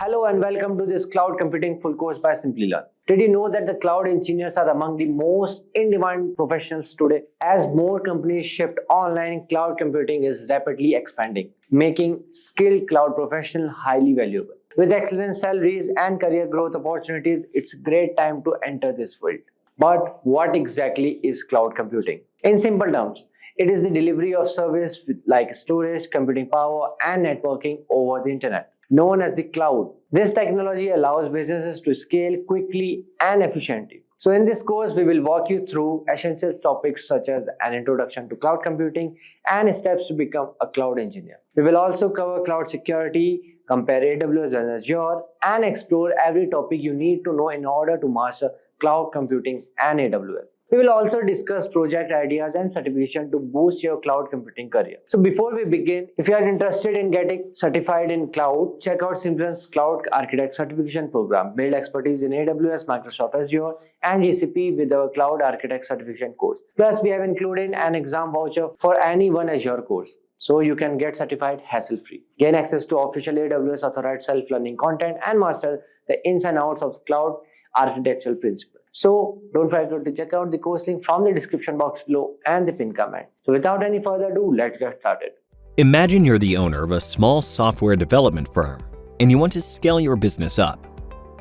Hello and welcome to this cloud computing full course by Simplilearn. Did you know that the cloud engineers are among the most in-demand professionals today? As more companies shift online, cloud computing is rapidly expanding, making skilled cloud professionals highly valuable. With excellent salaries and career growth opportunities, it's a great time to enter this field. But what exactly is cloud computing? In simple terms, it is the delivery of service like storage, computing power, and networking over the internet, known as the cloud. This technology allows businesses to scale quickly and efficiently. So in this course, we will walk you through essential topics such as an introduction to cloud computing and steps to become a cloud engineer. We will also cover cloud security, compare AWS and Azure, and explore every topic you need to know in order to master cloud computing and AWS. We will also discuss project ideas and certification to boost your cloud computing career. So before we begin, if you are interested in getting certified in cloud, check out Simplilearn's Cloud Architect Certification Program. Build expertise in AWS, Microsoft Azure, and GCP with our Cloud Architect Certification course. Plus, we have included an exam voucher for any one Azure course, so you can get certified hassle-free. Gain access to official AWS authorized self-learning content and master the ins and outs of cloud architectural principle. So don't forget to check out the course link from the description box below and the pinned comment. So without any further ado, let's get started. Imagine you're the owner of a small software development firm and you want to scale your business up.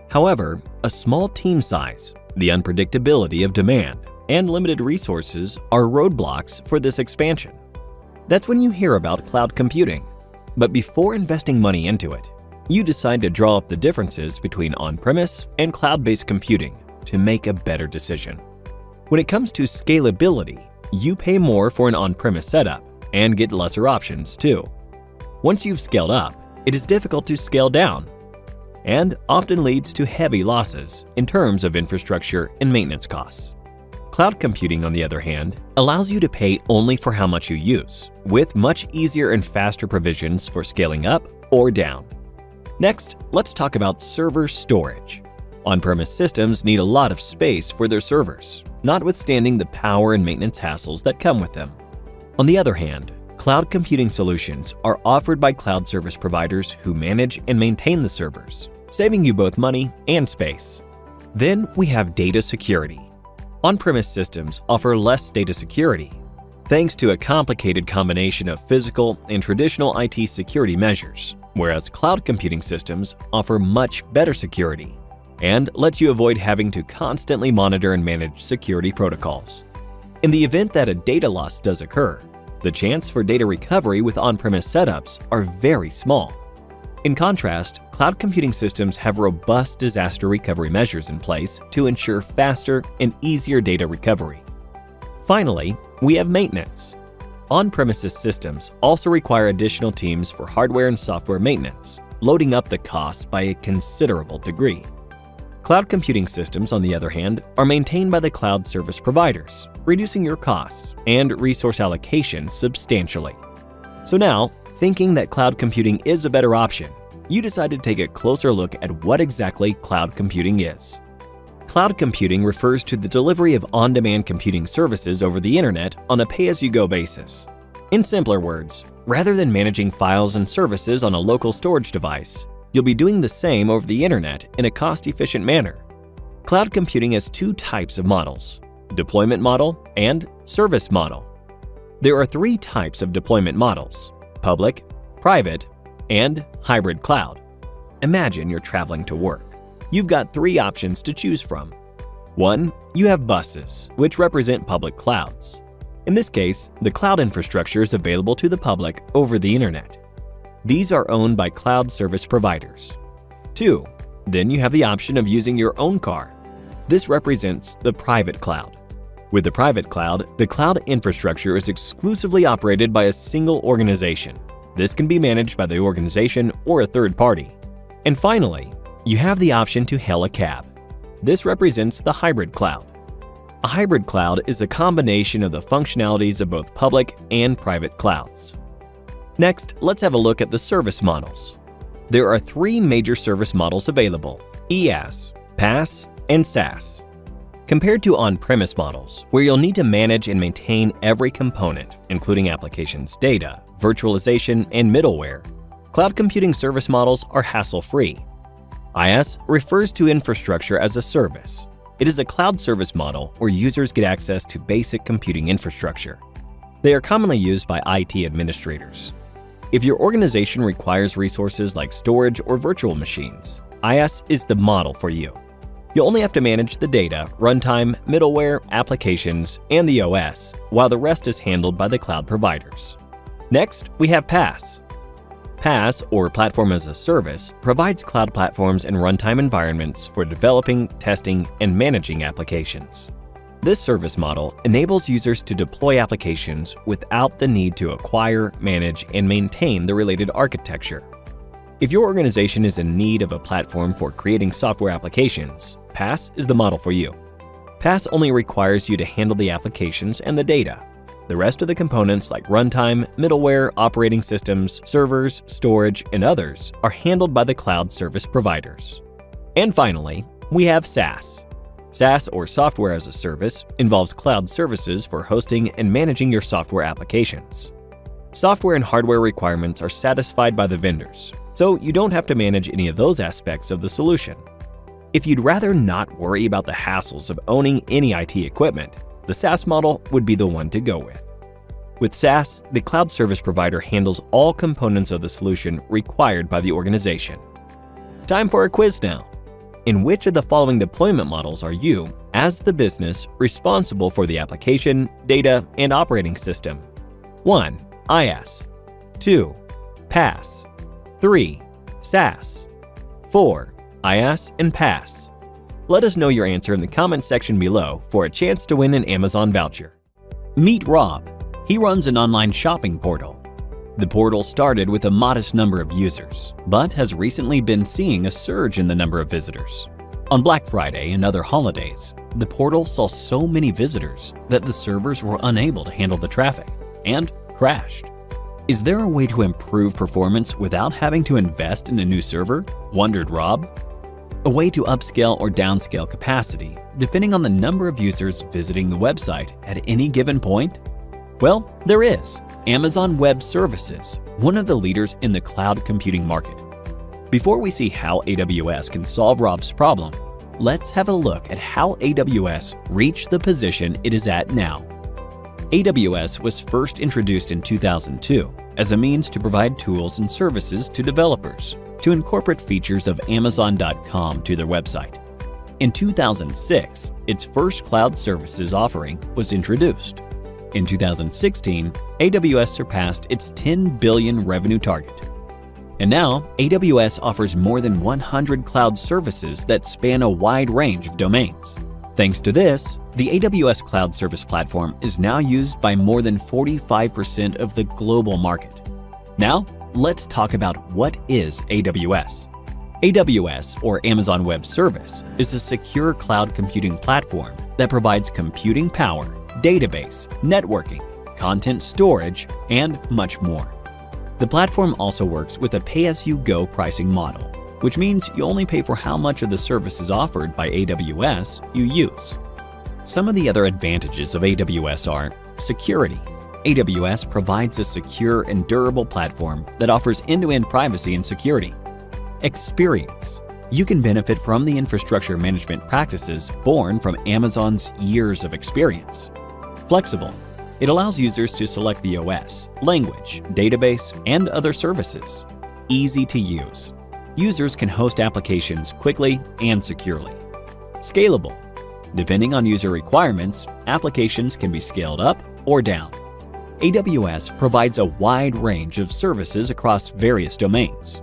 However, a small team size, the unpredictability of demand, and limited resources are roadblocks for this expansion. That's when you hear about cloud computing. But before investing money into it, you decide to draw up the differences between on-premise and cloud-based computing to make a better decision. When it comes to scalability, you pay more for an on-premise setup and get lesser options too. Once you've scaled up, it is difficult to scale down and often leads to heavy losses in terms of infrastructure and maintenance costs. Cloud computing, on the other hand, allows you to pay only for how much you use, with much easier and faster provisions for scaling up or down. Next, let's talk about server storage. On-premise systems need a lot of space for their servers, notwithstanding the power and maintenance hassles that come with them. On the other hand, cloud computing solutions are offered by cloud service providers who manage and maintain the servers, saving you both money and space. Then we have data security. On-premise systems offer less data security, thanks to a complicated combination of physical and traditional IT security measures, whereas cloud computing systems offer much better security and lets you avoid having to constantly monitor and manage security protocols. In the event that a data loss does occur, the chance for data recovery with on-premise setups are very small. In contrast, cloud computing systems have robust disaster recovery measures in place to ensure faster and easier data recovery. Finally, we have maintenance. On-premises systems also require additional teams for hardware and software maintenance, loading up the costs by a considerable degree. Cloud computing systems, on the other hand, are maintained by the cloud service providers, reducing your costs and resource allocation substantially. So now, thinking that cloud computing is a better option, you decide to take a closer look at what exactly cloud computing is. Cloud computing refers to the delivery of on-demand computing services over the internet on a pay-as-you-go basis. In simpler words, rather than managing files and services on a local storage device, you'll be doing the same over the internet in a cost-efficient manner. Cloud computing has two types of models: deployment model and service model. There are three types of deployment models: public, private, and hybrid cloud. Imagine you're traveling to work. You've got three options to choose from. One, you have buses, which represent public clouds. In this case, the cloud infrastructure is available to the public over the internet. These are owned by cloud service providers. Two, then you have the option of using your own car. This represents the private cloud. With the private cloud, the cloud infrastructure is exclusively operated by a single organization. This can be managed by the organization or a third party. And finally, you have the option to hail a cab. This represents the hybrid cloud. A hybrid cloud is a combination of the functionalities of both public and private clouds. Next, let's have a look at the service models. There are three major service models available: IaaS, PaaS, and SaaS. Compared to on-premise models, where you'll need to manage and maintain every component, including applications, data, virtualization, and middleware, cloud computing service models are hassle-free. IaaS refers to infrastructure as a service. It is a cloud service model where users get access to basic computing infrastructure. They are commonly used by IT administrators. If your organization requires resources like storage or virtual machines, IaaS is the model for you. You only have to manage the data, runtime, middleware, applications, and the OS, while the rest is handled by the cloud providers. Next, we have PaaS. PaaS, or Platform as a Service, provides cloud platforms and runtime environments for developing, testing, and managing applications. This service model enables users to deploy applications without the need to acquire, manage, and maintain the related architecture. If your organization is in need of a platform for creating software applications, PaaS is the model for you. PaaS only requires you to handle the applications and the data. The rest of the components like runtime, middleware, operating systems, servers, storage, and others are handled by the cloud service providers. And finally, we have SaaS. SaaS, or Software as a Service, involves cloud services for hosting and managing your software applications. Software and hardware requirements are satisfied by the vendors, so you don't have to manage any of those aspects of the solution. If you'd rather not worry about the hassles of owning any IT equipment, the SaaS model would be the one to go with. With SaaS, the cloud service provider handles all components of the solution required by the organization. Time for a quiz now. In which of the following deployment models are you, as the business, responsible for the application, data, and operating system? 1. IaaS. 2. PaaS. 3. SaaS. 4. IaaS and PaaS. Let us know your answer in the comment section below for a chance to win an Amazon voucher. Meet Rob. He runs an online shopping portal. The portal started with a modest number of users, but has recently been seeing a surge in the number of visitors. On Black Friday and other holidays, the portal saw so many visitors that the servers were unable to handle the traffic and crashed. Is there a way to improve performance without having to invest in a new server? Wondered Rob. A way to upscale or downscale capacity, depending on the number of users visiting the website at any given point? Well, there is. Amazon Web Services, one of the leaders in the cloud computing market. Before we see how AWS can solve Rob's problem, let's have a look at how AWS reached the position it is at now. AWS was first introduced in 2002 as a means to provide tools and services to developers to incorporate features of Amazon.com to their website. In 2006, its first cloud services offering was introduced. In 2016, AWS surpassed its $10 billion revenue target. And now, AWS offers more than 100 cloud services that span a wide range of domains. Thanks to this, the AWS Cloud Service Platform is now used by more than 45% of the global market. Now, let's talk about what is AWS. AWS, or Amazon Web Service, is a secure cloud computing platform that provides computing power, database, networking, content storage, and much more. The platform also works with a pay-as-you-go pricing model, which means you only pay for how much of the services offered by AWS you use. Some of the other advantages of AWS are security. AWS provides a secure and durable platform that offers end-to-end privacy and security. Experience. You can benefit from the infrastructure management practices born from Amazon's years of experience. Flexible. It allows users to select the OS, language, database, and other services. Easy to use. Users can host applications quickly and securely. Scalable. Depending on user requirements, applications can be scaled up or down. AWS provides a wide range of services across various domains.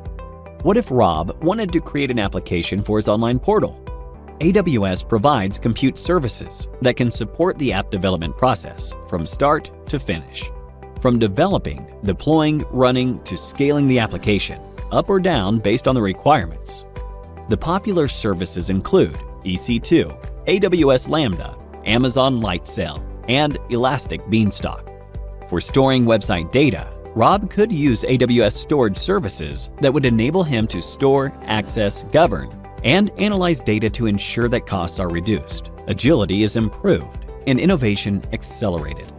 What if Rob wanted to create an application for his online portal? AWS provides compute services that can support the app development process from start to finish. From developing, deploying, running, to scaling the application, up or down based on the requirements. The popular services include EC2, AWS Lambda, Amazon Lightsail, and Elastic Beanstalk. For storing website data, Rob could use AWS storage services that would enable him to store, access, govern, and analyze data to ensure that costs are reduced, agility is improved, and innovation accelerated.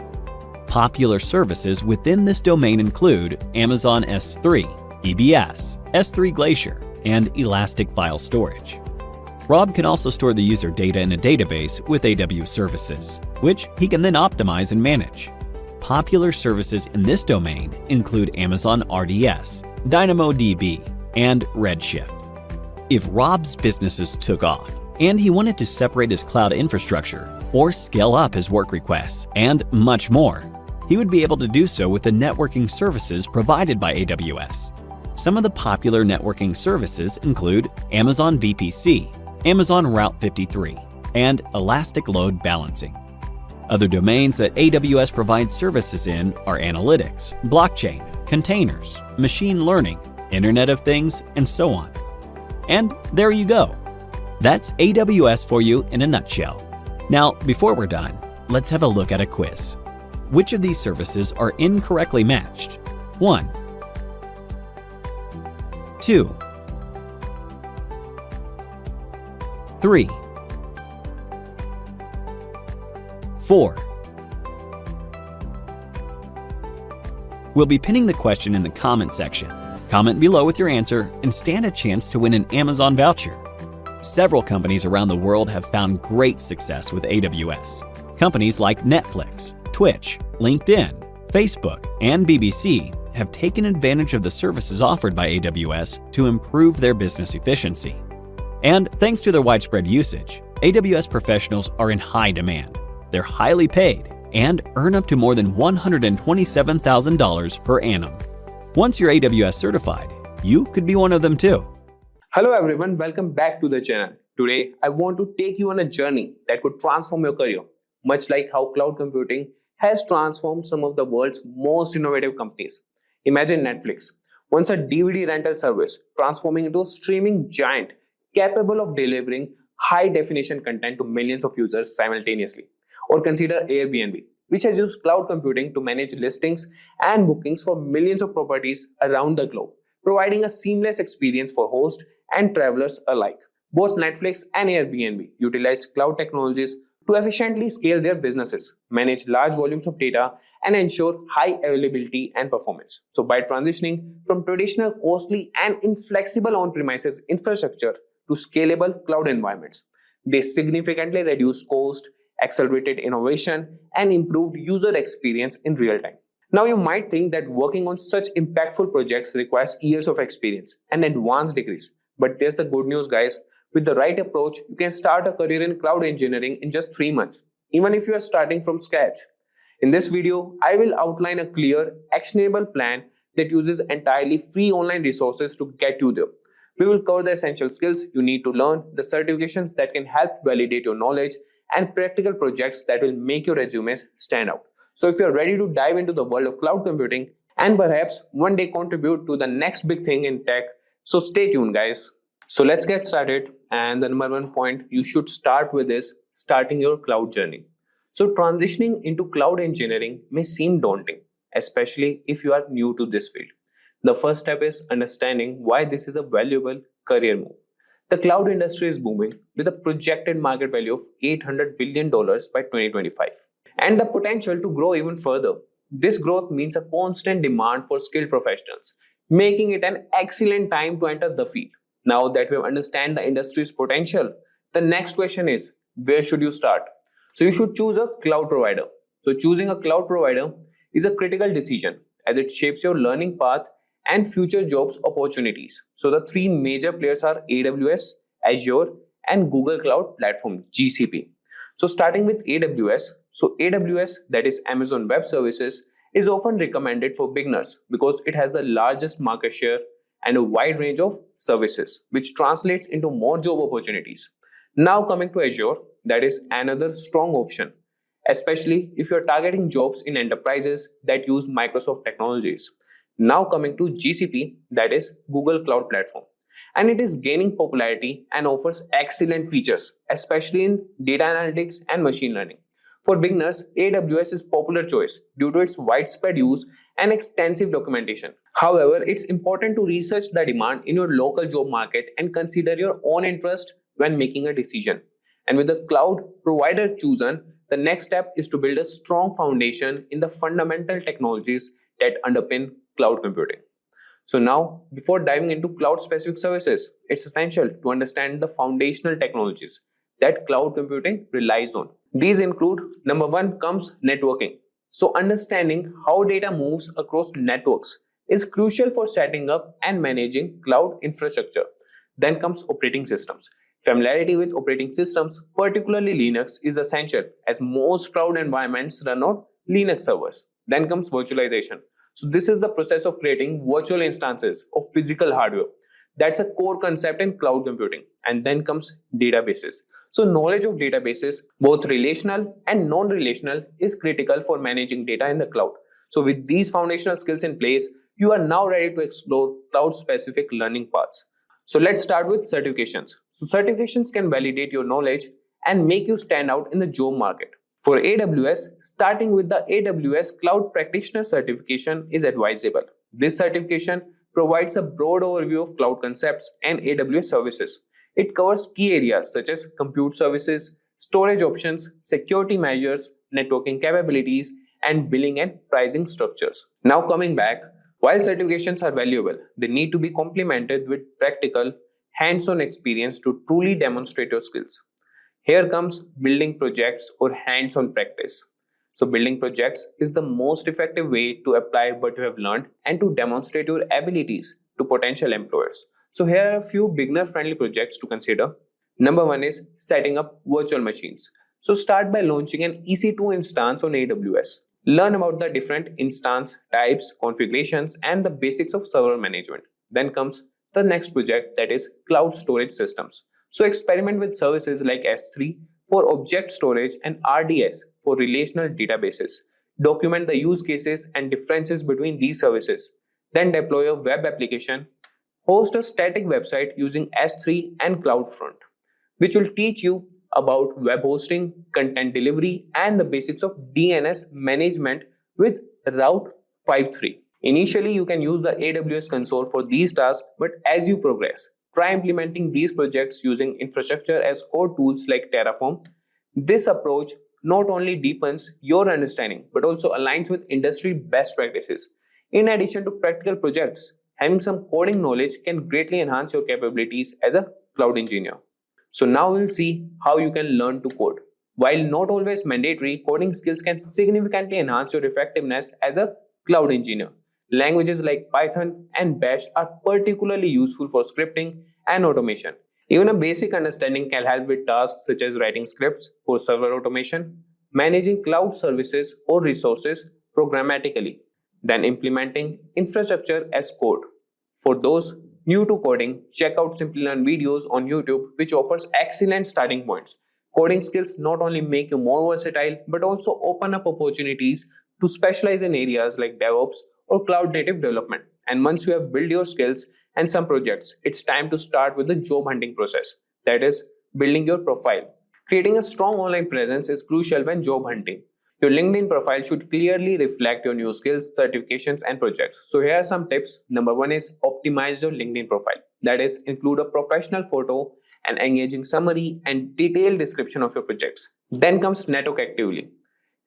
Popular services within this domain include Amazon S3, EBS, S3 Glacier, and elastic file storage. Rob can also store the user data in a database with AWS services, which he can then optimize and manage. Popular services in this domain include Amazon RDS, DynamoDB, and Redshift. If Rob's businesses took off, and he wanted to separate his cloud infrastructure or scale up his work requests and much more, he would be able to do so with the networking services provided by AWS. Some of the popular networking services include Amazon VPC, Amazon Route 53, and Elastic Load Balancing. Other domains that AWS provides services in are analytics, blockchain, containers, machine learning, Internet of Things, and so on. And there you go. That's AWS for you in a nutshell. Now, before we're done, let's have a look at a quiz. Which of these services are incorrectly matched? 1, 2, 3, 4. We'll be pinning the question in the comment section. Comment below with your answer and stand a chance to win an Amazon voucher. Several companies around the world have found great success with AWS. Companies like Netflix, Twitch, LinkedIn, Facebook, and BBC have taken advantage of the services offered by AWS to improve their business efficiency. And thanks to their widespread usage, AWS professionals are in high demand. They're highly paid and earn up to more than $127,000 per annum. Once you're AWS certified, you could be one of them too. Hello everyone, welcome back to the channel. Today, I want to take you on a journey that could transform your career, much like how cloud computing has transformed some of the world's most innovative companies. Imagine Netflix, once a DVD rental service, transforming into a streaming giant capable of delivering high-definition content to millions of users simultaneously. Or consider Airbnb, which has used cloud computing to manage listings and bookings for millions of properties around the globe, providing a seamless experience for hosts and travelers alike. Both Netflix and Airbnb utilized cloud technologies to efficiently scale their businesses, manage large volumes of data, and ensure high availability and performance. So by transitioning from traditional costly and inflexible on-premises infrastructure to scalable cloud environments, they significantly reduced cost, accelerated innovation, and improved user experience in real time. Now you might think that working on such impactful projects requires years of experience and advanced degrees. But there's the good news, guys. With the right approach, you can start a career in cloud engineering in just 3 months, even if you are starting from scratch. In this video, I will outline a clear, actionable plan that uses entirely free online resources to get you there. We will cover the essential skills you need to learn, the certifications that can help validate your knowledge, and practical projects that will make your resumes stand out. So if you're ready to dive into the world of cloud computing and perhaps one day contribute to the next big thing in tech, so stay tuned, guys. So let's get started. And the number one point you should start with is starting your cloud journey. So transitioning into cloud engineering may seem daunting, especially if you are new to this field. The first step is understanding why this is a valuable career move. The cloud industry is booming with a projected market value of $800 billion by 2025 and the potential to grow even further. This growth means a constant demand for skilled professionals, making it an excellent time to enter the field. Now that we understand the industry's potential, the next question is, where should you start? So you should choose a cloud provider. So choosing a cloud provider is a critical decision as it shapes your learning path and future jobs opportunities. So the three major players are AWS, Azure, and Google Cloud Platform, GCP. So starting with AWS, so AWS, that is Amazon Web Services, is often recommended for beginners because it has the largest market share and a wide range of services, which translates into more job opportunities. Now coming to Azure, that is another strong option, especially if you're targeting jobs in enterprises that use Microsoft technologies. Now coming to GCP, that is Google Cloud Platform. And it is gaining popularity and offers excellent features, especially in data analytics and machine learning. For beginners, AWS is a popular choice due to its widespread use and extensive documentation. However, it's important to research the demand in your local job market and consider your own interest when making a decision. And with the cloud provider chosen, the next step is to build a strong foundation in the fundamental technologies that underpin cloud computing. So now, before diving into cloud-specific services, it's essential to understand the foundational technologies that cloud computing relies on. These include, number one comes networking. So understanding how data moves across networks is crucial for setting up and managing cloud infrastructure. Then comes operating systems. Familiarity with operating systems, particularly Linux, is essential as most cloud environments run on Linux servers. Then comes virtualization. So this is the process of creating virtual instances of physical hardware. That's a core concept in cloud computing. And then comes databases. So knowledge of databases, both relational and non-relational, is critical for managing data in the cloud. So with these foundational skills in place, you are now ready to explore cloud-specific learning paths. So let's start with certifications. So certifications can validate your knowledge and make you stand out in the job market. For AWS, starting with the AWS Cloud Practitioner certification is advisable. This certification provides a broad overview of cloud concepts and AWS services. It covers key areas such as compute services, storage options, security measures, networking capabilities, and billing and pricing structures. Now coming back, while certifications are valuable, they need to be complemented with practical, hands-on experience to truly demonstrate your skills. Here comes building projects or hands-on practice. So building projects is the most effective way to apply what you have learned and to demonstrate your abilities to potential employers. So here are a few beginner-friendly projects to consider. Number one is setting up virtual machines. So start by launching an EC2 instance on AWS. Learn about the different instance types, configurations, and the basics of server management. Then comes the next project, that is cloud storage systems. So experiment with services like S3 for object storage and RDS for relational databases. Document the use cases and differences between these services. Then deploy a web application. Host a static website using S3 and CloudFront, which will teach you about web hosting, content delivery, and the basics of DNS management with Route 53. Initially, you can use the AWS console for these tasks, but as you progress, try implementing these projects using infrastructure as code tools like Terraform. This approach not only deepens your understanding, but also aligns with industry best practices. In addition to practical projects, having some coding knowledge can greatly enhance your capabilities as a cloud engineer. So now we'll see how you can learn to code. While not always mandatory, coding skills can significantly enhance your effectiveness as a cloud engineer. Languages like Python and Bash are particularly useful for scripting and automation. Even a basic understanding can help with tasks such as writing scripts for server automation, managing cloud services or resources programmatically, then implementing infrastructure as code. For those new to coding, check out Simplilearn videos on YouTube, which offers excellent starting points. Coding skills not only make you more versatile, but also open up opportunities to specialize in areas like DevOps or cloud native development. And once you have built your skills and some projects, it's time to start with the job hunting process. That is, building your profile. Creating a strong online presence is crucial when job hunting. Your LinkedIn profile should clearly reflect your new skills, certifications, and projects. So here are some tips. Number one is optimize your LinkedIn profile. That is, include a professional photo, an engaging summary, and detailed description of your projects. Then comes network actively.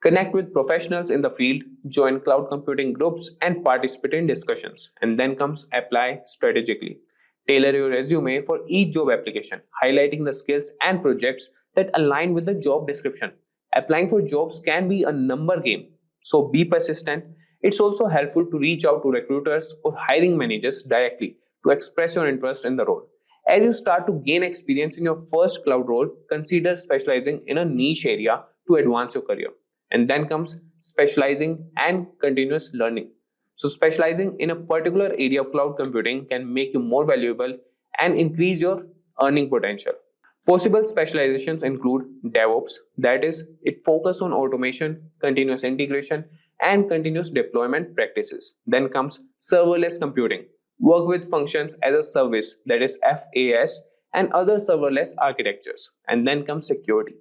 Connect with professionals in the field, join cloud computing groups, and participate in discussions. And then comes apply strategically. Tailor your resume for each job application, highlighting the skills and projects that align with the job description. Applying for jobs can be a number game, so be persistent. It's also helpful to reach out to recruiters or hiring managers directly to express your interest in the role. As you start to gain experience in your first cloud role, consider specializing in a niche area to advance your career. And then comes specializing and continuous learning. So specializing in a particular area of cloud computing can make you more valuable and increase your earning potential. Possible specializations include DevOps, that is, it focuses on automation, continuous integration, and continuous deployment practices. Then comes serverless computing, work with functions as a service, that is FAS, and other serverless architectures. And then comes security.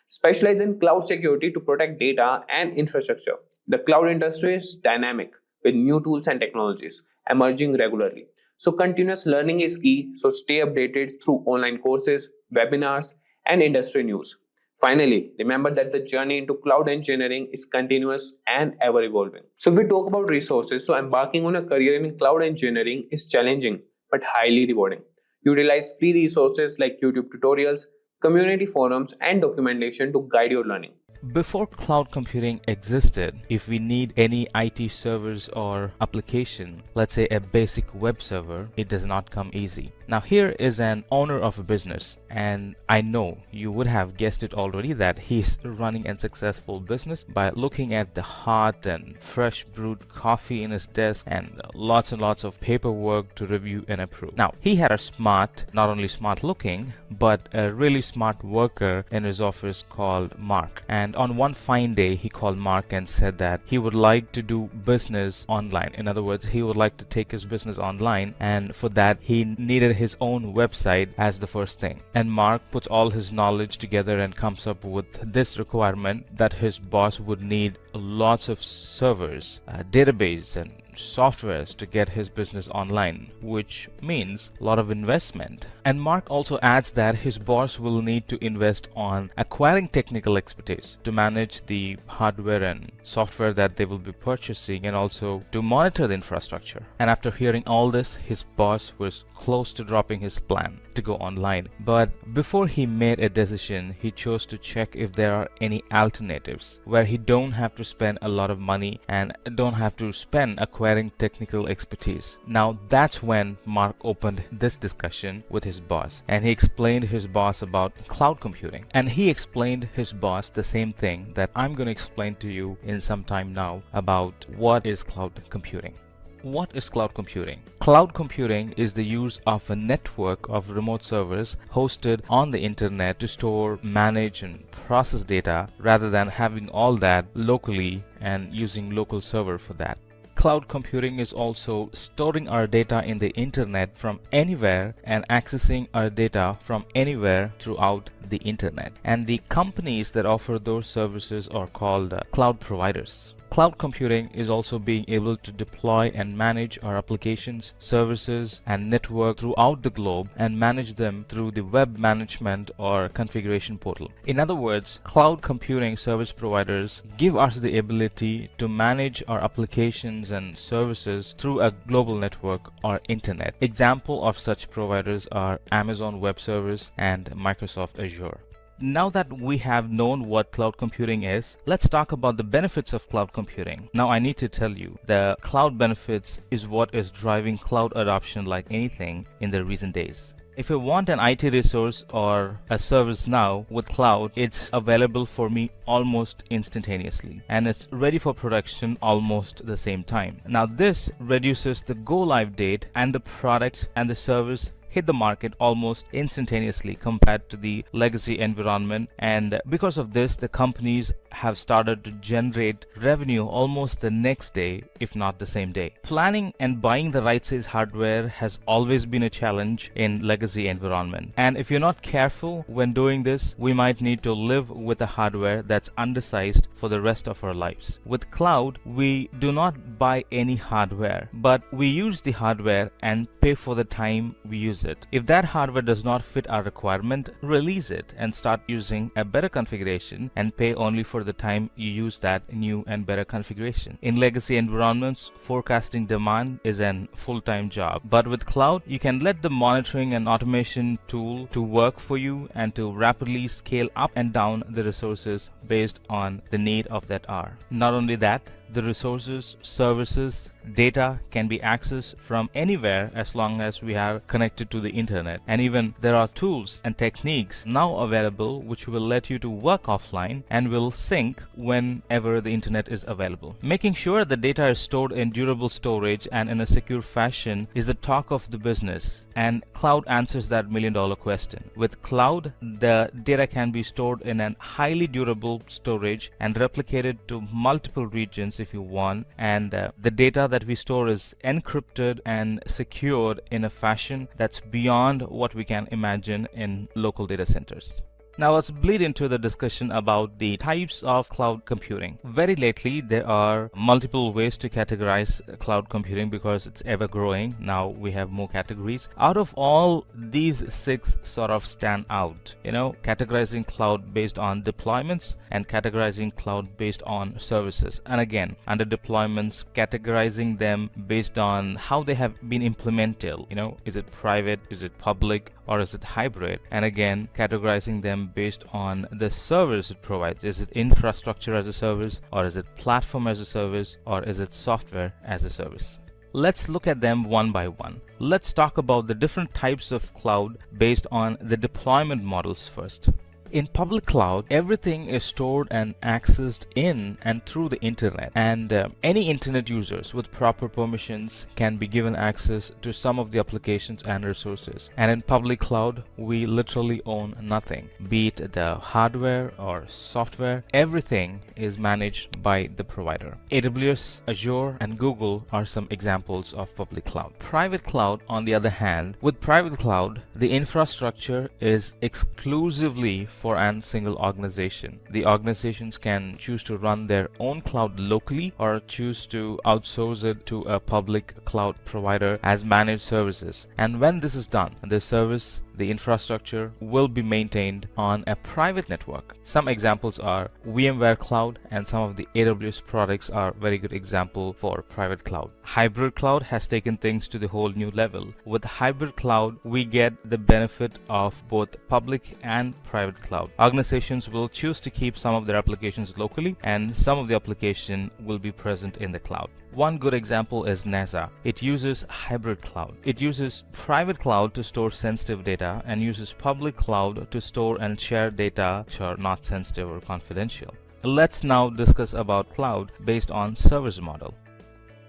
Specialize in cloud security to protect data and infrastructure. The cloud industry is dynamic with new tools and technologies emerging regularly. So continuous learning is key, so stay updated through online courses, webinars, and industry news. Finally, remember that the journey into cloud engineering is continuous and ever evolving. So, if we talk about resources, so embarking on a career in cloud engineering is challenging but highly rewarding. Utilize free resources like YouTube tutorials, community forums, and documentation to guide your learning. Before cloud computing existed, if we need any IT servers or application, let's say a basic web server, it does not come easy. Now here is an owner of a business, and I know you would have guessed it already that he's running a successful business by looking at the hot and fresh brewed coffee in his desk and lots of paperwork to review and approve. Now he had a smart, not only smart looking, but a really smart worker in his office called Mark. And on one fine day, he called Mark and said that he would like to do business online. In other words, he would like to take his business online, and for that, he needed his own website as the first thing. And Mark puts all his knowledge together and comes up with this requirement that his boss would need lots of servers, database, and softwares to get his business online, which means a lot of investment. And Mark also adds that his boss will need to invest on acquiring technical expertise to manage the hardware and software that they will be purchasing, and also to monitor the infrastructure. And after hearing all this, his boss was close to dropping his plan to go online. But before he made a decision, he chose to check if there are any alternatives where he don't have to spend a lot of money and don't have to spend acquiring technical expertise. Now that's when Mark opened this discussion with his boss, and he explained his boss about cloud computing. And he explained his boss the same thing that I'm going to explain to you in some time now about what is cloud computing. What is cloud computing? Cloud computing is the use of a network of remote servers hosted on the internet to store, manage, and process data rather than having all that locally and using local server for that. Cloud computing is also storing our data in the internet from anywhere and accessing our data from anywhere throughout the internet. And the companies that offer those services are called cloud providers. Cloud computing is also being able to deploy and manage our applications, services, and network throughout the globe and manage them through the web management or configuration portal. In other words, cloud computing service providers give us the ability to manage our applications and services through a global network or internet. Example of such providers are Amazon Web Services and Microsoft Azure. Now that we have known what cloud computing is, let's talk about the benefits of cloud computing. Now I need to tell you, the cloud benefits is what is driving cloud adoption like anything in the recent days. If you want an IT resource or a service now with cloud, it's available for me almost instantaneously, and it's ready for production almost the same time. Now this reduces the go live date, and the product and the service hit the market almost instantaneously compared to the legacy environment, and because of this the companies have started to generate revenue almost the next day, if not the same day. Planning and buying the right size hardware has always been a challenge in legacy environment, and if you're not careful when doing this, we might need to live with a hardware that's undersized for the rest of our lives. With cloud, we do not buy any hardware, but we use the hardware and pay for the time we use it. If that hardware does not fit our requirement, release it and start using a better configuration and pay only for the time you use that new and better configuration. In legacy environments, forecasting demand is an full-time job, but with cloud, you can let the monitoring and automation tool to work for you and to rapidly scale up and down the resources based on the need of that hour. Not only that, the resources, services, data can be accessed from anywhere as long as we are connected to the internet. And even there are tools and techniques now available which will let you to work offline and will sync whenever the internet is available. Making sure the data is stored in durable storage and in a secure fashion is the talk of the business, and cloud answers that million-dollar question. With cloud, the data can be stored in a highly durable storage and replicated to multiple regions if you want, and the data that we store is encrypted and secured in a fashion that's beyond what we can imagine in local data centers. Now let's bleed into the discussion about the types of cloud computing. Very lately, there are multiple ways to categorize cloud computing because it's ever growing. Now we have more categories. Out of all, these 6 sort of stand out. Categorizing cloud based on deployments and categorizing cloud based on services. And again, under deployments, categorizing them based on how they have been implemented. Is it private, is it public, or is it hybrid? And again, categorizing them based on the service it provides. Is it infrastructure as a service, or is it platform as a service, or is it software as a service? Let's look at them one by one. Let's talk about the different types of cloud based on the deployment models first. In public cloud, everything is stored and accessed in and through the internet, and any internet users with proper permissions can be given access to some of the applications and resources. And in public cloud, we literally own nothing, be it the hardware or software. Everything is managed by the provider. AWS, Azure, and Google are some examples of public cloud. Private cloud, on the other hand, with private cloud, the infrastructure is exclusively for a single organization. The organizations can choose to run their own cloud locally or choose to outsource it to a public cloud provider as managed services. And when this is done, the service, the infrastructure will be maintained on a private network. Some examples are VMware Cloud, and some of the AWS products are very good example for private cloud. Hybrid cloud has taken things to the whole new level. With hybrid cloud, we get the benefit of both public and private cloud. Organizations will choose to keep some of their applications locally, and some of the application will be present in the cloud. One good example is NASA. It uses hybrid cloud. It uses private cloud to store sensitive data and uses public cloud to store and share data which are not sensitive or confidential. Let's now discuss about cloud based on service model.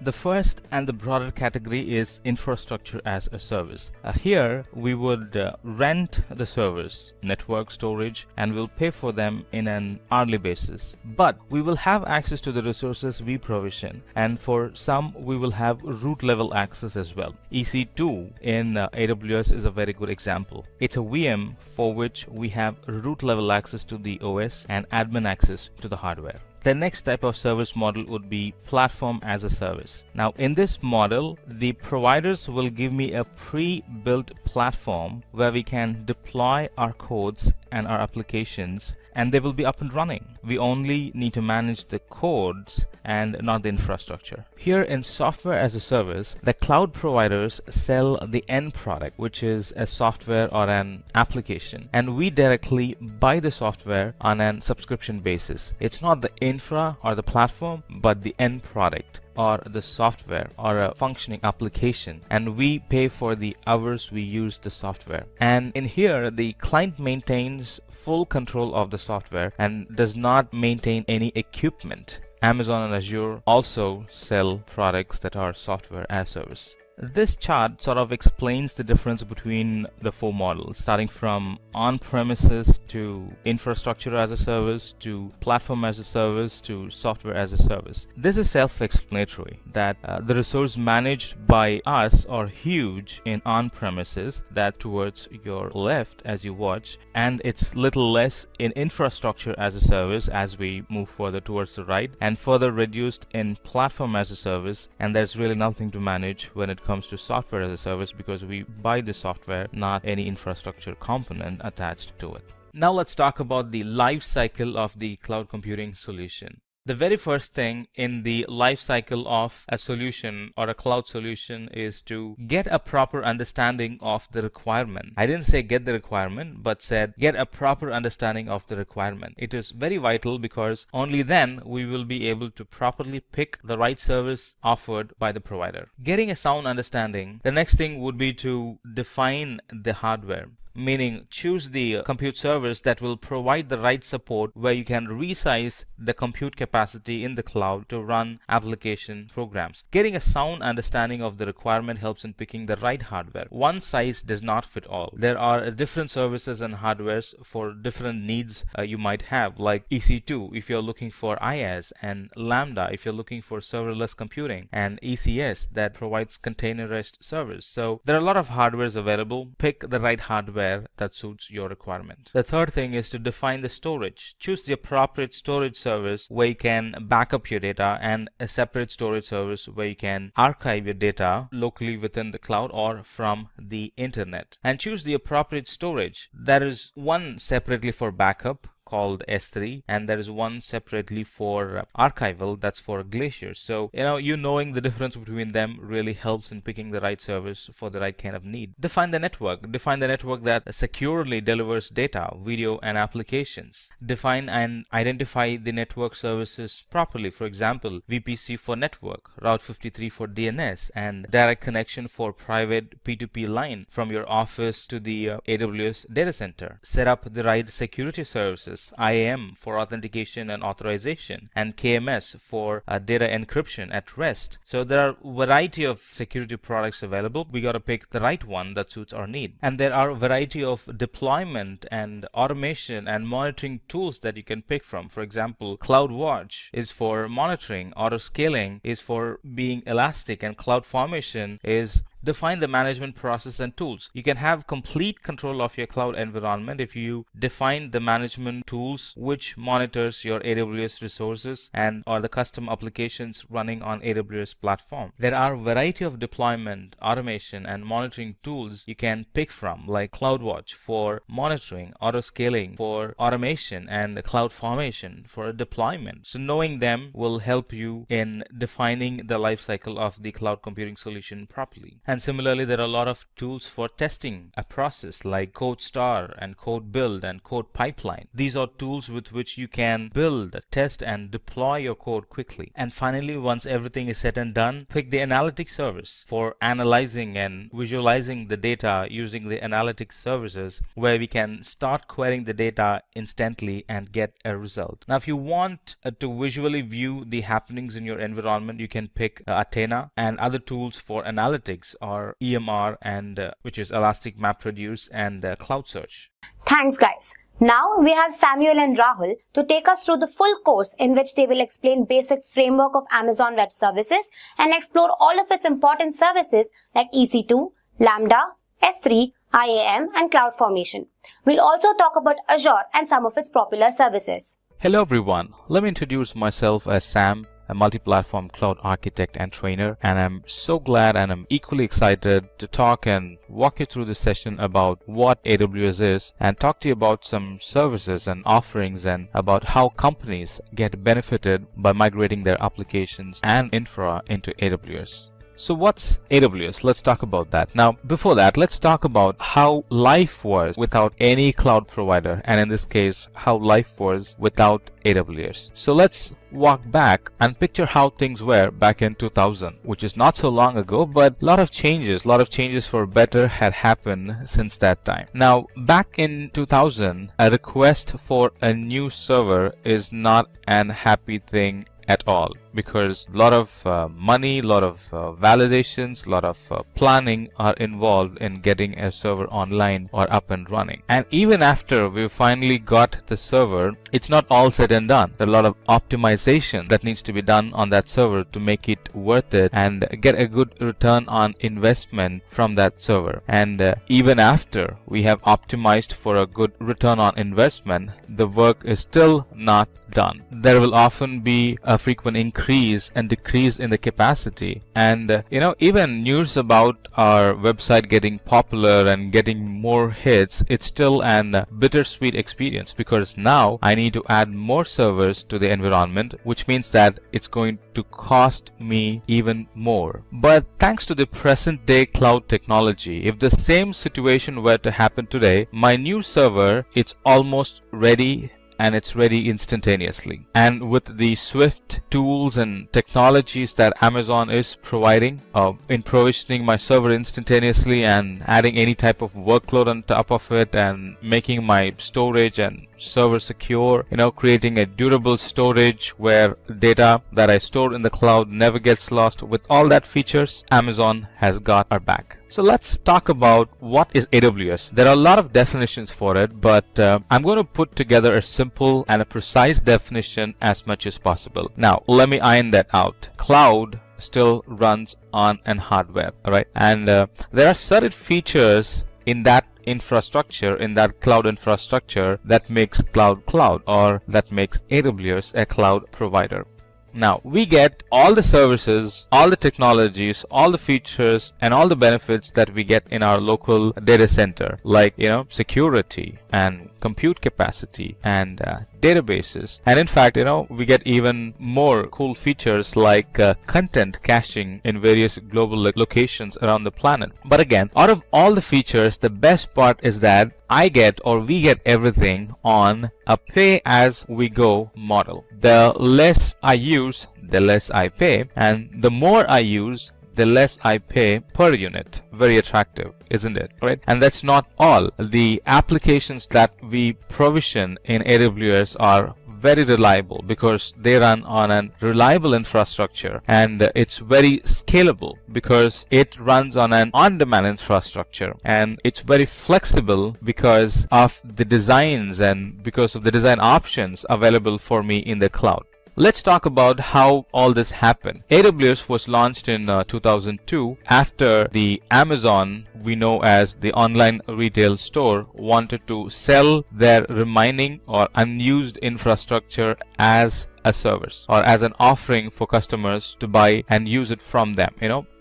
The first and the broader category is infrastructure as a service. Here we would rent the service, network storage, and we'll pay for them in an hourly basis. But we will have access to the resources we provision, and for some we will have root level access as well. EC2 in AWS is a very good example. It's a VM for which we have root level access to the OS and admin access to the hardware. The next type of service model would be platform as a service. Now in this model, the providers will give me a pre-built platform where we can deploy our codes and our applications, and they will be up and running. We only need to manage the codes and not the infrastructure. Here in software as a service, the cloud providers sell the end product, which is a software or an application, and we directly buy the software on a subscription basis. It's not the infra or the platform, but the end product or the software or a functioning application, and we pay for the hours we use the software. And in here, the client maintains full control of the software and does not maintain any equipment. Amazon and Azure also sell products that are software as service. This chart sort of explains the difference between the 4 models, starting from on-premises to infrastructure as a service to platform as a service to software as a service. This is self-explanatory that the resource managed by us are huge in on-premises, that towards your left as you watch, and it's little less in infrastructure as a service as we move further towards the right, and further reduced in platform as a service, and there's really nothing to manage when it comes to software as a service because we buy the software, not any infrastructure component attached to it. Now let's talk about the life cycle of the cloud computing solution. The very first thing in the life cycle of a solution or a cloud solution is to get a proper understanding of the requirement. I didn't say get the requirement, but said get a proper understanding of the requirement. It is very vital because only then we will be able to properly pick the right service offered by the provider. Getting a sound understanding, the next thing would be to define the hardware. Meaning choose the compute service that will provide the right support where you can resize the compute capacity capacity in the cloud to run application programs. Getting a sound understanding of the requirement helps in picking the right hardware. One size does not fit all. There are different services and hardwares for different needs you might have, like EC2 if you're looking for IaaS, and Lambda if you're looking for serverless computing, and ECS that provides containerized servers. So there are a lot of hardwares available. Pick the right hardware that suits your requirement. The third thing is to define the storage. Choose the appropriate storage service where you can back up your data, and a separate storage service where you can archive your data locally within the cloud or from the internet. And choose the appropriate storage. There is one separately for backup called S3, and there is one separately for archival, that's for Glacier. So knowing the difference between them really helps in picking the right service for the right kind of need. Define the network that securely delivers data, video, and applications. Define and identify the network services properly. For example, VPC for network, Route 53 for DNS, and direct connection for private P2P line from your office to the AWS data center. Set up the right security services, IAM for authentication and authorization, and KMS for data encryption at rest. So there are a variety of security products available. We got to pick the right one that suits our need. And there are a variety of deployment and automation and monitoring tools that you can pick from. For example, CloudWatch is for monitoring, autoscaling is for being elastic, and CloudFormation is define the management process and tools. You can have complete control of your cloud environment if you define the management tools which monitors your AWS resources and or the custom applications running on AWS platform. There are a variety of deployment, automation, and monitoring tools you can pick from, like CloudWatch for monitoring, autoscaling for automation, and CloudFormation for deployment. So knowing them will help you in defining the life cycle of the cloud computing solution properly. And similarly, there are a lot of tools for testing a process, like CodeStar and CodeBuild and CodePipeline. These are tools with which you can build, test, and deploy your code quickly. And finally, once everything is said and done, pick the analytics service for analyzing and visualizing the data using the analytics services, where we can start querying the data instantly and get a result. Now, if you want to visually view the happenings in your environment, you can pick Athena, and other tools for analytics are EMR, and which is Elastic MapReduce, and Cloud Search. Thanks, guys. Now we have Samuel and Rahul to take us through the full course in which they will explain basic framework of Amazon Web Services and explore all of its important services like EC2, Lambda, S3, IAM, and CloudFormation. We'll also talk about Azure and some of its popular services. Hello everyone, let me introduce myself as Sam, a multi-platform cloud architect and trainer, and I'm so glad and I'm equally excited to talk and walk you through this session about what AWS is and talk to you about some services and offerings and about how companies get benefited by migrating their applications and infra into AWS. So what's AWS? Let's talk about that. Now, before that, let's talk about how life was without any cloud provider, and in this case, how life was without AWS. So let's walk back and picture how things were back in 2000, which is not so long ago, but a lot of changes for better had happened since that time. Now, back in 2000, a request for a new server is not an happy thing at all, because a lot of money, a lot of validations, a lot of planning are involved in getting a server online or up and running. And even after we finally got the server, it's not all said and done. There are a lot of optimization that needs to be done on that server to make it worth it and get a good return on investment from that server. And even after we have optimized for a good return on investment, the work is still not done. There will often be a frequent increase and decrease in the capacity, and even news about our website getting popular and getting more hits, it's still an bittersweet experience, because now I need to add more servers to the environment, which means that it's going to cost me even more. But thanks to the present day cloud technology, if the same situation were to happen today, my new server, it's almost ready and it's ready instantaneously. And with the swift tools and technologies that Amazon is providing in provisioning my server instantaneously and adding any type of workload on top of it and making my storage and server secure, creating a durable storage where data that I store in the cloud never gets lost. With all that features, Amazon has got our back. So let's talk about what is AWS. There are a lot of definitions for it, but I'm going to put together a simple and a precise definition as much as possible. Now, let me iron that out. Cloud still runs on an hardware, all right? And there are certain features in that infrastructure, in that cloud infrastructure, that makes cloud, or that makes AWS a cloud provider. Now, we get all the services, all the technologies, all the features, and all the benefits that we get in our local data center, like, security and compute capacity and databases. And in fact, we get even more cool features like content caching in various global locations around the planet. But again, out of all the features, the best part is that we get everything on a pay-as-we-go model. The less I use, the less I pay, and the more I use, the less I pay per unit. Very attractive, isn't it? Right? And that's not all. The applications that we provision in AWS are very reliable because they run on a reliable infrastructure, and it's very scalable because it runs on an on-demand infrastructure, and it's very flexible because of the designs and because of the design options available for me in the cloud. Let's talk about how all this happened. AWS was launched in 2002 after the Amazon, we know as the online retail store, wanted to sell their remaining or unused infrastructure as a service or as an offering for customers to buy and use it from them,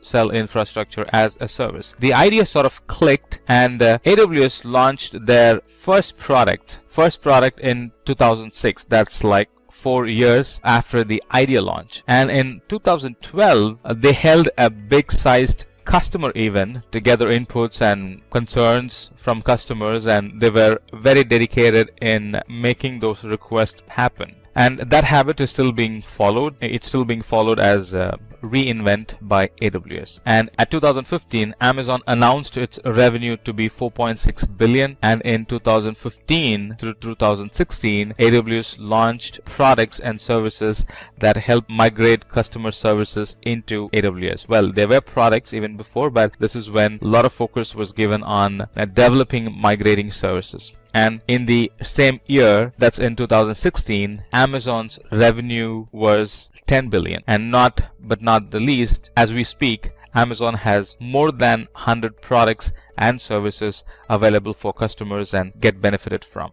sell infrastructure as a service. The idea sort of clicked, and AWS launched their first product in 2006. That's like 4 years after the idea launch. And in 2012, they held a big sized customer event to gather inputs and concerns from customers, and they were very dedicated in making those requests happen. And that habit is still being followed. It's still being followed as reinvent by AWS. And at 2015, Amazon announced its revenue to be 4.6 billion. And in 2015 through 2016, AWS launched products and services that help migrate customer services into AWS. Well, there were products even before, but this is when a lot of focus was given on developing migrating services. And in the same year, that's in 2016, Amazon's revenue was 10 billion. And not the least, as we speak, Amazon has more than 100 products and services available for customers and get benefited from.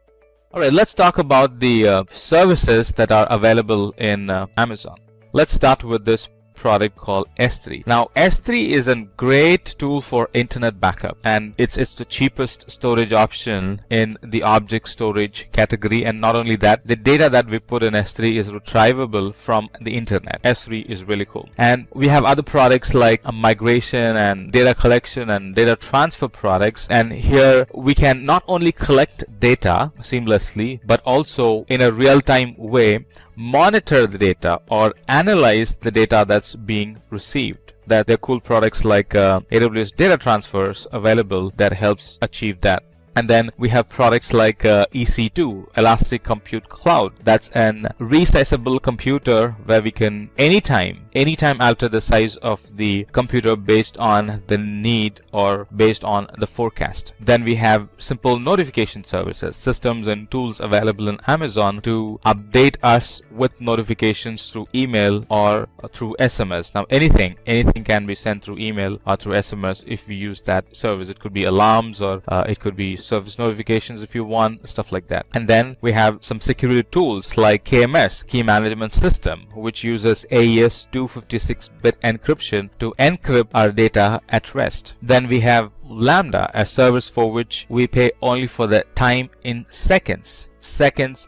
Alright, let's talk about the services that are available in Amazon. Let's start with this product called S3. Now, S3 is a great tool for internet backup, and it's the cheapest storage option in the object storage category. And not only that, the data that we put in S3 is retrievable from the internet. S3 is really cool. And we have other products like migration and data collection and data transfer products. And here we can not only collect data seamlessly, but also in a real-time way monitor the data or analyze the data that's being received. That there are cool products like AWS data transfers available that helps achieve that. And then we have products like EC2, Elastic Compute Cloud. That's an resizable computer where we can anytime alter the size of the computer based on the need or based on the forecast. Then we have simple notification services, systems and tools available in Amazon to update us with notifications through email or through SMS. Now anything can be sent through email or through SMS if we use that service. It could be alarms or it could be service notifications if you want, stuff like that. And then we have some security tools like KMS, Key Management System, which uses AES 256-bit encryption to encrypt our data at rest. Then we have Lambda, a service for which we pay only for the time in seconds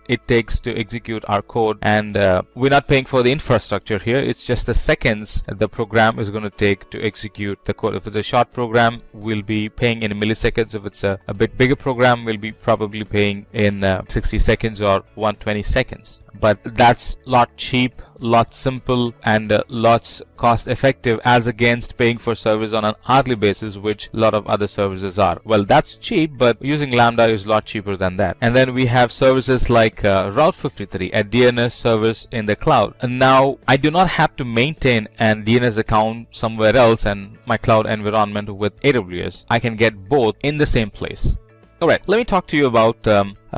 it takes to execute our code, and we're not paying for the infrastructure here. It's just the seconds the program is going to take to execute the code. If it's a short program, we'll be paying in milliseconds. If it's a bit bigger program, we'll be probably paying in 60 seconds or 120 seconds. But that's lot cheap, lot simple, and lots cost effective as against paying for service on an hourly basis, which a lot of other services are. Well, that's cheap, but using Lambda is a lot cheaper than that. And then we have services like Route 53, a DNS service in the cloud. And now I do not have to maintain an DNS account somewhere else and my cloud environment with AWS. I can get both in the same place. Alright, let me talk to you about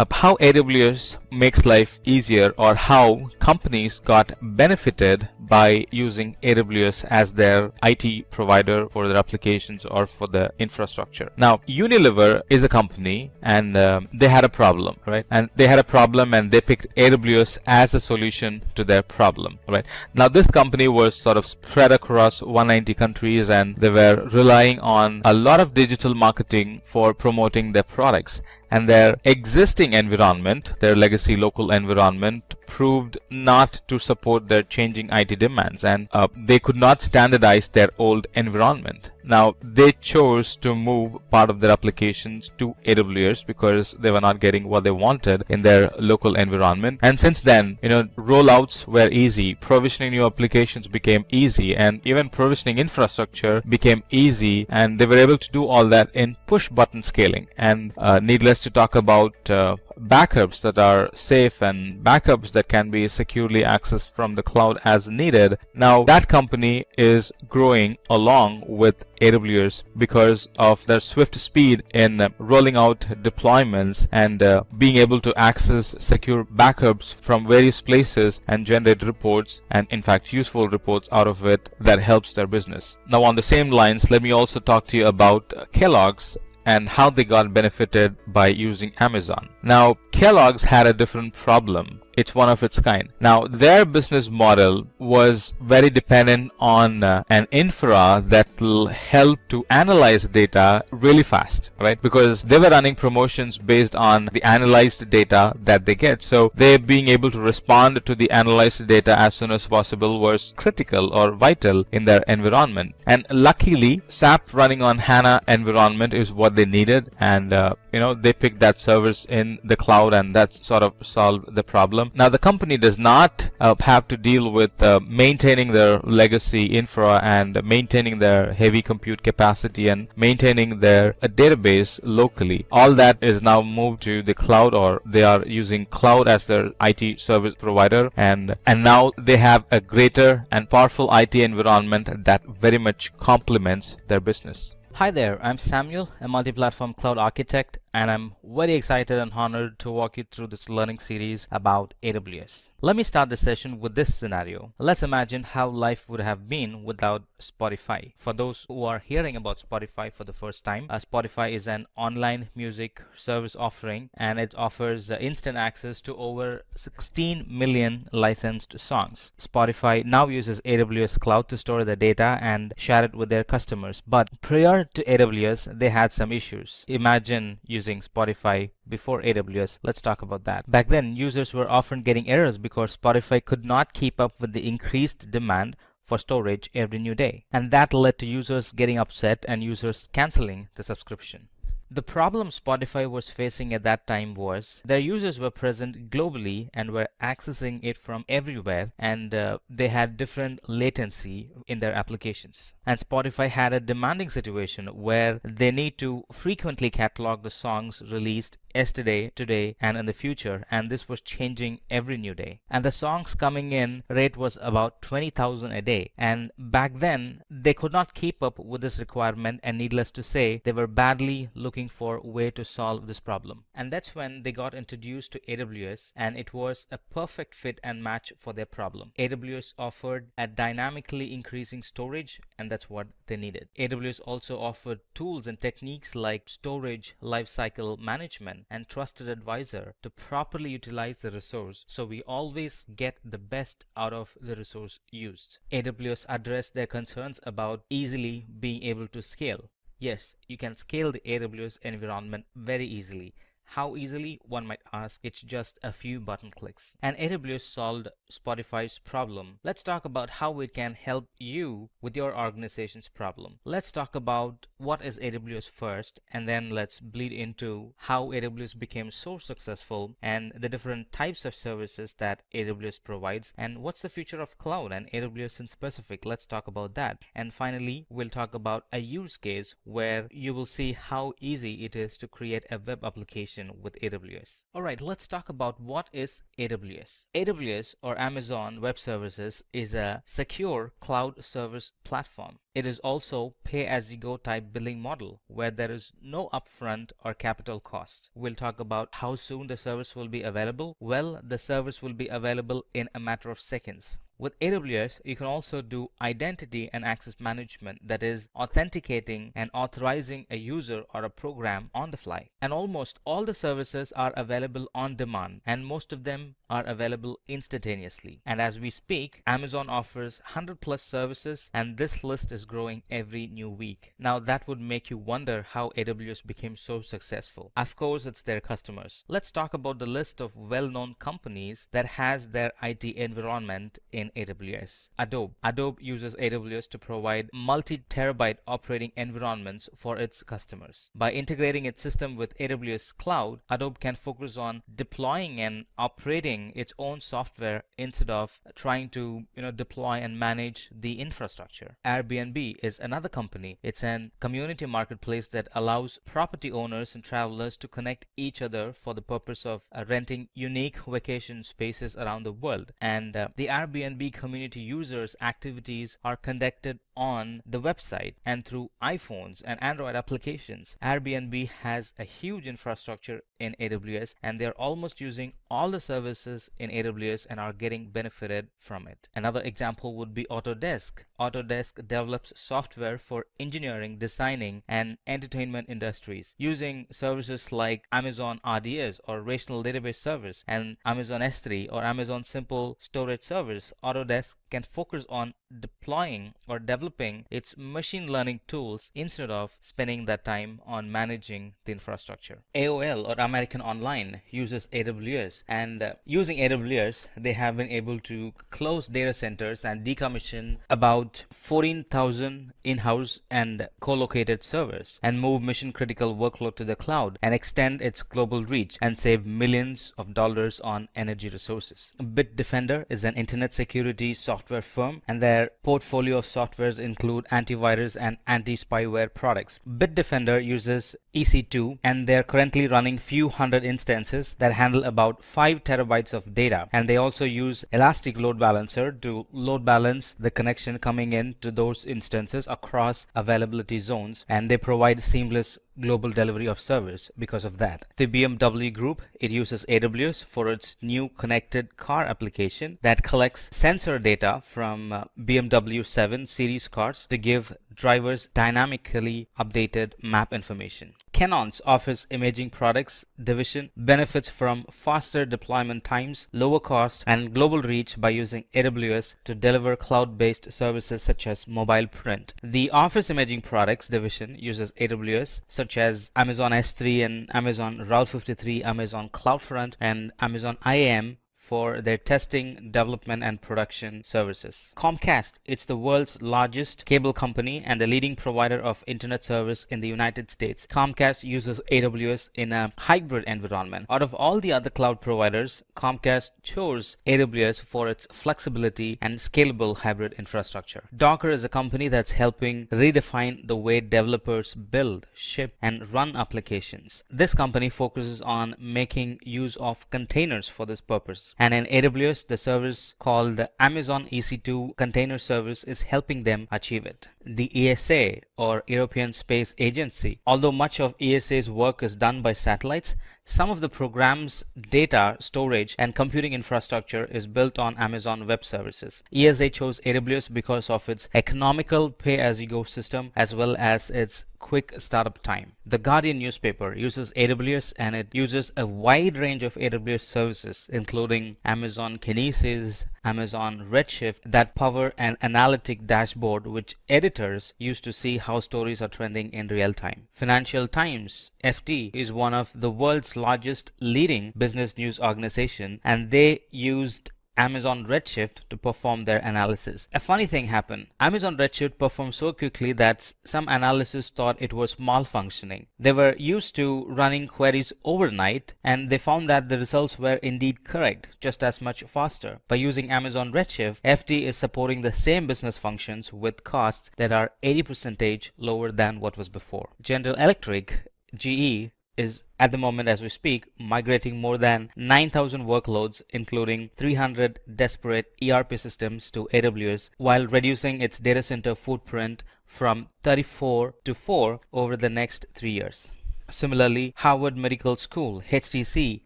how AWS makes life easier, or how companies got benefited by using AWS as their IT provider for their applications or for the infrastructure. Now, Unilever is a company, and they had a problem, right? And they had a problem, and they picked AWS as a solution to their problem, right? Now, this company was sort of spread across 190 countries, and they were relying on a lot of digital marketing for promoting their products. And their existing environment, their legacy local environment, proved not to support their changing IT demands, and they could not standardize their old environment. Now, they chose to move part of their applications to AWS because they were not getting what they wanted in their local environment. And since then, rollouts were easy, provisioning new applications became easy, and even provisioning infrastructure became easy, and they were able to do all that in push button scaling. And needless to talk about backups that are safe and backups that can be securely accessed from the cloud as needed. Now, that company is growing along with AWS because of their swift speed in rolling out deployments and being able to access secure backups from various places and generate reports, and in fact useful reports out of it that helps their business. Now, on the same lines, let me also talk to you about Kellogg's and how they got benefited by using Amazon. Now, Kellogg's had a different problem. It's one of its kind. Now, their business model was very dependent on an infra that will help to analyze data really fast, right? Because they were running promotions based on the analyzed data that they get. So they being able to respond to the analyzed data as soon as possible was critical or vital in their environment. And luckily, SAP running on HANA environment is what they needed, and they picked that service in the cloud, and that sort of solved the problem. Now, the company does not have to deal with maintaining their legacy infra and maintaining their heavy compute capacity and maintaining their database locally. All that is now moved to the cloud, or they are using cloud as their IT service provider, and now they have a greater and powerful IT environment that very much complements their business. Hi there, I'm Samuel, a multi-platform cloud architect, and I'm very excited and honored to walk you through this learning series about AWS. Let me start the session with this scenario. Let's imagine how life would have been without Spotify. For those who are hearing about Spotify for the first time, Spotify is an online music service offering, and it offers instant access to over 16 million licensed songs. Spotify now uses AWS Cloud to store the data and share it with their customers. But prior to AWS, they had some issues. Imagine using Spotify before AWS. Let's talk about that. Back then, users were often getting errors because Spotify could not keep up with the increased demand for storage every new day. And that led to users getting upset and users canceling the subscription. The problem Spotify was facing at that time was their users were present globally and were accessing it from everywhere, and they had different latency in their applications. And Spotify had a demanding situation where they need to frequently catalog the songs released yesterday, today, and in the future, and this was changing every new day. And the songs coming in rate was about 20,000 a day, and back then they could not keep up with this requirement, and needless to say, they were badly looking for a way to solve this problem. And that's when they got introduced to AWS, and it was a perfect fit and match for their problem. AWS offered a dynamically increasing storage, and that's what they needed. AWS also offered tools and techniques like storage lifecycle management and trusted advisor to properly utilize the resource, so we always get the best out of the resource used. AWS addressed their concerns about easily being able to scale. Yes, you can scale the AWS environment very easily. How easily, one might ask? It's just a few button clicks. And AWS solved Spotify's problem. Let's talk about how it can help you with your organization's problem. Let's talk about what is AWS first, and then let's bleed into how AWS became so successful and the different types of services that AWS provides, and what's the future of cloud and AWS in specific. Let's talk about that. And finally, we'll talk about a use case where you will see how easy it is to create a web application with AWS. Alright, let's talk about what is AWS. AWS, or Amazon Web Services, is a secure cloud service platform. It is also pay-as-you-go type billing model where there is no upfront or capital cost. We'll talk about how soon the service will be available. Well, the service will be available in a matter of seconds. With AWS, you can also do identity and access management, that is, authenticating and authorizing a user or a program on the fly. And almost all the services are available on demand, and most of them are available instantaneously. And as we speak, Amazon offers 100+ services, and this list is growing every new week. Now that would make you wonder how AWS became so successful. Of course, it's their customers. Let's talk about the list of well-known companies that has their IT environment in AWS. Adobe uses AWS to provide multi-terabyte operating environments for its customers. By integrating its system with AWS Cloud, Adobe can focus on deploying and operating its own software instead of trying to deploy and manage the infrastructure. Airbnb is another company. It's an community marketplace that allows property owners and travelers to connect each other for the purpose of renting unique vacation spaces around the world. And the Airbnb community users' activities are conducted on the website and through iPhones and Android applications. Airbnb has a huge infrastructure in AWS, and they're almost using all the services in AWS and are getting benefited from it. Another example would be Autodesk. Autodesk develops software for engineering, designing, and entertainment industries using services like Amazon RDS or Relational Database Service and Amazon S3 or Amazon Simple Storage Service. Autodesk can focus on deploying or developing its machine learning tools instead of spending that time on managing the infrastructure. AOL, or American Online, uses AWS, and using AWS they have been able to close data centers and decommission about 14,000 in-house and co-located servers and move mission critical workload to the cloud and extend its global reach and save millions of dollars on energy resources. Bitdefender is an internet security software firm, and their portfolio of softwares include antivirus and anti-spyware products. Bitdefender uses EC2, and they're currently running few hundred instances that handle about 5 terabytes of data, and they also use Elastic Load Balancer to load balance the connection coming in to those instances across availability zones, and they provide seamless global delivery of service because of that. The BMW Group, it uses AWS for its new connected car application that collects sensor data from BMW 7 series cars to give drivers dynamically updated map information. Canon's Office Imaging Products division benefits from faster deployment times, lower cost, and global reach by using AWS to deliver cloud-based services such as mobile print. The Office Imaging Products division uses AWS, such as Amazon S3 and Amazon Route 53, Amazon CloudFront, and Amazon IAM for their testing, development, and production services. Comcast, it's the world's largest cable company and the leading provider of internet service in the United States. Comcast uses AWS in a hybrid environment. Out of all the other cloud providers, Comcast chose AWS for its flexibility and scalable hybrid infrastructure. Docker is a company that's helping redefine the way developers build, ship, and run applications. This company focuses on making use of containers for this purpose. And in AWS, the service called the Amazon EC2 Container Service is helping them achieve it. The ESA, or European Space Agency, although much of ESA's work is done by satellites, some of the program's data storage and computing infrastructure is built on Amazon Web Services. ESA chose AWS because of its economical pay-as-you-go system as well as its quick startup time. The Guardian newspaper uses AWS, and it uses a wide range of AWS services including Amazon Kinesis, Amazon Redshift that power an analytic dashboard which editors use to see how stories are trending in real time. Financial Times, FT, is one of the world's largest leading business news organization, and they used Amazon Redshift to perform their analysis. A funny thing happened. Amazon Redshift performed so quickly that some analysts thought it was malfunctioning. They were used to running queries overnight, and they found that the results were indeed correct, just as much faster. By using Amazon Redshift, FT is supporting the same business functions with costs that are 80% lower than what was before. General Electric, GE, is at the moment as we speak migrating more than 9,000 workloads including 300 disparate ERP systems to AWS while reducing its data center footprint from 34 to 4 over the next 3 years. Similarly, Harvard Medical School, HTC,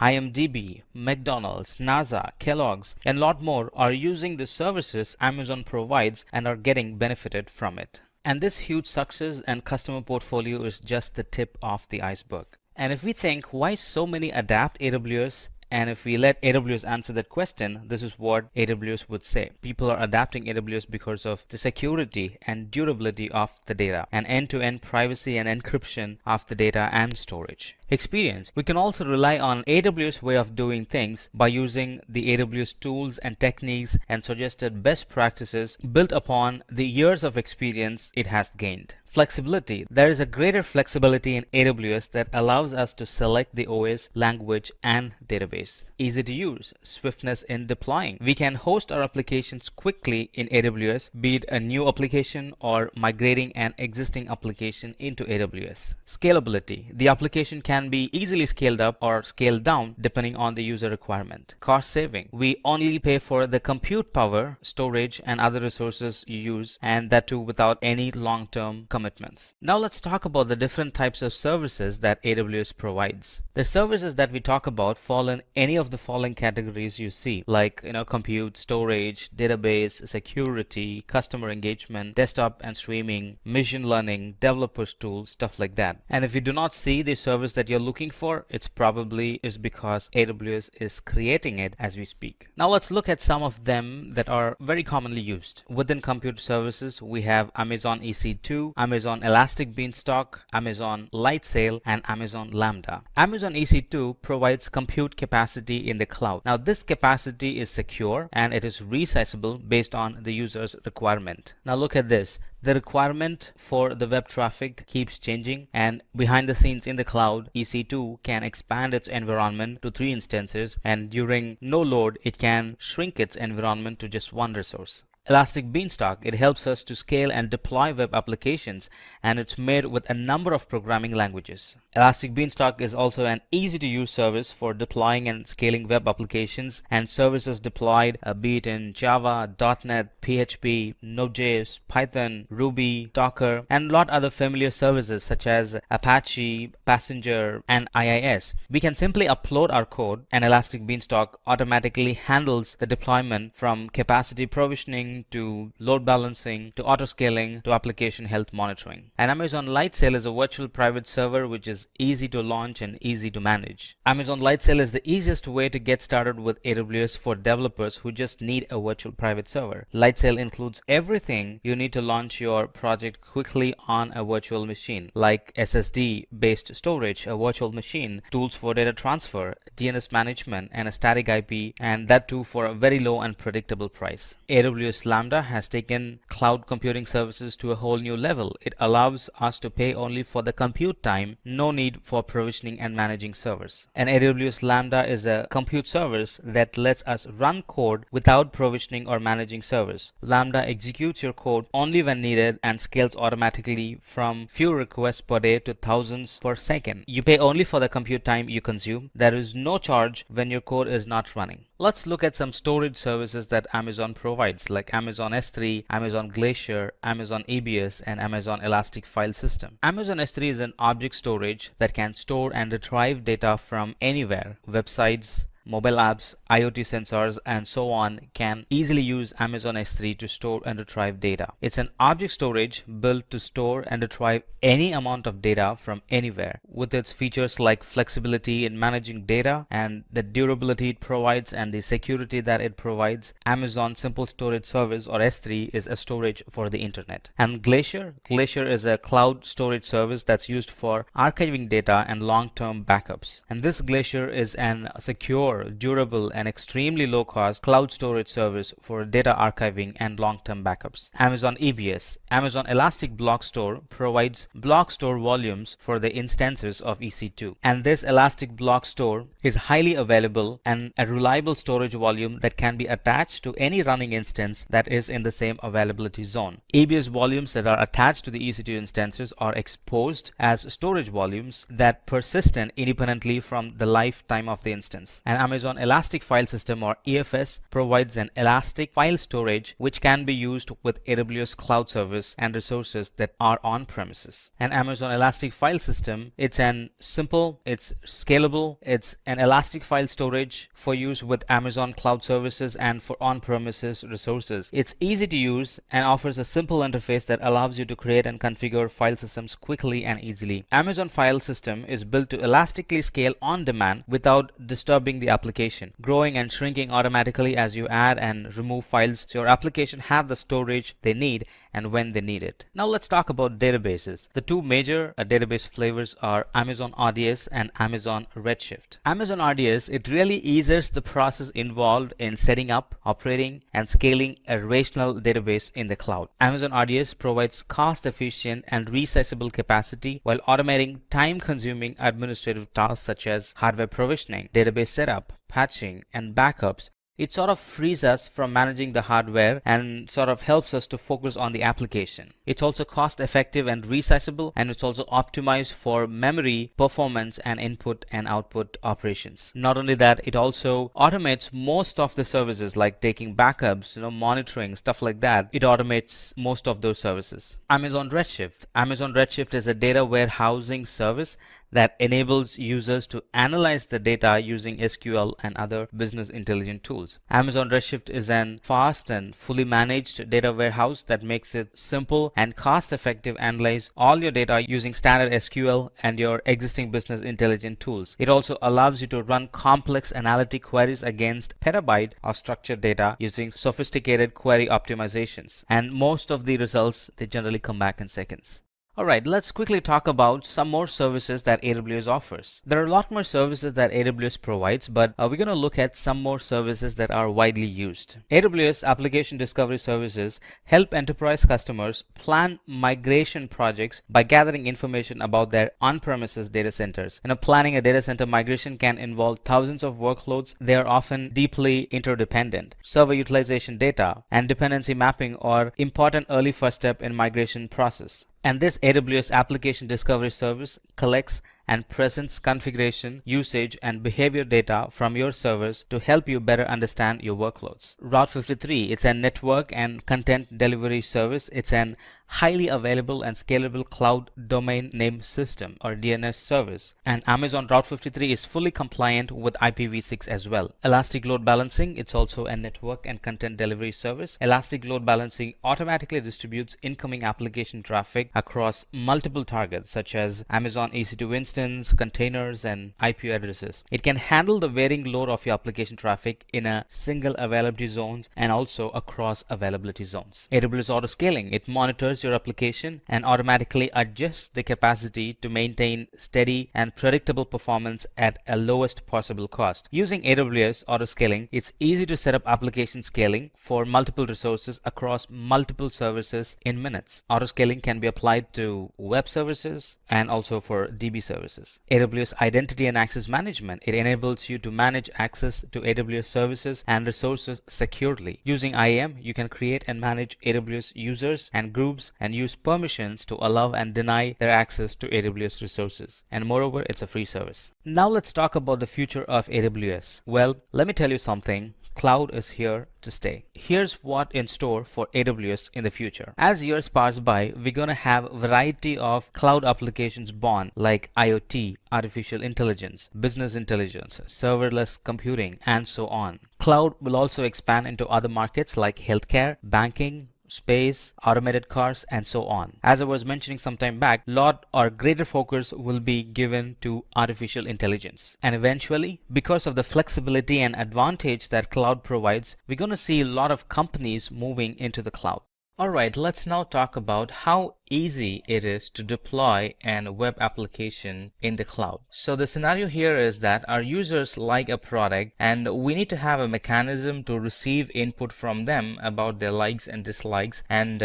IMDb, McDonald's, NASA, Kellogg's, and a lot more are using the services Amazon provides and are getting benefited from it. And this huge success and customer portfolio is just the tip of the iceberg. And if we think why so many adapt AWS, and if we let AWS answer that question, this is what AWS would say. People are adapting AWS because of the security and durability of the data and end-to-end privacy and encryption of the data and storage. Experience. We can also rely on AWS way of doing things by using the AWS tools and techniques and suggested best practices built upon the years of experience it has gained. Flexibility. There is a greater flexibility in AWS that allows us to select the OS, language, and database. Easy to use. Swiftness in deploying. We can host our applications quickly in AWS, be it a new application or migrating an existing application into AWS. Scalability. The application can be easily scaled up or scaled down depending on the user requirement. Cost saving. We only pay for the compute power, storage, and other resources you use, and that too without any long-term commitments. Now let's talk about the different types of services that AWS provides. The services that we talk about fall in any of the following categories you see, like compute, storage, database, security, customer engagement, desktop and streaming, machine learning, developers tools, stuff like that. And if you do not see the service that you're looking for, it's probably is because AWS is creating it as we speak. Now let's look at some of them that are very commonly used. Within compute services, we have Amazon EC2, Amazon Elastic Beanstalk, Amazon Lightsail, and Amazon Lambda. Amazon EC2 provides compute capacity in the cloud. Now this capacity is secure and it is resizable based on the user's requirement. Now look at this. The requirement for the web traffic keeps changing, and behind the scenes in the cloud, EC2 can expand its environment to 3 instances, and during no load, it can shrink its environment to just 1 resource. Elastic Beanstalk, it helps us to scale and deploy web applications, and it's made with a number of programming languages. Elastic Beanstalk is also an easy-to-use service for deploying and scaling web applications, and services deployed be it in Java, .NET, PHP, Node.js, Python, Ruby, Docker, and a lot other familiar services such as Apache, Passenger, and IIS. We can simply upload our code, and Elastic Beanstalk automatically handles the deployment from capacity provisioning to load balancing to auto scaling to application health monitoring. And Amazon Lightsail is a virtual private server which is easy to launch and easy to manage. Amazon Lightsail is the easiest way to get started with AWS for developers who just need a virtual private server. Lightsail includes everything you need to launch your project quickly on a virtual machine, like SSD based storage, a virtual machine, tools for data transfer, DNS management, and a static IP, and that too for a very low and predictable price. AWS Lambda has taken cloud computing services to a whole new level. It allows us to pay only for the compute time, no need for provisioning and managing servers. And AWS Lambda is a compute service that lets us run code without provisioning or managing servers. Lambda executes your code only when needed and scales automatically from few requests per day to thousands per second. You pay only for the compute time you consume. There is no charge when your code is not running. Let's look at some storage services that Amazon provides, like Amazon S3, Amazon Glacier, Amazon EBS, and Amazon Elastic File System. Amazon S3 is an object storage that can store and retrieve data from anywhere, websites, mobile apps, IoT sensors, and so on can easily use Amazon S3 to store and retrieve data. It's an object storage built to store and retrieve any amount of data from anywhere. With its features like flexibility in managing data and the durability it provides and the security that it provides, Amazon Simple Storage Service or S3 is a storage for the internet. And Glacier is a cloud storage service that's used for archiving data and long-term backups. And this Glacier is an secure, durable, and extremely low-cost cloud storage service for data archiving and long-term backups. Amazon EBS, Amazon Elastic Block Store, provides block store volumes for the instances of EC2. And this Elastic Block Store is highly available and a reliable storage volume that can be attached to any running instance that is in the same availability zone. EBS volumes that are attached to the EC2 instances are exposed as storage volumes that persist independently from the lifetime of the instance. And Amazon Elastic File System or EFS provides an elastic file storage which can be used with AWS Cloud Service and resources that are on premises. And Amazon Elastic File System, it's scalable, it's an elastic file storage for use with Amazon Cloud Services and for on-premises resources. It's easy to use and offers a simple interface that allows you to create and configure file systems quickly and easily. Amazon File System is built to elastically scale on demand without disturbing the application, growing and shrinking automatically as you add and remove files so your application have the storage they need and when they need it. Now let's talk about databases. The two major database flavors are Amazon RDS and Amazon Redshift. Amazon RDS, it really eases the process involved in setting up, operating, and scaling a relational database in the cloud. Amazon RDS provides cost-efficient and resizable capacity while automating time-consuming administrative tasks such as hardware provisioning, database setup, patching, and backups. It sort of frees us from managing the hardware and sort of helps us to focus on the application. It's also cost effective and resizable, and it's also optimized for memory, performance, and input and output operations. Not only that, it also automates most of the services like taking backups, monitoring, stuff like that. It automates most of those services. Amazon Redshift. Amazon Redshift is a data warehousing service that enables users to analyze the data using SQL and other business intelligence tools. Amazon Redshift is an fast and fully managed data warehouse that makes it simple and cost-effective to analyze all your data using standard SQL and your existing business intelligence tools. It also allows you to run complex analytic queries against petabyte of structured data using sophisticated query optimizations. And most of the results, they generally come back in seconds. Alright, let's quickly talk about some more services that AWS offers. There are a lot more services that AWS provides, but we're going to look at some more services that are widely used. AWS Application Discovery Services help enterprise customers plan migration projects by gathering information about their on-premises data centers. Planning a data center migration can involve thousands of workloads. They are often deeply interdependent. Server utilization data and dependency mapping are important early first step in migration process. And this AWS Application Discovery Service collects and presents configuration, usage, and behavior data from your servers to help you better understand your workloads. Route 53, it's a network and content delivery service. It's an highly available and scalable cloud domain name system or DNS service. And Amazon Route 53 is fully compliant with IPv6 as well. Elastic Load Balancing, it's also a network and content delivery service. Elastic Load Balancing automatically distributes incoming application traffic across multiple targets such as Amazon EC2 instance, containers, and IP addresses. It can handle the varying load of your application traffic in a single availability zone and also across availability zones. AWS Auto Scaling, it monitors your application and automatically adjusts the capacity to maintain steady and predictable performance at a lowest possible cost. Using AWS Auto Scaling, it's easy to set up application scaling for multiple resources across multiple services in minutes. Auto scaling can be applied to web services and also for DB services. AWS Identity and Access Management, it enables you to manage access to AWS services and resources securely. Using IAM, you can create and manage AWS users and groups and use permissions to allow and deny their access to AWS resources. And moreover, it's a free service. Now let's talk about the future of AWS. Well, let me tell you something. cloud is here to stay. Here's what in store for AWS in the future. As years pass by, we're going to have a variety of cloud applications born like IoT, artificial intelligence, business intelligence, serverless computing, and so on. Cloud will also expand into other markets like healthcare, banking, space, automated cars, and so on. As I was mentioning some time back, lot or greater focus will be given to artificial intelligence. And eventually, because of the flexibility and advantage that cloud provides, we're going to see a lot of companies moving into the cloud. Alright, let's now talk about how easy it is to deploy an web application in the cloud. So the scenario here is that our users like a product and we need to have a mechanism to receive input from them about their likes and dislikes and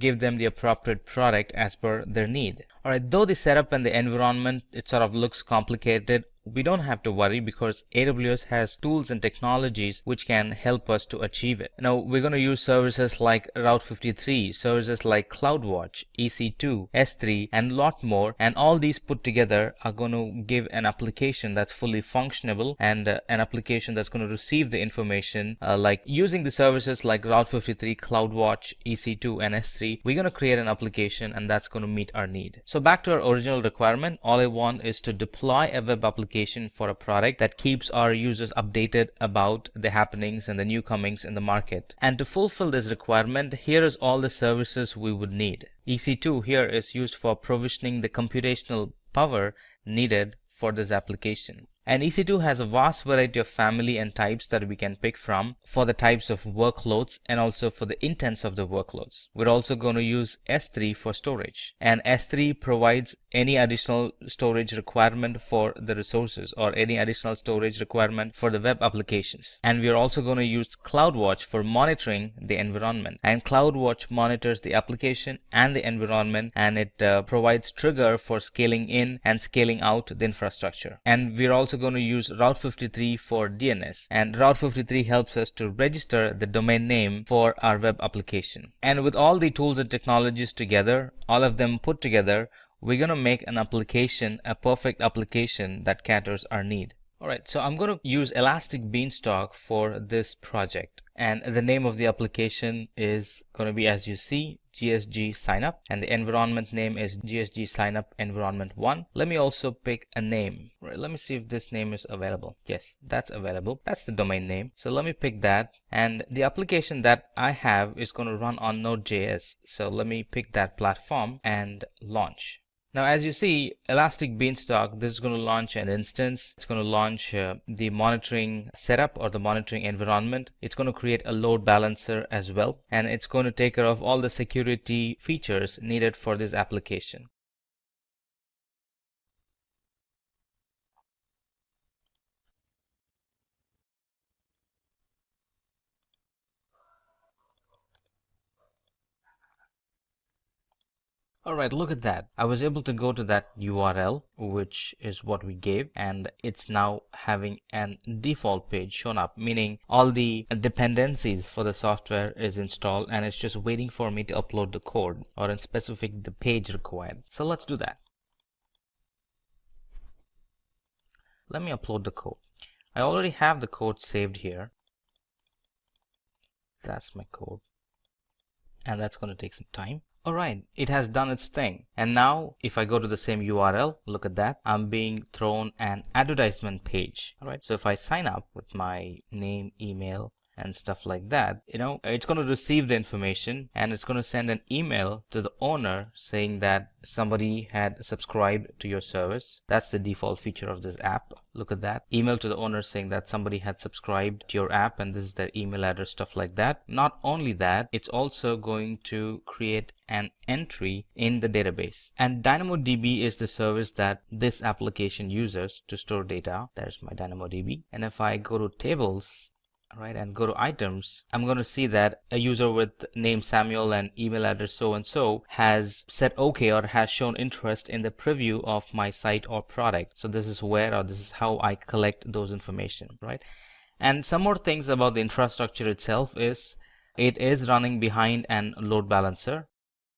give them the appropriate product as per their need. Alright, though the setup and the environment, it sort of looks complicated, we don't have to worry because AWS has tools and technologies which can help us to achieve it. Now we're going to use services like Route 53, services like CloudWatch, EC2, S3, and a lot more, and all these put together are going to give an application that's fully functionable and an application that's going to receive the information like using the services like Route 53, CloudWatch, EC2, and S3. We're going to create an application and that's going to meet our need. So back to our original requirement, all I want is to deploy a web application for a product that keeps our users updated about the happenings and the new comings in the market. And to fulfill this requirement, here is all the services we would need. EC2 here is used for provisioning the computational power needed for this application. And EC2 has a vast variety of family and types that we can pick from for the types of workloads and also for the intents of the workloads. We're also going to use S3 for storage, and S3 provides any additional storage requirement for the resources or any additional storage requirement for the web applications. And we're also going to use CloudWatch for monitoring the environment, and CloudWatch monitors the application and the environment, and it provides trigger for scaling in and scaling out the infrastructure. And we're also going to use Route 53 for DNS, and Route 53 helps us to register the domain name for our web application. And with all the tools and technologies together, all of them put together, we're going to make an application, a perfect application that caters our need. Alright, so I'm going to use Elastic Beanstalk for this project, and the name of the application is going to be, as you see, GSG Signup, and the environment name is GSG Signup Environment 1. Let me also pick a name. Right, let me see if this name is available. Yes, that's available. That's the domain name. So let me pick that, and the application that I have is going to run on Node.js. So let me pick that platform and launch. Now, as you see, Elastic Beanstalk, this is going to launch an instance. It's going to launch the monitoring setup or the monitoring environment. It's going to create a load balancer as well, and it's going to take care of all the security features needed for this application. Alright, look at that. I was able to go to that URL, which is what we gave, and it's now having an default page shown up, meaning all the dependencies for the software is installed and it's just waiting for me to upload the code, or in specific the page required. So let's do that. Let me upload the code. I already have the code saved here. That's my code, and that's going to take some time. Alright, it has done its thing. And now if I go to the same URL, look at that, I'm being thrown an advertisement page. Alright, so if I sign up with my name, email, and stuff like that, it's going to receive the information and it's going to send an email to the owner saying that somebody had subscribed to your service. That's the default feature of this app. Look at that. Email to the owner saying that somebody had subscribed to your app and this is their email address, stuff like that. Not only that, it's also going to create an entry in the database. And DynamoDB is the service that this application uses to store data. There's my DynamoDB. And if I go to tables, right, and go to items, I'm going to see that a user with name Samuel and email address so and so has said okay or has shown interest in the preview of my site or product. So this is where, or this is how I collect those information, right? And some more things about the infrastructure itself is it is running behind an load balancer.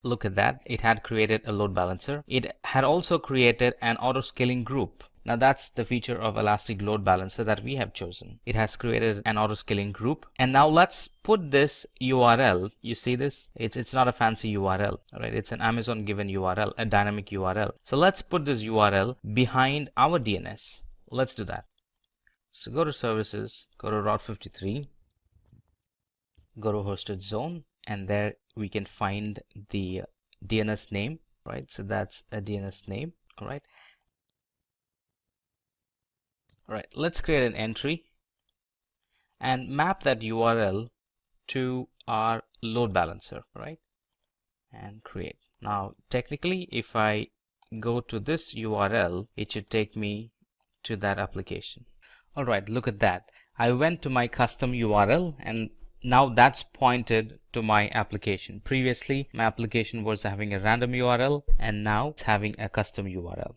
Look at that. It had created a load balancer. It had also created an auto scaling group. Now that's the feature of Elastic Load Balancer that we have chosen. It has created an auto-scaling group. And now let's put this URL. You see this? It's not a fancy URL, right? It's an Amazon given URL, a dynamic URL. So let's put this URL behind our DNS. Let's do that. So go to services, go to Route 53, go to hosted zone, and there we can find the DNS name, right? So that's a DNS name. All right. All right, let's create an entry and map that URL to our load balancer, right? And create. Now, technically, if I go to this URL, it should take me to that application. All right, look at that. I went to my custom URL and now that's pointed to my application. Previously, my application was having a random URL and now it's having a custom URL.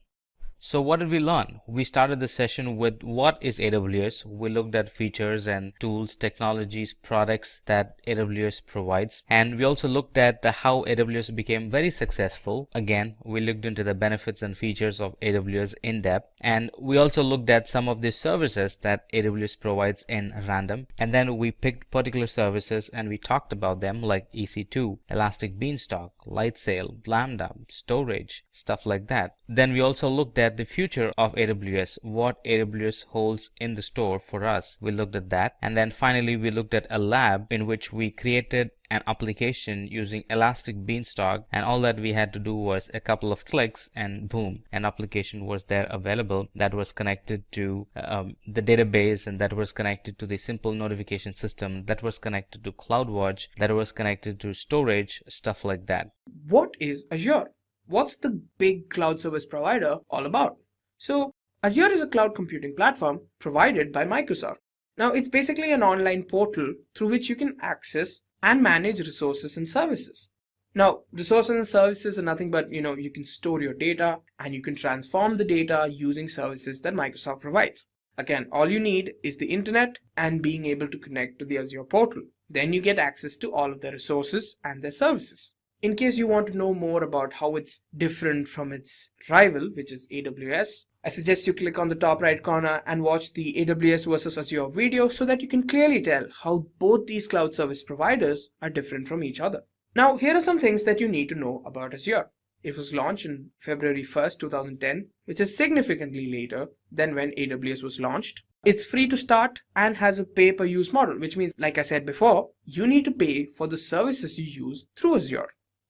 So what did we learn? We started the session with what is AWS. We looked at features and tools, technologies, products that AWS provides. And we also looked at how AWS became very successful. Again, we looked into the benefits and features of AWS in depth. And we also looked at some of the services that AWS provides in random. And then we picked particular services and we talked about them like EC2, Elastic Beanstalk, Lightsail, Lambda, storage, stuff like that. Then we also looked at the future of AWS, what AWS holds in the store for us. We looked at that. And then finally, we looked at a lab in which we created an application using Elastic Beanstalk, and all that we had to do was a couple of clicks and boom, an application was there available that was connected to the database, and that was connected to the simple notification system, that was connected to CloudWatch, that was connected to storage, stuff like that. What is Azure? What's the big cloud service provider all about? So Azure is a cloud computing platform provided by Microsoft. Now it's basically an online portal through which you can access and manage resources and services. Now resources and services are nothing but, you can store your data and you can transform the data using services that Microsoft provides. Again, all you need is the internet and being able to connect to the Azure portal. Then you get access to all of their resources and their services. In case you want to know more about how it's different from its rival, which is AWS, I suggest you click on the top right corner and watch the AWS versus Azure video so that you can clearly tell how both these cloud service providers are different from each other. Now, here are some things that you need to know about Azure. It was launched on February 1st, 2010, which is significantly later than when AWS was launched. It's free to start and has a pay-per-use model, which means, like I said before, you need to pay for the services you use through Azure.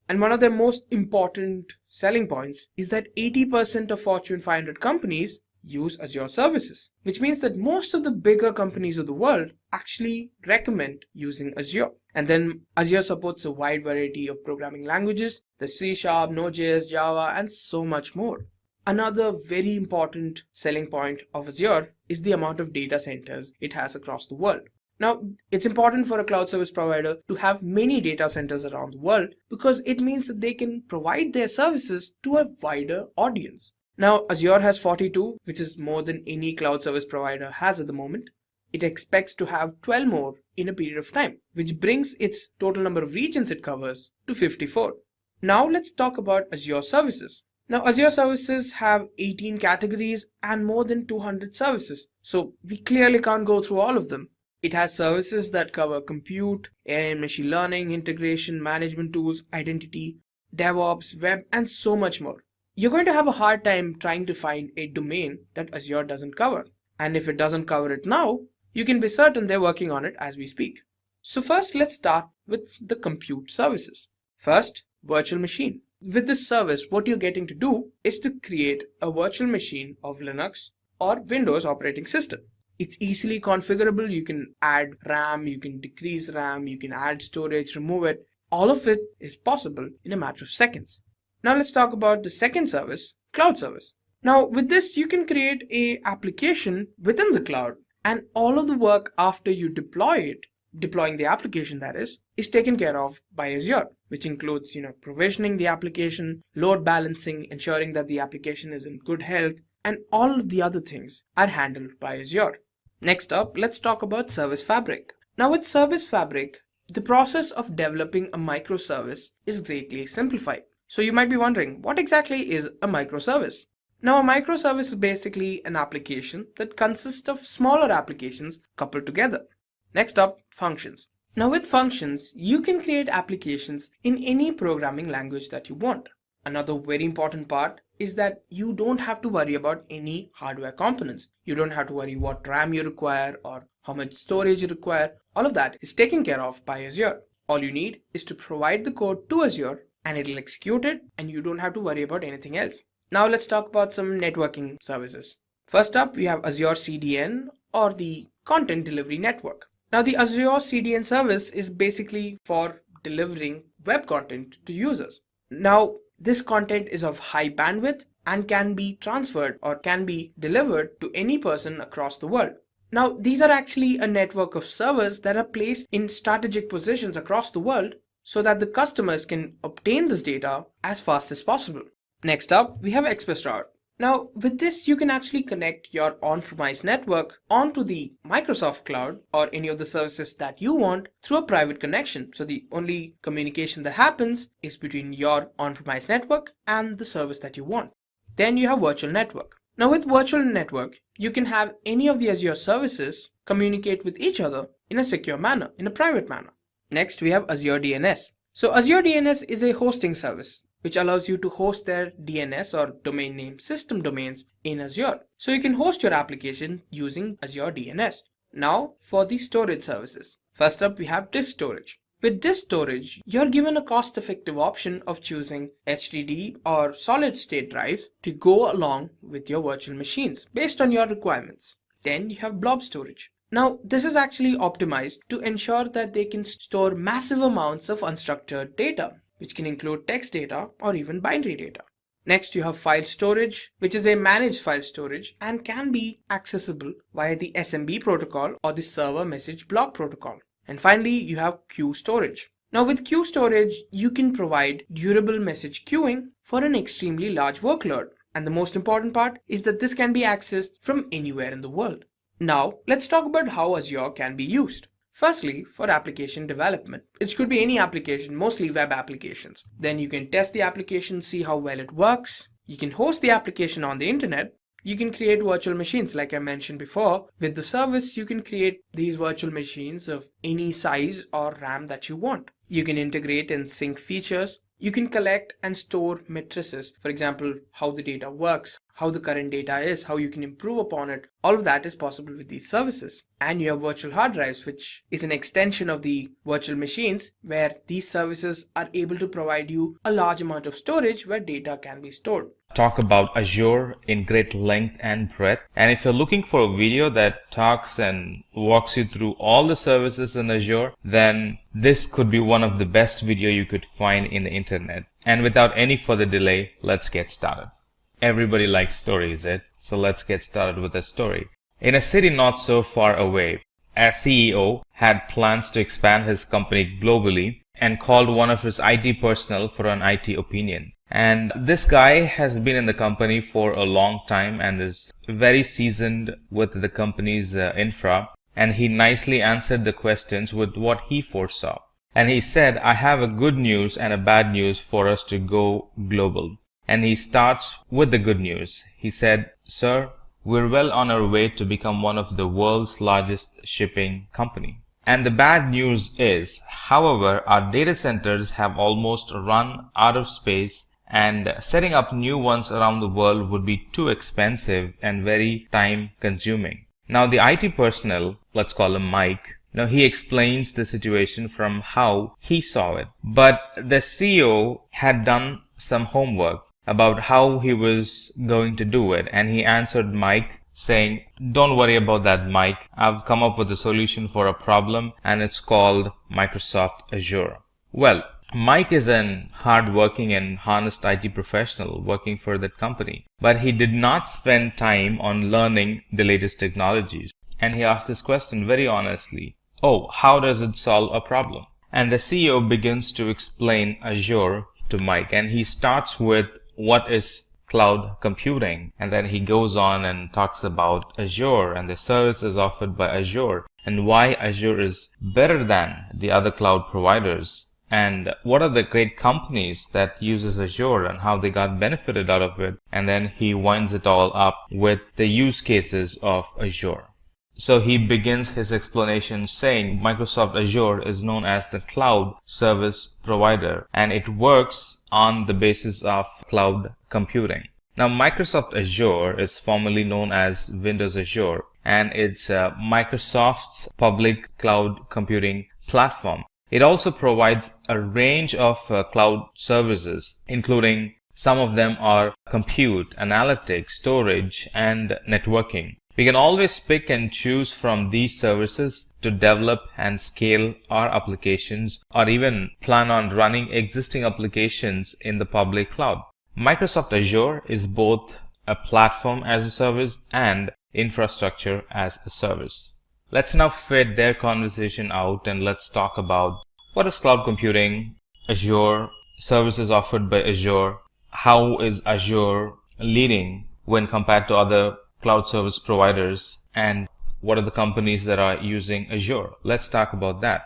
And one of their most important selling points is that 80% of Fortune 500 companies use Azure services, which means that most of the bigger companies of the world actually recommend using Azure. And then Azure supports a wide variety of programming languages, the C#, Node.js, Java, and so much more. Another very important selling point of Azure is the amount of data centers it has across the world. Now, it's important for a cloud service provider to have many data centers around the world because it means that they can provide their services to a wider audience. Now, Azure has 42, which is more than any cloud service provider has at the moment. It expects to have 12 more in a period of time, which brings its total number of regions it covers to 54. Now, let's talk about Azure services. Now, Azure services have 18 categories and more than 200 services, so we clearly can't go through all of them. It has services that cover compute, AI and machine learning, integration, management tools, identity, DevOps, web, and so much more. You're going to have a hard time trying to find a domain that Azure doesn't cover. And if it doesn't cover it now, you can be certain they're working on it as we speak. So first, let's start with the compute services. First, virtual machine. With this service, what you're getting to do is to create a virtual machine of Linux or Windows operating system. It's easily configurable. You can add RAM, you can decrease RAM, you can add storage, remove it. All of it is possible in a matter of seconds. Now let's talk about the second service, cloud service. Now with this, you can create an application within the cloud, and all of the work after you deploy it, deploying the application that is taken care of by Azure, which includes, provisioning the application, load balancing, ensuring that the application is in good health, and all of the other things are handled by Azure. Next up, let's talk about Service Fabric. Now with Service Fabric, the process of developing a microservice is greatly simplified. So you might be wondering, what exactly is a microservice? Now, a microservice is basically an application that consists of smaller applications coupled together. Next up, functions. Now, with functions, you can create applications in any programming language that you want. Another very important part is that you don't have to worry about any hardware components. You don't have to worry what RAM you require or how much storage you require. All of that is taken care of by Azure. All you need is to provide the code to Azure and it'll execute it, and you don't have to worry about anything else. Now let's talk about some networking services. First up, we have Azure CDN, or the Content Delivery Network. Now the Azure CDN service is basically for delivering web content to users. Now this content is of high bandwidth and can be transferred or can be delivered to any person across the world. Now these are actually a network of servers that are placed in strategic positions across the world so that the customers can obtain this data as fast as possible. Next up, we have ExpressRoute. Now, with this, you can actually connect your on-premise network onto the Microsoft Cloud or any of the services that you want through a private connection. So the only communication that happens is between your on-premise network and the service that you want. Then you have virtual network. Now, with virtual network, you can have any of the Azure services communicate with each other in a secure manner, in a private manner. Next, we have Azure DNS. So Azure DNS is a hosting service which allows you to host their DNS or domain name system domains in Azure. So you can host your application using Azure DNS. Now for the storage services. First up, we have disk storage. With disk storage, you're given a cost-effective option of choosing HDD or solid-state drives to go along with your virtual machines based on your requirements. Then you have blob storage. Now, this is actually optimized to ensure that they can store massive amounts of unstructured data, which can include text data or even binary data. Next, you have file storage, which is a managed file storage and can be accessible via the SMB protocol or the server message block protocol. And finally, you have queue storage. Now, with queue storage, you can provide durable message queuing for an extremely large workload. And the most important part is that this can be accessed from anywhere in the world. Now, let's talk about how Azure can be used. Firstly, for application development. It could be any application, mostly web applications. Then you can test the application, see how well it works. You can host the application on the internet. You can create virtual machines like I mentioned before. With the service, you can create these virtual machines of any size or RAM that you want. You can integrate and sync features. You can collect and store matrices. For example, how the data works, how the current data is, how you can improve upon it. All of that is possible with these services. And you have virtual hard drives, which is an extension of the virtual machines where these services are able to provide you a large amount of storage where data can be stored. Talk about Azure in great length and breadth. And if you're looking for a video that talks and walks you through all the services in Azure, then this could be one of the best video you could find in the internet. And without any further delay, let's get started. Everybody likes stories, right? So let's get started with a story. In a city not so far away, a CEO had plans to expand his company globally and called one of his IT personnel for an IT opinion. And this guy has been in the company for a long time and is very seasoned with the company's infra. And he nicely answered the questions with what he foresaw. And he said, I have a good news and a bad news for us to go global. And he starts with the good news. He said, Sir, we're well on our way to become one of the world's largest shipping company. And the bad news is, however, our data centers have almost run out of space, and setting up new ones around the world would be too expensive and very time consuming. Now the IT personnel, let's call him Mike, he explains the situation from how he saw it. But the CEO had done some homework about how he was going to do it, and he answered Mike saying, don't worry about that, Mike. I've come up with a solution for a problem, and it's called Microsoft Azure. Well, Mike is an hard-working and honest IT professional working for that company, but he did not spend time on learning the latest technologies. And he asked this question very honestly, how does it solve a problem? And the CEO begins to explain Azure to Mike, and he starts with what is cloud computing, and then he goes on and talks about Azure and the services offered by Azure and why Azure is better than the other cloud providers. and what are the great companies that uses Azure and how they got benefited out of it. And then he winds it all up with the use cases of Azure. So he begins his explanation saying Microsoft Azure is known as the cloud service provider, and it works on the basis of cloud computing. Now, Microsoft Azure is formerly known as Windows Azure, and it's Microsoft's public cloud computing platform. It also provides a range of cloud services, including some of them are compute, analytics, storage, and networking. We can always pick and choose from these services to develop and scale our applications, or even plan on running existing applications in the public cloud. Microsoft Azure is both a platform as a service and infrastructure as a service. Let's now fade their conversation out and let's talk about what is cloud computing, Azure, services offered by Azure, how is Azure leading when compared to other cloud service providers, and what are the companies that are using Azure. Let's talk about that.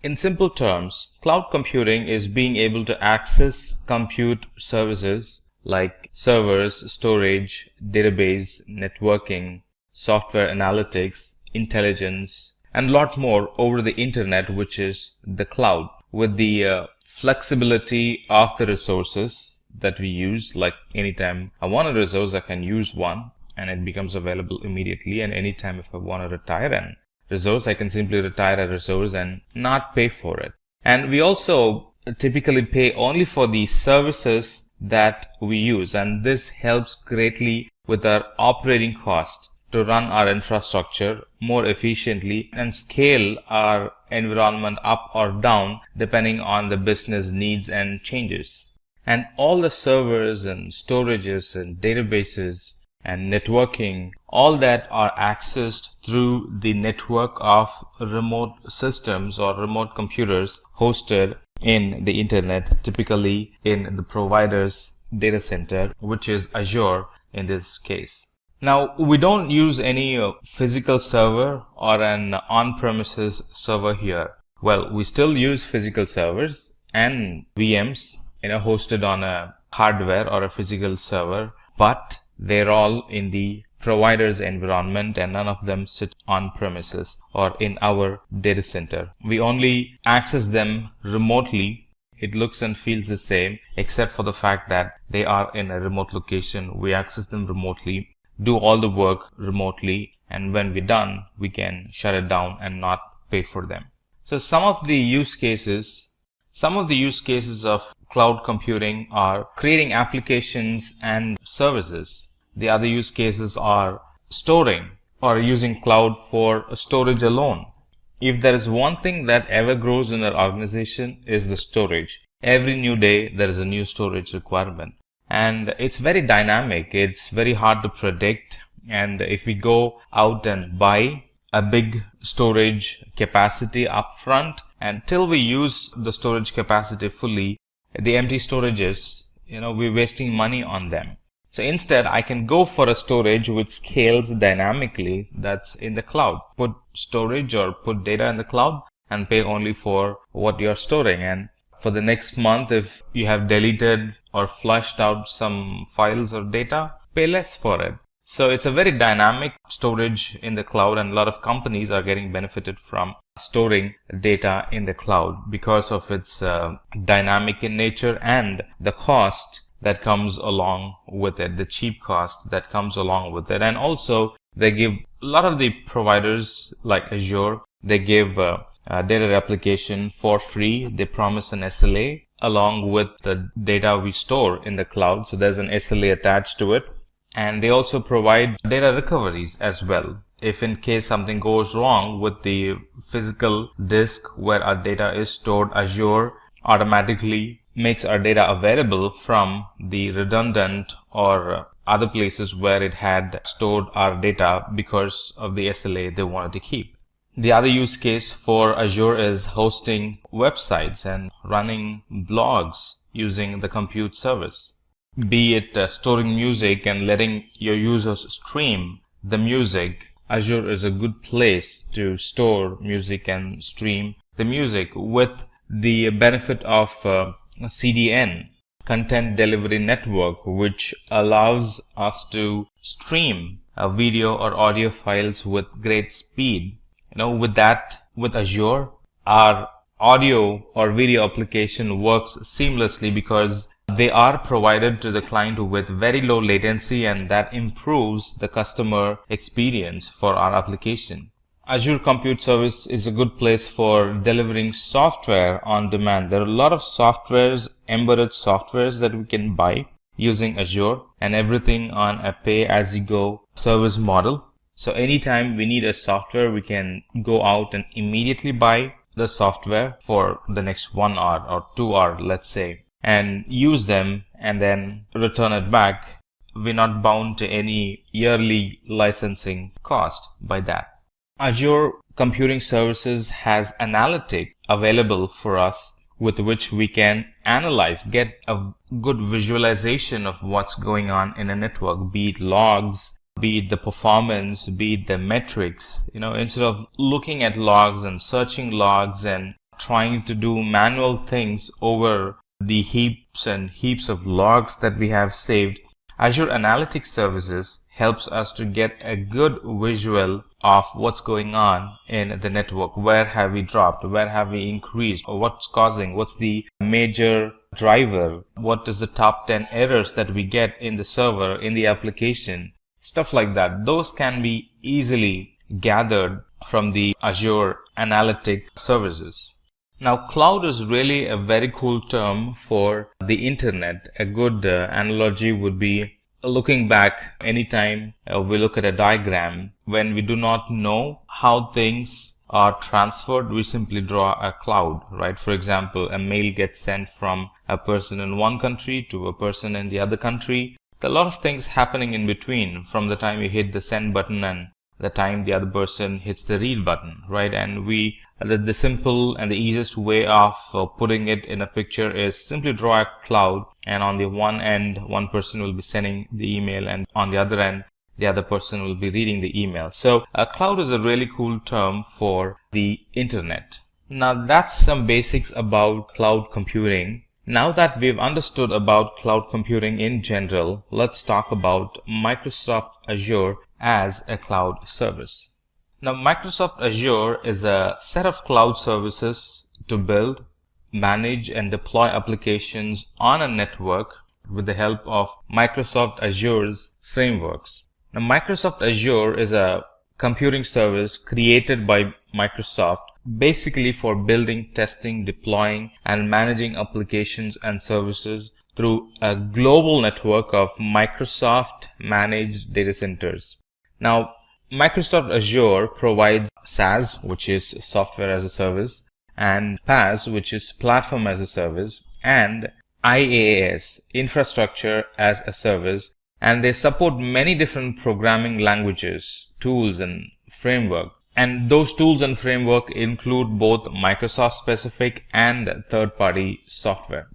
In simple terms, cloud computing is being able to access compute services like servers, storage, database, networking, software analytics, intelligence, and a lot more over the internet, which is the cloud, with the flexibility of the resources that we use. Like anytime I want a resource, I can use one and it becomes available immediately. And anytime if I want to retire a resource, I can simply retire a resource and not pay for it. And we also typically pay only for the services that we use, and this helps greatly with our operating cost to run our infrastructure more efficiently and scale our environment up or down depending on the business needs and changes. And all the servers and storages and databases and networking, all that are accessed through the network of remote systems or remote computers hosted in the internet, typically in the provider's data center, which is Azure in this case. Now, we don't use any physical server or an on-premises server here. Well, we still use physical servers and VMs, hosted on a hardware or a physical server, but they're all in the provider's environment and none of them sit on premises or in our data center. We only access them remotely. It looks and feels the same, except for the fact that they are in a remote location. We access them remotely, do all the work remotely, and when we're done, we can shut it down and not pay for them. So some of the use cases of cloud computing are creating applications and services. The other use cases are storing or using cloud for storage alone. If there is one thing that ever grows in our organization, is the storage. Every new day there is a new storage requirement, and it's very dynamic. It's very hard to predict, and if we go out and buy a big storage capacity upfront, until we use the storage capacity fully, the empty storages, we're wasting money on them. So instead, I can go for a storage which scales dynamically, that's in the cloud. Put storage or put data in the cloud and pay only for what you're storing. And for the next month, if you have deleted or flushed out some files or data, pay less for it. So it's a very dynamic storage in the cloud, and a lot of companies are getting benefited from storing data in the cloud because of its dynamic in nature and the cost that comes along with it, the cheap cost that comes along with it. And also they give a lot of the providers like Azure, they give data replication for free. They promise an SLA along with the data we store in the cloud. So there's an SLA attached to it. And they also provide data recoveries as well. If in case something goes wrong with the physical disk where our data is stored, Azure automatically makes our data available from the redundant or other places where it had stored our data because of the SLA they wanted to keep. The other use case for Azure is hosting websites and running blogs using the compute service. Be it storing music and letting your users stream the music, Azure is a good place to store music and stream the music with the benefit of CDN, Content Delivery Network, which allows us to stream video or audio files with great speed. With Azure, our audio or video application works seamlessly because they are provided to the client with very low latency, and that improves the customer experience for our application. Azure Compute Service is a good place for delivering software on demand. There are a lot of embedded softwares that we can buy using Azure, and everything on a pay-as-you-go service model. So anytime we need a software, we can go out and immediately buy the software for the next 1 hour or 2 hour, let's say, and use them and then return it back. We're not bound to any yearly licensing cost by that. Azure Computing Services has analytics available for us with which we can analyze, get a good visualization of what's going on in a network, be it logs, be it the performance, be it the metrics. Instead of looking at logs and searching logs and trying to do manual things over the heaps and heaps of logs that we have saved, Azure Analytics Services helps us to get a good visual of what's going on in the network. Where have we dropped? Where have we increased? Or what's the major driver? What is the top 10 errors that we get in the server, in the application? Stuff like that. Those can be easily gathered from the Azure Analytic Services. Now, cloud is really a very cool term for the internet. A good analogy would be looking back anytime we look at a diagram. When we do not know how things are transferred, we simply draw a cloud, right? For example, a mail gets sent from a person in one country to a person in the other country. There are a lot of things happening in between from the time you hit the send button and the time the other person hits the read button, right? And the simple and the easiest way of putting it in a picture is simply draw a cloud, and on the one end, one person will be sending the email, and on the other end, the other person will be reading the email. So a cloud is a really cool term for the internet. Now that's some basics about cloud computing. Now that we've understood about cloud computing in general, let's talk about Microsoft Azure as a cloud service. Now, Microsoft Azure is a set of cloud services to build, manage, and deploy applications on a network with the help of Microsoft Azure's frameworks. Now, Microsoft Azure is a computing service created by Microsoft basically for building, testing, deploying, and managing applications and services through a global network of Microsoft managed data centers. Now, Microsoft Azure provides SaaS, which is software as a service, and PaaS, which is platform as a service, and IaaS, infrastructure as a service, and they support many different programming languages, tools, and framework. And those tools and framework include both Microsoft specific and third-party software.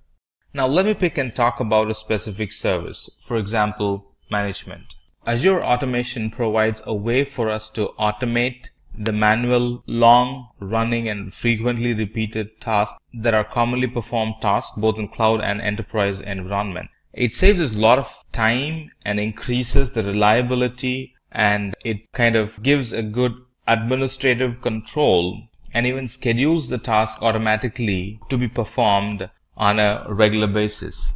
Now let me pick and talk about a specific service. For example, management. Azure Automation provides a way for us to automate the manual, long running and frequently repeated tasks that are commonly performed tasks both in cloud and enterprise environment. It saves us a lot of time and increases the reliability, and it kind of gives a good administrative control and even schedules the task automatically to be performed on a regular basis.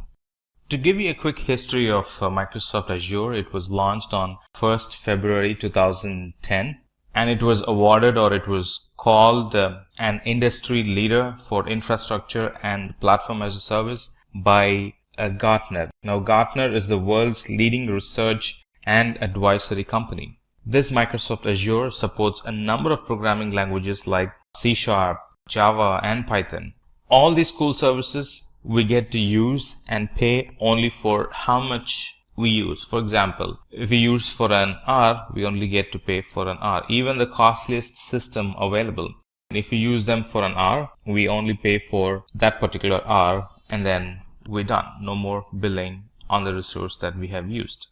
To give you a quick history of Microsoft Azure, it was launched on 1st February 2010, and it was awarded, or it was called an industry leader for infrastructure and platform as a service by Gartner. Now, Gartner is the world's leading research and advisory company. This Microsoft Azure supports a number of programming languages like C#, Java, and Python. All these cool services we get to use and pay only for how much we use. For example, if we use for an hour, we only get to pay for an hour, even the costliest system available. And if we use them for an hour, we only pay for that particular hour, and then we're done. No more billing on the resource that we have used.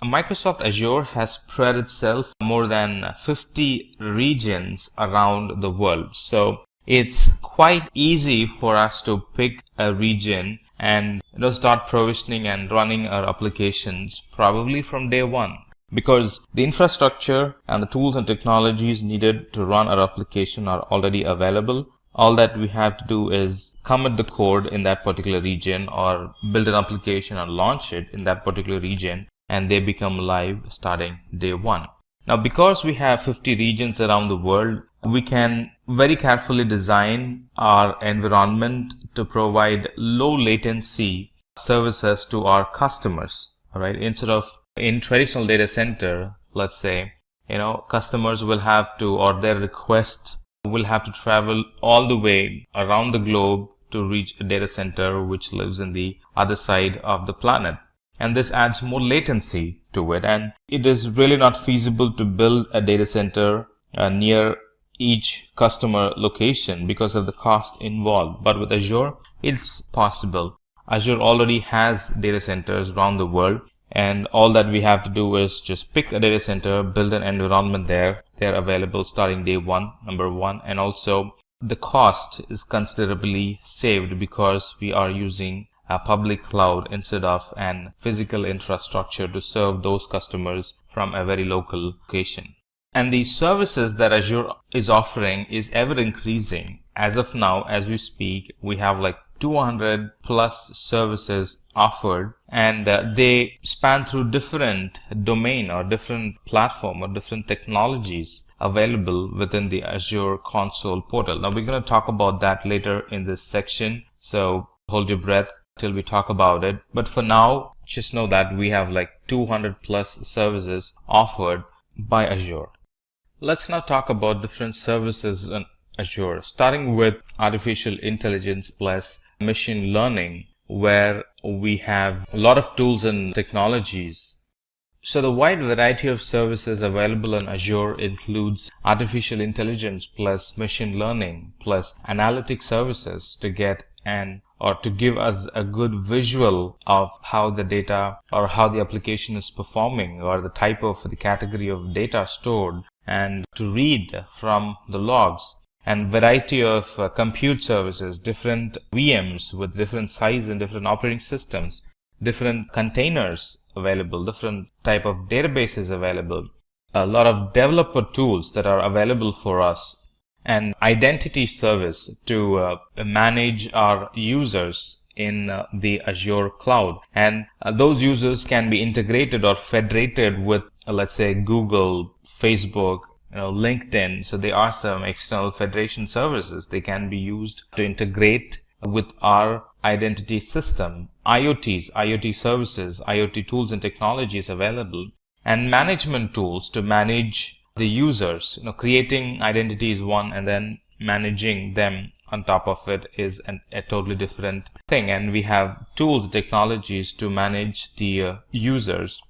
Microsoft Azure has spread itself more than 50 regions around the world. So it's quite easy for us to pick a region and start provisioning and running our applications probably from day one, because the infrastructure and the tools and technologies needed to run our application are already available. All that we have to do is commit the code in that particular region or build an application and launch it in that particular region, and they become live starting day one. Now, because we have 50 regions around the world, we can very carefully design our environment to provide low latency services to our customers. All right. Instead of in traditional data center, let's say, customers will have to, or their request will have to travel all the way around the globe to reach a data center which lives in the other side of the planet. And this adds more latency to it. And it is really not feasible to build a data center near each customer location because of the cost involved. But with Azure, it's possible. Azure already has data centers around the world, and all that we have to do is just pick a data center, build an environment there. They're available starting day one, number one. And also the cost is considerably saved because we are using a public cloud instead of an physical infrastructure to serve those customers from a very local location. And the services that Azure is offering is ever increasing. As of now, as we speak, we have like 200 plus services offered, and they span through different domain or different platform or different technologies available within the Azure console portal. Now, we're going to talk about that later in this section, so hold your breath till we talk about it. But for now, just know that we have like 200 plus services offered by Azure. Let's now talk about different services in Azure, starting with artificial intelligence plus machine learning, where we have a lot of tools and technologies. So the wide variety of services available in Azure includes artificial intelligence plus machine learning plus analytic services to get to give us a good visual of how the data or how the application is performing, or the type of the category of data stored, and to read from the logs. And variety of compute services, different VMs with different size and different operating systems, different containers available, different type of databases available, a lot of developer tools that are available for us, and identity service to manage our users in the Azure cloud. And those users can be integrated or federated with, let's say, Google, Facebook, LinkedIn. So there are some external federation services. They can be used to integrate with our identity system. IoT services, IoT tools and technologies available, and management tools to manage the users. Creating identity is one, and then managing them on top of it is a totally different thing. And we have tools, technologies to manage the users.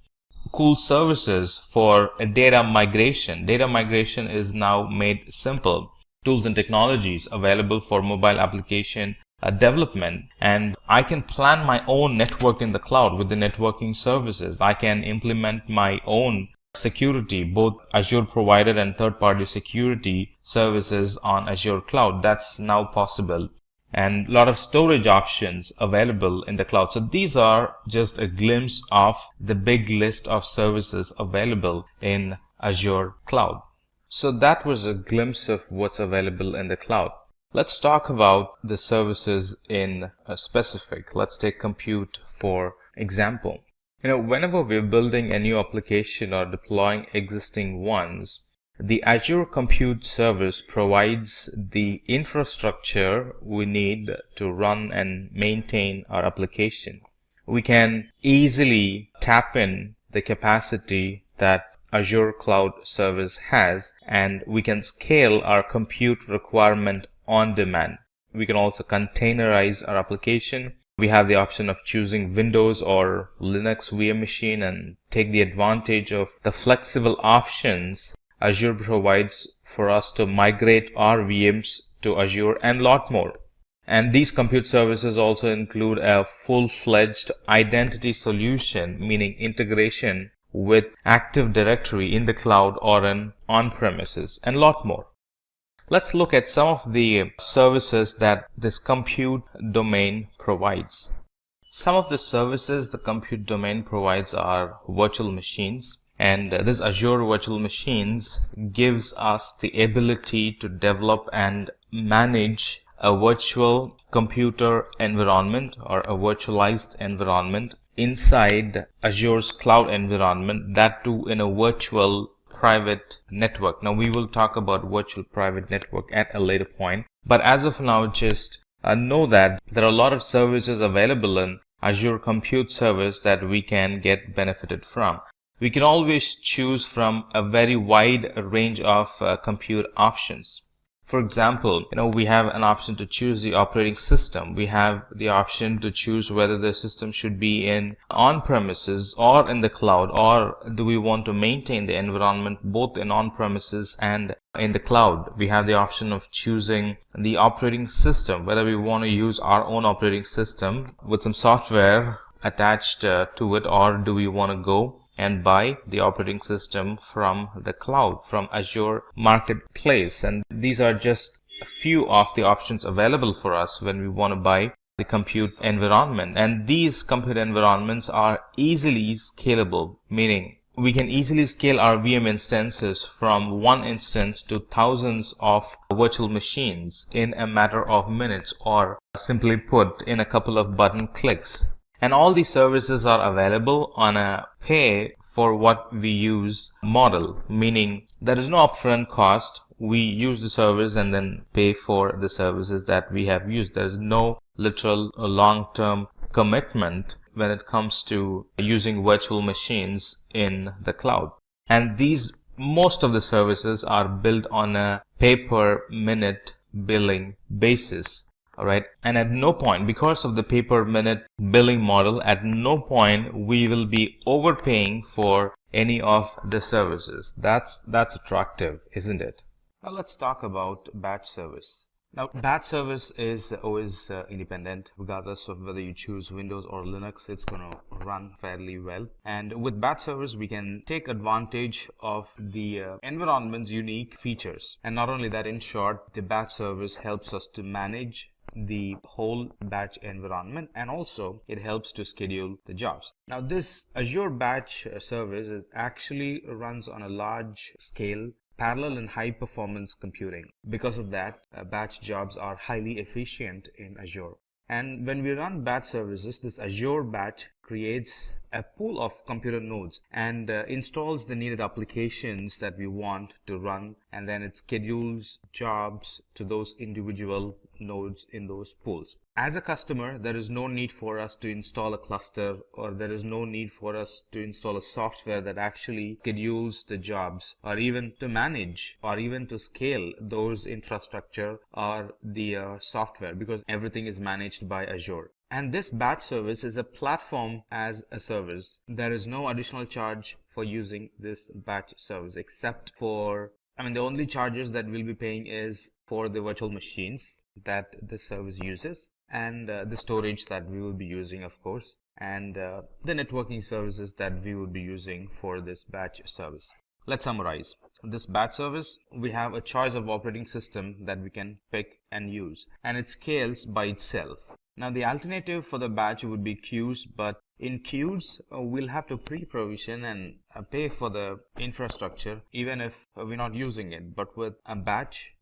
Cool services for data migration. Data migration is now made simple. Tools and technologies available for mobile application development. And I can plan my own network in the cloud with the networking services. I can implement my own security, both Azure provided and third-party security services on Azure cloud. That's now possible. And a lot of storage options available in the cloud. So these are just a glimpse of the big list of services available in Azure cloud. So that was a glimpse of what's available in the cloud. Let's talk about the services in a specific. Let's take compute for example. Whenever we're building a new application or deploying existing ones, the Azure Compute Service provides the infrastructure we need to run and maintain our application. We can easily tap in the capacity that Azure Cloud Service has, and we can scale our compute requirement on demand. We can also containerize our application. We have the option of choosing Windows or Linux VM machine and take the advantage of the flexible options Azure provides for us to migrate our VMs to Azure, and a lot more. And these compute services also include a full-fledged identity solution, meaning integration with Active Directory in the cloud or on-premises, and a lot more. Let's look at some of the services that this compute domain provides. Some of the services the compute domain provides are virtual machines, and this Azure virtual machines gives us the ability to develop and manage a virtual computer environment or a virtualized environment inside Azure's cloud environment, that too in a virtual private network. Now we will talk about virtual private network at a later point, but as of now just know that there are a lot of services available in Azure Compute Service that we can get benefited from. We can always choose from a very wide range of compute options. For example, we have an option to choose the operating system. We have the option to choose whether the system should be in on-premises or in the cloud, or do we want to maintain the environment both in on-premises and in the cloud. We have the option of choosing the operating system, whether we want to use our own operating system with some software attached to it, or do we want to go and buy the operating system from the cloud, from Azure Marketplace. And these are just a few of the options available for us when we want to buy the compute environment. And these compute environments are easily scalable, meaning we can easily scale our VM instances from one instance to thousands of virtual machines in a matter of minutes, or simply put, in a couple of button clicks. And all these services are available on a pay for what we use model, meaning there is no upfront cost. We use the service and then pay for the services that we have used. There is no literal long-term commitment when it comes to using virtual machines in the cloud. And most of the services are built on a pay per minute billing basis. Alright, and at no point, because of the pay per minute billing model, at no point we will be overpaying for any of the services. That's attractive, isn't it? Now let's talk about batch service. Now batch service is always independent, regardless of whether you choose Windows or Linux. It's going to run fairly well. And with batch service, we can take advantage of the environment's unique features. And not only that, in short, the batch service helps us to manage the whole batch environment, and also it helps to schedule the jobs. Now this Azure batch service actually runs on a large scale parallel and high performance computing. Because of that, batch jobs are highly efficient in Azure. And when we run batch services, this Azure batch creates a pool of computer nodes and installs the needed applications that we want to run, and then it schedules jobs to those individual nodes in those pools. As a customer, there is no need for us to install a cluster, or there is no need for us to install a software that actually schedules the jobs, or even to manage or even to scale those infrastructure or the software, because everything is managed by Azure. And this batch service is a platform as a service. There is no additional charge for using this batch service, except for, the only charges that we'll be paying is for the virtual machines that the service uses, and the storage that we will be using, of course, and the networking services that we will be using for this batch service. Let's summarize. This batch service, we have a choice of operating system that we can pick and use, and it scales by itself. Now the alternative for the batch would be queues, but in queues we'll have to pre-provision and pay for the infrastructure even if we're not using it. But with a batch,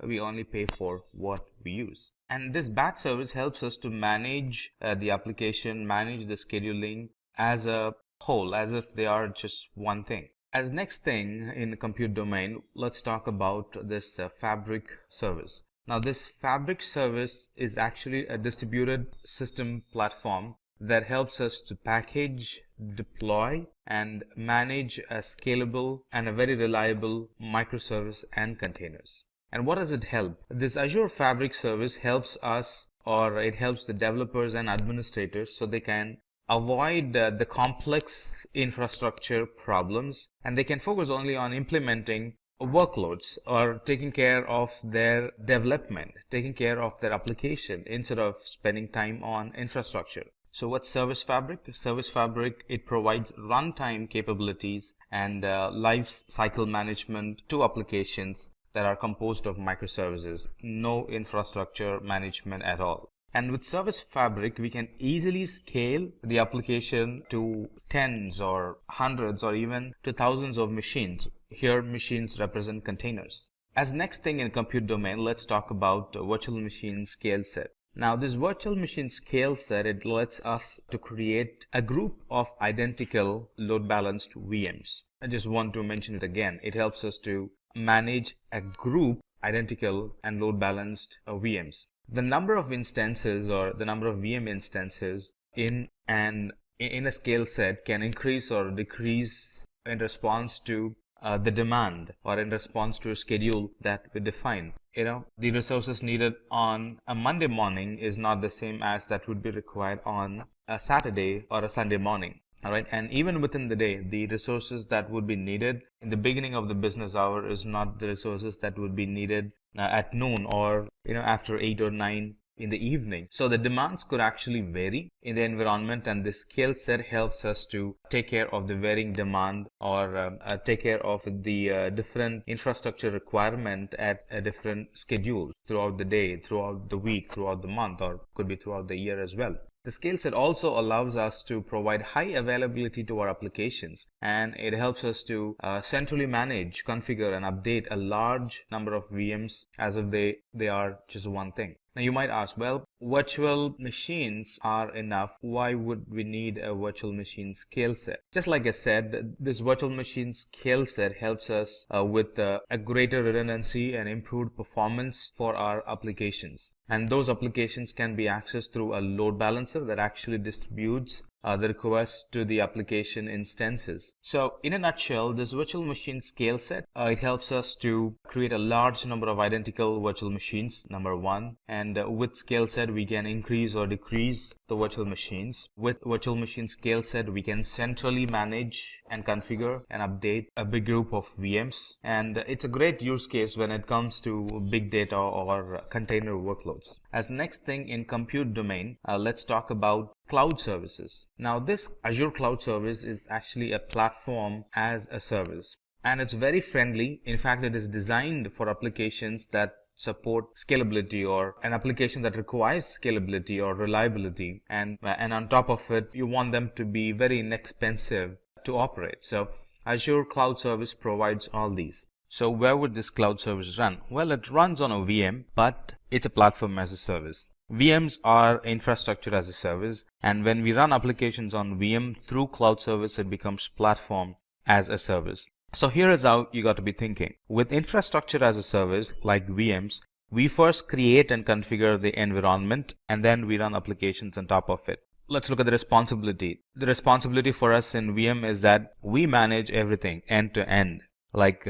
we only pay for what we use. And this batch service helps us to manage the application, manage the scheduling as a whole, as if they are just one thing. As next thing in the compute domain, let's talk about this Fabric service. Now this Fabric service is actually a distributed system platform that helps us to package, deploy, and manage a scalable and a very reliable microservice and containers. And what does it help? This Azure Fabric service helps us, or it helps the developers and administrators, so they can avoid the complex infrastructure problems, and they can focus only on implementing workloads or taking care of their development, taking care of their application, instead of spending time on infrastructure. So what's Service Fabric? Service Fabric, it provides runtime capabilities and life cycle management to applications that are composed of microservices, no infrastructure management at all. And with Service Fabric, we can easily scale the application to tens or hundreds or even to thousands of machines. Here, machines represent containers. As next thing in compute domain, let's talk about virtual machine scale set. Now, this virtual machine scale set, it lets us to create a group of identical load balanced VMs. I just want to mention it again. It helps us to manage a group identical and load balanced VMs. The number of instances or the number of VM instances in a scale set can increase or decrease in response to the demand or in response to a schedule that we define. The resources needed on a Monday morning is not the same as that would be required on a Saturday or a Sunday morning. All right. And even within the day, the resources that would be needed in the beginning of the business hour is not the resources that would be needed at noon or after 8 or 9 in the evening. So the demands could actually vary in the environment, and this scale set helps us to take care of the varying demand or take care of the different infrastructure requirement at a different schedule throughout the day, throughout the week, throughout the month, or could be throughout the year as well. The scale set also allows us to provide high availability to our applications, and it helps us to centrally manage, configure, and update a large number of VMs as if they are just one thing. Now you might ask, well, virtual machines are enough. Why would we need a virtual machine scale set? Just like I said, this virtual machine scale set helps us with a greater redundancy and improved performance for our applications. And those applications can be accessed through a load balancer that actually distributes the requests to the application instances. So in a nutshell, this virtual machine scale set, it helps us to create a large number of identical virtual machines, number one. And with scale set, we can increase or decrease the virtual machines. With virtual machine scale set, we can centrally manage and configure and update a big group of VMs. And it's a great use case when it comes to big data or container workloads. As next thing in compute domain, let's talk about cloud services. Now this Azure cloud service is actually a platform as a service, and it's very friendly. In fact, it is designed for applications that support scalability or an application that requires scalability or reliability, and on top of it, you want them to be very inexpensive to operate. So Azure cloud service provides all these. So where would this cloud service run? Well, it runs on a VM, but it's a platform as a service. VMs are infrastructure as a service, and when we run applications on VM through cloud service, it becomes platform as a service. So here is how you got to be thinking. With infrastructure as a service like VMs, we first create and configure the environment, and then we run applications on top of it. Let's look at the responsibility. The responsibility for us in VM is that we manage everything end to end, like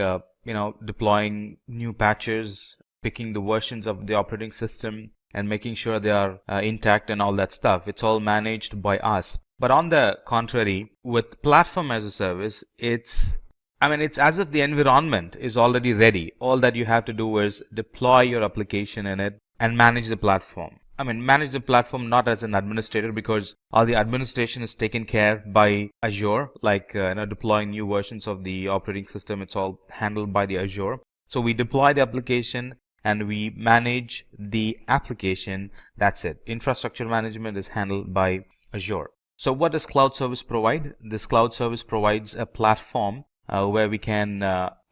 deploying new patches, picking the versions of the operating system, and making sure they are intact and all that stuff. It's all managed by us. But on the contrary, with platform as a service, it's as if the environment is already ready. All that you have to do is deploy your application in it and manage the platform. Manage the platform not as an administrator, because all the administration is taken care by Azure, like deploying new versions of the operating system. It's all handled by the Azure. So we deploy the application and we manage the application. That's it. Infrastructure management is handled by Azure. So what does cloud service provide? This cloud service provides a platform where we can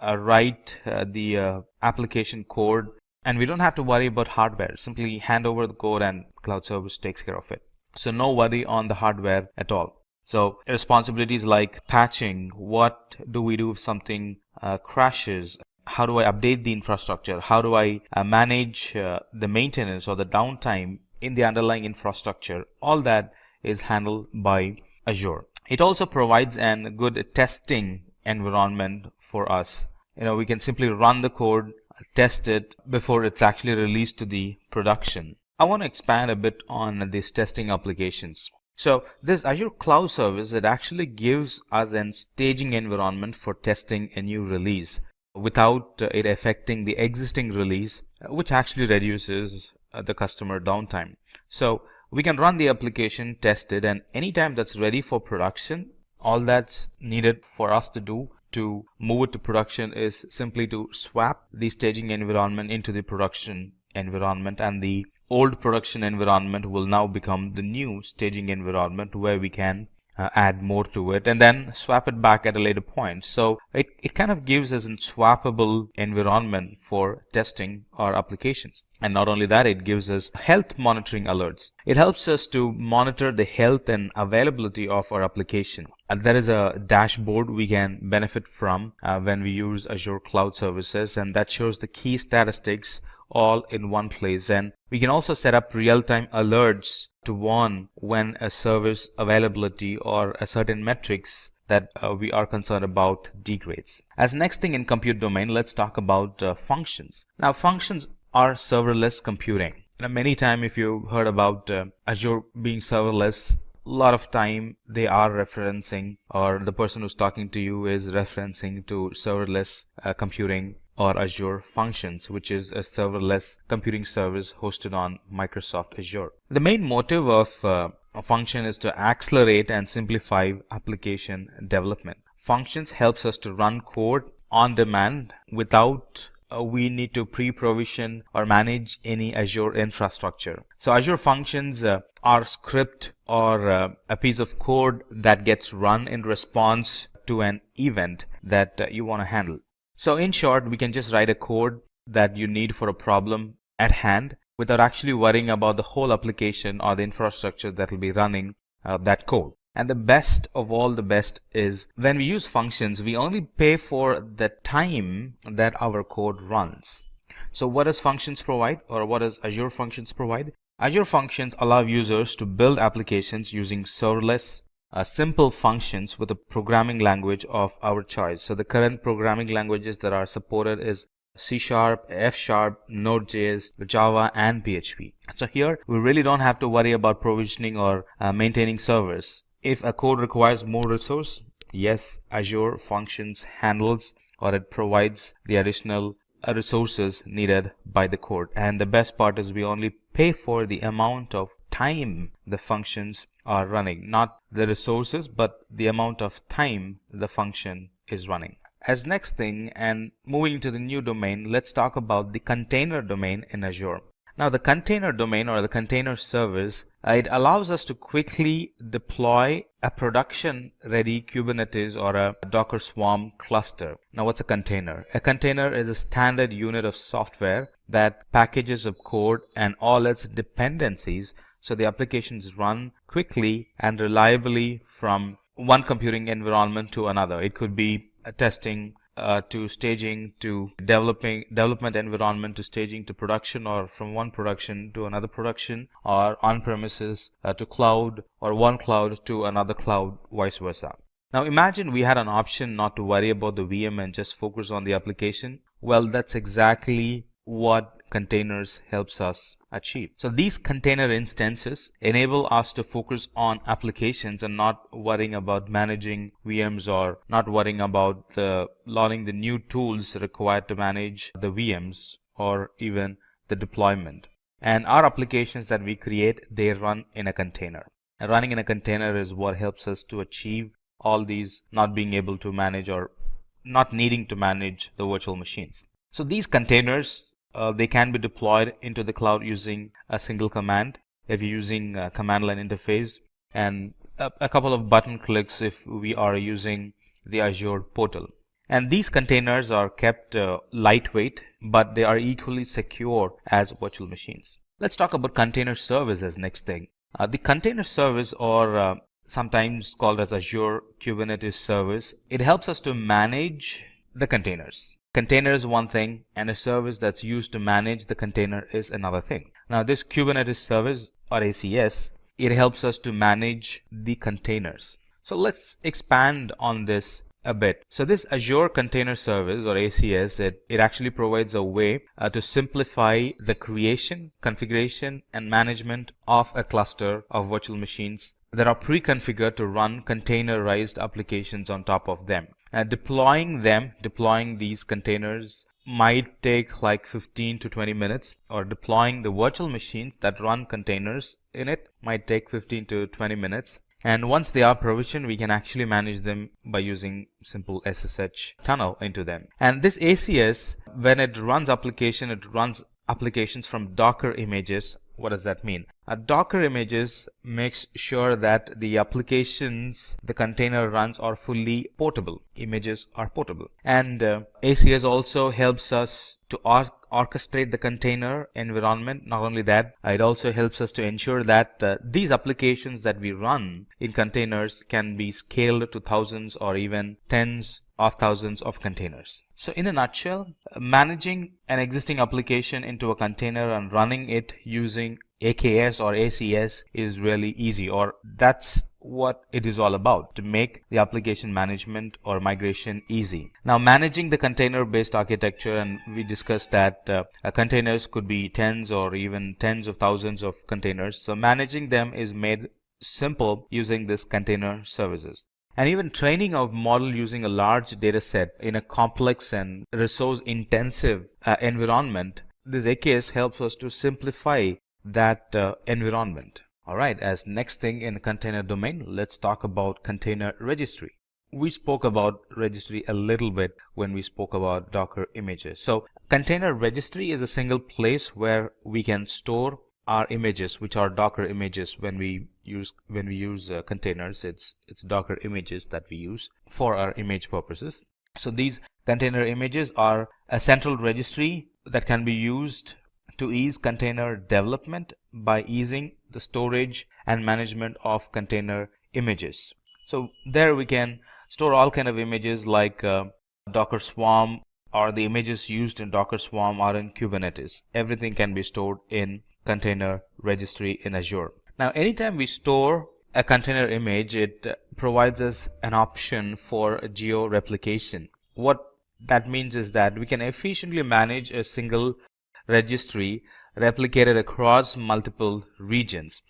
write the application code, and we don't have to worry about hardware. Simply hand over the code and cloud service takes care of it. So no worry on the hardware at all. So responsibilities like patching, what do we do if something crashes? How do I update the infrastructure? How do I manage the maintenance or the downtime in the underlying infrastructure? All that is handled by Azure. It also provides a good testing environment for us. We can simply run the code, test it before it's actually released to the production. I want to expand a bit on these testing applications. So this Azure Cloud Service, it actually gives us a staging environment for testing a new release without it affecting the existing release, which actually reduces the customer downtime. So we can run the application, test it, and anytime that's ready for production, all that's needed for us to do to move it to production is simply to swap the staging environment into the production environment, and the old production environment will now become the new staging environment where we can add more to it and then swap it back at a later point. So it kind of gives us a swappable environment for testing our applications. And not only that, it gives us health monitoring alerts. It helps us to monitor the health and availability of our application. There is a dashboard we can benefit from when we use Azure Cloud Services, and that shows the key statistics all in one place. And we can also set up real-time alerts to warn when a service availability or a certain metrics that we are concerned about degrades. As next thing in compute domain, let's talk about functions. Now, functions are serverless computing. Many times if you've heard about Azure being serverless, a lot of time they are referencing, or the person who's talking to you is referencing to serverless computing or Azure Functions, which is a serverless computing service hosted on Microsoft Azure. The main motive of a function is to accelerate and simplify application development. Functions helps us to run code on demand without we need to pre-provision or manage any Azure infrastructure. So Azure Functions are script or a piece of code that gets run in response to an event that you want to handle. So in short, we can just write a code that you need for a problem at hand without actually worrying about the whole application or the infrastructure that will be running that code. And the best of all the best is when we use functions, we only pay for the time that our code runs. So what does functions provide, or what does Azure Functions provide? Azure Functions allow users to build applications using serverless simple functions with a programming language of our choice. So the current programming languages that are supported is C#, F#, Node.js, Java, and PHP. So here we really don't have to worry about provisioning or maintaining servers. If a code requires more resource, yes, Azure Functions handles or it provides the additional resources needed by the code. And the best part is we only pay for the amount of time the functions are running, not the resources, but the amount of time the function is running. As next thing, and moving to the new domain, let's talk about the container domain in Azure. Now the container domain or the container service, it allows us to quickly deploy a production ready Kubernetes or a Docker Swarm cluster. Now what's a container? A container is a standard unit of software that packages of code and all its dependencies so the applications run quickly and reliably from one computing environment to another. It could be testing to staging to development environment to staging to production, or from one production to another production, or on-premises to cloud, or one cloud to another cloud, vice versa. Now imagine we had an option not to worry about the VM and just focus on the application. Well, that's exactly what containers helps us achieve. So these container instances enable us to focus on applications and not worrying about managing VMs, or not worrying about learning the new tools required to manage the VMs or even the deployment. And our applications that we create, they run in a container. And running in a container is what helps us to achieve all these, not being able to manage or not needing to manage the virtual machines. So these containers, they can be deployed into the cloud using a single command if you're using a command line interface, and a couple of button clicks if we are using the Azure portal. And these containers are kept lightweight, but they are equally secure as virtual machines. Let's talk about container service as next thing. The container service, or sometimes called as Azure Kubernetes service, it helps us to manage the containers. Container is one thing, and a service that's used to manage the container is another thing. Now this Kubernetes service, or ACS, it helps us to manage the containers. So let's expand on this a bit. So this Azure Container Service, or ACS, it actually provides a way to simplify the creation, configuration, and management of a cluster of virtual machines that are pre-configured to run containerized applications on top of them. Deploying these containers might take like 15 to 20 minutes, or deploying the virtual machines that run containers in it might take 15 to 20 minutes. And once they are provisioned, we can actually manage them by using simple SSH tunnel into them. And this ACS, when it runs applications from Docker images. What does that mean? Docker images makes sure that the applications the container runs are fully portable. Images are portable. And ACS also helps us to orchestrate the container environment. Not only that, it also helps us to ensure that these applications that we run in containers can be scaled to thousands or even tens of thousands of containers. So in a nutshell, managing an existing application into a container and running it using AKS or ACS is really easy, or that's what it is all about, to make the application management or migration easy. Now, managing the container-based architecture, and we discussed that containers could be tens or even tens of thousands of containers. So managing them is made simple using this container services. And even training of model using a large data set in a complex and resource intensive environment, this AKS helps us to simplify that environment. All right, as next thing in container domain, let's talk about container registry. We spoke about registry a little bit when we spoke about Docker images. So container registry is a single place where we can store our images, which are Docker images. When we use containers, it's Docker images that we use for our image purposes. So these container images are a central registry that can be used to ease container development by easing the storage and management of container images. So there we can store all kind of images like Docker Swarm, or the images used in Docker Swarm are in Kubernetes. Everything can be stored in container registry in Azure. Now, anytime we store a container image, it provides us an option for geo replication. What that means is that we can efficiently manage a single registry replicated across multiple regions.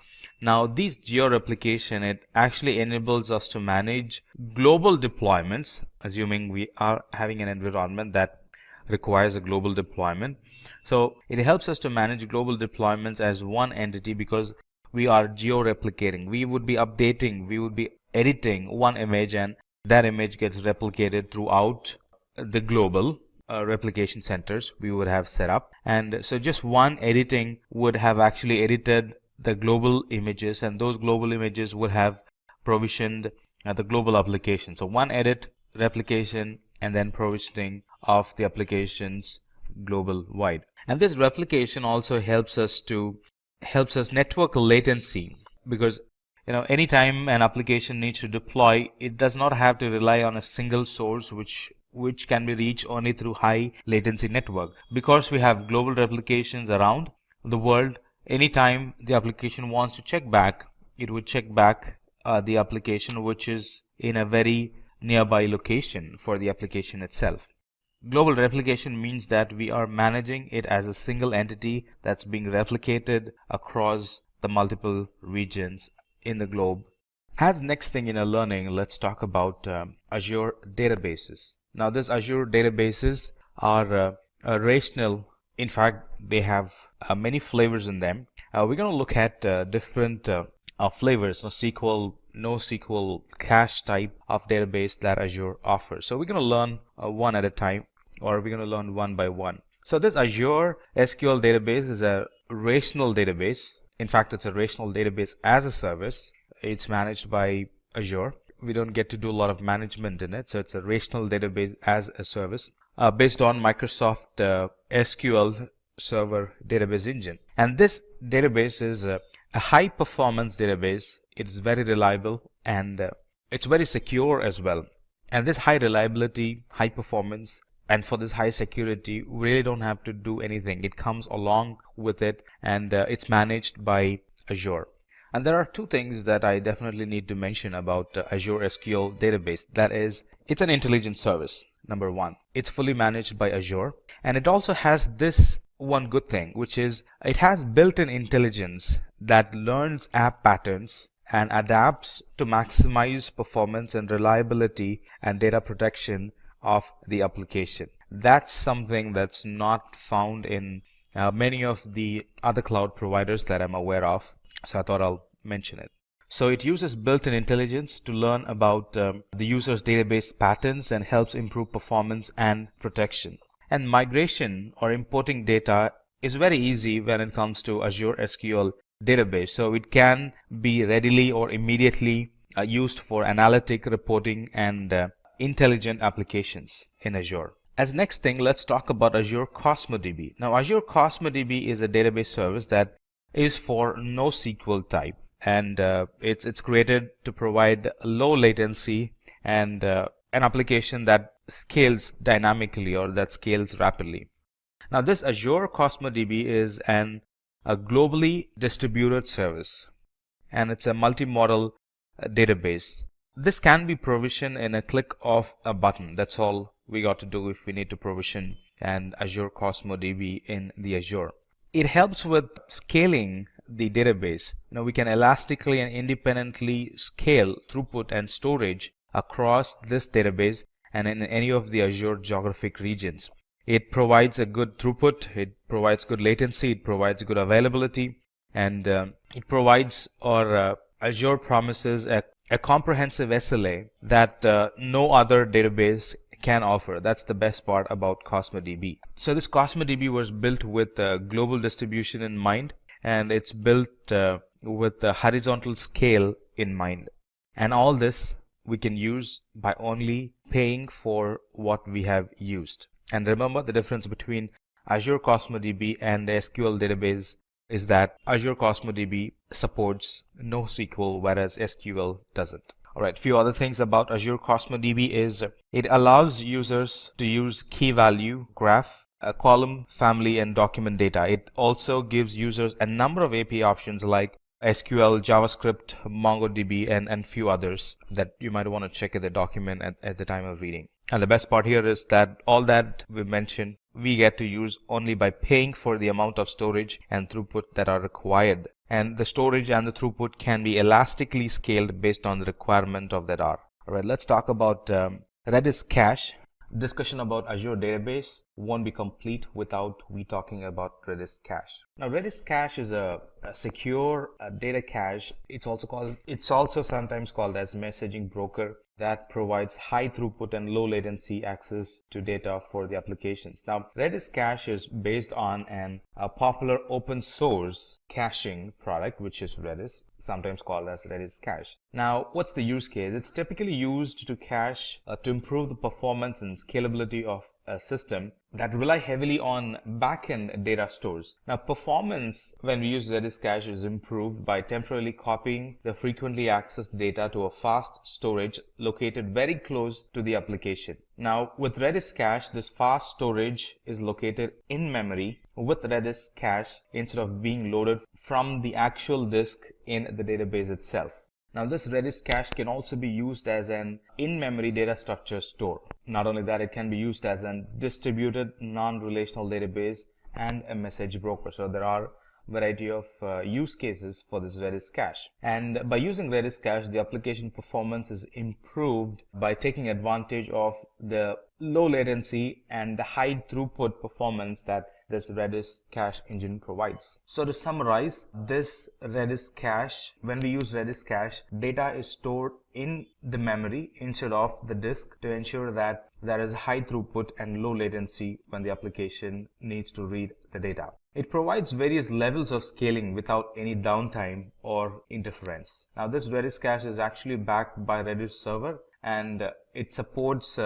Now, these geo replication, it actually enables us to manage global deployments, assuming we are having an environment that requires a global deployment. So it helps us to manage global deployments as one entity because we are geo-replicating. We would be updating, we would be editing one image, and that image gets replicated throughout the global replication centers we would have set up. And so just one editing would have actually edited the global images, and those global images would have provisioned the global application. So one edit, replication, and then provisioning of the applications global wide. And this replication also helps us network latency, because anytime an application needs to deploy, it does not have to rely on a single source which can be reached only through high latency network. Because we have global replications around the world, anytime the application wants to check back, it would check back the application which is in a very nearby location for the application itself. Global replication means that we are managing it as a single entity that's being replicated across the multiple regions in the globe. As next thing in our learning, let's talk about Azure databases. Now, this Azure databases are relational. In fact, they have many flavors in them. We're going to look at different flavors, SQL, NoSQL, cache type of database that Azure offers. So we're going to learn one at a time, or we're going to learn one by one. So this Azure SQL database is a relational database. In fact, it's a relational database as a service. It's managed by Azure. We don't get to do a lot of management in it. So it's a relational database as a service based on Microsoft SQL Server database engine. And this database is a high performance database. It's very reliable, and it's very secure as well. And this high reliability, high performance, and for this high security, we really don't have to do anything. It comes along with it, and it's managed by Azure. And there are two things that I definitely need to mention about Azure SQL database. That is, it's an intelligent service. Number one, it's fully managed by Azure, and it also has this one good thing, which is it has built-in intelligence that learns app patterns and adapts to maximize performance and reliability and data protection of the application. That's something that's not found in many of the other cloud providers that I'm aware of. So I thought I'll mention it. So it uses built-in intelligence to learn about the user's database patterns and helps improve performance and protection. And migration or importing data is very easy when it comes to Azure SQL database. So it can be readily or immediately used for analytic reporting and intelligent applications in Azure. As next thing, let's talk about Azure Cosmos DB. Now, Azure Cosmos DB is a database service that is for NoSQL type, and it's created to provide low latency and an application that scales dynamically or that scales rapidly. Now, this Azure Cosmos DB is a globally distributed service, and it's a multi-model database. This can be provisioned in a click of a button. That's all we got to do if we need to provision an Azure Cosmos DB in the Azure. It helps with scaling the database. We can elastically and independently scale throughput and storage across this database and in any of the Azure geographic regions. It provides a good throughput, it provides good latency, it provides good availability, and it provides, or Azure promises, a comprehensive SLA that no other database can offer. That's the best part about Cosmos DB. So this Cosmos DB was built with global distribution in mind, and it's built with the horizontal scale in mind. And all this we can use by only paying for what we have used. And remember, the difference between Azure Cosmos DB and the SQL database is that Azure Cosmos DB supports NoSQL, whereas SQL doesn't. Alright, few other things about Azure Cosmos DB is it allows users to use key value, graph, column, family, and document data. It also gives users a number of API options like SQL, JavaScript, MongoDB, and few others that you might want to check in the document at the time of reading. And the best part here is that all that we mentioned, we get to use only by paying for the amount of storage and throughput that are required. And the storage and the throughput can be elastically scaled based on the requirement of that R. Alright, let's talk about Redis Cache. Discussion about Azure database won't be complete without we talking about Redis Cache. Now, Redis Cache is a secure data cache. It's also sometimes called as messaging broker that provides high throughput and low latency access to data for the applications. Now, Redis Cache is based on a popular open source caching product, which is Redis, sometimes called as Redis Cache. Now, what's the use case? It's typically used to cache to improve the performance and scalability of a system that rely heavily on backend data stores. Now, performance when we use Redis Cache is improved by temporarily copying the frequently accessed data to a fast storage located very close to the application. Now, with Redis Cache, this fast storage is located in memory with Redis Cache instead of being loaded from the actual disk in the database itself. Now, this Redis Cache can also be used as an in-memory data structure store. Not only that, it can be used as a distributed non-relational database and a message broker. So there are a variety of use cases for this Redis Cache. And by using Redis Cache, the application performance is improved by taking advantage of the low latency and the high throughput performance that this Redis Cache engine provides. So to summarize, this Redis Cache, when we use Redis Cache, data is stored in the memory instead of the disk to ensure that there is high throughput and low latency when the application needs to read the data. It provides various levels of scaling without any downtime or interference. Now, this Redis Cache is actually backed by Redis server, and it supports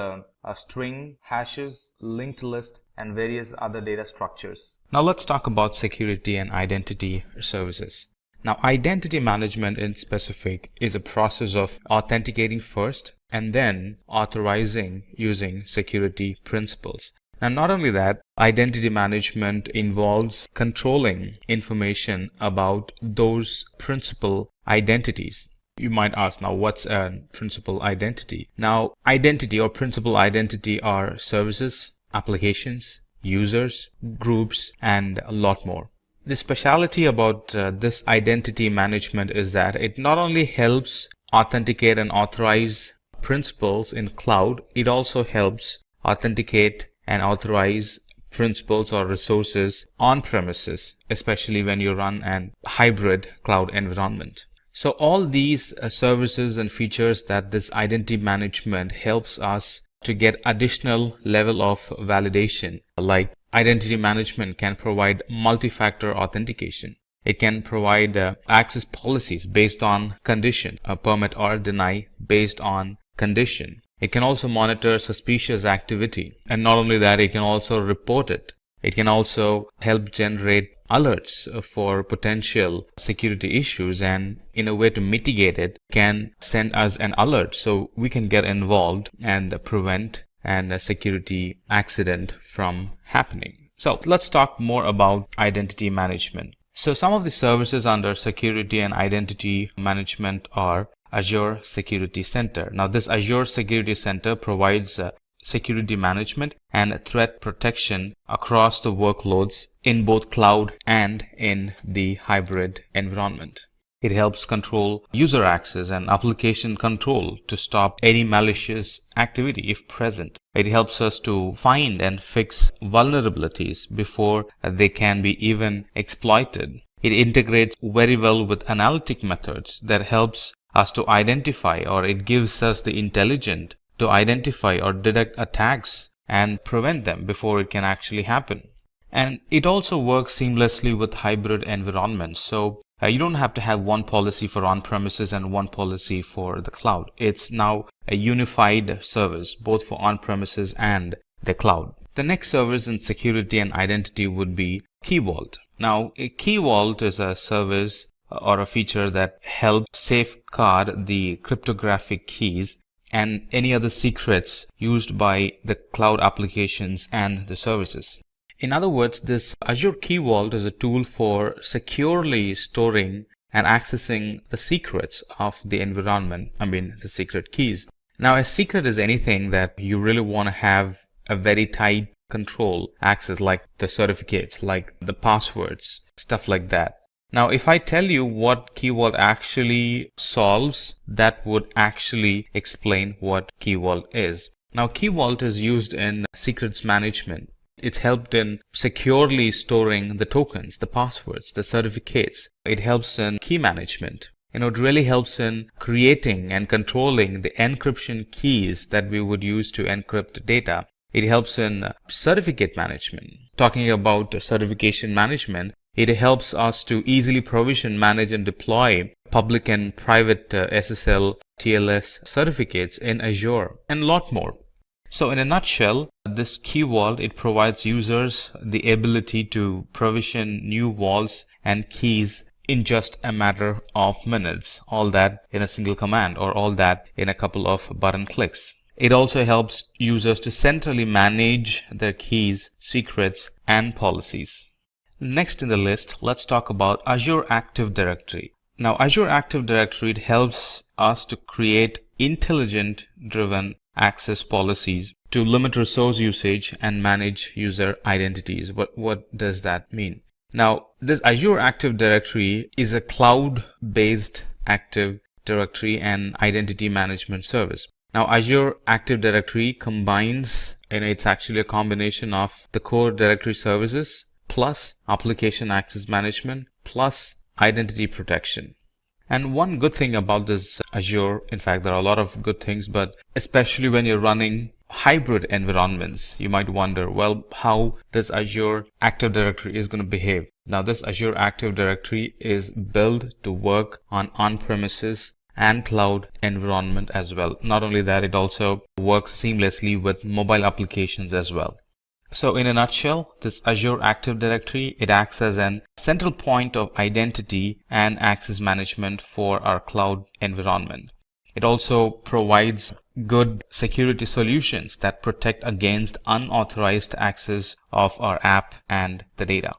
string, hashes, linked list, and various other data structures. Now let's talk about security and identity services. Now, identity management in specific is a process of authenticating first and then authorizing using security principles. And not only that, identity management involves controlling information about those principal identities. You might ask, now what's a principal identity? Now, identity or principal identity are services, applications, users, groups, and a lot more. The speciality about this identity management is that it not only helps authenticate and authorize principals in cloud, it also helps authenticate and authorize principals or resources on premises, especially when you run an hybrid cloud environment. So all these services and features that this identity management helps us to get additional level of validation, like identity management can provide multi-factor authentication. It can provide access policies based on condition, permit or deny based on condition. It can also monitor suspicious activity, and not only that, it can also report it. It can also help generate alerts for potential security issues, and in a way to mitigate it, can send us an alert so we can get involved and prevent a security accident from happening. So let's talk more about identity management. So some of the services under security and identity management are Azure Security Center. Now this Azure Security Center provides security management and threat protection across the workloads in both cloud and in the hybrid environment. It helps control user access and application control to stop any malicious activity if present. It helps us to find and fix vulnerabilities before they can be even exploited. It integrates very well with analytic methods that helps us to identify, or it gives us the intelligence to identify or detect attacks and prevent them before it can actually happen. And it also works seamlessly with hybrid environments. So you don't have to have one policy for on-premises and one policy for the cloud. It's now a unified service, both for on-premises and the cloud. The next service in security and identity would be Key Vault. Now, a Key Vault is a service or a feature that helps safeguard the cryptographic keys and any other secrets used by the cloud applications and the services. In other words, this Azure Key Vault is a tool for securely storing and accessing the secrets of the environment, the secret keys. Now, a secret is anything that you really want to have a very tight control access, like the certificates, like the passwords, stuff like that. Now, if I tell you what Key Vault actually solves, that would actually explain what Key Vault is. Now, Key Vault is used in secrets management. It's helped in securely storing the tokens, the passwords, the certificates. It helps in key management. It really helps in creating and controlling the encryption keys that we would use to encrypt data. It helps in certificate management. Talking about certification management, it helps us to easily provision, manage, and deploy public and private SSL, TLS certificates in Azure, and a lot more. So in a nutshell, this Key Vault, it provides users the ability to provision new vaults and keys in just a matter of minutes, all that in a single command, or all that in a couple of button clicks. It also helps users to centrally manage their keys, secrets, and policies. Next in the list, let's talk about Azure Active Directory. Now, Azure Active Directory, it helps us to create intelligent-driven access policies to limit resource usage and manage user identities. What does that mean? Now, this Azure Active Directory is a cloud-based Active Directory and identity management service. Now, Azure Active Directory combines, it's actually a combination of the core directory services plus application access management plus identity protection. And one good thing about this Azure, in fact, there are a lot of good things, but especially when you're running hybrid environments, you might wonder, well, how this Azure Active Directory is going to behave. Now, this Azure Active Directory is built to work on-premises and cloud environment as well. Not only that, it also works seamlessly with mobile applications as well. So in a nutshell, this Azure Active Directory, it acts as an central point of identity and access management for our cloud environment. It also provides good security solutions that protect against unauthorized access of our app and the data.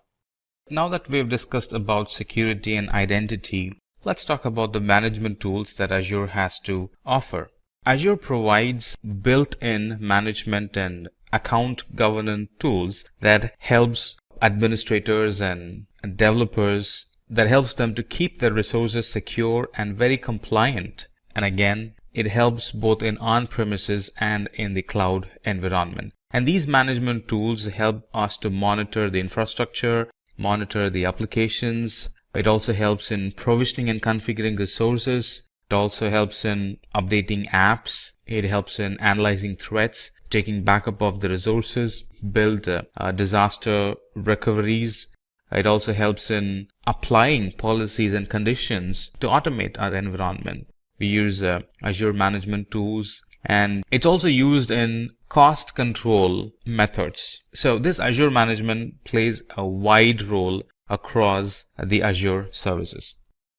Now that we've discussed about security and identity, let's talk about the management tools that Azure has to offer. Azure provides built-in management and account governance tools that helps administrators and developers, that helps them to keep their resources secure and very compliant. And again, it helps both in on-premises and in the cloud environment. And these management tools help us to monitor the infrastructure, monitor the applications, It also helps in provisioning and configuring resources. It also helps in updating apps. It helps in analyzing threats, taking backup of the resources, build disaster recoveries. It also helps in applying policies and conditions to automate our environment. We use Azure management tools, and it's also used in cost control methods. So this Azure management plays a wide role across the Azure services.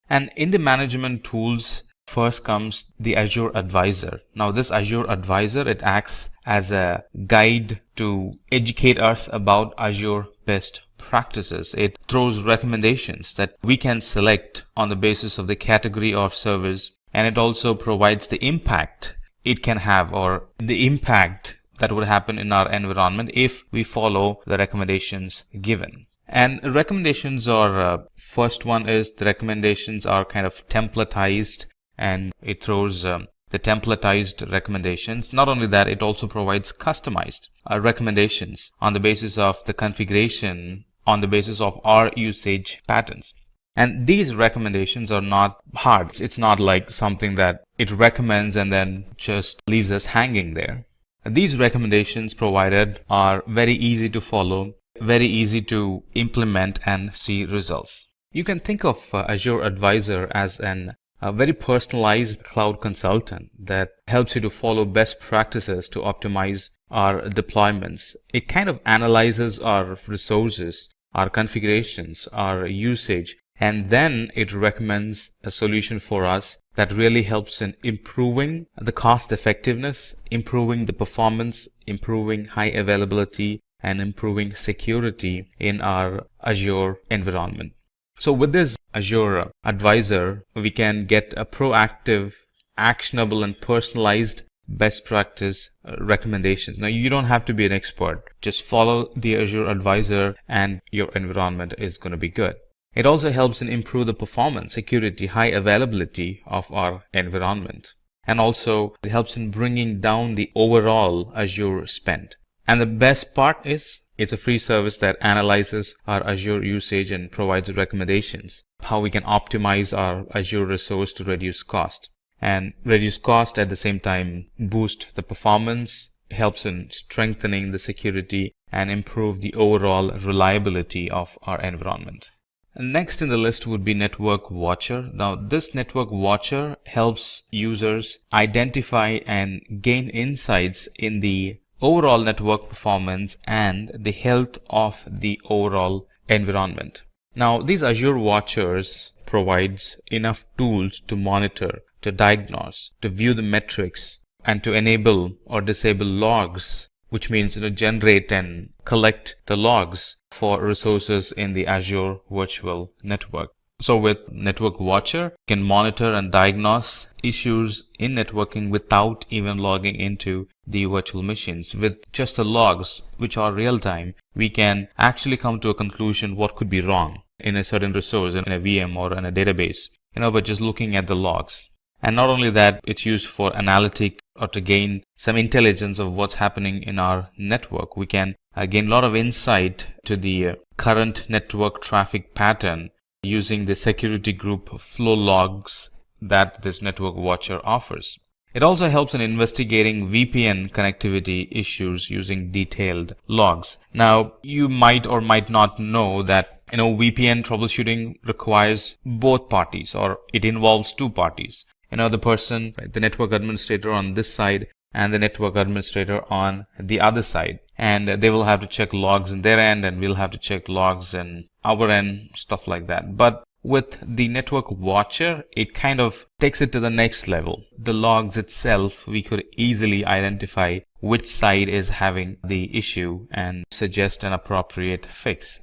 And in the management tools, first comes the Azure Advisor. Now this Azure Advisor, it acts as a guide to educate us about Azure best practices. It throws recommendations that we can select on the basis of the category of service, and it also provides the impact it can have, or the impact that would happen in our environment if we follow the recommendations given. And recommendations are, first one is the recommendations are kind of templatized, and it throws the templatized recommendations. Not only that, it also provides customized recommendations on the basis of the configuration, on the basis of our usage patterns. And these recommendations are not hard. It's not like something that it recommends and then just leaves us hanging there. These recommendations provided are very easy to follow, very easy to implement and see results. You can think of Azure Advisor as a very personalized cloud consultant that helps you to follow best practices to optimize our deployments. It kind of analyzes our resources, our configurations, our usage, and then it recommends a solution for us that really helps in improving the cost effectiveness, improving the performance, improving high availability, and improving security in our Azure environment. So with this Azure Advisor, we can get a proactive, actionable, and personalized best practice recommendations. Now, you don't have to be an expert. Just follow the Azure Advisor and your environment is going to be good. It also helps in improve the performance, security, high availability of our environment. And also it helps in bringing down the overall Azure spend. And the best part is it's a free service that analyzes our Azure usage and provides recommendations, how we can optimize our Azure resource to reduce cost. And reduce cost at the same time boost the performance, helps in strengthening the security and improve the overall reliability of our environment. Next in the list would be Network Watcher. Now this Network Watcher helps users identify and gain insights in the overall network performance and the health of the overall environment. Now these Azure Watchers provides enough tools to monitor, to diagnose, to view the metrics, and to enable or disable logs, which means to generate and collect the logs for resources in the Azure Virtual Network. So with Network Watcher, you can monitor and diagnose issues in networking without even logging into the virtual machines. With just the logs, which are real time, we can actually come to a conclusion what could be wrong in a certain resource, in a VM or in a database, by just looking at the logs. And not only that, it's used for analytic or to gain some intelligence of what's happening in our network. We can gain a lot of insight to the current network traffic pattern using the security group flow logs that this Network Watcher offers. It also helps in investigating VPN connectivity issues using detailed logs. Now, you might or might not know that VPN troubleshooting requires both parties, or it involves two parties. The person, the network administrator on this side and the network administrator on the other side. And they will have to check logs in their end and we'll have to check logs in our end, stuff like that. But with the Network Watcher, it kind of takes it to the next level. The logs itself, we could easily identify which side is having the issue and suggest an appropriate fix.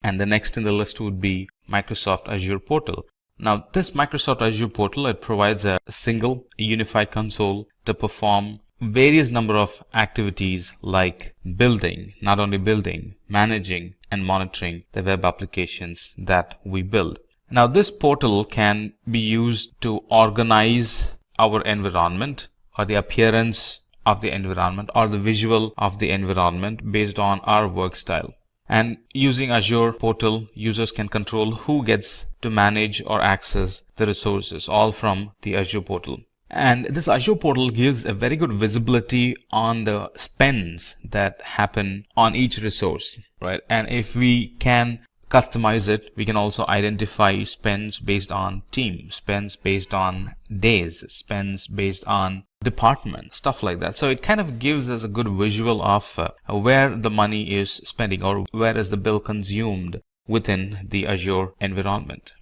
And the next in the list would be Microsoft Azure Portal. Now, this Microsoft Azure Portal, it provides a single unified console to perform various number of activities like building, not only building, managing and monitoring the web applications that we build. Now, this portal can be used to organize our environment or the appearance of the environment or the visual of the environment based on our work style. And using Azure portal, users can control who gets to manage or access the resources, all from the Azure portal. And this Azure portal gives a very good visibility on the spends that happen on each resource, right? And if we can customize it, we can also identify spends based on team, spends based on days, spends based on department, stuff like that. So it kind of gives us a good visual of where the money is spending or where is the bill consumed within the Azure environment.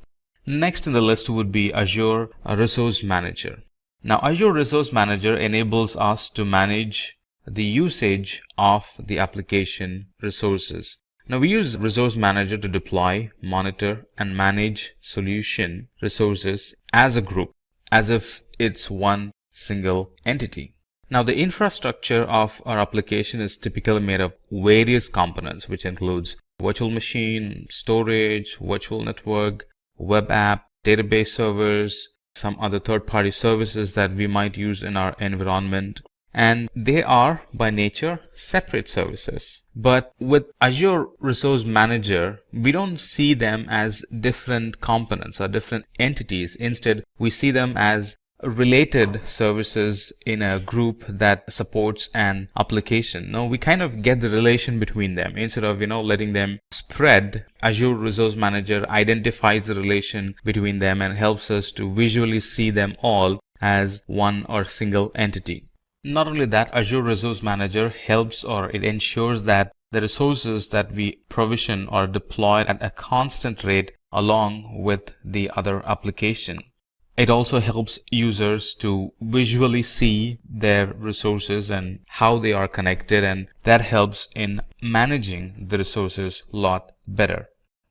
Next in the list would be Azure Resource Manager. Now, Azure Resource Manager enables us to manage the usage of the application resources. Now, we use Resource Manager to deploy, monitor, and manage solution resources as a group, as if it's one single entity. Now, the infrastructure of our application is typically made of various components, which includes virtual machine, storage, virtual network, web app, database servers, some other third-party services that we might use in our environment. And they are by nature separate services. But with Azure Resource Manager, we don't see them as different components or different entities. Instead, we see them as related services in a group that supports an application. Now we kind of get the relation between them instead of letting them spread. Azure Resource Manager identifies the relation between them and helps us to visually see them all as one or single entity. Not only that, Azure Resource Manager helps or it ensures that the resources that we provision are deployed at a constant rate along with the other application. It also helps users to visually see their resources and how they are connected, and that helps in managing the resources a lot better.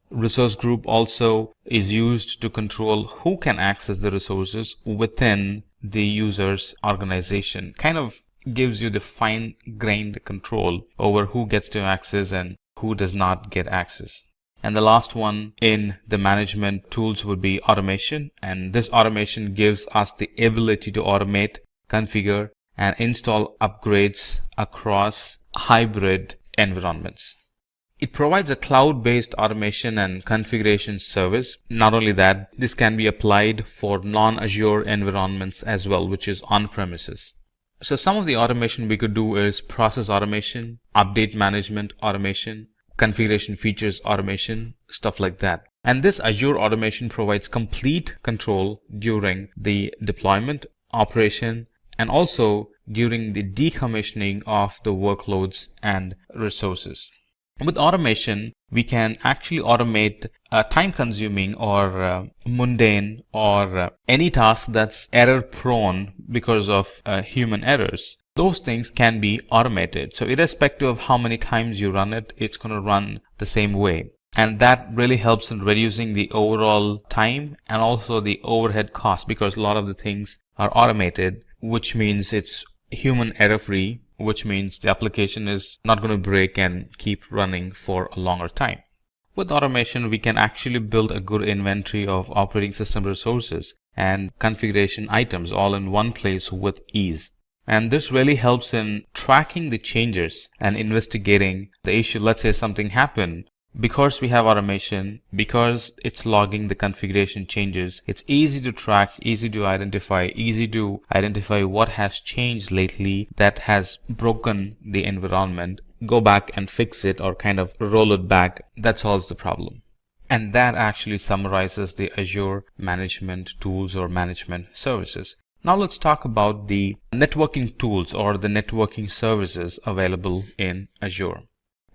Resource group also is used to control who can access the resources within the user's organization. Kind of gives you the fine-grained control over who gets to access and who does not get access. And the last one in the management tools would be automation. And this automation gives us the ability to automate, configure, and install upgrades across hybrid environments. It provides a cloud-based automation and configuration service. Not only that, this can be applied for non-Azure environments as well, which is on-premises. So some of the automation we could do is process automation, update management automation, configuration features automation, stuff like that. And this Azure automation provides complete control during the deployment, operation, and also during the decommissioning of the workloads and resources. With automation, we can actually automate time-consuming or mundane or any task that's error-prone because of human errors. Those things can be automated. So irrespective of how many times you run it, it's going to run the same way. And that really helps in reducing the overall time and also the overhead cost, because a lot of the things are automated, which means it's human error-free, which means the application is not going to break and keep running for a longer time. With automation, we can actually build a good inventory of operating system resources and configuration items all in one place with ease. And this really helps in tracking the changes and investigating the issue. Let's say something happened. Because we have automation, because it's logging the configuration changes, it's easy to track, easy to identify what has changed lately that has broken the environment, go back and fix it or kind of roll it back. That solves the problem. And that actually summarizes the Azure management tools or management services. Now let's talk about the networking tools or the networking services available in Azure.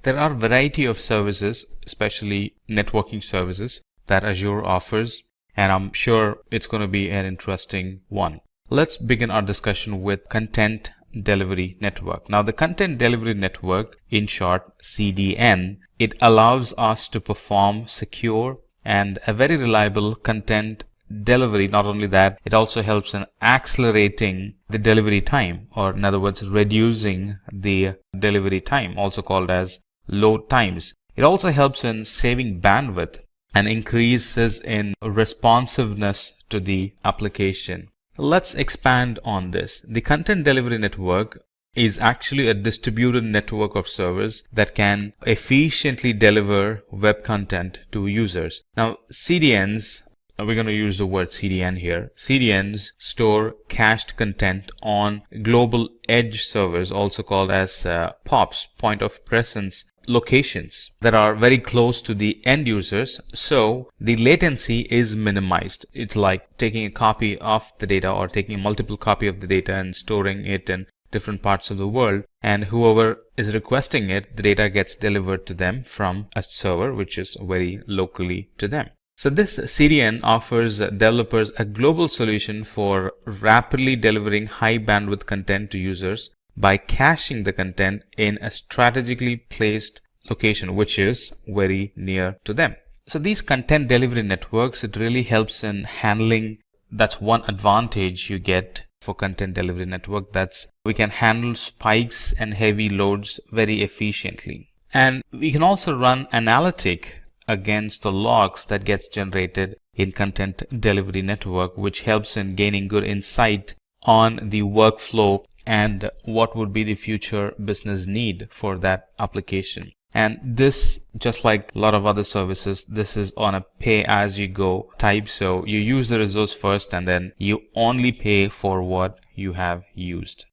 There are a variety of services, especially networking services, that Azure offers, and I'm sure it's going to be an interesting one. Let's begin our discussion with Content Delivery Network. Now, the Content Delivery Network, in short CDN, it allows us to perform secure and a very reliable content delivery. Not only that, it also helps in accelerating the delivery time, or in other words, reducing the delivery time, also called as load times. It also helps in saving bandwidth and increases in responsiveness to the application. Let's expand on this. The Content Delivery Network is actually a distributed network of servers that can efficiently deliver web content to users. Now, CDNs, we're going to use the word CDN here. CDNs store cached content on global edge servers, also called as POPs, point of presence locations, that are very close to the end users, so the latency is minimized. It's like taking a copy of the data or taking a multiple copy of the data and storing it in different parts of the world, and whoever is requesting it, the data gets delivered to them from a server which is very locally to them. So this CDN offers developers a global solution for rapidly delivering high bandwidth content to users by caching the content in a strategically placed location which is very near to them. So these content delivery networks, it really helps in handling. That's one advantage you get for content delivery network, that's we can handle spikes and heavy loads very efficiently. And we can also run analytic against the logs that gets generated in content delivery network, which helps in gaining good insight on the workflow and what would be the future business need for that application. And this, just like a lot of other services, this is on a pay-as-you-go type. So you use the resource first and then you only pay for what you have used.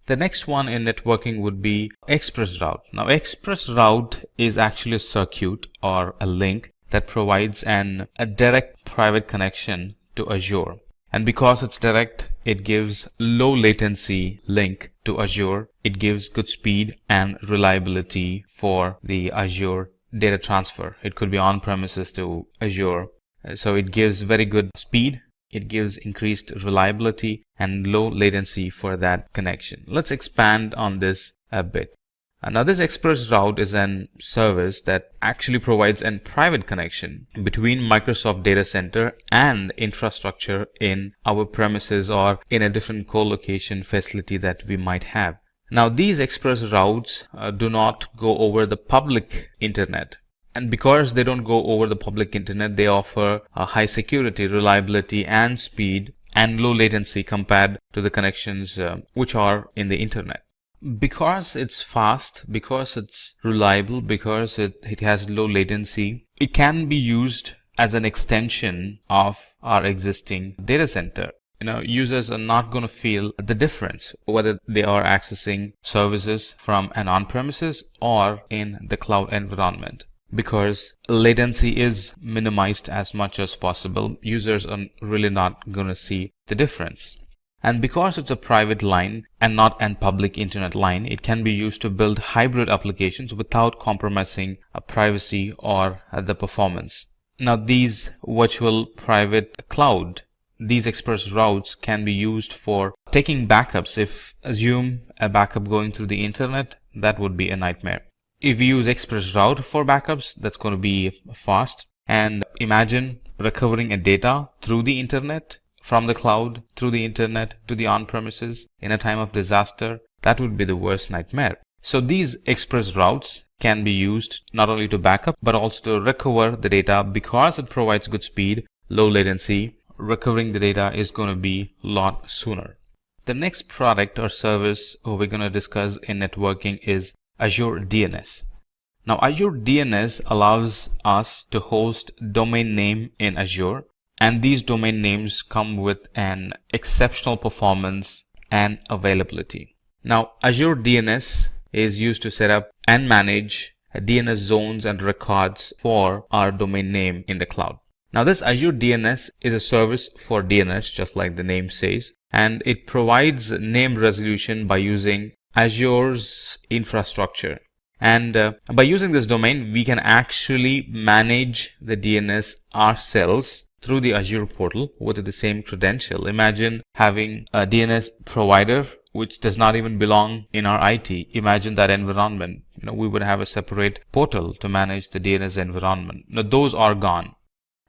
The next one in networking would be ExpressRoute. Now, ExpressRoute is actually a circuit or a link that provides a direct private connection to Azure. And because it's direct, it gives low latency link to Azure. It gives good speed and reliability for the Azure data transfer. It could be on-premises to Azure. So it gives very good speed. It gives increased reliability and low latency for that connection. Let's expand on this a bit. Now, this ExpressRoute is a service that actually provides a private connection between Microsoft data center and infrastructure in our premises or in a different co-location facility that we might have. Now, these ExpressRoutes do not go over the public internet. And because they don't go over the public internet, they offer a high security, reliability, and speed and low latency compared to the connections which are in the internet. Because it's fast, because it's reliable, because it has low latency, it can be used as an extension of our existing data center. Users are not going to feel the difference whether they are accessing services from an on-premises or in the cloud environment, because latency is minimized as much as possible. Users are really not going to see the difference. And because it's a private line and not a public internet line, it can be used to build hybrid applications without compromising privacy or the performance. Now, these virtual private cloud, these ExpressRoutes can be used for taking backups. If assume a backup going through the internet, that would be a nightmare. If you use ExpressRoute for backups, that's going to be fast. And imagine recovering a data through the internet, from the cloud, through the internet, to the on-premises in a time of disaster. That would be the worst nightmare. So these ExpressRoutes can be used not only to backup, but also to recover the data. Because it provides good speed, low latency, recovering the data is going to be a lot sooner. The next product or service we're going to discuss in networking is Azure DNS. Now, Azure DNS allows us to host domain name in Azure, and these domain names come with an exceptional performance and availability. Now, Azure DNS is used to set up and manage DNS zones and records for our domain name in the cloud. Now, this Azure DNS is a service for DNS, just like the name says, and it provides name resolution by using Azure's infrastructure. And by using this domain, we can actually manage the DNS ourselves through the Azure portal with the same credential. Imagine having a DNS provider which does not even belong in our IT. Imagine that environment. We would have a separate portal to manage the DNS environment. Now, those are gone.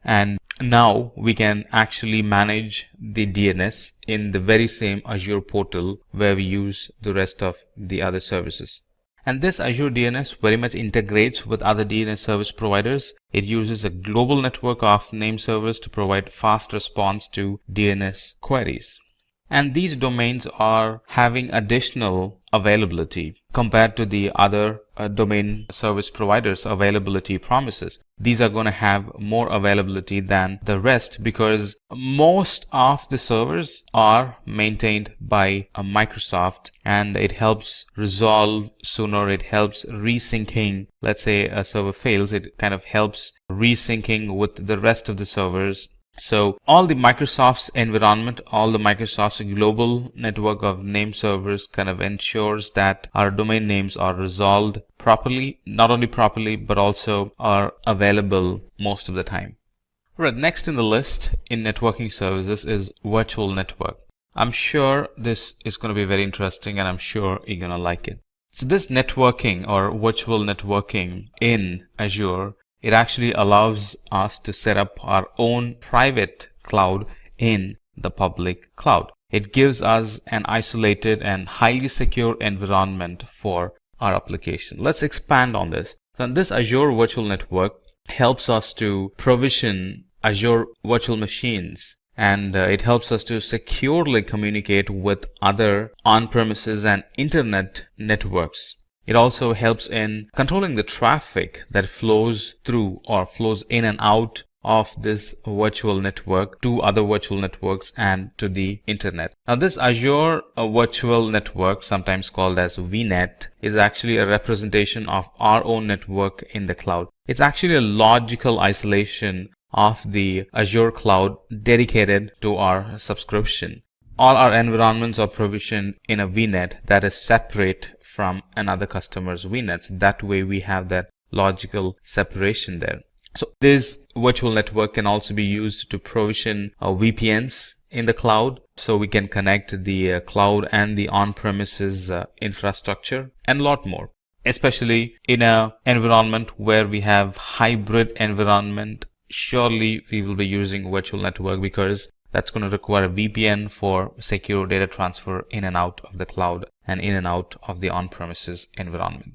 And now we can actually manage the DNS in the very same Azure portal where we use the rest of the other services. And this Azure DNS very much integrates with other DNS service providers. It uses a global network of name servers to provide fast response to DNS queries. And these domains are having additional availability compared to the other domain service providers availability promises. These are going to have more availability than the rest because most of the servers are maintained by Microsoft, and it helps resolve sooner. It helps resyncing. Let's say a server fails, it kind of helps resyncing with the rest of the servers. So all the Microsoft's environment, all the Microsoft's global network of name servers kind of ensures that our domain names are resolved properly, not only properly, but also are available most of the time. Right, next in the list in networking services is virtual network. I'm sure this is going to be very interesting and I'm sure you're going to like it. So this networking or virtual networking in Azure, it actually allows us to set up our own private cloud in the public cloud. It gives us an isolated and highly secure environment for our application. Let's expand on this. So this Azure Virtual Network helps us to provision Azure virtual machines, and it helps us to securely communicate with other on-premises and internet networks. It also helps in controlling the traffic that flows through or flows in and out of this virtual network to other virtual networks and to the internet. Now this Azure virtual network, sometimes called as VNet, is actually a representation of our own network in the cloud. It's actually a logical isolation of the Azure cloud dedicated to our subscription. All our environments are provisioned in a VNet that is separate from another customer's VNets. That way we have that logical separation there. So this virtual network can also be used to provision VPNs in the cloud, so we can connect the cloud and the on-premises infrastructure and a lot more, especially in an environment where we have hybrid environment. Surely we will be using virtual network because that's going to require a VPN for secure data transfer in and out of the cloud and in and out of the on-premises environment.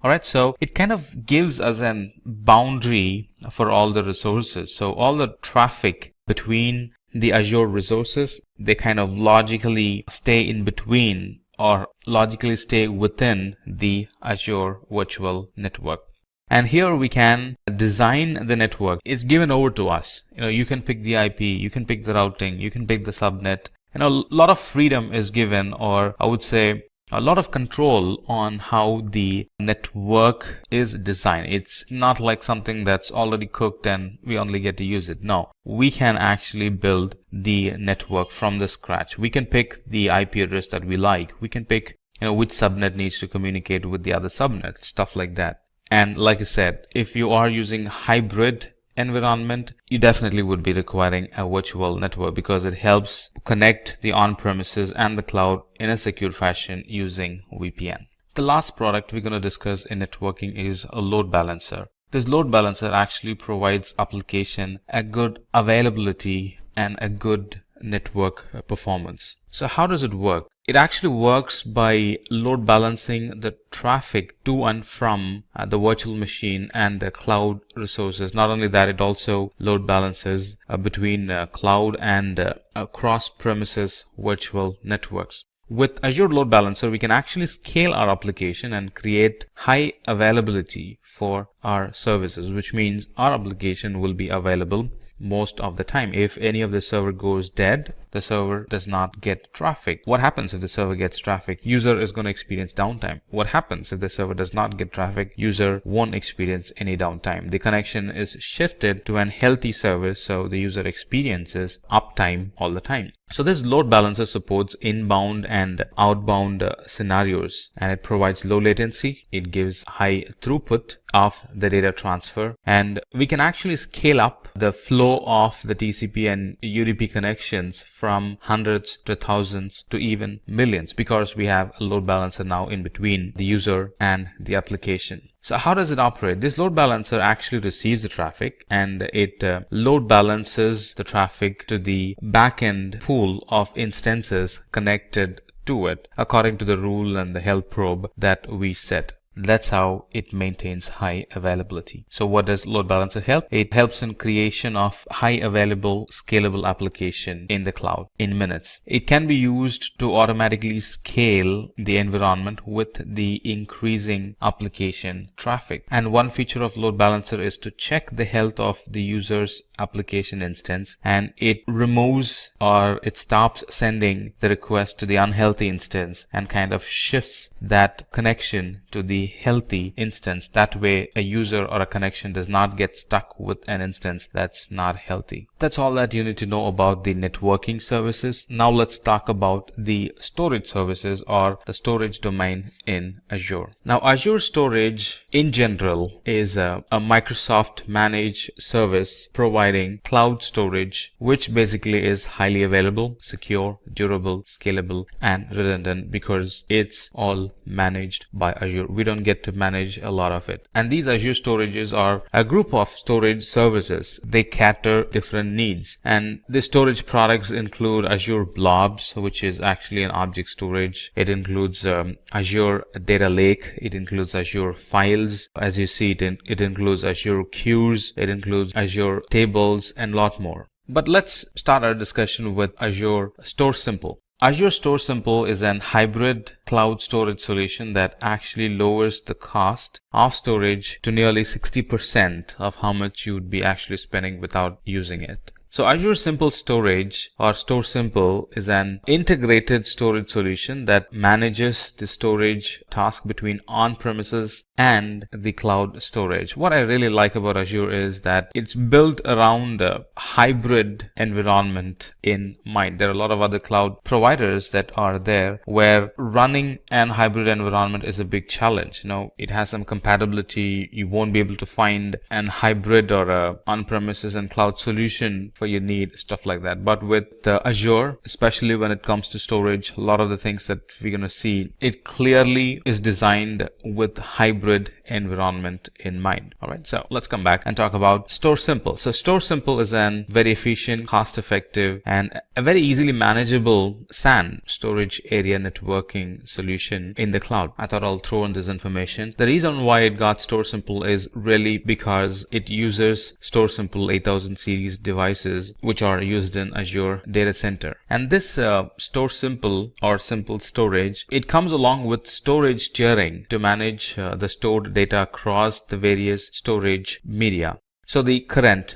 Alright, so it kind of gives us a boundary for all the resources. So all the traffic between the Azure resources, they kind of logically stay in between or logically stay within the Azure virtual network. And here we can design the network. It's given over to us. You can pick the IP, you can pick the routing, you can pick the subnet. A lot of freedom is given, or I would say a lot of control on how the network is designed. It's not like something that's already cooked and we only get to use it. No, we can actually build the network from the scratch. We can pick the IP address that we like. We can pick which subnet needs to communicate with the other subnet, stuff like that. And like I said, if you are using hybrid environment, you definitely would be requiring a virtual network because it helps connect the on-premises and the cloud in a secure fashion using VPN. The last product we're going to discuss in networking is a load balancer. This load balancer actually provides application a good availability and a good network performance. So how does it work? It actually works by load balancing the traffic to and from the virtual machine and the cloud resources. Not only that, it also load balances between cloud and cross-premises virtual networks. With Azure Load Balancer, we can actually scale our application and create high availability for our services, which means our application will be available most of the time. If any of the server goes dead, the server does not get traffic. What happens if the server gets traffic? User is going to experience downtime. What happens if the server does not get traffic? User won't experience any downtime. The connection is shifted to an healthy service, so the user experiences uptime all the time. So this load balancer supports inbound and outbound scenarios, and it provides low latency. It gives high throughput of the data transfer, and we can actually scale up the flow of the TCP and UDP connections from hundreds to thousands to even millions because we have a load balancer now in between the user and the application. So how does it operate? This load balancer actually receives the traffic and it load balances the traffic to the backend pool of instances connected to it according to the rule and the health probe that we set. That's how it maintains high availability. So what does load balancer help? It helps in creation of high available scalable application in the cloud in minutes. It can be used to automatically scale the environment with the increasing application traffic. And one feature of load balancer is to check the health of the user's application instance, and it removes or it stops sending the request to the unhealthy instance and kind of shifts that connection to the healthy instance. That way a user or a connection does not get stuck with an instance that's not healthy. That's all that you need to know about the networking services. Now let's talk about the storage services or the storage domain in Azure. Now Azure Storage in general is a Microsoft managed service providing cloud storage, which basically is highly available, secure, durable, scalable, and redundant because it's all managed by Azure. We don't get to manage a lot of it. And these Azure storages are a group of storage services. They cater different needs. And the storage products include Azure Blobs, which is actually an object storage. It includes Azure Data Lake. It includes Azure Files. As you see, it includes Azure Queues. It includes Azure Tables and a lot more. But let's start our discussion with Azure Store Simple. Azure Store Simple is an hybrid cloud storage solution that actually lowers the cost of storage to nearly 60% of how much you would be actually spending without using it. So Azure Simple Storage or Store Simple is an integrated storage solution that manages the storage task between on-premises and the cloud storage. What I really like about Azure is that it's built around a hybrid environment in mind. There are a lot of other cloud providers that are there where running an hybrid environment is a big challenge. You know, it has some compatibility. You won't be able to find an hybrid or a on-premises and cloud solution for your need, stuff like that. But with Azure, especially when it comes to storage, a lot of the things that we're going to see, it clearly is designed with hybrid environment in mind. All right, so let's come back and talk about Store Simple. So Store Simple is an very efficient, cost-effective, and a very easily manageable SAN, storage area networking solution in the cloud. I thought I'll throw in this information. The reason why it got Store Simple is really because it uses Store Simple 8000 series devices which are used in Azure Data Center. And this Store Simple or Simple Storage, it comes along with storage tiering to manage the stored data across the various storage media. So the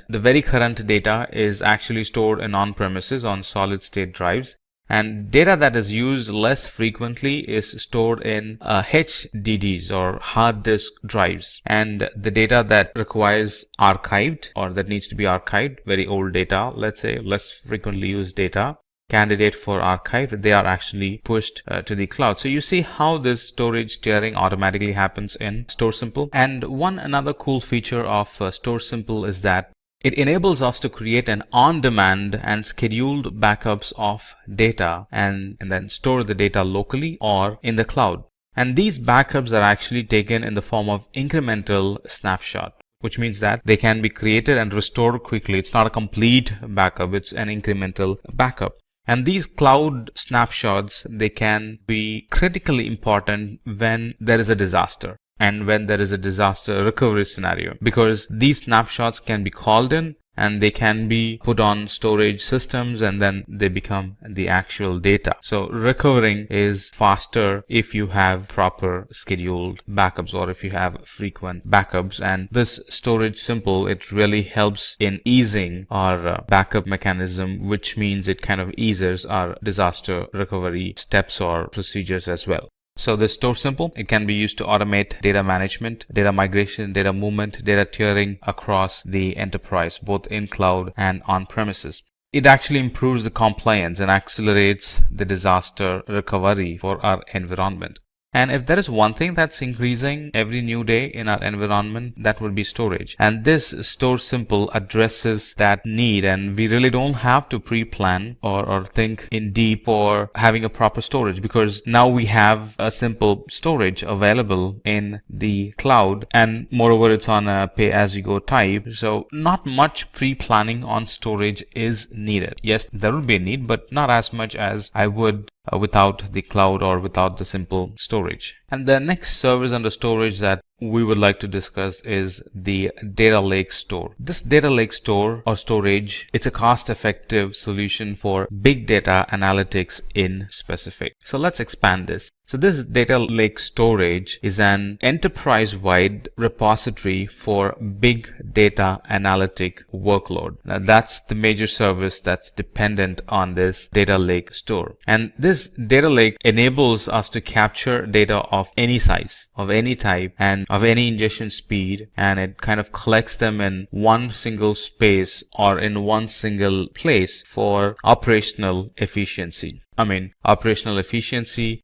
very current data is actually stored in on-premises on solid state drives, and data that is used less frequently is stored in HDDs or hard disk drives. And the data that requires archived or that needs to be archived, very old data, let's say less frequently used data, candidate for archive, they are actually pushed to the cloud. So you see how this storage tiering automatically happens in Store Simple. And another cool feature of Store Simple is that it enables us to create an on-demand and scheduled backups of data and then store the data locally or in the cloud. And these backups are actually taken in the form of incremental snapshot, which means that they can be created and restored quickly. It's not a complete backup, it's an incremental backup. And these cloud snapshots, they can be critically important when there is a disaster and when there is a disaster recovery scenario, because these snapshots can be called in and they can be put on storage systems and then they become the actual data. So recovering is faster if you have proper scheduled backups or if you have frequent backups. And this Storage Simple, it really helps in easing our backup mechanism, which means it kind of eases our disaster recovery steps or procedures as well. So this Store Simple, it can be used to automate data management, data migration, data movement, data tiering across the enterprise, both in cloud and on premises. It actually improves the compliance and accelerates the disaster recovery for our environment. And if there is one thing that's increasing every new day in our environment, that would be storage. And this Store Simple addresses that need, and we really don't have to pre-plan or think in deep for having a proper storage, because now we have a simple storage available in the cloud, and moreover it's on a pay-as-you-go type. So not much pre-planning on storage is needed. Yes, there will be a need, but not as much as I would without the cloud or without the simple storage. storage. And the next service under storage that we would like to discuss is the data lake store. This data lake store or storage, it's a cost-effective solution for big data analytics in specific. So let's expand this. So this data lake storage is an enterprise-wide repository for big data analytic workload. Now that's the major service that's dependent on this data lake store. And this data lake enables us to capture data of any size, of any type, and of any ingestion speed, and it kind of collects them in one single space or in one single place for operational efficiency.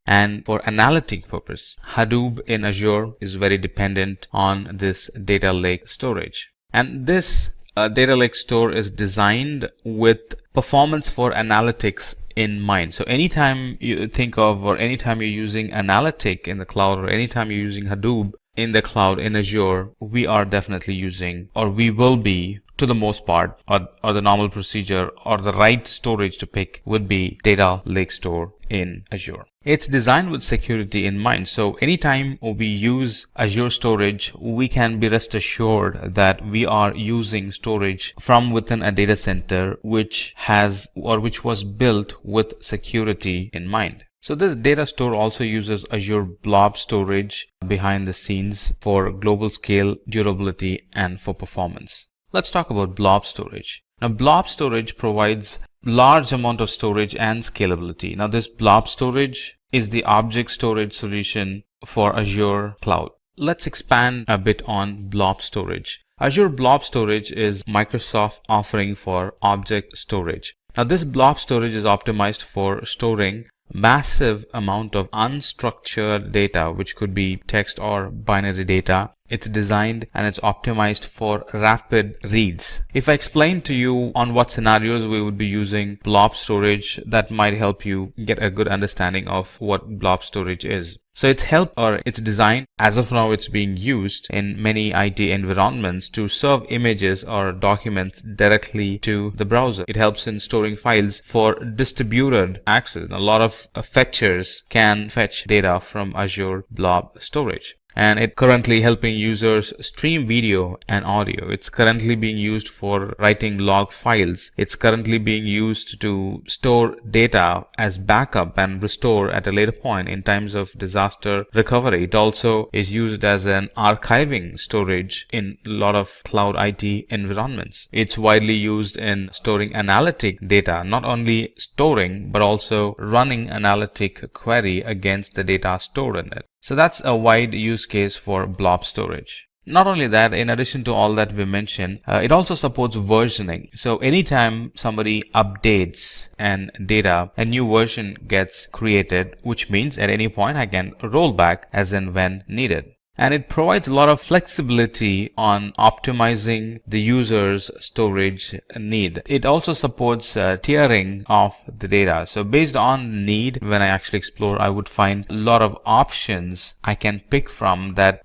And for analytic purpose. Hadoop in Azure is very dependent on this data lake storage. And this data lake store is designed with performance for analytics in mind. So anytime you think of, or anytime you're using analytic in the cloud, or anytime you're using Hadoop in the cloud in Azure, we are definitely using, or we will be, to the most part, or the normal procedure, or the right storage to pick would be data lake store in Azure. It's designed with security in mind. So anytime we use Azure storage, we can be rest assured that we are using storage from within a data center which was built with security in mind. So this data store also uses Azure Blob storage behind the scenes for global scale, durability, and for performance. Let's talk about blob storage. Now, blob storage provides large amount of storage and scalability. Now, this blob storage is the object storage solution for Azure Cloud. Let's expand a bit on blob storage. Azure Blob Storage is Microsoft offering for object storage. Now, this blob storage is optimized for storing massive amount of unstructured data, which could be text or binary data. It's designed and it's optimized for rapid reads. If I explain to you on what scenarios we would be using blob storage, that might help you get a good understanding of what blob storage is. So it's designed, as of now it's being used in many IT environments to serve images or documents directly to the browser. It helps in storing files for distributed access. A lot of fetchers can fetch data from Azure Blob Storage. And it's currently helping users stream video and audio. It's currently being used for writing log files. It's currently being used to store data as backup and restore at a later point in times of disaster recovery. It also is used as an archiving storage in a lot of cloud IT environments. It's widely used in storing analytic data, not only storing but also running analytic query against the data stored in it. So that's a wide use case for blob storage. Not only that, in addition to all that we mentioned, it also supports versioning. So anytime somebody updates an data, a new version gets created, which means at any point I can roll back as and when needed. And it provides a lot of flexibility on optimizing the user's storage need. It also supports tiering of the data. So based on need, when I actually explore, I would find a lot of options I can pick from that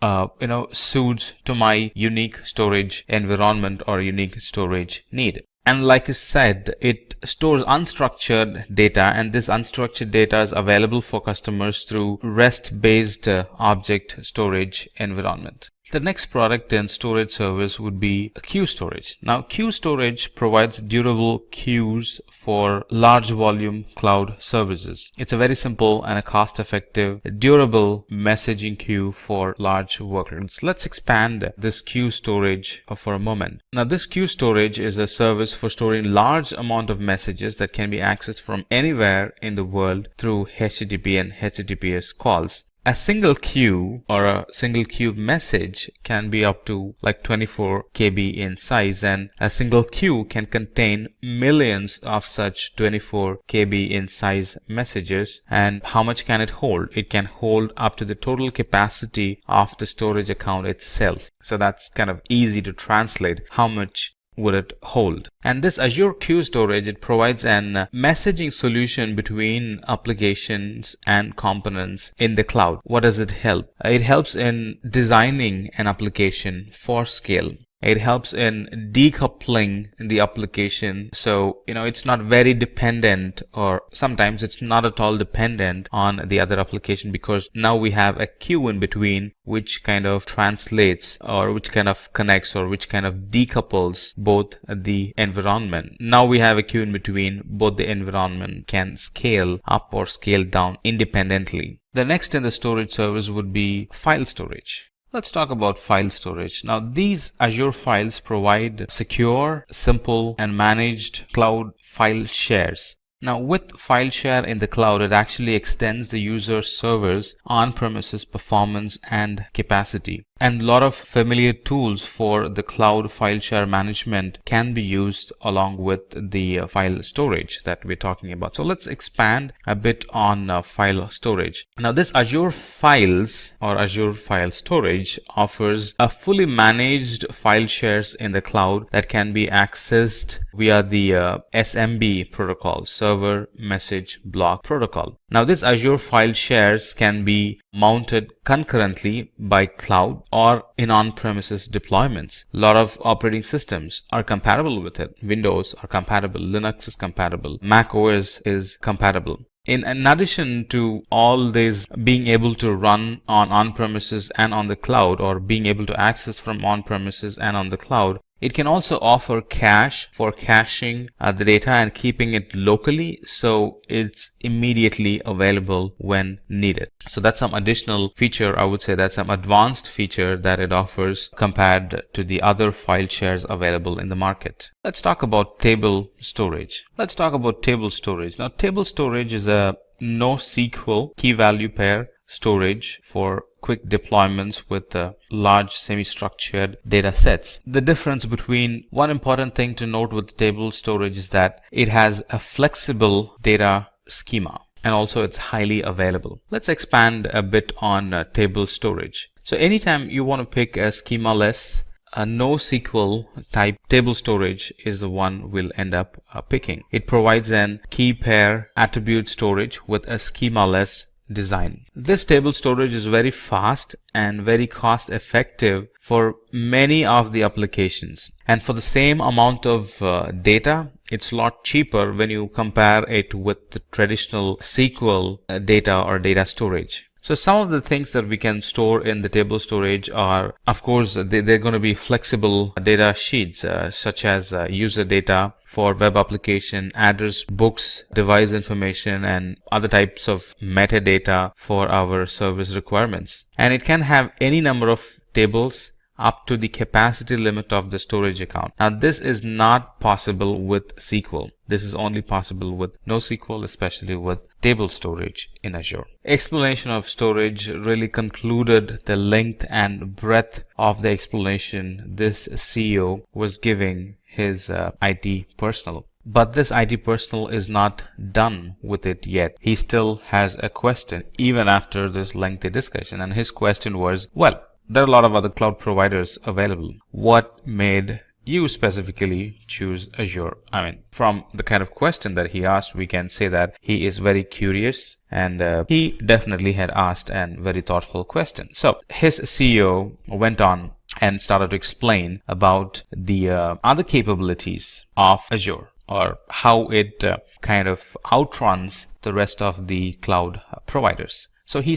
suits to my unique storage environment or unique storage need. And like I said, it stores unstructured data, and this unstructured data is available for customers through REST-based object storage environment. The next product and storage service would be queue storage. Now, queue storage provides durable queues for large volume cloud services. It's a very simple and a cost-effective, durable messaging queue for large workloads. Let's expand this queue storage for a moment. Now, this queue storage is a service for storing large amount of messages that can be accessed from anywhere in the world through HTTP and HTTPS calls. A single queue or a single queue message can be up to like 24 KB in size, and a single queue can contain millions of such 24 KB in size messages. And how much can it hold? It can hold up to the total capacity of the storage account itself. So that's kind of easy to translate. How much would it hold? And this Azure Queue Storage, it provides an messaging solution between applications and components in the cloud. What does it help? It helps in designing an application for scale. It helps in decoupling the application. So, it's not very dependent, or sometimes it's not at all dependent on the other application, because now we have a queue in between which kind of translates, or which kind of connects, or which kind of decouples both the environment. Now we have a queue in between, both the environment can scale up or scale down independently. The next in the storage service would be file storage. Let's talk about file storage. Now, these Azure files provide secure, simple, and managed cloud file shares. Now, with file share in the cloud, it actually extends the user server's on-premises performance and capacity. And a lot of familiar tools for the cloud file share management can be used along with the file storage that we're talking about. So let's expand a bit on file storage. Now, this Azure Files or Azure File Storage offers a fully managed file shares in the cloud that can be accessed via the SMB protocol, Server Message Block Protocol. Now, this Azure file shares can be mounted concurrently by cloud or in on-premises deployments. A lot of operating systems are compatible with it. Windows are compatible, Linux is compatible, Mac OS is compatible. In addition to all this being able to run on-premises and on the cloud, or being able to access from on-premises and on the cloud, it can also offer cache for caching the data and keeping it locally, so it's immediately available when needed. So that's some additional feature, I would say that's some advanced feature that it offers compared to the other file shares available in the market. Let's talk about table storage. Now, table storage is a NoSQL key value pair storage for quick deployments with large semi-structured data sets. The difference between one important thing to note with table storage is that it has a flexible data schema, and also it's highly available. Let's expand a bit on table storage. So anytime you want to pick a schema-less, a NoSQL type table storage is the one we'll end up picking. It provides an key pair attribute storage with a schema-less design. This table storage is very fast and very cost effective for many of the applications, and for the same amount of data, it's a lot cheaper when you compare it with the traditional SQL data or data storage. So some of the things that we can store in the table storage are, of course, they're going to be flexible data sheets, such as user data for web application, address books, device information, and other types of metadata for our service requirements. And it can have any number of tables up to the capacity limit of the storage account. Now, this is not possible with SQL. This is only possible with NoSQL, especially with table storage in Azure. Explanation of storage really concluded the length and breadth of the explanation this CEO was giving his IT personnel. But this IT personnel is not done with it yet. He still has a question even after this lengthy discussion, and his question was, well, there are a lot of other cloud providers available. What made you specifically choose Azure? I mean, from the kind of question that he asked, we can say that he is very curious, and he definitely had asked a very thoughtful question. So his CEO went on and started to explain about the other capabilities of Azure, or how it kind of outruns the rest of the cloud providers. So he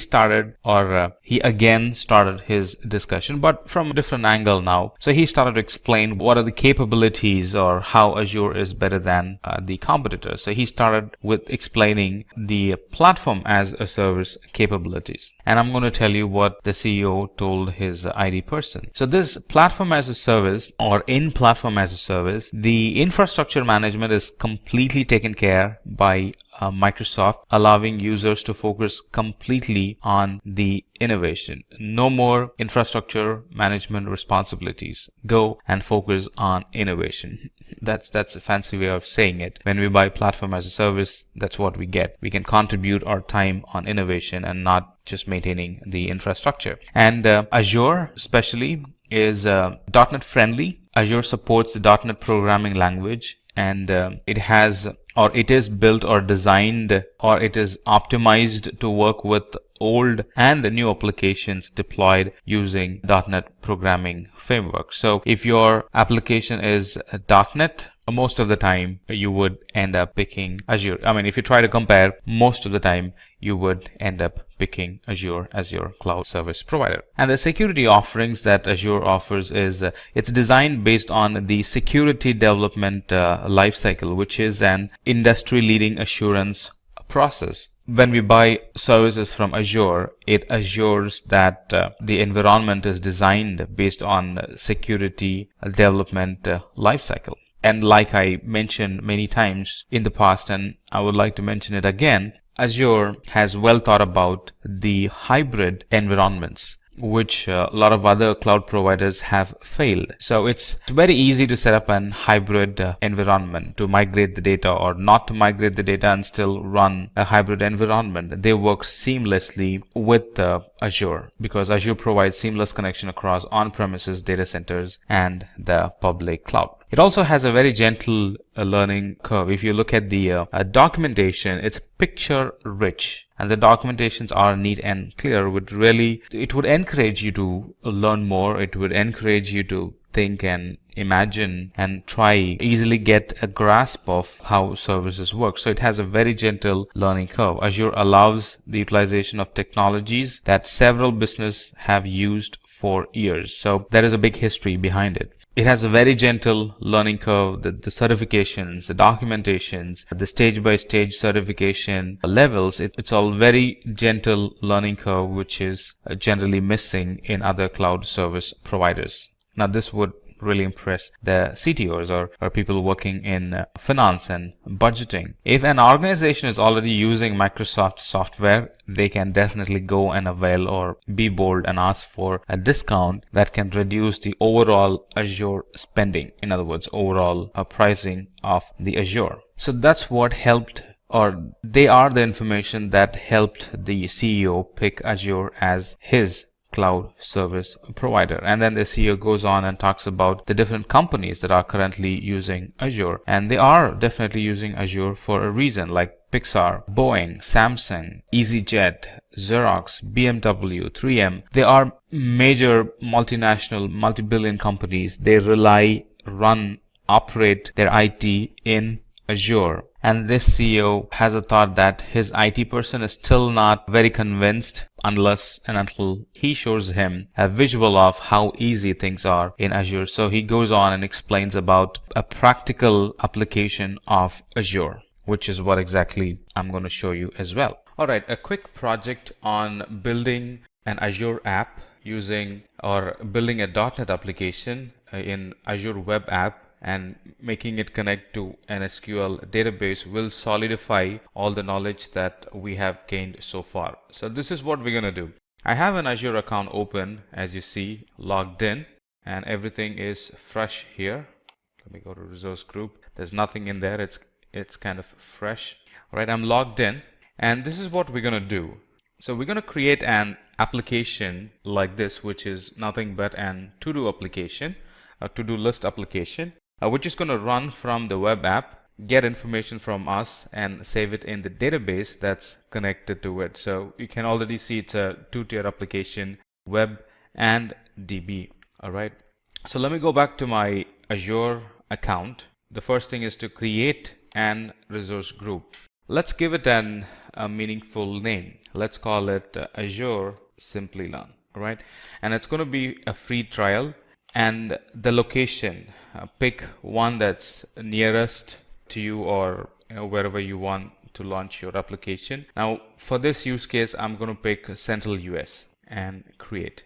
again started his discussion, but from a different angle now. So he started to explain what are the capabilities, or how Azure is better than the competitors. So he started with explaining the platform as a service capabilities. And I'm going to tell you what the CEO told his IT person. So this platform as a service, or in platform as a service, the infrastructure management is completely taken care by Microsoft, allowing users to focus completely on the innovation. No more infrastructure management responsibilities. Go and focus on innovation. That's a fancy way of saying it. When we buy platform as a service, that's what we get. We can contribute our time on innovation and not just maintaining the infrastructure. And Azure especially is .NET friendly. Azure supports the .NET programming language, and it is built or designed, or it is optimized to work with old and new applications deployed using .NET programming framework. So if your application is .NET, most of the time you would end up picking Azure. I mean, if you try to compare, most of the time you would end up picking Azure as your cloud service provider. And the security offerings that Azure offers is it's designed based on the security development lifecycle, which is an industry-leading assurance process. When we buy services from Azure, it assures that the environment is designed based on security development lifecycle. And like I mentioned many times in the past, and I would like to mention it again, Azure has well thought about the hybrid environments, which a lot of other cloud providers have failed. So it's very easy to set up an hybrid environment to migrate the data or not to migrate the data and still run a hybrid environment. They work seamlessly with Azure because Azure provides seamless connection across on-premises data centers and the public cloud. It also has a very gentle learning curve. If you look at the documentation, it's picture rich and the documentations are neat and clear. It would encourage you to learn more. It would encourage you to think and imagine and try easily get a grasp of how services work. So it has a very gentle learning curve. Azure allows the utilization of technologies that several businesses have used for years. So there is a big history behind it. It has a very gentle learning curve. The certifications, the documentations, the stage-by-stage certification levels, it's all very gentle learning curve, which is generally missing in other cloud service providers. Now, this would really impress the CTOs or people working in finance and budgeting. If an organization is already using Microsoft software, they can definitely go and avail or be bold and ask for a discount that can reduce the overall Azure spending. In other words, overall pricing of the Azure. So that's what helped, or they are the information that helped the CEO pick Azure as his cloud service provider. And then the CEO goes on and talks about the different companies that are currently using Azure, and they are definitely using Azure for a reason, like Pixar, Boeing, Samsung, EasyJet, Xerox, BMW, 3M. They are major multinational, multi-billion companies. They rely, run, operate their IT in Azure. And this CEO has a thought that his IT person is still not very convinced unless and until he shows him a visual of how easy things are in Azure. So he goes on and explains about a practical application of Azure, which is what exactly I'm going to show you as well. All right, a quick project on building an Azure app using or building a .NET application in Azure Web App and making it connect to an SQL database will solidify all the knowledge that we have gained so far. So this is what we're going to do. I have an Azure account open, as you see, logged in, and everything is fresh here. Let me go to resource group. There's nothing in there. It's kind of fresh. All right, I'm logged in, and this is what we're going to do. So we're going to create an application like this, which is nothing but an to-do application, a to-do list application, which is going to run from the web app, get information from us, and save it in the database that's connected to it. So you can already see it's a two-tier application, web and DB. All right. So let me go back to my Azure account. The first thing is to create an resource group. Let's give it a meaningful name. Let's call it Azure Simplilearn. All right. And it's going to be a free trial. And the location, pick one that's nearest to you or wherever you want to launch your application. Now for this use case, I'm going to pick Central US and create.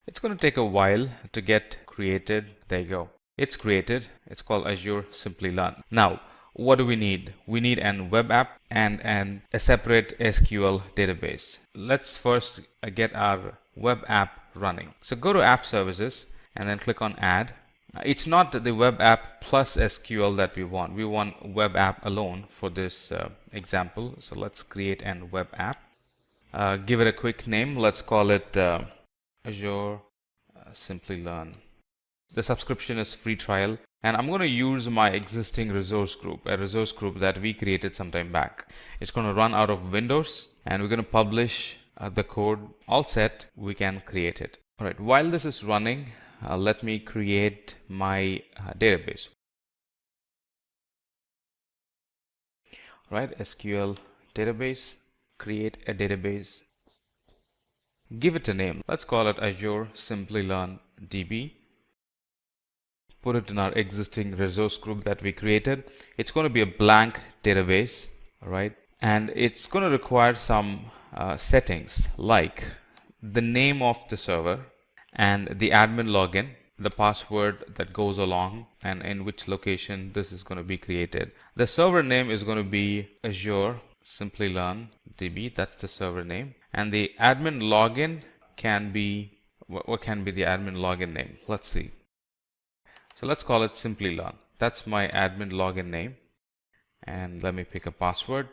It's going to take a while to get created. There you go. It's created. It's called Azure Simplilearn. Now what do we need? We need an web app and a separate SQL database. Let's first get our web app running. So go to App Services and then click on Add. It's not the web app plus SQL that we want. We want web app alone for this example. So let's create an web app. Give it a quick name. Let's call it Azure Simplilearn. The subscription is free trial. And I'm going to use my existing resource group, a resource group that we created some time back. It's going to run out of Windows, and we're going to publish the code all set, we can create it. All right, while this is running, let me create my database. Right, SQL database, create a database, give it a name. Let's call it Azure Simplilearn DB. Put it in our existing resource group that we created. It's going to be a blank database, right? And it's going to require some settings like the name of the server and the admin login, the password that goes along, and in which location this is going to be created. The server name is going to be Azure Simplilearn DB. That's the server name. And the admin login can be, what can be the admin login name? Let's see. So let's call it Simplilearn. That's my admin login name. And let me pick a password.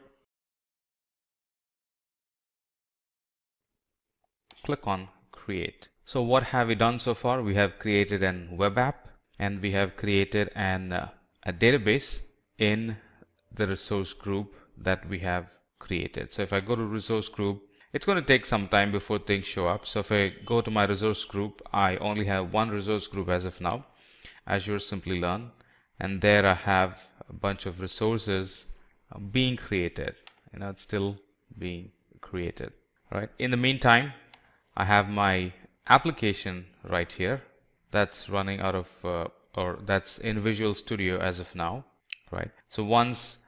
Click on create. So what have we done so far? We have created an web app and we have created a database in the resource group that we have created. So if I go to resource group, it's going to take some time before things show up. So if I go to my resource group, I only have one resource group as of now, Azure Simplilearn, and there I have a bunch of resources being created. It's still being created. All right. In the meantime, I have my application right here that's running out of or that's in Visual Studio as of now, right? So once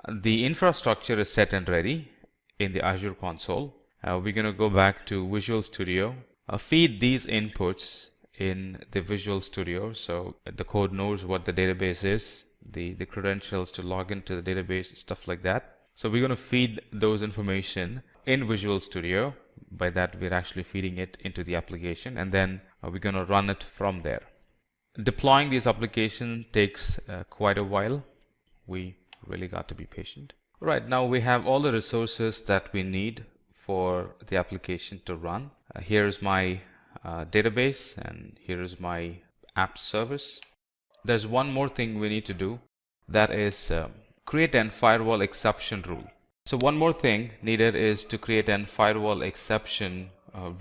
the infrastructure is set and ready in the Azure console, we're going to go back to Visual Studio, feed these inputs in the Visual Studio so the code knows what the database is, the credentials to log into the database, stuff like that. So we're going to feed those information in Visual Studio. By that, we're actually feeding it into the application, and then we're going to run it from there. Deploying these applications takes quite a while. We really got to be patient. Right, now we have all the resources that we need for the application to run. Here's my database, and here's my app service. There's one more thing we need to do, that is create an firewall exception rule. So one more thing needed is to create an firewall exception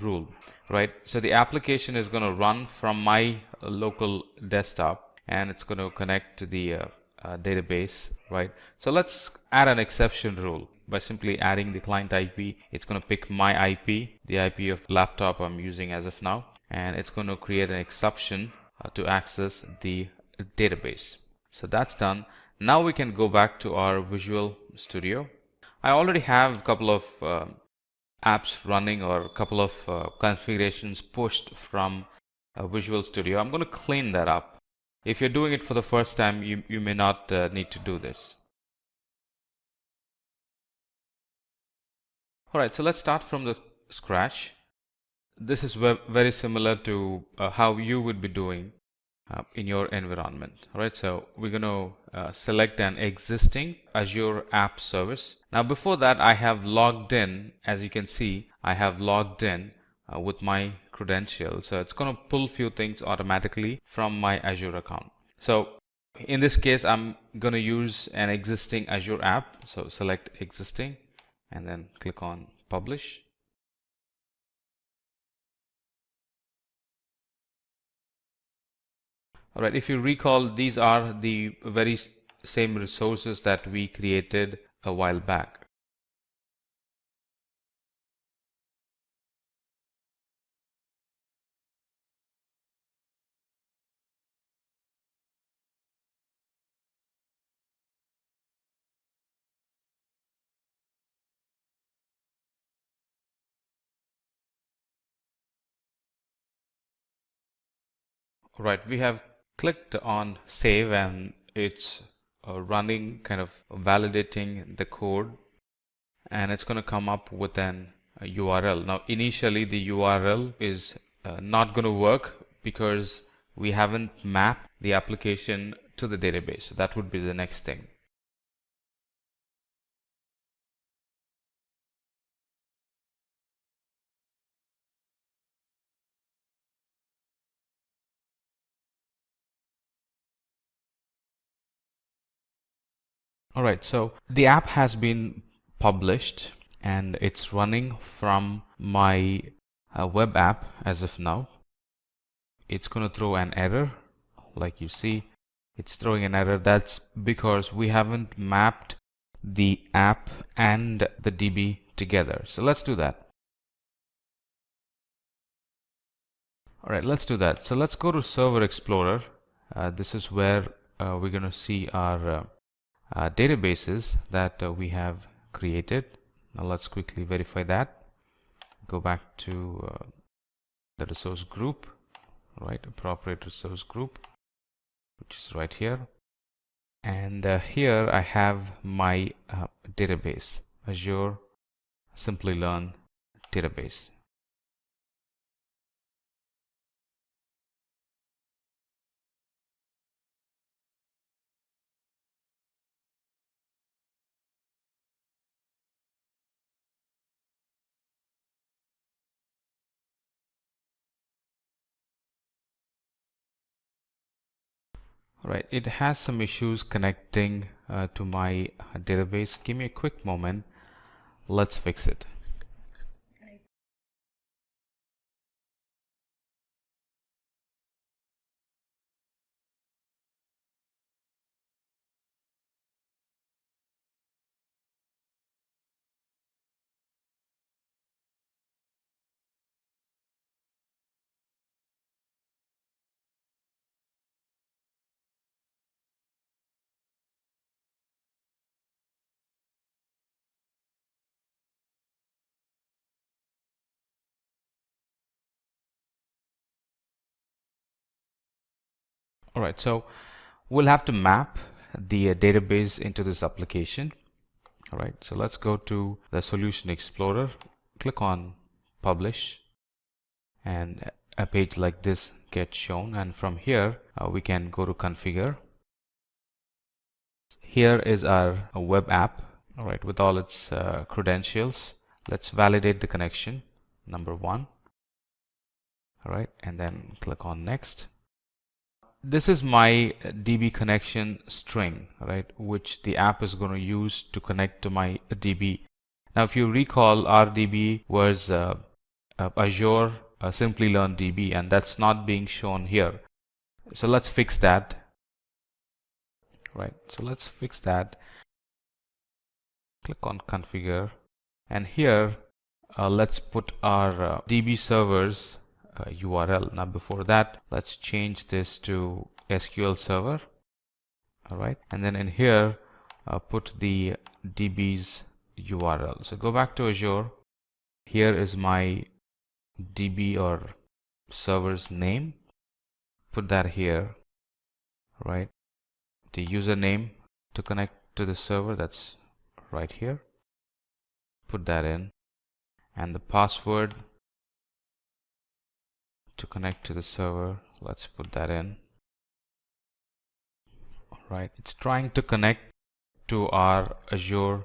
rule, right? So the application is going to run from my local desktop and it's going to connect to the database, right? So let's add an exception rule by simply adding the client IP. It's going to pick my IP, the IP of the laptop I'm using as of now, and it's going to create an exception to access the database. So that's done. Now we can go back to our Visual Studio. I already have a couple of apps running or a couple of configurations pushed from Visual Studio. I'm going to clean that up. If you're doing it for the first time, you may not need to do this. Alright, so let's start from the scratch. This is very similar to how you would be doing in your environment. All right, so we're going to select an existing Azure app service. Now before that, I have logged in. As you can see, I have logged in with my credentials. So it's going to pull few things automatically from my Azure account. So in this case, I'm going to use an existing Azure app. So select existing and then click on publish. All right, if you recall, these are the very same resources that we created a while back. All right, we have clicked on save and it's running, kind of validating the code, and it's going to come up with an URL. Now initially the URL is not going to work because we haven't mapped the application to the database. So that would be the next thing. Alright, so the app has been published and it's running from my web app as of now. It's going to throw an error. Like you see, it's throwing an error. That's because we haven't mapped the app and the DB together. So let's do that. All right, let's do that. So let's go to Server Explorer. This is where we're going to see our databases that we have created. Now let's quickly verify that. Go back to the resource group, right? Appropriate resource group, which is right here. And here I have my database, Azure Simplilearn database. Right, it has some issues connecting to my database. Give me a quick moment. Let's fix it. All right, so we'll have to map the database into this application. All right, so let's go to the Solution Explorer, click on Publish, and a page like this gets shown. And from here, we can go to Configure. Here is our web app, all right, with all its credentials. Let's validate the connection, number 1. All right, and then click on Next. This is my DB connection string, right, which the app is going to use to connect to my DB. Now, if you recall, our DB was Azure Simplilearn DB, and that's not being shown here. So let's fix that. Right, so let's fix that. Click on Configure, and here let's put our DB servers URL. Now before that, let's change this to SQL Server. All right, and then in here put the DB's URL. So go back to Azure. Here is my DB or server's name. Put that here, right? The username to connect to the server, that's right here. Put that in, and the password to connect to the server, let's put that in. All right, it's trying to connect to our Azure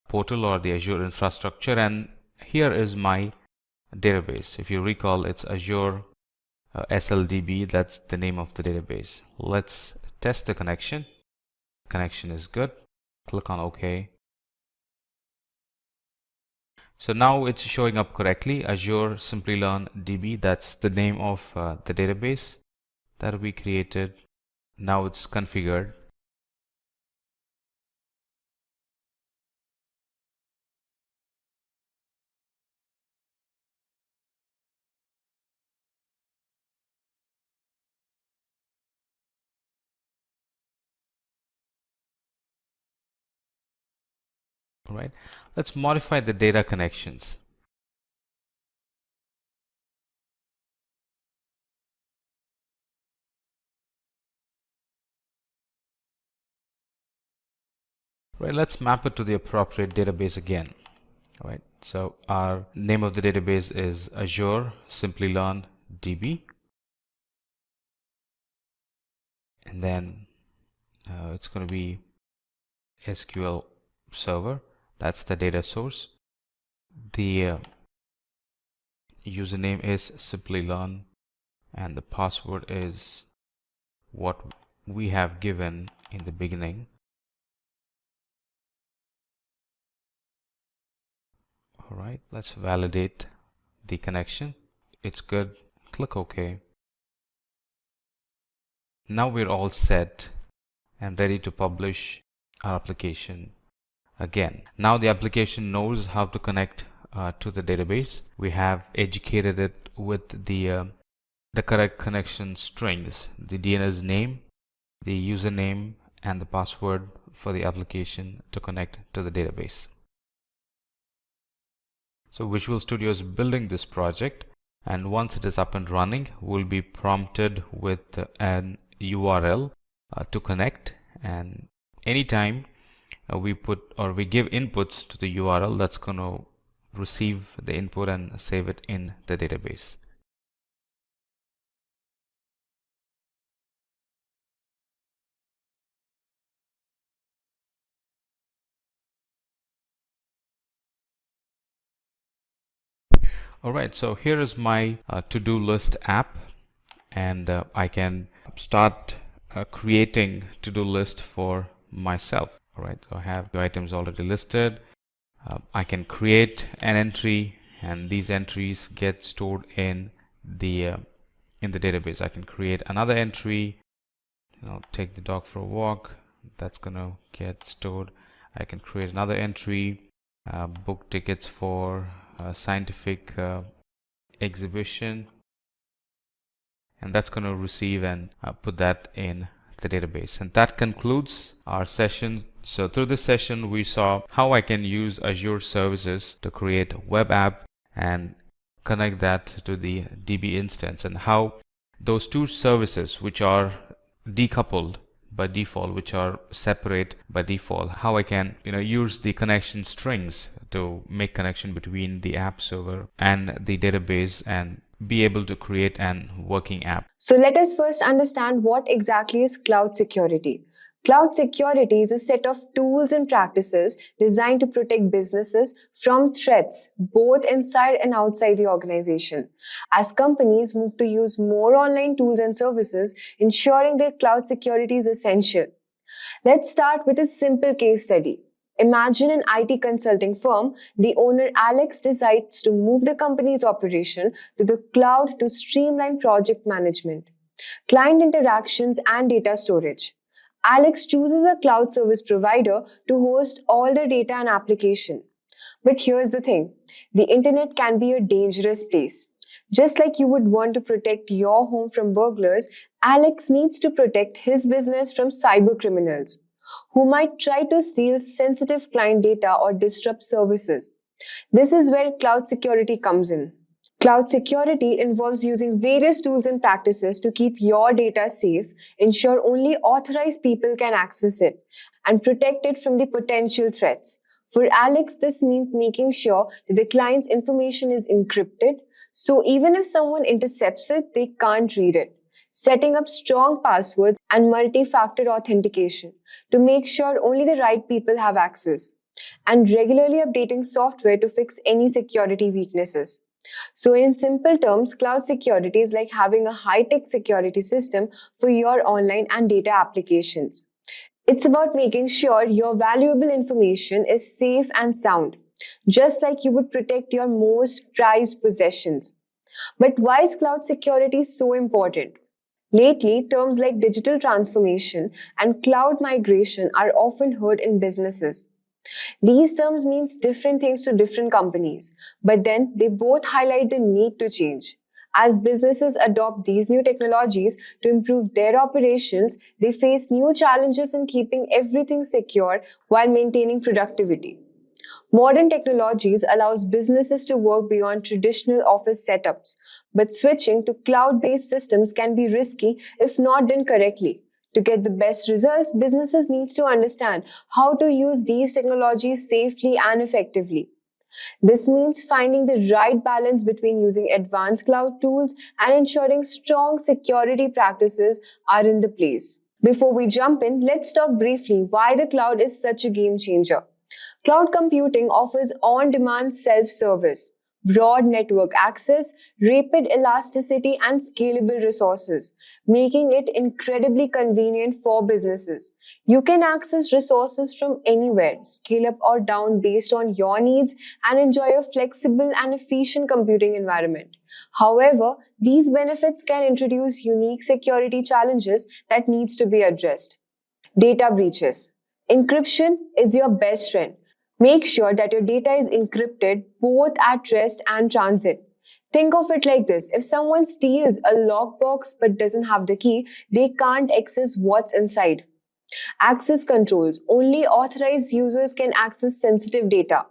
portal or the Azure infrastructure, and here is my database. If you recall, it's Azure SLDB. That's the name of the database. Let's test the connection. Connection is good. Click on OK. So now it's showing up correctly. Azure Simplilearn DB, that's the name of the database that we created. Now it's configured. All right, let's modify the data connections. Right, let's map it to the appropriate database again. All right, so our name of the database is Azure Simplilearn DB, and then it's going to be SQL Server. That's the data source. The username is Simplilearn, and the password is what we have given in the beginning. All right, let's validate the connection. It's good. Click OK. Now we're all set and ready to publish our application again. Now the application knows how to connect to the database. We have educated it with the correct connection strings, the DNS name, the username, and the password for the application to connect to the database. So Visual Studio is building this project, and once it is up and running, we'll be prompted with an URL to connect, and anytime we give inputs to the URL, that's going to receive the input and save it in the database. Alright, so here is my to-do list app, and I can start creating to-do list for myself. Alright, so I have the items already listed. I can create an entry, and these entries get stored in the database. I can create another entry, take the dog for a walk, that's gonna get stored. I can create another entry, book tickets for scientific exhibition, and that's going to receive and put that in the database. And that concludes our session. So through this session we saw how I can use Azure services to create a web app and connect that to the DB instance, and how those two services which are decoupled by default, which are separate by default, how I can use the connection strings to make connection between the app server and the database and be able to create an working app. So let us first understand what exactly is cloud security. Cloud security is a set of tools and practices designed to protect businesses from threats both inside and outside the organization. As companies move to use more online tools and services, ensuring that cloud security is essential. Let's start with a simple case study. Imagine an IT consulting firm. The owner, Alex, decides to move the company's operation to the cloud to streamline project management, client interactions, and data storage. Alex chooses a cloud service provider to host all the data and application. But here's the thing, the internet can be a dangerous place. Just like you would want to protect your home from burglars, Alex needs to protect his business from cyber criminals who might try to steal sensitive client data or disrupt services. This is where cloud security comes in. Cloud security involves using various tools and practices to keep your data safe, ensure only authorized people can access it, and protect it from the potential threats. For Alex, this means making sure that the client's information is encrypted, so even if someone intercepts it, they can't read it. Setting up strong passwords and multi-factor authentication to make sure only the right people have access, and regularly updating software to fix any security weaknesses. So in simple terms, cloud security is like having a high-tech security system for your online and data applications. It's about making sure your valuable information is safe and sound, just like you would protect your most prized possessions. But why is cloud security so important? Lately, terms like digital transformation and cloud migration are often heard in businesses. These terms mean different things to different companies, but then they both highlight the need to change. As businesses adopt these new technologies to improve their operations, they face new challenges in keeping everything secure while maintaining productivity. Modern technologies allows businesses to work beyond traditional office setups, but switching to cloud-based systems can be risky if not done correctly. To get the best results, businesses need to understand how to use these technologies safely and effectively. This means finding the right balance between using advanced cloud tools and ensuring strong security practices are in the place. Before we jump in, let's talk briefly why the cloud is such a game changer. Cloud computing offers on-demand self-service. broad network access, rapid elasticity, and scalable resources, making it incredibly convenient for businesses. You can access resources from anywhere, scale up or down based on your needs, and enjoy a flexible and efficient computing environment. However, these benefits can introduce unique security challenges that needs to be addressed. Data breaches. Encryption is your best friend. Make sure that your data is encrypted both at rest and transit. Think of it like this. If someone steals a lockbox but doesn't have the key, they can't access what's inside. Access controls. Only authorized users can access sensitive data.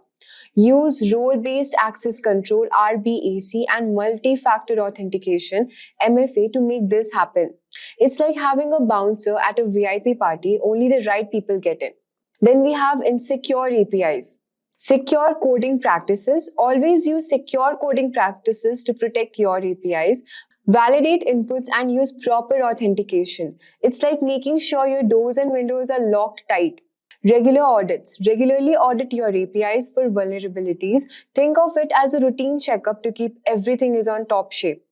Use role-based access control RBAC and multi-factor authentication MFA to make this happen. It's like having a bouncer at a VIP party, only the right people get in. Then we have insecure APIs. Secure coding practices. Always use secure coding practices to protect your APIs. Validate inputs and use proper authentication. It's like making sure your doors and windows are locked tight. Regular audits. Regularly audit your APIs for vulnerabilities. Think of it as a routine checkup to keep everything is on top shape.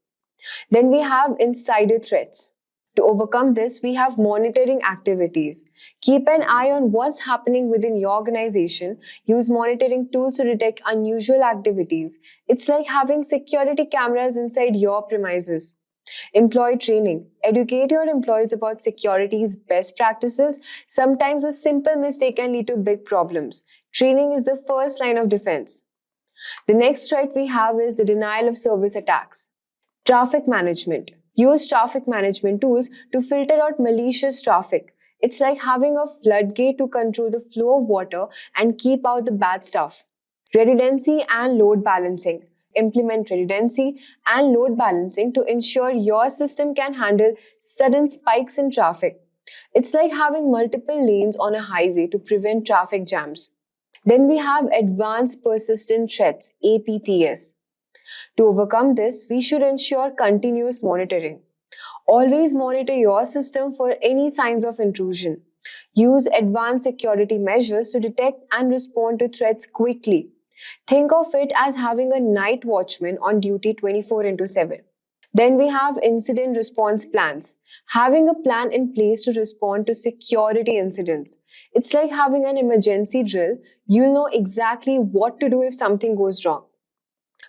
Then we have insider threats. To overcome this, we have monitoring activities. Keep an eye on what's happening within your organization. Use monitoring tools to detect unusual activities. It's like having security cameras inside your premises. Employee training. Educate your employees about security's best practices. Sometimes a simple mistake can lead to big problems. Training is the first line of defense. The next threat we have is the denial of service attacks. Traffic management. Use traffic management tools to filter out malicious traffic. It's like having a floodgate to control the flow of water and keep out the bad stuff. Redundancy and load balancing. Implement redundancy and load balancing to ensure your system can handle sudden spikes in traffic. It's like having multiple lanes on a highway to prevent traffic jams. Then we have advanced persistent threats, APTs. To overcome this, we should ensure continuous monitoring. Always monitor your system for any signs of intrusion. Use advanced security measures to detect and respond to threats quickly. Think of it as having a night watchman on duty 24/7. Then we have incident response plans. Having a plan in place to respond to security incidents. It's like having an emergency drill. You'll know exactly what to do if something goes wrong.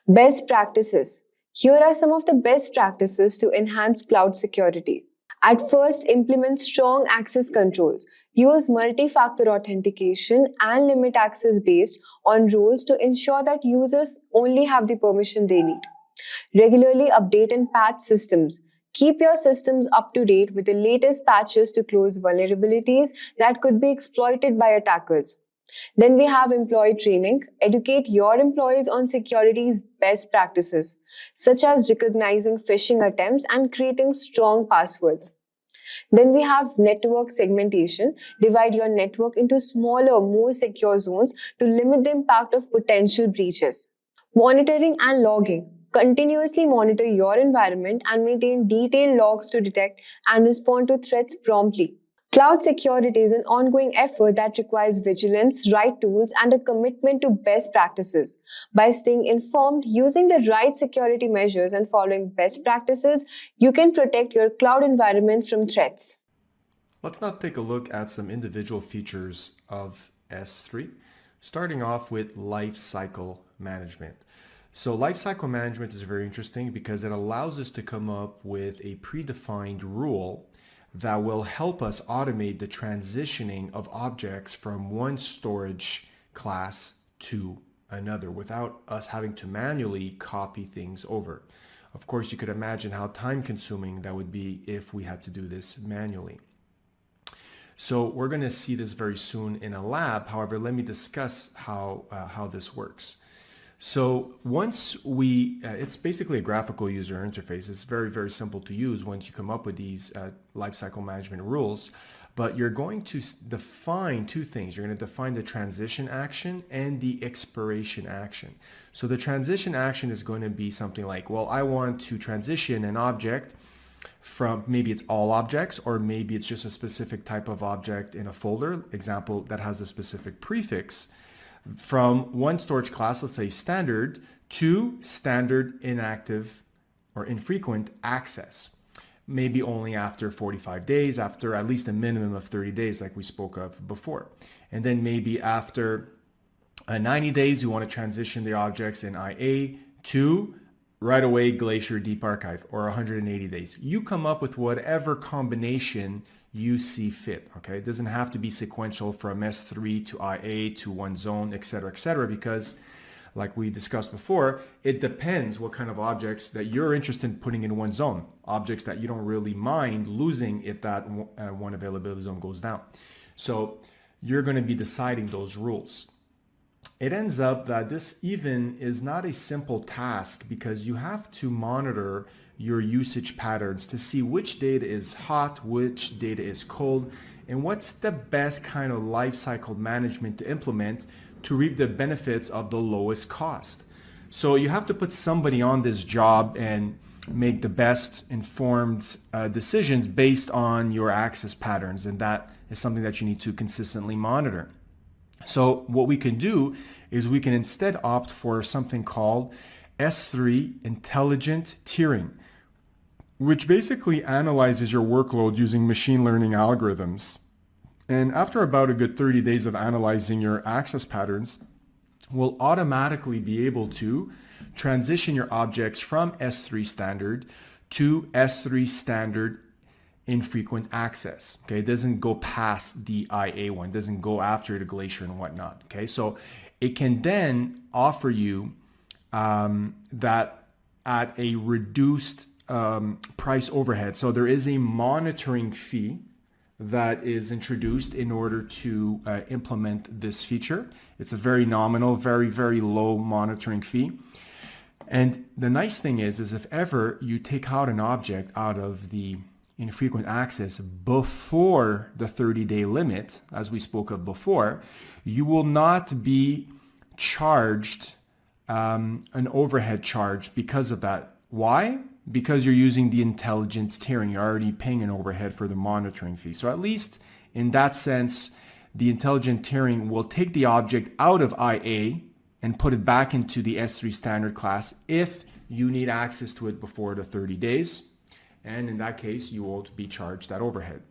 Best practices. Here are some of the best practices to enhance cloud security. At first, implement strong access controls. Use multi-factor authentication and limit access based on rules to ensure that users only have the permission they need. Regularly update and patch systems. Keep your systems up to date with the latest patches to close vulnerabilities that could be exploited by attackers. Then we have employee training. Educate your employees on security's best practices, such as recognizing phishing attempts and creating strong passwords. Then we have network segmentation. Divide your network into smaller, more secure zones to limit the impact of potential breaches. Monitoring and logging. Continuously monitor your environment and maintain detailed logs to detect and respond to threats promptly. Cloud security is an ongoing effort that requires vigilance, right tools, and a commitment to best practices. By staying informed, using the right security measures, and following best practices, you can protect your cloud environment from threats. Let's now take a look at some individual features of S3, starting off with lifecycle management. So lifecycle management is very interesting because it allows us to come up with a predefined rule that will help us automate the transitioning of objects from one storage class to another without us having to manually copy things over. Of course, you could imagine how time-consuming that would be if we had to do this manually. So we're going to see this very soon in a lab. However, let me discuss how this works. So once it's basically a graphical user interface. It's very, very simple to use once you come up with these lifecycle management rules. But you're going to define two things. You're going to define the transition action and the expiration action. So the transition action is going to be something like, well, I want to transition an object from, maybe it's all objects, or maybe it's just a specific type of object in a folder, example, that has a specific prefix, from one storage class, let's say standard, to standard inactive or infrequent access. Maybe only after 45 days, after at least a minimum of 30 days like we spoke of before. And then maybe after 90 days, you want to transition the objects in IA to right away Glacier Deep Archive, or 180 days. You come up with whatever combination you see fit, okay? It doesn't have to be sequential from S3 to IA to one zone, etc., because like we discussed before, it depends what kind of objects that you're interested in putting in one zone, objects that you don't really mind losing if that one availability zone goes down. So you're going to be deciding those rules. It ends up that this even is not a simple task because you have to monitor your usage patterns to see which data is hot, which data is cold, and what's the best kind of lifecycle management to implement to reap the benefits of the lowest cost. So you have to put somebody on this job and make the best informed decisions based on your access patterns, and that is something that you need to consistently monitor. So what we can do is we can instead opt for something called S3 intelligent tiering, which basically analyzes your workload using machine learning algorithms. And after about a good 30 days of analyzing your access patterns, we'll automatically be able to transition your objects from S3 standard to S3 standard infrequent access. Okay, it doesn't go past the IA one, doesn't go after the Glacier and whatnot. Okay, so it can then offer you that at a reduced price overhead. So there is a monitoring fee that is introduced in order to implement this feature. It's a very nominal, very, very low monitoring fee. And the nice thing is if ever you take out an object out of the infrequent access before the 30-day limit, as we spoke of before, you will not be charged an overhead charge because of that. Why? Because you're using the intelligent tiering. You're already paying an overhead for the monitoring fee. So at least in that sense, the intelligent tiering will take the object out of IA and put it back into the S3 standard class if you need access to it before the 30 days. And in that case, you won't be charged that overhead.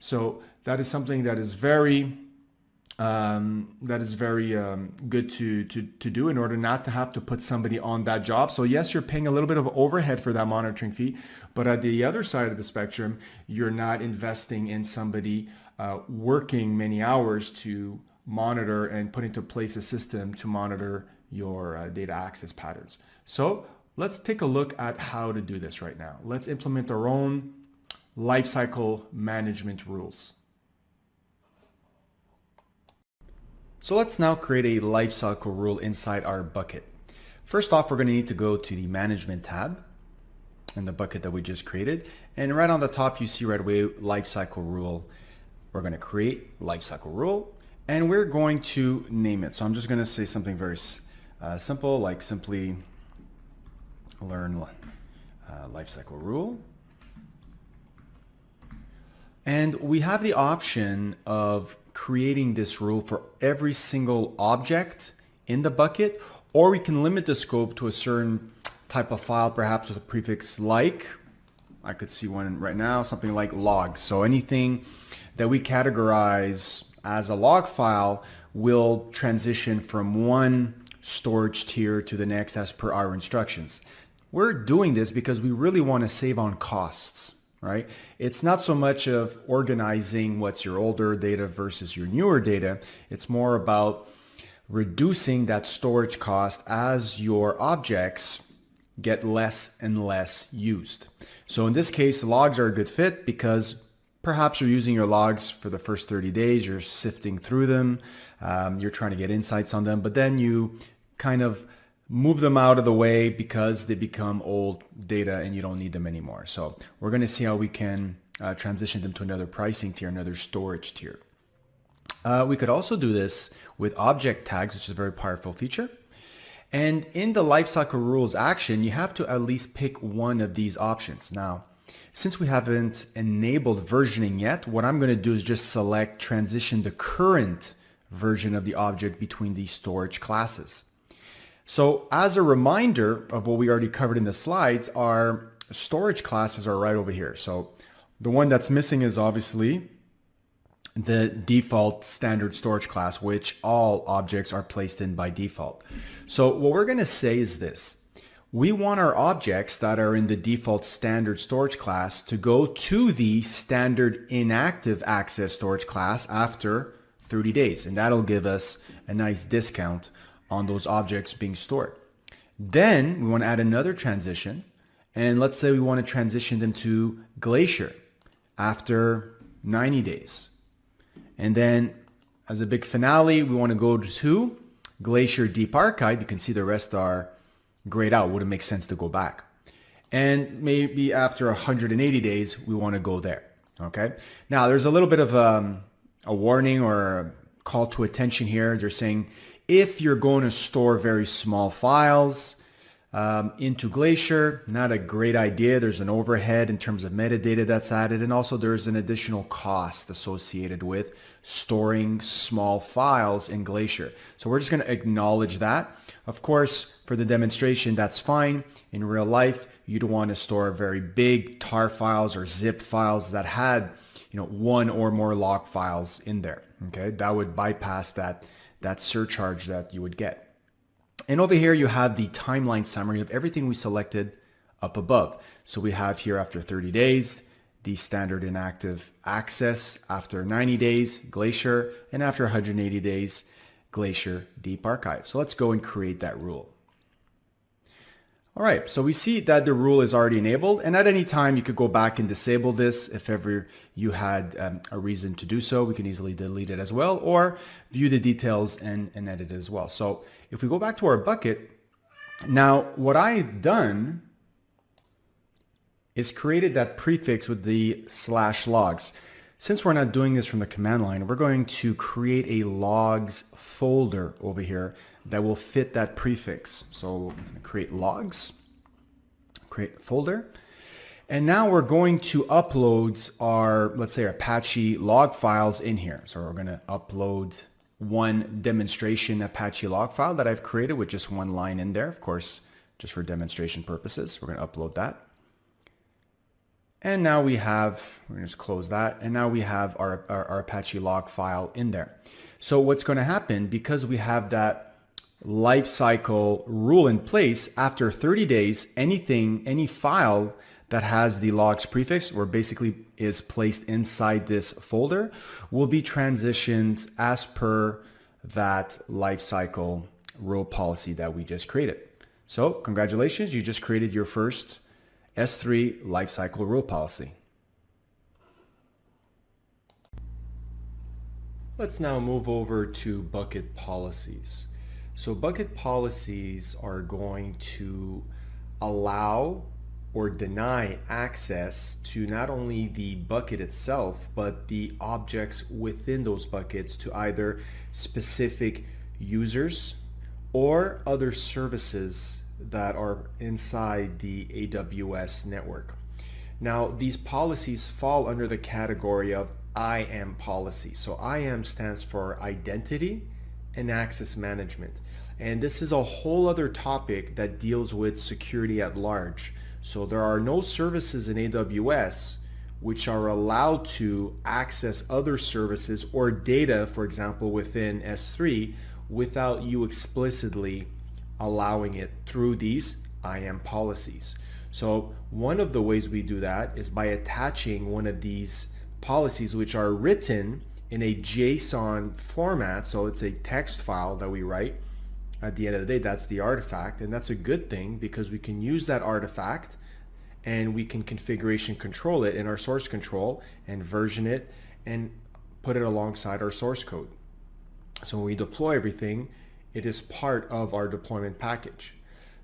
So that is something that is very good to do in order not to have to put somebody on that job. So yes, you're paying a little bit of overhead for that monitoring fee, but at the other side of the spectrum, you're not investing in somebody working many hours to monitor and put into place a system to monitor your data access patterns. So let's take a look at how to do this right now. Let's implement our own lifecycle management rules. So let's now create a lifecycle rule inside our bucket. First off, we're going to need to go to the management tab in the bucket that we just created. And right on the top, you see right away, lifecycle rule. We're going to create lifecycle rule and we're going to name it. So I'm just going to say something very simple, like Simplilearn lifecycle rule. And we have the option of creating this rule for every single object in the bucket, or we can limit the scope to a certain type of file, perhaps with a prefix like, I could see one right now, something like logs. So anything that we categorize as a log file will transition from one storage tier to the next as per our instructions. We're doing this because we really want to save on costs, right? It's not so much of organizing what's your older data versus your newer data. It's more about reducing that storage cost as your objects get less and less used. So in this case, logs are a good fit because perhaps you're using your logs for the first 30 days, you're sifting through them, you're trying to get insights on them, but then you kind of move them out of the way because they become old data and you don't need them anymore. So we're going to see how we can transition them to another pricing tier, another storage tier. We could also do this with object tags, which is a very powerful feature. And in the lifecycle rules action, you have to at least pick one of these options. Now, since we haven't enabled versioning yet, what I'm going to do is just select transition the current version of the object between these storage classes. So as a reminder of what we already covered in the slides, our storage classes are right over here. So the one that's missing is obviously the default standard storage class, which all objects are placed in by default. So what we're going to say is this. We want our objects that are in the default standard storage class to go to the standard inactive access storage class after 30 days. And that'll give us a nice discount on those objects being stored. Then we want to add another transition. And let's say we want to transition them to Glacier after 90 days. And then as a big finale, we want to go to Glacier Deep Archive. You can see the rest are grayed out. Wouldn't make sense to go back. And maybe after 180 days, we want to go there. Okay. Now there's a little bit of a warning or a call to attention here. They're saying if you're going to store very small files into Glacier, not a great idea. There's an overhead in terms of metadata that's added, and also there's an additional cost associated with storing small files in Glacier. So we're just going to acknowledge that. Of course, for the demonstration, that's fine. In real life, you don't want to store very big tar files or zip files that had, one or more log files in there. Okay, that would bypass that surcharge that you would get. And over here, you have the timeline summary of everything we selected up above. So we have here after 30 days, the standard inactive access, after 90 days, Glacier, and after 180 days, Glacier Deep Archive. So let's go and create that rule. All right, so we see that the rule is already enabled, and at any time you could go back and disable this if ever you had a reason to do so. We can easily delete it as well, or view the details and edit it as well. So if we go back to our bucket, now what I've done is created that prefix with the /logs. Since we're not doing this from the command line, we're going to create a logs folder over here that will fit that prefix. So we're going to create logs, create folder. And now we're going to upload our, let's say, our Apache log files in here. So we're going to upload one demonstration Apache log file that I've created with just one line in there, of course, just for demonstration purposes. We're going to upload that. And now we have, we're going to just close that. And now we have our Apache log file in there. So what's going to happen, because we have that lifecycle rule in place, after 30 days, any file that has the logs prefix, or basically is placed inside this folder, will be transitioned as per that lifecycle rule policy that we just created. So congratulations, you just created your first S3 lifecycle rule policy. Let's now move over to bucket policies. So bucket policies are going to allow or deny access to not only the bucket itself, but the objects within those buckets to either specific users or other services that are inside the AWS network. Now, these policies fall under the category of IAM policy. So IAM stands for Identity and Access Management. And this is a whole other topic that deals with security at large. So there are no services in AWS which are allowed to access other services or data, for example, within S3 without you explicitly allowing it through these IAM policies. So one of the ways we do that is by attaching one of these policies which are written in a JSON format. So it's a text file that we write. At the end of the day, that's the artifact, and that's a good thing because we can use that artifact and we can configuration control it in our source control and version it and put it alongside our source code. So when we deploy everything, it is part of our deployment package.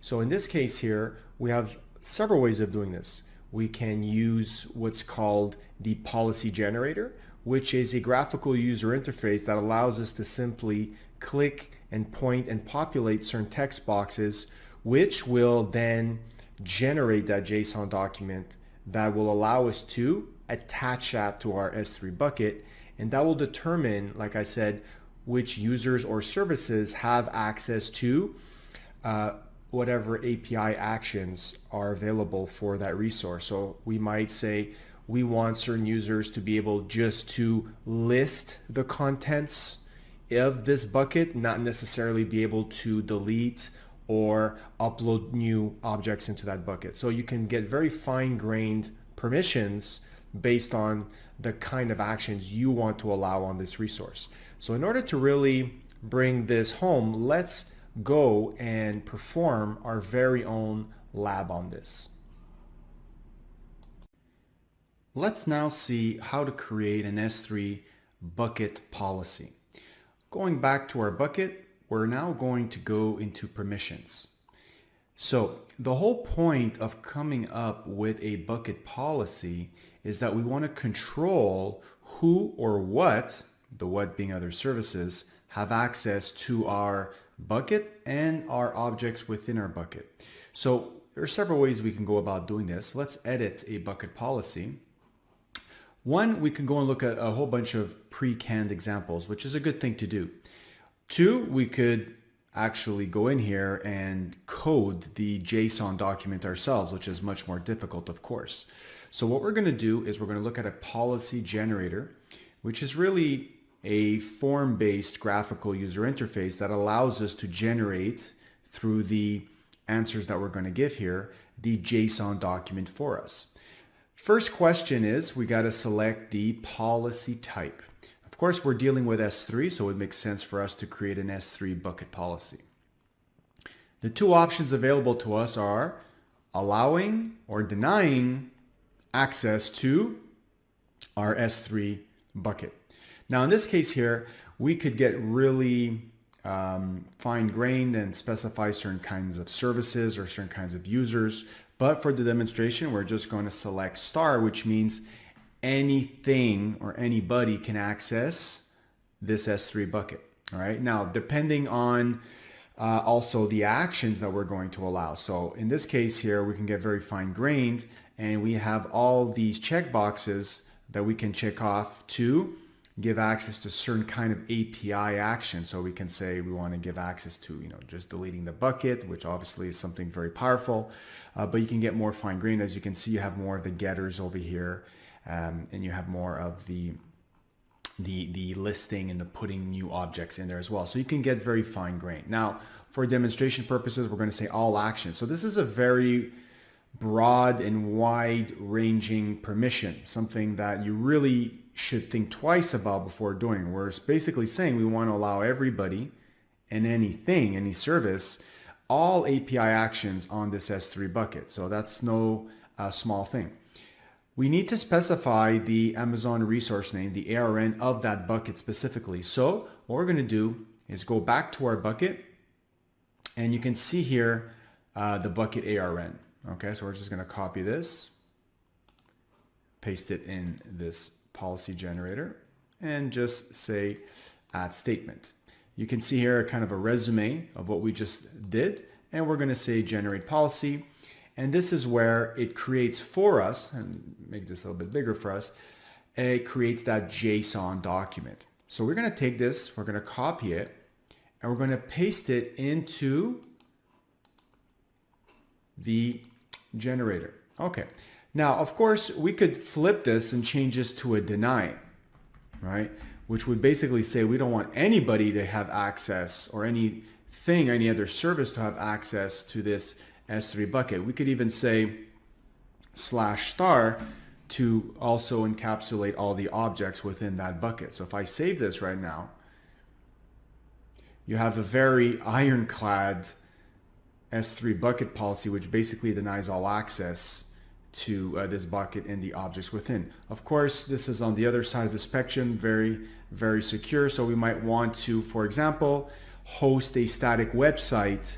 So in this case here, we have several ways of doing this. We can use what's called the policy generator, which is a graphical user interface that allows us to simply click and point and populate certain text boxes, which will then generate that JSON document that will allow us to attach that to our S3 bucket. And that will determine, like I said, which users or services have access to whatever API actions are available for that resource. So we might say we want certain users to be able just to list the contents of this bucket, not necessarily be able to delete or upload new objects into that bucket. So you can get very fine-grained permissions based on the kind of actions you want to allow on this resource. So in order to really bring this home, let's go and perform our very own lab on this. Let's now see how to create an S3 bucket policy. Going back to our bucket, we're now going to go into permissions. So the whole point of coming up with a bucket policy is that we want to control who or what, the what being other services, have access to our bucket and our objects within our bucket. So there are several ways we can go about doing this. Let's edit a bucket policy. One, we can go and look at a whole bunch of pre-canned examples, which is a good thing to do. Two, we could actually go in here and code the JSON document ourselves, which is much more difficult, of course. So what we're going to do is we're going to look at a policy generator, which is really a form-based graphical user interface that allows us to generate, through the answers that we're going to give here, the JSON document for us. First question is, we got to select the policy type. Of course, we're dealing with S3, so it makes sense for us to create an S3 bucket policy. The two options available to us are allowing or denying access to our S3 bucket. Now, in this case here, we could get really fine-grained and specify certain kinds of services or certain kinds of users. But for the demonstration, we're just going to select star, which means anything or anybody can access this S3 bucket. All right. Now, depending on also the actions that we're going to allow. So in this case here, we can get very fine-grained, and we have all these checkboxes that we can check off to give access to certain kind of API action. So we can say we want to give access to, just deleting the bucket, which obviously is something very powerful. But you can get more fine-grained. As you can see, you have more of the getters over here, and you have more of the listing and the putting new objects in there as well. So you can get very fine-grained. Now, for demonstration purposes, we're going to say all actions. So this is a very broad and wide-ranging permission, something that you really should think twice about before doing. We're basically saying we want to allow everybody and anything, any service, all API actions on this S3 bucket. So that's no small thing. We need to specify the Amazon resource name, the ARN of that bucket specifically. So what we're going to do is go back to our bucket, and you can see here the bucket ARN. Okay, so we're just going to copy this, paste it in this policy generator, and just say add statement. You can see here kind of a resume of what we just did, and we're going to say generate policy. And this is where it creates for us, and make this a little bit bigger for us, it creates that JSON document. So we're going to take this, we're going to copy it, and we're going to paste it into the generator. Okay. Now, of course, we could flip this and change this to a deny, right? Which would basically say we don't want anybody to have access, or anything, any other service to have access to this S3 bucket. We could even say /* to also encapsulate all the objects within that bucket. So if I save this right now, you have a very ironclad S3 bucket policy, which basically denies all access to this bucket and the objects within. Of course, this is on the other side of the spectrum, very, very secure. So we might want to, for example, host a static website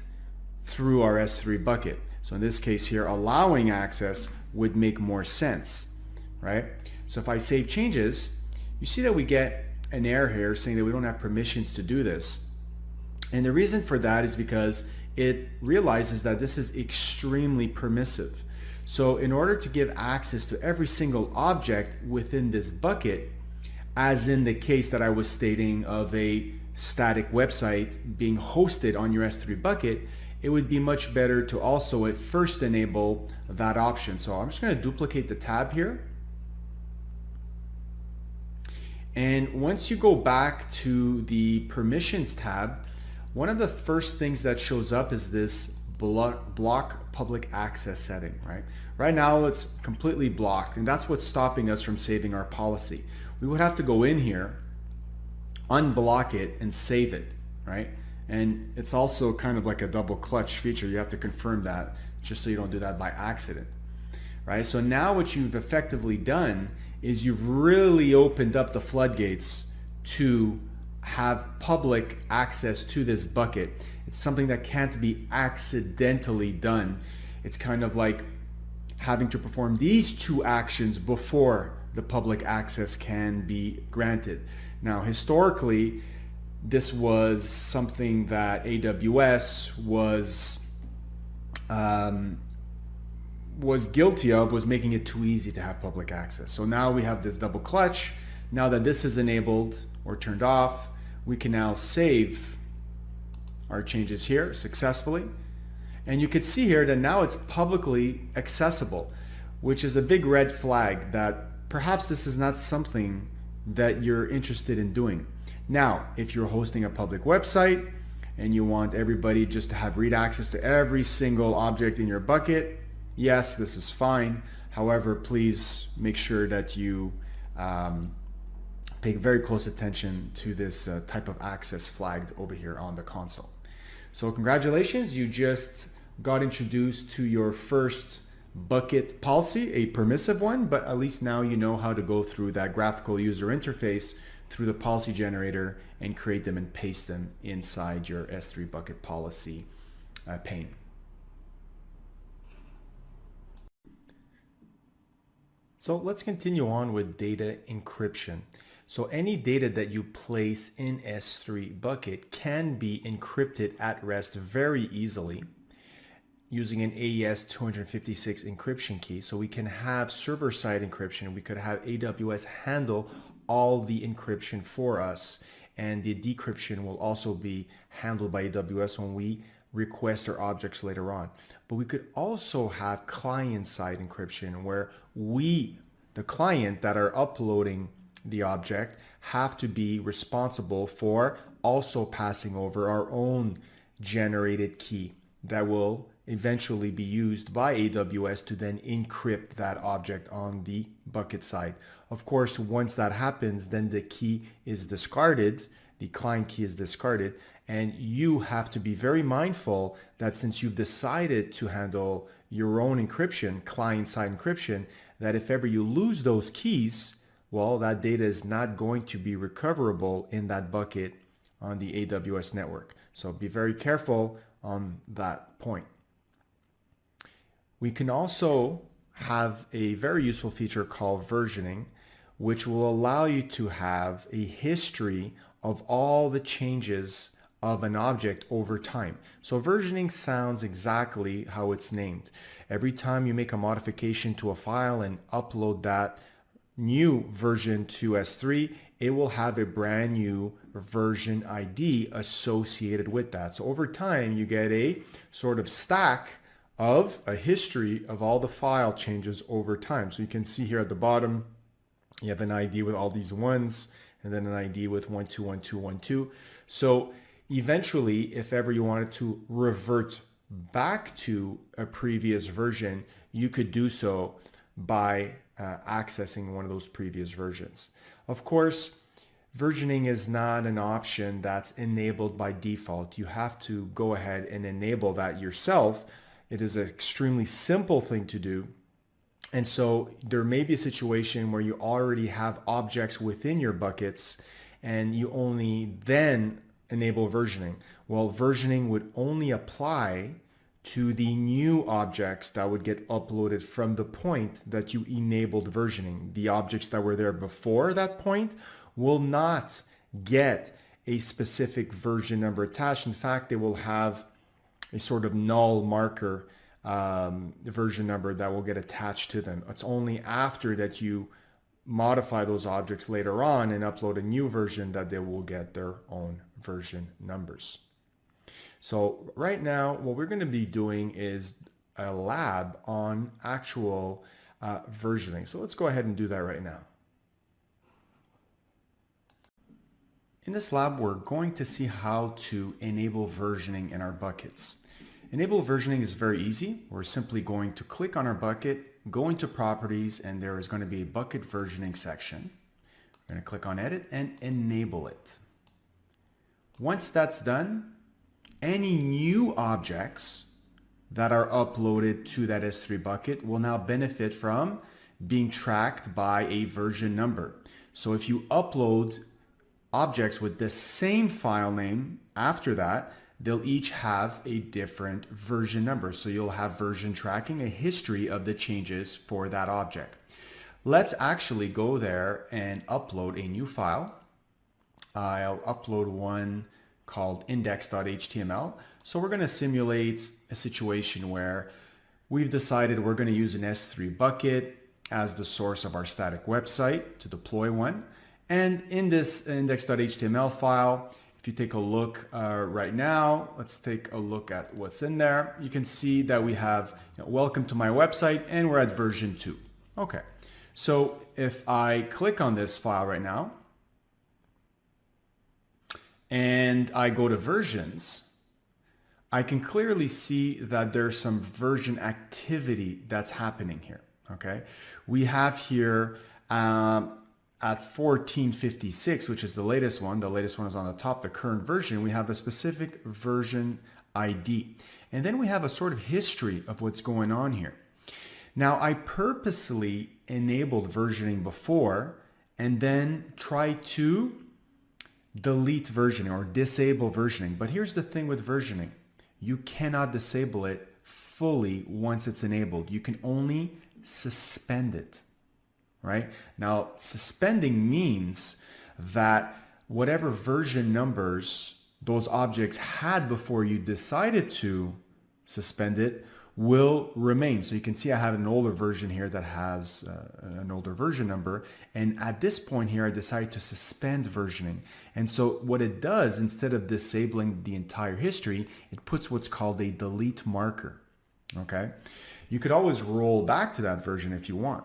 through our S3 bucket. So in this case here, allowing access would make more sense, right? So if I save changes, you see that we get an error here saying that we don't have permissions to do this. And the reason for that is because it realizes that this is extremely permissive. So in order to give access to every single object within this bucket, as in the case that I was stating of a static website being hosted on your S3 bucket, it would be much better to also at first enable that option. So I'm just going to duplicate the tab here. And once you go back to the permissions tab, one of the first things that shows up is this block public access setting, right? Right now it's completely blocked, and that's what's stopping us from saving our policy. We would have to go in here, unblock it, and save it, right? And it's also kind of like a double clutch feature. You have to confirm that just so you don't do that by accident, right? So now what you've effectively done is you've really opened up the floodgates to have public access to this bucket. It's something that can't be accidentally done. It's kind of like having to perform these two actions before the public access can be granted. Now, historically, this was something that AWS was guilty of, was making it too easy to have public access. So now we have this double clutch. Now that this is enabled or turned off, we can now save our changes here successfully. And you can see here that now it's publicly accessible, which is a big red flag that perhaps this is not something that you're interested in doing. Now, if you're hosting a public website and you want everybody just to have read access to every single object in your bucket, yes, this is fine. However, please make sure that you pay very close attention to this type of access flagged over here on the console. So congratulations, you just got introduced to your first bucket policy, a permissive one, but at least now you know how to go through that graphical user interface through the policy generator and create them and paste them inside your S3 bucket policy pane. So let's continue on with data encryption. So any data that you place in S3 bucket can be encrypted at rest very easily using an AES 256 encryption key. So we can have server-side encryption. We could have AWS handle all the encryption for us, and the decryption will also be handled by AWS when we request our objects later on. But we could also have client-side encryption where we, the client that are uploading the object, have to be responsible for also passing over our own generated key that will eventually be used by AWS to then encrypt that object on the bucket side. Of course, once that happens, then the key is discarded, the client key is discarded, and you have to be very mindful that since you've decided to handle your own encryption, client-side encryption, that if ever you lose those keys, well, that data is not going to be recoverable in that bucket on the AWS network. So be very careful on that point. We can also have a very useful feature called versioning, which will allow you to have a history of all the changes of an object over time. So versioning sounds exactly how it's named. Every time you make a modification to a file and upload that new version to S3, it will have a brand new version ID associated with that. So over time, you get a sort of stack of a history of all the file changes over time. So you can see here at the bottom, you have an ID with all these ones, and then an ID with 121212. So eventually, if ever you wanted to revert back to a previous version, you could do so by accessing one of those previous versions. Of course, versioning is not an option that's enabled by default. You have to go ahead and enable that yourself. It is an extremely simple thing to do. And so there may be a situation where you already have objects within your buckets and you only then enable versioning. Well, versioning would only apply to the new objects that would get uploaded from the point that you enabled versioning. The objects that were there before that point will not get a specific version number attached. In fact, they will have a sort of null marker version number that will get attached to them. It's only after that you modify those objects later on and upload a new version that they will get their own version numbers. So right now, what we're going to be doing is a lab on actual versioning. So let's go ahead and do that right now. In this lab, we're going to see how to enable versioning in our buckets. Enable versioning is very easy. We're simply going to click on our bucket, go into properties, and there is going to be a bucket versioning section. We're going to click on edit and enable it. Once that's done, any new objects that are uploaded to that S3 bucket will now benefit from being tracked by a version number. So if you upload objects with the same file name after that, they'll each have a different version number. So you'll have version tracking, a history of the changes for that object. Let's actually go there and upload a new file. I'll upload one called index.html. So we're going to simulate a situation where we've decided we're going to use an S3 bucket as the source of our static website to deploy one. And in this index.html file, if you take a look right now, let's take a look at what's in there. You can see that we have welcome to my website and we're at version 2. Okay, so if I click on this file right now and I go to versions, I can clearly see that there's some version activity that's happening here. Okay, we have here at 1456, which is the latest one is on the top, the current version, we have a specific version ID. And then we have a sort of history of what's going on here. Now, I purposely enabled versioning before and then try to delete versioning or disable versioning. But here's the thing with versioning. You cannot disable it fully once it's enabled. You can only suspend it. Right? Now, suspending means that whatever version numbers those objects had before you decided to suspend it will remain. So you can see I have an older version here that has an older version number. And at this point here, I decided to suspend versioning. And so what it does, instead of disabling the entire history, it puts what's called a delete marker. Okay? You could always roll back to that version if you want.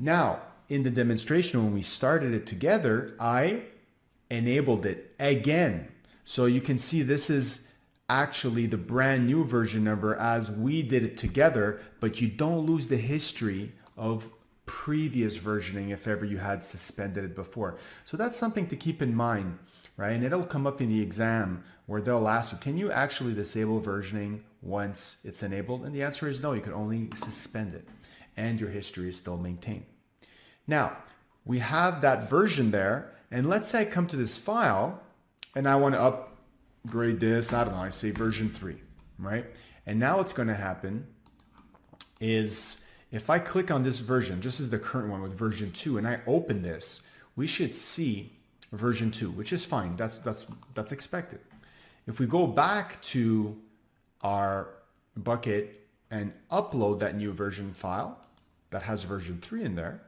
Now, in the demonstration, when we started it together, I enabled it again. So you can see this is actually the brand new version number as we did it together, but you don't lose the history of previous versioning if ever you had suspended it before. So that's something to keep in mind, right? And it'll come up in the exam where they'll ask you, can you actually disable versioning once it's enabled? And the answer is no, you can only suspend it. And your history is still maintained. Now, we have that version there, and let's say I come to this file and I want to upgrade this, I don't know, I say version 3, right? And now what's going to happen is if I click on this version, just as the current one with version 2, and I open this, we should see version 2, which is fine. That's expected. If we go back to our bucket and upload that new version file, that has version 3 in there,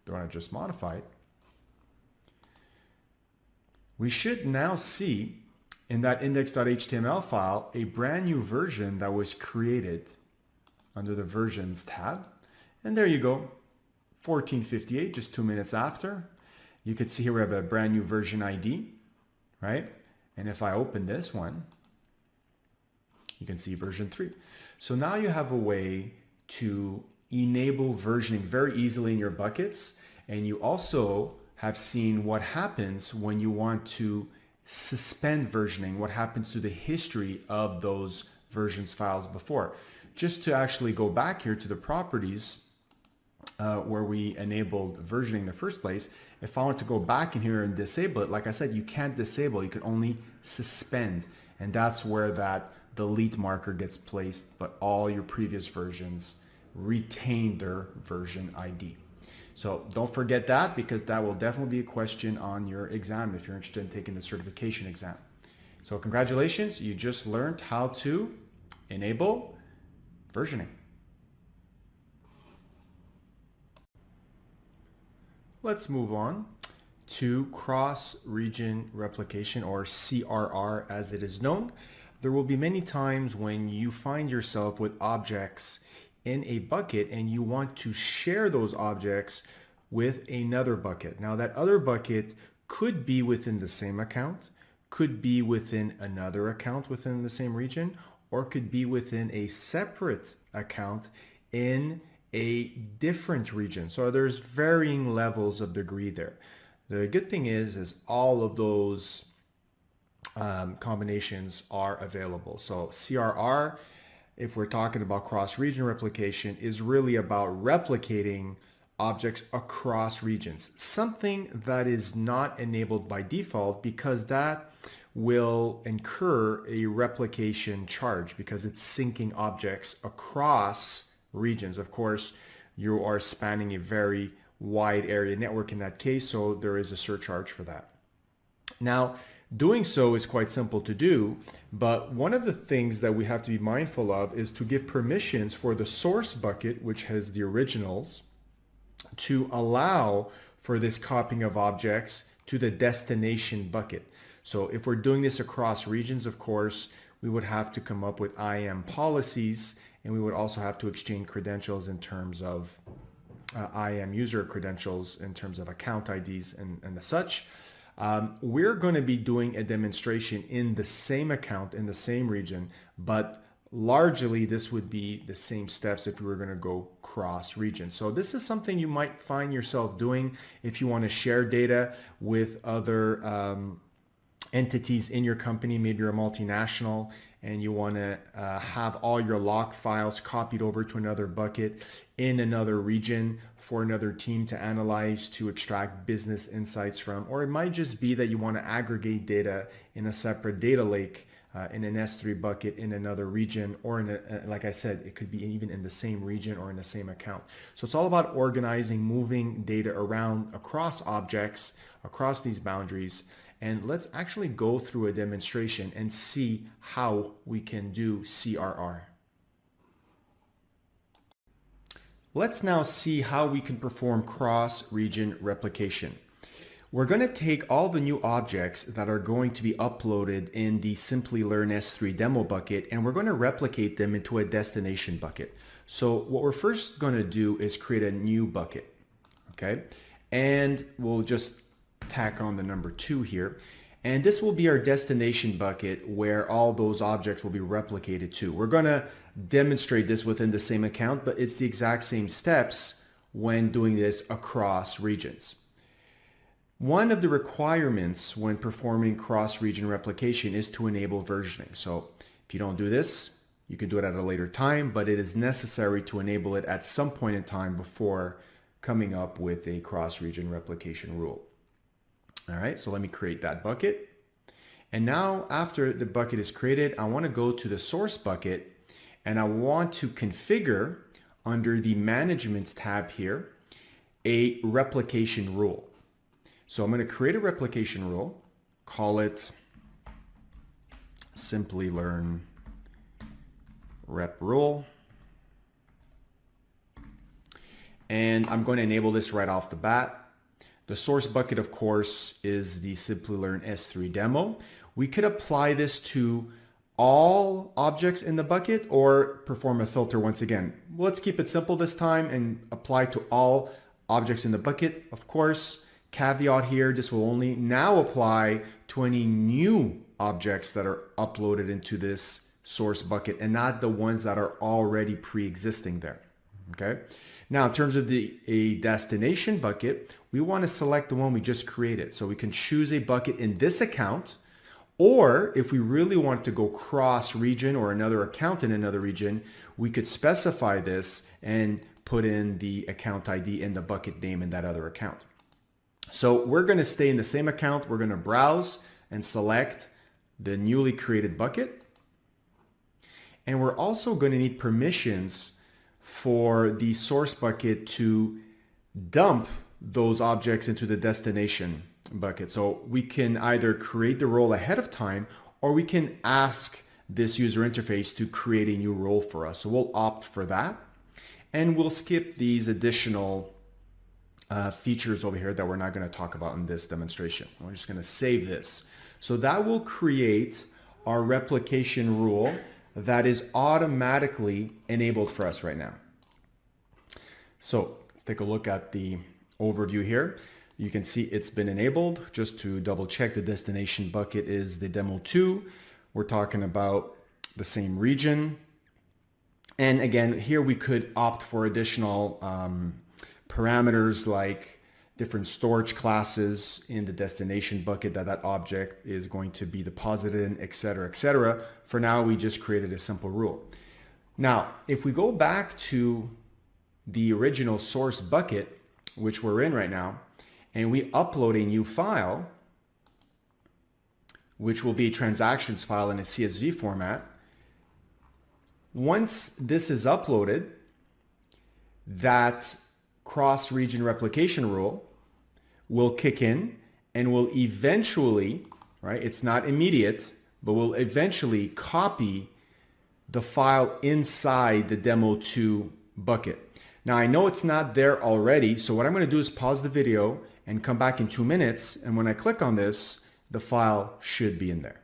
the one I just modified, we should now see in that index.html file a brand new version that was created under the versions tab. And there you go, 1458, just 2 minutes after. You can see here we have a brand new version ID, right? And if I open this one, you can see version 3. So now you have a way to enable versioning very easily in your buckets, and you also have seen what happens when you want to suspend versioning, what happens to the history of those versions files before. Just to actually go back here to the properties where we enabled versioning in the first place, if I want to go back in here and disable it, like I said, you can't disable, you can only suspend, and that's where that delete marker gets placed, but all your previous versions retain their version ID. So don't forget that, because that will definitely be a question on your exam if you're interested in taking the certification exam. So congratulations, you just learned how to enable versioning. Let's move on to cross-region replication, or CRR as it is known. there will be many times when you find yourself with objects in a bucket and you want to share those objects with another bucket. Now that other bucket could be within the same account, could be within another account within the same region, or could be within a separate account in a different region. So there's varying levels of degree there. The good thing is all of those combinations are available. So CRR, if we're talking about cross-region replication, is really about replicating objects across regions, something that is not enabled by default because that will incur a replication charge because it's syncing objects across regions. Of course, you are spanning a very wide area network in that case, so there is a surcharge for that. Now, doing so is quite simple to do, but one of the things that we have to be mindful of is to give permissions for the source bucket, which has the originals, to allow for this copying of objects to the destination bucket. So if we're doing this across regions, of course, we would have to come up with IAM policies, and we would also have to exchange credentials in terms of IAM user credentials, in terms of account IDs and the such. We're going to be doing a demonstration in the same account, in the same region, but largely this would be the same steps if we were going to go cross region. So this is something you might find yourself doing if you want to share data with other entities in your company. Maybe you're a multinational and you want to have all your log files copied over to another bucket in another region for another team to analyze, to extract business insights from. Or it might just be that you want to aggregate data in a separate data lake in an S3 bucket in another region, or in like I said, it could be even in the same region or in the same account. So it's all about organizing, moving data around across objects, across these boundaries. And let's actually go through a demonstration and see how we can do CRR. Let's now see how we can perform cross-region replication. We're going to take all the new objects that are going to be uploaded in the Simplilearn S3 demo bucket, and we're going to replicate them into a destination bucket. So what we're first going to do is create a new bucket, okay? And we'll just tack on the number 2 here. And this will be our destination bucket where all those objects will be replicated to. We're going to demonstrate this within the same account, but it's the exact same steps when doing this across regions. One of the requirements when performing cross-region replication is to enable versioning. So if you don't do this, you can do it at a later time, but it is necessary to enable it at some point in time before coming up with a cross-region replication rule. All right, so let me create that bucket. And now after the bucket is created, I want to go to the source bucket and I want to configure under the management tab here a replication rule. So I'm going to create a replication rule, call it Simplilearn rep rule. And I'm going to enable this right off the bat. The source bucket, of course, is the Simplilearn S3 demo. We could apply this to all objects in the bucket or perform a filter once again. Let's keep it simple this time and apply to all objects in the bucket. Of course, caveat here, this will only now apply to any new objects that are uploaded into this source bucket and not the ones that are already pre-existing there. Okay. Now, in terms of a destination bucket, we want to select the one we just created. So we can choose a bucket in this account, or if we really want to go cross region or another account in another region, we could specify this and put in the account ID and the bucket name in that other account. So we're going to stay in the same account. We're going to browse and select the newly created bucket. And we're also going to need permissions for the source bucket to dump those objects into the destination bucket. So we can either create the role ahead of time or we can ask this user interface to create a new role for us. So we'll opt for that and we'll skip these additional features over here that we're not going to talk about in this demonstration. We're just going to save this. So that will create our replication rule that is automatically enabled for us right now. So let's take a look at the overview here. You can see it's been enabled. Just to double check, the destination bucket is the demo 2. We're talking about the same region. And again, here we could opt for additional parameters like different storage classes in the destination bucket that object is going to be deposited in, etc., etc. For now, we just created a simple rule. Now, if we go back to the original source bucket, which we're in right now, and we upload a new file, which will be a transactions file in a CSV format, once this is uploaded, that cross-region replication rule will kick in and will eventually, right, it's not immediate, but will eventually copy the file inside the demo 2 bucket. Now I know it's not there already, so what I'm going to do is pause the video and come back in 2 minutes, and when I click on this, the file should be in there.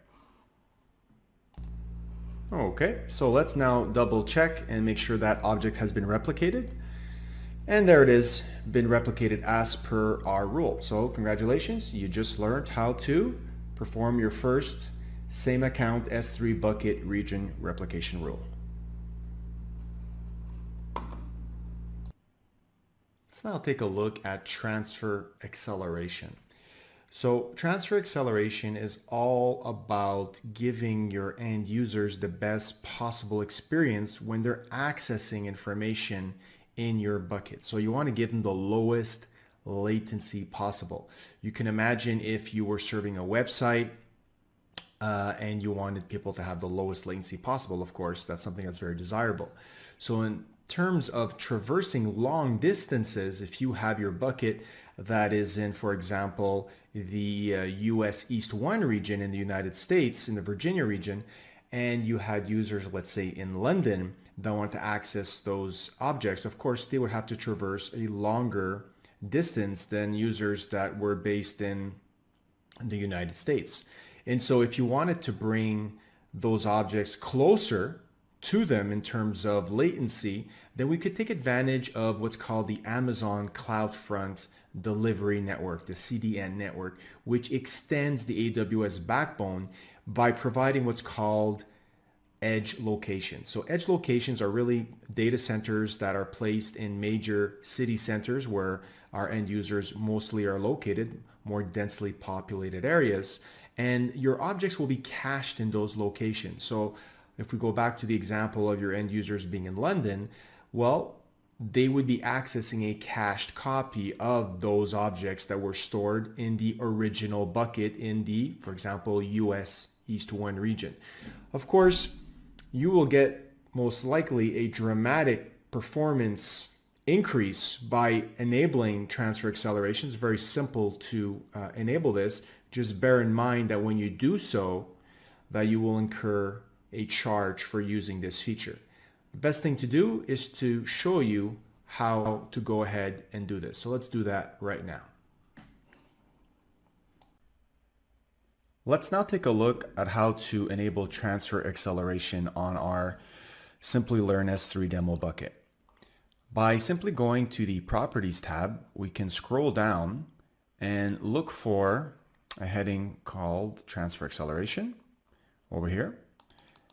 Okay, so let's now double check and make sure that object has been replicated. And there it is, been replicated as per our rule. So congratulations, you just learned how to perform your first same account S3 bucket region replication rule. Let's now take a look at transfer acceleration. So transfer acceleration is all about giving your end users the best possible experience when they're accessing information in your bucket. So you want to give them the lowest latency possible. You can imagine if you were serving a website and you wanted people to have the lowest latency possible. Of course, that's something that's very desirable. So in terms of traversing long distances, if you have your bucket that is in, for example, the US East 1 region in the United States, in the Virginia region, and you had users, let's say in London, that want to access those objects, of course, they would have to traverse a longer distance than users that were based in the United States. And so if you wanted to bring those objects closer to them in terms of latency, then we could take advantage of what's called the Amazon CloudFront Delivery Network, the CDN network, which extends the AWS backbone by providing what's called edge locations. So edge locations are really data centers that are placed in major city centers where our end users mostly are located, more densely populated areas, and your objects will be cached in those locations. So if we go back to the example of your end users being in London, well, they would be accessing a cached copy of those objects that were stored in the original bucket in the, for example, US East 1 region. Of course, you will get most likely a dramatic performance increase by enabling transfer acceleration. It's very simple to enable this. Just bear in mind that when you do so, that you will incur a charge for using this feature. The best thing to do is to show you how to go ahead and do this. So let's do that right now. Let's now take a look at how to enable transfer acceleration on our Simplilearn S3 demo bucket. By simply going to the Properties tab, we can scroll down and look for a heading called Transfer Acceleration over here,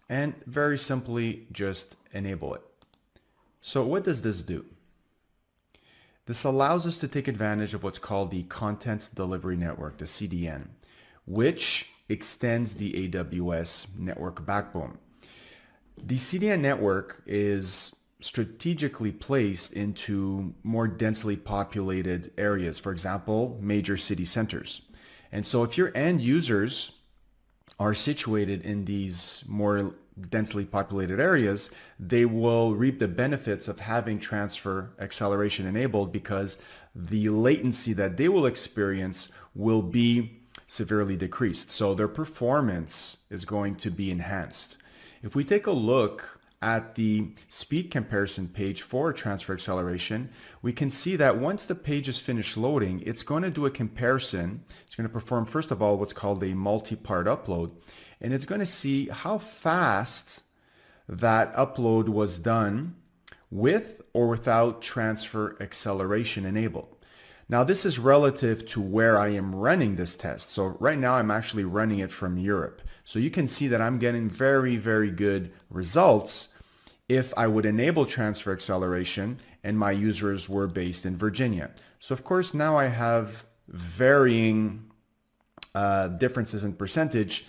and very simply just enable it. So what does this do? This allows us to take advantage of what's called the Content Delivery Network, the CDN, which extends the AWS network backbone. The CDN network is strategically placed into more densely populated areas, for example, major city centers. And so if your end users are situated in these more densely populated areas, they will reap the benefits of having transfer acceleration enabled because the latency that they will experience will be severely decreased. So their performance is going to be enhanced. If we take a look at the speed comparison page for transfer acceleration, we can see that once the page is finished loading, it's going to do a comparison. It's going to perform, first of all, what's called a multi-part upload, and it's going to see how fast that upload was done with or without transfer acceleration enabled. Now, this is relative to where I am running this test. So right now I'm actually running it from Europe. So you can see that I'm getting very, very good results if I would enable transfer acceleration and my users were based in Virginia. So of course, now I have varying differences in percentage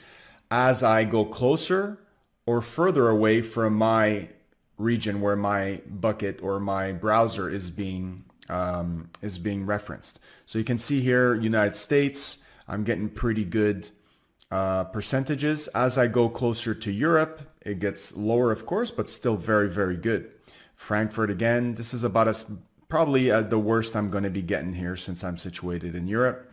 as I go closer or further away from my region where my bucket or my browser is being referenced. So you can see here, United States, I'm getting pretty good percentages. As I go closer to Europe, it gets lower, of course, but still very, very good. Frankfurt, again, this is about probably the worst I'm going to be getting here since I'm situated in Europe.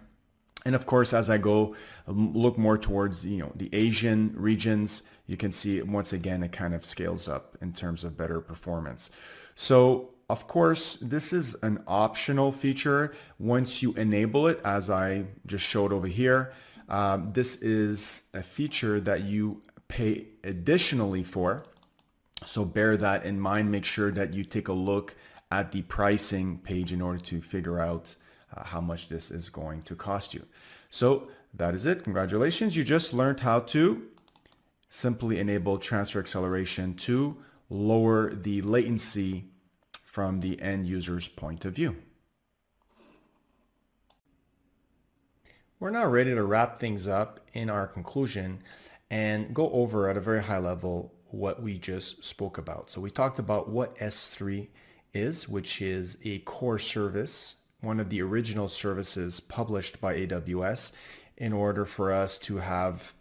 And of course, as I go look more towards the Asian regions, you can see once again it kind of scales up in terms of better performance. So of course, this is an optional feature. Once you enable it, as I just showed over here, this is a feature that you pay additionally for. So bear that in mind. Make sure that you take a look at the pricing page in order to figure out how much this is going to cost you. So that is it. Congratulations. You just learned how to simply enable transfer acceleration to lower the latency from the end user's point of view. We're now ready to wrap things up in our conclusion and go over at a very high level what we just spoke about. So we talked about what S3 is, which is a core service, one of the original services published by AWS in order for us to have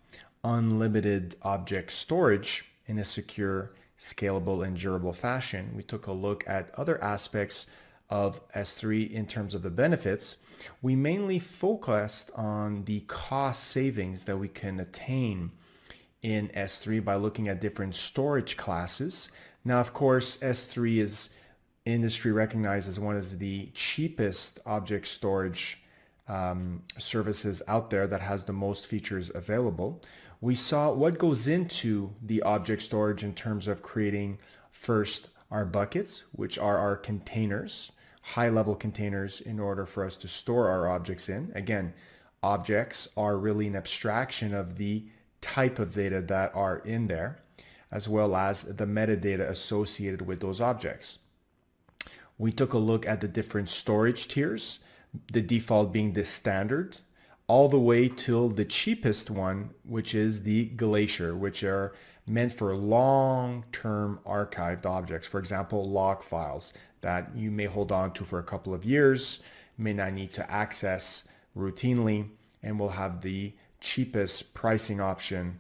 unlimited object storage in a secure, scalable, and durable fashion. We took a look at other aspects of S3 in terms of the benefits. We mainly focused on the cost savings that we can attain in S3 by looking at different storage classes. Now, of course, S3 is industry recognized as one of the cheapest object storage services out there that has the most features available. We saw what goes into the object storage in terms of creating first our buckets, which are our containers, high-level containers in order for us to store our objects in. Again, objects are really an abstraction of the type of data that are in there, as well as the metadata associated with those objects. We took a look at the different storage tiers, the default being the standard, all the way till the cheapest one, which is the Glacier, which are meant for long-term archived objects. For example, log files that you may hold on to for a couple of years, may not need to access routinely, and will have the cheapest pricing option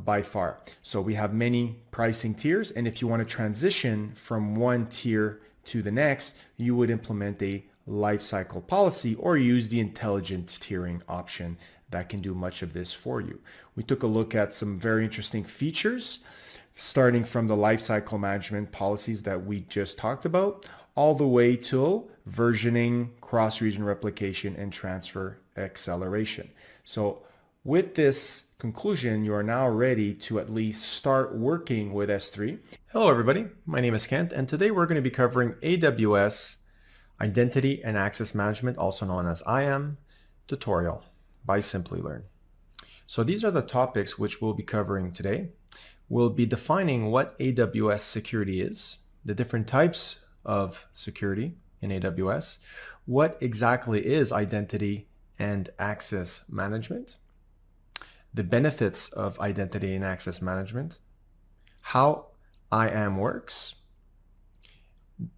by far. So we have many pricing tiers, and if you want to transition from one tier to the next, you would implement a lifecycle policy or use the intelligent tiering option that can do much of this for you. We took a look at some very interesting features, starting from the lifecycle management policies that we just talked about, all the way to versioning, cross-region replication, and transfer acceleration. So with this conclusion, you are now ready to at least start working with S3. Hello everybody, my name is Kent, and today we're going to be covering AWS Identity and Access Management, also known as IAM, tutorial by Simplilearn. So these are the topics which we'll be covering today. We'll be defining what AWS security is, the different types of security in AWS, what exactly is identity and access management, the benefits of identity and access management, how IAM works,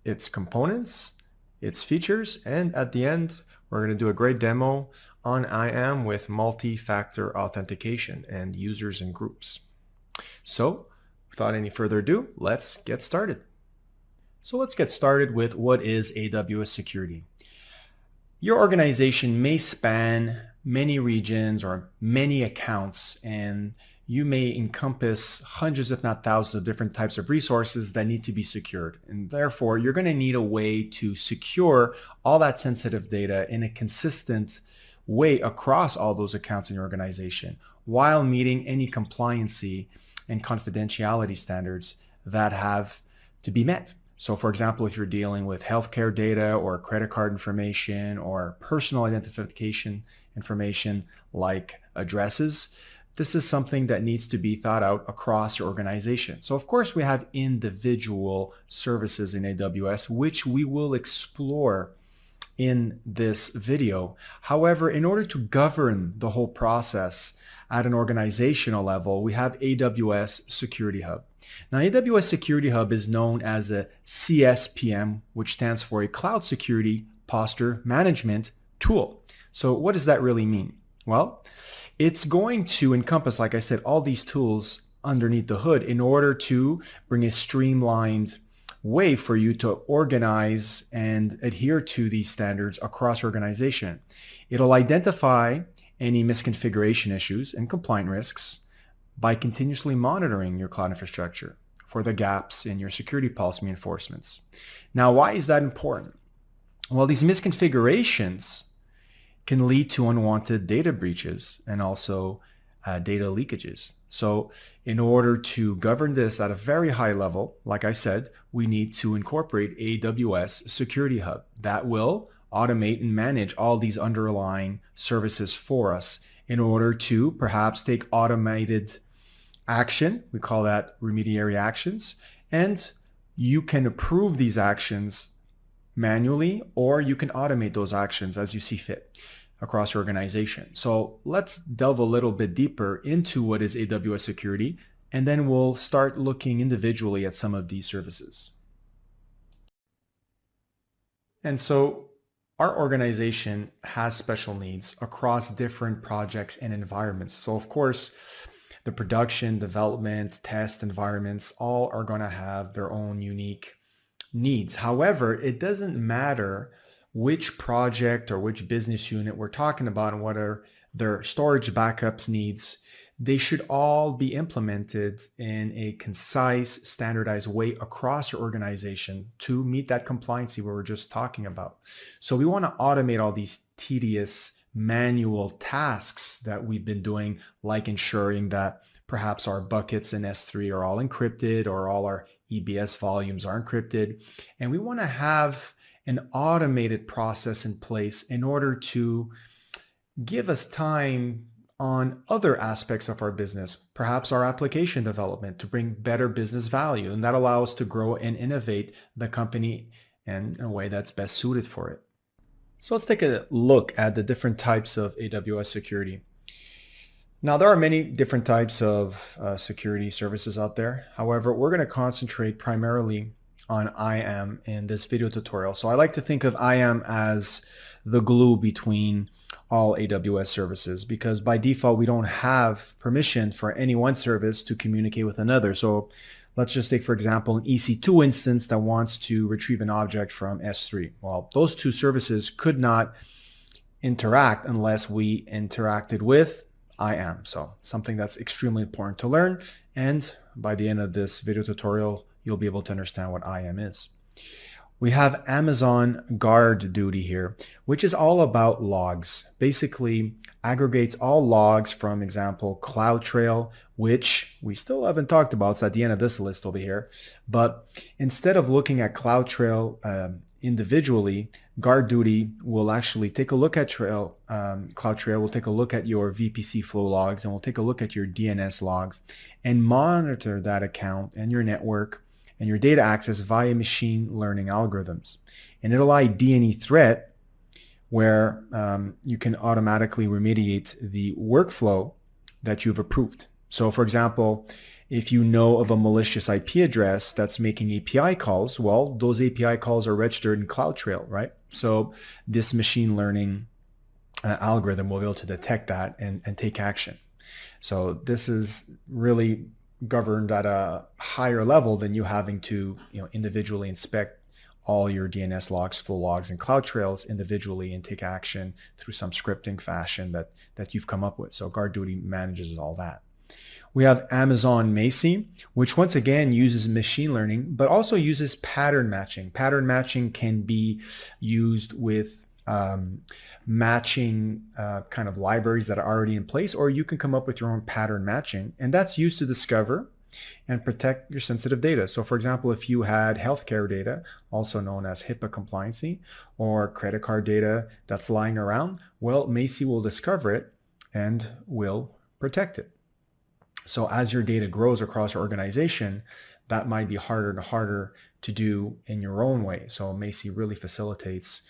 its components, its features, and at the end, we're going to do a great demo on IAM with multi-factor authentication and users and groups. So without any further ado, let's get started. So let's get started with what is AWS security. Your organization may span many regions or many accounts, and you may encompass hundreds, if not thousands, of different types of resources that need to be secured. And therefore, you're going to need a way to secure all that sensitive data in a consistent way across all those accounts in your organization while meeting any compliancy and confidentiality standards that have to be met. So for example, if you're dealing with healthcare data or credit card information or personal identification information like addresses, this is something that needs to be thought out across your organization. So of course we have individual services in AWS, which we will explore in this video. However, in order to govern the whole process at an organizational level, we have AWS Security Hub. Now, AWS Security Hub is known as a CSPM, which stands for a Cloud Security Posture Management Tool. So what does that really mean? Well, it's going to encompass, like I said, all these tools underneath the hood in order to bring a streamlined way for you to organize and adhere to these standards across your organization. It'll identify any misconfiguration issues and compliance risks by continuously monitoring your cloud infrastructure for the gaps in your security policy enforcements. Now, why is that important? Well, these misconfigurations can lead to unwanted data breaches and also data leakages. So in order to govern this at a very high level, like I said, we need to incorporate AWS Security Hub that will automate and manage all these underlying services for us in order to perhaps take automated action. We call that remediary actions. And you can approve these actions manually, or you can automate those actions as you see fit across your organization. So let's delve a little bit deeper into what is AWS security, and then we'll start looking individually at some of these services. And so our organization has special needs across different projects and environments. So of course, the production, development, test environments, all are going to have their own unique needs. However, it doesn't matter which project or which business unit we're talking about and what are their storage backups needs. They should all be implemented in a concise, standardized way across your organization to meet that compliancy we were just talking about. So we want to automate all these tedious manual tasks that we've been doing, like ensuring that perhaps our buckets in S3 are all encrypted or all our EBS volumes are encrypted. And we want to have an automated process in place in order to give us time on other aspects of our business, perhaps our application development, to bring better business value. And that allows us to grow and innovate the company in a way that's best suited for it. So let's take a look at the different types of AWS security. Now, there are many different types of security services out there. However, we're going to concentrate primarily on IAM in this video tutorial. So I like to think of IAM as the glue between all AWS services, because by default, we don't have permission for any one service to communicate with another. So let's just take, for example, an EC2 instance that wants to retrieve an object from S3. Well, those two services could not interact unless we interacted with IAM. So something that's extremely important to learn. And by the end of this video tutorial, you'll be able to understand what IAM is. We have Amazon Guard Duty here, which is all about logs. Basically aggregates all logs from, example, CloudTrail, which we still haven't talked about. It's at the end of this list over here. But instead of looking at CloudTrail individually, Guard Duty will actually take a look at CloudTrail will take a look at your VPC flow logs, and we'll take a look at your DNS logs and monitor that account and your network and your data access via machine learning algorithms. And it'll ID any threat where you can automatically remediate the workflow that you've approved. So for example, if you know of a malicious IP address that's making API calls, well, those API calls are registered in CloudTrail, right? So this machine learning algorithm will be able to detect that and take action. So this is really governed at a higher level than you having to individually inspect all your DNS logs, flow logs, and CloudTrails individually and take action through some scripting fashion that you've come up with. So Guard Duty manages all that. We have Amazon Macy, which once again uses machine learning, but also uses pattern matching. Pattern matching can be used with matching kind of libraries that are already in place, or you can come up with your own pattern matching, and that's used to discover and protect your sensitive data. So for example, if you had healthcare data, also known as HIPAA compliancy, or credit card data that's lying around, well, Macy will discover it and will protect it. So as your data grows across your organization, that might be harder and harder to do in your own way. So Macy really facilitates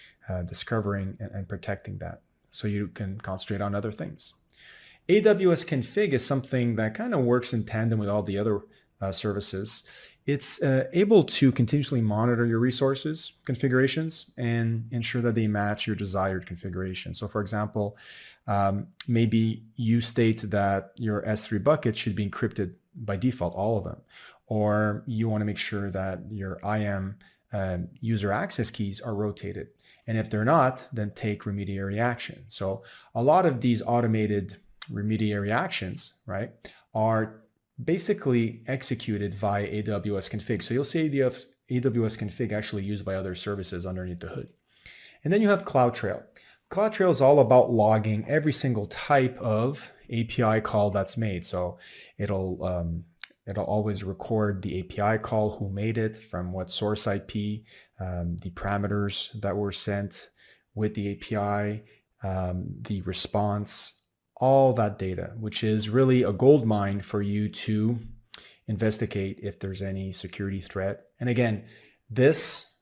discovering and protecting that, so you can concentrate on other things. AWS Config is something that kind of works in tandem with all the other services. It's able to continuously monitor your resources configurations and ensure that they match your desired configuration. So for example, maybe you state that your S3 bucket should be encrypted by default, all of them. Or you want to make sure that your IAM user access keys are rotated. And if they're not, then take remediary action. So a lot of these automated remediary actions, right, are basically executed via AWS Config. So you'll see AWS Config actually used by other services underneath the hood. And then you have CloudTrail. CloudTrail is all about logging every single type of API call that's made. So it'll always record the API call, who made it, from what source IP, the parameters that were sent with the API, the response, all that data, which is really a gold mine for you to investigate if there's any security threat. And again, this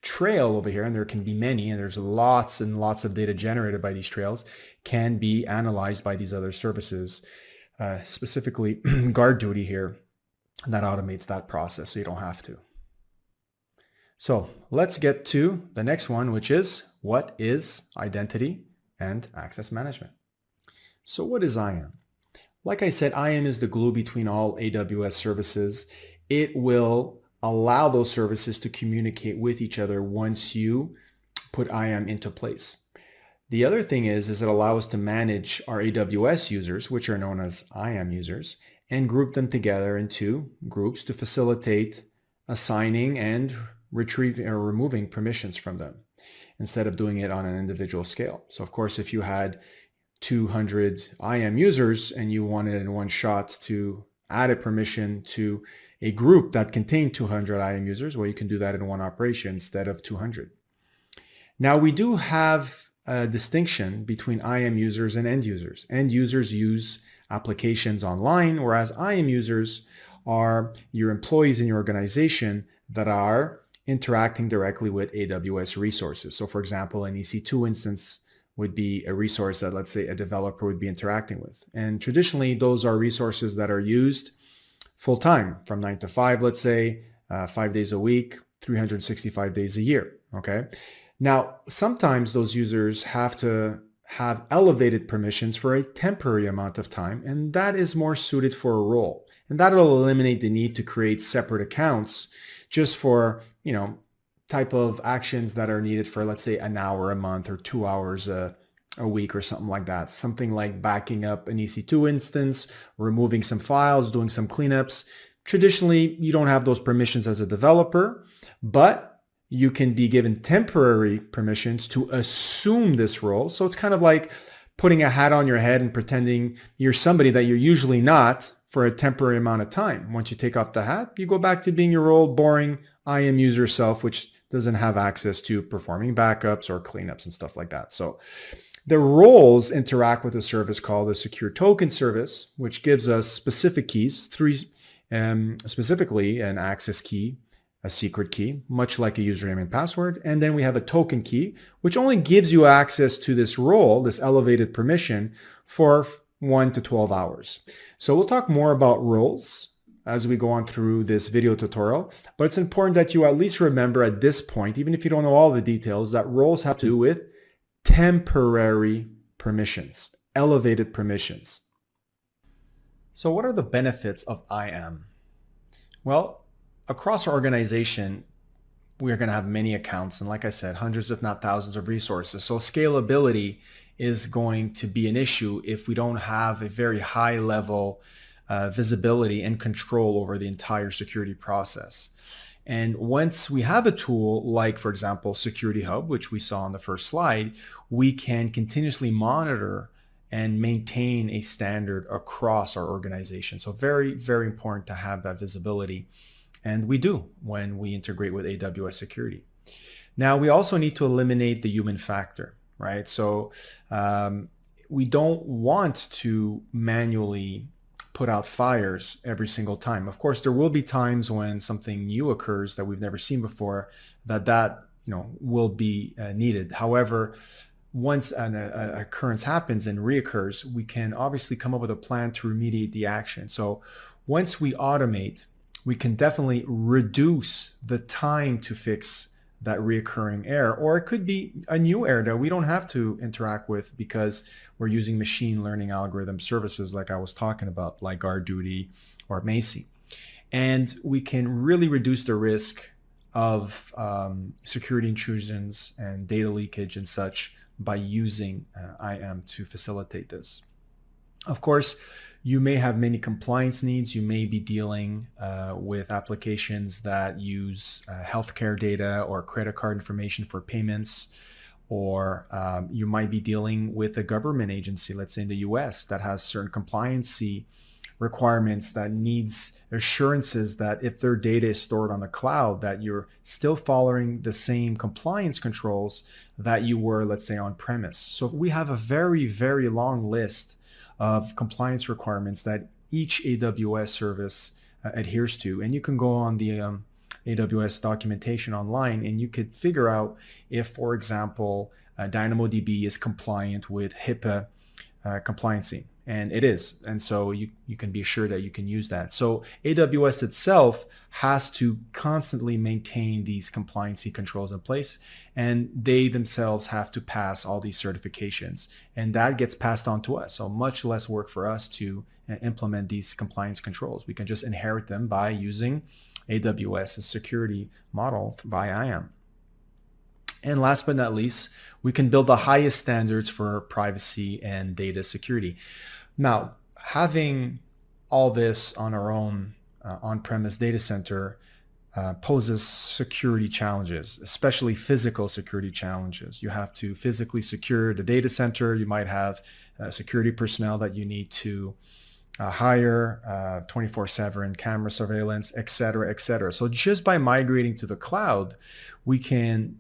trail over here, and there can be many, and there's lots and lots of data generated by these trails, can be analyzed by these other services, specifically GuardDuty here, that automates that process so you don't have to. So let's get to the next one, which is, what is identity and access management? So what is IAM? Like I said, IAM is the glue between all AWS services. It will allow those services to communicate with each other once you put IAM into place. The other thing is it allows us to manage our AWS users, which are known as IAM users, and group them together into groups to facilitate assigning and retrieving or removing permissions from them instead of doing it on an individual scale. So of course, if you had 200 IAM users and you wanted in one shot to add a permission to a group that contained 200 IAM users, well, you can do that in one operation instead of 200. Now, we do have a distinction between IAM users and end users. End users use applications online, whereas IAM users are your employees in your organization that are interacting directly with AWS resources. So for example, an EC2 instance would be a resource that, let's say, a developer would be interacting with. And traditionally, those are resources that are used full-time, from 9 to 5, let's say, 5 days a week, 365 days a year, okay? Now, sometimes those users have to have elevated permissions for a temporary amount of time, and that is more suited for a role. And that will eliminate the need to create separate accounts just for, type of actions that are needed for, let's say, an hour a month or 2 hours a week or something like that. Something like backing up an EC2 instance, removing some files, doing some cleanups. Traditionally, you don't have those permissions as a developer, but you can be given temporary permissions to assume this role. So it's kind of like putting a hat on your head and pretending you're somebody that you're usually not for a temporary amount of time. Once you take off the hat, you go back to being your old, boring IAM user self, which doesn't have access to performing backups or cleanups and stuff like that. So the roles interact with a service called a secure token service, which gives us specific keys, specifically an access key, a secret key, much like a username and password. And then we have a token key, which only gives you access to this role, this elevated permission, for 1 to 12 hours. So we'll talk more about roles as we go on through this video tutorial, but it's important that you at least remember at this point, even if you don't know all the details, that roles have to do with temporary permissions, elevated permissions. So what are the benefits of IAM? Well, across our organization, we are going to have many accounts, and like I said, hundreds if not thousands of resources. So scalability is going to be an issue if we don't have a very high level visibility and control over the entire security process. And once we have a tool like, for example, Security Hub, which we saw on the first slide, we can continuously monitor and maintain a standard across our organization. So very, very important to have that visibility. And we do when we integrate with AWS Security. Now, we also need to eliminate the human factor, right? So we don't want to manually put out fires every single time. Of course, there will be times when something new occurs that we've never seen before that will be needed. However, once an occurrence happens and reoccurs, we can obviously come up with a plan to remediate the action. So once we automate, we can definitely reduce the time to fix that reoccurring error, or it could be a new error that we don't have to interact with because we're using machine learning algorithm services like I was talking about, like GuardDuty or Macy. And we can really reduce the risk of security intrusions and data leakage and such by using IAM to facilitate this. Of course, you may have many compliance needs. You may be dealing with applications that use healthcare data or credit card information for payments, or you might be dealing with a government agency, let's say in the US, that has certain compliancy requirements that needs assurances that if their data is stored on the cloud, that you're still following the same compliance controls that you were, let's say, on premise. So we have a very, very long list of compliance requirements that each AWS service adheres to. And you can go on the AWS documentation online and you could figure out if, for example, DynamoDB is compliant with HIPAA compliancy. And it is. And so you can be sure that you can use that. So AWS itself has to constantly maintain these compliancy controls in place, and they themselves have to pass all these certifications, and that gets passed on to us. So much less work for us to implement these compliance controls. We can just inherit them by using AWS's security model by IAM. And last but not least, we can build the highest standards for privacy and data security. Now, having all this on our own on-premise data center poses security challenges, especially physical security challenges. You have to physically secure the data center. You might have security personnel that you need to hire, 24/7 camera surveillance, et cetera, et cetera. So just by migrating to the cloud, we can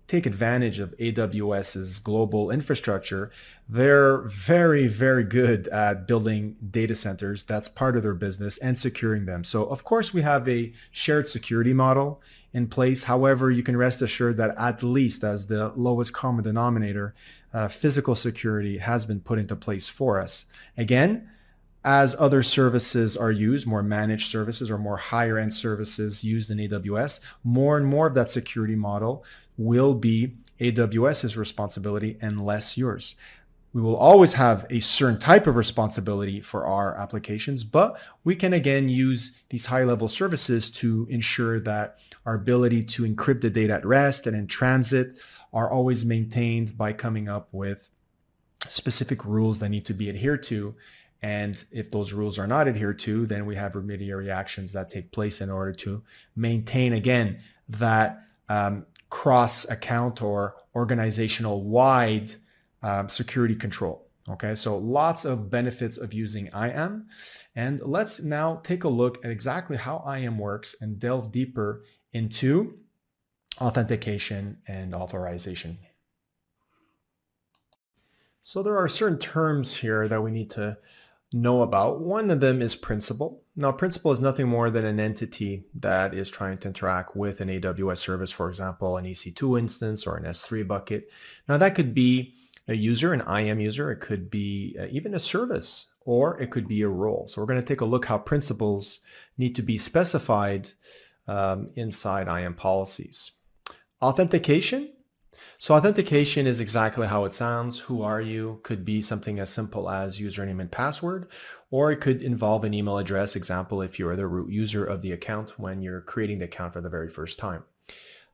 take advantage of AWS's global infrastructure. They're very, very good at building data centers. That's part of their business, and securing them. So of course we have a shared security model in place. However, you can rest assured that at least as the lowest common denominator, physical security has been put into place for us. Again, as other services are used, more managed services or more higher end services used in AWS, more and more of that security model will be AWS's responsibility and less yours. We will always have a certain type of responsibility for our applications, but we can again use these high-level services to ensure that our ability to encrypt the data at rest and in transit are always maintained by coming up with specific rules that need to be adhered to. And if those rules are not adhered to, then we have remediary actions that take place in order to maintain, again, that cross-account or organizational-wide security control. Okay, so lots of benefits of using IAM. And let's now take a look at exactly how IAM works and delve deeper into authentication and authorization. So there are certain terms here that we need to know about. One of them is principal. Now, principal is nothing more than an entity that is trying to interact with an AWS service, for example, an EC2 instance or an S3 bucket. Now, that could be a user, an IAM user. It could be even a service, or it could be a role. So we're going to take a look how principals need to be specified inside IAM policies. Authentication. So authentication is exactly how it sounds. Who are you? Could be something as simple as username and password, or it could involve an email address. Example, if you're the root user of the account when you're creating the account for the very first time.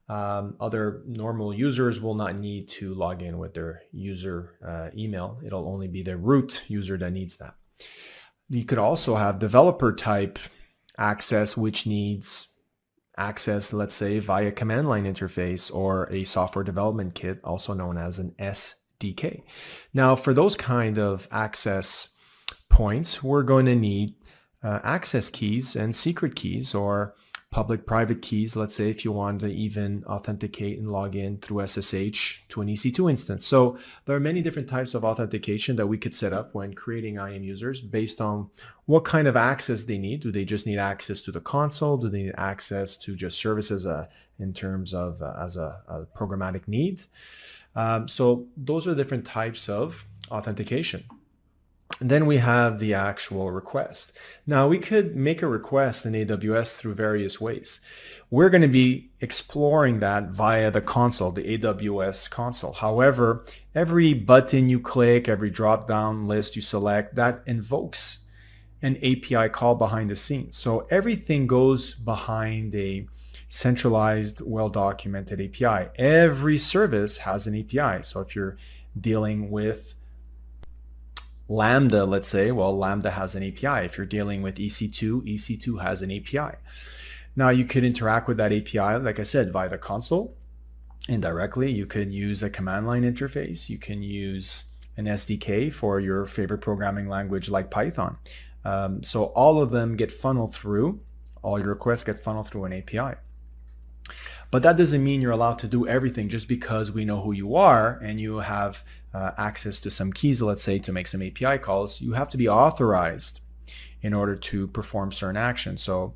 Other normal users will not need to log in with their user email. It'll only be the root user that needs that. You could also have developer type access, which needs access, let's say, via command line interface or a software development kit, also known as an SDK. Now, for those kind of access points, we're going to need access keys and secret keys, or public-private keys, let's say, if you want to even authenticate and log in through SSH to an EC2 instance. So there are many different types of authentication that we could set up when creating IAM users based on what kind of access they need. Do they just need access to the console? Do they need access to just services in terms of as a programmatic need? So those are different types of authentication. And then we have the actual request. Now we could make a request in AWS through various ways. We're going to be exploring that via the console, the AWS console. However, every button you click, every drop-down list you select, that invokes an API call behind the scenes. So everything goes behind a centralized, well-documented API. Every service has an API. So if you're dealing with Lambda, let's say, well, Lambda has an API. If you're dealing with EC2, EC2 has an API. Now you could interact with that API, like I said, via the console indirectly. You could use a command line interface. You can use an SDK for your favorite programming language like Python. So all of them get funneled through, all your requests get funneled through an API. But that doesn't mean you're allowed to do everything just because we know who you are and you have access to some keys, let's say, to make some API calls. You have to be authorized in order to perform certain actions. So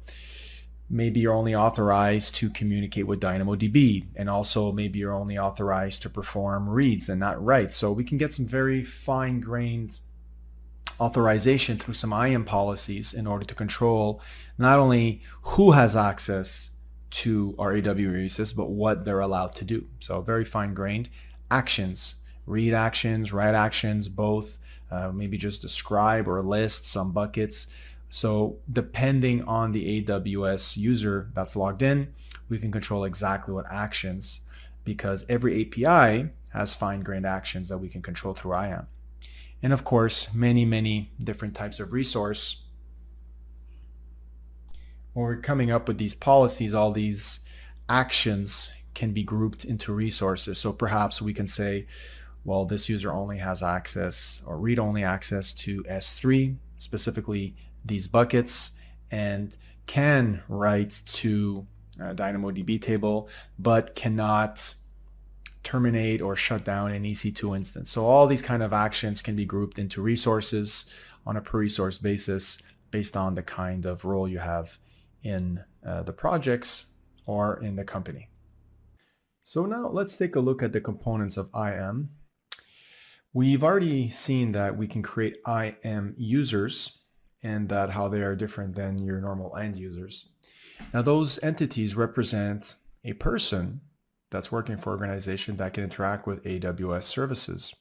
maybe you're only authorized to communicate with DynamoDB, and also maybe you're only authorized to perform reads and not writes. So we can get some very fine-grained authorization through some IAM policies in order to control not only who has access to our AWS, but what they're allowed to do. So very fine-grained actions, read actions, write actions, both, maybe just describe or list some buckets. So depending on the AWS user that's logged in, we can control exactly what actions, because every API has fine-grained actions that we can control through IAM. And of course, many, many different types of resource. When we're coming up with these policies, all these actions can be grouped into resources. So perhaps we can say, well, this user only has access or read-only access to S3, specifically these buckets, and can write to DynamoDB table, but cannot terminate or shut down an EC2 instance. So all these kind of actions can be grouped into resources on a per resource basis based on the kind of role you have in the projects or in the company. So now let's take a look at the components of IAM. We've already seen that we can create IAM users and that how they are different than your normal end users. Now those entities represent a person that's working for an organization that can interact with AWS services.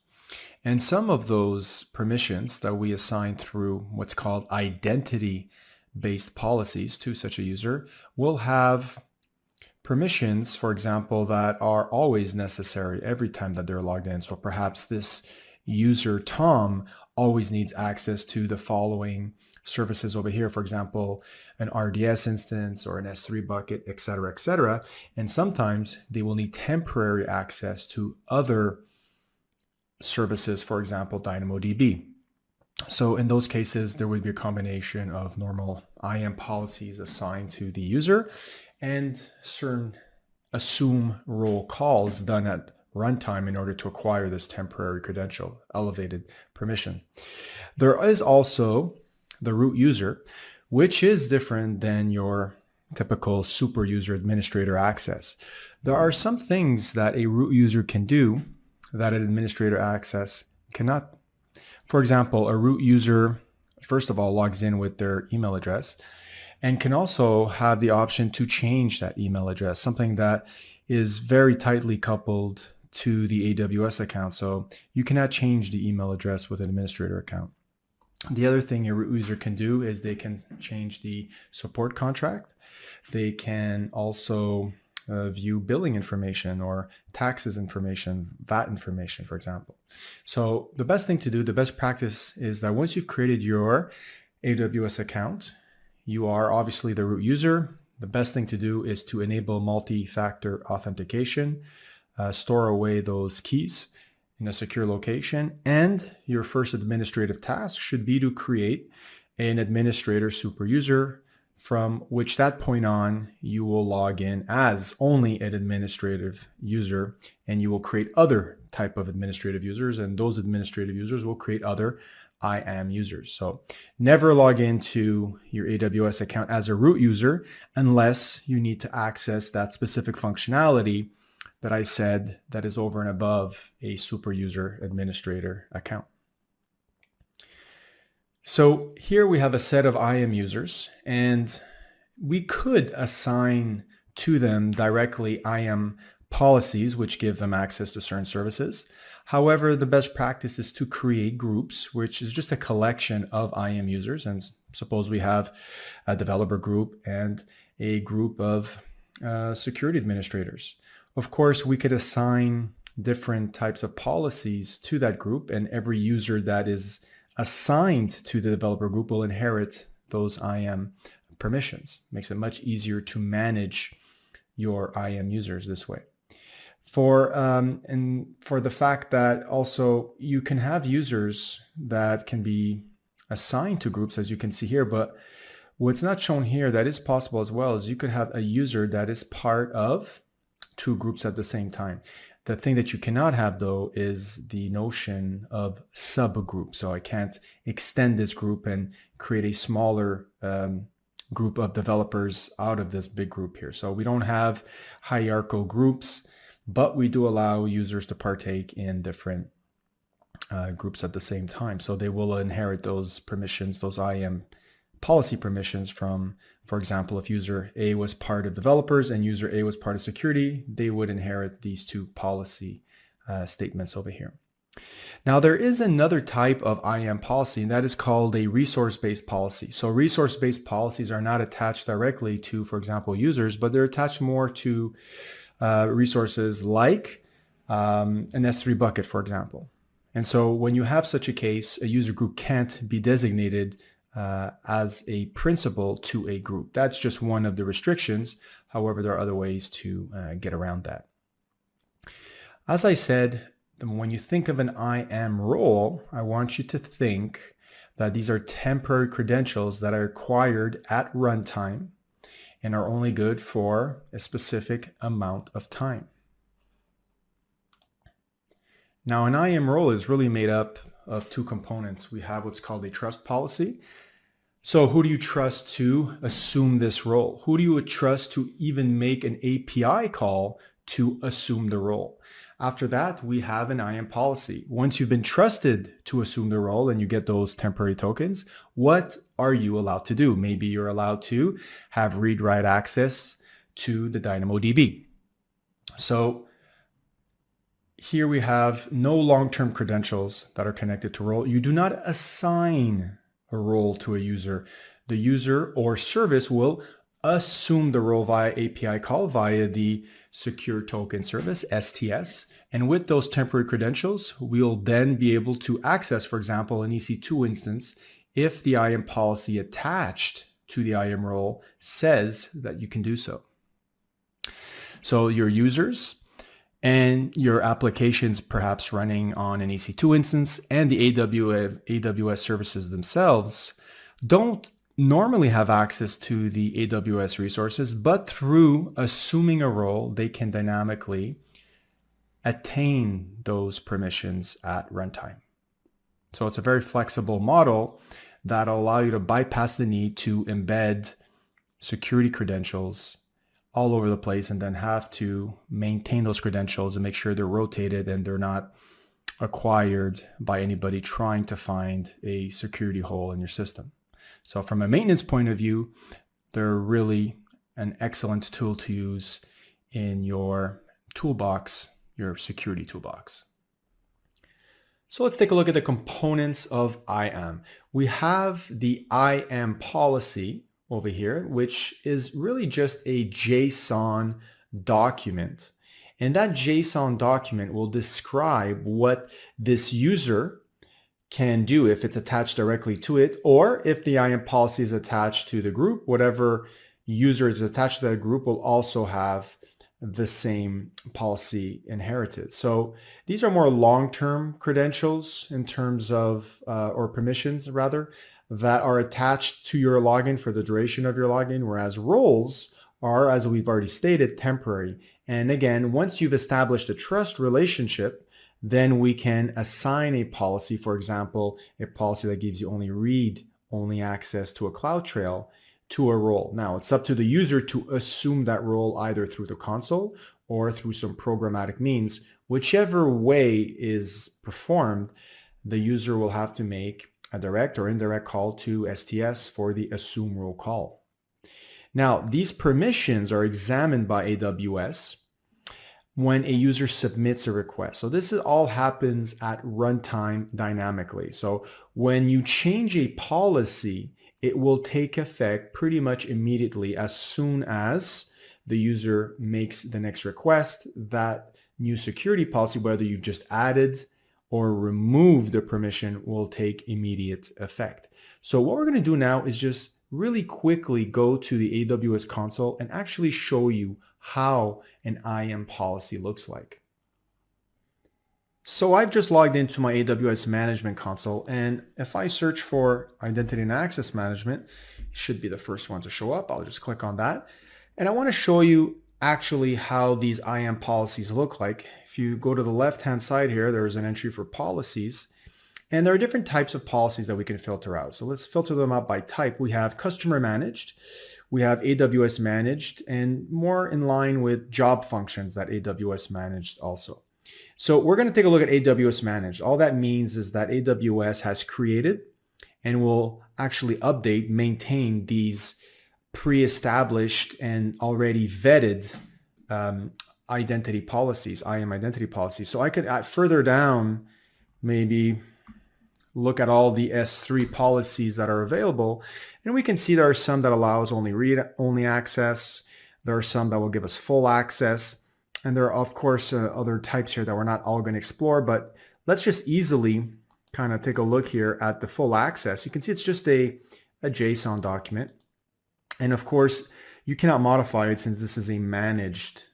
And some of those permissions that we assign through what's called identity-based policies to such a user will have permissions, for example, that are always necessary every time that they're logged in. So perhaps this user, Tom, always needs access to the following services over here, for example, an RDS instance or an S3 bucket, etc., etc. And sometimes they will need temporary access to other services, for example, DynamoDB. So in those cases, there would be a combination of normal IAM policies assigned to the user and certain assume role calls done at runtime in order to acquire this temporary credential, elevated permission. There is also the root user, which is different than your typical super user administrator access. There are some things that a root user can do that an administrator access cannot. For example, a root user, first of all, logs in with their email address and can also have the option to change that email address, something that is very tightly coupled to the AWS account. So you cannot change the email address with an administrator account. The other thing a root user can do is they can change the support contract. They can also view billing information or taxes information, VAT information, for example. So the best thing to do, the best practice is that once you've created your AWS account, you are obviously the root user. The best thing to do is to enable multi-factor authentication, store away those keys in a secure location, and your first administrative task should be to create an administrator super user, from which that point on you will log in as only an administrative user, and you will create other type of administrative users, and those administrative users will create other IAM users. So never log into your AWS account as a root user unless you need to access that specific functionality that I said that is over and above a super user administrator account. So here we have a set of IAM users, and we could assign to them directly IAM policies, which give them access to certain services. However, the best practice is to create groups, which is just a collection of IAM users. And suppose we have a developer group and a group of security administrators. Of course, we could assign different types of policies to that group, and every user that is assigned to the developer group will inherit those IAM permissions. Makes it much easier to manage your IAM users this way. And for the fact that also you can have users that can be assigned to groups, as you can see here, but what's not shown here that is possible as well is you could have a user that is part of two groups at the same time. The thing that you cannot have though is the notion of subgroup. So I can't extend this group and create a smaller group of developers out of this big group here. So we don't have hierarchical groups, but we do allow users to partake in different groups at the same time. So they will inherit those permissions, those IAM policy permissions from, for example, if user A was part of developers and user A was part of security, they would inherit these two policy statements over here. Now there is another type of IAM policy, and that is called a resource-based policy. So resource-based policies are not attached directly to, for example, users, but they're attached more to resources like an S3 bucket, for example. And so when you have such a case, a user group can't be designated as a principal to a group. That's just one of the restrictions. However, there are other ways to get around that. As I said, when you think of an IAM role, I want you to think that these are temporary credentials that are acquired at runtime and are only good for a specific amount of time. Now, an IAM role is really made up of two components. We have what's called a trust policy. So who do you trust to assume this role? Who do you trust to even make an API call to assume the role? After that, we have an IAM policy. Once you've been trusted to assume the role and you get those temporary tokens, what are you allowed to do? Maybe you're allowed to have read-write access to the DynamoDB. So here we have no long-term credentials that are connected to role. You do not assign a role to a user. The user or service will assume the role via API call via the secure token service, STS. And with those temporary credentials, we'll then be able to access, for example, an EC2 instance if the IAM policy attached to the IAM role says that you can do so. So your users and your applications perhaps running on an EC2 instance and the AWS services themselves don't normally have access to the AWS resources, but through assuming a role, they can dynamically attain those permissions at runtime. So it's a very flexible model that'll allow you to bypass the need to embed security credentials all over the place and then have to maintain those credentials and make sure they're rotated and they're not acquired by anybody trying to find a security hole in your system. So from a maintenance point of view, they're really an excellent tool to use in your toolbox, your security toolbox. So let's take a look at the components of IAM. We have the IAM policy over here, which is really just a JSON document. And that JSON document will describe what this user can do if it's attached directly to it, or if the IAM policy is attached to the group, whatever user is attached to that group will also have the same policy inherited. So these are more long-term credentials in terms of, or permissions rather, that are attached to your login for the duration of your login, whereas roles are, as we've already stated, temporary. And again, once you've established a trust relationship, then we can assign a policy, for example, a policy that gives you only read-only access to a CloudTrail to a role. Now, it's up to the user to assume that role either through the console or through some programmatic means. Whichever way is performed, the user will have to make a direct or indirect call to STS for the assume role call. Now, these permissions are examined by AWS when a user submits a request. So this all happens at runtime dynamically. So when you change a policy, it will take effect pretty much immediately as soon as the user makes the next request. That new security policy, whether you've just added or removed the permission, will take immediate effect. So what we're going to do now is just really quickly go to the AWS console and actually show you how an IAM policy looks like. So I've just logged into my AWS management console, and if I search for identity and access management, it should be the first one to show up. I'll just click on that. And I want to show you actually how these IAM policies look like. If you go to the left-hand side here, there's an entry for policies, and there are different types of policies that we can filter out. So let's filter them out by type. We have customer managed, we have AWS managed, and more in line with job functions that AWS managed also. So we're going to take a look at AWS managed. All that means is that AWS has created and will actually update, maintain these pre-established and already vetted identity policies, IAM identity policies. So I could add further down, maybe look at all the S3 policies that are available, and we can see there are some that allows only read-only access. There are some that will give us full access. And there are, of course, other types here that we're not all going to explore, but let's just easily kind of take a look here at the full access. You can see it's just a JSON document. And of course, you cannot modify it since this is a managed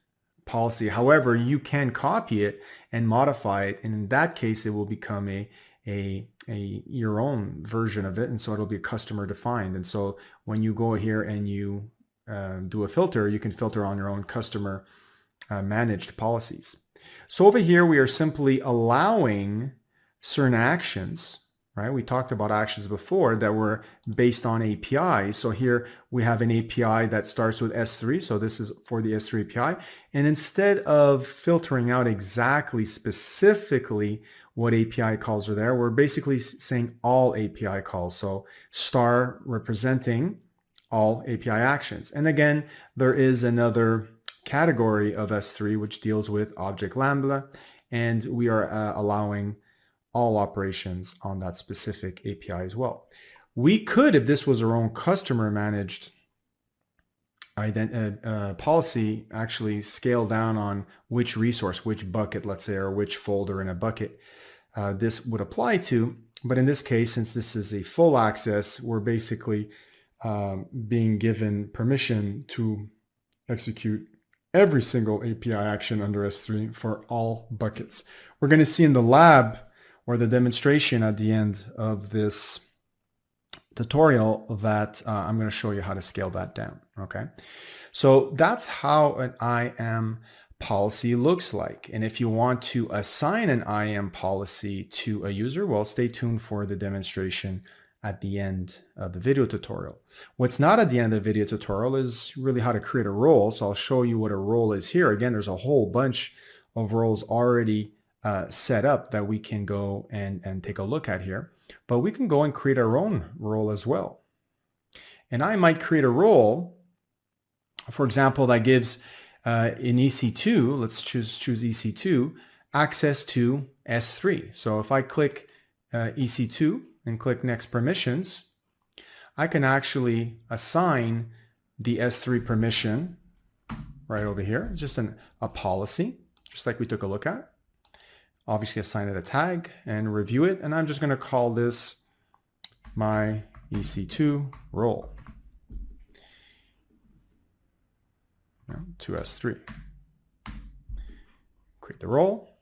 policy. However, you can copy it and modify it. And in that case, it will become your own version of it. And so it'll be customer defined. And so when you go here and you do a filter, you can filter on your own customer managed policies. So over here, we are simply allowing certain actions, right? We talked about actions before that were based on API. So here we have an API that starts with S3. So this is for the S3 API. And instead of filtering out exactly specifically what API calls are there, we're basically saying all API calls. So star representing all API actions. And again, there is another category of S3 which deals with object Lambda, and we are allowing all operations on that specific API as well. We could, if this was our own customer managed policy, actually scale down on which resource, which bucket, let's say, or which folder in a bucket this would apply to. But in this case, since this is a full access, we're basically being given permission to execute every single API action under S3 for all buckets. We're going to see in the lab or the demonstration at the end of this tutorial that I'm going to show you how to scale that down. Okay, so that's how an IAM policy looks like. And if you want to assign an IAM policy to a user, well, stay tuned for the demonstration at the end of the video tutorial. What's not at the end of the video tutorial is really how to create a role. So I'll show you what a role is here. Again, there's a whole bunch of roles already set up that we can go and take a look at here. But we can go and create our own role as well. And I might create a role, for example, that gives in EC2, let's choose EC2, access to S3. So if I click EC2 and click next permissions, I can actually assign the S3 permission right over here. It's just a policy, just like we took a look at. obviously assign it a tag and review it. And I'm just going to call this my EC2 role to S3. Create the role.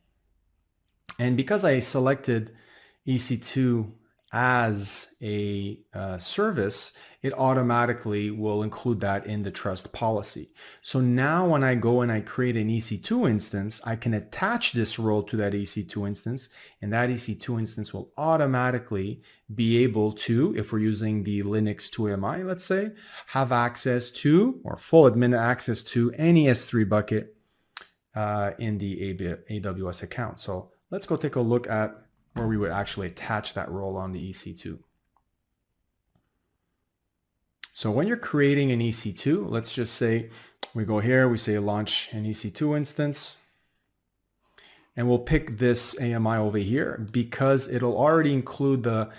And because I selected EC2 as a service, it automatically will include that in the trust policy. So now when I go and I create an EC2 instance, I can attach this role to that EC2 instance, and that EC2 instance will automatically be able to, if we're using the Linux 2AMI, let's say, have access to, or full admin access to, any S3 bucket in the AWS account. So let's go take a look at where we would actually attach that role on the EC2. So when you're creating an EC2, let's just say we go here, we say launch an EC2 instance, and we'll pick this AMI over here because it'll already include the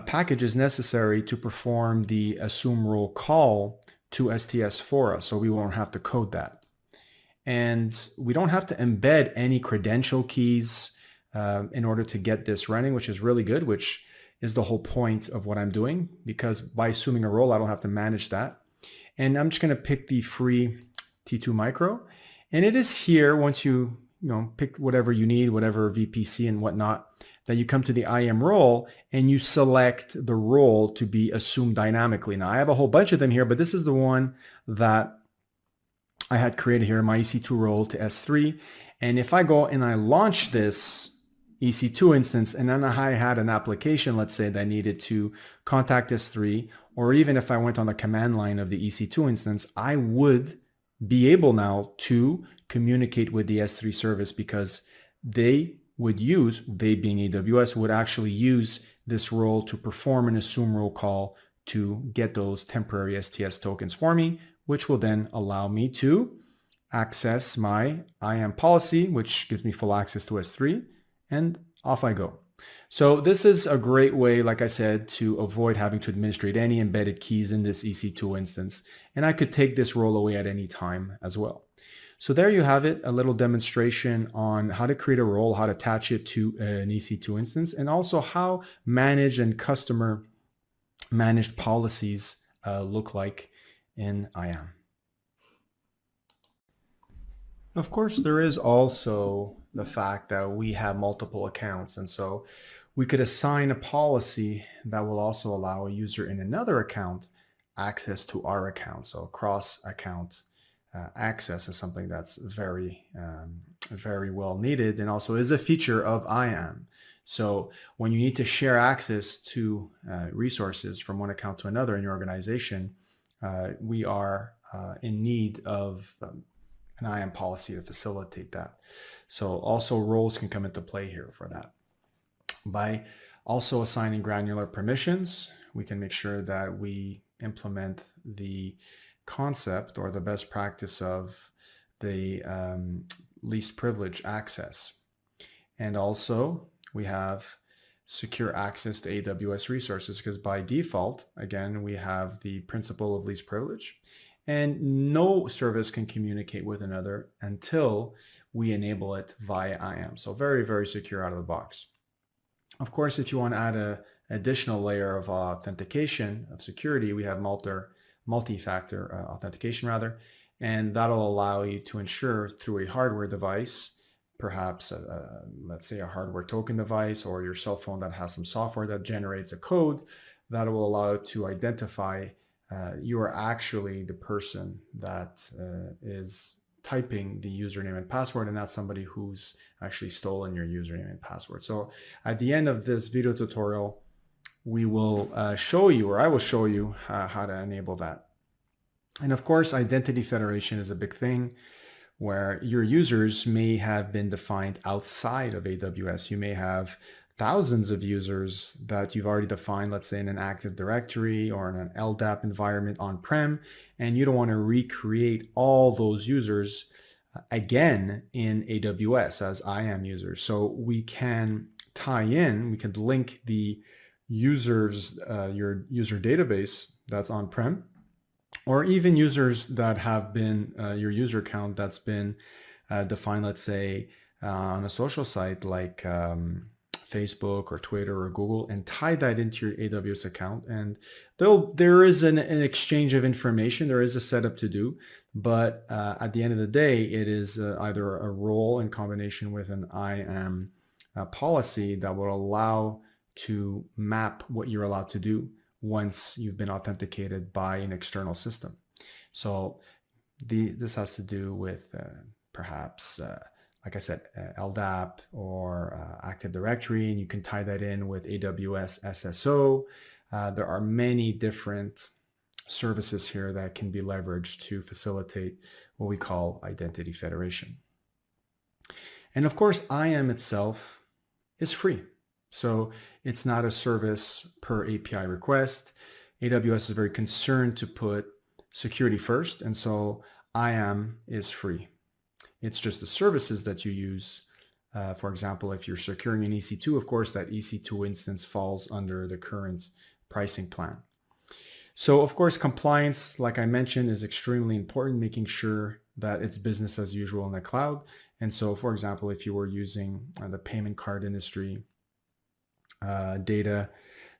packages necessary to perform the assume role call to STS for us, so we won't have to code that. And we don't have to embed any credential keys in order to get this running, which is really good, which is the whole point of what I'm doing, because by assuming a role, I don't have to manage that. And I'm just going to pick the free T2 micro. And it is here, once you pick whatever you need, whatever VPC and whatnot, that you come to the IAM role and you select the role to be assumed dynamically. Now I have a whole bunch of them here, but this is the one that I had created here, my EC2 role to S3. And if I go and I launch this EC2 instance, and then I had an application, let's say, that needed to contact S3, or even if I went on the command line of the EC2 instance, I would be able now to communicate with the S3 service, because they being AWS, would actually use this role to perform an assume role call to get those temporary STS tokens for me, which will then allow me to access my IAM policy, which gives me full access to S3, and off I go. So this is a great way, like I said, to avoid having to administrate any embedded keys in this EC2 instance. And I could take this role away at any time as well. So there you have it, a little demonstration on how to create a role, how to attach it to an EC2 instance, and also how managed and customer managed policies look like in IAM. Of course, there is also the fact that we have multiple accounts, and so we could assign a policy that will also allow a user in another account access to our account. So cross-account access is something that's very well needed, and also is a feature of IAM. So when you need to share access to resources from one account to another in your organization, we are in need of an IAM policy to facilitate that. So also roles can come into play here for that. By also assigning granular permissions, we can make sure that we implement the concept or the best practice of the least privilege access. And also we have secure access to AWS resources, because by default, again, we have the principle of least privilege, and no service can communicate with another until we enable it via IAM. So very, very secure out of the box. Of course, if you want to add an additional layer of authentication, of security, we have multi-factor authentication rather, and that'll allow you to ensure through a hardware device, perhaps let's say a hardware token device, or your cell phone that has some software that generates a code, that will allow it to identify you are actually the person that is typing the username and password, and not somebody who's actually stolen your username and password. So at the end of this video tutorial, we will show you, or I will show you how to enable that. And of course, identity federation is a big thing, where your users may have been defined outside of AWS. You may have thousands of users that you've already defined, let's say in an Active Directory or in an LDAP environment on-prem, and you don't want to recreate all those users again in AWS as IAM users. So we can tie in, we can link the users, your user database that's on-prem, or even users that have been, your user account that's been defined, let's say, on a social site like Facebook or Twitter or Google and tie that into your AWS account. And though there is an exchange of information, there is a setup to do, but at the end of the day, it is either a role in combination with an IAM policy that will allow to map what you're allowed to do once you've been authenticated by an external system. So this has to do with perhaps, like I said, LDAP or Active Directory, and you can tie that in with AWS SSO. There are many different services here that can be leveraged to facilitate what we call identity federation. And of course, IAM itself is free. So it's not a service per API request. AWS is very concerned to put security first, and so IAM is free. It's just the services that you use. For example, if you're securing an EC2, of course, that EC2 instance falls under the current pricing plan. So of course, compliance, like I mentioned, is extremely important, making sure that it's business as usual in the cloud. And so, for example, if you were using the payment card industry data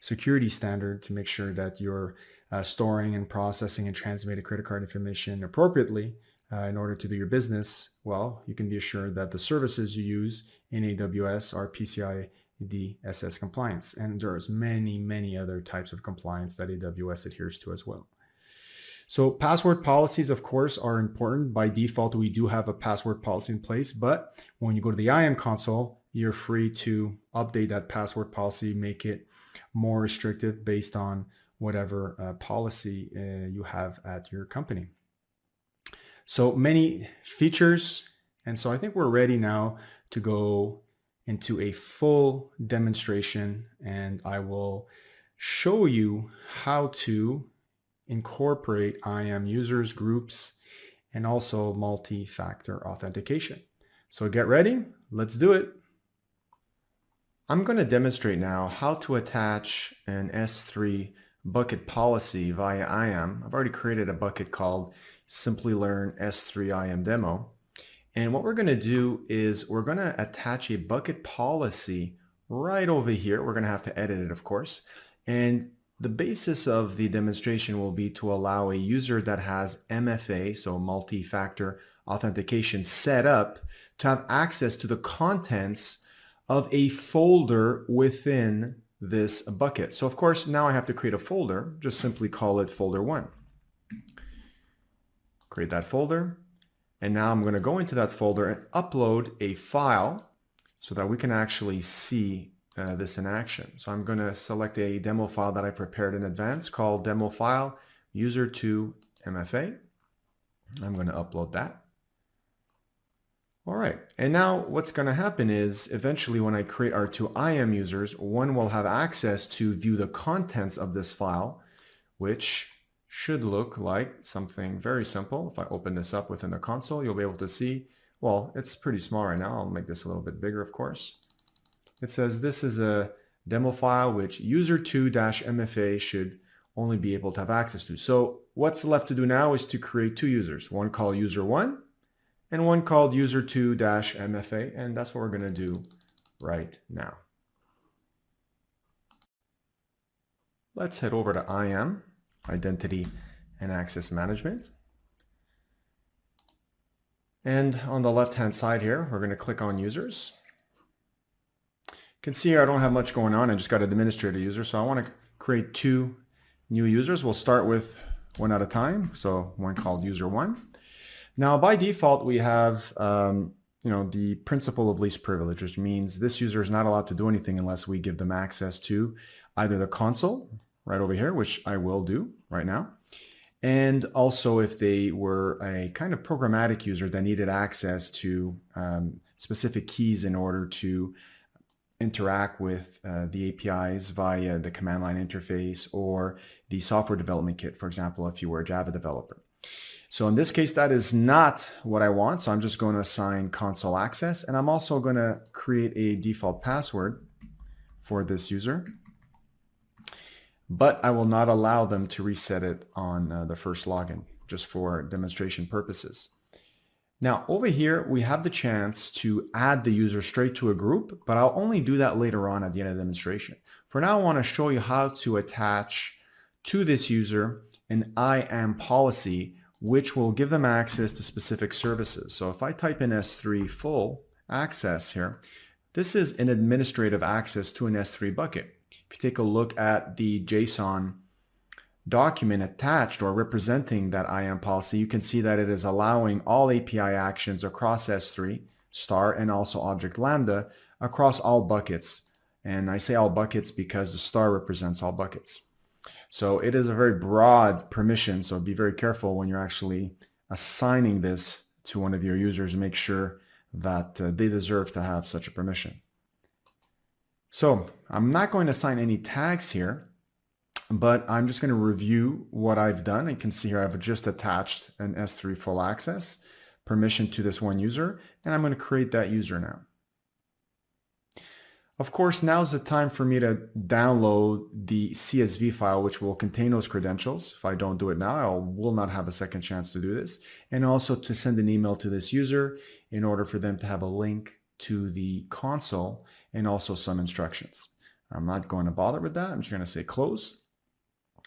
security standard to make sure that you're storing and processing and transmitting credit card information appropriately in order to do your business, well, you can be assured that the services you use in AWS are PCI DSS compliance. And there's many, many other types of compliance that AWS adheres to as well. So password policies, of course, are important. By default, we do have a password policy in place, but when you go to the IAM console, you're free to update that password policy, make it more restrictive based on whatever policy you have at your company. So many features. And so I think we're ready now to go into a full demonstration, and I will show you how to incorporate IAM users, groups, and also multi-factor authentication. So get ready, let's do it. I'm going to demonstrate now how to attach an S3 bucket policy via IAM. I've already created a bucket called Simplilearn S3 IAM demo. And what we're going to do is we're going to attach a bucket policy right over here. We're going to have to edit it, of course. And the basis of the demonstration will be to allow a user that has MFA, so multi-factor authentication, set up to have access to the contents of a folder within this bucket. So of course, now I have to create a folder. Just simply call it folder 1. Create that folder. And now I'm going to go into that folder and upload a file so that we can actually see this in action. So I'm going to select a demo file that I prepared in advance called demo file user2 MFA. I'm going to upload that. All right. And now what's going to happen is eventually when I create our 2 IAM users, one will have access to view the contents of this file, which should look like something very simple. If I open this up within the console, you'll be able to see, well, it's pretty small right now. I'll make this a little bit bigger, of course. It says this is a demo file which user2-MFA should only be able to have access to. So what's left to do now is to create 2 users, one called user1 and one called user2-MFA, and that's what we're going to do right now. Let's head over to IAM, Identity and Access Management. And on the left-hand side here, we're going to click on Users. You can see here I don't have much going on. I just got an administrator user, so I want to create 2 new users. We'll start with one at a time, so one called user1. Now, by default, we have the principle of least privilege, which means this user is not allowed to do anything unless we give them access to either the console right over here, which I will do right now, and also if they were a kind of programmatic user that needed access to specific keys in order to interact with the APIs via the command line interface or the software development kit, for example, if you were a Java developer. So in this case, that is not what I want. So I'm just going to assign console access, and I'm also going to create a default password for this user, but I will not allow them to reset it on the first login, just for demonstration purposes. Now over here, we have the chance to add the user straight to a group, but I'll only do that later on at the end of the demonstration. For now, I want to show you how to attach to this user an IAM policy, which will give them access to specific services. So if I type in S3 full access here, this is an administrative access to an S3 bucket. If you take a look at the JSON document attached or representing that IAM policy, you can see that it is allowing all API actions across S3, star, and also object lambda across all buckets. And I say all buckets because the star represents all buckets. So it is a very broad permission, so be very careful when you're actually assigning this to one of your users. Make sure that they deserve to have such a permission. So I'm not going to assign any tags here, but I'm just going to review what I've done. You can see here I've just attached an S3 full access permission to this one user, and I'm going to create that user now. Of course, now's the time for me to download the CSV file, which will contain those credentials. If I don't do it now, I will not have a second chance to do this. And also to send an email to this user in order for them to have a link to the console and also some instructions. I'm not going to bother with that. I'm just going to say close.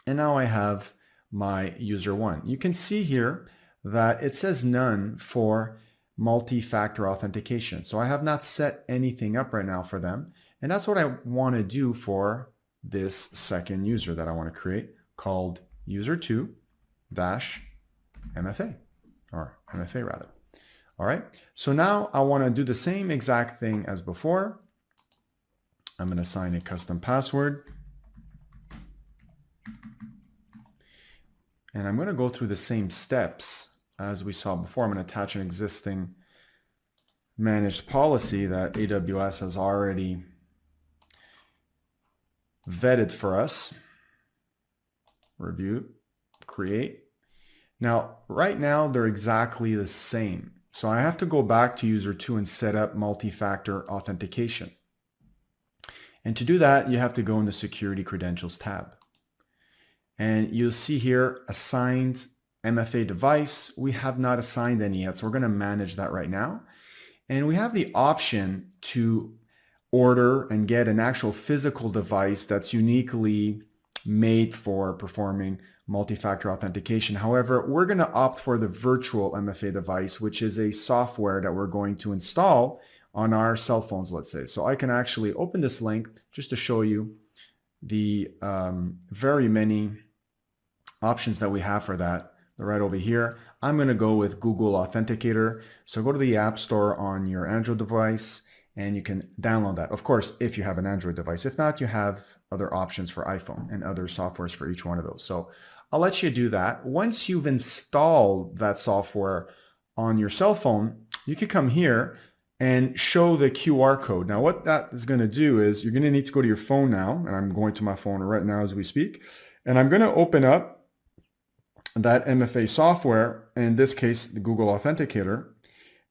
And now I have my user one. You can see here that it says none for multi-factor authentication. So I have not set anything up right now for them. And that's what I want to do for this second user that I want to create, called user2-MFA, or MFA rather. All right. So now I want to do the same exact thing as before. I'm going to assign a custom password. And I'm going to go through the same steps as we saw before. I'm going to attach an existing managed policy that AWS has already vetted for us. Review, create. Now, right now, they're exactly the same. So I have to go back to user 2 and set up multi-factor authentication. And to do that, you have to go in the Security Credentials tab. And you'll see here, assigned MFA device. We have not assigned any yet, so we're going to manage that right now. And we have the option to order and get an actual physical device that's uniquely made for performing multi-factor authentication. However, we're going to opt for the virtual MFA device, which is a software that we're going to install on our cell phones, let's say. So I can actually open this link just to show you the very many options that we have for that. They're right over here. I'm going to go with Google Authenticator. So go to the App Store on your Android device and you can download that. Of course, if you have an Android device. If not, you have other options for iPhone and other softwares for each one of those. So I'll let you do that. Once you've installed that software on your cell phone, you can come here and show the QR code. Now what that is going to do is you're going to need to go to your phone now, and I'm going to my phone right now as we speak, and I'm going to open up that MFA software, in this case, the Google Authenticator,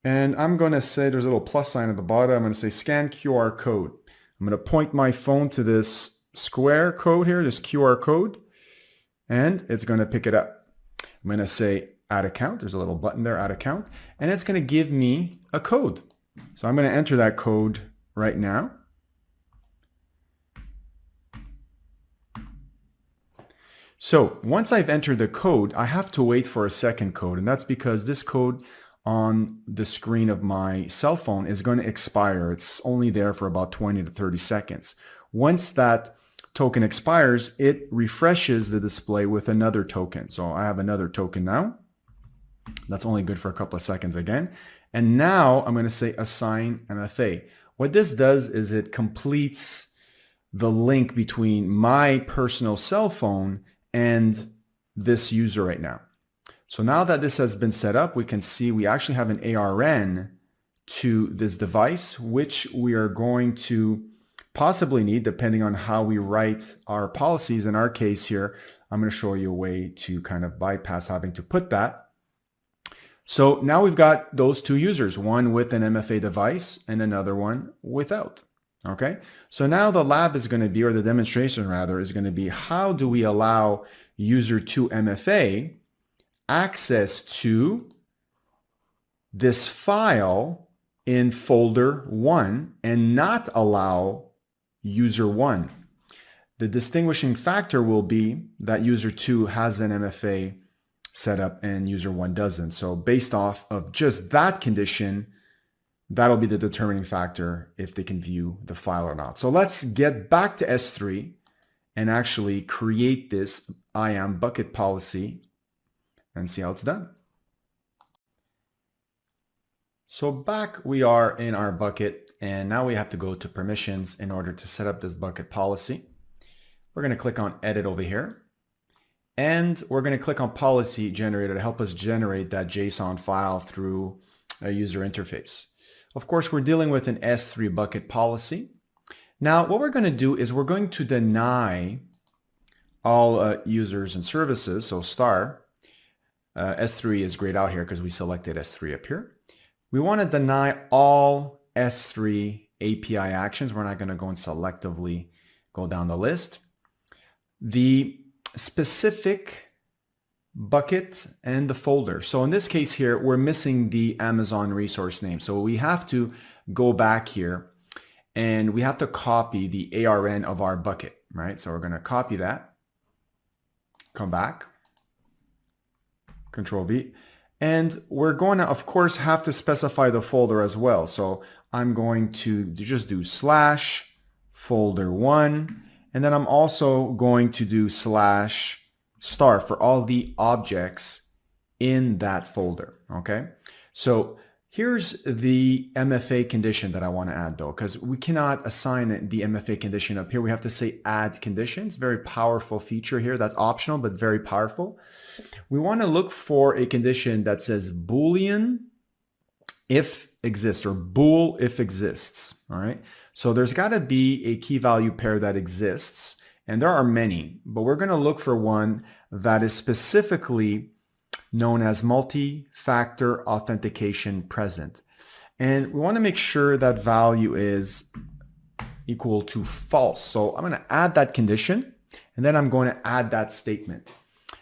and I'm going to say there's a little plus sign at the bottom. I'm going to say scan QR code. I'm going to point my phone to this square code here, this QR code, and it's going to pick it up. I'm going to say add account. There's a little button there, add account, and it's going to give me a code. So I'm going to enter that code right now. So once I've entered the code, I have to wait for a second code, and that's because this code on the screen of my cell phone is going to expire. It's only there for about 20 to 30 seconds. Once that token expires, it refreshes the display with another token. So I have another token now. That's only good for a couple of seconds again. And now I'm going to say assign MFA. What this does is it completes the link between my personal cell phone and this user right now. So now that this has been set up, we can see we actually have an ARN to this device, which we are going to possibly need depending on how we write our policies. In our case here, I'm going to show you a way to kind of bypass having to put that. So now we've got those two users, one with an MFA device and another one without. Okay, so now the lab is going to be, or the demonstration rather, is going to be how do we allow user 2 MFA access to this file in folder 1 and not allow user 1. The distinguishing factor will be that user 2 has an MFA set up and user 1 doesn't. So based off of just that condition, that'll be the determining factor if they can view the file or not. So let's get back to S3 and actually create this IAM bucket policy and see how it's done. So back we are in our bucket, and now we have to go to permissions in order to set up this bucket policy. We're going to click on edit over here, and we're going to click on policy generator to help us generate that JSON file through a user interface. Of course, we're dealing with an S3 bucket policy. Now, what we're going to do is we're going to deny all users and services, so star. S3 is grayed out here because we selected S3 up here. We want to deny all S3 API actions. We're not going to go and selectively go down the list. The specific bucket and the folder. So in this case here, we're missing the Amazon resource name. So we have to go back here and we have to copy the ARN of our bucket, right? So we're going to copy that, come back, Control V. And we're going to, of course, have to specify the folder as well. So I'm going to just do /folder1, and then I'm also going to do /star for all the objects in that folder, okay? So here's the MFA condition that I want to add though, because we cannot assign the MFA condition up here. We have to say add conditions. Very powerful feature here. That's optional, but very powerful. We want to look for a condition that says Boolean if exists or bool if exists. All right. So there's got to be a key value pair that exists, and there are many, but we're going to look for one that is specifically known as multi-factor authentication present. And we want to make sure that value is equal to false. So I'm going to add that condition, and then I'm going to add that statement.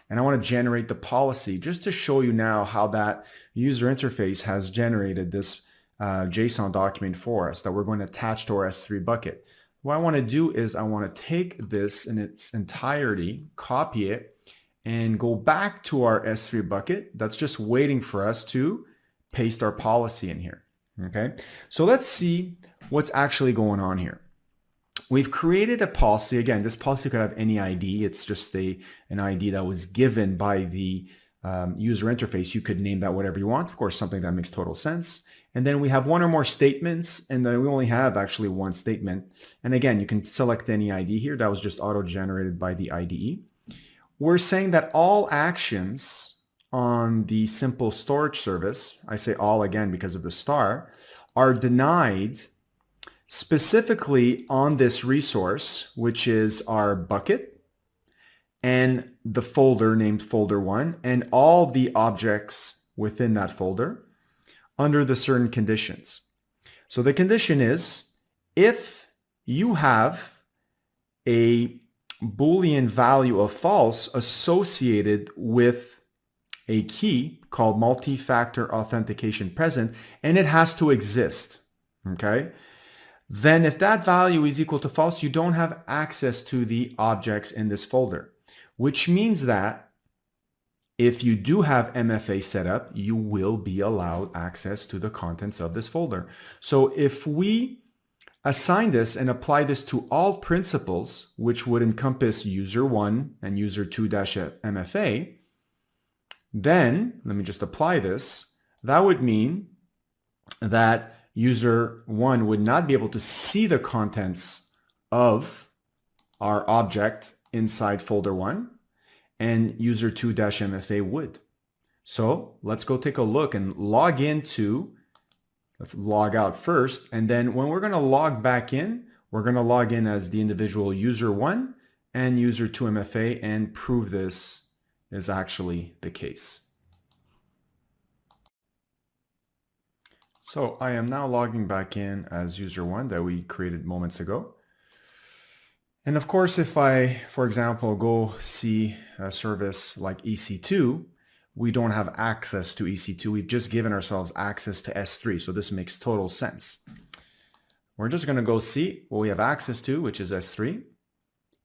And I want to generate the policy just to show you now how that user interface has generated this JSON document for us that we're going to attach to our S3 bucket. What I want to do is I want to take this in its entirety, copy it, and go back to our S3 bucket that's just waiting for us to paste our policy in here. Okay, so let's see what's actually going on here. We've created a policy. Again, this policy could have any ID. It's just an ID that was given by the user interface. You could name that whatever you want. Of course, something that makes total sense. And then we have one or more statements, and then we only have actually one statement. And again, you can select any ID here. That was just auto-generated by the IDE. We're saying that all actions on the simple storage service, I say all again because of the star, are denied specifically on this resource, which is our bucket and the folder named folder1 and all the objects within that folder under the certain conditions. So the condition is if you have a Boolean value of false associated with a key called multi-factor authentication present, and it has to exist, okay? Then if that value is equal to false, you don't have access to the objects in this folder, which means that if you do have MFA set up, you will be allowed access to the contents of this folder. So if we assign this and apply this to all principals, which would encompass user1 and user2-MFA, then let me just apply this. That would mean that user 1 would not be able to see the contents of our object inside folder 1, and user 2-MFA would. So let's go take a look and log into, let's log out first, and then when we're going to log back in, we're going to log in as the individual user 1 and user 2-MFA and prove this is actually the case. So I am now logging back in as user 1 that we created moments ago. And of course, if I, for example, go see a service like EC2, we don't have access to EC2. We've just given ourselves access to S3. So this makes total sense. We're just going to go see what we have access to, which is S3.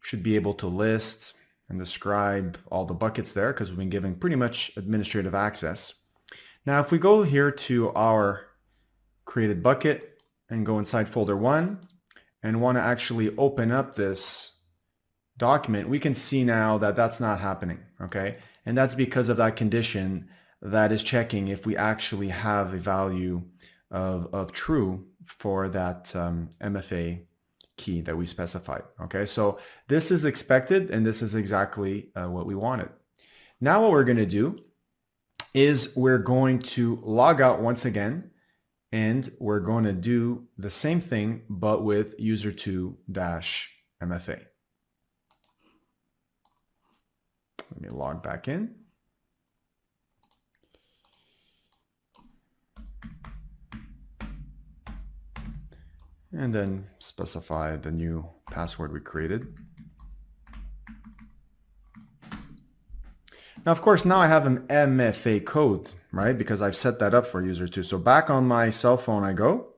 Should be able to list and describe all the buckets there because we've been given pretty much administrative access. Now, if we go here to our created bucket and go inside folder 1 and want to actually open up this document, we can see now that that's not happening, okay? And that's because of that condition that is checking if we actually have a value of true for that MFA key that we specified, okay? So this is expected and this is exactly what we wanted. Now what we're going to do is we're going to log out once again, and we're going to do the same thing but with user2-MFA. Let me log back in. And then specify the new password we created. Now, of course, now I have an MFA code, right? Because I've set that up for user2. So back on my cell phone I go.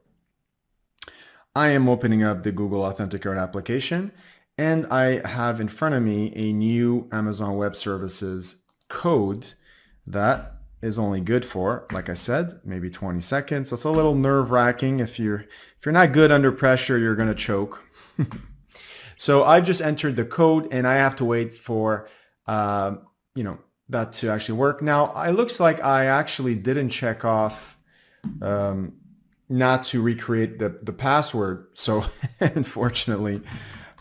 I am opening up the Google Authenticator application, and I have in front of me a new Amazon Web Services code that is only good for, like I said, maybe 20 seconds. So it's a little nerve-wracking. If you're not good under pressure, you're going to choke. So I've just entered the code, and I have to wait for that to actually work. Now, it looks like I actually didn't check off not to recreate the password. So unfortunately,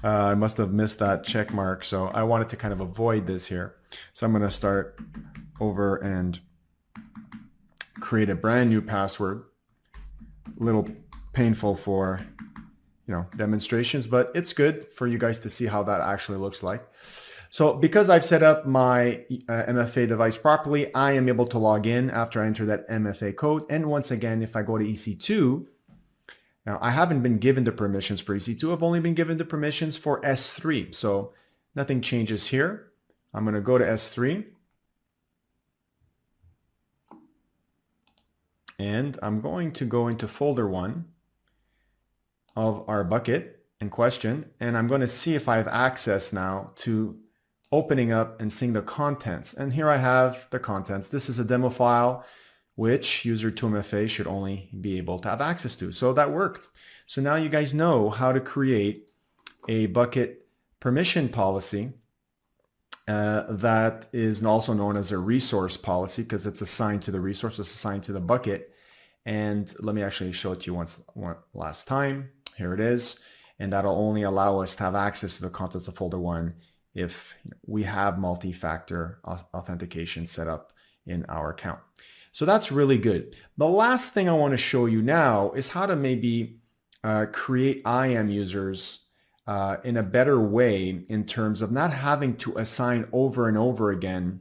I must have missed that check mark. So I wanted to kind of avoid this here. So I'm going to start over and create a brand new password. A little painful for demonstrations, but it's good for you guys to see how that actually looks like. So because I've set up my MFA device properly, I am able to log in after I enter that MFA code. And once again, if I go to EC2, now I haven't been given the permissions for EC2. I've only been given the permissions for S3. So nothing changes here. I'm going to go to S3. And I'm going to go into folder 1 of our bucket in question. And I'm going to see if I have access now to opening up and seeing the contents. And here I have the contents. This is a demo file which user2MFA should only be able to have access to. So that worked. So now you guys know how to create a bucket permission policy that is also known as a resource policy because it's assigned to the resource, it's assigned to the bucket. And let me actually show it to you one last time. Here it is. And that'll only allow us to have access to the contents of folder 1 if we have multi-factor authentication set up in our account. So that's really good. The last thing I want to show you now is how to maybe create IAM users in a better way in terms of not having to assign over and over again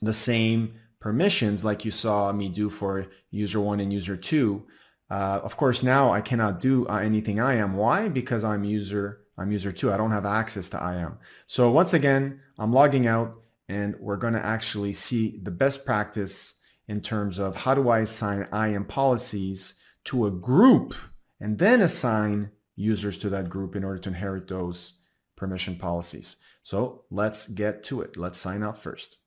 the same permissions like you saw me do for user 1 and user 2. Of course, now I cannot do anything IAM. Why? Because I'm user 2. I don't have access to IAM. So once again, I'm logging out, and we're going to actually see the best practice in terms of how do I assign IAM policies to a group and then assign users to that group in order to inherit those permission policies. So let's get to it. Let's sign up first.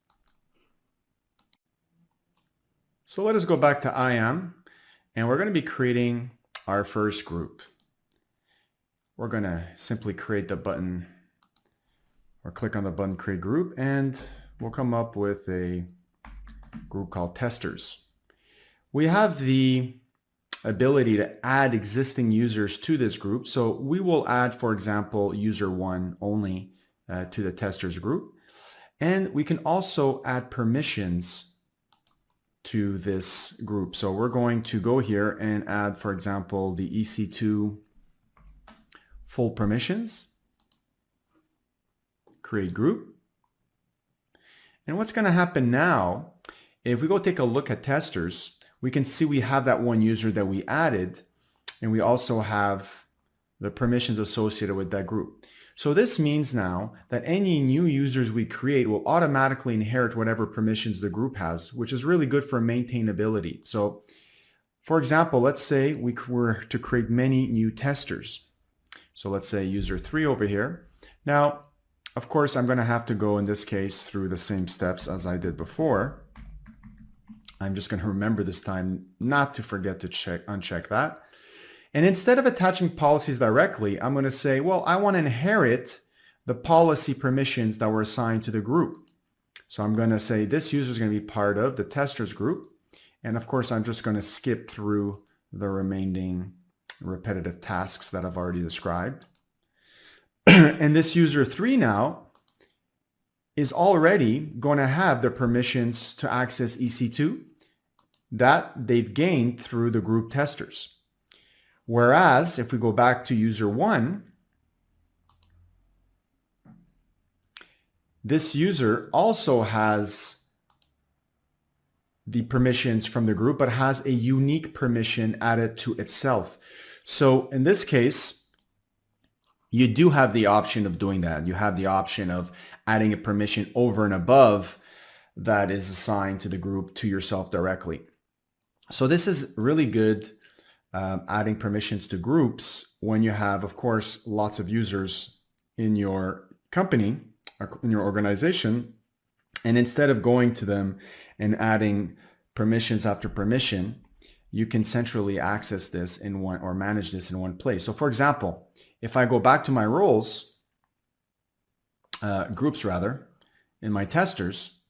So let us go back to IAM, and we're going to be creating our first group. We're going to simply create the button or click on the button create group, and we'll come up with a group called testers. We have the ability to add existing users to this group. So we will add, for example, user 1 only to the testers group. And we can also add permissions to this group. So we're going to go here and add, for example, the EC2 full permissions, create group. And what's going to happen now, if we go take a look at testers, we can see we have that one user that we added, and we also have the permissions associated with that group. So this means now that any new users we create will automatically inherit whatever permissions the group has, which is really good for maintainability. So for example, let's say we were to create many new testers. So let's say user 3 over here. Now, of course, I'm going to have to go in this case through the same steps as I did before. I'm just going to remember this time not to forget to uncheck that. And instead of attaching policies directly, I'm going to say, well, I want to inherit the policy permissions that were assigned to the group. So I'm going to say this user is going to be part of the testers group. And of course, I'm just going to skip through the remaining repetitive tasks that I've already described. And this user 3 now is already going to have the permissions to access EC2 that they've gained through the group testers. Whereas if we go back to user 1, this user also has the permissions from the group, but has a unique permission added to itself. So in this case, you do have the option of doing that. You have the option of adding a permission over and above that is assigned to the group to yourself directly. So this is really good, adding permissions to groups when you have, of course, lots of users in your company, in your organization. And instead of going to them and adding permissions after permission, you can centrally access this in one, or manage this in one place. So for example, if I go back to my roles, groups rather, in my testers,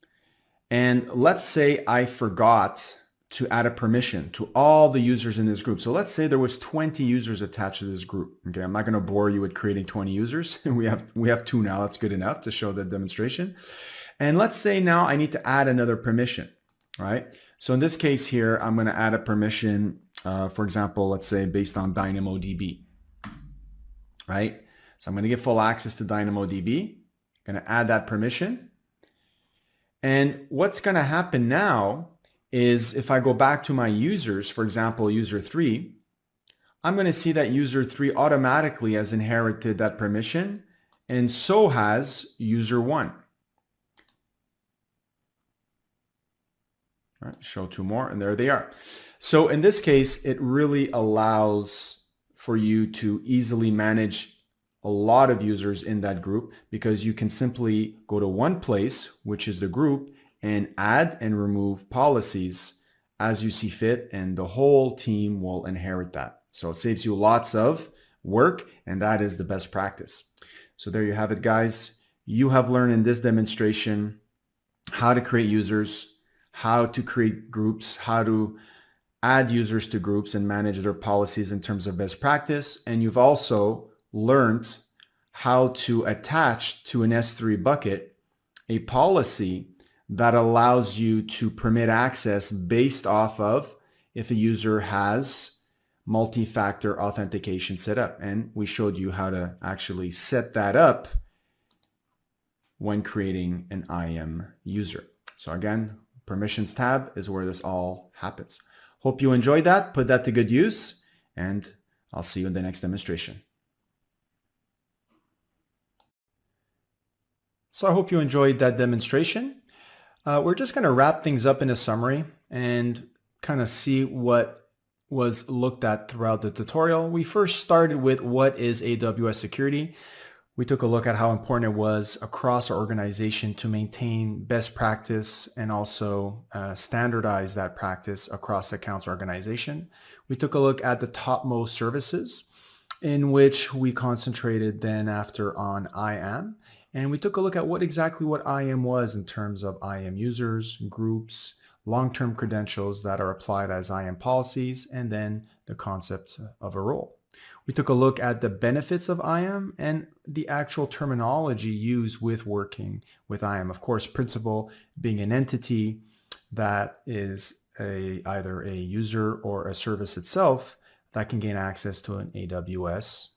and let's say I forgot to add a permission to all the users in this group. So let's say there was 20 users attached to this group. Okay, I'm not going to bore you with creating 20 users. we have 2 now. That's good enough to show the demonstration. And let's say now I need to add another permission, right? So in this case here, I'm going to add a permission, for example, let's say based on DynamoDB, right? So I'm going to get full access to DynamoDB. I'm going to add that permission. And what's going to happen now is if I go back to my users, for example, user 3, I'm going to see that user 3 automatically has inherited that permission, and so has user 1. All right, show 2 more, and there they are. So in this case, it really allows for you to easily manage a lot of users in that group, because you can simply go to one place, which is the group, and add and remove policies as you see fit, and the whole team will inherit that. So it saves you lots of work, and that is the best practice. So there you have it, guys. You have learned in this demonstration how to create users, how to create groups, how to add users to groups and manage their policies in terms of best practice. And you've also learned how to attach to an S3 bucket a policy that allows you to permit access based off of if a user has multi-factor authentication set up. And we showed you how to actually set that up when creating an IAM user. So again, permissions tab is where this all happens. Hope you enjoyed that, put that to good use, and I'll see you in the next demonstration. So I hope you enjoyed that demonstration. We're just going to wrap things up in a summary and kind of see what was looked at throughout the tutorial. We first started with what is AWS security. We took a look at how important it was across our organization to maintain best practice and also standardize that practice across the accounts organization. We took a look at the topmost services, in which we concentrated then after on IAM. And we took a look at what IAM was in terms of IAM users, groups, long-term credentials that are applied as IAM policies, and then the concept of a role. We took a look at the benefits of IAM and the actual terminology used with working with IAM. Of course, principal being an entity that is either a user or a service itself that can gain access to an AWS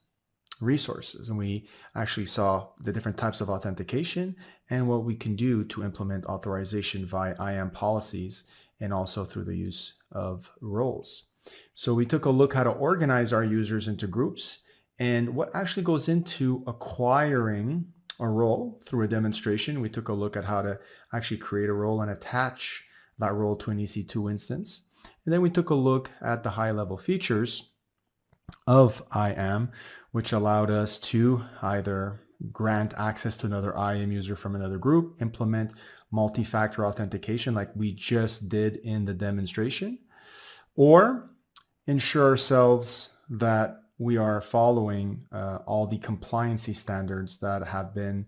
resources. And we actually saw the different types of authentication and what we can do to implement authorization via IAM policies and also through the use of roles. So we took a look how to organize our users into groups And what actually goes into acquiring a role through a demonstration, we took a look at how to actually create a role and attach that role to an EC2 instance. And then we took a look at the high-level features of IAM, which allowed us to either grant access to another IAM user from another group, implement multi-factor authentication like we just did in the demonstration, or ensure ourselves that we are following all the compliancy standards that have been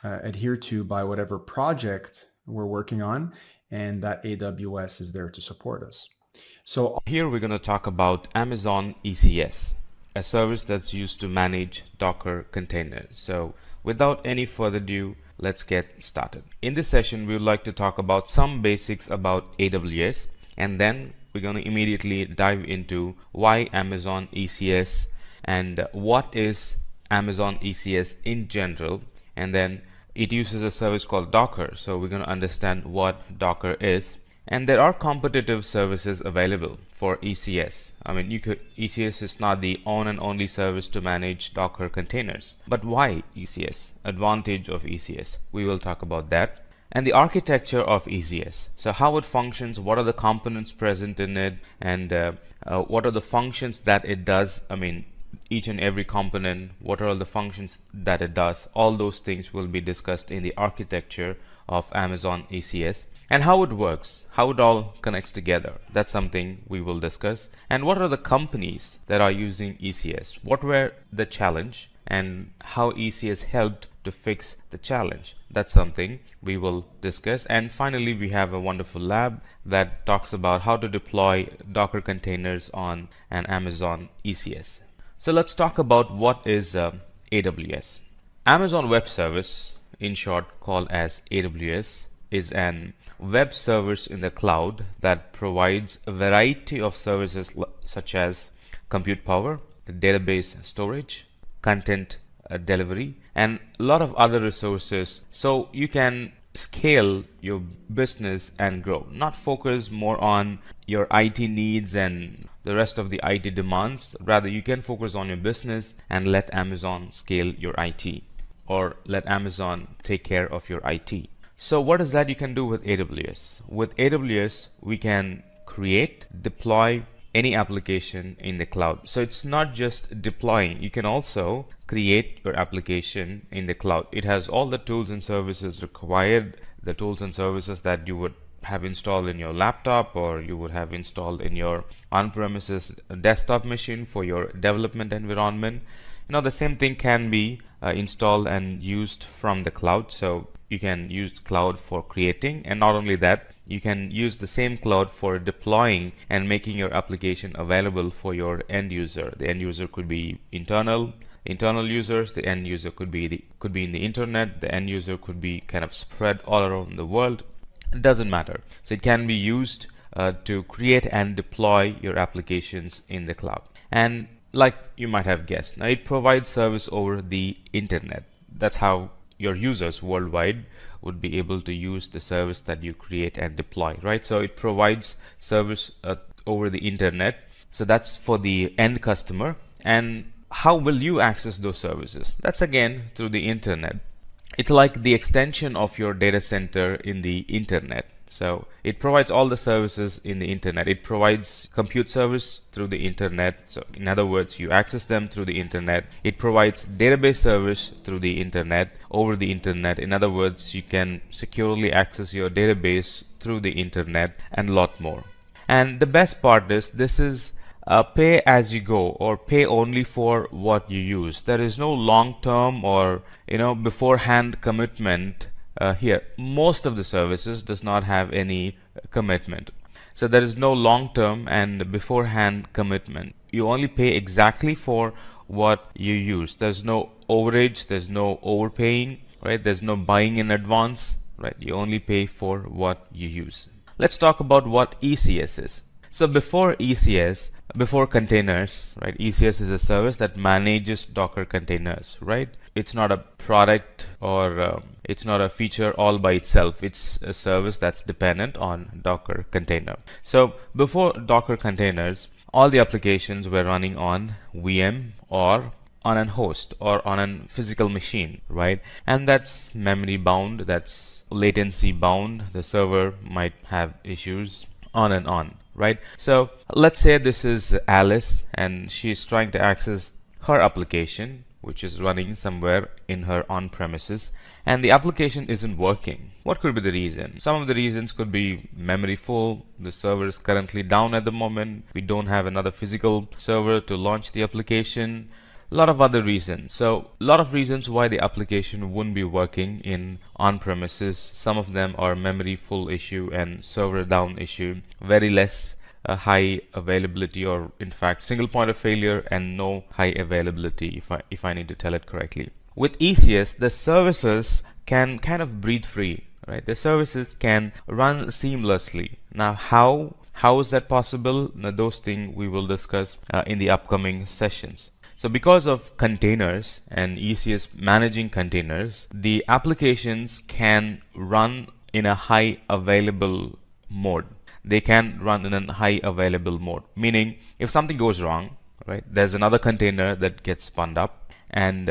adhered to by whatever project we're working on, and that AWS is there to support us. So here we're going to talk about Amazon ECS, a service that's used to manage Docker containers. So without any further ado, let's get started. In this session, we would like to talk about some basics about AWS, and then we're going to immediately dive into why Amazon ECS and what is Amazon ECS in general. And then it uses a service called Docker, so we're going to understand what Docker is. And there are competitive services available for ECS. I mean, ECS is not the own and only service to manage Docker containers. But why ECS? Advantage of ECS. We will talk about that. And the architecture of ECS. So how it functions, what are the components present in it, and what are the functions that it does. I mean, each and every component, what are all the functions that it does. All those things will be discussed in the architecture of Amazon ECS. And how it works, how it all connects together. That's something we will discuss. And what are the companies that are using ECS? What were the challenge and how ECS helped to fix the challenge? That's something we will discuss. And finally, we have a wonderful lab that talks about how to deploy Docker containers on an Amazon ECS. So let's talk about what is AWS. Amazon Web Service, in short called as AWS, is an web service in the cloud that provides a variety of services such as compute power, database storage, content delivery, and a lot of other resources, so you can scale your business and grow, not focus more on your IT needs and the rest of the IT demands. Rather, you can focus on your business and let Amazon scale your IT, or let Amazon take care of your IT. So what is that you can do with AWS? With AWS, we can create, deploy any application in the cloud. So it's not just deploying. You can also create your application in the cloud. It has all the tools and services required, the tools and services that you would have installed in your laptop or you would have installed in your on-premises desktop machine for your development environment. You know, the same thing can be installed and used from the cloud. So you can use cloud for creating, and not only that, you can use the same cloud for deploying and making your application available for your end user. The end user could be internal users, the end user could be in the internet, the end user could be kind of spread all around the world. It doesn't matter. So it can be used to create and deploy your applications in the cloud. And like you might have guessed, now it provides service over the internet. That's how your users worldwide would be able to use the service that you create and deploy, right? So it provides service over the internet. So that's for the end customer. And how will you access those services? That's again through the internet. It's like the extension of your data center in the internet. So it provides all the services in the internet. It provides compute service through the internet. So in other words, you access them through the internet. It provides database service through the internet, over the internet. In other words, you can securely access your database through the internet, and a lot more. And the best part is this is pay as you go, or pay only for what you use. There is no long-term or beforehand commitment. Here, most of the services does not have any commitment. So there is no long-term and beforehand commitment. You only pay exactly for what you use. There's no overage, there's no overpaying, right? There's no buying in advance, right? You only pay for what you use. Let's talk about what ECS is. So before ECS, before containers, right? ECS is a service that manages Docker containers, right? It's not a product or it's not a feature all by itself. It's a service that's dependent on Docker container. So before Docker containers, all the applications were running on VM or on an host or on a physical machine, right? And that's memory bound, that's latency bound. The server might have issues, on and on, right? So let's say this is Alice and she's trying to access her application, which is running somewhere in her on-premises, and the application isn't working. What could be the reason? Some of the reasons could be memory full, the server is currently down at the moment, we don't have another physical server to launch the application, a lot of other reasons. So a lot of reasons why the application wouldn't be working in on-premises. Some of them are memory full issue and server down issue, very less high availability, or in fact single point of failure and no high availability, if I need to tell it correctly. With ECS, the services can kind of breathe free, right? The services can run seamlessly. Now how is that possible? Now, those things we will discuss in the upcoming sessions. So because of containers and ECS managing containers, the applications can run in a high available mode. They can run in a high available mode, meaning if something goes wrong, right, there's another container that gets spun up and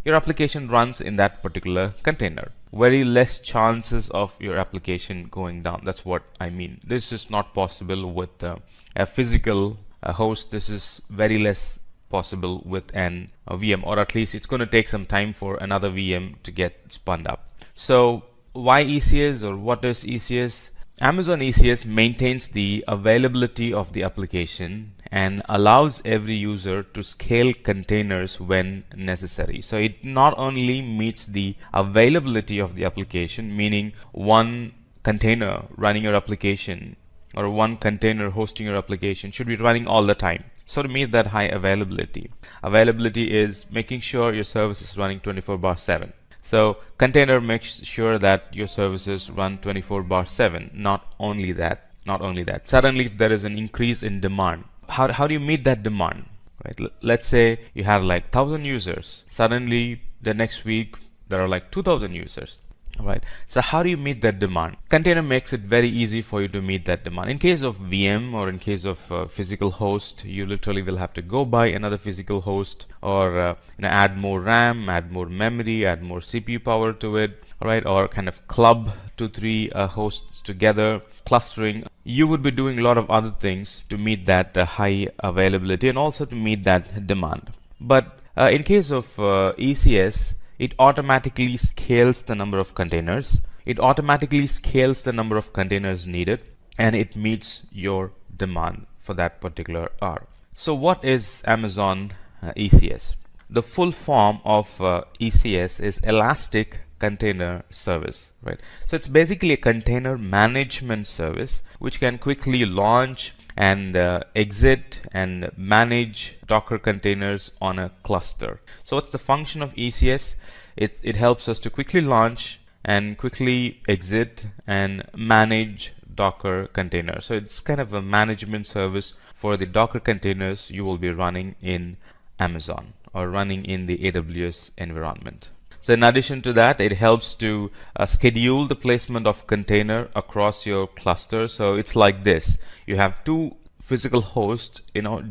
your application runs in that particular container. Very less chances of your application going down. That's what I mean. This is not possible with a physical host. This is very less possible with a VM, or at least it's going to take some time for another VM to get spun up. So why ECS, or what is ECS? Amazon ECS maintains the availability of the application and allows every user to scale containers when necessary. So it not only meets the availability of the application, meaning one container running your application or one container hosting your application should be running all the time. So to meet that high availability, availability is making sure your service is running 24/7. So container makes sure that your services run 24/7. Not only that, suddenly if there is an increase in demand, how do you meet that demand? Right? Let's say you had like 1,000 users. Suddenly the next week there are like 2,000 users. Right. So how do you meet that demand? Container makes it very easy for you to meet that demand. In case of VM or in case of physical host, you literally will have to go buy another physical host, or add more RAM, add more memory, add more CPU power to it, right? Or kind of club 2-3 hosts together, clustering. You would be doing a lot of other things to meet that high availability and also to meet that demand. But in case of ECS, it automatically scales the number of containers. It automatically scales the number of containers needed, and it meets your demand for that particular hour. So what is Amazon ECS? The full form of ECS is Elastic Container Service, right? So it's basically a container management service which can quickly launch and exit and manage Docker containers on a cluster. So what's the function of ECS? It helps us to quickly launch and quickly exit and manage Docker containers. So it's kind of a management service for the Docker containers you will be running in Amazon or running in the AWS environment. So in addition to that, it helps to schedule the placement of container across your cluster. So it's like this. You have two physical hosts,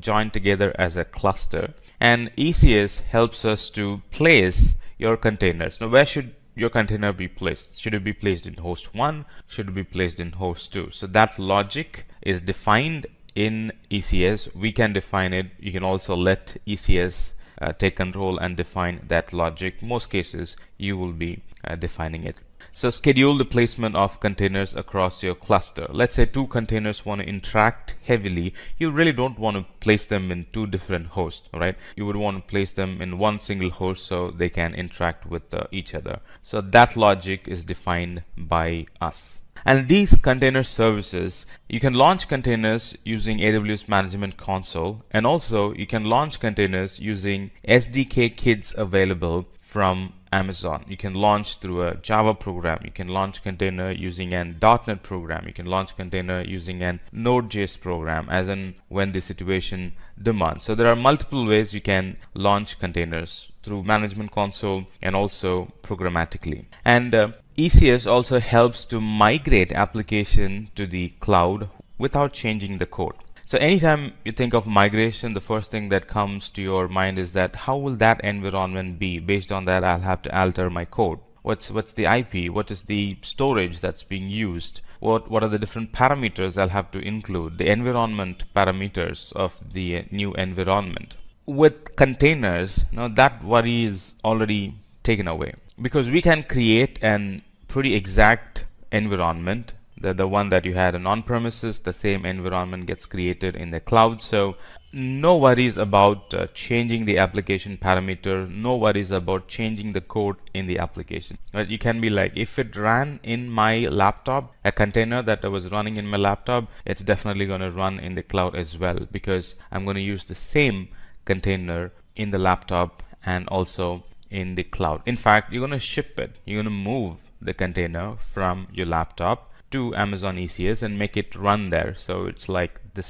joined together as a cluster, and ECS helps us to place your containers. Now, where should your container be placed? Should it be placed in host 1? Should it be placed in host 2? So that logic is defined in ECS. We can define it. You can also let ECS take control and define that logic. Most cases you will be defining it. So schedule the placement of containers across your cluster. Let's say two containers want to interact heavily. You really don't want to place them in two different hosts, right? You would want to place them in one single host so they can interact with each other. So that logic is defined by us. And these container services, you can launch containers using AWS Management Console, and also you can launch containers using SDK kits available from Amazon. You can launch through a Java program. You can launch container using an .NET program. You can launch container using an Node.js program, as in when the situation demands. So there are multiple ways you can launch containers through Management Console and also programmatically. And ECS also helps to migrate application to the cloud without changing the code. So anytime you think of migration, the first thing that comes to your mind is that how will that environment be? Based on that, I'll have to alter my code. What's the IP? What is the storage that's being used? What are the different parameters I'll have to include? The environment parameters of the new environment. With containers, now that worry is already taken away, because we can create an pretty exact environment. The one that you had on premises, the same environment gets created in the cloud. So no worries about changing the application parameter, no worries about changing the code in the application. Right? You can be like, if it ran in my laptop, a container that I was running in my laptop, it's definitely going to run in the cloud as well, because I'm going to use the same container in the laptop and also in the cloud. In fact, you're going to ship it. You're going to move the container from your laptop to Amazon ECS and make it run there. So it's like the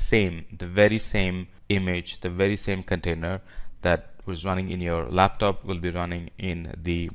very same image, the very same container that was running in your laptop will be running in the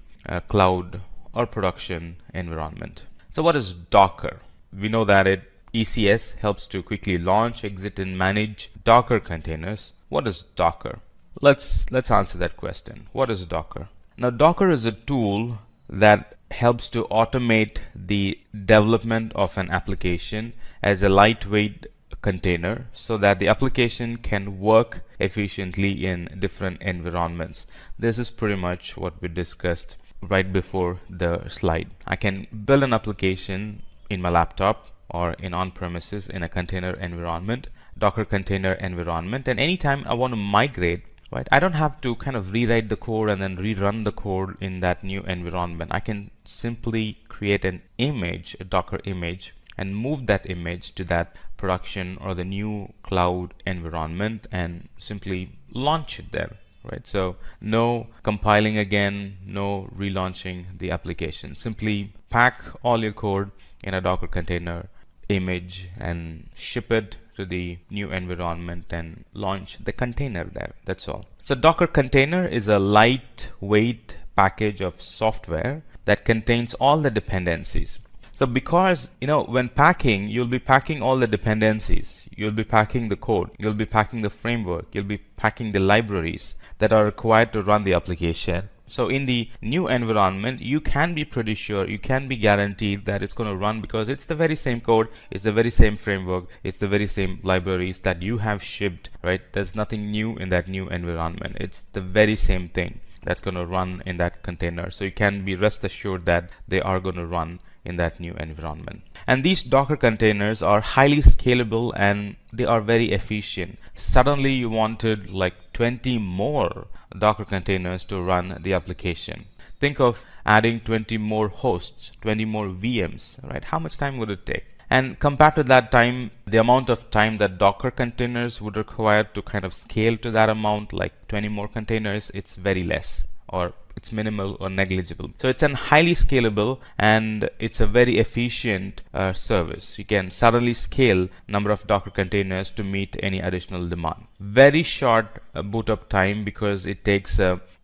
cloud or production environment. So what is Docker? We know that ECS helps to quickly launch, exit, and manage Docker containers. What is Docker? Let's answer that question. What is Docker? Now, Docker is a tool that helps to automate the development of an application as a lightweight container so that the application can work efficiently in different environments. This is pretty much what we discussed right before the slide. I can build an application in my laptop or in on-premises in a container environment, Docker container environment, and anytime I want to migrate, right, I don't have to kind of rewrite the code and then rerun the code in that new environment. I can simply create an image, a Docker image, and move that image to that production or the new cloud environment and simply launch it there. Right? So no compiling again, no relaunching the application. Simply pack all your code in a Docker container image and ship it to the new environment and launch the container there. That's all. So Docker container is a lightweight package of software that contains all the dependencies. So because, when packing, you'll be packing all the dependencies. You'll be packing the code. You'll be packing the framework. You'll be packing the libraries that are required to run the application. So in the new environment, you can be pretty sure, you can be guaranteed that it's going to run because it's the very same code, it's the very same framework, it's the very same libraries that you have shipped, right? There's nothing new in that new environment. It's the very same thing that's going to run in that container. So you can be rest assured that they are going to run in that new environment. And these Docker containers are highly scalable and they are very efficient. Suddenly you wanted like 20 more Docker containers to run the application. Think of adding 20 more hosts, 20 more VMs, right? How much time would it take? And compared to that time, the amount of time that Docker containers would require to kind of scale to that amount, like 20 more containers, it's very less, or it's minimal or negligible. So it's a highly scalable and it's a very efficient service. You can suddenly scale number of Docker containers to meet any additional demand. Very short boot up time because it takes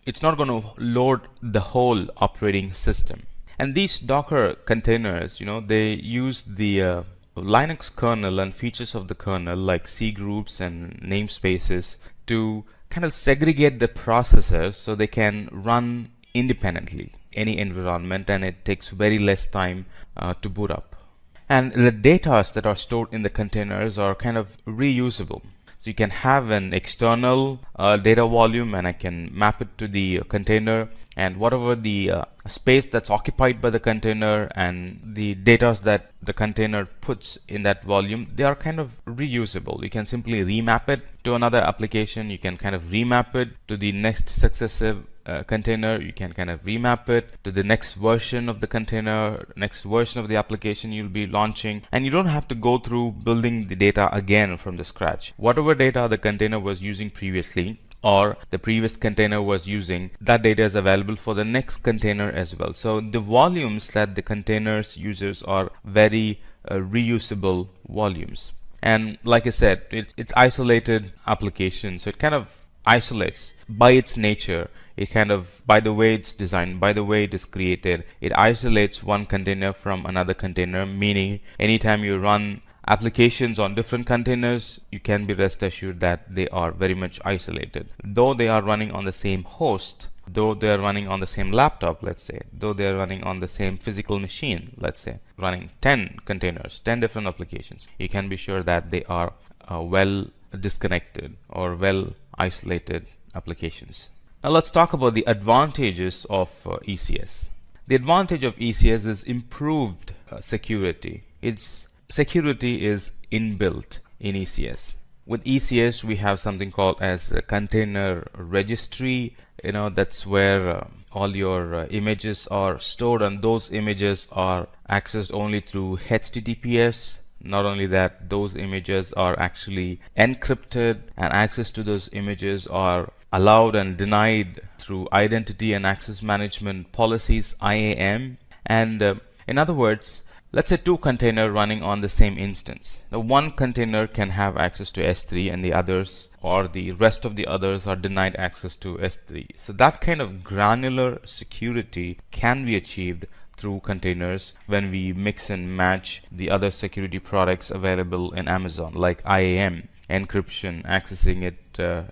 it's not going to load the whole operating system. And these Docker containers, they use the Linux kernel and features of the kernel like C groups and namespaces to kind of segregate the processors so they can run independently any environment, and it takes very less time to boot up. And the data that are stored in the containers are kind of reusable. So you can have an external data volume and I can map it to the container, and whatever the space that's occupied by the container and the data that the container puts in that volume, they are kind of reusable. You can simply remap it to another application. You can kind of remap it to the next successive container. You can kind of remap it to the next version of the container, next version of the application you'll be launching, and you don't have to go through building the data again from the scratch. Whatever data the container was using previously or the previous container was using, that data is available for the next container as well. So the volumes that the containers uses are very reusable volumes. And like I said, it's isolated application, so it kind of isolates by its nature. It kind of, by the way it's designed, by the way it is created, it isolates one container from another container, meaning anytime you run applications on different containers, you can be rest assured that they are very much isolated. Though they are running on the same host, though they are running on the same laptop, let's say, though they are running on the same physical machine, let's say, running 10 containers, 10 different applications, you can be sure that they are well disconnected or well isolated applications. Now let's talk about the advantages of ECS. The advantage of ECS is improved security. Its security is inbuilt in ECS. With ECS, we have something called as a container registry. That's where all your images are stored, and those images are accessed only through HTTPS. Not only that, those images are actually encrypted, and access to those images are allowed and denied through identity and access management policies, IAM. And in other words, let's say two containers running on the same instance. Now, one container can have access to S3 and the others, or the rest of the others, are denied access to S3. So that kind of granular security can be achieved through containers when we mix and match the other security products available in Amazon, like IAM, encryption, accessing it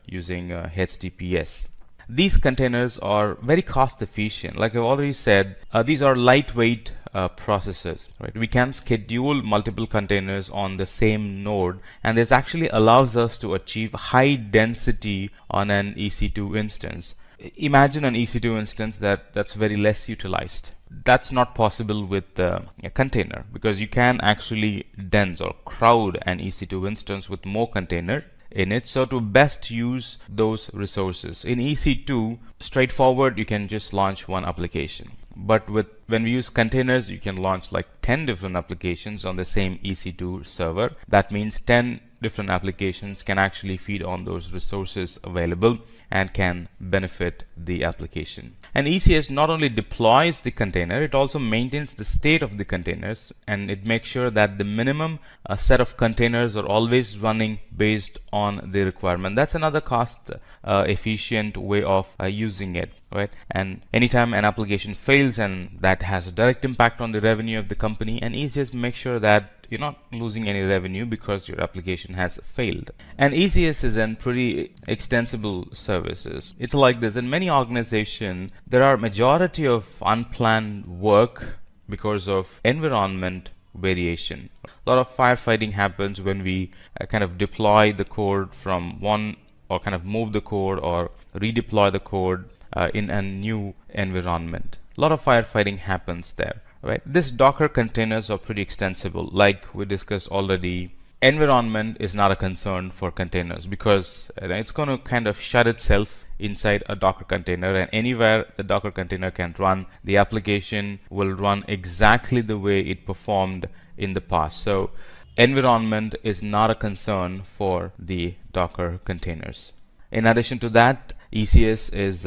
using HTTPS. These containers are very cost efficient. Like I've already said, these are lightweight processes, right? We can schedule multiple containers on the same node, and this actually allows us to achieve high density on an EC2 instance. Imagine an EC2 instance that's very less utilized. That's not possible with a container, because you can actually dense or crowd an EC2 instance with more container in it. So to best use those resources in EC2, straightforward, you can just launch one application. But when we use containers, you can launch like 10 different applications on the same EC2 server. That means 10 different applications can actually feed on those resources available and can benefit the application. And ECS not only deploys the container, it also maintains the state of the containers, and it makes sure that the minimum set of containers are always running based on the requirement. That's another cost efficient way of using it, right? And anytime an application fails, and that has a direct impact on the revenue of the company, and ECS makes sure that you're not losing any revenue because your application has failed. And ECS is a pretty extensible services. It's like this: in many organizations, there are majority of unplanned work because of environment variation. A lot of firefighting happens when we kind of deploy the code from one, or kind of move the code or redeploy the code in a new environment. A lot of firefighting happens there. Right. This Docker containers are pretty extensible. Like we discussed already, environment is not a concern for containers, because it's going to kind of shut itself inside a Docker container, and anywhere the Docker container can run, the application will run exactly the way it performed in the past. So environment is not a concern for the Docker containers. In addition to that, ECS is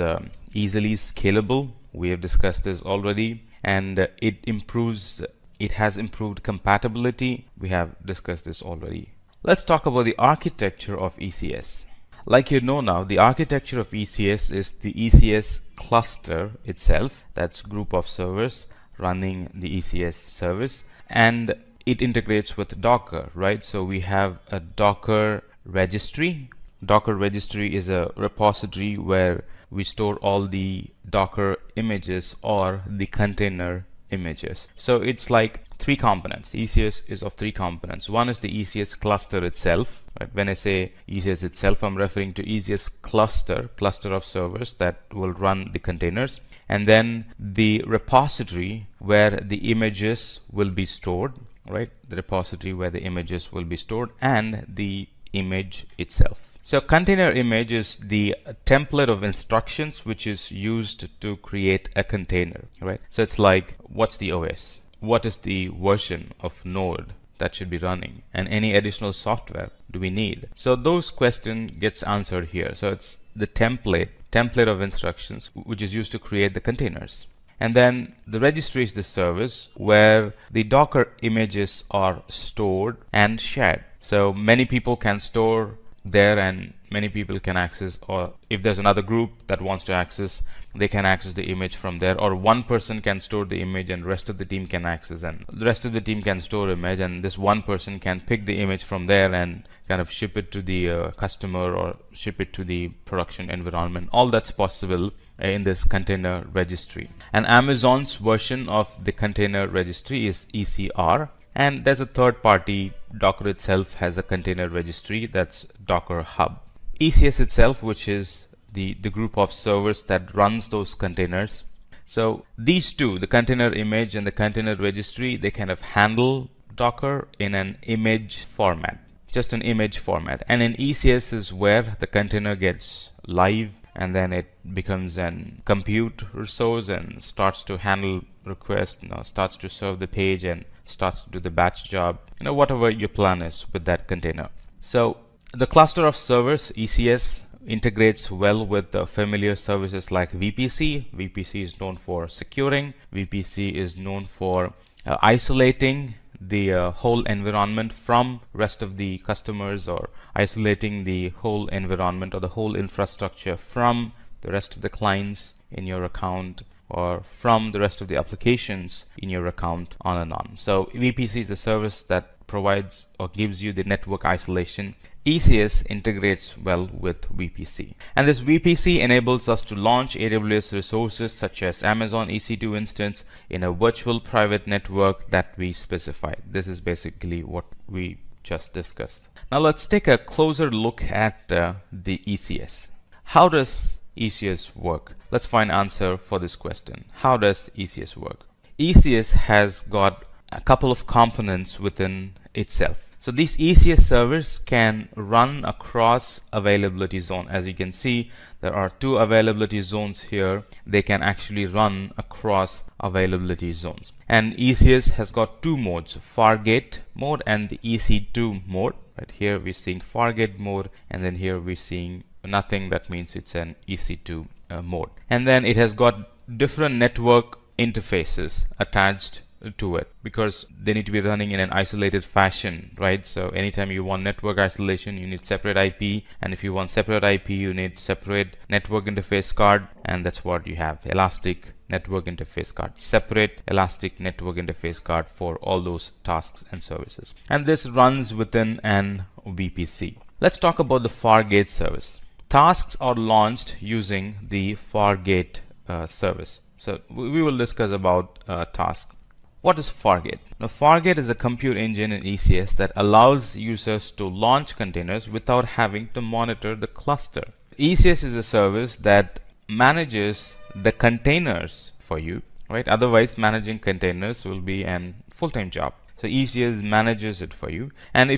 easily scalable. We have discussed this already. And it has improved compatibility. We have discussed this already. Let's talk about the architecture of ECS. Like you know now, the architecture of ECS is the ECS cluster itself. That's group of servers running the ECS service, and it integrates with Docker, right? So we have a Docker registry. Docker registry is a repository where we store all the Docker images or the container images. So it's like three components. ECS is of three components. One is the ECS cluster itself. Right? When I say ECS itself, I'm referring to ECS cluster of servers that will run the containers. And then the repository where the images will be stored, right? The repository where the images will be stored, and the image itself. So container image is the template of instructions which is used to create a container, right? So it's like, what's the OS? What is the version of node that should be running? And any additional software do we need? So those questions gets answered here. So it's the template of instructions which is used to create the containers. And then the registry is the service where the Docker images are stored and shared. So many people can store there, and many people can access, or if there's another group that wants to access, they can access the image from there, or one person can store the image and rest of the team can access, and the rest of the team can store image, and this one person can pick the image from there and kind of ship it to the customer or ship it to the production environment. All that's possible in this container registry. And Amazon's version of the container registry is ECR, and there's a third party. Docker itself has a container registry, that's Docker Hub. ECS itself, which is the group of servers that runs those containers. So these two, the container image and the container registry, they kind of handle Docker in an image format, just an image format. And in ECS is where the container gets live, and then it becomes an compute resource and starts to handle requests, starts to serve the page and starts to do the batch job, whatever your plan is with that container. So the cluster of servers, ECS, integrates well with the familiar services like VPC. VPC is known for securing. VPC is known for isolating the whole environment from rest of the customers, or isolating the whole environment or the whole infrastructure from the rest of the clients in your account, or from the rest of the applications in your account, on and on. So VPC is a service that provides or gives you the network isolation. ECS integrates well with VPC, and this VPC enables us to launch AWS resources such as Amazon EC2 instance in a virtual private network that we specify. This is basically what we just discussed. Now let's take a closer look at the ECS. How does ECS work? Let's find answer for this question. How does ECS work? ECS has got a couple of components within itself. So these ECS servers can run across availability zone. As you can see, there are two availability zones here. They can actually run across availability zones. And ECS has got two modes, Fargate mode and the EC2 mode. Right here we're seeing Fargate mode, and then here we're seeing nothing. That means it's an EC2 mode. And then it has got different network interfaces attached to it, because they need to be running in an isolated fashion, right? So anytime you want network isolation, you need separate IP, and if you want separate IP, you need separate network interface card, and that's what you have, elastic network interface card, separate elastic network interface card for all those tasks and services. And this runs within an VPC. Let's talk about the Fargate service. Tasks are launched using the Fargate service. So we will discuss about tasks. What is Fargate? Now, Fargate is a compute engine in ECS that allows users to launch containers without having to monitor the cluster. ECS is a service that manages the containers for you, right? Otherwise, managing containers will be a full-time job. So ECS manages it for you, and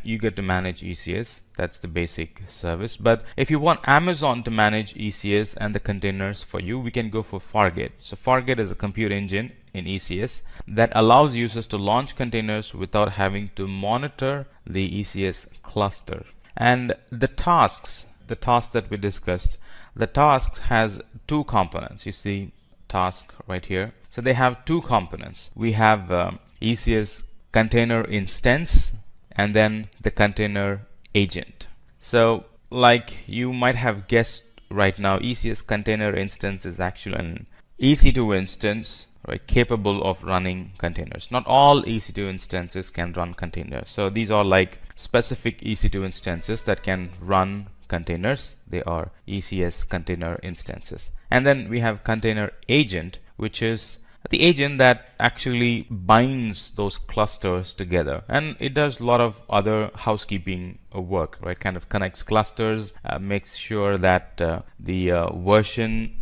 you get to manage ECS. That's the basic service. But if you want Amazon to manage ECS and the containers for you, we can go for Fargate. So Fargate is a compute engine in ECS that allows users to launch containers without having to monitor the ECS cluster. And the tasks that we discussed, the tasks has two components. You see task right here. So they have two components. We have ECS container instance and then the container agent. So like you might have guessed right now, ECS container instance is actually an EC2 instance, right, capable of running containers. Not all EC2 instances can run containers. So these are like specific EC2 instances that can run containers. They are ECS container instances. And then we have container agent, which is the agent that actually binds those clusters together, and it does a lot of other housekeeping work, right? Kind of connects clusters, makes sure that the version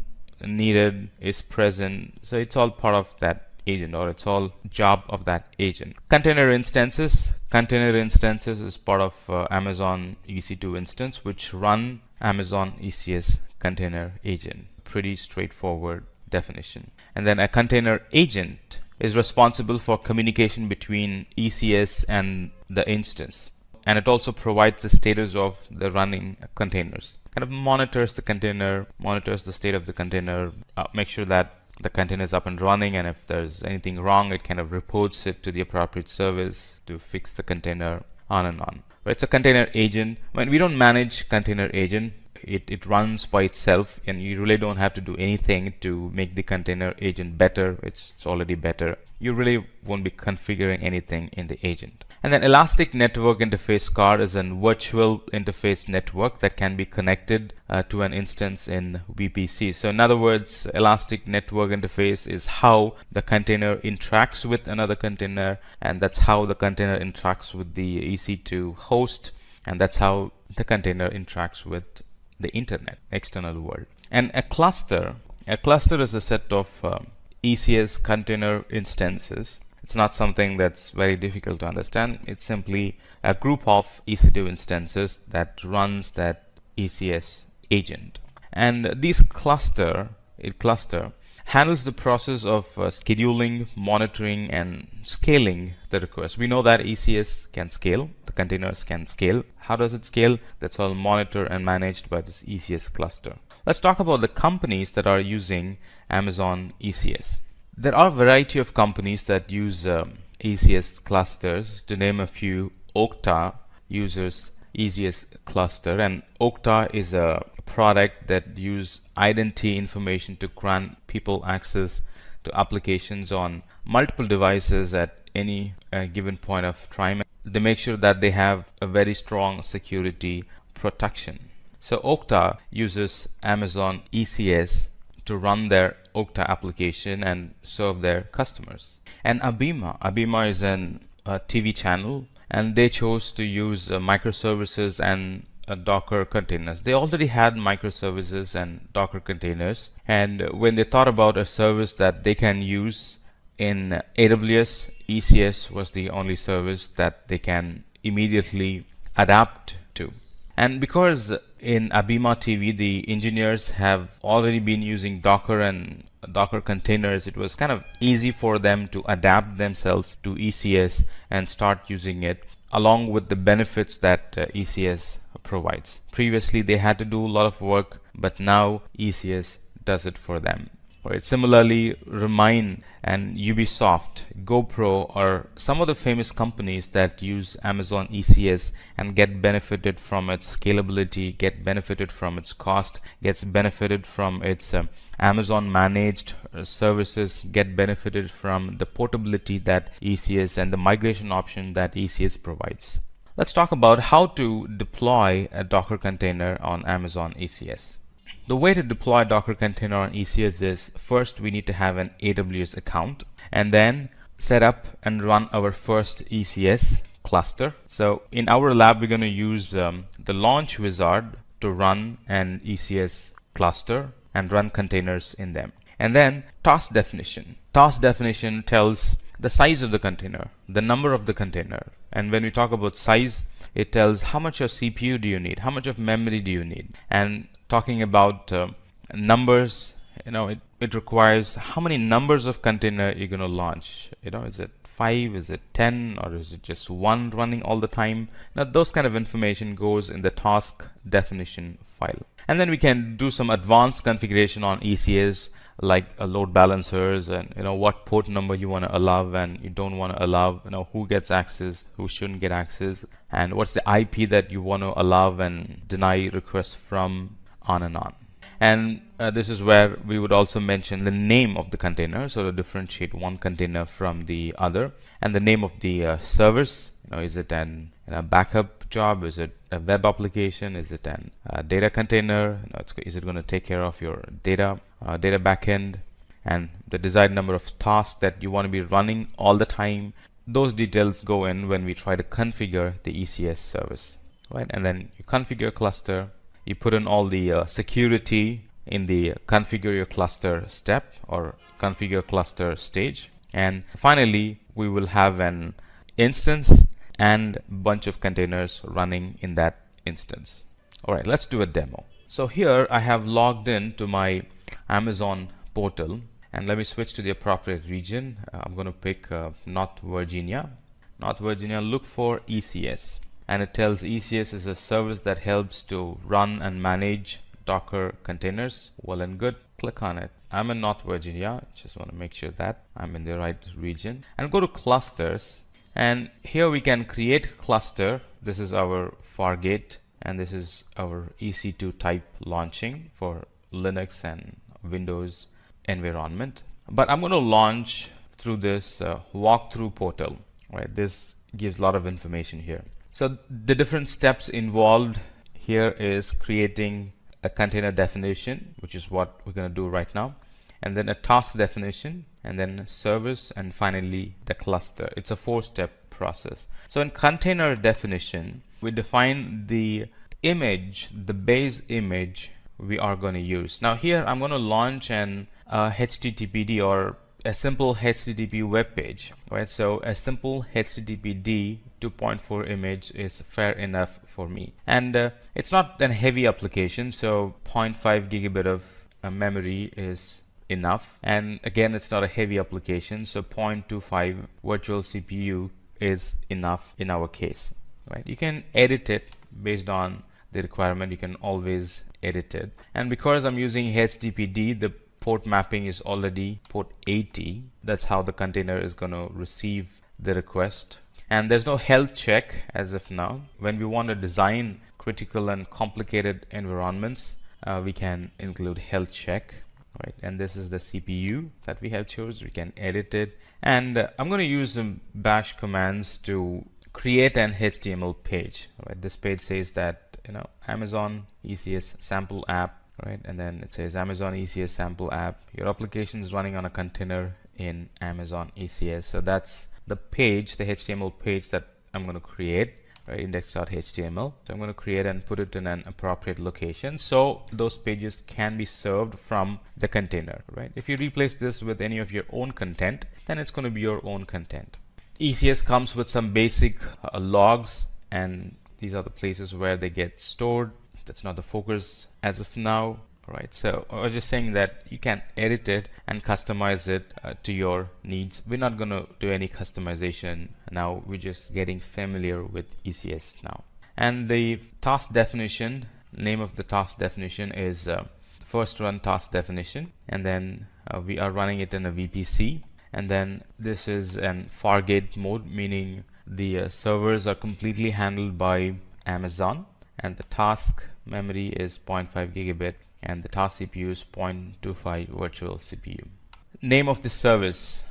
needed is present. So it's all part of that agent, or it's all job of that agent. Container instances is part of Amazon EC2 instance, which run Amazon ECS container agent. Pretty straightforward definition. And then a container agent is responsible for communication between ECS and the instance, and it also provides the status of the running containers. Kind of monitors the container, monitors the state of the container, make sure that the container is up and running, and if there's anything wrong, it kind of reports it to the appropriate service to fix the container. on and on. Right? So container agent, when we don't manage container agent, it runs by itself, and you really don't have to do anything to make the container agent better. It's already better. You really won't be configuring anything in the agent. And then Elastic Network Interface Card is a virtual interface network that can be connected to an instance in VPC. So in other words, Elastic Network Interface is how the container interacts with another container, and that's how the container interacts with the EC2 host, and that's how the container interacts with the internet, external world. And a cluster is a set of ECS container instances. It's not something that's very difficult to understand. It's simply a group of EC2 instances that runs that ECS agent. And these cluster handles the process of scheduling, monitoring, and scaling the request. We know that ECS can scale, the containers can scale. How does it scale? That's all monitored and managed by this ECS cluster. Let's talk about the companies that are using Amazon ECS. There are a variety of companies that use ECS clusters. To name a few, Okta uses ECS cluster, and Okta is a product that uses identity information to grant people access to applications on multiple devices at any given point of time. They make sure that they have a very strong security protection. So Okta uses Amazon ECS to run their Okta application and serve their customers. And Abima is a TV channel, and they chose to use microservices and Docker containers. They already had microservices and Docker containers, and when they thought about a service that they can use in AWS, ECS was the only service that they can immediately adapt to. And because in Abima TV the engineers have already been using Docker and Docker containers, it was kind of easy for them to adapt themselves to ECS and start using it, along with the benefits that ECS provides. Previously they had to do a lot of work, but now ECS does it for them. Right. Similarly, Remind and Ubisoft, GoPro are some of the famous companies that use Amazon ECS and get benefited from its scalability, get benefited from its cost, gets benefited from its Amazon managed services, get benefited from the portability that ECS and the migration option that ECS provides. Let's talk about how to deploy a Docker container on Amazon ECS. The way to deploy a Docker container on ECS is, first we need to have an AWS account, and then set up and run our first ECS cluster. So in our lab, we're going to use the launch wizard to run an ECS cluster and run containers in them. And then task definition. Task definition tells the size of the container, the number of the container. And when we talk about size, it tells how much of CPU do you need, how much of memory do you need. And talking about numbers, it requires how many numbers of container you're going to launch. Is it 5, is it 10, or is it just 1 running all the time? Now those kind of information goes in the task definition file. And then we can do some advanced configuration on ECS, like load balancers, and what port number you want to allow and you don't want to allow, who gets access, who shouldn't get access, and what's the IP that you want to allow and deny requests from, on and on. And this is where we would also mention the name of the container, so to differentiate one container from the other, and the name of the service. Is it a backup job? Is it a web application? Is it a data container? Is it going to take care of your data backend? And the desired number of tasks that you want to be running all the time. Those details go in when we try to configure the ECS service, right? And then you configure your cluster. You put in all the security in the configure your cluster step or configure cluster stage. And finally, we will have an instance and a bunch of containers running in that instance. All right, let's do a demo. So here I have logged in to my Amazon portal, and let me switch to the appropriate region. I'm going to pick North Virginia. North Virginia, look for ECS. And it tells ECS is a service that helps to run and manage Docker containers. Well and good. Click on it. I'm in North Virginia. Just want to make sure that I'm in the right region. And go to clusters. And here we can create cluster. This is our Fargate, and this is our EC2 type launching for Linux and Windows environment. But I'm going to launch through this walkthrough portal. Right, this gives a lot of information here. So the different steps involved here is creating a container definition, which is what we're going to do right now, and then a task definition, and then service, and finally the cluster. It's a 4-step process. So in container definition, we define the image, the base image we are going to use. Now here I'm going to launch an HTTPD or a simple HTTP web page, right? So a simple HTTPD 2.4 image is fair enough for me, and it's not a heavy application, so 0.5 gigabit of memory is enough. And again, it's not a heavy application, so 0.25 virtual CPU is enough in our case, right? You can edit it based on the requirement. You can always edit it, and because I'm using HTTPD, the port mapping is already port 80. That's how the container is going to receive the request. And there's no health check as of now. When we want to design critical and complicated environments, we can include health check, right? And this is the CPU that we have chosen. We can edit it, and I'm going to use some bash commands to create an HTML page, right? This page says that, Amazon ECS sample app, right? And then it says Amazon ECS sample app. Your application is running on a container in Amazon ECS. So that's the page, the HTML page that I'm going to create, right? Index.html. So I'm going to create and put it in an appropriate location, so those pages can be served from the container, right? If you replace this with any of your own content, then it's going to be your own content. ECS comes with some basic logs, and these are the places where they get stored. That's not the focus as of now, right? So I was just saying that you can edit it and customize it to your needs. We're not going to do any customization now. We're just getting familiar with ECS now. And the task definition, name of the task definition is first run task definition, and then we are running it in a VPC. And then this is an Fargate mode, meaning the servers are completely handled by Amazon, and the task memory is 0.5 gigabit, and the task CPU is 0.25 virtual CPU. Name of the service: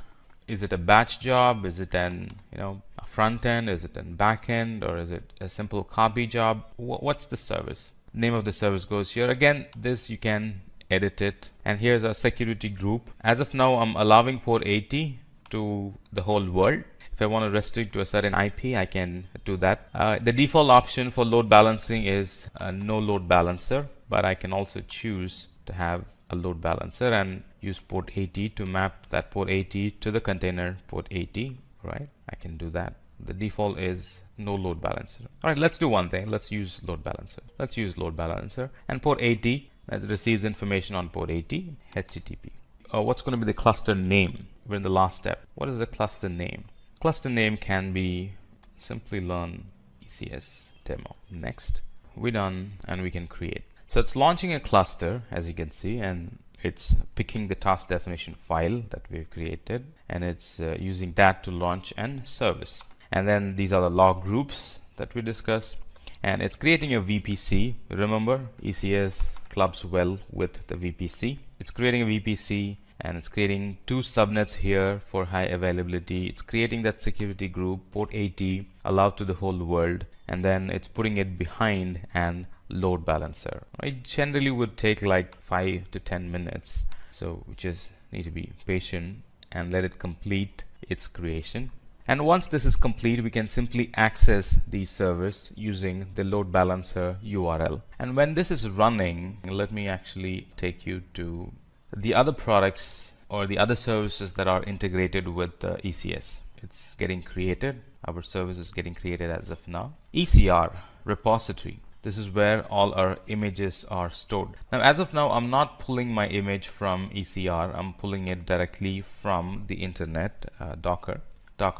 is it a batch job? Is it an a front end? Is it a back end? Or is it a simple copy job? What's the service? Name of the service goes here. Again, this you can edit it. And here's a security group. As of now, I'm allowing port 80 to the whole world. If I want to restrict to a certain IP, I can do that. The default option for load balancing is no load balancer, but I can also choose to have a load balancer and use port 80 to map that port 80 to the container port 80, right? I can do that. The default is no load balancer. All right, let's do one thing. Let's use load balancer. Let's use load balancer, and port 80 receives information on port 80 HTTP. What's going to be the cluster name? We're in the last step. What is the cluster name? Cluster name can be Simplilearn ECS demo. Next, we're done, and we can create. So it's launching a cluster, as you can see, and it's picking the task definition file that we've created, and it's using that to launch an service. And then these are the log groups that we discussed, and it's creating a VPC. Remember, ECS clubs well with the VPC. It's creating a VPC, and it's creating 2 subnets here for high availability. It's creating that security group, port 80, allowed to the whole world, and then it's putting it behind an load balancer. It generally would take like 5 to 10 minutes, so we just need to be patient and let it complete its creation. And once this is complete, we can simply access these servers using the load balancer URL. And when this is running, let me actually take you to the other products or the other services that are integrated with ECS. It's getting created. Our service is getting created as of now. ECR repository. This is where all our images are stored. Now, as of now, I'm not pulling my image from ECR. I'm pulling it directly from the internet, Docker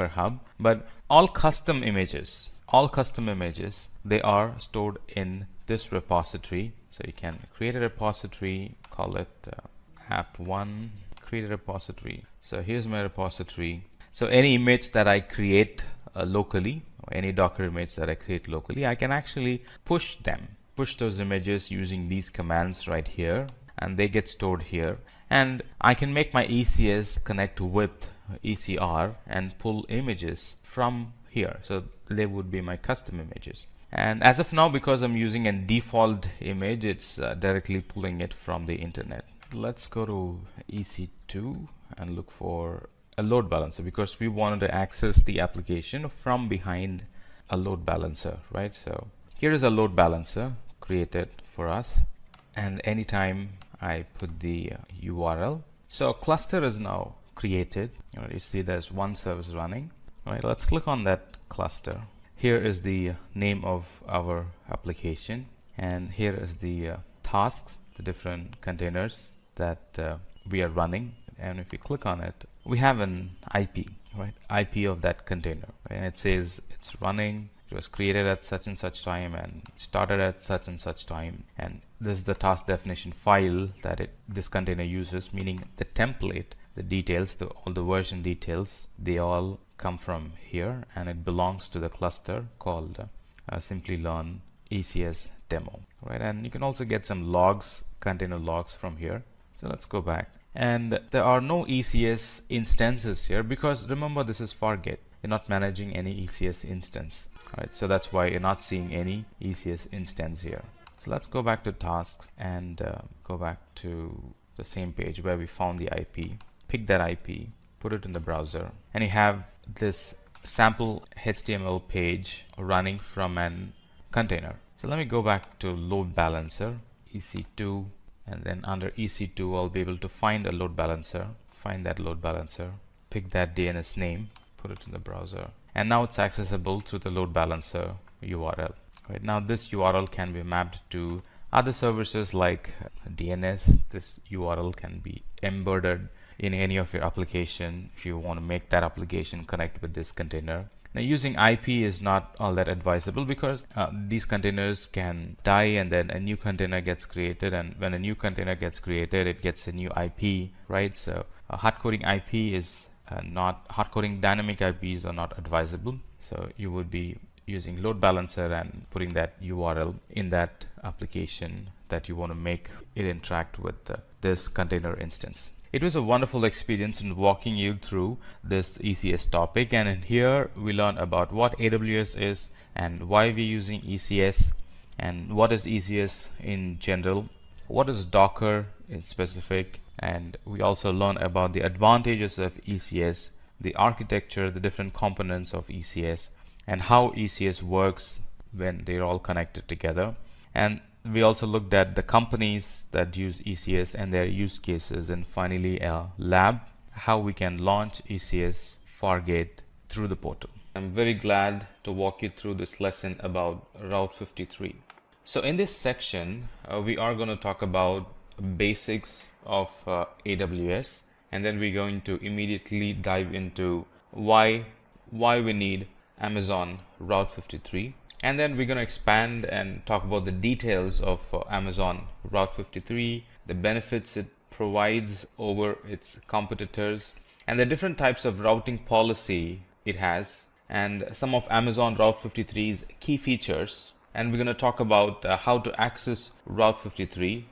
Hub. But all custom images, they are stored in this repository. So you can create a repository, call it app1, create a repository. So here's my repository. So any image that I create locally, or any Docker image that I create locally, I can actually push those images using these commands right here, and they get stored here. And I can make my ECS connect with ECR and pull images from here. So they would be my custom images. And as of now, because I'm using a default image, it's directly pulling it from the internet. Let's go to EC2 and look for a load balancer, because we wanted to access the application from behind a load balancer, right? So here is a load balancer created for us, and anytime I put the URL, so a cluster is now created. You see there's one service running. All right, let's click on that cluster. Here is the name of our application, and here is the tasks, the different containers that we are running. And if you click on it, we have an IP, right? IP of that container, and it says it's running. It was created at such and such time and started at such and such time. And this is the task definition file that this container uses, meaning the template, the details, all the version details, they all come from here, and it belongs to the cluster called Simplilearn ECS demo, right? And you can also get some logs, container logs from here. So let's go back. And there are no ECS instances here, because remember, this is Fargate. You're not managing any ECS instance, right? So that's why you're not seeing any ECS instance here. So let's go back to tasks and go back to the same page where we found the IP. Pick that IP, put it in the browser, and you have this sample HTML page running from an container. So let me go back to load balancer, EC2, and then under EC2 I'll be able to find a load balancer, find that load balancer, pick that DNS name, put it in the browser, and now it's accessible through the load balancer URL. Right now this URL can be mapped to other services like DNS. This URL can be embedded in any of your application if you want to make that application connect with this container. Now using IP is not all that advisable, because these containers can die and then a new container gets created, and when a new container gets created it gets a new IP, right? So hardcoding IP is hardcoding dynamic IPs are not advisable. So you would be using load balancer and putting that URL in that application that you want to make it interact with this container instance. It was a wonderful experience in walking you through this ECS topic, and in here we learned about what AWS is and why we're using ECS, and what is ECS in general, what is Docker in specific, and we also learned about the advantages of ECS, the architecture, the different components of ECS, and how ECS works when they're all connected together. And we also looked at the companies that use ECS and their use cases, and finally a lab, how we can launch ECS Fargate through the portal. I'm very glad to walk you through this lesson about Route 53. So in this section, we are going to talk about basics of AWS, and then we're going to immediately dive into why we need Amazon Route 53. And then we're going to expand and talk about the details of Amazon Route 53, the benefits it provides over its competitors, and the different types of routing policy it has, and some of Amazon Route 53's key features. And we're going to talk about how to access Route 53,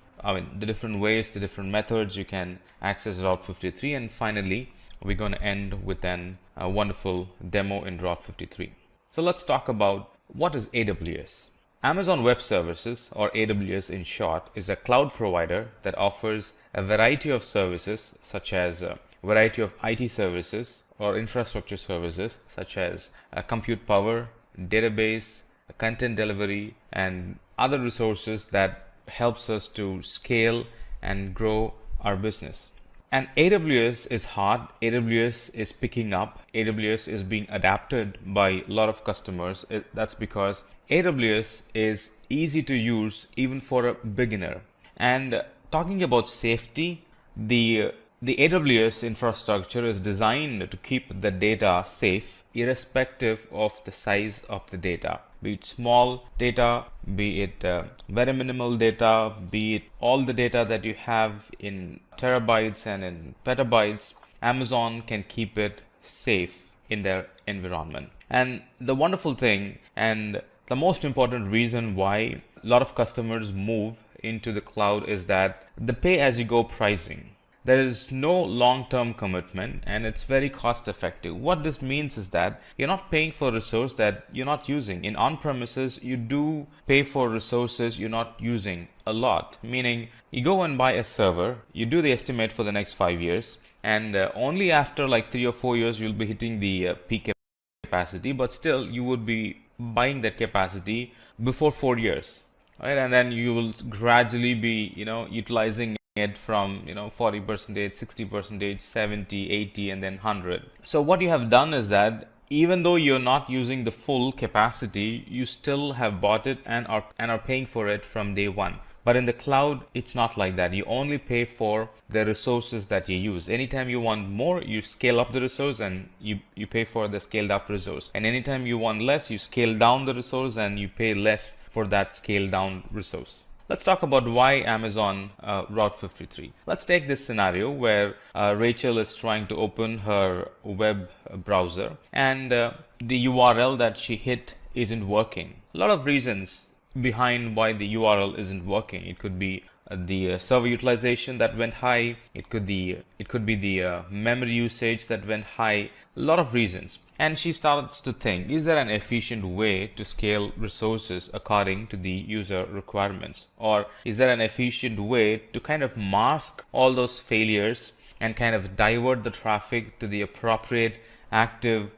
the different ways, the different methods you can access Route 53. And finally, we're going to end with a wonderful demo in Route 53. So let's talk about what is AWS. Amazon Web Services, or AWS in short, is a cloud provider that offers a variety of services, such as a variety of IT services or infrastructure services, such as compute power, database, content delivery, and other resources that helps us to scale and grow our business. And AWS is hot, AWS is picking up, AWS is being adapted by a lot of customers. That's because AWS is easy to use even for a beginner. And talking about safety, the AWS infrastructure is designed to keep the data safe irrespective of the size of the data. Be it small data, be it very minimal data, be it all the data that you have in terabytes and in petabytes, Amazon can keep it safe in their environment. And the wonderful thing and the most important reason why a lot of customers move into the cloud is that the pay as you go pricing. There is no long-term commitment and it's very cost effective. What this means is that you're not paying for a resource that you're not using. In on-premises, you do pay for resources you're not using a lot, meaning you go and buy a server, you do the estimate for the next 5 years, and only after like 3 or 4 years you'll be hitting the peak capacity, but still you would be buying that capacity before 4 years, right? And then you will gradually be, utilizing it from 40%, 60%, 70, 80, and then 100. So what you have done is that even though you're not using the full capacity, you still have bought it and are paying for it from day one. But in the cloud, it's not like that. You only pay for the resources that you use. Anytime you want more, you scale up the resource and you pay for the scaled up resource. And anytime you want less, you scale down the resource and you pay less for that scaled down resource. Let's talk about why Amazon Route 53. Let's take this scenario where Rachel is trying to open her web browser and the URL that she hit isn't working. A lot of reasons behind why the URL isn't working. It could be the server utilization that went high. It could be the memory usage that went high. A lot of reasons. And she starts to think, is there an efficient way to scale resources according to the user requirements? Or is there an efficient way to kind of mask all those failures and kind of divert the traffic to the appropriate active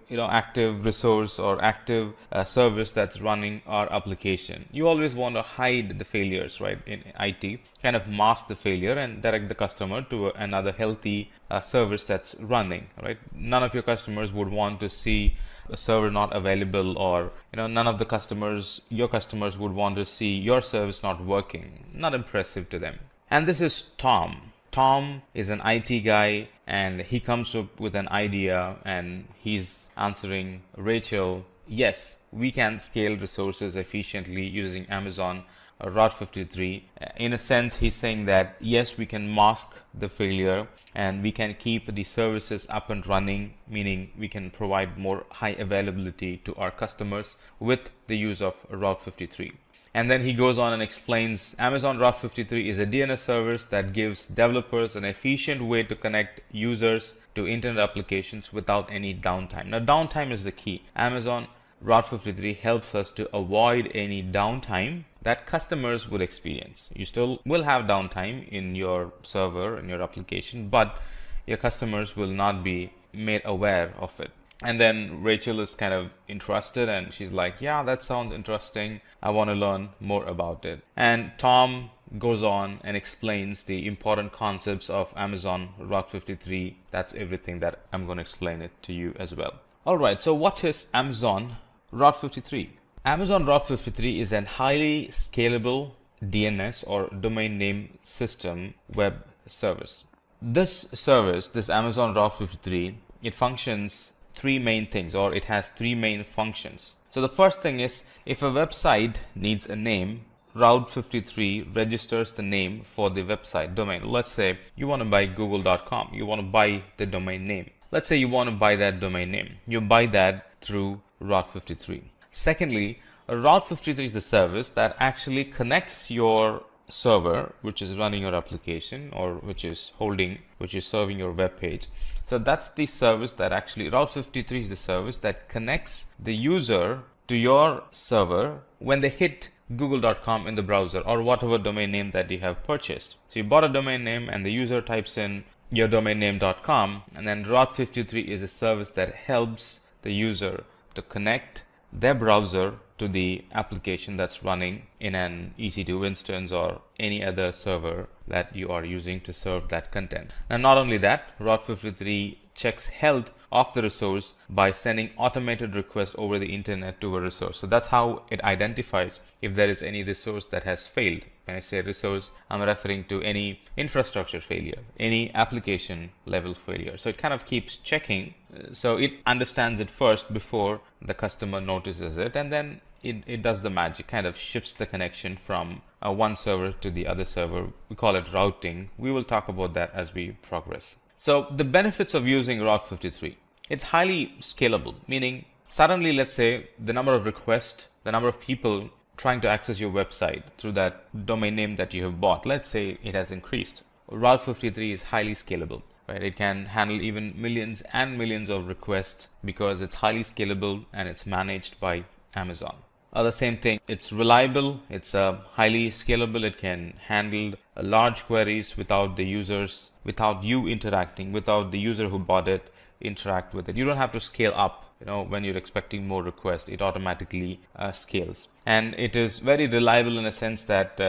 resource or active service that's running our application? You always want to hide the failures, right? In IT, kind of mask the failure and direct the customer to another healthy service that's running, right? None of your customers would want to see a server not available, or none of your customers would want to see your service not working. Not impressive to them. And this is Tom. Tom is an IT guy and he comes up with an idea and he's answering Rachel, yes, we can scale resources efficiently using Amazon Route 53. In a sense, he's saying that yes, we can mask the failure and we can keep the services up and running, meaning we can provide more high availability to our customers with the use of Route 53. And then he goes on and explains Amazon Route 53 is a DNS service that gives developers an efficient way to connect users to internet applications without any downtime. Now, downtime is the key. Amazon Route 53 helps us to avoid any downtime that customers would experience. You still will have downtime in your server and your application, but your customers will not be made aware of it. And then Rachel is kind of interested and she's like, yeah, that sounds interesting. I want to learn more about it. And Tom goes on and explains the important concepts of Amazon Route 53. That's everything that I'm going to explain it to you as well. All right, so what is Amazon Route 53? Amazon Route 53 is a highly scalable DNS or domain name system web service. This service, this Amazon Route 53, it functions three main things, or it has three main functions. So the first thing is, if a website needs a name, Route 53 registers the name for the website domain. Let's say you want to buy google.com. You want to buy the domain name. Let's say you want to buy that domain name. You buy that through Route 53. Secondly, Route 53 is the service that actually connects your server, which is running your application, or which is serving your web page. So that's the service that actually, Route 53 is the service that connects the user to your server when they hit google.com in the browser or whatever domain name that you have purchased. So you bought a domain name and the user types in your domain name.com, and then Route 53 is a service that helps the user to connect their browser to the application that's running in an EC2 instance or any other server that you are using to serve that content. Now, not only that, Route 53 checks health of the resource by sending automated requests over the internet to a resource. So that's how it identifies if there is any resource that has failed. When I say resource, I'm referring to any infrastructure failure, any application level failure. So it kind of keeps checking. So it understands it first before the customer notices it, and then it does the magic, kind of shifts the connection from one server to the other server. We call it routing. We will talk about that as we progress. So the benefits of using Route 53. It's highly scalable, meaning suddenly, let's say the number of requests, the number of people trying to access your website through that domain name that you have bought, let's say it has increased. Route 53 is highly scalable, right? It can handle even millions and millions of requests because it's highly scalable and it's managed by Amazon. The same thing, it's reliable, it's highly scalable, it can handle large queries without the users, without you interacting, without the user who bought it interact with it. You don't have to scale up. When you're expecting more requests, it automatically scales. And it is very reliable in a sense that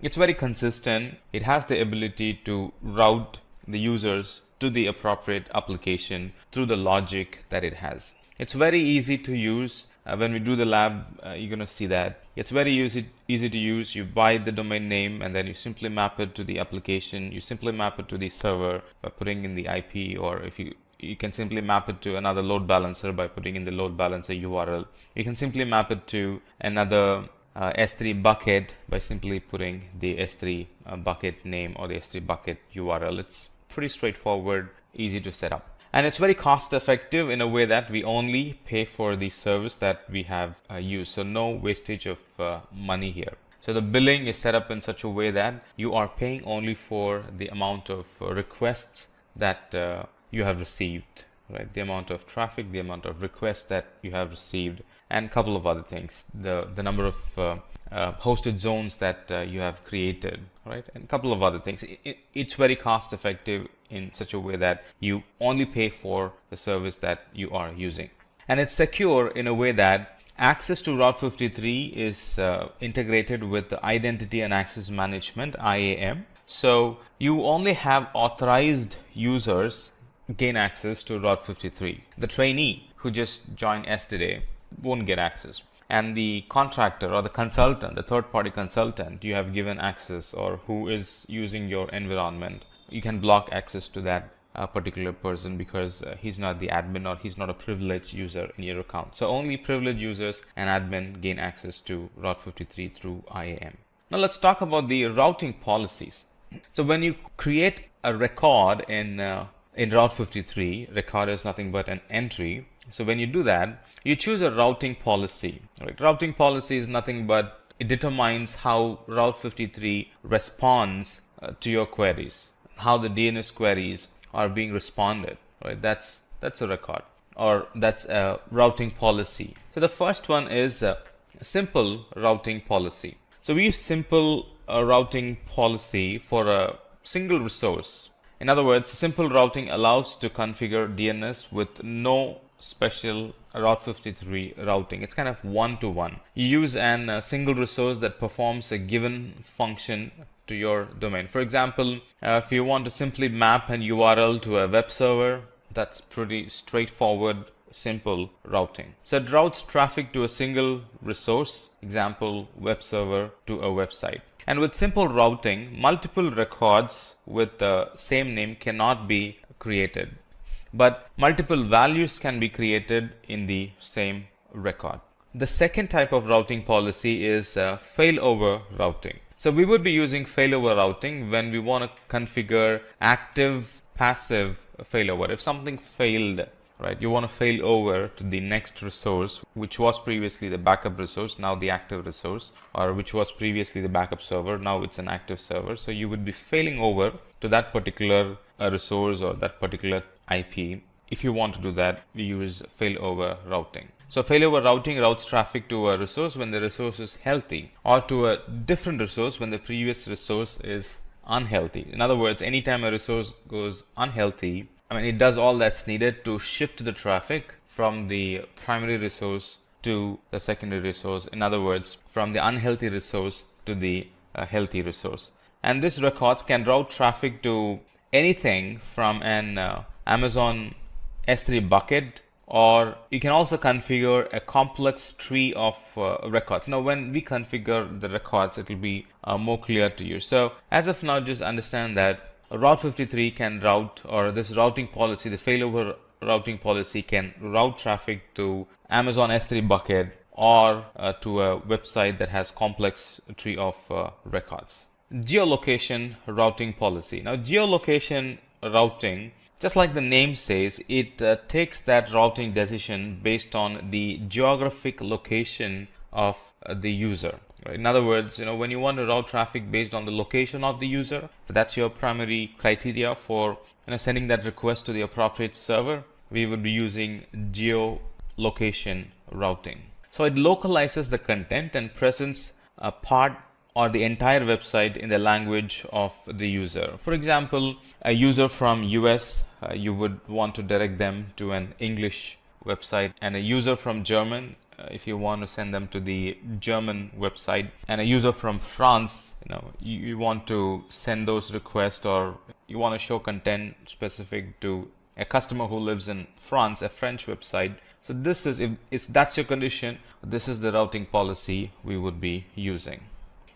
it's very consistent. It has the ability to route the users to the appropriate application through the logic that it has. It's very easy to use. When we do the lab, you're going to see that. It's very easy to use. You buy the domain name and then you simply map it to the application. You simply map it to the server by putting in the IP, or if you can simply map it to another load balancer by putting in the load balancer URL. You can simply map it to another S3 bucket by simply putting the S3 bucket name or the S3 bucket URL. It's pretty straightforward, easy to set up. And it's very cost effective in a way that we only pay for the service that we have used. So no wastage of money here. So the billing is set up in such a way that you are paying only for the amount of requests that you have received, right? The amount of traffic, the amount of requests that you have received, and a couple of other things. The number of hosted zones that you have created, right? And a couple of other things. It's very cost effective in such a way that you only pay for the service that you are using. And it's secure in a way that access to Route 53 is integrated with the Identity and Access Management, IAM. So you only have authorized users gain access to Route 53. The trainee who just joined yesterday won't get access. And the contractor or the consultant, the third-party consultant you have given access, or who is using your environment, you can block access to that particular person because he's not the admin or he's not a privileged user in your account. So only privileged users and admin gain access to Route 53 through IAM. Now let's talk about the routing policies. So when you create a record in Route 53, record is nothing but an entry. So when you do that, you choose a routing policy. Right? Routing policy is nothing but it determines how Route 53 responds to your queries, how the DNS queries are being responded. Right? That's a record, or that's a routing policy. So the first one is a simple routing policy. So we use simple routing policy for a single resource. In other words, simple routing allows to configure DNS with no special Route 53 routing. It's kind of one-to-one. You use a single resource that performs a given function to your domain. For example, if you want to simply map an URL to a web server, that's pretty straightforward, simple routing. So it routes traffic to a single resource, example, web server, to a website. And with simple routing, multiple records with the same name cannot be created, but multiple values can be created in the same record. The second type of routing policy is failover routing. So we would be using failover routing when we want to configure active, passive failover. If something failed, right, you want to fail over to the next resource, which was previously the backup resource, now the active resource, or which was previously the backup server, now it's an active server. So you would be failing over to that particular resource or that particular IP. If you want to do that, we use failover routing. So failover routing routes traffic to a resource when the resource is healthy, or to a different resource when the previous resource is unhealthy. In other words, anytime a resource goes unhealthy, it does all that's needed to shift the traffic from the primary resource to the secondary resource. In other words, from the unhealthy resource to the healthy resource. And this records can route traffic to anything from an Amazon S3 bucket, or you can also configure a complex tree of records. Now, when we configure the records, it will be more clear to you. So as of now, just understand that Route 53 can route, or this routing policy, the failover routing policy, can route traffic to Amazon S3 bucket or to a website that has complex tree of records. Geolocation routing policy. Now, geolocation routing, just like the name says, it takes that routing decision based on the geographic location of the user. Right? In other words, when you want to route traffic based on the location of the user, that's your primary criteria for sending that request to the appropriate server, we would be using geolocation routing. So it localizes the content and presents a part or the entire website in the language of the user. For example, a user from US, you would want to direct them to an English website, and a user from German, if you want to send them to the German website, and a user from France, you want to send those requests, or you want to show content specific to a customer who lives in France, a French website. So this is, if that's your condition, this is the routing policy we would be using.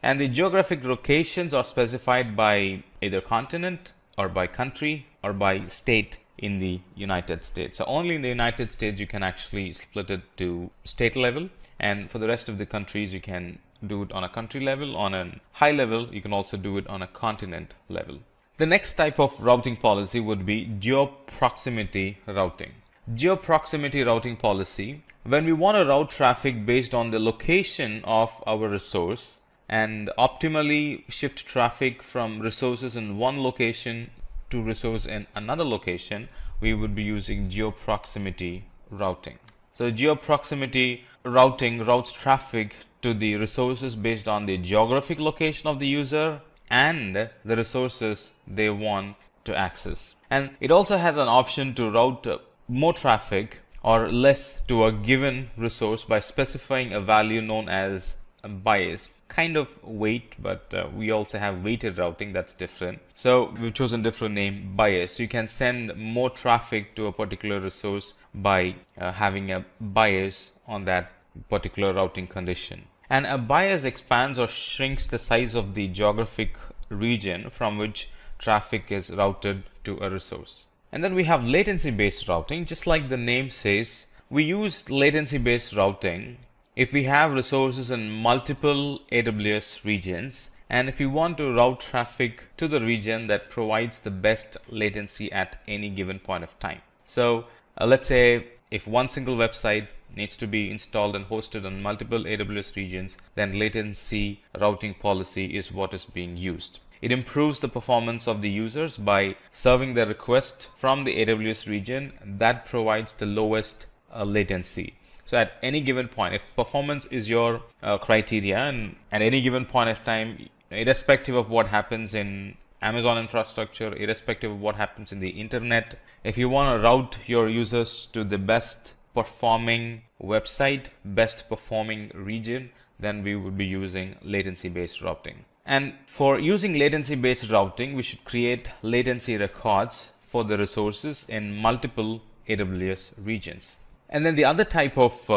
And the geographic locations are specified by either continent or by country or by state in the United States. So only in the United States you can actually split it to state level, and for the rest of the countries you can do it on a country level. On a high level you can also do it on a continent level. The next type of routing policy would be geo-proximity routing. Geo-proximity routing policy, when we want to route traffic based on the location of our resource and optimally shift traffic from resources in one location to resource in another location, we would be using geo-proximity routing. So geo-proximity routing routes traffic to the resources based on the geographic location of the user and the resources they want to access. And it also has an option to route more traffic or less to a given resource by specifying a value known as a bias. Kind of weight, but we also have weighted routing, that's different. So we've chosen different name, bias. You can send more traffic to a particular resource by having a bias on that particular routing condition. And a bias expands or shrinks the size of the geographic region from which traffic is routed to a resource. And then we have latency based routing. Just like the name says, we use latency based routing if we have resources in multiple AWS regions, and if you want to route traffic to the region that provides the best latency at any given point of time. So let's say if one single website needs to be installed and hosted on multiple AWS regions, then latency routing policy is what is being used. It improves the performance of the users by serving the request from the AWS region that provides the lowest latency. So at any given point, if performance is your criteria, and at any given point of time, irrespective of what happens in Amazon infrastructure, irrespective of what happens in the internet, if you want to route your users to the best performing website, best performing region, then we would be using latency based routing. And for using latency based routing, we should create latency records for the resources in multiple AWS regions. And then the other type of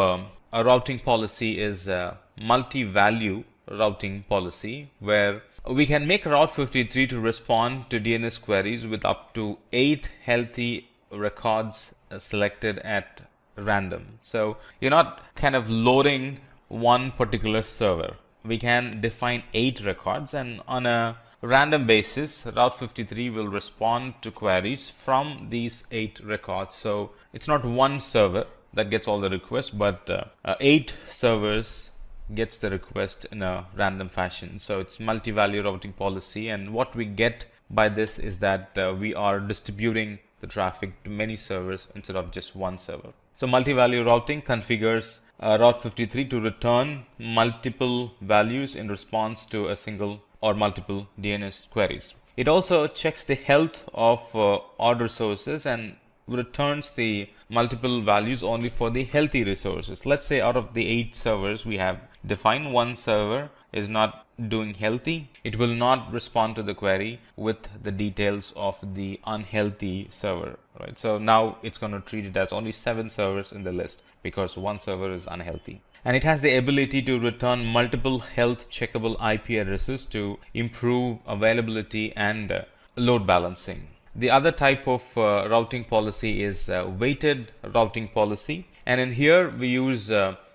a routing policy is multi-value routing policy, where we can make Route 53 to respond to DNS queries with up to 8 healthy records selected at random. So you're not kind of loading one particular server. We can define 8 records, and on a random basis, Route 53 will respond to queries from these 8 records. So it's not one server that gets all the requests, but 8 servers gets the request in a random fashion. So it's multi-value routing policy, and what we get by this is that we are distributing the traffic to many servers instead of just one server. So multi-value routing configures Route 53 to return multiple values in response to a single or multiple DNS queries. It also checks the health of all resources and returns the multiple values only for the healthy resources. Let's say out of the 8 servers we have defined, one server is not doing healthy, it will not respond to the query with the details of the unhealthy server, right? So now it's going to treat it as only 7 servers in the list because one server is unhealthy. And it has the ability to return multiple health checkable IP addresses to improve availability and load balancing. The other type of routing policy is weighted routing policy, and in here we use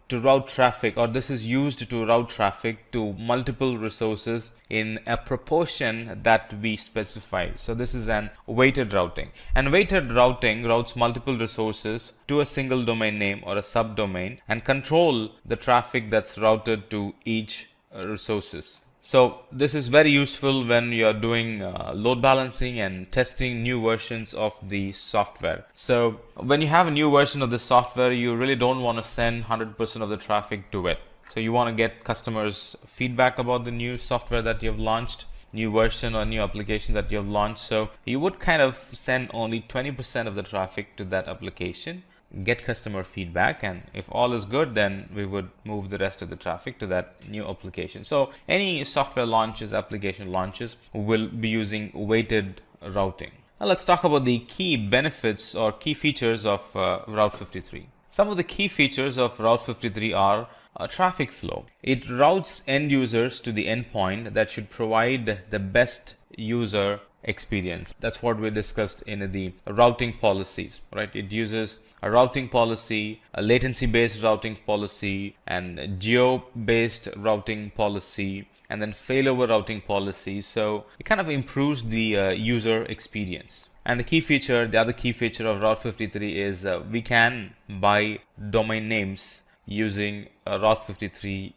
to route traffic, or this is used to route traffic to multiple resources in a proportion that we specify. So this is an weighted routing, and weighted routing routes multiple resources to a single domain name or a subdomain and control the traffic that's routed to each resources. So this is very useful when you're doing load balancing and testing new versions of the software. So when you have a new version of the software, you really don't want to send 100% of the traffic to it. So you want to get customers' feedback about the new software that you've launched, new version or new application that you've launched. So you would kind of send only 20% of the traffic to that application, get customer feedback, and if all is good, then we would move the rest of the traffic to that new application. So any software launches, application launches will be using weighted routing. Now let's talk about the key benefits or key features of Route 53. Some of the key features of Route 53 are traffic flow. It routes end users to the endpoint that should provide the best user experience. That's what we discussed in the routing policies, right? It uses a routing policy, a latency-based routing policy, and geo-based routing policy, and then failover routing policy. So it kind of improves the user experience. And the other key feature of Route 53 is we can buy domain names using Route 53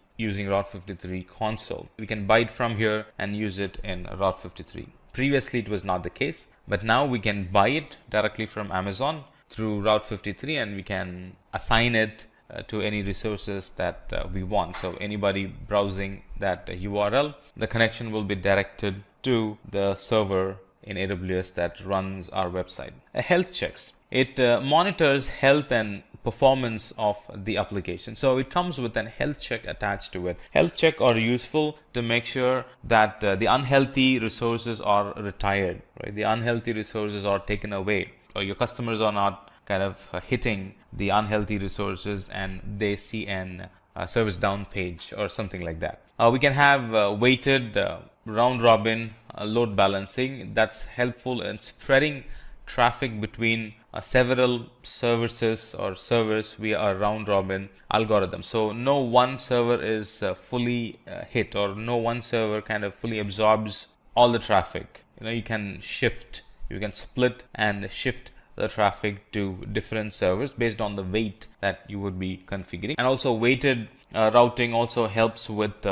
console. We can buy it from here and use it in Route 53. Previously, it was not the case, but now we can buy it directly from Amazon through Route 53, and we can assign it to any resources that we want. So anybody browsing that URL, the connection will be directed to the server in AWS that runs our website. Health checks. It monitors health and performance of the application. So it comes with an health check attached to it. Health check are useful to make sure that the unhealthy resources are retired, right? The unhealthy resources are taken away, or your customers are not kind of hitting the unhealthy resources and they see an service down page or something like that. We can have weighted round robin load balancing. That's helpful in spreading traffic between several services or servers via a round robin algorithm. So no one server is fully hit, or no one server kind of fully absorbs all the traffic. You can split and shift the traffic to different servers based on the weight that you would be configuring. And also weighted routing also helps with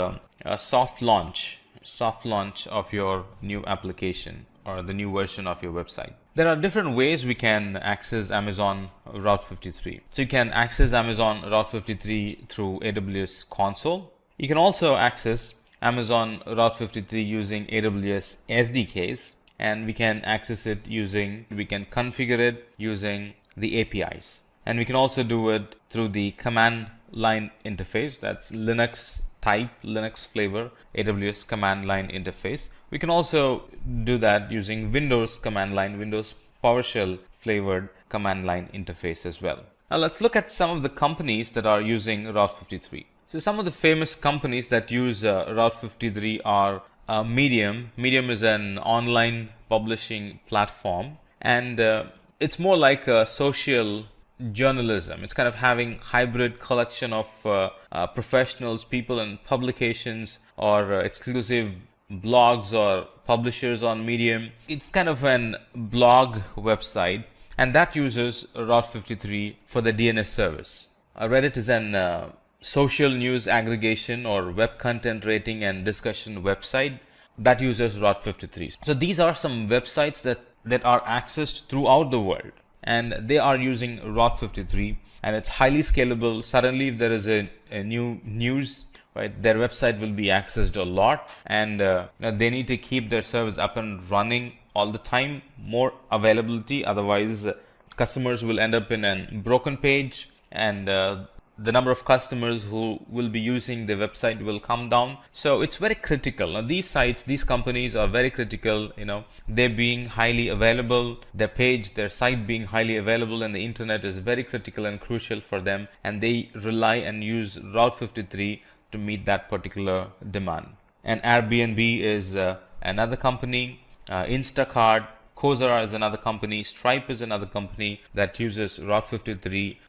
soft launch of your new application or the new version of your website. There are different ways we can access Amazon Route 53. So you can access Amazon Route 53 through AWS console. You can also access Amazon Route 53 using AWS SDKs, and we can configure it using the APIs. And we can also do it through the command line interface. That's Linux type, Linux flavor, AWS command line interface. We can also do that using Windows command line, Windows PowerShell flavored command line interface as well. Now let's look at some of the companies that are using Route 53. So some of the famous companies that use Route 53 are Medium. Medium is an online publishing platform, and it's more like a social journalism. It's kind of having hybrid collection of professionals, people and publications, or exclusive blogs or publishers on Medium. It's kind of an blog website, and that uses Route 53 for the DNS service. Reddit is an social news aggregation or web content rating and discussion website that uses Route 53. So these are some websites that are accessed throughout the world, and they are using Route 53, and it's highly scalable. Suddenly if there is a new news, right, their website will be accessed a lot, and they need to keep their service up and running all the time, more availability. Otherwise customers will end up in a broken page, and the number of customers who will be using the website will come down. So it's very critical. Now these companies are very critical, they being highly available, their site being highly available and the internet is very critical and crucial for them, and they rely and use Route 53 to meet that particular demand. And Airbnb is another company, Instacart, Coursera is another company, Stripe is another company that uses Route 53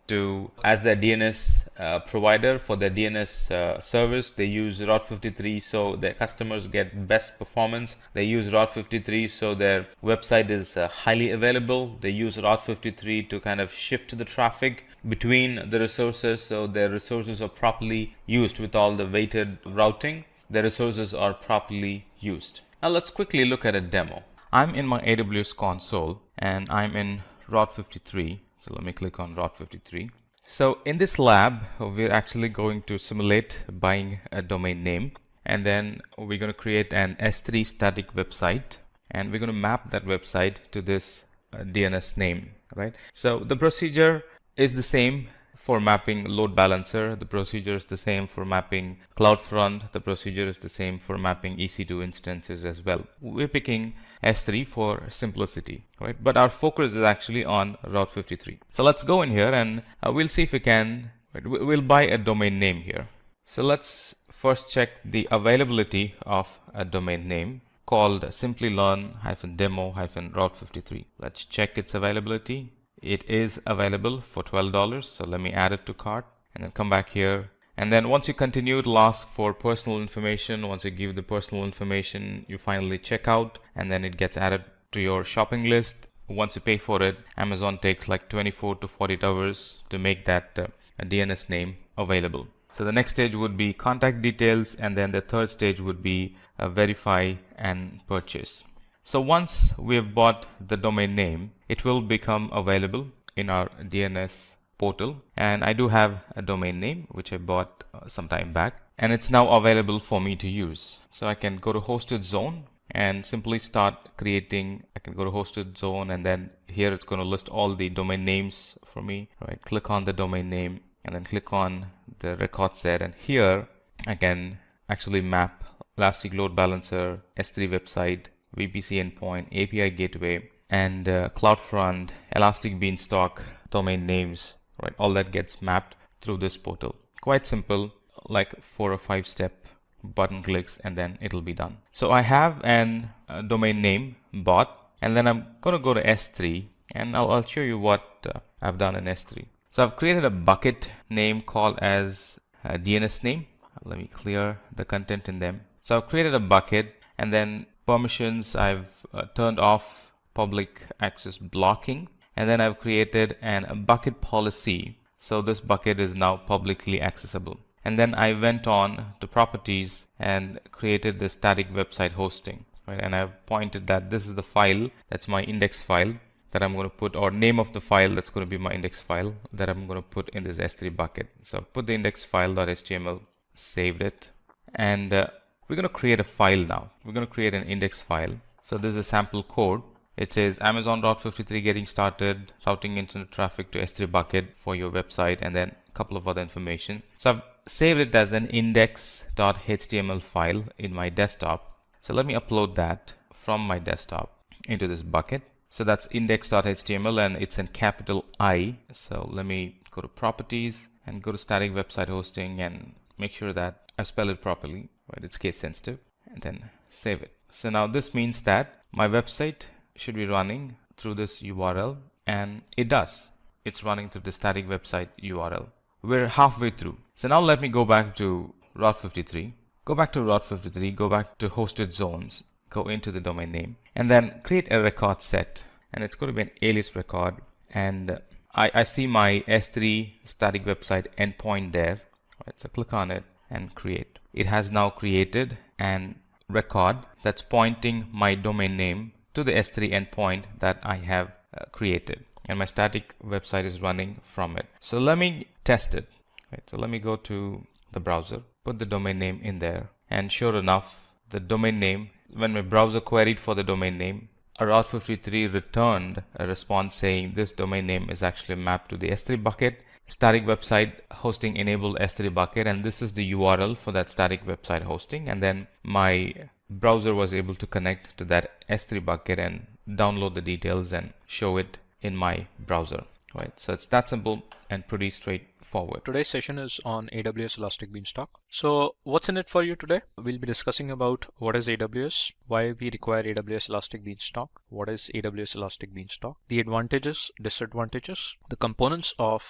as their DNS provider for their DNS service. They use Route 53 so their customers get best performance. They use Route 53 so their website is highly available. They use Route 53 to kind of shift the traffic between the resources so their resources are properly used with all the weighted routing. Their resources are properly used. Now let's quickly look at a demo. I'm in my AWS console and I'm in Route 53. So let me click on Route 53. So in this lab, we're actually going to simulate buying a domain name, and then we're going to create an S3 static website, and we're going to map that website to this DNS name, right? So the procedure is the same for mapping load balancer. The procedure is the same for mapping CloudFront. The procedure is the same for mapping EC2 instances as well. We're picking S3 for simplicity, right? But our focus is actually on Route 53. So let's go in here and we'll see if we can, right? We'll buy a domain name here. So let's first check the availability of a domain name called Simplilearn-demo-Route 53. Let's check its availability. It is available for $12, so let me add it to cart and then come back here. And then once you continue, it'll ask for personal information. Once you give the personal information, you finally check out, and then it gets added to your shopping list. Once you pay for it, Amazon takes like 24 to 48 hours to make that DNS name available. So the next stage would be contact details, and then the third stage would be verify and purchase. So once we have bought the domain name, it will become available in our DNS portal. And I do have a domain name which I bought some time back, and it's now available for me to use. So I can go to hosted zone and simply start creating. I can go to hosted zone, and then here it's going to list all the domain names for me, right? Click on the domain name and then click on the record set, and here I can actually map Elastic Load Balancer, S3 website, VPC endpoint, API gateway, and CloudFront, Elastic Beanstalk domain names, right? All that gets mapped through this portal. Quite simple, like 4 or 5 step button clicks, and then it'll be done. So I have an domain name bought, and then I'm going to go to S3, and I'll show you what I've done in S3. So I've created a bucket name called as DNS name. Let me clear the content in them. So I've created a bucket, and then permissions, I've turned off public access blocking, and then I've created a bucket policy. So this bucket is now publicly accessible. And then I went on to properties and created the static website hosting, right? And I've pointed that this is the file, that's my index file that I'm going to put, or name of the file that's going to be my index file that I'm going to put in this S3 bucket. So I've put the index file.html, saved it, and we're going to create a file now. We're going to create an index file. So this is a sample code. It says Amazon Route 53 getting started, routing internet traffic to S3 bucket for your website, and then a couple of other information. So I've saved it as an index.html file in my desktop. So let me upload that from my desktop into this bucket. So that's index.html, and it's in capital I. So let me go to properties and go to static website hosting and make sure that I spell it properly, right? It's case sensitive, and then save it. So now this means that my website should be running through this URL, and it does. It's running through the static website URL. We're halfway through. So now let me go back to Route 53. Go back to Route 53, go back to hosted zones, go into the domain name, and then create a record set. And it's going to be an alias record. And I see my S3 static website endpoint there. Right, so click on it and create. It has now created an record that's pointing my domain name to the S3 endpoint that I have created, and my static website is running from it. So let me test it. Right, so let me go to the browser, put the domain name in there, and sure enough, the domain name, when my browser queried for the domain name, Route 53 returned a response saying this domain name is actually mapped to the S3 bucket, static website hosting enabled S3 bucket, and this is the URL for that static website hosting. And then my browser was able to connect to that S3 bucket and download the details and show it in my browser, right? So it's that simple and pretty straightforward. forward. Today's session is on AWS Elastic Beanstalk. So what's in it for you today? We'll be discussing about what is AWS, why we require AWS Elastic Beanstalk, what is AWS Elastic Beanstalk, the advantages, disadvantages, the components of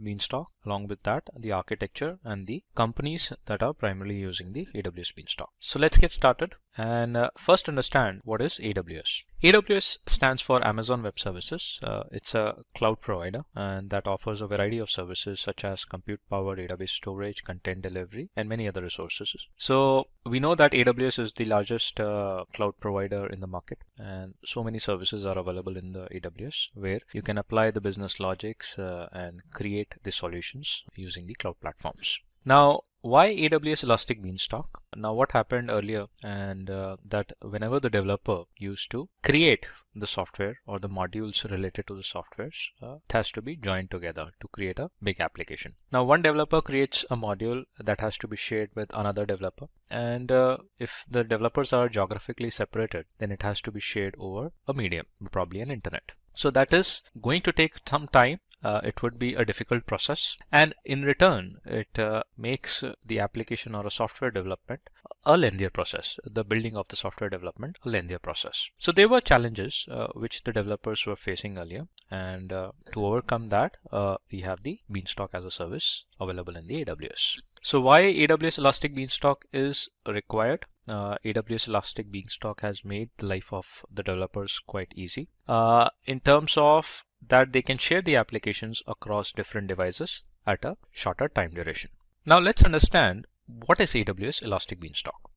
Beanstalk, along with that, the architecture and the companies that are primarily using the AWS Beanstalk. So let's get started and first understand what is AWS. AWS stands for Amazon Web Services. It's a cloud provider and that offers a variety of services such as compute power, database storage, content delivery, and many other resources. So we know that AWS is the largest cloud provider in the market, and so many services are available in the AWS where you can apply the business logics and create the solutions using the cloud platforms. Now, why AWS Elastic Beanstalk? Now, what happened earlier and that whenever the developer used to create the software or the modules related to the softwares, it has to be joined together to create a big application. Now, one developer creates a module that has to be shared with another developer. And if the developers are geographically separated, then it has to be shared over a medium, probably an internet. So that is going to take some time. It would be a difficult process, and in return it makes the application or a software development a lengthier process, the building of the software development a lengthier process. So there were challenges which the developers were facing earlier, and to overcome that we have the Beanstalk as a service available in the AWS. So why AWS Elastic Beanstalk is required? AWS Elastic Beanstalk has made the life of the developers quite easy in terms of that they can share the applications across different devices at a shorter time duration. Now let's understand what is AWS Elastic Beanstalk.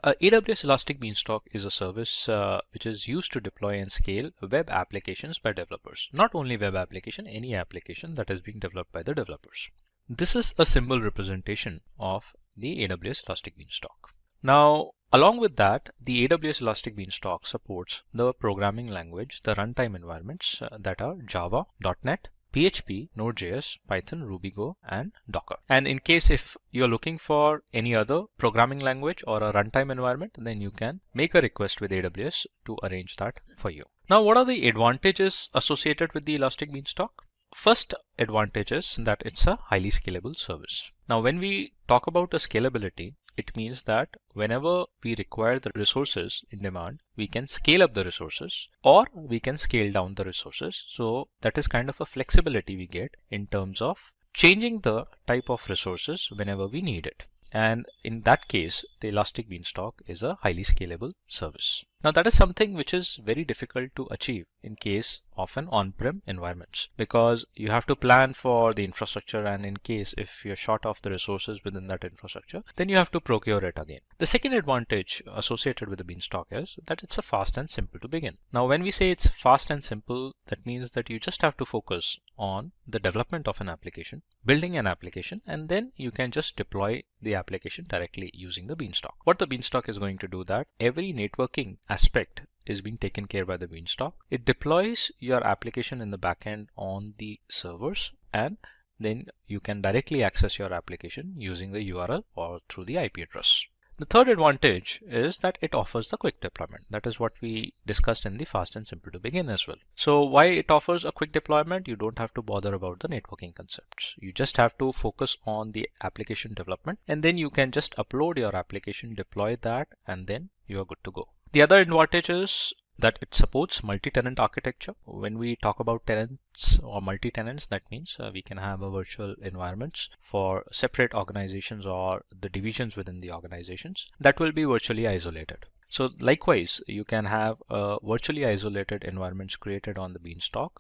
AWS Elastic Beanstalk is a service which is used to deploy and scale web applications by developers. Not only web application, any application that is being developed by the developers. This is a symbol representation of the AWS Elastic Beanstalk. Now, along with that, the AWS Elastic Beanstalk supports the programming language, the runtime environments that are Java, .NET, PHP, Node.js, Python, RubyGo, and Docker. And in case if you're looking for any other programming language or a runtime environment, then you can make a request with AWS to arrange that for you. Now, what are the advantages associated with the Elastic Beanstalk? First advantage is that it's a highly scalable service. Now, when we talk about the scalability, it means that whenever we require the resources in demand, we can scale up the resources or we can scale down the resources. So that is kind of a flexibility we get in terms of changing the type of resources whenever we need it. And in that case, the Elastic Beanstalk is a highly scalable service. Now that is something which is very difficult to achieve in case of an on-prem environments, because you have to plan for the infrastructure, and in case if you're short of the resources within that infrastructure, then you have to procure it again. The second advantage associated with the Beanstalk is that it's a fast and simple to begin. Now when we say it's fast and simple, that means that you just have to focus on the development of an application, building an application, and then you can just deploy the application directly using the Beanstalk. What the Beanstalk is going to do, that every networking aspect is being taken care by the Beanstalk. It deploys your application in the backend on the servers, and then you can directly access your application using the URL or through the IP address. The third advantage is that it offers the quick deployment. That is what we discussed in the fast and simple to begin as well. So why it offers a quick deployment? You don't have to bother about the networking concepts. You just have to focus on the application development, and then you can just upload your application, deploy that, and then you are good to go. The other advantage is that it supports multi-tenant architecture. When we talk about tenants or multi-tenants, that means we can have a virtual environments for separate organizations or the divisions within the organizations that will be virtually isolated. So likewise, you can have virtually isolated environments created on the Beanstalk,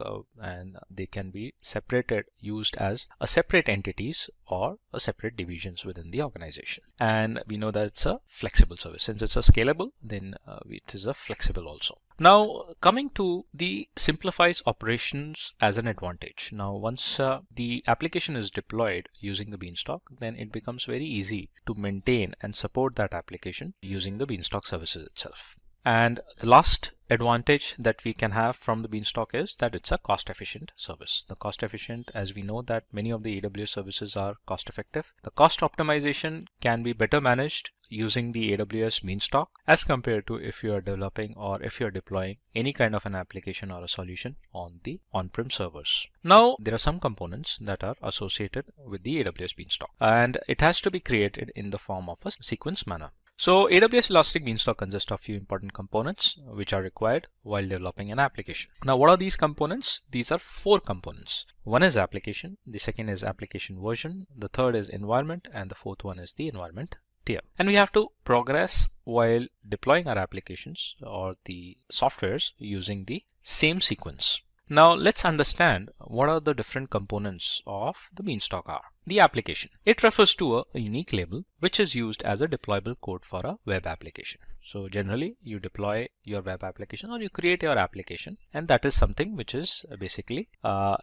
and they can be separated, used as a separate entities or a separate divisions within the organization. And we know that it's a flexible service. Since it's a scalable, then it is a flexible also. Now coming to the simplifies operations as an advantage. Now once the application is deployed using the Beanstalk, then it becomes very easy to maintain and support that application using the Beanstalk services itself. And the last advantage that we can have from the Beanstalk is that it's a cost efficient service. The cost efficient, as we know that many of the AWS services are cost effective. The cost optimization can be better managed using the AWS Beanstalk as compared to if you are developing or if you're deploying any kind of an application or a solution on the on-prem servers. Now, there are some components that are associated with the AWS Beanstalk, and it has to be created in the form of a sequence manner. So AWS Elastic Beanstalk consists of few important components which are required while developing an application. Now, what are these components? These are 4 components. One is application, the second is application version, the third is environment, and the fourth one is the environment tier. And we have to progress while deploying our applications or the softwares using the same sequence. Now let's understand what are the different components of the Beanstalk are. The application. It refers to a unique label which is used as a deployable code for a web application. So generally you deploy your web application or you create your application, and that is something which is basically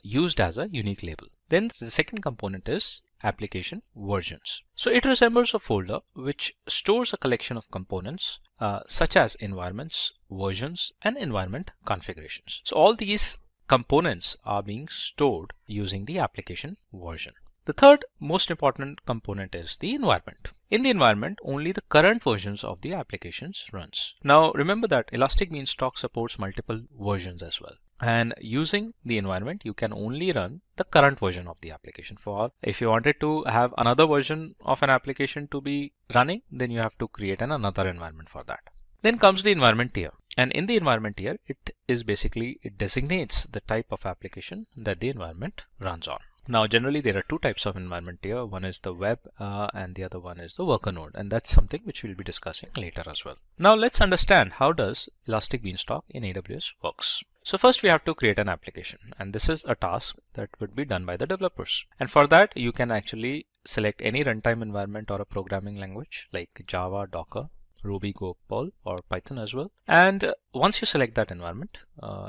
used as a unique label. Then the second component is application versions. So it resembles a folder which stores a collection of components such as environments, versions, and environment configurations. So all these components are being stored using the application version. The third most important component is the environment. In the environment, only the current versions of the applications runs. Now remember that Elastic Beanstalk supports multiple versions as well. And using the environment, you can only run the current version of the application. For if you wanted to have another version of an application to be running, then you have to create another environment for that. Then comes the environment tier. And in the environment tier, it designates the type of application that the environment runs on. Now, generally, there are 2 types of environment tier. One is the web and the other one is the worker node. And that's something which we'll be discussing later as well. Now, let's understand how does Elastic Beanstalk in AWS works. So first we have to create an application, and this is a task that would be done by the developers. And for that, you can actually select any runtime environment or a programming language like Java, Docker, Ruby, Gopal, or Python as well. And once you select that environment,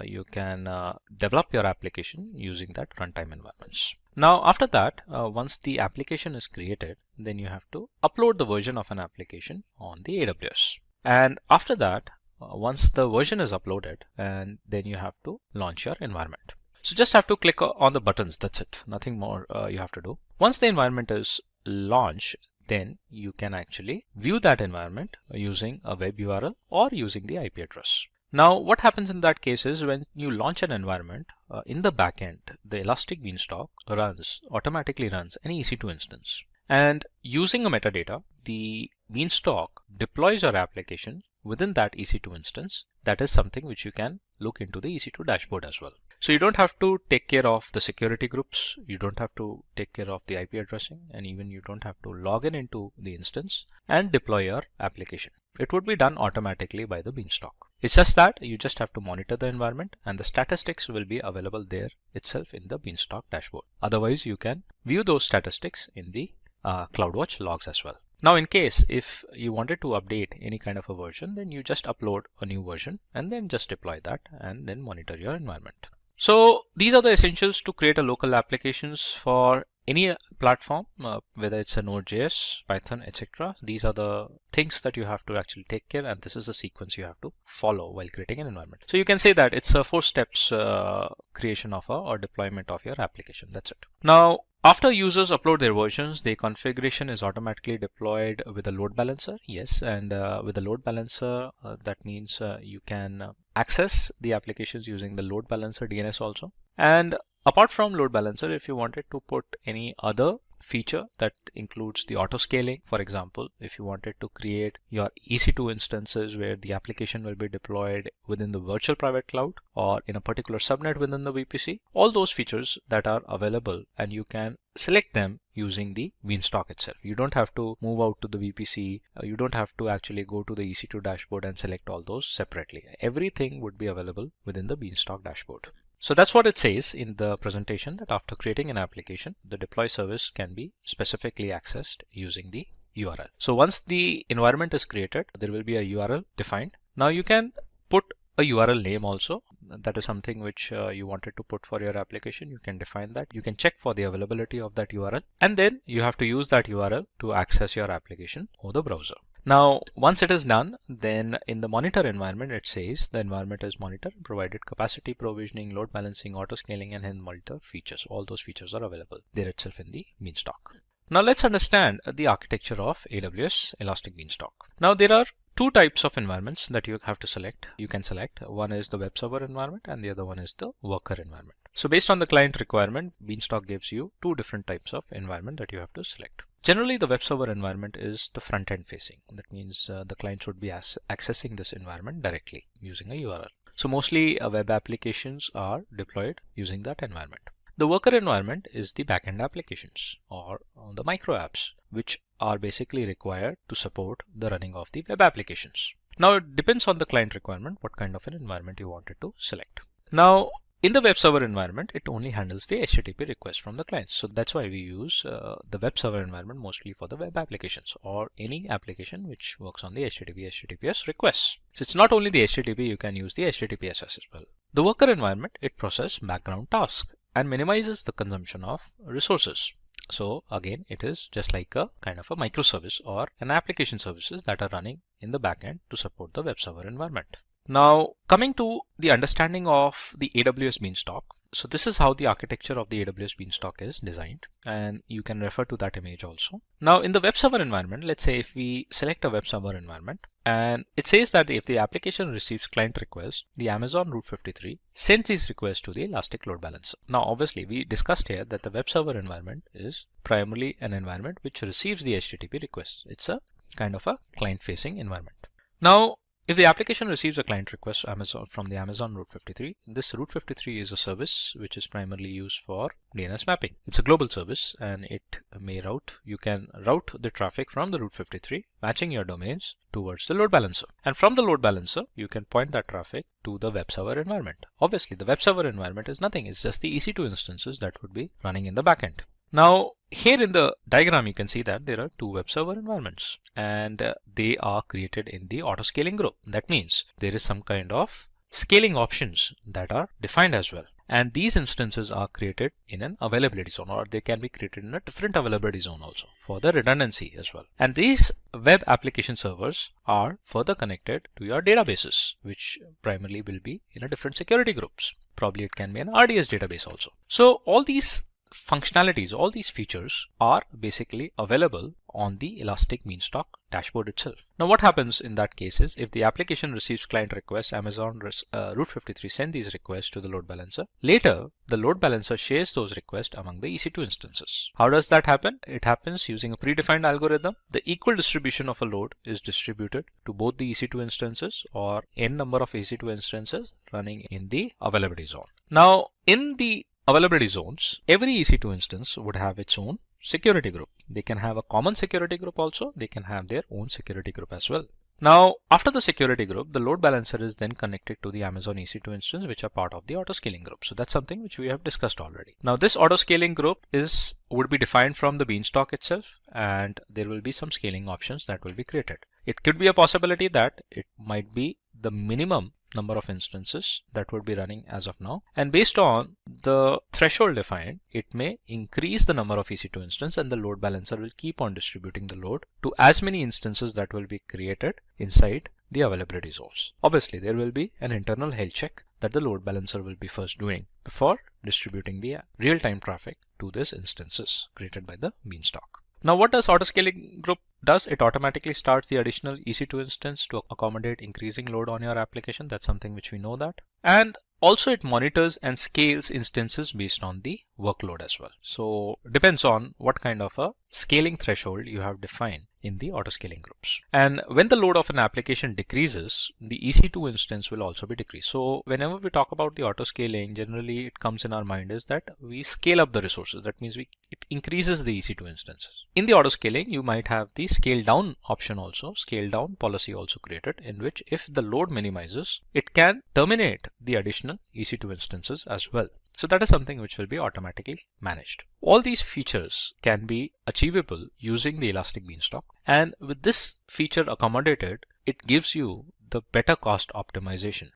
you can develop your application using that runtime environments. Now, after that, once the application is created, then you have to upload the version of an application on the AWS. And after that, once the version is uploaded, and then you have to launch your environment. So just have to click on the buttons. That's it. Nothing more you have to do. Once the environment is launched, then you can actually view that environment using a web URL or using the IP address. Now, what happens in that case is when you launch an environment in the backend, the Elastic Beanstalk automatically runs an EC2 instance. And using a metadata, the Beanstalk deploys your application within that EC2 instance. That is something which you can look into the EC2 dashboard as well. So you don't have to take care of the security groups, you don't have to take care of the IP addressing, and even you don't have to log in into the instance and deploy your application. It would be done automatically by the Beanstalk. It's just that you just have to monitor the environment, and the statistics will be available there itself in the Beanstalk dashboard. Otherwise, you can view those statistics in the CloudWatch logs as well. Now, in case if you wanted to update any kind of a version, then you just upload a new version and then just deploy that and then monitor your environment. So these are the essentials to create a local applications for any platform, whether it's a Node.js, Python, etc. These are the things that you have to actually take care, and this is the sequence you have to follow while creating an environment. So you can say that it's a 4 steps creation of or deployment of your application. That's it. Now, after users upload their versions, the configuration is automatically deployed with a load balancer. Yes, and with a load balancer, that means you can access the applications using the load balancer DNS also. And apart from load balancer, if you wanted to put any other feature that includes the auto scaling, for example, if you wanted to create your EC2 instances where the application will be deployed within the virtual private cloud or in a particular subnet within the VPC, all those features that are available, and you can select them using the Beanstalk itself. You don't have to move out to the VPC. You don't have to actually go to the EC2 dashboard and select all those separately. Everything would be available within the Beanstalk dashboard. So that's what it says in the presentation, that after creating an application, the deploy service can be specifically accessed using the URL. So once the environment is created, there will be a URL defined. Now you can put a URL name also. That is something which you wanted to put for your application. You can define that. You can check for the availability of that URL, and then you have to use that URL to access your application over the browser. Now, once it is done, then in the monitor environment, it says the environment is monitored, provided capacity provisioning, load balancing, auto scaling, and hence monitor features. All those features are available there itself in the Beanstalk. Now let's understand the architecture of AWS Elastic Beanstalk. Now there are two types of environments that you have to select. You can select one is the web server environment and the other one is the worker environment. So based on the client requirement, Beanstalk gives you two different types of environment that you have to select. Generally, the web server environment is the front end facing. That means the client should be accessing this environment directly using a URL. So mostly web applications are deployed using that environment. The worker environment is the backend applications or the micro apps, which are basically required to support the running of the web applications. Now it depends on the client requirement what kind of an environment you wanted to select. Now in the web server environment, it only handles the HTTP request from the clients. So that's why we use the web server environment mostly for the web applications or any application which works on the HTTPS requests. So it's not only the HTTP, you can use the HTTPS as well. The worker environment, it processes background tasks and minimizes the consumption of resources. So again, it is just like a kind of a microservice or an application services that are running in the backend to support the web server environment. Now coming to the understanding of the AWS Beanstalk. So this is how the architecture of the AWS Beanstalk is designed, and you can refer to that image also. Now in the web server environment, let's say if we select a web server environment, and it says that if the application receives client requests, the Amazon Route 53 sends these requests to the Elastic Load Balancer. Now obviously we discussed here that the web server environment is primarily an environment which receives the HTTP requests. It's a kind of a client facing environment. Now if the application receives a client request from the Amazon Route 53, this Route 53 is a service which is primarily used for DNS mapping. It's a global service and it may you can route the traffic from the Route 53, matching your domains towards the load balancer. And from the load balancer, you can point that traffic to the web server environment. Obviously, the web server environment is nothing. It's just the EC2 instances that would be running in the backend. Now, here in the diagram, you can see that there are two web server environments and they are created in the auto scaling group. That means there is some kind of scaling options that are defined as well. And these instances are created in an availability zone, or they can be created in a different availability zone also for the redundancy as well. And these web application servers are further connected to your databases, which primarily will be in a different security groups. Probably it can be an RDS database also. So all these functionalities, all these features are basically available on the Elastic Beanstalk dashboard itself. Now what happens in that case is if the application receives client requests, Amazon Route 53 send these requests to the load balancer. Later, the load balancer shares those requests among the EC2 instances. How does that happen? It happens using a predefined algorithm. The equal distribution of a load is distributed to both the EC2 instances or n number of EC2 instances running in the availability zone. Now in the availability zones, every EC2 instance would have its own security group. They can have a common security group also. They can have their own security group as well. Now, after the security group, the load balancer is then connected to the Amazon EC2 instance, which are part of the auto scaling group. So that's something which we have discussed already. Now, this auto scaling group would be defined from the Beanstalk itself, and there will be some scaling options that will be created. It could be a possibility that it might be the minimum number of instances that would be running as of now, and based on the threshold defined, it may increase the number of EC2 instances, and the load balancer will keep on distributing the load to as many instances that will be created inside the availability zones. Obviously, there will be an internal health check that the load balancer will be first doing before distributing the real-time traffic to these instances created by the Beanstalk. Now what does auto scaling group does? It automatically starts the additional EC2 instance to accommodate increasing load on your application. That's something which we know that. And also it monitors and scales instances based on the workload as well. So depends on what kind of a scaling threshold you have defined in the auto scaling groups. And when the load of an application decreases, the EC2 instance will also be decreased. So whenever we talk about the auto scaling, generally it comes in our mind is that we scale up the resources. That means it increases the EC2 instances. In the auto scaling, you might have the scale down option also, scale down policy also created, in which if the load minimizes, it can terminate the additional EC2 instances as well. So that is something which will be automatically managed. All these features can be achievable using the Elastic Beanstalk, and with this feature accommodated, it gives you the better cost optimization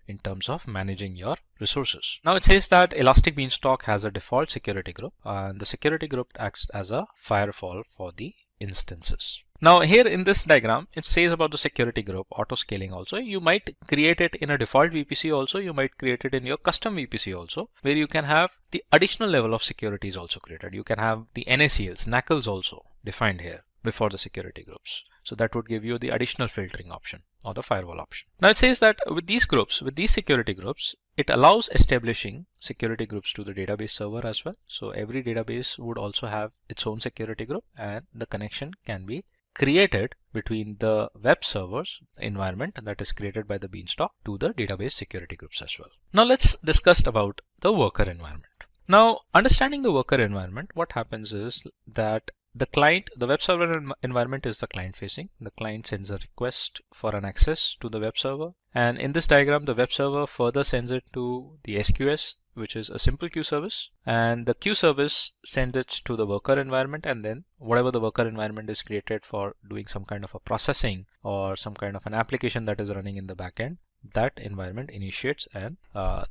in terms of managing your resources. Now it says that Elastic Beanstalk has a default security group, and the security group acts as a firewall for the instances. Now here in this diagram, it says about the security group, auto scaling also. You might create it in a default VPC also. You might create it in your custom VPC also, where you can have the additional level of security is also created. You can have the NACLs, NACLs also defined here before the security groups. So that would give you the additional filtering option or the firewall option. Now it says that with these groups, with these security groups, it allows establishing security groups to the database server as well. So every database would also have its own security group, and the connection can be created between the web servers environment that is created by the Beanstalk to the database security groups as well. Now let's discuss about the worker environment. Now, understanding the worker environment, what happens is that the client, the web server environment is the client facing. The client sends a request for an access to the web server. And in this diagram, the web server further sends it to the SQS, which is a simple queue service. And the queue service sends it to the worker environment. And then whatever the worker environment is created for doing some kind of a processing or some kind of an application that is running in the backend, that environment initiates and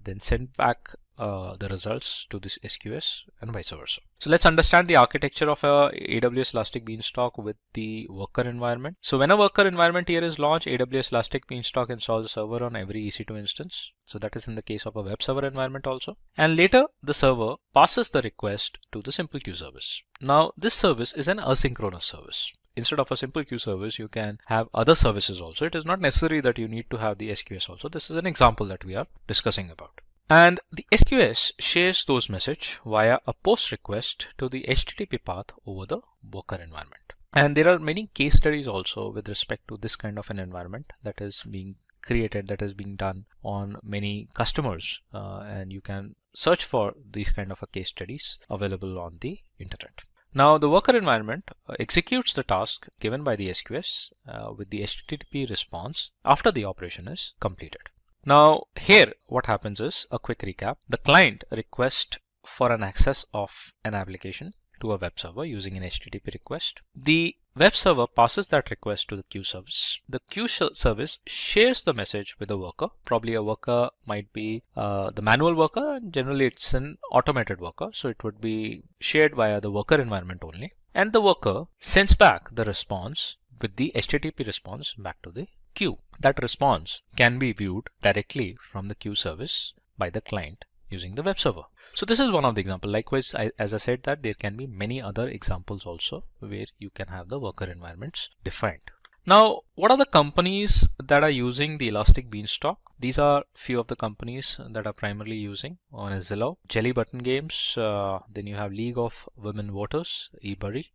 then send back the results to this SQS and vice versa. So let's understand the architecture of a AWS Elastic Beanstalk with the worker environment. So when a worker environment here is launched, AWS Elastic Beanstalk installs a server on every EC2 instance. So that is in the case of a web server environment also. And later the server passes the request to the simple queue service. Now this service is an asynchronous service. Instead of a simple queue service, you can have other services also. It is not necessary that you need to have the SQS also. This is an example that we are discussing about. And the SQS shares those messages via a post request to the HTTP path over the worker environment. And there are many case studies also with respect to this kind of an environment that is being created, that is being done on many customers. And you can search for these kind of a case studies available on the internet. Now the worker environment executes the task given by the SQS with the HTTP response after the operation is completed. Now here what happens is a quick recap. The client requests for an access of an application to a web server using an HTTP request. The web server passes that request to the queue service. The queue service shares the message with the worker. Probably a worker might be the manual worker, and generally it's an automated worker. So it would be shared via the worker environment only. And the worker sends back the response with the HTTP response back to the queue. That response can be viewed directly from the queue service by the client using the web server. So this is one of the examples. Likewise, as I said, that there can be many other examples also where you can have the worker environments defined. Now, what are the companies that are using the Elastic Beanstalk? These are few of the companies that are primarily using. One is Zillow, Jelly Button Games, then you have League of Women Voters, eBury.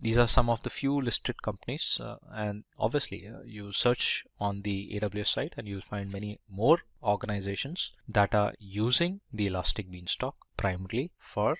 These are some of the few listed companies, and obviously you search on the AWS site and you'll find many more organizations that are using the Elastic Beanstalk primarily for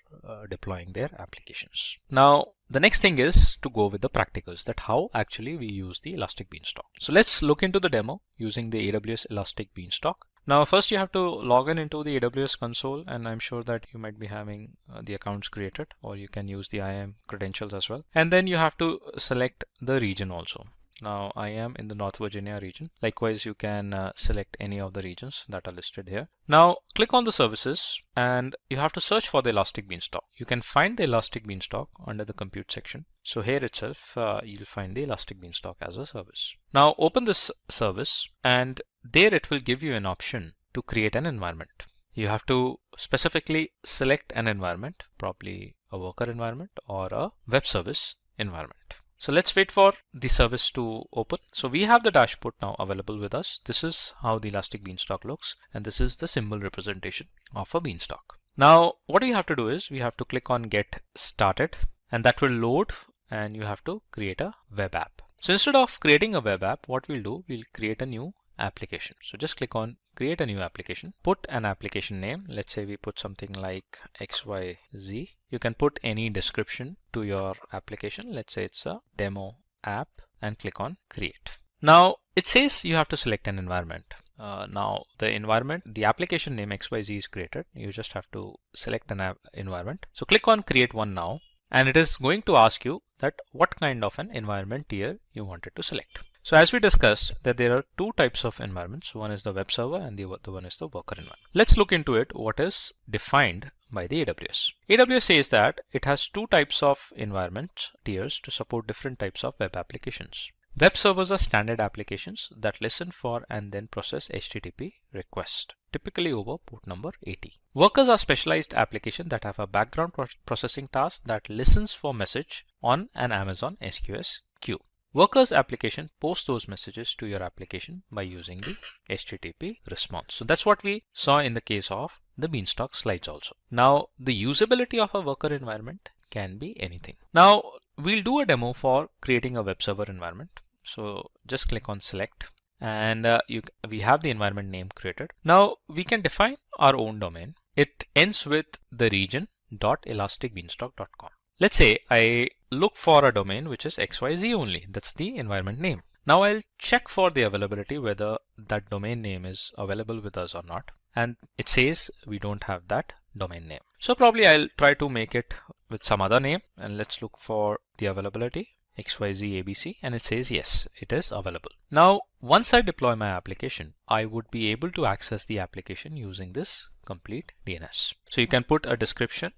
deploying their applications. Now the next thing is to go with the practicals, that how actually we use the Elastic Beanstalk. So let's look into the demo using the AWS Elastic Beanstalk. Now first you have to log in into the AWS console, and I'm sure that you might be having the accounts created, or you can use the IAM credentials as well. And then you have to select the region also. Now I am in the North Virginia region. Likewise, you can select any of the regions that are listed here. Now click on the services and you have to search for the Elastic Beanstalk. You can find the Elastic Beanstalk under the compute section. So here itself, you'll find the Elastic Beanstalk as a service. Now open this service and there it will give you an option to create an environment. You have to specifically select an environment, probably a worker environment or a web service environment. So let's wait for the service to open. So we have the dashboard now available with us. This is how the Elastic Beanstalk looks, and this is the symbol representation of a beanstalk. Now what we have to do is we have to click on Get Started, and that will load, and you have to create a web app. So instead of creating a web app, what we'll do, we'll create a new application. So just click on Create a New Application. Put an application name. Let's say we put something like XYZ. You can put any description to your application. Let's say it's a demo app, and click on Create. Now it says you have to select an environment. Now the environment, the application name XYZ is created. You just have to select an environment. So click on Create One now, and it is going to ask you that what kind of an environment tier you wanted to select. So as we discussed that there are two types of environments. One is the web server and the other one is the worker environment. Let's look into it, what is defined by the AWS. AWS says that it has two types of environment tiers to support different types of web applications. Web servers are standard applications that listen for and then process HTTP requests, typically over port number 80. Workers are specialized applications that have a background processing task that listens for message on an Amazon SQS queue. Workers application posts those messages to your application by using the HTTP response. So that's what we saw in the case of the Beanstalk slides also. Now, the usability of a worker environment can be anything. Now, we'll do a demo for creating a web server environment. So just click on select, and we have the environment name created. Now we can define our own domain. It ends with the region.elasticbeanstalk.com. Let's say I look for a domain which is XYZ only. That's the environment name. Now I'll check for the availability whether that domain name is available with us or not. And it says we don't have that domain name. So probably I'll try to make it with some other name, and let's look for the availability. XYZ ABC, and it says yes, it is available. Now once I deploy my application, I would be able to access the application using this complete DNS. So you can put a description,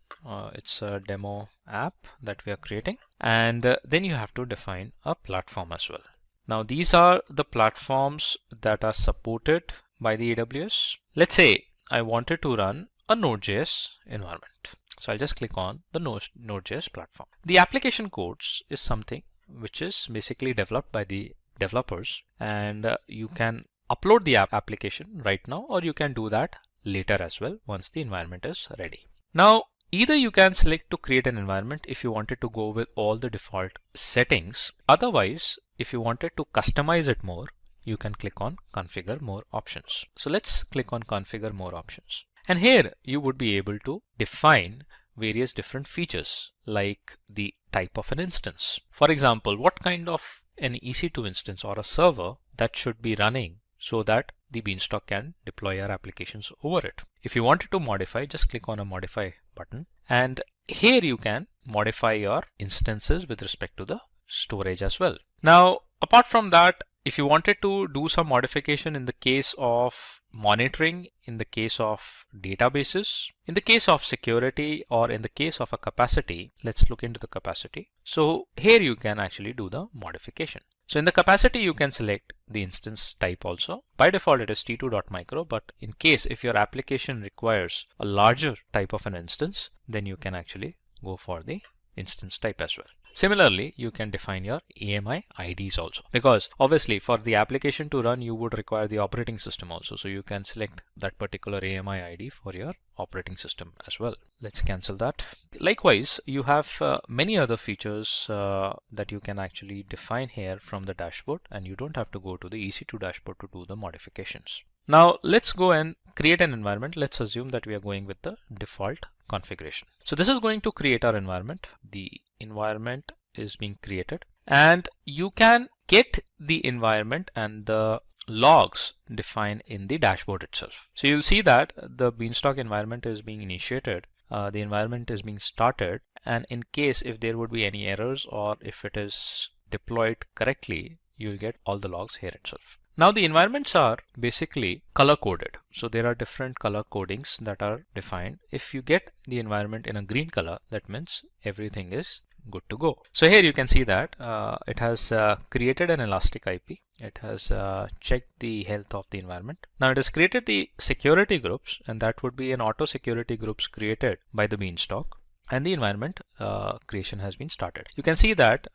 it's a demo app that we are creating, and then you have to define a platform as well. Now these are the platforms that are supported by the AWS. Let's say I wanted to run a Node.js environment. So I'll just click on the Node.js platform. The application codes is something which is basically developed by the developers, and you can upload the application right now, or you can do that later as well once the environment is ready. Now, either you can select to create an environment if you wanted to go with all the default settings. Otherwise, if you wanted to customize it more, you can click on configure more options. So let's click on configure more options. And here you would be able to define various different features like the type of an instance. For example, what kind of an EC2 instance or a server that should be running so that the Beanstalk can deploy our applications over it. If you wanted to modify, just click on a modify button, and here you can modify your instances with respect to the storage as well. Now, apart from that, if you wanted to do some modification in the case of monitoring, in the case of databases, in the case of security, or in the case of a capacity, let's look into the capacity. So here you can actually do the modification. So in the capacity, you can select the instance type also. By default, it is t2.micro, but in case if your application requires a larger type of an instance, then you can actually go for the instance type as well. Similarly, you can define your AMI IDs also, because obviously for the application to run, you would require the operating system also. So you can select that particular AMI ID for your operating system as well. Let's cancel that. Likewise, you have many other features that you can actually define here from the dashboard, and you don't have to go to the EC2 dashboard to do the modifications. Now let's go and create an environment. Let's assume that we are going with the default configuration. So this is going to create our environment. The environment is being created, and you can get the environment and the logs defined in the dashboard itself. So you'll see that the Beanstalk environment is being initiated, the environment is being started, and in case if there would be any errors or if it is deployed correctly, you'll get all the logs here itself. Now the environments are basically color coded. So there are different color codings that are defined. If you get the environment in a green color, that means everything is good to go. So here you can see that it has created an elastic IP. It has checked the health of the environment. Now it has created the security groups, and that would be an auto security groups created by the Beanstalk. And the environment creation has been started. You can see that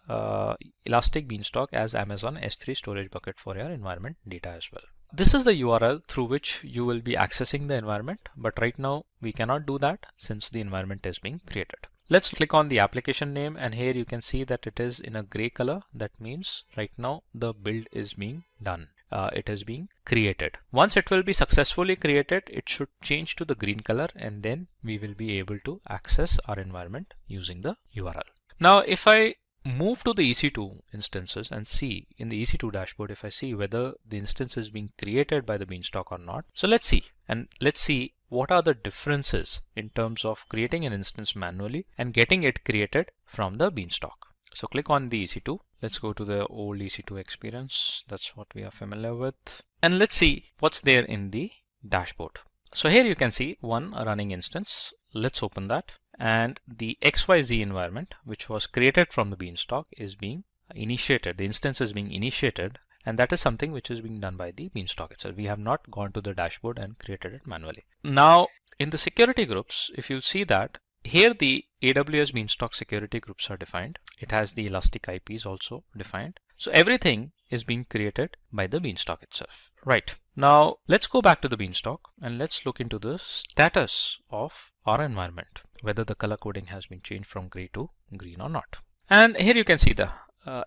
Elastic Beanstalk as Amazon S3 storage bucket for your environment data as well. This is the URL through which you will be accessing the environment, but right now we cannot do that since the environment is being created. Let's click on the application name, and here you can see that it is in a gray color. That means right now the build is being done. It is being created. Once it will be successfully created, it should change to the green color, and then we will be able to access our environment using the URL. Now, if I move to the EC2 instances and see in the EC2 dashboard, if I see whether the instance is being created by the Beanstalk or not. So let's see, and let's see what are the differences in terms of creating an instance manually and getting it created from the Beanstalk. So click on the EC2. Let's go to the old EC2 experience. That's what we are familiar with. And let's see what's there in the dashboard. So here you can see one running instance. let's open that. And the XYZ environment, which was created from the Beanstalk, is being initiated. The instance is being initiated, and that is something which is being done by the Beanstalk itself. We have not gone to the dashboard and created it manually. Now, in the security groups, if you see that, here the AWS Beanstalk security groups are defined. It has the Elastic IPs also defined. So everything is being created by the Beanstalk itself. Right. Now let's go back to the Beanstalk and let's look into the status of our environment, whether the color coding has been changed from gray to green or not. And here you can see the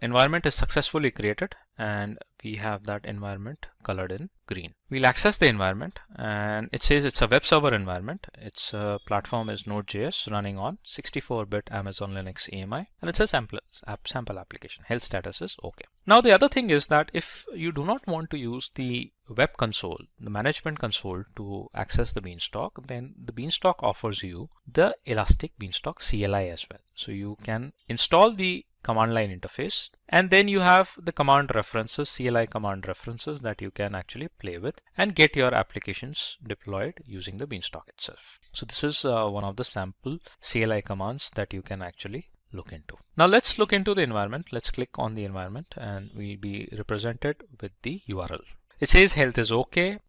environment is successfully created, and we have that environment colored in green. We'll access the environment, and it says it's a web server environment. Its platform is Node.js running on 64-bit Amazon Linux AMI, and it's a sample application. Health status is okay. Now the other thing is that if you do not want to use the web console, the management console, to access the Beanstalk, then the Beanstalk offers you the Elastic Beanstalk CLI as well. So you can install the command line interface, and then you have the command references, CLI command references, that you can actually play with and get your applications deployed using the Beanstalk itself. So this is one of the sample CLI commands that you can actually look into. Now let's look into the environment. Let's click on the environment and we'll be represented with the URL. It says health is okay.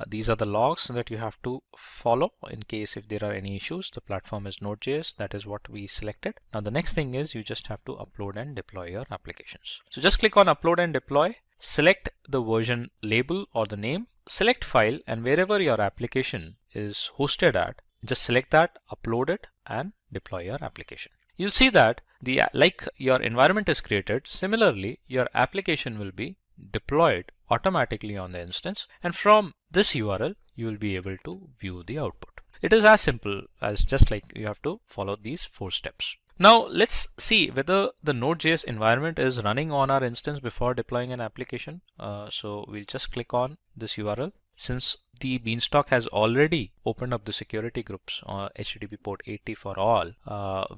These are the logs that you have to follow in case if there are any issues. The platform is Node.js. That is what we selected. Now the next thing is you just have to upload and deploy your applications. So just click on upload and deploy. Select the version label or the name. Select file, and wherever your application is hosted at, just select that, upload it, and deploy your application. You'll see that like your environment is created, similarly your application will be deployed automatically on the instance, and from this URL you will be able to view the output. It is as simple as just like you have to follow these 4 steps. Now let's see whether the Node.js environment is running on our instance before deploying an application. So we'll just click on this URL. Since the Beanstalk has already opened up the security groups on HTTP port 80 for all,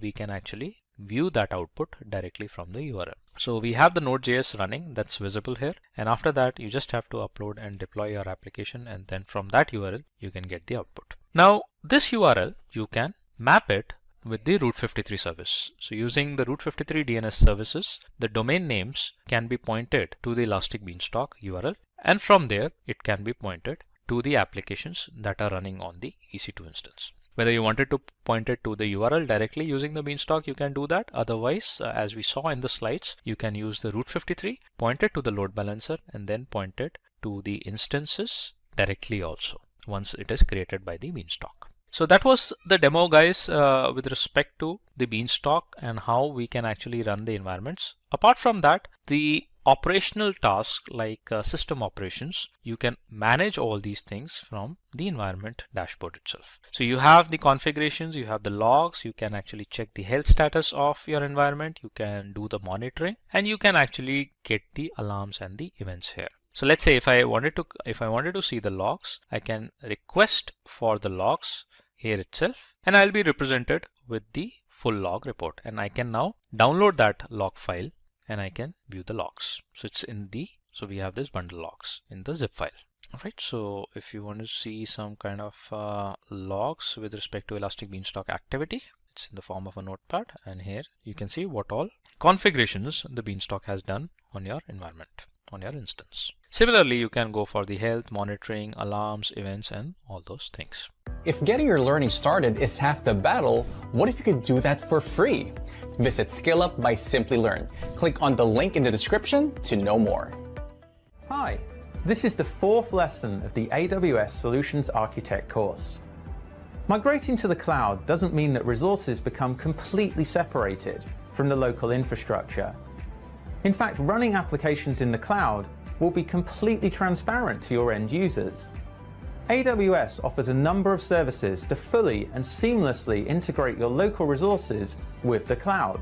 we can actually view that output directly from the URL. So we have the Node.js running, that's visible here, and after that you just have to upload and deploy your application, and then from that URL you can get the output. Now this URL you can map it with the Route 53 service. So using the Route 53 DNS services, the domain names can be pointed to the Elastic Beanstalk URL, and from there it can be pointed to the applications that are running on the EC2 instance. Whether you wanted to point it to the URL directly using the Beanstalk, you can do that. Otherwise, as we saw in the slides, you can use the Route 53, point it to the load balancer, and then point it to the instances directly also once it is created by the Beanstalk. So that was the demo, guys, with respect to the Beanstalk and how we can actually run the environments. Apart from that, the operational tasks like system operations, you can manage all these things from the environment dashboard itself. So you have the configurations, you have the logs, you can actually check the health status of your environment, you can do the monitoring, and you can actually get the alarms and the events here. So let's say if I wanted to see the logs, I can request for the logs here itself, and I'll be represented with the full log report, and I can now download that log file and I can view the logs. So it's in the, so we have this bundle logs in the zip file. All right, so if you want to see some kind of logs with respect to Elastic Beanstalk activity, it's in the form of a notepad, and here you can see what all configurations the Beanstalk has done on your environment, on your instance. Similarly, you can go for the health, monitoring, alarms, events, and all those things. If getting your learning started is half the battle, what if you could do that for free? Visit SkillUp by Simplilearn. Click on the link in the description to know more. Hi, this is the 4th lesson of the AWS Solutions Architect course. Migrating to the cloud doesn't mean that resources become completely separated from the local infrastructure. In fact, running applications in the cloud will be completely transparent to your end users. AWS offers a number of services to fully and seamlessly integrate your local resources with the cloud.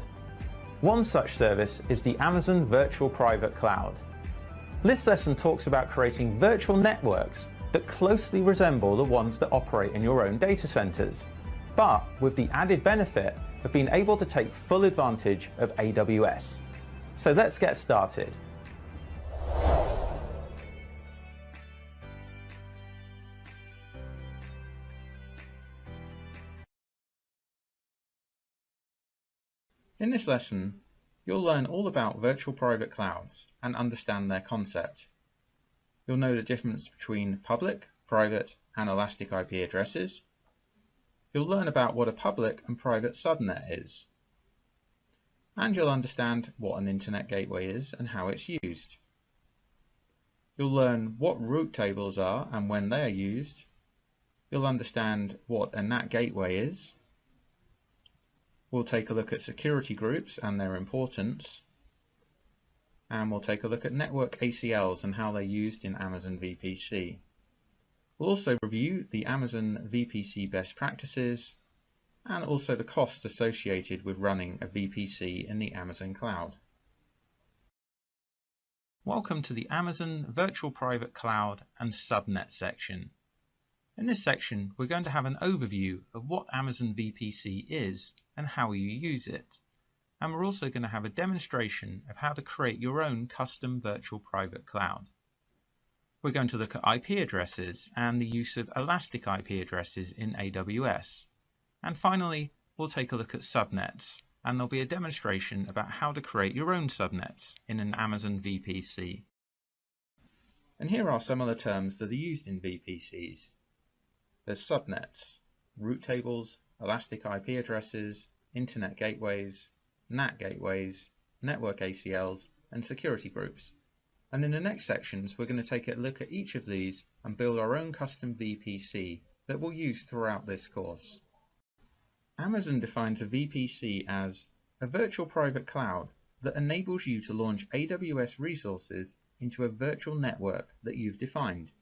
One such service is the Amazon Virtual Private Cloud. This lesson talks about creating virtual networks that closely resemble the ones that operate in your own data centers, but with the added benefit of being able to take full advantage of AWS. So let's get started. In this lesson, you'll learn all about virtual private clouds and understand their concept. You'll know the difference between public, private, and elastic IP addresses. You'll learn about what a public and private subnet is. And you'll understand what an internet gateway is and how it's used. You'll learn what route tables are and when they are used. You'll understand what a NAT gateway is. We'll take a look at security groups and their importance. And we'll take a look at network ACLs and how they're used in Amazon VPC. We'll also review the Amazon VPC best practices and also the costs associated with running a VPC in the Amazon cloud. Welcome to the Amazon Virtual Private Cloud and Subnet section. In this section, we're going to have an overview of what Amazon VPC is and how you use it. And we're also going to have a demonstration of how to create your own custom virtual private cloud. We're going to look at IP addresses and the use of elastic IP addresses in AWS. And finally, we'll take a look at subnets, and there'll be a demonstration about how to create your own subnets in an Amazon VPC. And here are some of the terms that are used in VPCs. There's subnets, route tables, elastic IP addresses, internet gateways, NAT gateways, network ACLs, and security groups. And in the next sections, we're going to take a look at each of these and build our own custom VPC that we'll use throughout this course. Amazon defines a VPC as a virtual private cloud that enables you to launch AWS resources into a virtual network that you've defined.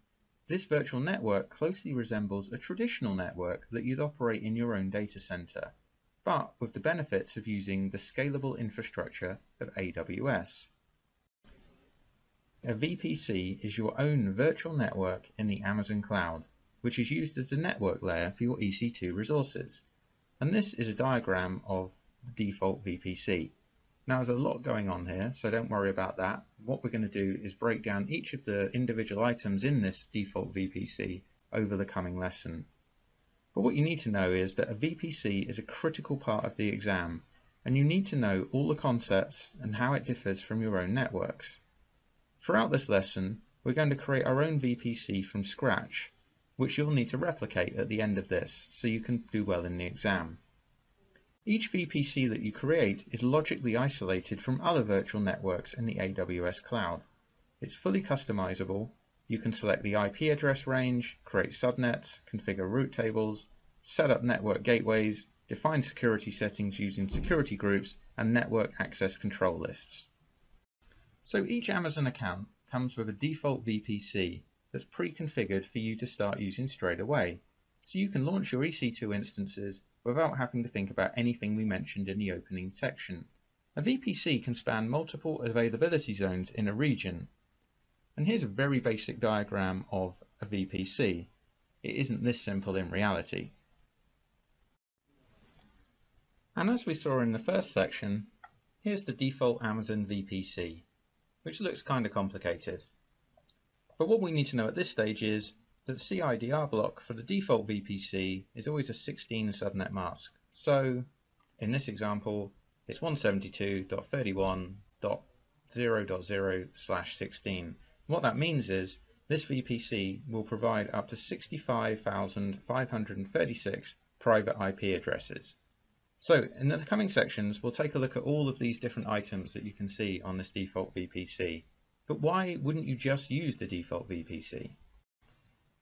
This virtual network closely resembles a traditional network that you'd operate in your own data center, but with the benefits of using the scalable infrastructure of AWS. A VPC is your own virtual network in the Amazon cloud, which is used as the network layer for your EC2 resources. And this is a diagram of the default VPC. Now there's a lot going on here, so don't worry about that. What we're going to do is break down each of the individual items in this default VPC over the coming lesson. But what you need to know is that a VPC is a critical part of the exam, and you need to know all the concepts and how it differs from your own networks. Throughout this lesson, we're going to create our own VPC from scratch, which you'll need to replicate at the end of this so you can do well in the exam. Each VPC that you create is logically isolated from other virtual networks in the AWS cloud. It's fully customizable. You can select the IP address range, create subnets, configure route tables, set up network gateways, define security settings using security groups, and network access control lists. So each Amazon account comes with a default VPC that's pre-configured for you to start using straight away, so you can launch your EC2 instances without having to think about anything we mentioned in the opening section. A VPC can span multiple availability zones in a region, and here's a very basic diagram of a VPC. It isn't this simple in reality. And as we saw in the first section, here's the default Amazon VPC, which looks kind of complicated. But what we need to know at this stage is that the CIDR block for the default VPC is always a 16 subnet mask. So in this example, it's 172.31.0.0/16. What that means is this VPC will provide up to 65,536 private IP addresses. So in the coming sections, we'll take a look at all of these different items that you can see on this default VPC. But why wouldn't you just use the default VPC?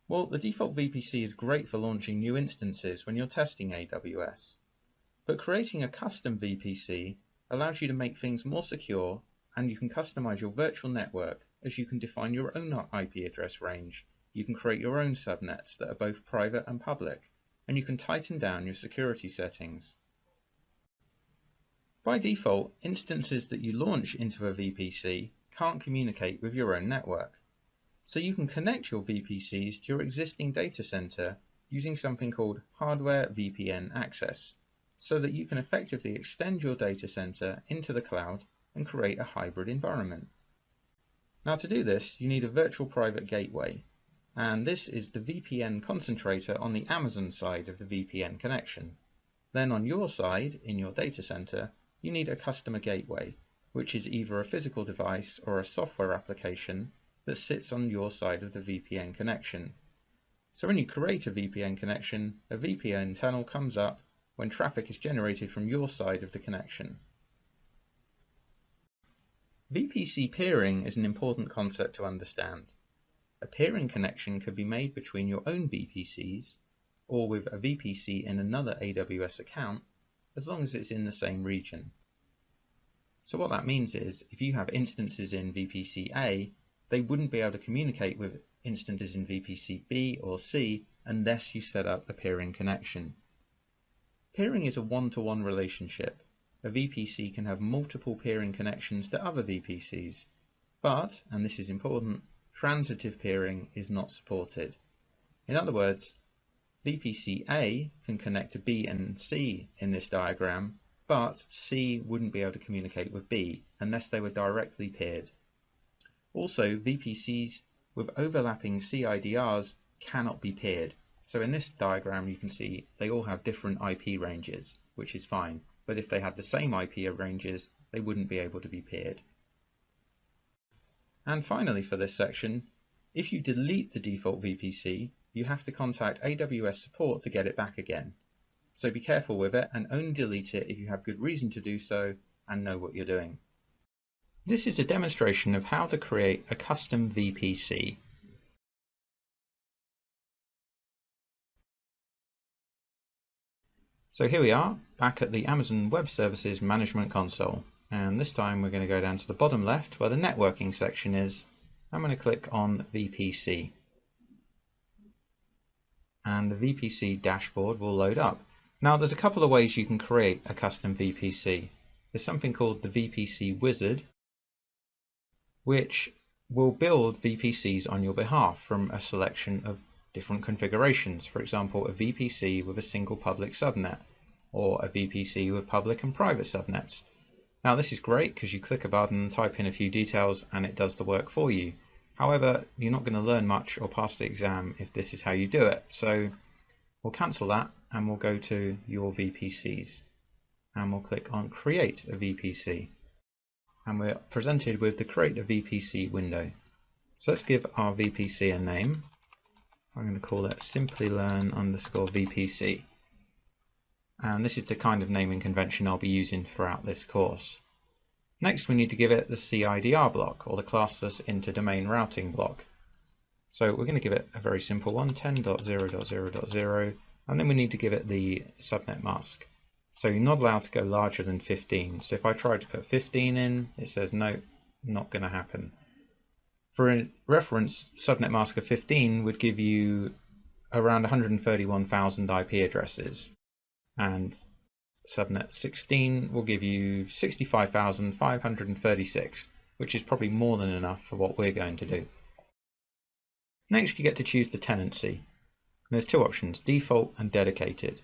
Well, the default VPC is great for launching new instances when you're testing AWS. But creating a custom VPC allows you to make things more secure, and you can customize your virtual network as you can define your own IP address range. You can create your own subnets that are both private and public, and you can tighten down your security settings. By default, instances that you launch into a VPC can't communicate with your own network. So you can connect your VPCs to your existing data center using something called hardware VPN access, so that you can effectively extend your data center into the cloud and create a hybrid environment. Now to do this, you need a virtual private gateway, and this is the VPN concentrator on the Amazon side of the VPN connection. Then on your side, in your data center, you need a customer gateway, which is either a physical device or a software application that sits on your side of the VPN connection. So when you create a VPN connection, a VPN tunnel comes up when traffic is generated from your side of the connection. VPC peering is an important concept to understand. A peering connection can be made between your own VPCs or with a VPC in another AWS account, as long as it's in the same region. So what that means is, if you have instances in VPC A, they wouldn't be able to communicate with instances in VPC B or C unless you set up a peering connection. Peering is a one-to-one relationship. A VPC can have multiple peering connections to other VPCs, but, and this is important, transitive peering is not supported. In other words, VPC A can connect to B and C in this diagram, but C wouldn't be able to communicate with B unless they were directly peered. Also, VPCs with overlapping CIDRs cannot be peered. So in this diagram you can see they all have different IP ranges, which is fine, but if they had the same IP ranges, they wouldn't be able to be peered. And finally for this section, if you delete the default VPC, you have to contact AWS support to get it back again. So be careful with it and only delete it if you have good reason to do so and know what you're doing. This is a demonstration of how to create a custom VPC. So here we are, back at the Amazon Web Services Management Console. And this time we're going to go down to the bottom left where the networking section is. I'm going to click on VPC. And the VPC dashboard will load up. Now there's a couple of ways you can create a custom VPC. There's something called the VPC wizard, which will build VPCs on your behalf from a selection of different configurations. For example, a VPC with a single public subnet, or a VPC with public and private subnets. Now this is great because you click a button, type in a few details, and it does the work for you. However, you're not going to learn much or pass the exam if this is how you do it. So we'll cancel that and we'll go to your VPCs and we'll click on Create a VPC. And we're presented with the Create a VPC window. So let's give our VPC a name. I'm going to call it Simplilearn_VPC. And this is the kind of naming convention I'll be using throughout this course. Next, we need to give it the CIDR block, or the classless interdomain routing block. So we're going to give it a very simple one, 10.0.0.0, and then we need to give it the subnet mask. So you're not allowed to go larger than 15. So if I try to put 15 in, it says no, not going to happen. For a reference, subnet mask of 15 would give you around 131,000 IP addresses, and subnet 16 will give you 65,536, which is probably more than enough for what we're going to do. Next, you get to choose the tenancy. There's two options, default and dedicated.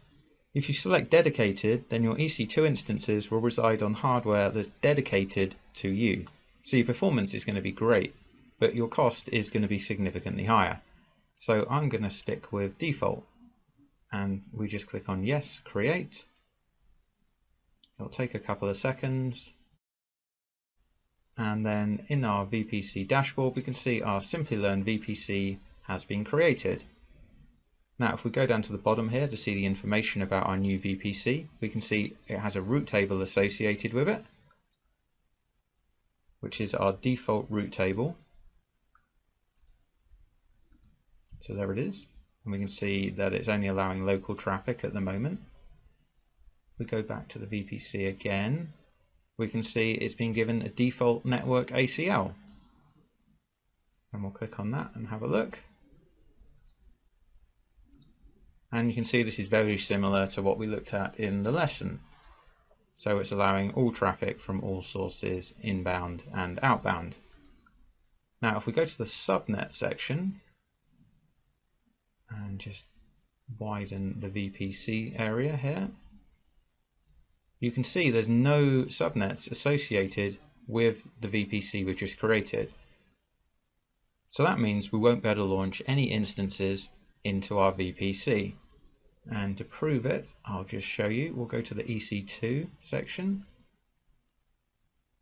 If you select dedicated, then your EC2 instances will reside on hardware that's dedicated to you. So your performance is going to be great, but your cost is going to be significantly higher. So I'm going to stick with default, and we just click on yes, create. It'll take a couple of seconds, and then in our VPC dashboard we can see our Simplilearn VPC has been created. Now if we go down to the bottom here to see the information about our new VPC, we can see it has a route table associated with it, which is our default route table. So there it is, and we can see that it's only allowing local traffic at the moment. We go back to the VPC again, we can see it's been given a default network ACL. And we'll click on that and have a look. And you can see this is very similar to what we looked at in the lesson. So it's allowing all traffic from all sources, inbound and outbound. Now if we go to the subnet section and just widen the VPC area here, you can see there's no subnets associated with the VPC we just created. So that means we won't be able to launch any instances into our VPC. And to prove it, I'll just show you. We'll go to the EC2 section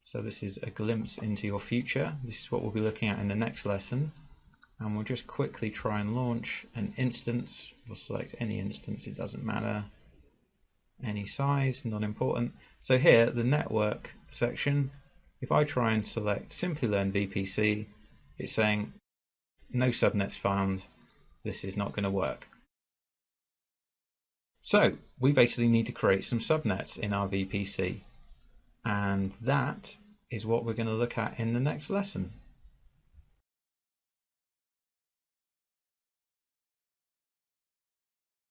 So this is a glimpse into your future. This is what we'll be looking at in the next lesson. And we'll just quickly try and launch an instance. We'll select any instance, it doesn't matter. Any size, not important. So here, the network section, if I try and select Simplilearn VPC, it's saying no subnets found, this is not going to work. So we basically need to create some subnets in our VPC, and that is what we're going to look at in the next lesson.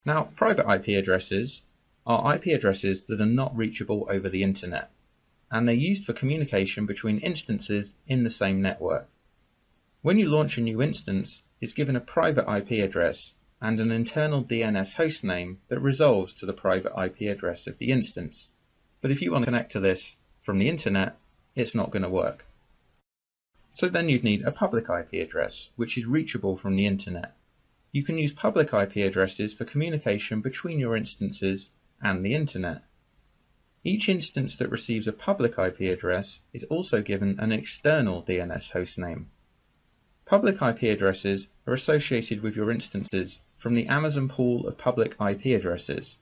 Now, private IP addresses are IP addresses that are not reachable over the internet, and they're used for communication between instances in the same network. When you launch a new instance, it's given a private IP address and an internal DNS hostname that resolves to the private IP address of the instance. But if you want to connect to this from the internet, it's not going to work. So then you'd need a public IP address, which is reachable from the internet. You can use public IP addresses for communication between your instances and the internet. Each instance that receives a public IP address is also given an external DNS hostname. Public IP addresses are associated with your instances from the Amazon pool of public IP addresses.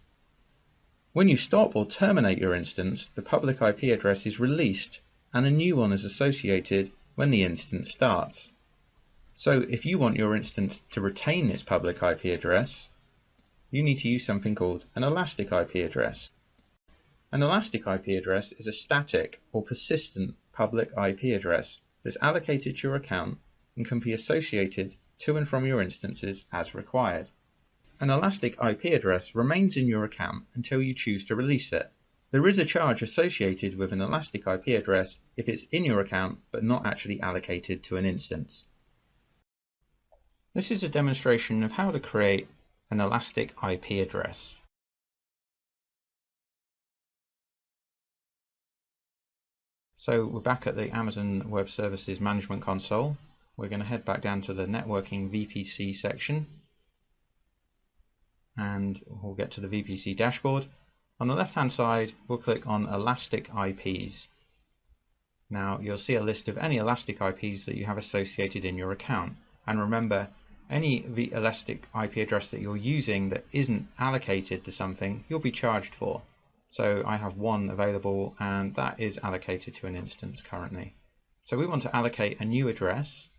When you stop or terminate your instance, the public IP address is released and a new one is associated when the instance starts. So if you want your instance to retain its public IP address, you need to use something called an elastic IP address. An elastic IP address is a static or persistent public IP address that's allocated to your account and can be associated to and from your instances as required. An elastic IP address remains in your account until you choose to release it. There is a charge associated with an elastic IP address if it's in your account but not actually allocated to an instance. This is a demonstration of how to create an elastic IP address. So we're back at the Amazon Web Services Management Console. We're going to head back down to the networking VPC section and we'll get to the VPC dashboard. On the left hand side we'll click on Elastic IPs. Now you'll see a list of any elastic IPs that you have associated in your account, and remember, any elastic IP address that you're using that isn't allocated to something you'll be charged for. So I have one available and that is allocated to an instance currently. So we want to allocate a new address,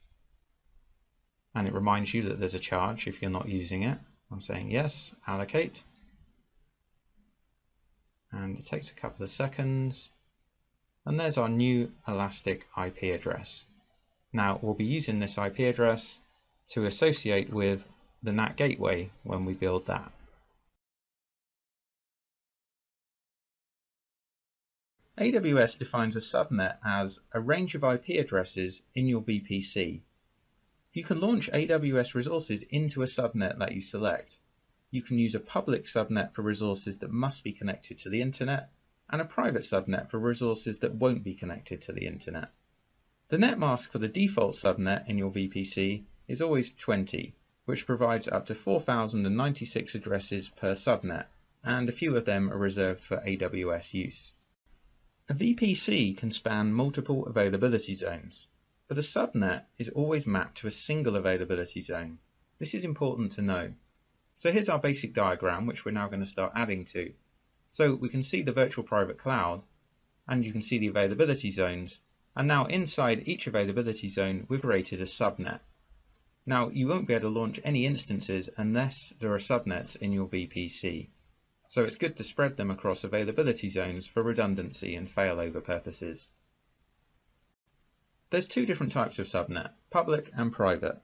and it reminds you that there's a charge if you're not using it. I'm saying yes, allocate, and it takes a couple of seconds, and there's our new elastic IP address. Now we'll be using this IP address to associate with the NAT gateway when we build that. AWS defines a subnet as a range of IP addresses in your VPC. You can launch AWS resources into a subnet that you select. You can use a public subnet for resources that must be connected to the internet, and a private subnet for resources that won't be connected to the internet. The net mask for the default subnet in your VPC is always 20, which provides up to 4,096 addresses per subnet, and a few of them are reserved for AWS use. A VPC can span multiple availability zones, but a subnet is always mapped to a single availability zone. This is important to know. So here's our basic diagram, which we're now going to start adding to. So we can see the virtual private cloud, and you can see the availability zones, and now inside each availability zone we've created a subnet. Now you won't be able to launch any instances unless there are subnets in your VPC. So it's good to spread them across availability zones for redundancy and failover purposes. There's two different types of subnet, public and private.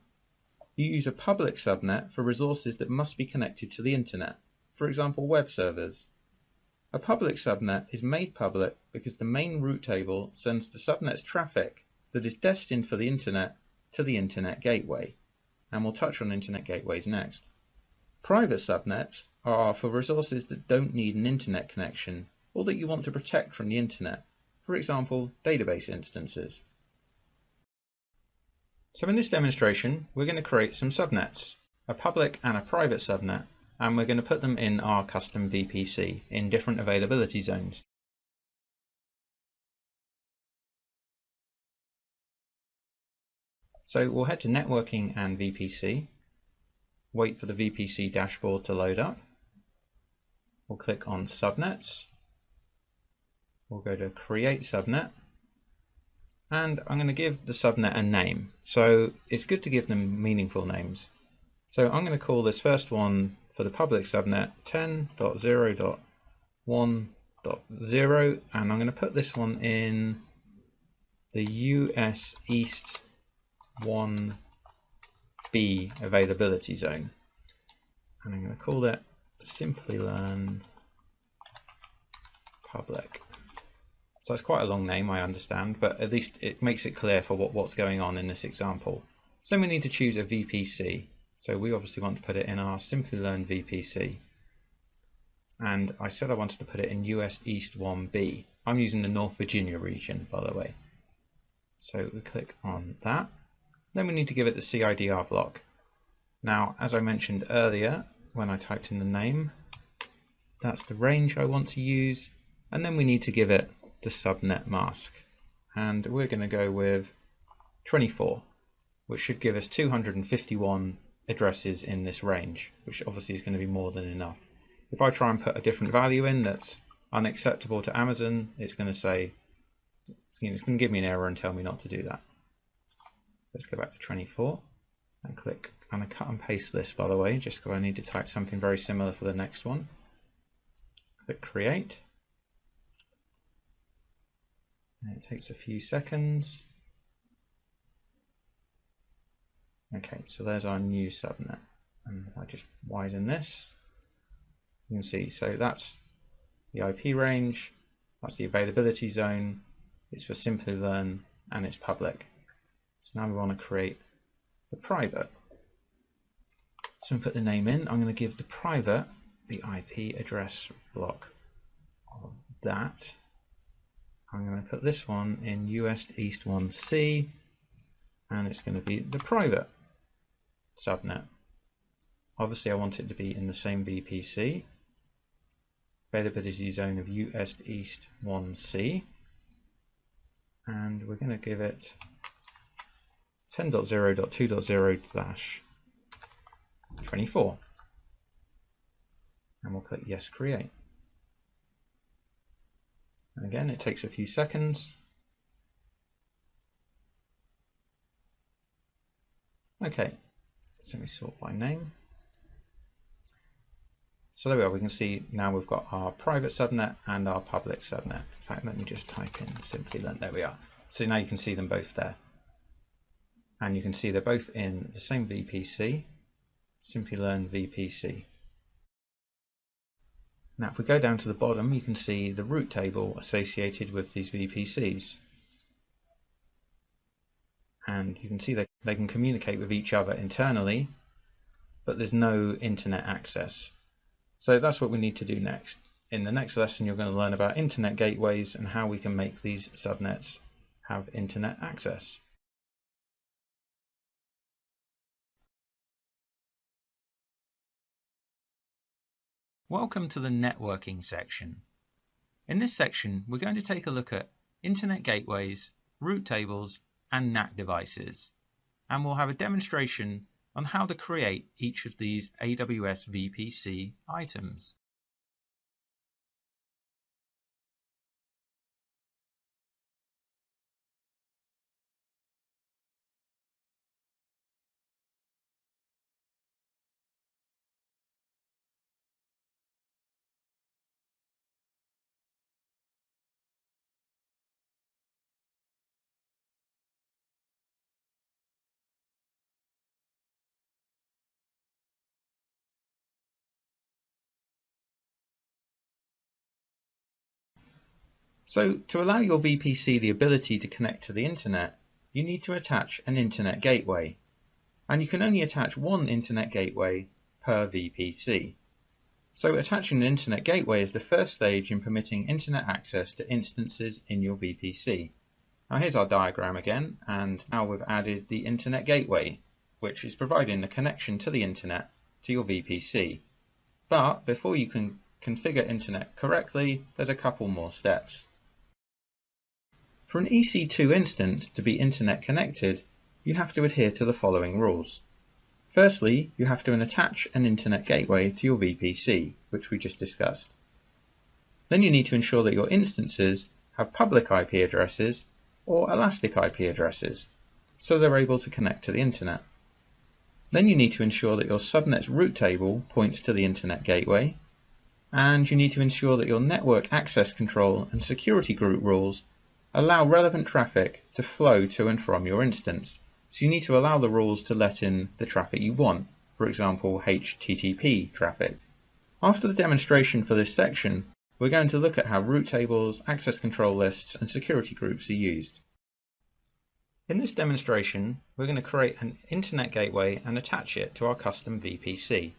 You use a public subnet for resources that must be connected to the internet, for example web servers. A public subnet is made public because the main route table sends the subnet's traffic that is destined for the internet to the internet gateway, and we'll touch on internet gateways next. Private subnets are for resources that don't need an internet connection or that you want to protect from the internet, for example database instances. So in this demonstration we're going to create some subnets, a public and a private subnet, and we're going to put them in our custom VPC in different availability zones. So we'll head to Networking and VPC, wait for the VPC dashboard to load up. We'll click on Subnets. We'll go to Create Subnet. And I'm going to give the subnet a name. So it's good to give them meaningful names. So I'm going to call this first one for the public subnet 10.0.1.0, and I'm going to put this one in the US East 1B availability zone. And I'm going to call it Simplilearn Public. So it's quite a long name, I understand, but at least it makes it clear for what's going on in this example. So we need to choose a VPC. So we obviously want to put it in our Simplilearn VPC. And I said I wanted to put it in US East 1B. I'm using the North Virginia region, by the way. So we click on that. Then we need to give it the CIDR block. Now, as I mentioned earlier, when I typed in the name, that's the range I want to use. And then we need to give it the subnet mask, and we're going to go with 24, which should give us 251 addresses in this range, which obviously is going to be more than enough. If I try and put a different value in that's unacceptable to Amazon, it's going to say, it's going to give me an error and tell me not to do that. Let's go back to 24 and click. I'm going to cut and paste this, by the way, just because I need to type something very similar for the next one. Click Create. And it takes a few seconds. Okay, so there's our new subnet. And if I just widen this, you can see, so that's the IP range, that's the availability zone, it's for Simplilearn, and it's public. So now we want to create the private. So I'm going to put the name in. I'm going to give the private the IP address block of that. I'm going to put this one in US East 1C, and it's going to be the private subnet. Obviously I want it to be in the same VPC, availability zone of US East 1C, and we're going to give it 10.0.2.0/24, and we'll click Yes, Create. And again, it takes a few seconds. Okay, so we sort by name. So there we are. We can see now we've got our private subnet and our public subnet. In fact, let me just type in Simplilearn. There we are. So now you can see them both there. And you can see they're both in the same VPC, Simplilearn VPC. Now if we go down to the bottom, you can see the route table associated with these VPCs. And you can see that they can communicate with each other internally, but there's no internet access. So that's what we need to do next. In the next lesson, you're going to learn about internet gateways and how we can make these subnets have internet access. Welcome to the networking section. In this section, we're going to take a look at internet gateways, route tables, and NAT devices. And we'll have a demonstration on how to create each of these AWS VPC items. So to allow your VPC the ability to connect to the internet, you need to attach an internet gateway. And you can only attach one internet gateway per VPC. So attaching an internet gateway is the first stage in permitting internet access to instances in your VPC. Now here's our diagram again, and now we've added the internet gateway, which is providing the connection to the internet to your VPC. But before you can configure internet correctly, there's a couple more steps. For an EC2 instance to be internet connected, you have to adhere to the following rules. Firstly, you have to attach an internet gateway to your VPC, which we just discussed. Then you need to ensure that your instances have public IP addresses or elastic IP addresses, so they're able to connect to the internet. Then you need to ensure that your subnet's route table points to the internet gateway, and you need to ensure that your network access control and security group rules allow relevant traffic to flow to and from your instance. So you need to allow the rules to let in the traffic you want, for example HTTP traffic. After the demonstration for this section, we're going to look at how route tables, access control lists, and security groups are used. In this demonstration, we're going to create an internet gateway and attach it to our custom VPC.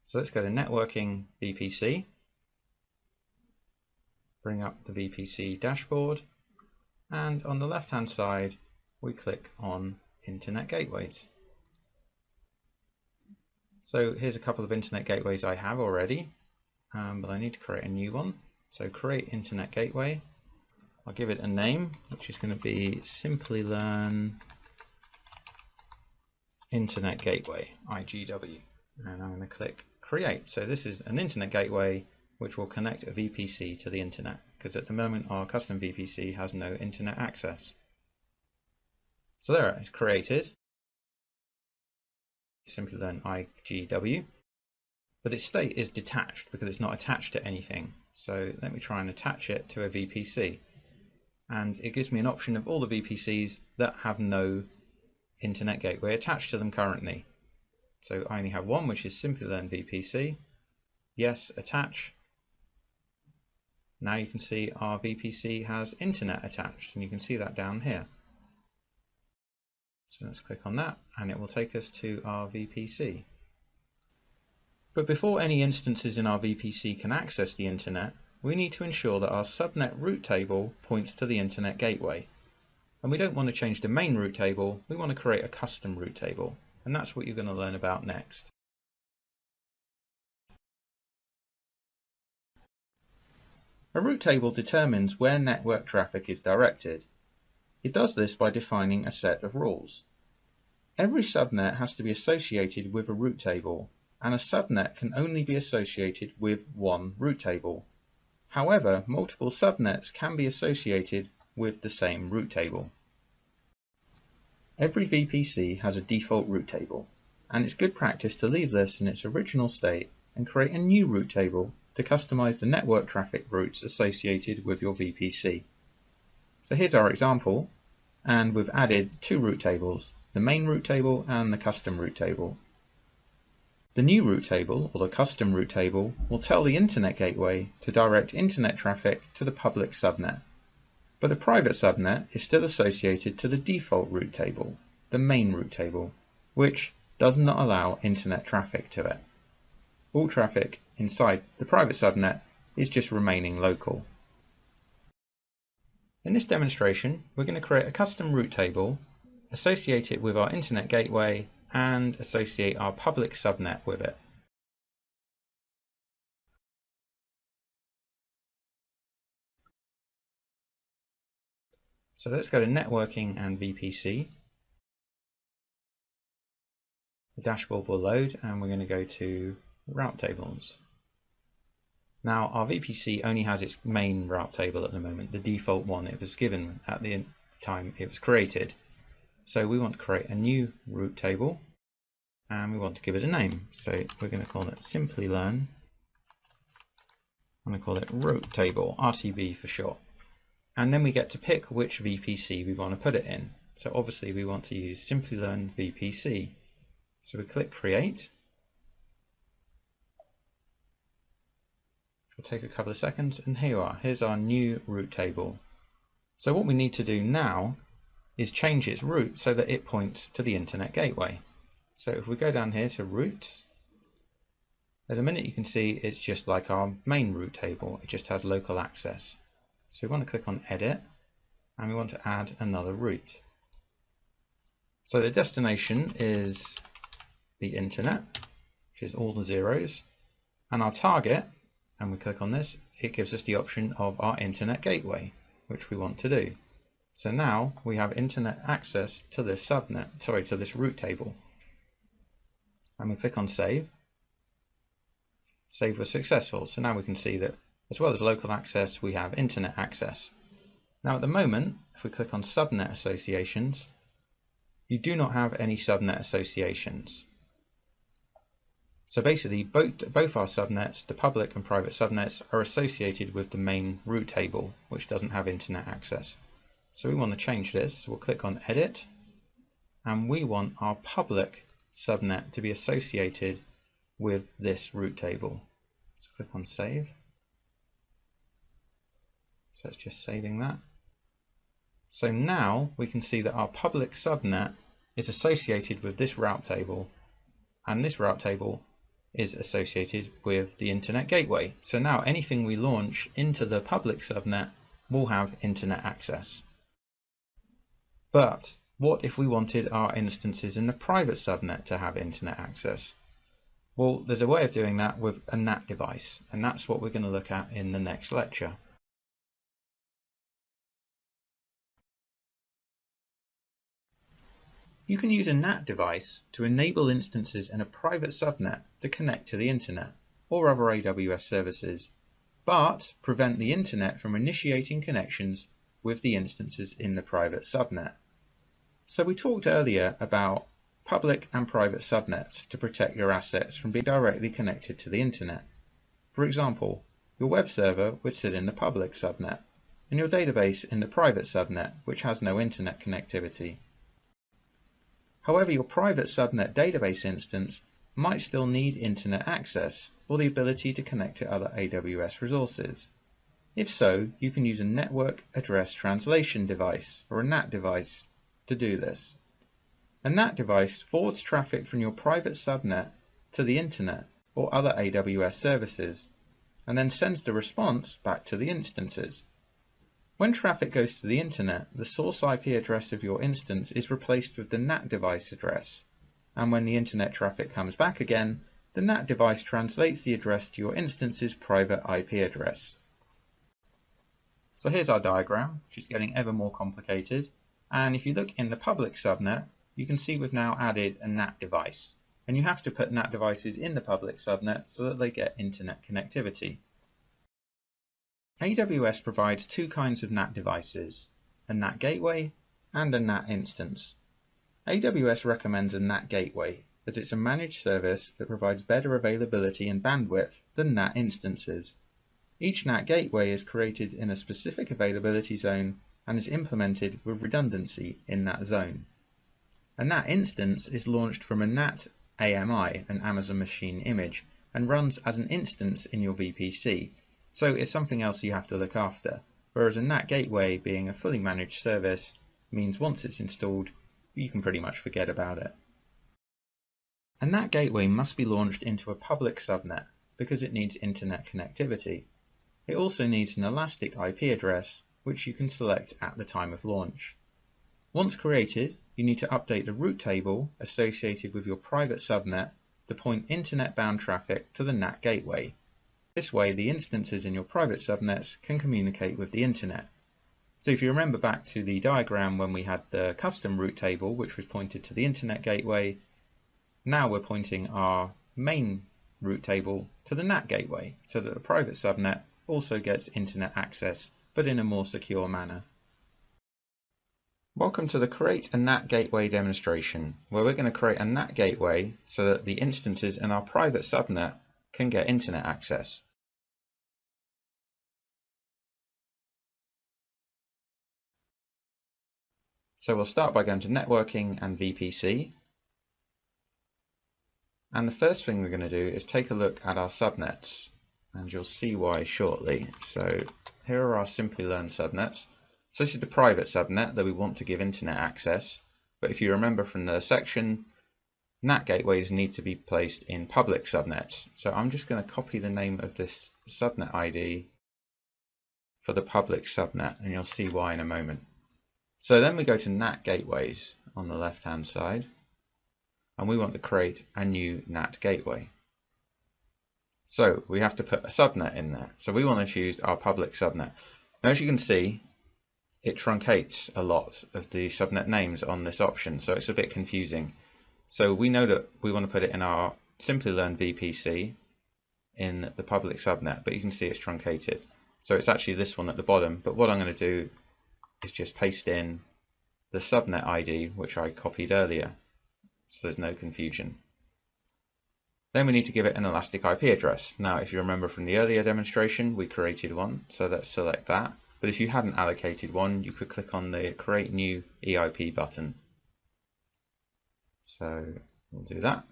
So let's go to Networking VPC, bring up the VPC dashboard, and on the left hand side we click on Internet Gateways. So here's a couple of internet gateways I have already, but I need to create a new one. So create internet gateway. I'll give it a name, which is going to be Simplilearn Internet Gateway, IGW. And I'm going to click create. So this is an internet gateway which will connect a VPC to the internet, because at the moment our custom VPC has no internet access. So there it's created. Simplilearn IGW, but its state is detached because it's not attached to anything. So let me try and attach it to a VPC, and it gives me an option of all the VPCs that have no internet gateway attached to them currently. So I only have one, which is Simplilearn VPC. Yes, attach. Now you can see our VPC has internet attached, and you can see that down here. So let's click on that and it will take us to our VPC. But before any instances in our VPC can access the internet, we need to ensure that our subnet route table points to the internet gateway. And we don't want to change the main route table, we want to create a custom route table. And that's what you're going to learn about next. A route table determines where network traffic is directed. It does this by defining a set of rules. Every subnet has to be associated with a route table, and a subnet can only be associated with one route table. However, multiple subnets can be associated with the same route table. Every VPC has a default route table, and it's good practice to leave this in its original state and create a new route table to customize the network traffic routes associated with your VPC. So here's our example, and we've added two route tables, the main route table and the custom route table. The new route table, or the custom route table, will tell the internet gateway to direct internet traffic to the public subnet. But the private subnet is still associated to the default route table, the main route table, which does not allow internet traffic to it. All traffic inside the private subnet is just remaining local. In this demonstration, we're going to create a custom route table, associate it with our internet gateway, and associate our public subnet with it. So let's go to Networking and VPC. The dashboard will load and we're going to go to Route Tables. Now our VPC only has its main route table at the moment, the default one it was given at the time it was created. So we want to create a new route table and we want to give it a name. So we're going to call it Simplilearn. I'm going to call it route table, RTB for short. And then we get to pick which VPC we want to put it in. So obviously we want to use Simplilearn VPC. So we click Create. It'll take a couple of seconds, and here you are. Here's our new route table. So what we need to do now is change its route so that it points to the internet gateway. So if we go down here to routes, at the minute you can see it's just like our main route table. It just has local access. So we want to click on Edit, and we want to add another route. So the destination is the internet, which is all the zeros, and our target, and we click on this, it gives us the option of our internet gateway, which we want to do. So now we have internet access to this to this route table. And we click on save. Save was successful. So now we can see that as well as local access, we have internet access. Now at the moment, if we click on subnet associations, you do not have any subnet associations. So basically both our subnets, the public and private subnets, are associated with the main route table, which doesn't have internet access. So we want to change this. So we'll click on edit, and we want our public subnet to be associated with this route table. So click on save. So it's just saving that. So now we can see that our public subnet is associated with this route table, and this route table is associated with the internet gateway. So now anything we launch into the public subnet will have internet access. But what if we wanted our instances in the private subnet to have internet access? Well, there's a way of doing that with a NAT device, and that's what we're going to look at in the next lecture. You can use a NAT device to enable instances in a private subnet to connect to the internet or other AWS services, but prevent the internet from initiating connections with the instances in the private subnet. So we talked earlier about public and private subnets to protect your assets from being directly connected to the internet. For example, your web server would sit in the public subnet and your database in the private subnet, which has no internet connectivity. However, your private subnet database instance might still need internet access or the ability to connect to other AWS resources. If so, you can use a network address translation device or a NAT device to do this. A NAT device forwards traffic from your private subnet to the internet or other AWS services and then sends the response back to the instances. When traffic goes to the internet, the source IP address of your instance is replaced with the NAT device address, and when the internet traffic comes back again, the NAT device translates the address to your instance's private IP address. So here's our diagram, which is getting ever more complicated, and if you look in the public subnet, you can see we've now added a NAT device, and you have to put NAT devices in the public subnet so that they get internet connectivity. AWS provides two kinds of NAT devices, a NAT gateway and a NAT instance. AWS recommends a NAT gateway as it's a managed service that provides better availability and bandwidth than NAT instances. Each NAT gateway is created in a specific availability zone and is implemented with redundancy in that zone. A NAT instance is launched from a NAT AMI, an Amazon Machine Image, and runs as an instance in your VPC. So it's something else you have to look after, whereas a NAT gateway, being a fully managed service, means once it's installed, you can pretty much forget about it. A NAT gateway must be launched into a public subnet because it needs internet connectivity. It also needs an elastic IP address, which you can select at the time of launch. Once created, you need to update the route table associated with your private subnet to point internet-bound traffic to the NAT gateway. This way, the instances in your private subnets can communicate with the internet. So if you remember back to the diagram when we had the custom route table, which was pointed to the internet gateway, now we're pointing our main route table to the NAT gateway, so that the private subnet also gets internet access, but in a more secure manner. Welcome to the Create a NAT Gateway demonstration, where we're going to create a NAT gateway so that the instances in our private subnet can get internet access. So we'll start by going to Networking and VPC. And the first thing we're going to do is take a look at our subnets, and you'll see why shortly. So here are our Simplilearn subnets. So this is the private subnet that we want to give internet access, but if you remember from the section, NAT gateways need to be placed in public subnets. So I'm just going to copy the name of this subnet ID for the public subnet, and you'll see why in a moment. So then we go to NAT gateways on the left hand side, and we want to create a new NAT gateway. So we have to put a subnet in there. So we want to choose our public subnet. Now, as you can see, it truncates a lot of the subnet names on this option, so it's a bit confusing. So we know that we want to put it in our Simplilearn VPC in the public subnet, but you can see it's truncated. So it's actually this one at the bottom, but what I'm going to do is just paste in the subnet ID, which I copied earlier, so there's no confusion. Then we need to give it an elastic IP address. Now, if you remember from the earlier demonstration, we created one, so let's select that. But if you hadn't allocated one, you could click on the Create New EIP button. So we'll do that.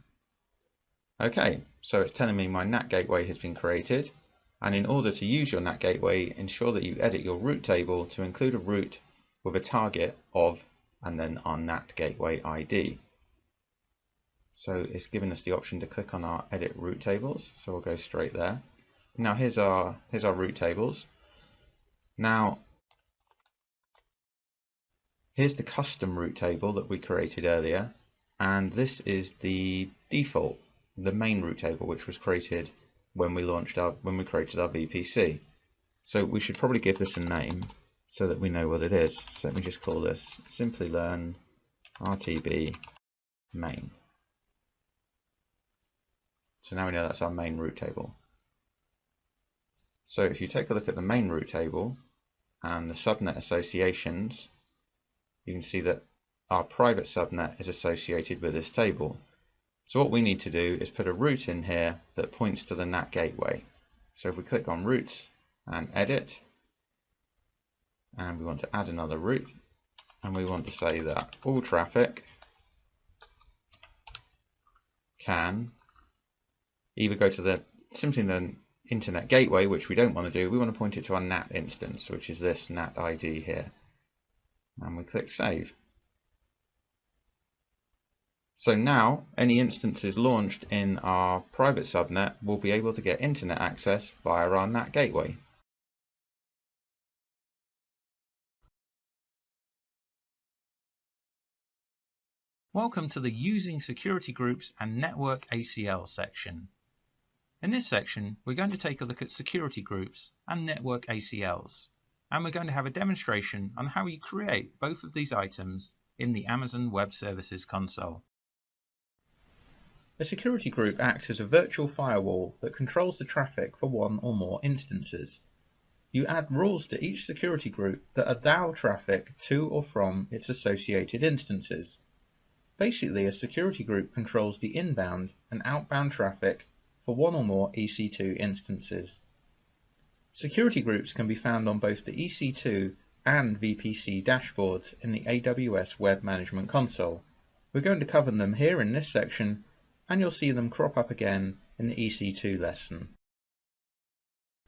Okay, so it's telling me my NAT gateway has been created. And in order to use your NAT gateway, ensure that you edit your route table to include a route with a target of, and then our NAT gateway ID. So it's given us the option to click on our edit route tables. So we'll go straight there. Now here's our route tables. Now here's the custom route table that we created earlier, and this is the default, the main route table, which was created when we created our VPC. So we should probably give this a name so that we know what it is. So let me just call this Simplilearn RTB main. So now we know that's our main route table. So if you take a look at the main route table and the subnet associations, you can see that our private subnet is associated with this table. So what we need to do is put a route in here that points to the NAT gateway. So if we click on routes and edit, and we want to add another route, and we want to say that all traffic can either go to the Simplilearn internet gateway, which we don't want to do. We want to point it to our NAT instance, which is this NAT ID here. And we click save. So now any instances launched in our private subnet will be able to get internet access via our NAT gateway. Welcome to the Using Security Groups and Network ACL section. In this section, we're going to take a look at security groups and network ACLs, and we're going to have a demonstration on how you create both of these items in the Amazon Web Services console. A security group acts as a virtual firewall that controls the traffic for one or more instances. You add rules to each security group that allow traffic to or from its associated instances. Basically, a security group controls the inbound and outbound traffic for one or more EC2 instances. Security groups can be found on both the EC2 and VPC dashboards in the AWS Web Management Console. We're going to cover them here in this section, and you'll see them crop up again in the EC2 lesson.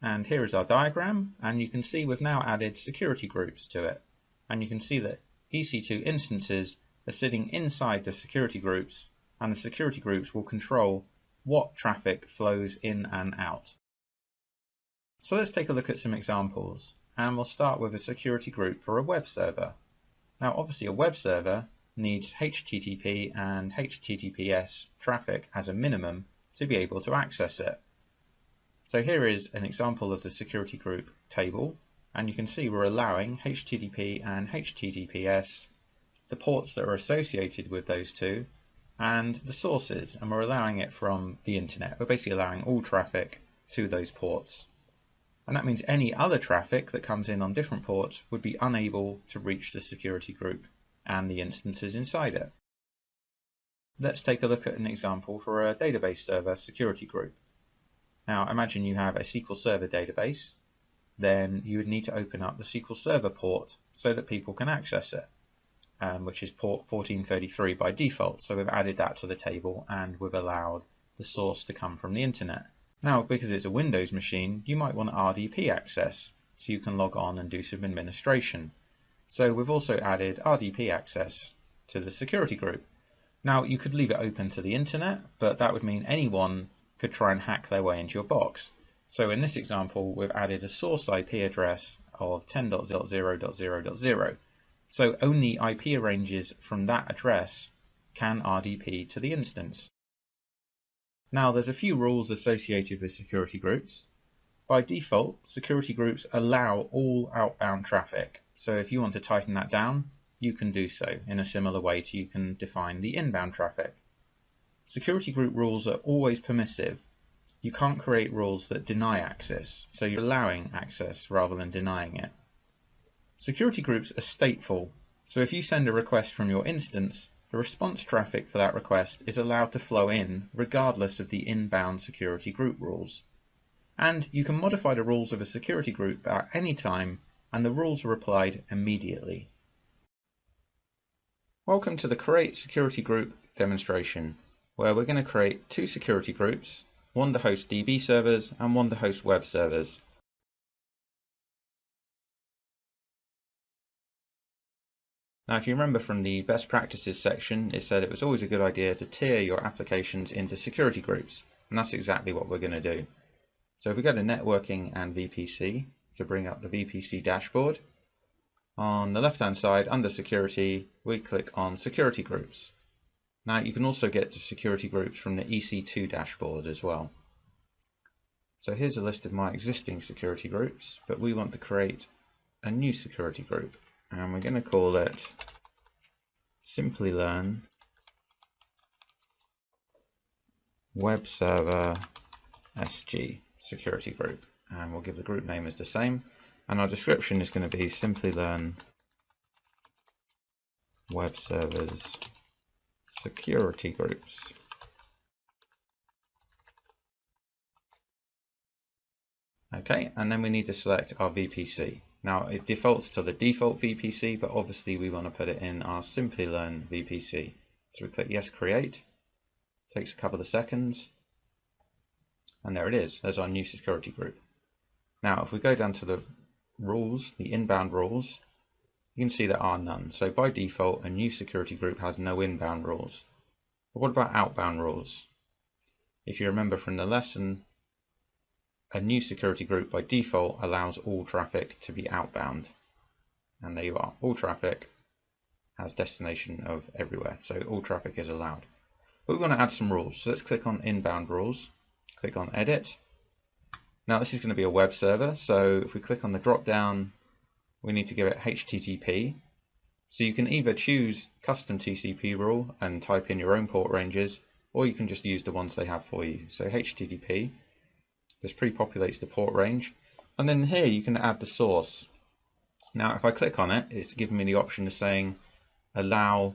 And here is our diagram, and you can see we've now added security groups to it. And you can see that EC2 instances are sitting inside the security groups, and the security groups will control what traffic flows in and out. So let's take a look at some examples, and we'll start with a security group for a web server. Now obviously a web server needs HTTP and HTTPS traffic as a minimum to be able to access it. So here is an example of the security group table, and you can see we're allowing HTTP and HTTPS, the ports that are associated with those two, and the sources, and we're allowing it from the internet. We're basically allowing all traffic to those ports. And that means any other traffic that comes in on different ports would be unable to reach the security group and the instances inside it. Let's take a look at an example for a database server security group. Now imagine you have a SQL Server database, then you would need to open up the SQL Server port so that people can access it. Which is port 1433 by default, so we've added that to the table and we've allowed the source to come from the internet. Now because it's a Windows machine, you might want RDP access so you can log on and do some administration. So we've also added RDP access to the security group. Now you could leave it open to the internet, but that would mean anyone could try and hack their way into your box. So in this example we've added a source IP address of 10.0.0.0.0. So only IP ranges from that address can RDP to the instance. Now there's a few rules associated with security groups. By default, security groups allow all outbound traffic. So if you want to tighten that down, you can do so in a similar way to you can define the inbound traffic. Security group rules are always permissive. You can't create rules that deny access, so you're allowing access rather than denying it. Security groups are stateful, so if you send a request from your instance, the response traffic for that request is allowed to flow in regardless of the inbound security group rules. And you can modify the rules of a security group at any time, and the rules are applied immediately. Welcome to the Create Security Group demonstration, where we're going to create two security groups, one to host DB servers and one to host web servers. Now, if you remember from the best practices section, it said it was always a good idea to tier your applications into security groups, and that's exactly what we're going to do. So if we go to networking and VPC to bring up the VPC dashboard, on the left hand side under security we click on security groups. Now you can also get to security groups from the EC2 dashboard as well. So here's a list of my existing security groups, but we want to create a new security group, and we're going to call it Simplilearn Web Server SG security group, and we'll give the group name as the same, and our description is going to be Simplilearn Web Servers Security Groups. Okay, and then we need to select our VPC. Now it defaults to the default VPC, but obviously we want to put it in our Simplilearn VPC. So we click Yes, Create. Takes a couple of seconds. And there it is, there's our new security group. Now if we go down to the rules, the inbound rules, you can see there are none. So by default, a new security group has no inbound rules. But what about outbound rules? If you remember from the lesson, a new security group by default allows all traffic to be outbound. And there you are, all traffic has destination of everywhere. So all traffic is allowed. But we want to add some rules. So let's click on inbound rules. Click on Edit. Now this is going to be a web server, so if we click on the drop down, we need to give it HTTP. So you can either choose custom TCP rule and type in your own port ranges, or you can just use the ones they have for you. So HTTP, this pre-populates the port range, and then here you can add the source. Now if I click on it, it's giving me the option of saying allow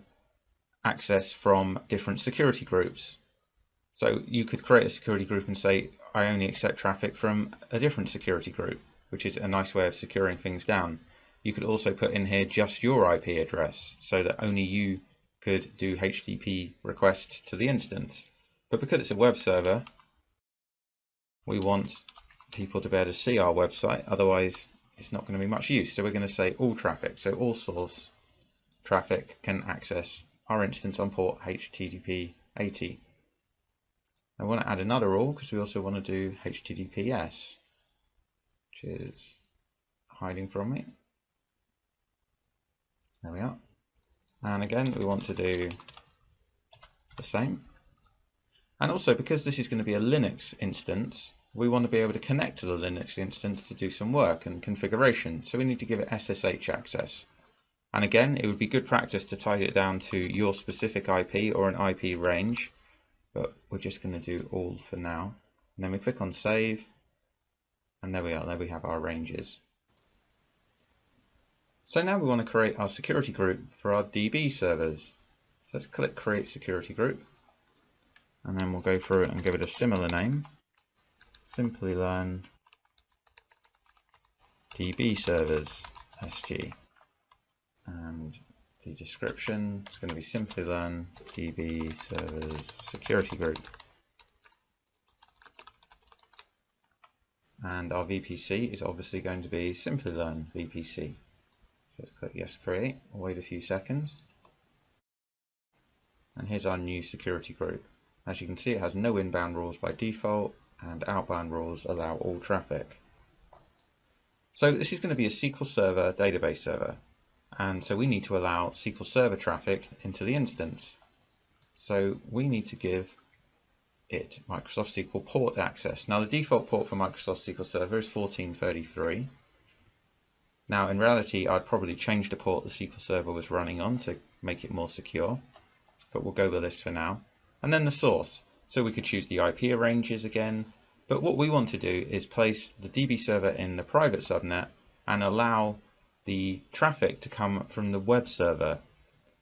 access from different security groups. So you could create a security group and say, I only accept traffic from a different security group, which is a nice way of securing things down. You could also put in here just your IP address, so that only you could do HTTP requests to the instance. But because it's a web server, we want people to be able to see our website, otherwise it's not going to be much use. So we're going to say all traffic, so all source traffic can access our instance on port HTTP 80. I want to add another rule because we also want to do HTTPS, which is hiding from me. There we are. And again, we want to do the same. And also, because this is going to be a Linux instance, we want to be able to connect to the Linux instance to do some work and configuration. So we need to give it SSH access. And again, it would be good practice to tie it down to your specific IP or an IP range. But we're just going to do all for now. And then we click on Save, and there we are, there we have our ranges. So now we want to create our security group for our DB servers. So let's click Create Security Group, and then we'll go through it and give it a similar name, Simplilearn DB Servers SG. And the description is going to be Simplilearn DB Servers Security Group. And our VPC is obviously going to be Simplilearn VPC. So let's click Yes, Create, wait a few seconds. And here's our new security group. As you can see, it has no inbound rules by default, and outbound rules allow all traffic. So this is going to be a SQL Server database server. And so we need to allow SQL Server traffic into the instance. So we need to give it Microsoft SQL port access. Now the default port for Microsoft SQL Server is 1433. Now in reality I'd probably change the port the SQL Server was running on to make it more secure, but we'll go with this for now. And then the source, so we could choose the IP ranges again, but what we want to do is place the DB server in the private subnet and allow the traffic to come from the web server.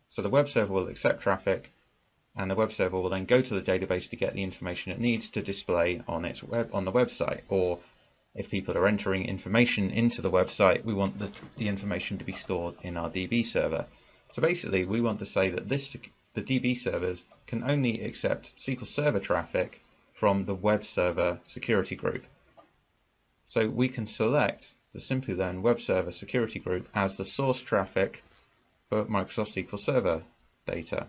So the web server will accept traffic, and the web server will then go to the database to get the information it needs to display on its on the website. Or if people are entering information into the website, we want the information to be stored in our DB server. So basically we want to say that the DB servers can only accept SQL Server traffic from the web server security group. So we can select the Simplilearn web server security group as the source traffic for Microsoft SQL Server data.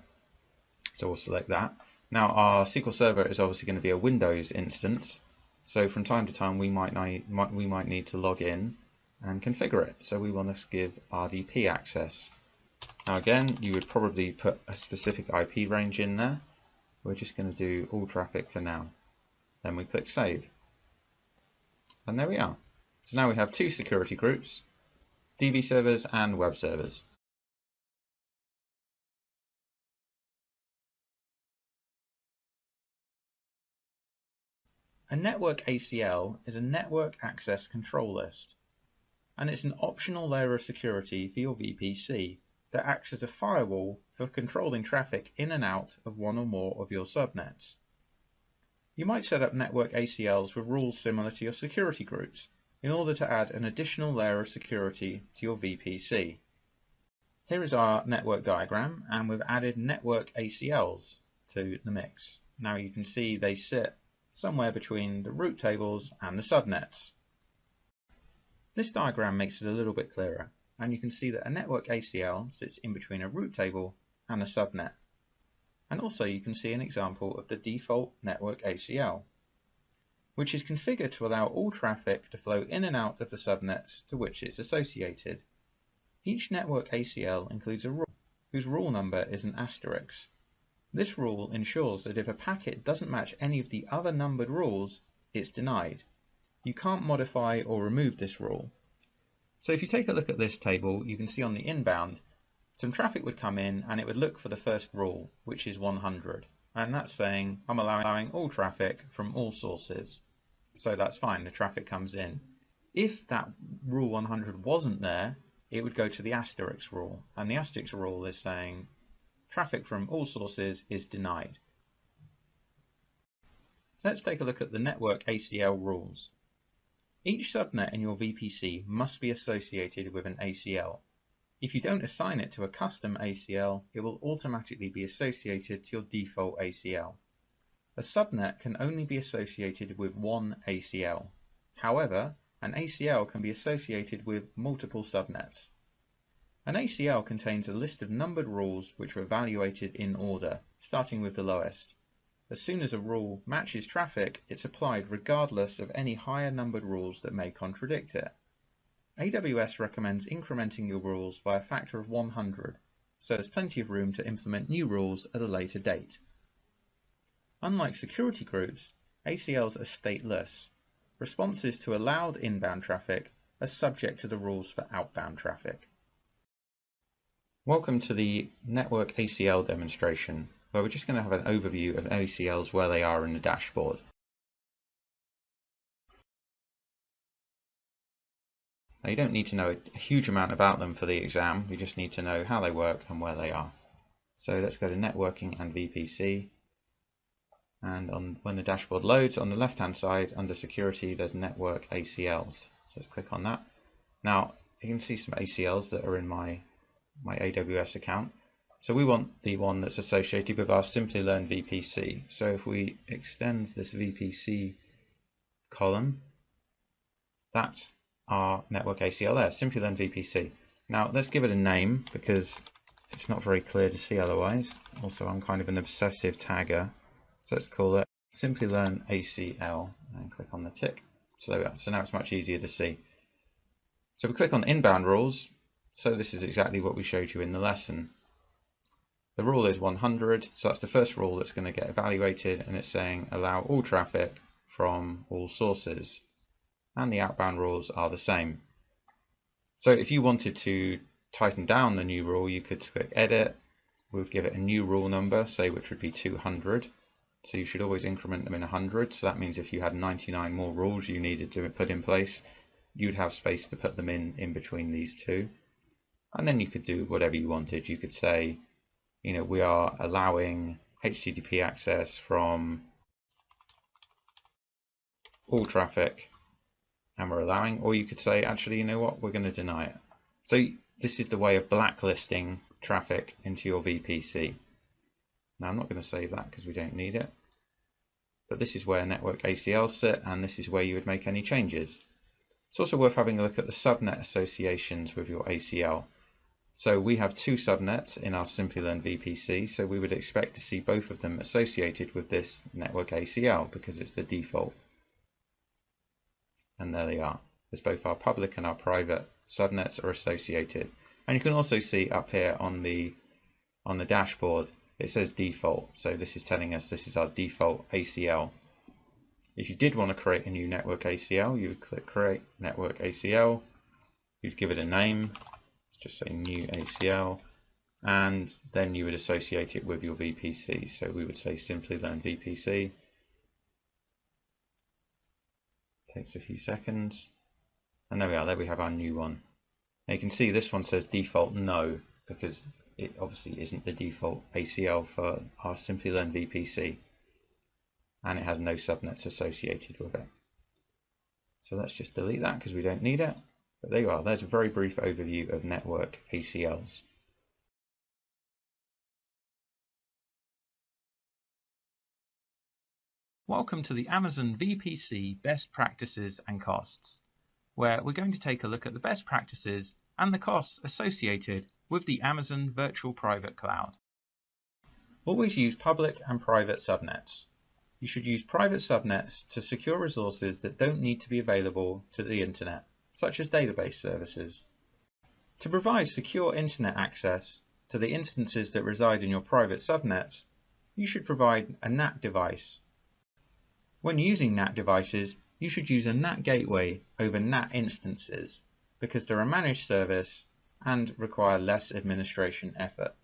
So we'll select that. Now our SQL Server is obviously going to be a Windows instance, so from time to time we might need to log in and configure it. So we want to give RDP access. Now again, you would probably put a specific IP range in there. We're just going to do all traffic for now. Then we click Save. And there we are. So now we have two security groups, DB servers and web servers. A network ACL is a network access control list, and it's an optional layer of security for your VPC that acts as a firewall for controlling traffic in and out of one or more of your subnets. You might set up network ACLs with rules similar to your security groups in order to add an additional layer of security to your VPC. Here is our network diagram, and we've added network ACLs to the mix. Now you can see they sit somewhere between the root tables and the subnets. This diagram makes it a little bit clearer, and you can see that a network ACL sits in between a root table and a subnet. And also you can see an example of the default network ACL, which is configured to allow all traffic to flow in and out of the subnets to which it's associated. Each network ACL includes a rule, whose rule number is an asterisk. This rule ensures that if a packet doesn't match any of the other numbered rules, it's denied. You can't modify or remove this rule. So if you take a look at this table, you can see on the inbound, some traffic would come in and it would look for the first rule, which is 100. And that's saying I'm allowing all traffic from all sources. So that's fine, the traffic comes in. If that rule 100 wasn't there, it would go to the asterisk rule. And the asterisk rule is saying traffic from all sources is denied. Let's take a look at the network ACL rules. Each subnet in your VPC must be associated with an ACL. If you don't assign it to a custom ACL, it will automatically be associated to your default ACL. A subnet can only be associated with one ACL. However, an ACL can be associated with multiple subnets. An ACL contains a list of numbered rules which are evaluated in order, starting with the lowest. As soon as a rule matches traffic, it's applied regardless of any higher numbered rules that may contradict it. AWS recommends incrementing your rules by a factor of 100, so there's plenty of room to implement new rules at a later date. Unlike security groups, ACLs are stateless. Responses to allowed inbound traffic are subject to the rules for outbound traffic. Welcome to the network ACL demonstration, where we're just going to have an overview of ACLs where they are in the dashboard. Now you don't need to know a huge amount about them for the exam, you just need to know how they work and where they are. So let's go to networking and VPC, and when the dashboard loads, on the left hand side under security there's network ACLs. So let's click on that. Now you can see some ACLs that are in my AWS account. So we want the one that's associated with our Simplilearn VPC. So if we extend this VPC column, that's our network ACL there, Simplilearn VPC. Now let's give it a name because it's not very clear to see otherwise. Also, I'm kind of an obsessive tagger, so let's call it Simplilearn ACL and click on the tick. So there we are. So now it's much easier to see. So we click on inbound rules. So this is exactly what we showed you in the lesson. The rule is 100, so that's the first rule that's going to get evaluated, and it's saying allow all traffic from all sources. And the outbound rules are the same. So if you wanted to tighten down the new rule, you could click edit. We'll give it a new rule number, say, which would be 200. So you should always increment them in 100. So that means if you had 99 more rules you needed to put in place, you'd have space to put them in between these two. And then you could do whatever you wanted. You could say, you know, we are allowing HTTP access from all traffic, and we're allowing, or you could say, actually, you know what, we're going to deny it. So this is the way of blacklisting traffic into your VPC. Now I'm not going to save that because we don't need it, but this is where network ACLs sit, and this is where you would make any changes. It's also worth having a look at the subnet associations with your ACL. So we have two subnets in our Simplilearn VPC, so we would expect to see both of them associated with this network ACL because it's the default. And there they are. There's both our public and our private subnets are associated. And you can also see up here on the dashboard, it says default. So this is telling us this is our default ACL. If you did want to create a new network ACL, you would click create network ACL. You'd give it a name, just say new ACL, and then you would associate it with your VPC. So we would say Simplilearn VPC. Takes a few seconds, and there we are. There we have our new one. Now you can see this one says default no, because it obviously isn't the default ACL for our Simplilearn VPC, and it has no subnets associated with it. So let's just delete that because we don't need it. But there you are. There's a very brief overview of network ACLs. Welcome to the Amazon VPC Best Practices and Costs, where we're going to take a look at the best practices and the costs associated with the Amazon Virtual Private Cloud. Always use public and private subnets. You should use private subnets to secure resources that don't need to be available to the internet, such as database services. To provide secure internet access to the instances that reside in your private subnets, you should provide a NAT device. When using NAT devices, you should use a NAT gateway over NAT instances because they're a managed service and require less administration effort.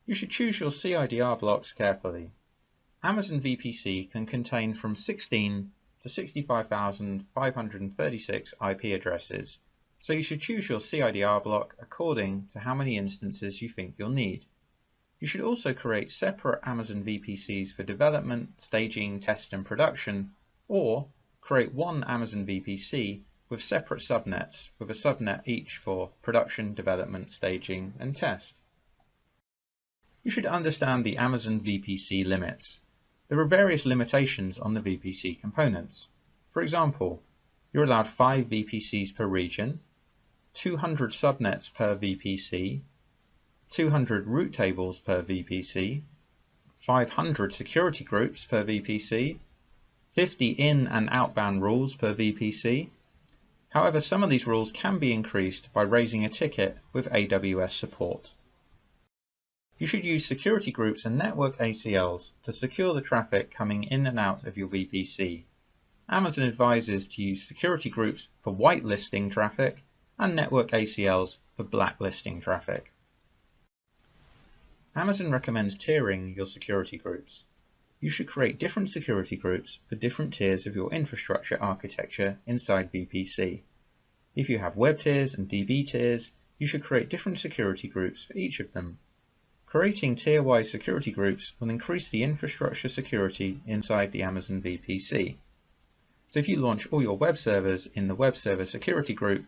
You should choose your CIDR blocks carefully. Amazon VPC can contain from 16 to 65,536 IP addresses, so you should choose your CIDR block according to how many instances you think you'll need. You should also create separate Amazon VPCs for development, staging, test and production, or create one Amazon VPC with separate subnets, with a subnet each for production, development, staging and test. You should understand the Amazon VPC limits. There are various limitations on the VPC components. For example, you're allowed 5 VPCs per region, 200 subnets per VPC, 200 route tables per VPC, 500 security groups per VPC, 50 in and outbound rules per VPC. However, some of these rules can be increased by raising a ticket with AWS support. You should use security groups and network ACLs to secure the traffic coming in and out of your VPC. Amazon advises to use security groups for whitelisting traffic and network ACLs for blacklisting traffic. Amazon recommends tiering your security groups. You should create different security groups for different tiers of your infrastructure architecture inside VPC. If you have web tiers and DB tiers, you should create different security groups for each of them. Creating tier-wise security groups will increase the infrastructure security inside the Amazon VPC. So if you launch all your web servers in the web server security group,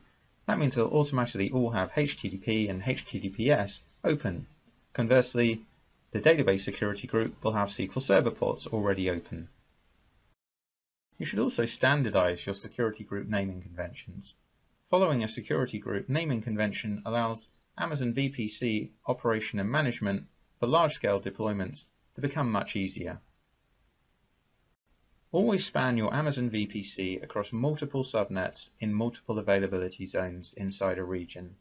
that means they'll automatically all have HTTP and HTTPS open. Conversely, the database security group will have SQL Server ports already open. You should also standardize your security group naming conventions. Following a security group naming convention allows Amazon VPC operation and management for large-scale deployments to become much easier. Always span your Amazon VPC across multiple subnets in multiple availability zones inside a region.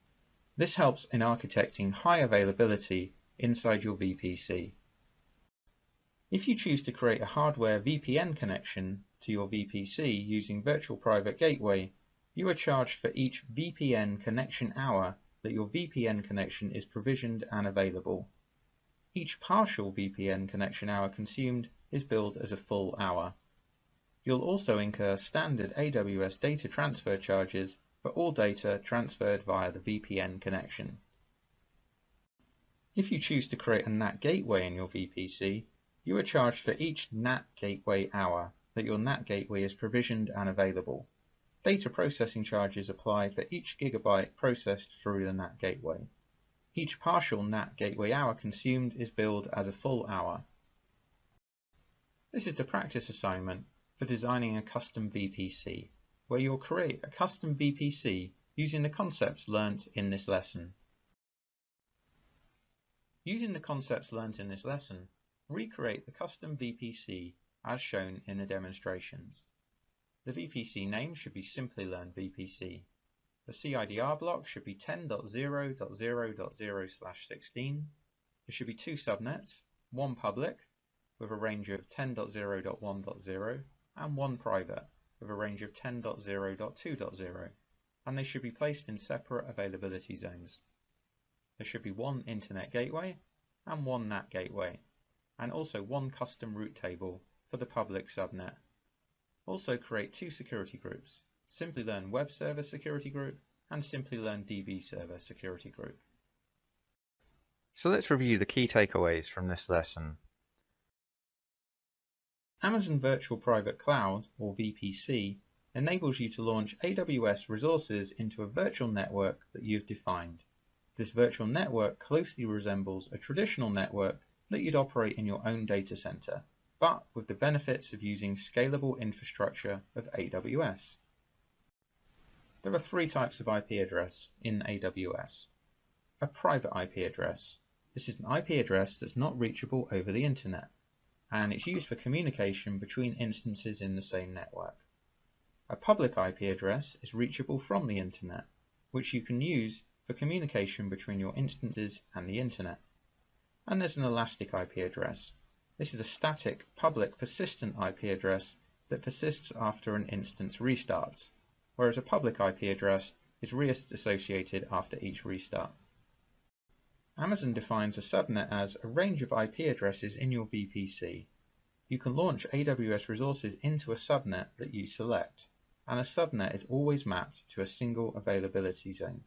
This helps in architecting high availability inside your VPC. If you choose to create a hardware VPN connection to your VPC using Virtual Private Gateway, you are charged for each VPN connection hour that your VPN connection is provisioned and available. Each partial VPN connection hour consumed is billed as a full hour. You'll also incur standard AWS data transfer charges for all data transferred via the VPN connection. If you choose to create a NAT gateway in your VPC, you are charged for each NAT gateway hour that your NAT gateway is provisioned and available. Data processing charges apply for each gigabyte processed through the NAT gateway. Each partial NAT gateway hour consumed is billed as a full hour. This is the practice assignment for designing a custom VPC, where you'll create a custom VPC using the concepts learnt in this lesson. Using the concepts learnt in this lesson, recreate the custom VPC as shown in the demonstrations. The VPC name should be Simplilearn VPC. The CIDR block should be 10.0.0.0/16. There should be two subnets, one public with a range of 10.0.1.0 and one private with a range of 10.0.2.0, and they should be placed in separate availability zones. There should be one internet gateway and one NAT gateway, and also one custom route table for the public subnet. Also create two security groups, Simplilearn Web Server Security Group and Simplilearn DB Server Security Group. So let's review the key takeaways from this lesson. Amazon Virtual Private Cloud, or VPC, enables you to launch AWS resources into a virtual network that you've defined. This virtual network closely resembles a traditional network that you'd operate in your own data center, but with the benefits of using scalable infrastructure of AWS. There are three types of IP address in AWS. A private IP address. This is an IP address that's not reachable over the internet, and it's used for communication between instances in the same network. A public IP address is reachable from the internet, which you can use for communication between your instances and the internet. And there's an elastic IP address. This is a static, public, persistent IP address that persists after an instance restarts, whereas a public IP address is reassociated after each restart. Amazon defines a subnet as a range of IP addresses in your VPC. You can launch AWS resources into a subnet that you select, and a subnet is always mapped to a single availability zone.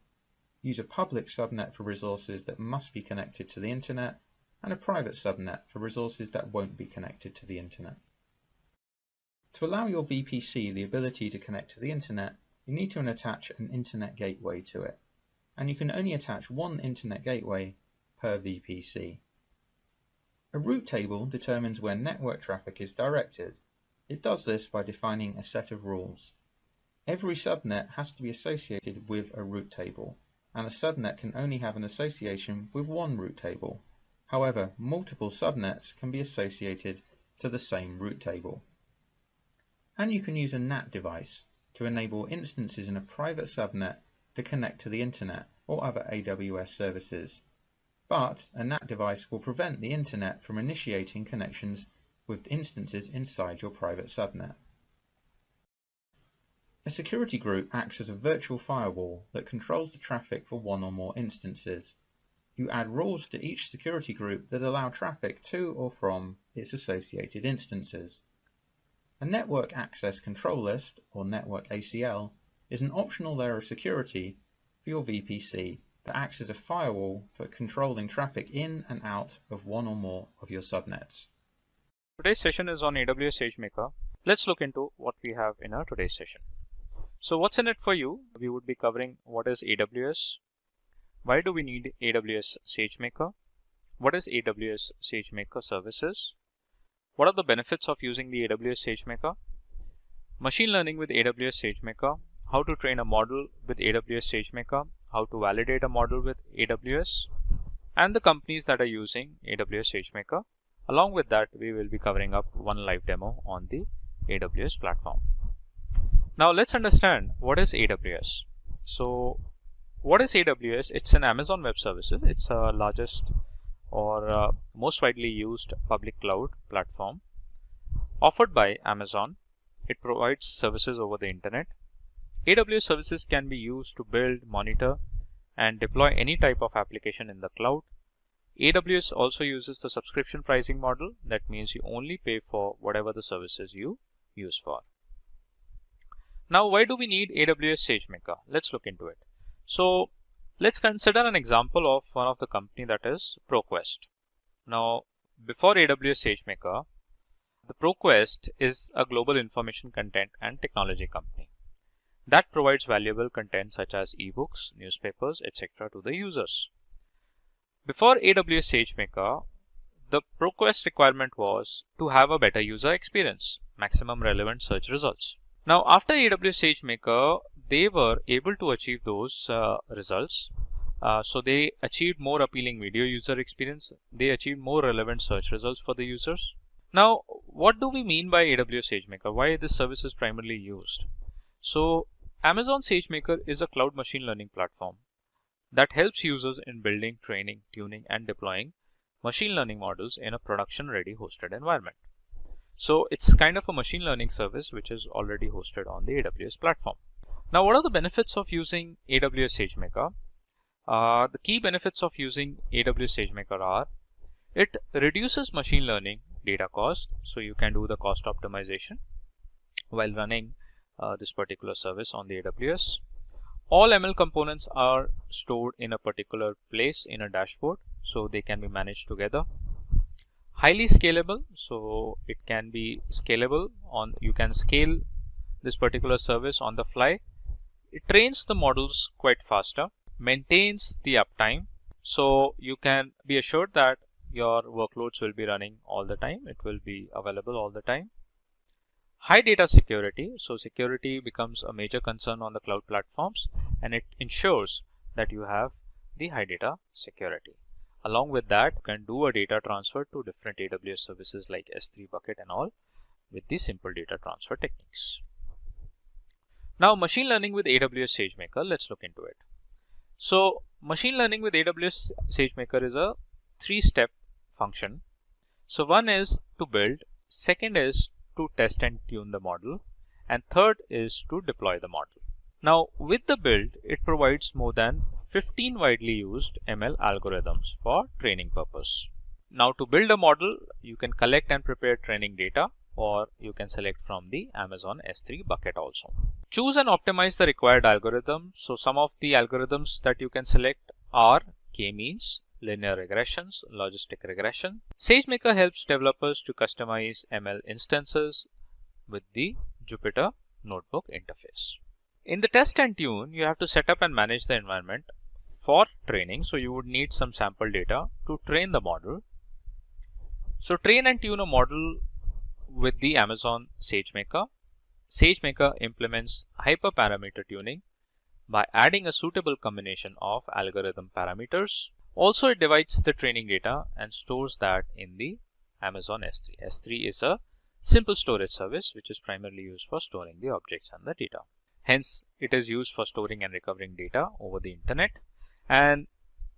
Use a public subnet for resources that must be connected to the internet, and a private subnet for resources that won't be connected to the internet. To allow your VPC the ability to connect to the internet, you need to attach an internet gateway to it, and you can only attach one internet gateway per VPC. A route table determines where network traffic is directed. It does this by defining a set of rules. Every subnet has to be associated with a route table, and a subnet can only have an association with one route table. However, multiple subnets can be associated to the same route table. And you can use a NAT device to enable instances in a private subnet to connect to the internet or other AWS services. But a NAT device will prevent the internet from initiating connections with instances inside your private subnet. A security group acts as a virtual firewall that controls the traffic for one or more instances. You add rules to each security group that allow traffic to or from its associated instances. A Network Access Control List, or Network ACL, is an optional layer of security for your VPC that acts as a firewall for controlling traffic in and out of one or more of your subnets. Today's session is on AWS SageMaker. Let's look into what we have in our today's session. So what's in it for you? We would be covering what is AWS, why do we need AWS SageMaker, what is AWS SageMaker services, what are the benefits of using the AWS SageMaker, machine learning with AWS SageMaker, how to train a model with AWS SageMaker, how to validate a model with AWS, and the companies that are using AWS SageMaker. Along with that, we will be covering up one live demo on the AWS platform. Now let's understand what is AWS. So what is AWS? It's an Amazon Web Services. It's the largest or most widely used public cloud platform offered by Amazon. It provides services over the internet. AWS services can be used to build, monitor, and deploy any type of application in the cloud. AWS also uses the subscription pricing model. That means you only pay for whatever the services you use for. Now, why do we need AWS SageMaker? Let's look into it. So let's consider an example of one of the company, that is ProQuest. Now, before AWS SageMaker, the ProQuest is a global information content and technology company that provides valuable content such as ebooks, newspapers, etc. to the users. Before AWS SageMaker, the ProQuest requirement was to have a better user experience, maximum relevant search results. Now, after AWS SageMaker, they were able to achieve those results. So they achieved more appealing video user experience. They achieved more relevant search results for the users. Now, what do we mean by AWS SageMaker? Why this service is primarily used? So Amazon SageMaker is a cloud machine learning platform that helps users in building, training, tuning, and deploying machine learning models in a production-ready hosted environment. So it's kind of a machine learning service which is already hosted on the AWS platform. Now, what are the benefits of using AWS SageMaker? The key benefits of using AWS SageMaker are: it reduces machine learning data cost, so you can do the cost optimization while running this particular service on the AWS. All ML components are stored in a particular place in a dashboard, so they can be managed together. Highly scalable, so it can be scalable on, you can scale this particular service on the fly. It trains the models quite faster, maintains the uptime, so you can be assured that your workloads will be running all the time, it will be available all the time. High data security, so security becomes a major concern on the cloud platforms, and it ensures that you have the high data security. Along with that, you can do a data transfer to different AWS services like S3 bucket and all with the simple data transfer techniques. Now, machine learning with AWS SageMaker, let's look into it. So machine learning with AWS SageMaker is a 3-step function. So one is to build, second is to test and tune the model, and third is to deploy the model. Now, with the build, it provides more than 15 widely used ML algorithms for training purpose. Now, to build a model, you can collect and prepare training data, or you can select from the Amazon S3 bucket also. Choose and optimize the required algorithm. So some of the algorithms that you can select are k-means, linear regressions, logistic regression. SageMaker helps developers to customize ML instances with the Jupyter Notebook interface. In the test and tune, you have to set up and manage the environment for training. So you would need some sample data to train the model. So train and tune a model with the Amazon SageMaker. SageMaker implements hyperparameter tuning by adding a suitable combination of algorithm parameters. Also, it divides the training data and stores that in the Amazon S3. S3 is a simple storage service which is primarily used for storing the objects and the data. Hence, it is used for storing and recovering data over the internet. And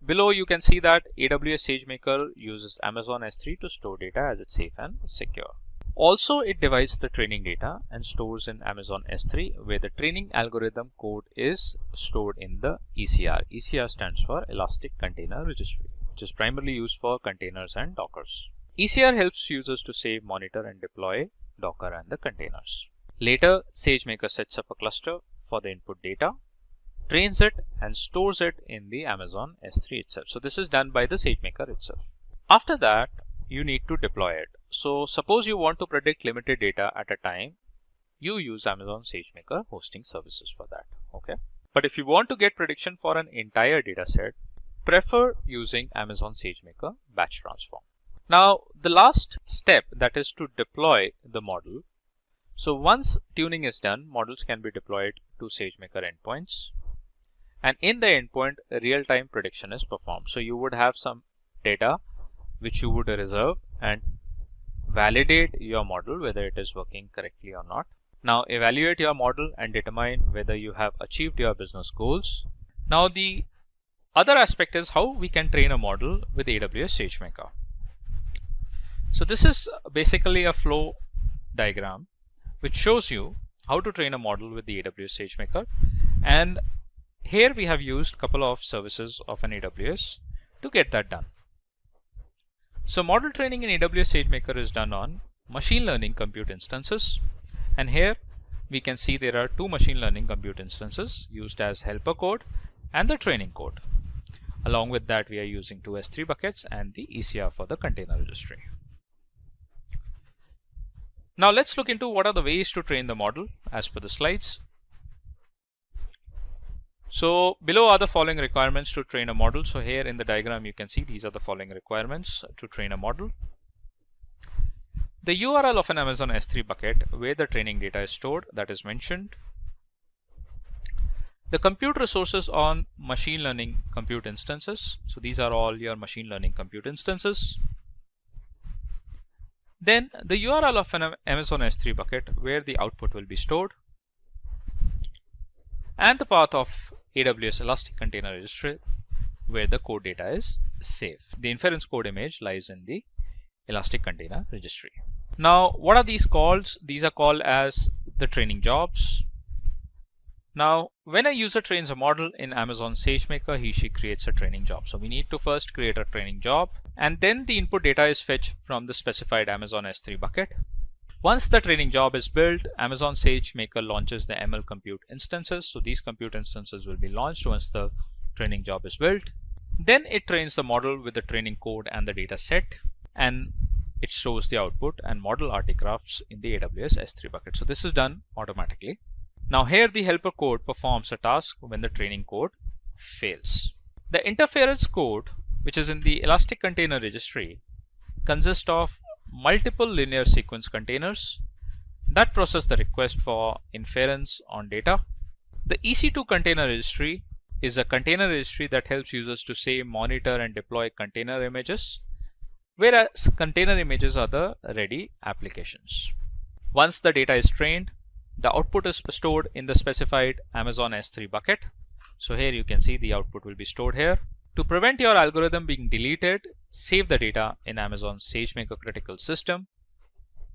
below you can see that AWS SageMaker uses Amazon S3 to store data as it's safe and secure. Also, it divides the training data and stores in Amazon S3, where the training algorithm code is stored in the ECR. ECR stands for Elastic Container Registry, which is primarily used for containers and Dockers. ECR helps users to save, monitor, and deploy Docker and the containers. Later, SageMaker sets up a cluster for the input data, trains it, and stores it in the Amazon S3 itself. So this is done by the SageMaker itself. After that, you need to deploy it. So suppose you want to predict limited data at a time, you use Amazon SageMaker hosting services for that. Okay. But if you want to get prediction for an entire data set, prefer using Amazon SageMaker batch transform. Now, the last step, that is to deploy the model. So once tuning is done, models can be deployed to SageMaker endpoints. And in the endpoint, real-time prediction is performed. So you would have some data which you would reserve and validate your model whether it is working correctly or not. Now evaluate your model and determine whether you have achieved your business goals. Now the Other aspect is how we can train a model with AWS SageMaker. So this is basically a flow diagram which shows you how to train a model with the AWS SageMaker, and here we have used a couple of services of an AWS to get that done. So model training in AWS SageMaker is done on machine learning compute instances, and here we can see there are two machine learning compute instances used as helper code and the training code. Along with that, we are using two S3 buckets and the ECR for the container registry. Now let's look into what are the ways to train the model as per the slides. So below are the following requirements to train a model. So here in the diagram you can see these are the following requirements to train a model. The URL of an Amazon S3 bucket where the training data is stored, that is mentioned. The compute resources on machine learning compute instances. So these are all your machine learning compute instances. Then the URL of an Amazon S3 bucket where the output will be stored, and the path of AWS Elastic Container Registry where the code data is saved. The inference code image lies in the Elastic Container Registry. Now what are these called? These are called as the training jobs. Now when a user trains a model in Amazon SageMaker, he/she creates a training job. So we need to first create a training job, and then the input data is fetched from the specified Amazon S3 bucket. Once the training job is built, Amazon SageMaker launches the ML compute instances. So these compute instances will be launched once the training job is built. Then it trains the model with the training code and the data set, and it shows the output and model artifacts in the AWS S3 bucket. So this is done automatically. Now here the helper code performs a task when the training code fails. The interference code, which is in the Elastic Container Registry, consists of multiple linear sequence containers that process the request for inference on data. The EC2 Container Registry is a container registry that helps users to save, monitor, and deploy container images, whereas container images are the ready applications. Once the data is trained, the output is stored in the specified Amazon S3 bucket. So here you can see the output will be stored here. To prevent your algorithm being deleted, save the data in Amazon SageMaker Critical System,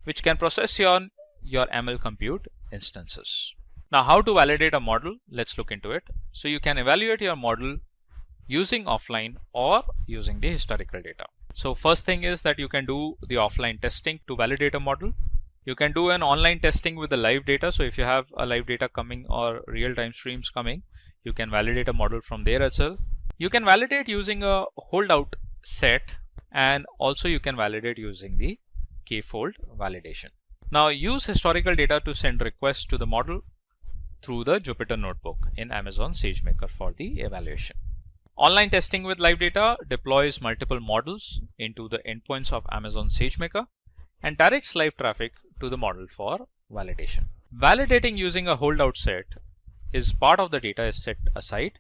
which can process your ML compute instances. Now how to validate a model? Let's look into it. So you can evaluate your model using offline or using the historical data. So first thing is that you can do the offline testing to validate a model. You can do an online testing with the live data. So if you have a live data coming or real-time streams coming, you can validate a model from there as well. You can validate using a holdout set, and also you can validate using the k-fold validation. Now use historical data to send requests to the model through the Jupyter Notebook in Amazon SageMaker for the evaluation. Online testing with live data deploys multiple models into the endpoints of Amazon SageMaker and directs live traffic to the model for validation. Validating using a holdout set is part of the data is set aside,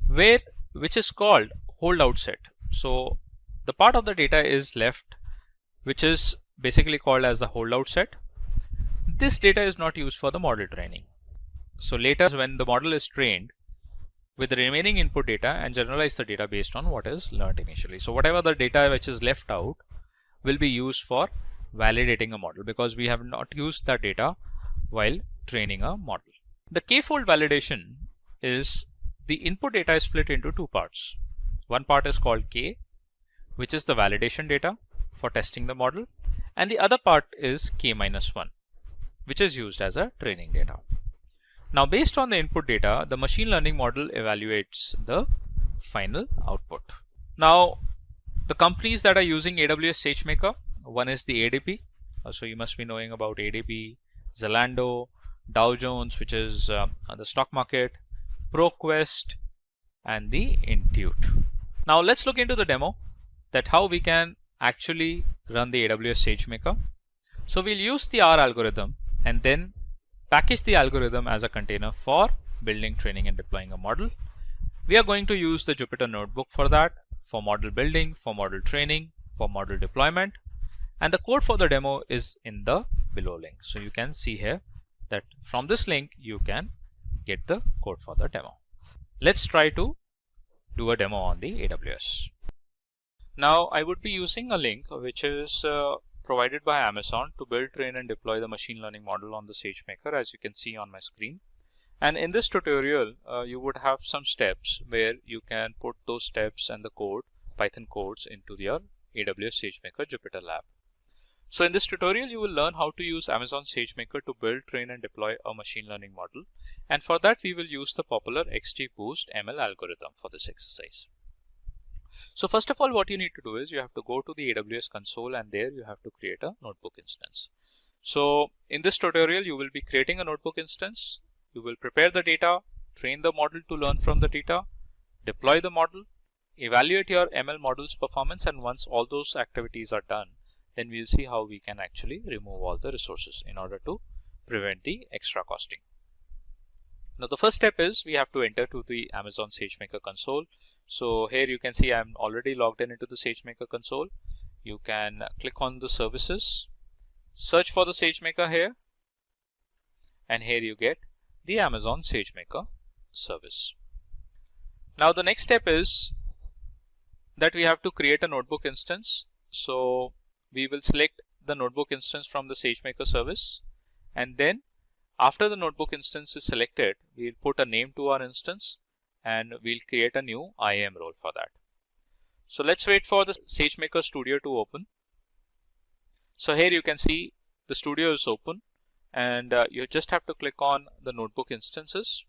which is called holdout set. So the part of the data is left, which is basically called as the holdout set. This data is not used for the model training. So later when the model is trained with the remaining input data and generalize the data based on what is learned initially. So whatever the data which is left out will be used for validating a model, because we have not used that data while training a model. The k-fold validation is the input data is split into two parts. One part is called k, which is the validation data for testing the model, and the other part is k-1, which is used as a training data. Now based on the input data, the machine learning model evaluates the final output. Now the companies that are using AWS SageMaker, one is the ADP. So you must be knowing about ADP, Zalando, Dow Jones, which is the stock market, ProQuest, and the Intuit. Now let's look into the demo that how we can actually run the AWS SageMaker. So we'll use the R algorithm and then package the algorithm as a container for building, training, and deploying a model. We are going to use the Jupyter Notebook for that, for model building, for model training, for model deployment, and the code for the demo is in the below link. So you can see here that from this link you can get the code for the demo. Let's try to do a demo on the AWS. Now I would be using a link which is provided by Amazon to build, train and deploy the machine learning model on the SageMaker, as you can see on my screen. And in this tutorial, you would have some steps where you can put those steps and the code, Python codes, into your AWS SageMaker Jupyter Lab. So in this tutorial, you will learn how to use Amazon SageMaker to build, train and deploy a machine learning model. And for that, we will use the popular XGBoost ML algorithm for this exercise. So first of all, what you need to do is you have to go to the AWS console, and there you have to create a notebook instance. So in this tutorial, you will be creating a notebook instance. You will prepare the data, train the model to learn from the data, deploy the model, evaluate your ML model's performance, and once all those activities are done, then we'll see how we can actually remove all the resources in order to prevent the extra costing. Now the first step is we have to enter to the Amazon SageMaker console. So here you can see I'm already logged in into the SageMaker console. You can click on the services, search for the SageMaker here, and here you get the Amazon SageMaker service. Now the next step is that we have to create a notebook instance. So we will select the notebook instance from the SageMaker service, and then after the notebook instance is selected, we'll put a name to our instance and we'll create a new IAM role for that. So let's wait for the SageMaker Studio to open. So here you can see the Studio is open, and you just have to click on the notebook instances,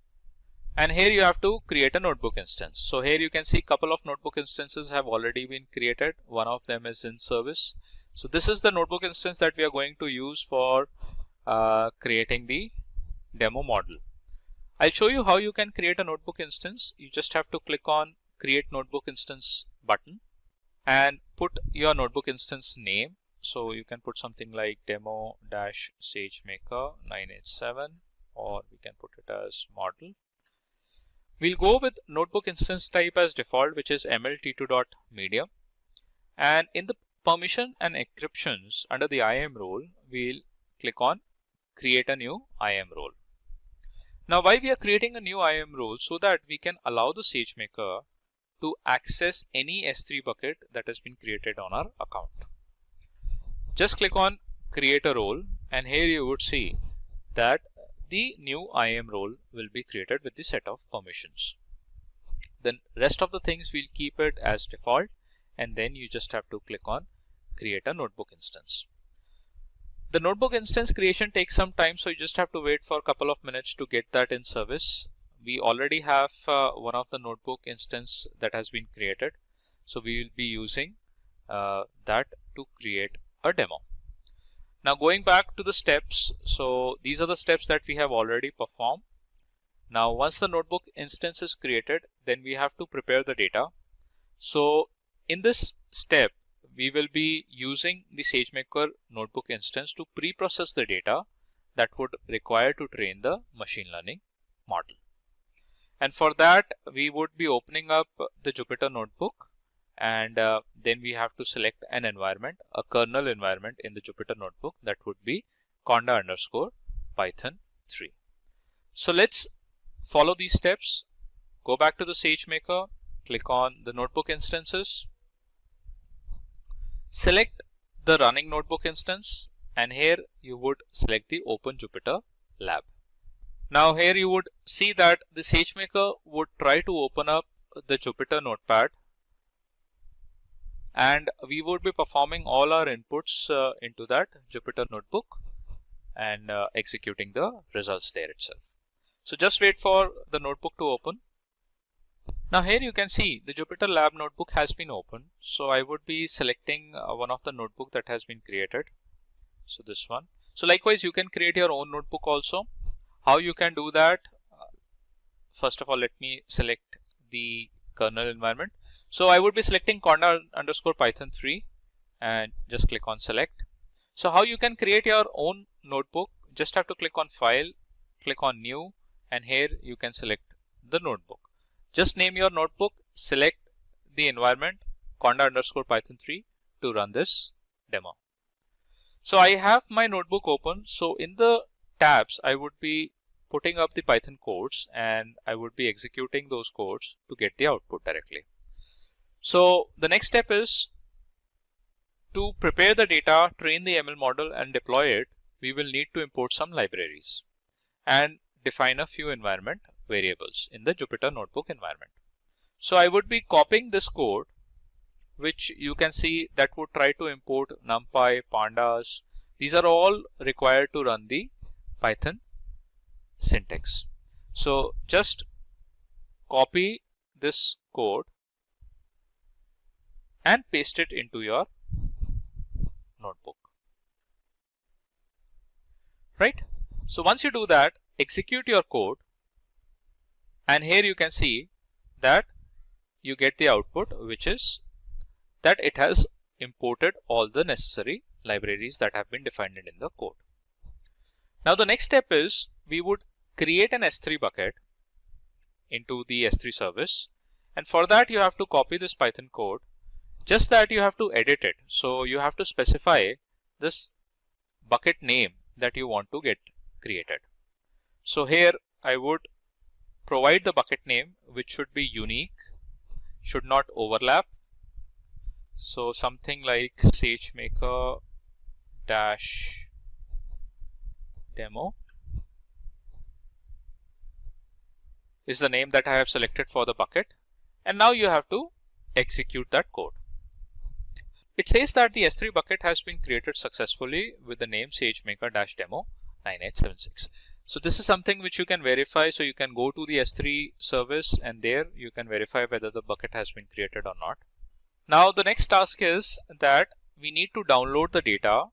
and here you have to create a notebook instance. So here you can see a couple of notebook instances have already been created. One of them is in service. So this is the notebook instance that we are going to use for creating the demo model. I'll show you how you can create a notebook instance. You just have to click on Create Notebook Instance button and put your notebook instance name. So you can put something like demo-sagemaker 987, or we can put it as model. We'll go with notebook instance type as default, which is mlt2.media. And in the permission and encryptions under the IAM role, we'll click on Create a new IAM role. Now why we are creating a new IAM role? So that we can allow the SageMaker to access any S3 bucket that has been created on our account. Just click on Create a role, and here you would see that the new IAM role will be created with the set of permissions. Then rest of the things we'll keep it as default, and then you just have to click on Create a notebook instance. The notebook instance creation takes some time, so you just have to wait for a couple of minutes to get that in service. We already have one of the notebook instance that has been created, so we will be using that to create a demo. Now going back to the steps, so these are the steps that we have already performed. Now once the notebook instance is created, then we have to prepare the data. So in this step, we will be using the SageMaker notebook instance to pre-process the data that would require to train the machine learning model. And for that, we would be opening up the Jupyter notebook, and then we have to select an environment, a kernel environment in the Jupyter notebook that would be conda_python 3. So let's follow these steps. Go back to the SageMaker, click on the notebook instances, select the running notebook instance, and here you would select the Open Jupyter Lab. Now here you would see that the SageMaker would try to open up the Jupyter notepad, and we would be performing all our inputs into that Jupyter notebook and executing the results there itself. So just wait for the notebook to open. Now here you can see the Jupyter Lab notebook has been opened. So I would be selecting one of the notebook that has been created. So this one. So likewise, you can create your own notebook also. How you can do that? First of all, let me select the kernel environment. So I would be selecting conda_python 3 and just click on select. So how you can create your own notebook? Just have to click on file, click on new, and here you can select the notebook. Just name your notebook, select the environment conda_python 3 to run this demo. So I have my notebook open. So in the tabs, I would be putting up the Python codes and I would be executing those codes to get the output directly. So the next step is to prepare the data, train the ML model and deploy it. We will need to import some libraries and define a few environment variables in the Jupyter Notebook environment. So I would be copying this code, which you can see that would try to import NumPy, Pandas. These are all required to run the Python syntax. So just copy this code and paste it into your notebook. Right? So once you do that, execute your code, and here you can see that you get the output, which is that it has imported all the necessary libraries that have been defined in the code. Now the next step is we would create an S3 bucket into the S3 service, and for that you have to copy this Python code. Just that you have to edit it. So you have to specify this bucket name that you want to get created. So here I would provide the bucket name, which should be unique, should not overlap. So something like SageMaker dash demo is the name that I have selected for the bucket. And now you have to execute that code. It says that the S3 bucket has been created successfully with the name SageMaker-demo 9876. So this is something which you can verify. So you can go to the S3 service and there you can verify whether the bucket has been created or not. Now the next task is that we need to download the data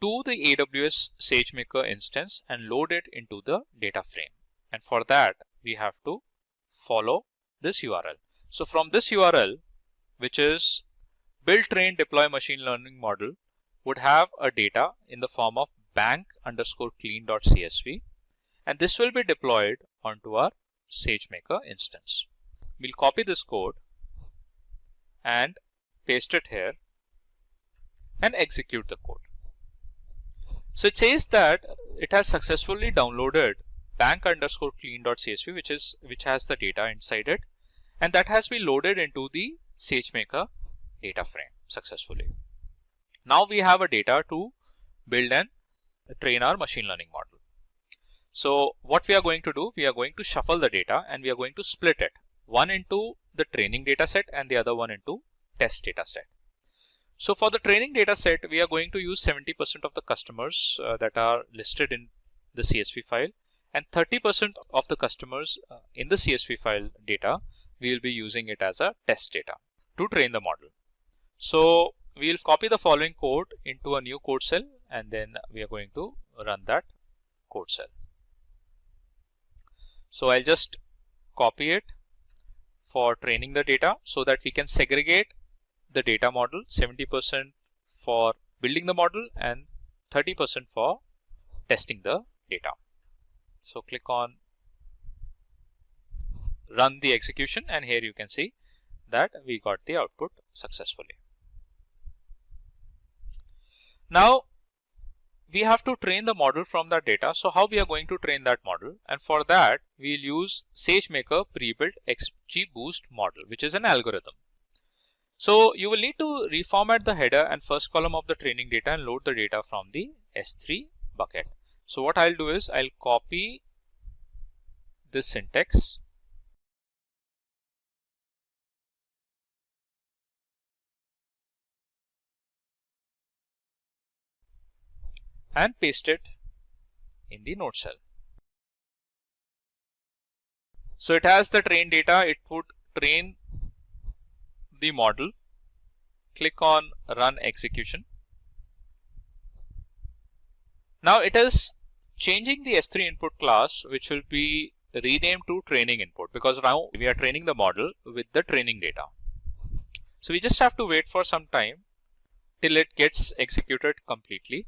to the AWS SageMaker instance and load it into the data frame. And for that we have to follow this URL. So from this URL, which is build, train, deploy machine learning model, would have a data in the form of bank_clean.csv, and this will be deployed onto our SageMaker instance. We'll copy this code and paste it here and execute the code. So it says that it has successfully downloaded bank_clean.csv, which has the data inside it, and that has been loaded into the SageMaker data frame successfully. Now we have a data to build and train our machine learning model. So what we are going to do, we are going to shuffle the data and we are going to split it, one into the training data set and the other one into test data set. So for the training data set, we are going to use 70% of the customers that are listed in the CSV file, and 30% of the customers in the CSV file data, we will be using it as a test data to train the model. So we will copy the following code into a new code cell and then we are going to run that code cell. So I'll just copy it for training the data so that we can segregate the data model, 70% for building the model and 30% for testing the data. So click on run the execution and here you can see that we got the output successfully. Now we have to train the model from that data. So how we are going to train that model? And for that we'll use SageMaker pre-built XGBoost model, which is an algorithm. So you will need to reformat the header and first column of the training data and load the data from the S3 bucket. So what I'll do is I'll copy this syntax and paste it in the node cell. So it has the train data, it would train the model. Click on run execution. Now it is changing the S3 input class, which will be renamed to training input, because now we are training the model with the training data. So we just have to wait for some time till it gets executed completely.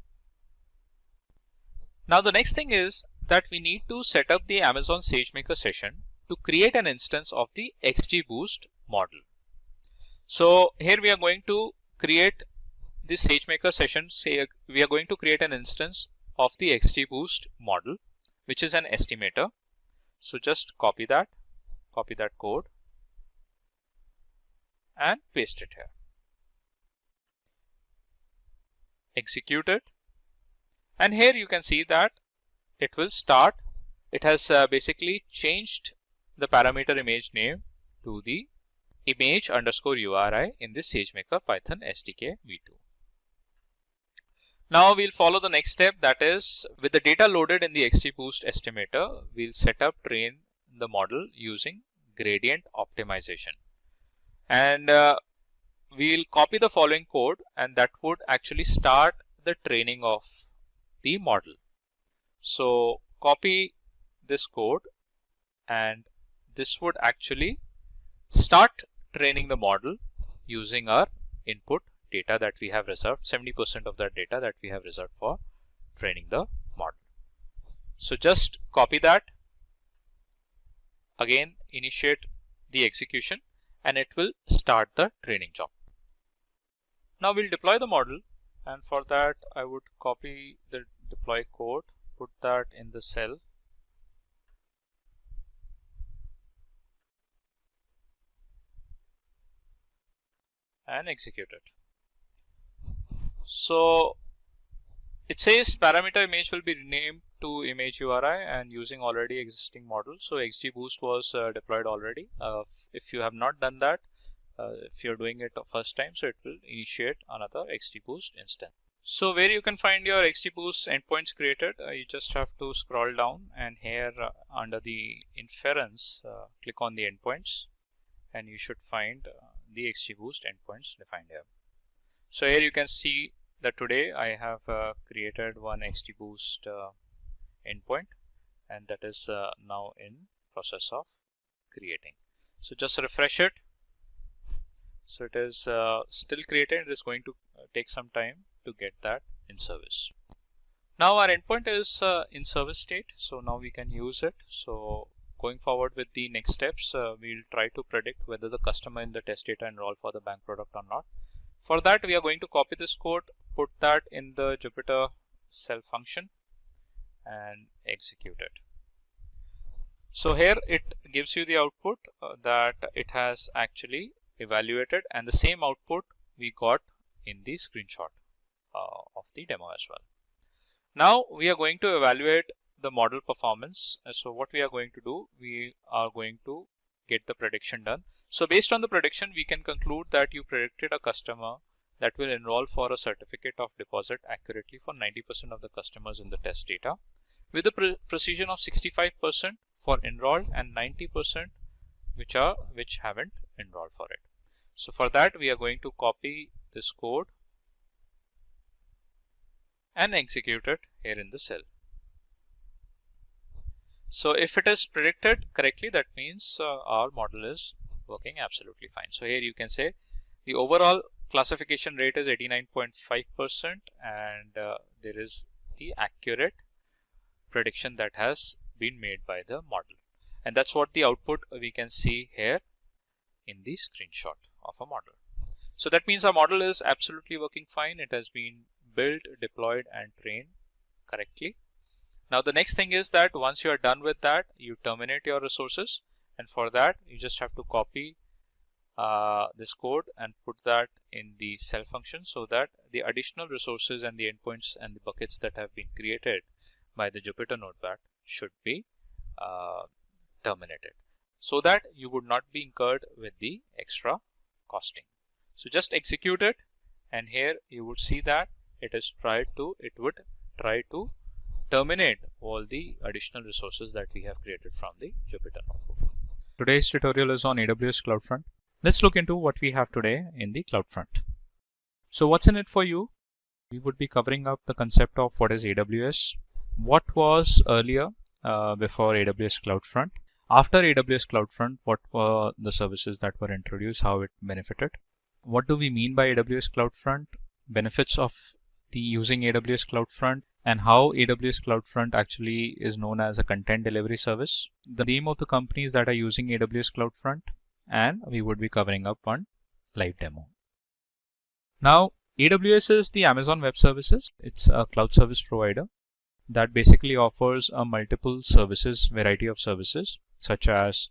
Now the next thing is that we need to set up the Amazon SageMaker session to create an instance of the XGBoost model. So here we are going to create this SageMaker session. We are going to create an instance of the XGBoost model, which is an estimator. So just copy that code and paste it here. Execute it. And here you can see that it will start. It has basically changed the parameter image name to the image underscore URI in the SageMaker Python SDK v2. Now we'll follow the next step, that is with the data loaded in the XGBoost estimator, we'll set up train the model using gradient optimization. And we'll copy the following code, and that would actually start the training of the model. So copy this code, and this would actually start training the model using our input data that we have reserved, 70% of that data that we have reserved for training the model. So just copy that, again initiate the execution, and it will start the training job. Now we'll deploy the model, and for that I would copy the deploy code, put that in the cell, and execute it. So it says parameter image will be renamed to image URI and using already existing model. So XGBoost was deployed already. If you have not done that, if you're doing it the first time, so it will initiate another XGBoost instance. So where you can find your XGBoost endpoints created, you just have to scroll down, and here under the inference, click on the endpoints, and you should find the XGBoost endpoints defined here. So here you can see that today I have created one XGBoost endpoint, and that is now in process of creating. So just refresh it. So it is still created. It is going to take some time to get that in service. Now our endpoint is in service state, so now we can use it. So going forward with the next steps, we'll try to predict whether the customer in the test data enroll for the bank product or not. For that, we are going to copy this code, put that in the Jupyter cell function, and execute it. So here it gives you the output that it has actually evaluated, and the same output we got in the screenshot of the demo as well. Now we are going to evaluate the model performance. So what we are going to do, we are going to get the prediction done. So based on the prediction, we can conclude that you predicted a customer that will enroll for a certificate of deposit accurately for 90% of the customers in the test data, with a precision of 65% for enrolled and 90% which haven't enrolled for it. So for that, we are going to copy this code and execute it here in the cell. So if it is predicted correctly, that means our model is working absolutely fine. So here you can say the overall classification rate is 89.5%, and there is the accurate prediction that has been made by the model. And that's what the output we can see here in the screenshot of a model. So that means our model is absolutely working fine. It has been built, deployed, and trained correctly. Now the next thing is that once you are done with that, you terminate your resources, and for that you just have to copy this code and put that in the cell function, so that the additional resources and the endpoints and the buckets that have been created by the Jupyter Notepad should be terminated, so that you would not be incurred with the extra costing. So just execute it, and here you would see that it would try to terminate all the additional resources that we have created from the Jupyter Notebook. Today's tutorial is on AWS CloudFront. Let's look into what we have today in the CloudFront. So what's in it for you? We would be covering up the concept of what is AWS, what was earlier before AWS CloudFront, after AWS CloudFront, what were the services that were introduced, how it benefited. What do we mean by AWS CloudFront, benefits of the using AWS CloudFront, and how AWS CloudFront actually is known as a content delivery service, the name of the companies that are using AWS CloudFront, and we would be covering up one live demo. Now, AWS is the Amazon Web Services. It's a cloud service provider. that basically offers a multiple services, variety of services such as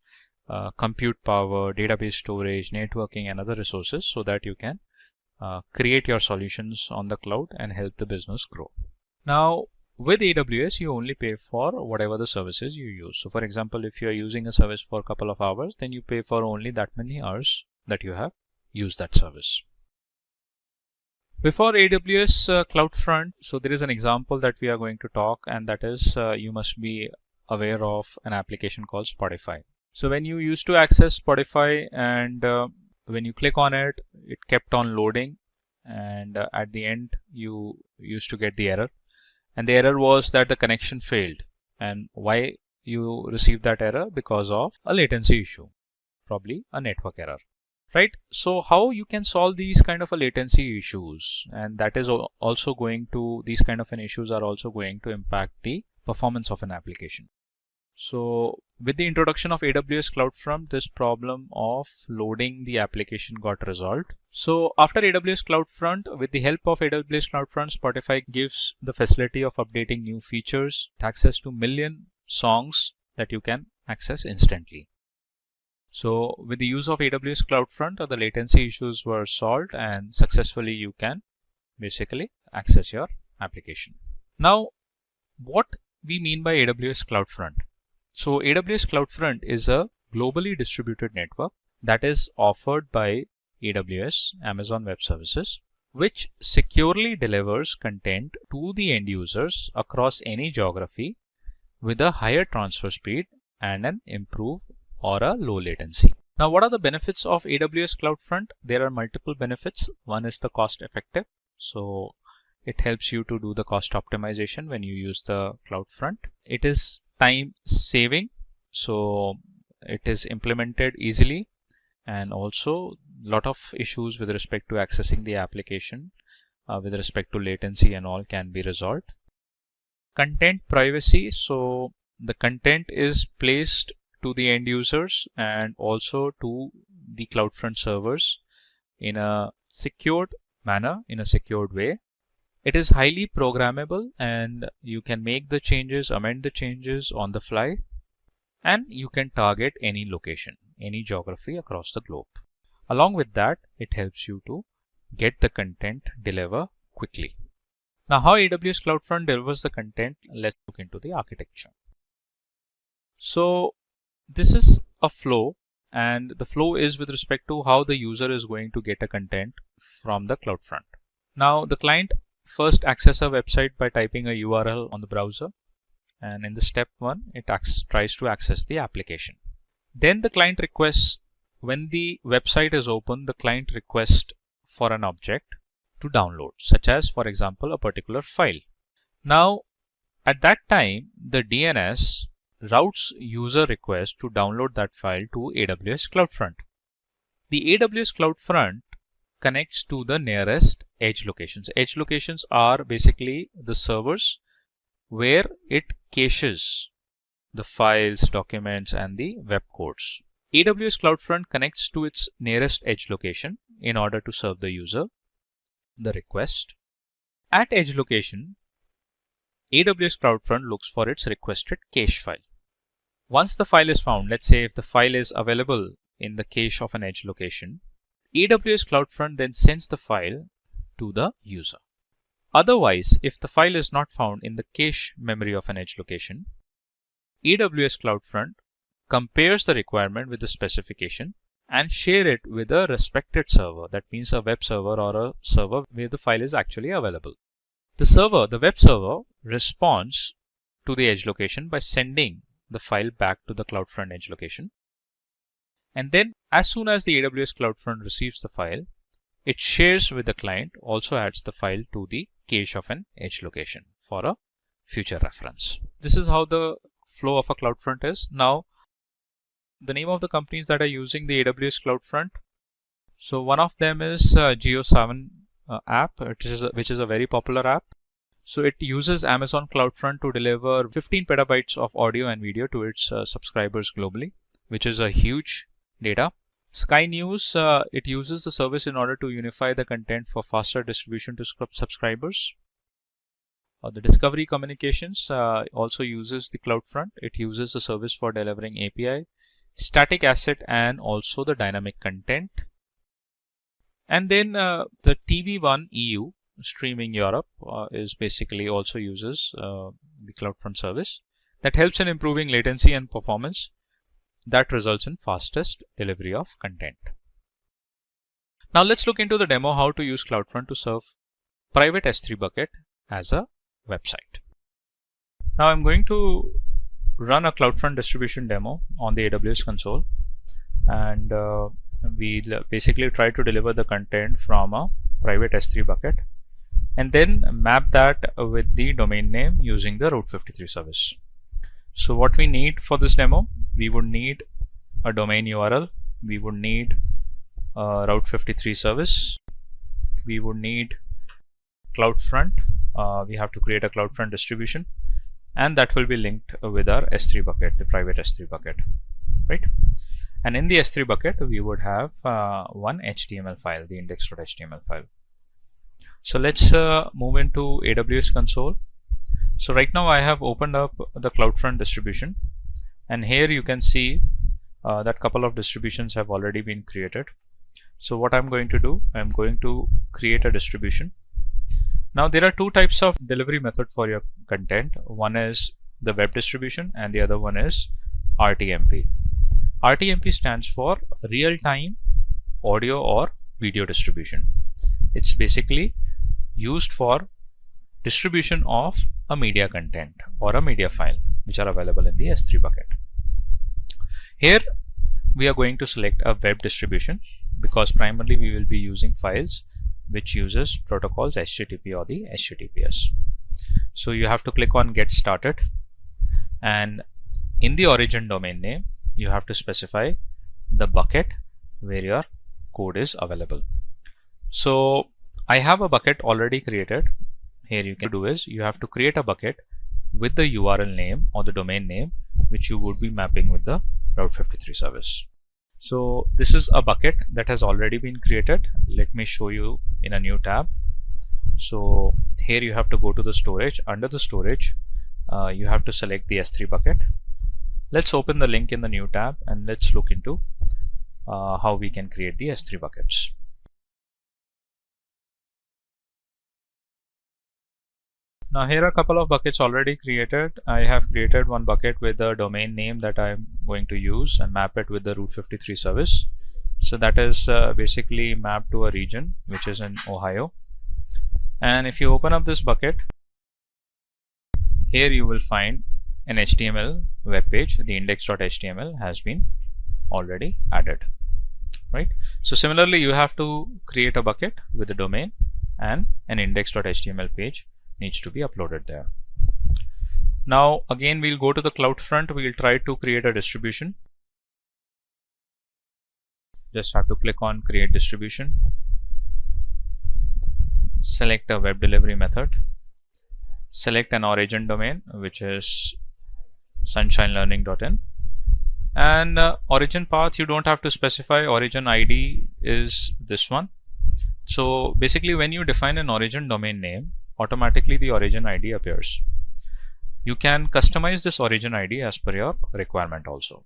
compute power, database storage, networking, and other resources, so that you can create your solutions on the cloud and help the business grow. Now, with AWS, you only pay for whatever the services you use. So for example, if you are using a service for a couple of hours, then you pay for only that many hours that you have used that service. Before AWS CloudFront, so there is an example that we are going to talk, and that is you must be aware of an application called Spotify. So when you used to access Spotify and when you click on it, it kept on loading, and at the end you used to get the error. And the error was that the connection failed. And why you received that error? Because of a latency issue, probably a network error, right? So how you can solve these kind of a latency issues, and that is also going to, these kind of an issues are also going to impact the performance of an application. So with the introduction of AWS CloudFront, this problem of loading the application got resolved. So after AWS CloudFront, with the help of AWS CloudFront, Spotify gives the facility of updating new features, access to million songs that you can access instantly. So with the use of AWS CloudFront, the latency issues were solved, and successfully you can basically access your application. Now, what we mean by AWS CloudFront? So AWS CloudFront is a globally distributed network that is offered by AWS, Amazon Web Services, which securely delivers content to the end users across any geography with a higher transfer speed and an improved or a low latency. Now, what are the benefits of AWS CloudFront? There are multiple benefits. One is the cost effective. So it helps you to do the cost optimization when you use the CloudFront. It is time saving, so it is implemented easily, and also a lot of issues with respect to accessing the application with respect to latency and all can be resolved. Content privacy, so the content is placed to the end users and also to the CloudFront servers in a secured manner, in a secured way. It is highly programmable, and you can make the changes, amend the changes on the fly, and you can target any location, any geography across the globe. Along with that, it helps you to get the content deliver quickly. Now, how AWS CloudFront delivers the content? Let's look into the architecture. So this is a flow, and the flow is with respect to how the user is going to get a content from the CloudFront. Now, the client first access a website by typing a URL on the browser, and in the step 1 it tries to access the application. Then the client requests, when the website is open, the client requests for an object to download, such as for example a particular file. Now at that time the DNS routes user request to download that file to AWS CloudFront. The AWS CloudFront connects to the nearest edge locations. Edge locations are basically the servers where it caches the files, documents, and the web codes. AWS CloudFront connects to its nearest edge location in order to serve the user the request. At edge location, AWS CloudFront looks for its requested cache file. Once the file is found, let's say if the file is available in the cache of an edge location, AWS CloudFront then sends the file to the user. Otherwise, if the file is not found in the cache memory of an edge location, AWS CloudFront compares the requirement with the specification and share it with a respected server. That means a web server or a server where the file is actually available. The web server responds to the edge location by sending the file back to the CloudFront edge location. And then as soon as the AWS CloudFront receives the file, it shares with the client, also adds the file to the cache of an edge location for a future reference. This is how the flow of a CloudFront is. Now, the name of the companies that are using the AWS CloudFront. So one of them is Geo7 app, which is a very popular app. So it uses Amazon CloudFront to deliver 15 petabytes of audio and video to its subscribers globally, which is a huge data. Sky News, it uses the service in order to unify the content for faster distribution to subscribers. The Discovery Communications also uses the CloudFront. It uses the service for delivering API, static asset, and also the dynamic content. And then the TV1 EU, Streaming Europe, is basically also uses the CloudFront service that helps in improving latency and performance that results in fastest delivery of content. Now let's look into the demo how to use CloudFront to serve private S3 bucket as a website. Now I'm going to run a CloudFront distribution demo on the AWS console, and we'll basically try to deliver the content from a private S3 bucket and then map that with the domain name using the Route 53 service. So what we need for this demo, we would need a domain URL, we would need a Route 53 service, we would need CloudFront. We have to create a CloudFront distribution, and that will be linked with our S3 bucket, the private S3 bucket, right? And in the S3 bucket, we would have one HTML file, the index.html file. So let's move into AWS console. So right now I have opened up the CloudFront distribution, and here you can see that couple of distributions have already been created. So what I'm going to do, I'm going to create a distribution. Now there are two types of delivery method for your content. One is the web distribution and the other one is RTMP. RTMP stands for real-time audio or video distribution. It's basically used for distribution of a media content or a media file which are available in the S3 bucket. Here we are going to select a web distribution because primarily we will be using files which uses protocols HTTP or the HTTPS. So you have to click on Get Started, and in the origin domain name you have to specify the bucket where your code is available. So I have a bucket already created. Here you can do is you have to create a bucket with the URL name or the domain name which you would be mapping with the Route 53 service. So this is a bucket that has already been created. Let me show you in a new tab. So here you have to go to the storage. Under the storage, you have to select the S3 bucket. Let's open the link in the new tab and let's look into how we can create the S3 buckets. Now here are a couple of buckets already created. I have created one bucket with the domain name that I'm going to use and map it with the Route 53 service. So that is basically mapped to a region which is in Ohio. And if you open up this bucket, here you will find an HTML web page. The index.html has been already added, right? So similarly, you have to create a bucket with a domain and an index.html page needs to be uploaded there. Now again we'll go to the CloudFront. We'll try to create a distribution. Just have to click on Create Distribution, select a web delivery method, select an origin domain which is sunshinelearning.in, and origin path you don't have to specify. Origin ID is this one. So basically when you define an origin domain name, automatically the origin ID appears. You can customize this origin ID as per your requirement also.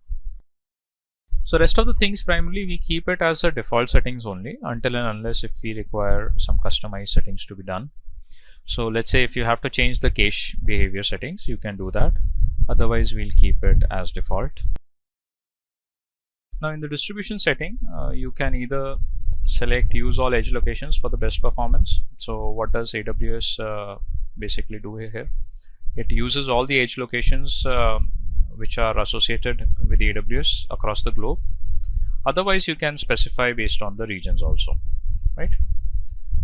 So rest of the things primarily we keep it as a default settings only until and unless if we require some customized settings to be done. So let's say if you have to change the cache behavior settings, you can do that. Otherwise we'll keep it as default. Now in the distribution setting, you can either select use all edge locations for the best performance. So what does AWS basically do here? It uses all the edge locations which are associated with AWS across the globe. Otherwise you can specify based on the regions also, right?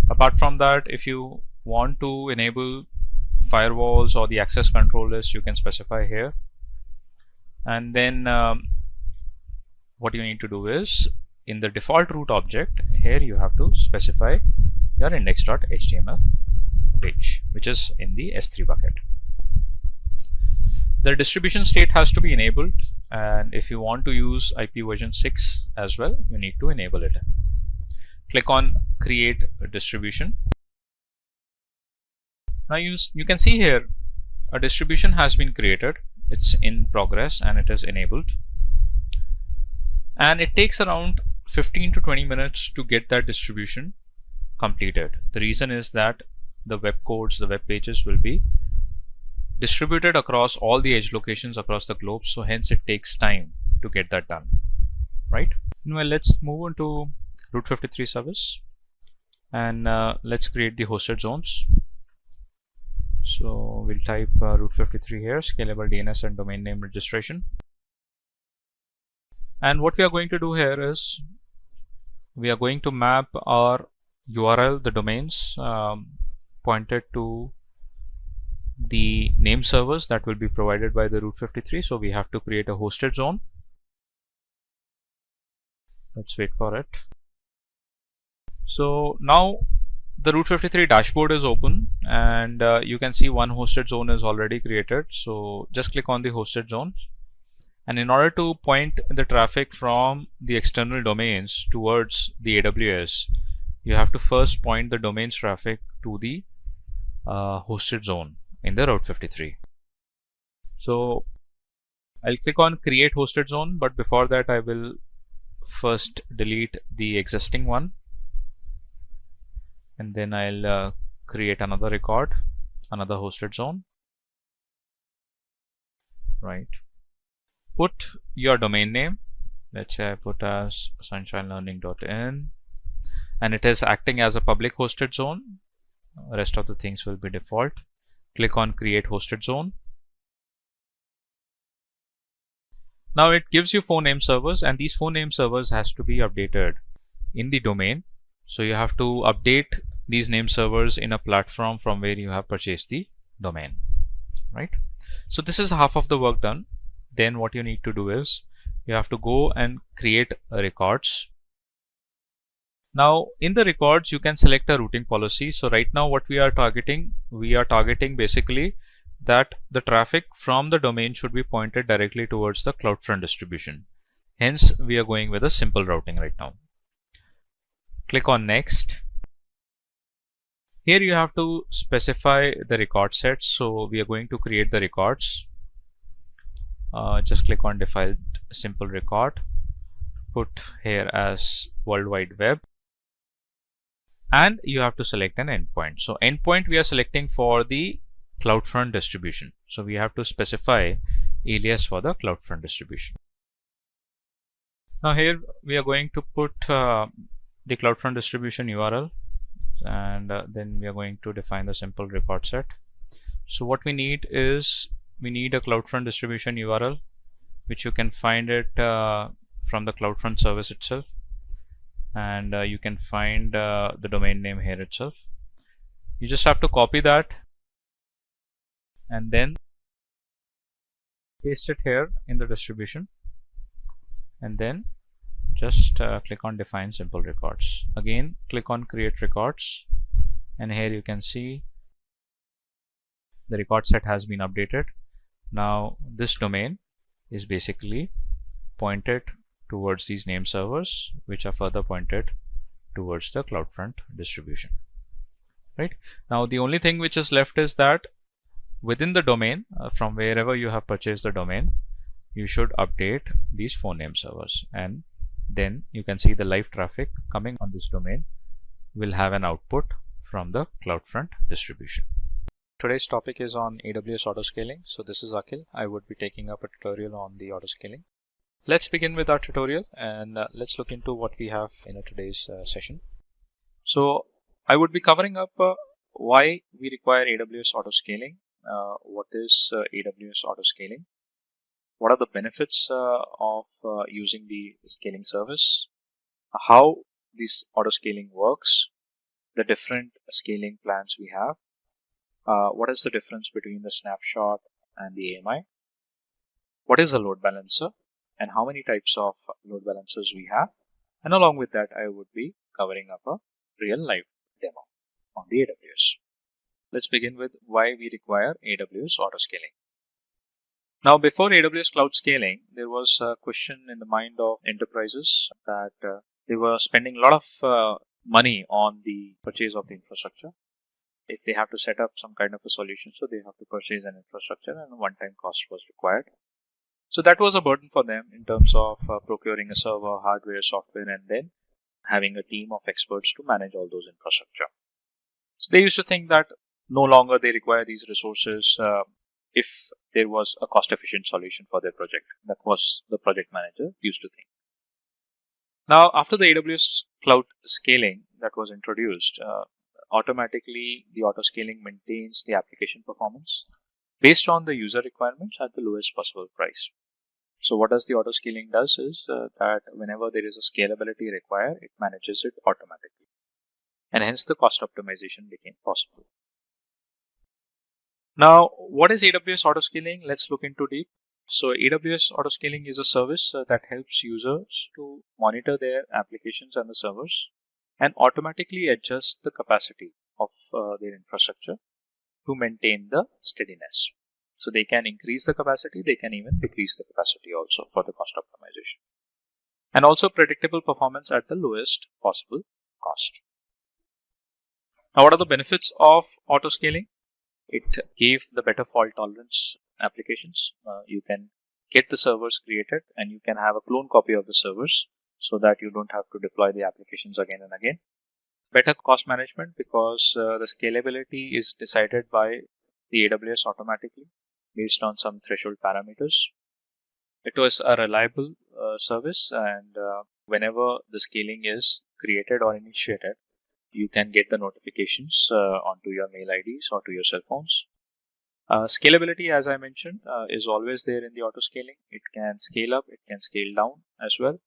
Apart from that, if you want to enable firewalls or the access control list, you can specify here. And then what you need to do is in the default root object, here you have to specify your index.html page, which is in the S3 bucket. The distribution state has to be enabled, and if you want to use IP version 6 as well, you need to enable it. Click on Create a Distribution. Now you can see here a distribution has been created. It's in progress and it is enabled. And it takes around 15 to 20 minutes to get that distribution completed. The reason is that the web codes, the web pages will be distributed across all the edge locations across the globe, so hence it takes time to get that done, right? Well, let's move on to Route 53 service, and let's create the hosted zones. So we'll type Route 53 here, scalable DNS and domain name registration. And what we are going to do here is we are going to map our URL, the domains pointed to the name servers that will be provided by the Route 53. So we have to create a hosted zone. Let's wait for it. So now the Route 53 dashboard is open, and you can see one hosted zone is already created. So just click on the hosted zone. And in order to point the traffic from the external domains towards the AWS, you have to first point the domains traffic to the hosted zone in the Route 53. So I'll click on create hosted zone, but before that I will first delete the existing one, and then I'll create another record, another hosted zone, right? Put your domain name. Let's say I put as sunshinelearning.in, and it is acting as a public hosted zone. Rest of the things will be default. Click on create hosted zone. Now it gives you 4 name servers, and these 4 name servers has to be updated in the domain. So you have to update these name servers in a platform from where you have purchased the domain, right? So this is half of the work done. Then what you need to do is you have to go and create records. Now in the records you can select a routing policy. So right now what we are targeting basically that the traffic from the domain should be pointed directly towards the CloudFront distribution. Hence we are going with a simple routing right now. Click on next. Here you have to specify the record sets. So we are going to create the records. Just click on define simple record. Put here as World Wide Web. And you have to select an endpoint. So endpoint we are selecting for the CloudFront distribution. So we have to specify alias for the CloudFront distribution. Now here we are going to put the CloudFront distribution URL, and then we are going to define the simple record set. So what we need is we need a CloudFront distribution URL, which you can find it from the CloudFront service itself, and you can find the domain name here itself. You just have to copy that and then paste it here in the distribution, and then just click on define simple records. Again click on create records, and here you can see the record set has been updated. Now this domain is basically pointed towards these name servers, which are further pointed towards the CloudFront distribution, right? Now the only thing which is left is that within the domain, from wherever you have purchased the domain, you should update these 4 name servers, and then you can see the live traffic coming on this domain will have an output from the CloudFront distribution. Today's topic is on AWS autoscaling. So this is Akhil. I would be taking up a tutorial on the autoscaling. Let's begin with our tutorial, and let's look into what we have in today's session. So I would be covering up why we require AWS autoscaling. What is AWS autoscaling? What are the benefits of using the scaling service? How this autoscaling works? The different scaling plans we have. What is the difference between the snapshot and the AMI? What is a load balancer, and how many types of load balancers we have? And along with that, I would be covering up a real live demo on the AWS. Let's begin with why we require AWS autoscaling. Now, before AWS cloud scaling, there was a question in the mind of enterprises that they were spending a lot of money on the purchase of the infrastructure. if they have to set up some kind of a solution, so they have to purchase an infrastructure and a one-time cost was required. So that was a burden for them in terms of procuring a server, hardware, software, and then having a team of experts to manage all those infrastructure. So they used to think that no longer they require these resources if there was a cost-efficient solution for their project. That was the project manager used to think. Now, after the AWS cloud scaling that was introduced, automatically the auto scaling maintains the application performance based on the user requirements at the lowest possible price. So what does the auto scaling does is that whenever there is a scalability required, it manages it automatically. And hence the cost optimization became possible. Now, what is AWS auto scaling? Let's look into deep. So AWS auto scaling is a service that helps users to monitor their applications and the servers and automatically adjust the capacity of their infrastructure to maintain the steadiness. So they can increase the capacity, they can even decrease the capacity also for the cost optimization. And also predictable performance at the lowest possible cost. Now, what are the benefits of auto scaling? It gave the better fault tolerance applications. You can get the servers created and you can have a clone copy of the servers so that you don't have to deploy the applications again and again. Better cost management because the scalability is decided by the AWS automatically based on some threshold parameters. It was a reliable service, and whenever the scaling is created or initiated, you can get the notifications onto your mail IDs or to your cell phones. Scalability, as I mentioned, is always there in the auto scaling. It can scale up, it can scale down as well.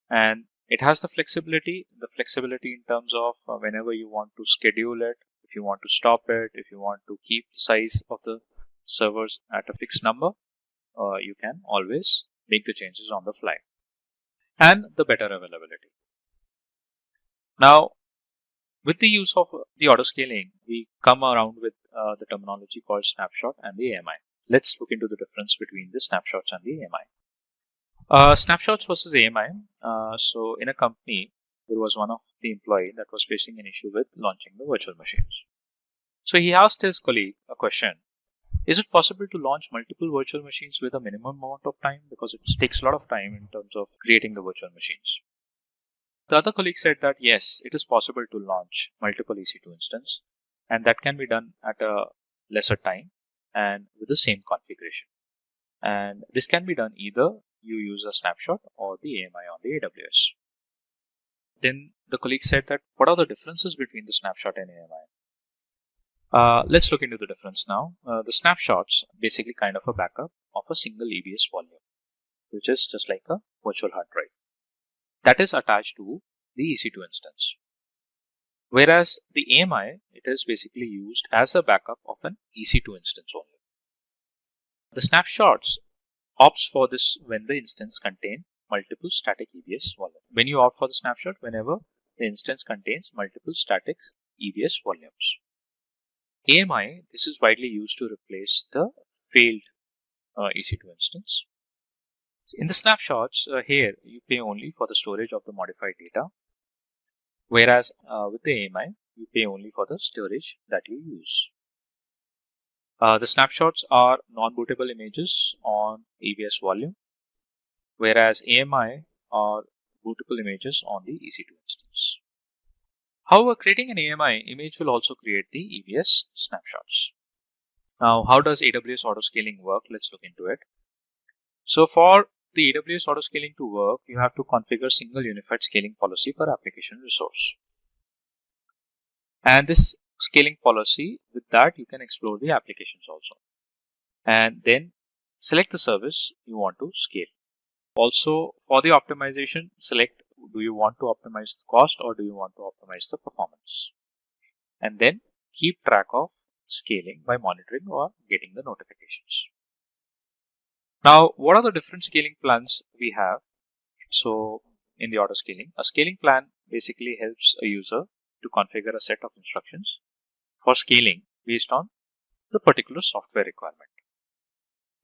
And it has the flexibility in terms of whenever you want to schedule it, if you want to stop it, if you want to keep the size of the servers at a fixed number, you can always make the changes on the fly. And the better availability. Now, with the use of the auto scaling, we come around with the terminology called snapshot and the AMI. Let's look into the difference between the snapshots and the AMI. Snapshots versus AMI. So in a company, there was one of the employee that was facing an issue with launching the virtual machines. So he asked his colleague a question. Is it possible to launch multiple virtual machines with a minimum amount of time? Because it takes a lot of time in terms of creating the virtual machines. The other colleague said that yes, it is possible to launch multiple EC2 instances, and that can be done at a lesser time and with the same configuration. And this can be done either you use a snapshot or the AMI on the AWS. Then the colleague said that what are the differences between the snapshot and AMI? Let's look into the difference now. The snapshots basically kind of a backup of a single EBS volume, which is just like a virtual hard drive that is attached to the EC2 instance. Whereas the AMI, it is basically used as a backup of an EC2 instance only. The snapshots opts for this when the instance contains multiple static EBS volumes. When you opt for the snapshot, whenever the instance contains multiple static EBS volumes. AMI, this is widely used to replace the failed EC2 instance. In the snapshots, here you pay only for the storage of the modified data, whereas with the AMI, you pay only for the storage that you use. The snapshots are non-bootable images on EBS volume, whereas AMI are bootable images on the EC2 instance. However, creating an AMI image will also create the EBS snapshots. Now, how does AWS autoscaling work? Let's look into it. So for the AWS autoscaling to work, you have to configure single unified scaling policy per application resource. And this scaling policy, with that you can explore the applications also. And then select the service you want to scale. Also, for the optimization, select do you want to optimize the cost or do you want to optimize the performance. And then keep track of scaling by monitoring or getting the notifications. Now, what are the different scaling plans we have? So in the auto scaling, a scaling plan basically helps a user to configure a set of instructions for scaling based on the particular software requirement.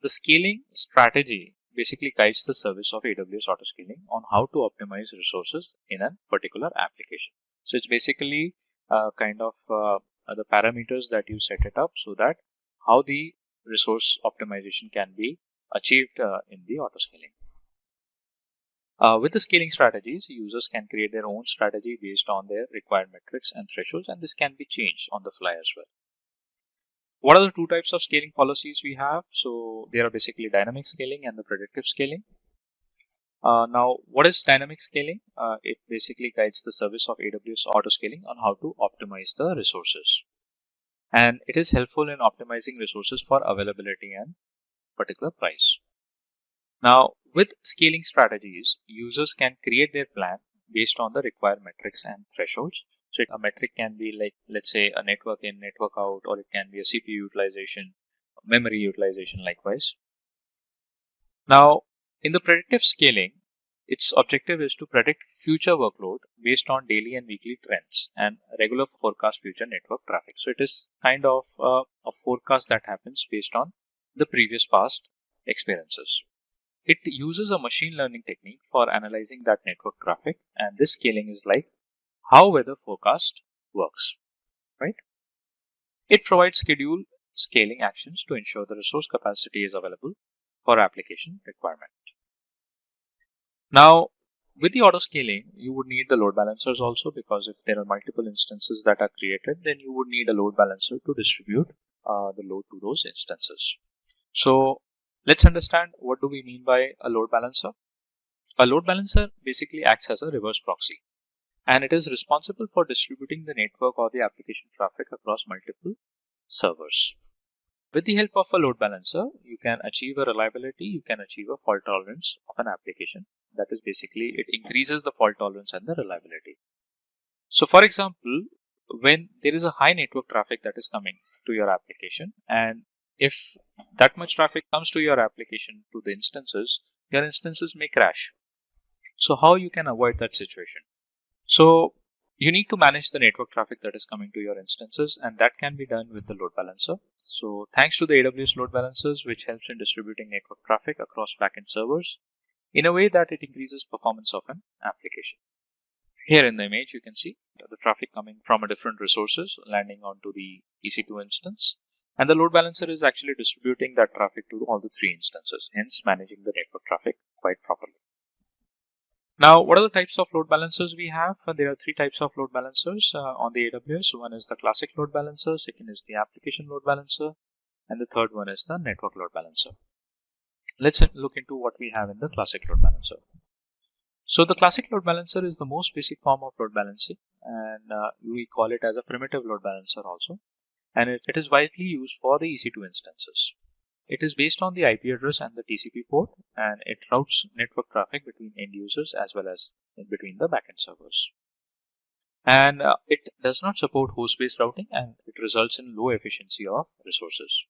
The scaling strategy basically guides the service of AWS autoscaling on how to optimize resources in a particular application. So it's basically kind of the parameters that you set it up so that how the resource optimization can be achieved in the auto scaling. With the scaling strategies, users can create their own strategy based on their required metrics and thresholds, and this can be changed on the fly as well. What are the two types of scaling policies we have? So there are basically dynamic scaling and the predictive scaling. Now, what is dynamic scaling? It basically guides the service of AWS auto scaling on how to optimize the resources. And it is helpful in optimizing resources for availability and particular price. Now, with scaling strategies, users can create their plan based on the required metrics and thresholds. So a metric can be like, let's say, a network in, network out, or it can be a CPU utilization, memory utilization likewise. Now, in the predictive scaling, its objective is to predict future workload based on daily and weekly trends and regular forecast future network traffic. So it is kind of a forecast that happens based on the previous past experiences. It uses a machine learning technique for analyzing that network traffic, and this scaling is like how weather forecast works, right? It provides schedule scaling actions to ensure the resource capacity is available for application requirement. Now, with the auto scaling, you would need the load balancers also, because if there are multiple instances that are created, then you would need a load balancer to distribute the load to those instances. So let's understand what do we mean by a load balancer. A load balancer basically acts as a reverse proxy, and it is responsible for distributing the network or the application traffic across multiple servers. With the help of a load balancer, you can achieve a reliability, you can achieve a fault tolerance of an application. That is basically, it increases the fault tolerance and the reliability. So for example, when there is a high network traffic that is coming to your application, and if that much traffic comes to your application to the instances, your instances may crash. So how you can avoid that situation? So you need to manage the network traffic that is coming to your instances, and that can be done with the load balancer. So thanks to the AWS load balancers, which helps in distributing network traffic across backend servers in a way that it increases performance of an application. Here in the image, you can see the traffic coming from a different resources landing onto the EC2 instance, and the load balancer is actually distributing that traffic to all the three instances, hence managing the network traffic quite properly. Now, what are the types of load balancers we have? There are three types of load balancers on the AWS. One is the classic load balancer, second is the application load balancer, and the third one is the network load balancer. Let's look into what we have in the classic load balancer. So the classic load balancer is the most basic form of load balancing, and we call it as a primitive load balancer also, and it is widely used for the EC2 instances. It is based on the IP address and the TCP port, and it routes network traffic between end users as well as in between the backend servers. And it does not support host-based routing, and it results in low efficiency of resources.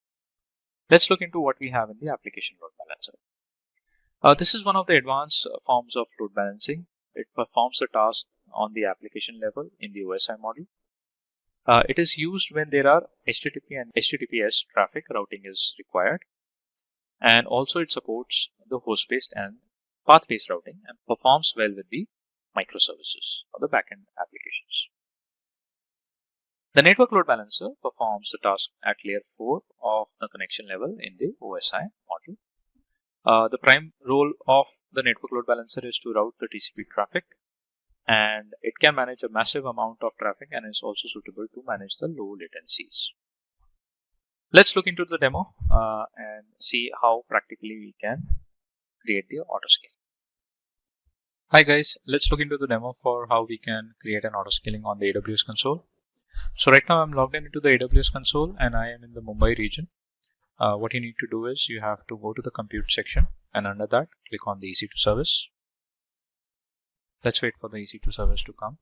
Let's look into what we have in the application load balancer. This is one of the advanced forms of load balancing. It performs a task on the application level in the OSI model. It is used when there are HTTP and HTTPS traffic routing is required, and also it supports the host-based and path-based routing and performs well with the microservices or the backend applications. The network load balancer performs the task at layer 4 of the connection level in the OSI model. The prime role of the network load balancer is to route the TCP traffic, and it can manage a massive amount of traffic and is also suitable to manage the low latencies. Let's look into the demo and see how practically we can create the autoscaling. Hi guys, let's look into the demo for how we can create an autoscaling on the AWS console. So right now I'm logged into the AWS console and I am in the Mumbai region. What you need to do is you have to go to the compute section, and under that click on the EC2 service. Let's wait for the EC2 service to come.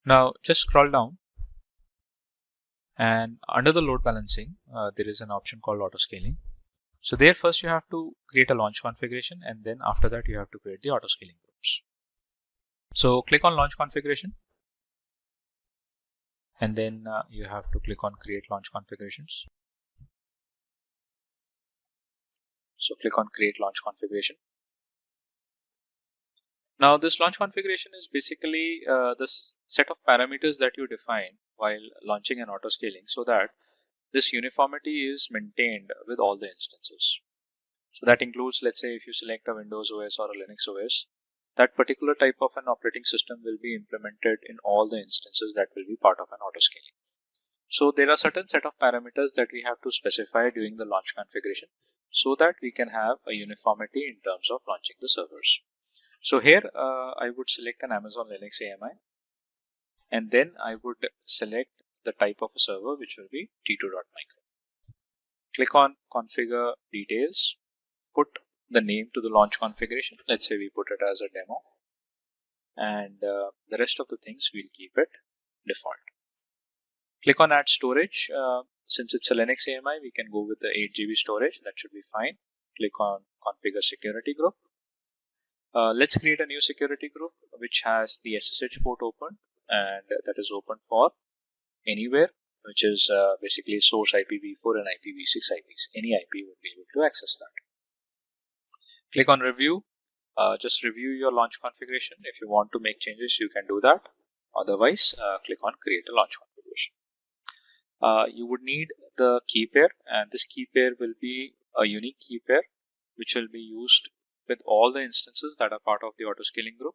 Now just scroll down, and under the load balancing there is an option called autoscaling. So there first you have to create a launch configuration, and then after that you have to create the autoscaling groups. So click on launch configuration, and then you have to click on create launch configurations. So click on create launch configuration. Now this launch configuration is basically this set of parameters that you define while launching an auto-scaling so that this uniformity is maintained with all the instances. So that includes, let's say, if you select a Windows OS or a Linux OS, that particular type of an operating system will be implemented in all the instances that will be part of an auto-scaling. So there are certain set of parameters that we have to specify during the launch configuration so that we can have a uniformity in terms of launching the servers. So here I would select an Amazon Linux AMI, and then I would select the type of a server, which will be t2.micro. Click on configure details, put the name to the launch configuration. Let's say we put it as a demo, and the rest of the things we'll keep it default. Click on add storage. Since it's a Linux AMI, we can go with the 8 GB storage. That should be fine. Click on configure security group. Let's create a new security group which has the SSH port open, and that is open for anywhere, which is basically source IPv4 and IPv6 IPs. Any IP would be able to access that. Click on review. Just review your launch configuration. If you want to make changes, you can do that. Otherwise, click on create a launch configuration. You would need the key pair, and this key pair will be a unique key pair which will be used with all the instances that are part of the auto-scaling group.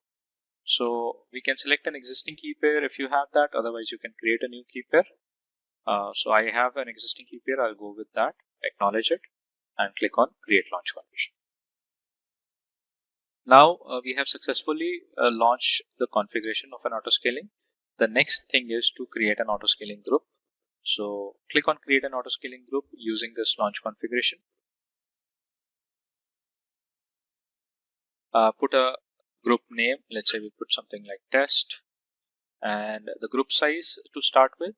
So we can select an existing key pair if you have that. Otherwise, you can create a new key pair. So I have an existing key pair. I'll go with that, acknowledge it, and click on create launch configuration. Now we have successfully launched the configuration of an auto-scaling. The next thing is to create an auto-scaling group. So click on create an auto-scaling group using this launch configuration. Put a group name. Let's say we put something like test, and the group size to start with,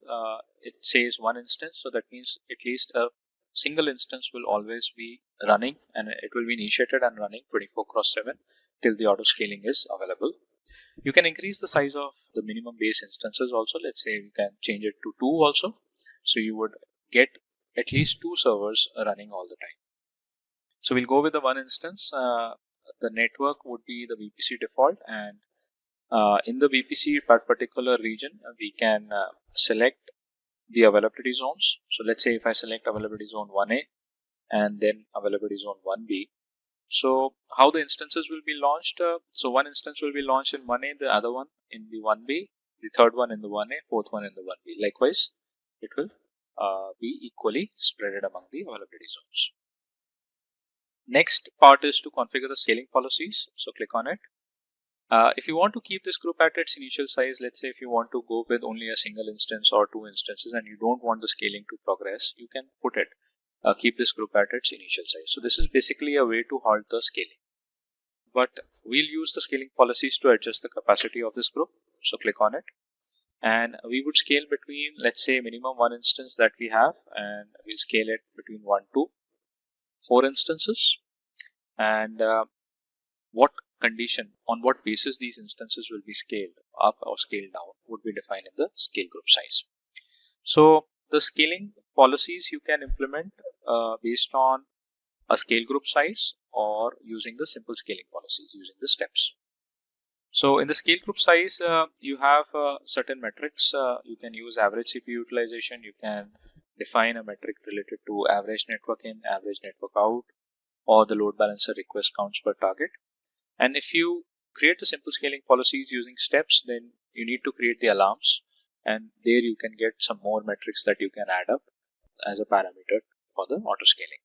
it says one instance, so that means at least a single instance will always be running, and it will be initiated and running 24/7 till the auto scaling is available. You can increase the size of the minimum base instances also. Let's say you can change it to 2 also, so you would get at least 2 servers running all the time. So we'll go with the one instance. The network would be the VPC default, and in the VPC particular region, we can select the availability zones. So let's say if I select availability zone 1A and then availability zone 1B. So how the instances will be launched? So one instance will be launched in 1A, the other one in the 1B, the third one in the 1A, fourth one in the 1B. Likewise, it will be equally spread among the availability zones. Next part is to configure the scaling policies. So click on it. If you want to keep this group at its initial size, let's say if you want to go with only a single instance or 2 instances and you don't want the scaling to progress, you can put it, keep this group at its initial size. So this is basically a way to halt the scaling. But we'll use the scaling policies to adjust the capacity of this group. So click on it. And we would scale between, let's say, minimum 1 instance that we have, and we'll scale it between 1 to 4 instances. And what condition, on what basis these instances will be scaled up or scaled down would be defined in the scale group size. So the scaling policies you can implement based on a scale group size or using the simple scaling policies using the steps. So in the scale group size, you have certain metrics. You can use average CPU utilization. You can define a metric related to average network in, average network out, or the load balancer request counts per target. And if you create the simple scaling policies using steps, then you need to create the alarms, and there you can get some more metrics that you can add up as a parameter for the auto scaling.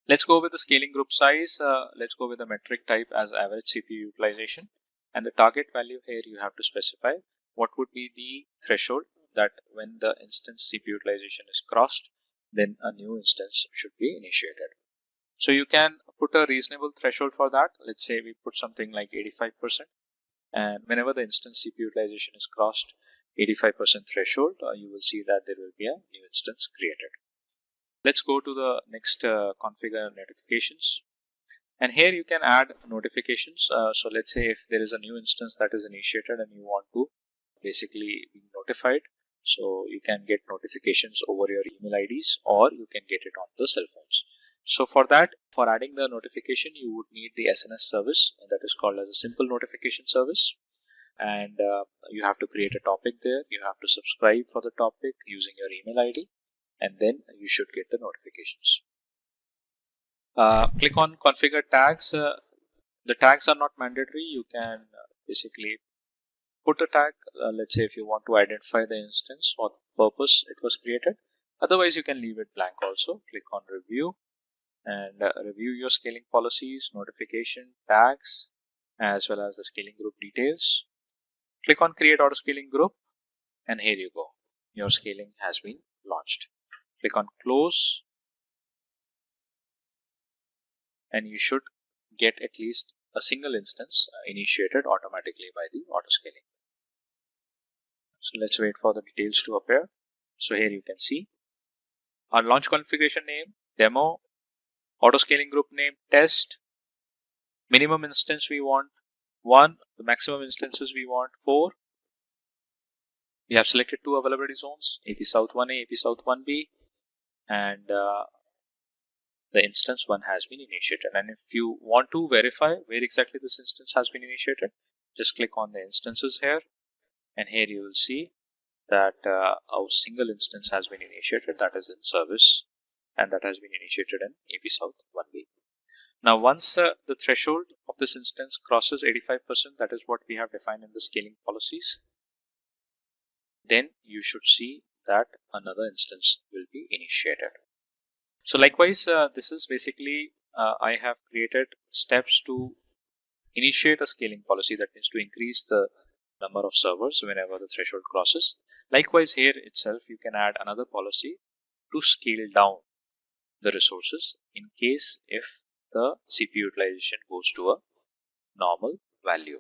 Let's go with the scaling group size. Let's go with the metric type as average CPU utilization, and the target value here you have to specify what would be the threshold that when the instance CPU utilization is crossed, then a new instance should be initiated. So you can put a reasonable threshold for that. Let's say we put something like 85%, and whenever the instance CPU utilization is crossed 85% threshold, you will see that there will be a new instance created. Let's go to the next configure notifications, and here you can add notifications. So let's say if there is a new instance that is initiated and you want to basically be notified, so you can get notifications over your email IDs or you can get it on the cell phones. So for that, for adding the notification, you would need the SNS service that is called as a simple notification service. And you have to create a topic there. You have to subscribe for the topic using your email ID, and then you should get the notifications. Click on configure tags. The tags are not mandatory. You can basically put a tag. Let's say if you want to identify the instance for the purpose it was created. Otherwise, you can leave it blank also. Click on review and review your scaling policies, notification, tags, as well as the scaling group details. Click on create auto scaling group, and here you go. Your scaling has been launched. Click on close, and you should get at least a single instance initiated automatically by the auto scaling. So let's wait for the details to appear. So here you can see our launch configuration name, demo, auto scaling group name, test, minimum instance we want 1, the maximum instances we want 4. We have selected 2 availability zones, AP South 1A, AP South 1B, and the instance 1 has been initiated. And if you want to verify where exactly this instance has been initiated, just click on the instances here, and here you will see that a single instance has been initiated, that is in service, and that has been initiated in AP South 1B. Now once the threshold of this instance crosses 85%, that is what we have defined in the scaling policies, then you should see that another instance will be initiated. So likewise, this is basically I have created steps to initiate a scaling policy, that means to increase the number of servers whenever the threshold crosses. Likewise, here itself you can add another policy to scale down the resources in case if the CPU utilization goes to a normal value.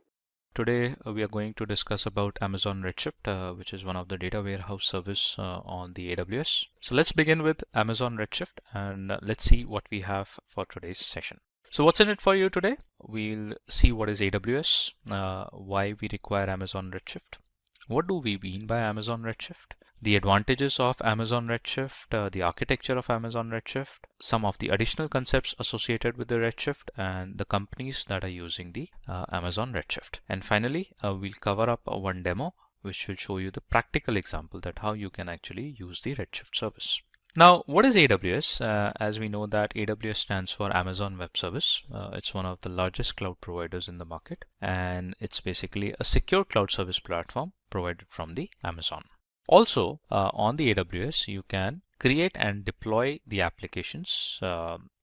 Today we are going to discuss about Amazon Redshift, which is one of the data warehouse service on the AWS. So let's begin with Amazon Redshift, and let's see what we have for today's session. So what's in it for you today? We'll see what is AWS, why we require Amazon Redshift, what do we mean by Amazon Redshift, the advantages of Amazon Redshift, the architecture of Amazon Redshift, some of the additional concepts associated with the Redshift, and the companies that are using the Amazon Redshift. And finally, we'll cover up one demo which will show you the practical example that how you can actually use the Redshift service. Now, what is AWS? As we know that AWS stands for Amazon Web Service. It's one of the largest cloud providers in the market, and it's basically a secure cloud service platform provided from the Amazon. Also, on the AWS, you can create and deploy the applications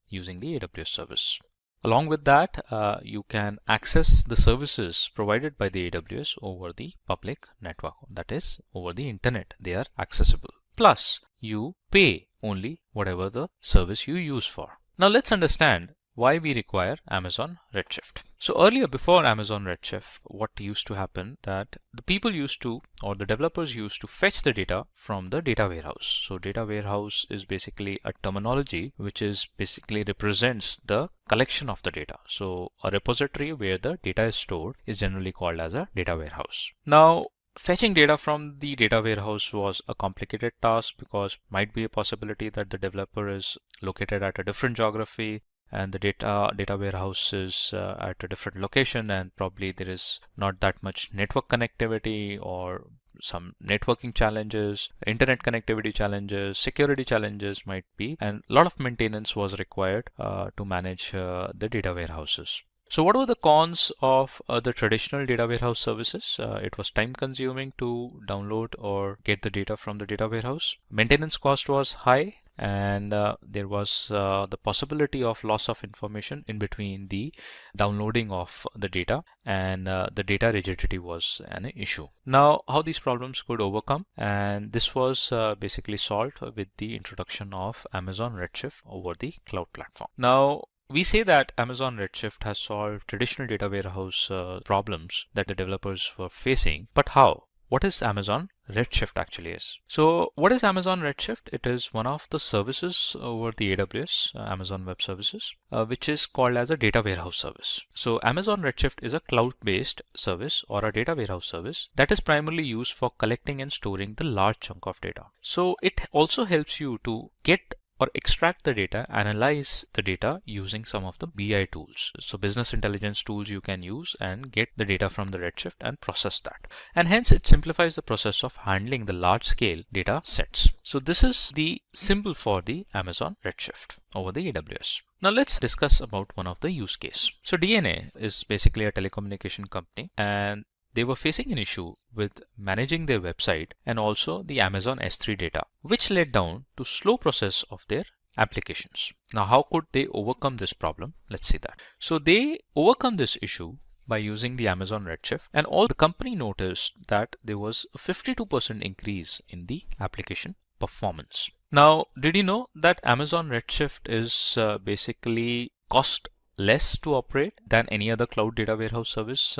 using the AWS service. Along with that, you can access the services provided by the AWS over the public network, that is, over the internet. They are accessible. Plus, you pay only whatever the service you use for. Now, let's understand why we require Amazon Redshift. So earlier, before Amazon Redshift, what used to happen that the people used to, or the developers used to fetch the data from the data warehouse. So data warehouse is basically a terminology which is basically represents the collection of the data. So a repository where the data is stored is generally called as a data warehouse. Now, fetching data from the data warehouse was a complicated task because might be a possibility that the developer is located at a different geography, and the data warehouse is at a different location, and probably there is not that much network connectivity, or some networking challenges, internet connectivity challenges, security challenges might be, and a lot of maintenance was required to manage the data warehouses. So what were the cons of the traditional data warehouse services? It was time consuming to download or get the data from the data warehouse. Maintenance cost was high, and there was the possibility of loss of information in between the downloading of the data, and the data rigidity was an issue. Now, how these problems could overcome, and this was basically solved with the introduction of Amazon Redshift over the cloud platform. Now, we say that Amazon Redshift has solved traditional data warehouse problems that the developers were facing, but how? What is Amazon Redshift actually is? So what is Amazon Redshift? It is one of the services over the AWS, Amazon Web Services, which is called as a data warehouse service. So Amazon Redshift is a cloud-based service or a data warehouse service that is primarily used for collecting and storing the large chunk of data. So it also helps you to get or extract the data, analyze the data using some of the BI tools. So business intelligence tools you can use and get the data from the Redshift and process that. And hence it simplifies the process of handling the large scale data sets. So this is the symbol for the Amazon Redshift over the AWS. Now let's discuss about one of the use case. So DNA is basically a telecommunication company, and they were facing an issue with managing their website and also the Amazon S3 data, which led down to slow process of their applications. Now, how could they overcome this problem? Let's see that. So they overcome this issue by using the Amazon Redshift, and all the company noticed that there was a 52% increase in the application performance. Now, did you know that Amazon Redshift is basically cost less to operate than any other cloud data warehouse service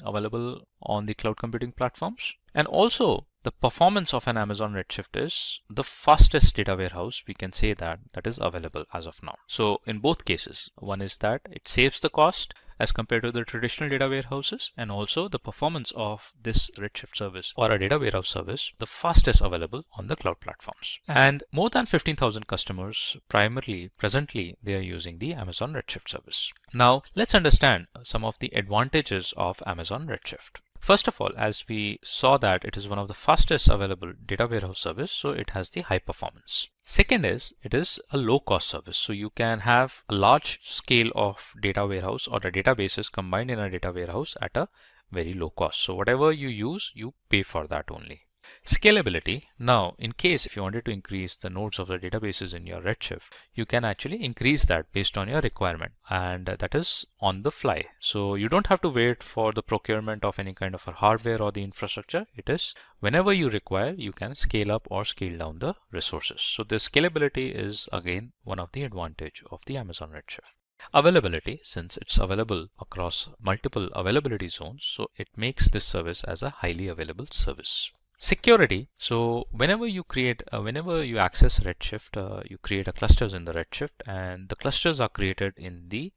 available on the cloud computing platforms? And also the performance of an Amazon Redshift is the fastest data warehouse, we can say that is available as of now. So in both cases, one is that it saves the cost as compared to the traditional data warehouses, and also the performance of this Redshift service or a data warehouse service, the fastest available on the cloud platforms. And more than 15,000 customers presently they are using the Amazon Redshift service. Now let's understand some of the advantages of Amazon Redshift. First of all, as we saw that it is one of the fastest available data warehouse service, so it has the high performance. Second is, it is a low cost service. So you can have a large scale of data warehouse or the databases combined in a data warehouse at a very low cost. So whatever you use, you pay for that only. Scalability. Now, in case if you wanted to increase the nodes of the databases in your Redshift, you can actually increase that based on your requirement, and that is on the fly. So you don't have to wait for the procurement of any kind of a hardware or the infrastructure. It is whenever you require, you can scale up or scale down the resources. So the scalability is again one of the advantage of the Amazon Redshift. Availability, since it's available across multiple availability zones, so it makes this service as a highly available service. Security. So whenever you access Redshift, you create a clusters in the Redshift, and the clusters are created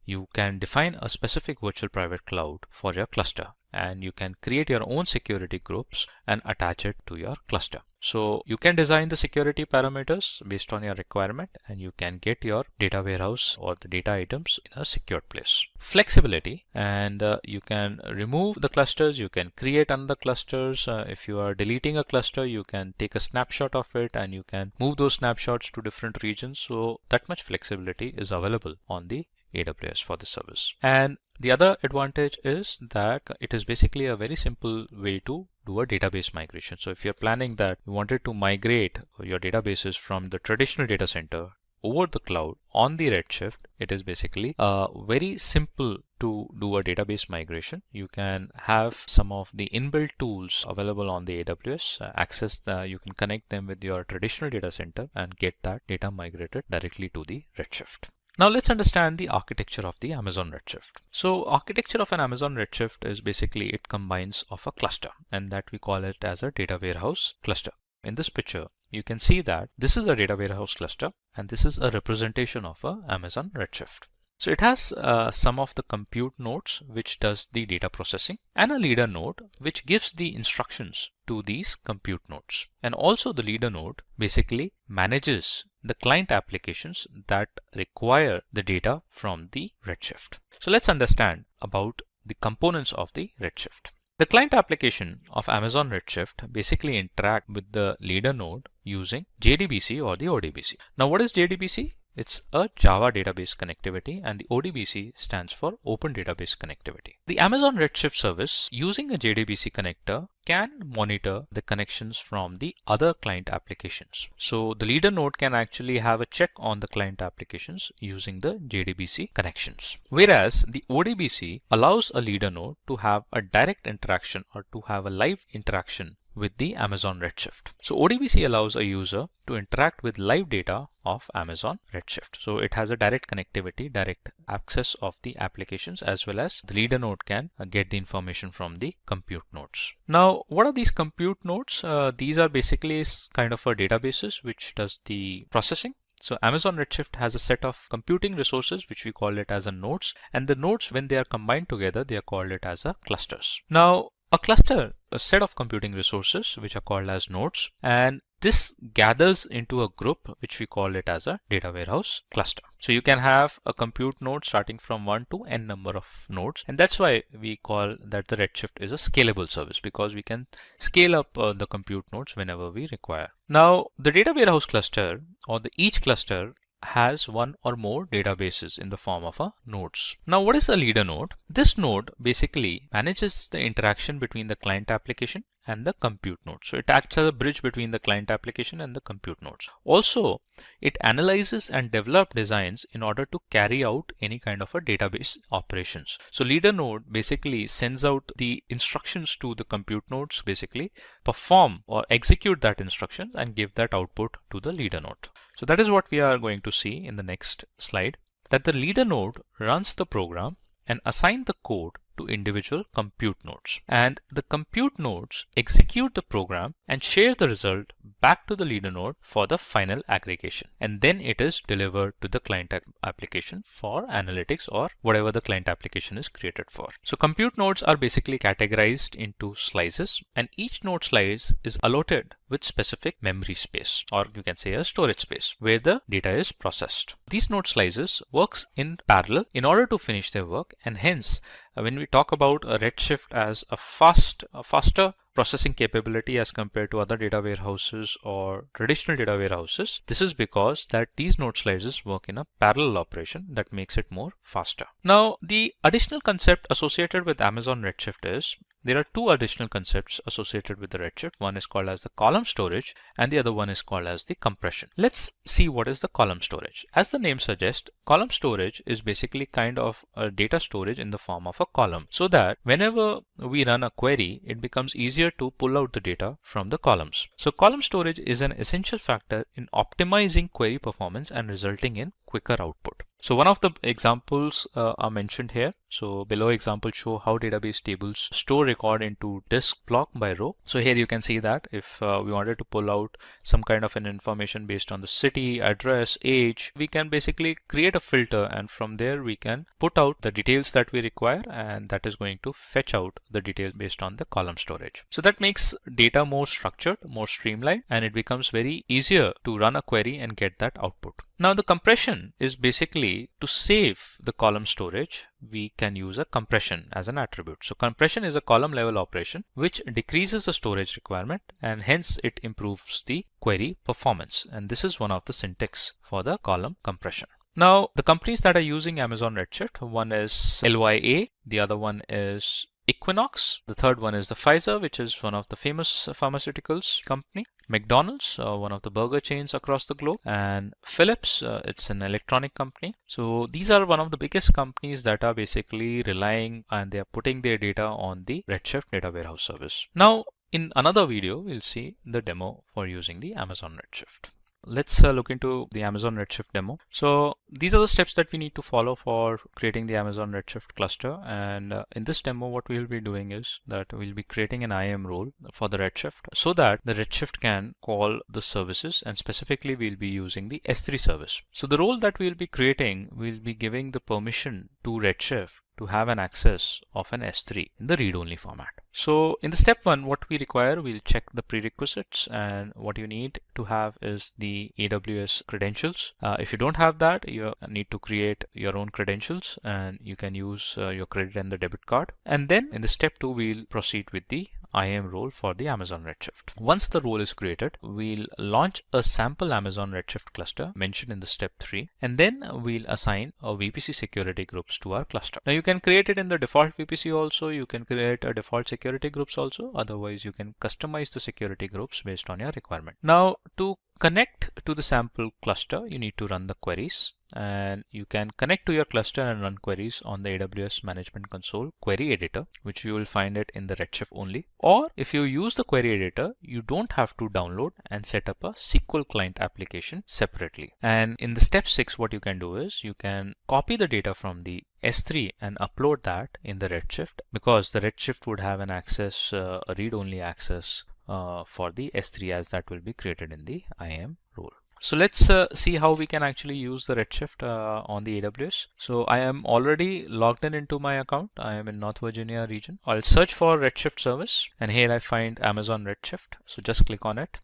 you can define a specific virtual private cloud for your cluster, and you can create your own security groups and attach it to your cluster. So you can design the security parameters based on your requirement, and you can get your data warehouse or the data items in a secure place. Flexibility, and you can remove the clusters, you can create another clusters. If you are deleting a cluster, you can take a snapshot of it and you can move those snapshots to different regions. So that much flexibility is available on the AWS for the service. And the other advantage is that it is basically a very simple way to do a database migration. So if you're planning that you wanted to migrate your databases from the traditional data center over the cloud on the Redshift, it is basically very simple to do a database migration. You can have some of the inbuilt tools available on the AWS, you can connect them with your traditional data center and get that data migrated directly to the Redshift. Now let's understand the architecture of the Amazon Redshift. So architecture of an Amazon Redshift is basically it combines of a cluster, and that we call it as a data warehouse cluster. In this picture, you can see that this is a data warehouse cluster and this is a representation of a Amazon Redshift. So it has some of the compute nodes which does the data processing, and a leader node which gives the instructions to these compute nodes. And also the leader node basically manages the client applications that require the data from the Redshift. So let's understand about the components of the Redshift. The client application of Amazon Redshift basically interact with the leader node using JDBC or the ODBC. Now what is JDBC? It's a Java database connectivity, and the ODBC stands for Open Database Connectivity. The Amazon Redshift service using a JDBC connector can monitor the connections from the other client applications. So the leader node can actually have a check on the client applications using the JDBC connections. Whereas the ODBC allows a leader node to have a direct interaction or to have a live interaction with the Amazon Redshift. So ODBC allows a user to interact with live data of Amazon Redshift. So it has a direct connectivity, direct access of the applications, as well as the leader node can get the information from the compute nodes. Now, what are these compute nodes? These are basically kind of a databases which does the processing. So Amazon Redshift has a set of computing resources which we call it as a nodes, and the nodes, when they are combined together, they are called it as a clusters. Now a cluster, a set of computing resources which are called as nodes, and this gathers into a group which we call it as a data warehouse cluster. So you can have a compute node starting from 1 to n number of nodes, and that's why we call that the Redshift is a scalable service, because we can scale up the compute nodes whenever we require. Now the data warehouse cluster, or each cluster, has one or more databases in the form of nodes. Now what is a leader node? This node basically manages the interaction between the client application and the compute node. So it acts as a bridge between the client application and the compute nodes. Also, it analyzes and develops designs in order to carry out any kind of a database operations. So leader node basically sends out the instructions to the compute nodes, basically perform or execute that instruction and give that output to the leader node. So that is what we are going to see in the next slide, that the leader node runs the program and assign the code to individual compute nodes, and the compute nodes execute the program and share the result back to the leader node for the final aggregation, and then it is delivered to the client application for analytics or whatever the client application is created for. So compute nodes are basically categorized into slices, and each node slice is allotted with specific memory space, or you can say a storage space, where the data is processed. These node slices works in parallel in order to finish their work, and hence when we talk about a Redshift as a faster processing capability as compared to other data warehouses or traditional data warehouses, this is because that these node slices work in a parallel operation that makes it more faster. Now the additional concept associated with Amazon Redshift is, there are two additional concepts associated with the Redshift. One is called as the column storage and the other one is called as the compression. Let's see what is the column storage. As the name suggests, column storage is basically kind of a data storage in the form of a column, so that whenever we run a query, it becomes easier to pull out the data from the columns. So column storage is an essential factor in optimizing query performance and resulting in quicker output. So one of the examples are mentioned here. So below example show how database tables store record into disk block by row. So here you can see that if we wanted to pull out some kind of an information based on the city, address, age, we can basically create a filter, and from there we can put out the details that we require, and that is going to fetch out the details based on the column storage. So that makes data more structured, more streamlined, and it becomes very easier to run a query and get that output. Now the compression is basically to save the column storage, we can use a compression as an attribute. So compression is a column level operation which decreases the storage requirement, and hence it improves the query performance. And this is one of the syntax for the column compression. Now the companies that are using Amazon Redshift, one is LYA, the other one is Equinox, the third one is the Pfizer, which is one of the famous pharmaceuticals company, McDonald's, one of the burger chains across the globe, and Philips, it's an electronic company. So these are one of the biggest companies that are basically relying and they are putting their data on the Redshift data warehouse service. Now in another video, we'll see the demo for using the Amazon Redshift. Let's look into the Amazon Redshift demo. So these are the steps that we need to follow for creating the Amazon Redshift cluster. And in this demo, what we'll be doing is that we'll be creating an IAM role for the Redshift so that the Redshift can call the services, and specifically we'll be using the S3 service. So the role that we'll be creating, we'll be giving the permission to Redshift to have an access of an S3 in the read-only format. So in the step one, what we require, we'll check the prerequisites, and what you need to have is the AWS credentials. If you don't have that, you need to create your own credentials, and you can use your credit and the debit card. And then in the step two, we'll proceed with the IAM role for the Amazon Redshift. Once the role is created, we'll launch a sample Amazon Redshift cluster mentioned in the step 3, and then we'll assign a VPC security groups to our cluster. Now you can create it in the default VPC also, you can create a default security groups also, otherwise you can customize the security groups based on your requirement. Now to connect to the sample cluster, you need to run the queries, and you can connect to your cluster and run queries on the AWS Management Console query editor, which you will find it in the Redshift only. Or if you use the query editor, you don't have to download and set up a SQL client application separately. And in the step 6, what you can do is you can copy the data from the S3 and upload that in the Redshift, because the Redshift would have an access, a read-only access for the S3, as that will be created in the IAM role. So let's see how we can actually use the Redshift on the AWS. So I am already logged in into my account. I am in North Virginia region. I'll search for Redshift service, and here I find Amazon Redshift. So just click on it.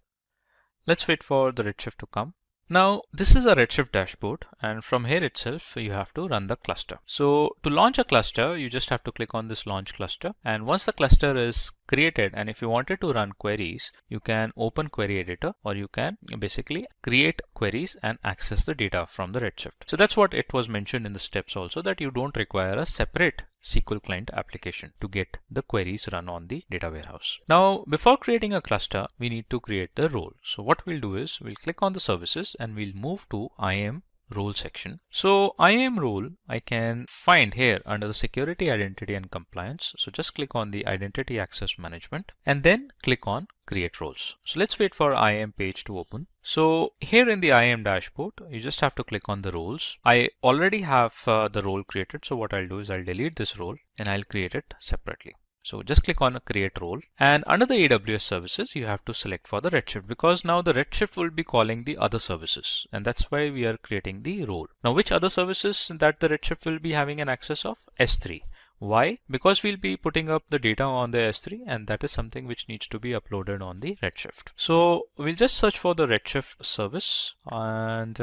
Let's wait for the Redshift to come. Now, this is a Redshift dashboard, and from here itself, you have to run the cluster. So to launch a cluster, you just have to click on this launch cluster. And once the cluster is created, and if you wanted to run queries, you can open query editor, or you can basically create queries and access the data from the Redshift. So that's what it was mentioned in the steps also, that you don't require a separate SQL client application to get the queries run on the data warehouse. Now, before creating a cluster, we need to create the role. So what we'll do is we'll click on the services and we'll move to IAM role section. So IAM role I can find here under the security, identity and compliance. So just click on the identity access management and then click on create roles. So let's wait for IAM page to open. So here in the IAM dashboard, you just have to click on the roles. I already have the role created. So what I'll do is I'll delete this role and I'll create it separately. So just click on a create role, and under the AWS services, you have to select for the Redshift, because now the Redshift will be calling the other services, and that's why we are creating the role. Now, which other services that the Redshift will be having an access of? S3. Why? Because we'll be putting up the data on the S3, and that is something which needs to be uploaded on the Redshift. So we'll just search for the Redshift service, and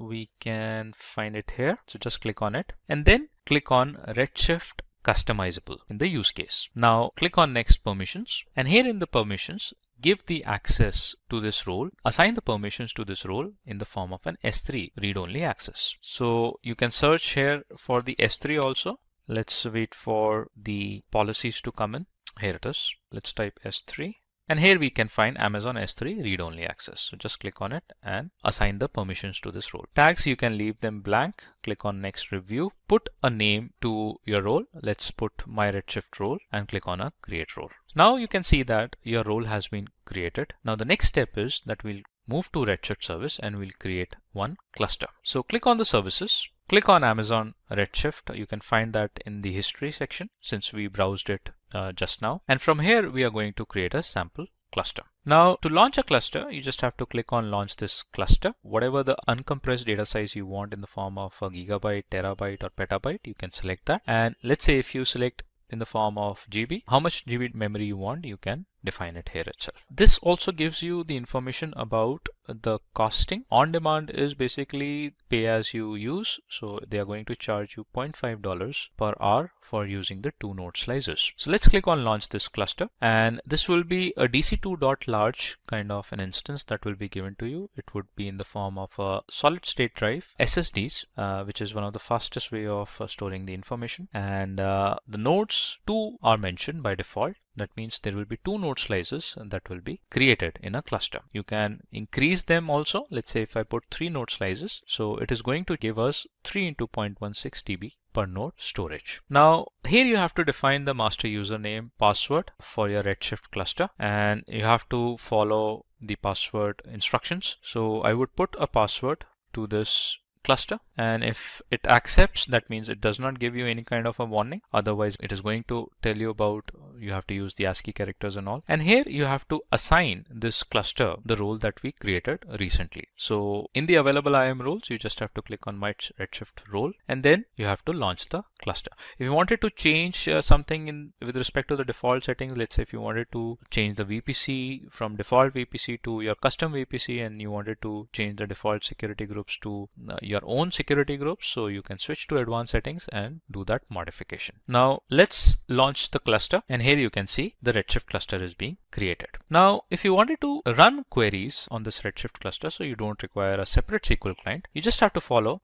we can find it here. So just click on it and then click on Redshift customizable in the use case. Now click on next permissions, and here in the permissions, give the access to this role, assign the permissions to this role in the form of an S3 read-only access. So you can search here for the S3 also. Let's wait for the policies to come in. Here it is. Let's type S3. And here we can find Amazon S3 read-only access. So just click on it and assign the permissions to this role. Tags, you can leave them blank. Click on next review. Put a name to your role. Let's put my Redshift role and click on a create role. Now you can see that your role has been created. Now the next step is that we'll move to Redshift service and we'll create one cluster. So click on the services. Click on Amazon Redshift. You can find that in the history section since we browsed it just now. And from here, we are going to create a sample cluster. Now, to launch a cluster, you just have to click on launch this cluster. Whatever the uncompressed data size you want in the form of a gigabyte, terabyte or petabyte, you can select that. And let's say if you select in the form of GB, how much GB memory you want, you can define it here itself. This also gives you the information about the costing. On demand is basically pay as you use. So they are going to charge you $0.5 per hour for using the 2 node slices. So let's click on launch this cluster, and this will be a DC2.large kind of an instance that will be given to you. It would be in the form of a solid state drive, SSDs, which is one of the fastest way of storing the information. And the nodes 2 are mentioned by default. That means there will be 2 node slices that will be created in a cluster. You can increase them also. Let's say if I put 3 node slices, so it is going to give us 3 into 0.16 TB per node storage. Now here you have to define the master username password for your Redshift cluster, and you have to follow the password instructions. So I would put a password to this cluster, and if it accepts, that means it does not give you any kind of a warning. Otherwise it is going to tell you about you have to use the ASCII characters and all. And here you have to assign this cluster the role that we created recently. So in the available IAM roles, you just have to click on my Redshift role, and then you have to launch the cluster. If you wanted to change something in with respect to the default settings, let's say if you wanted to change the VPC from default VPC to your custom VPC, and you wanted to change the default security groups to your own security groups, so you can switch to advanced settings and do that modification. Now let's launch the cluster, and here you can see the Redshift cluster is being created. Now if you wanted to run queries on this Redshift cluster, so you don't require a separate SQL client, you just have to follow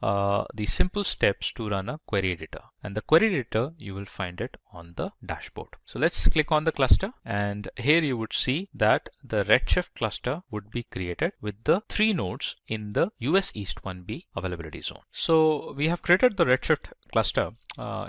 the simple steps to run a query editor, and the query editor you will find it on the dashboard. So let's click on the cluster, and here you would see that the Redshift cluster would be created with the 3 nodes in the US East 1B availability zone. So we have created the Redshift cluster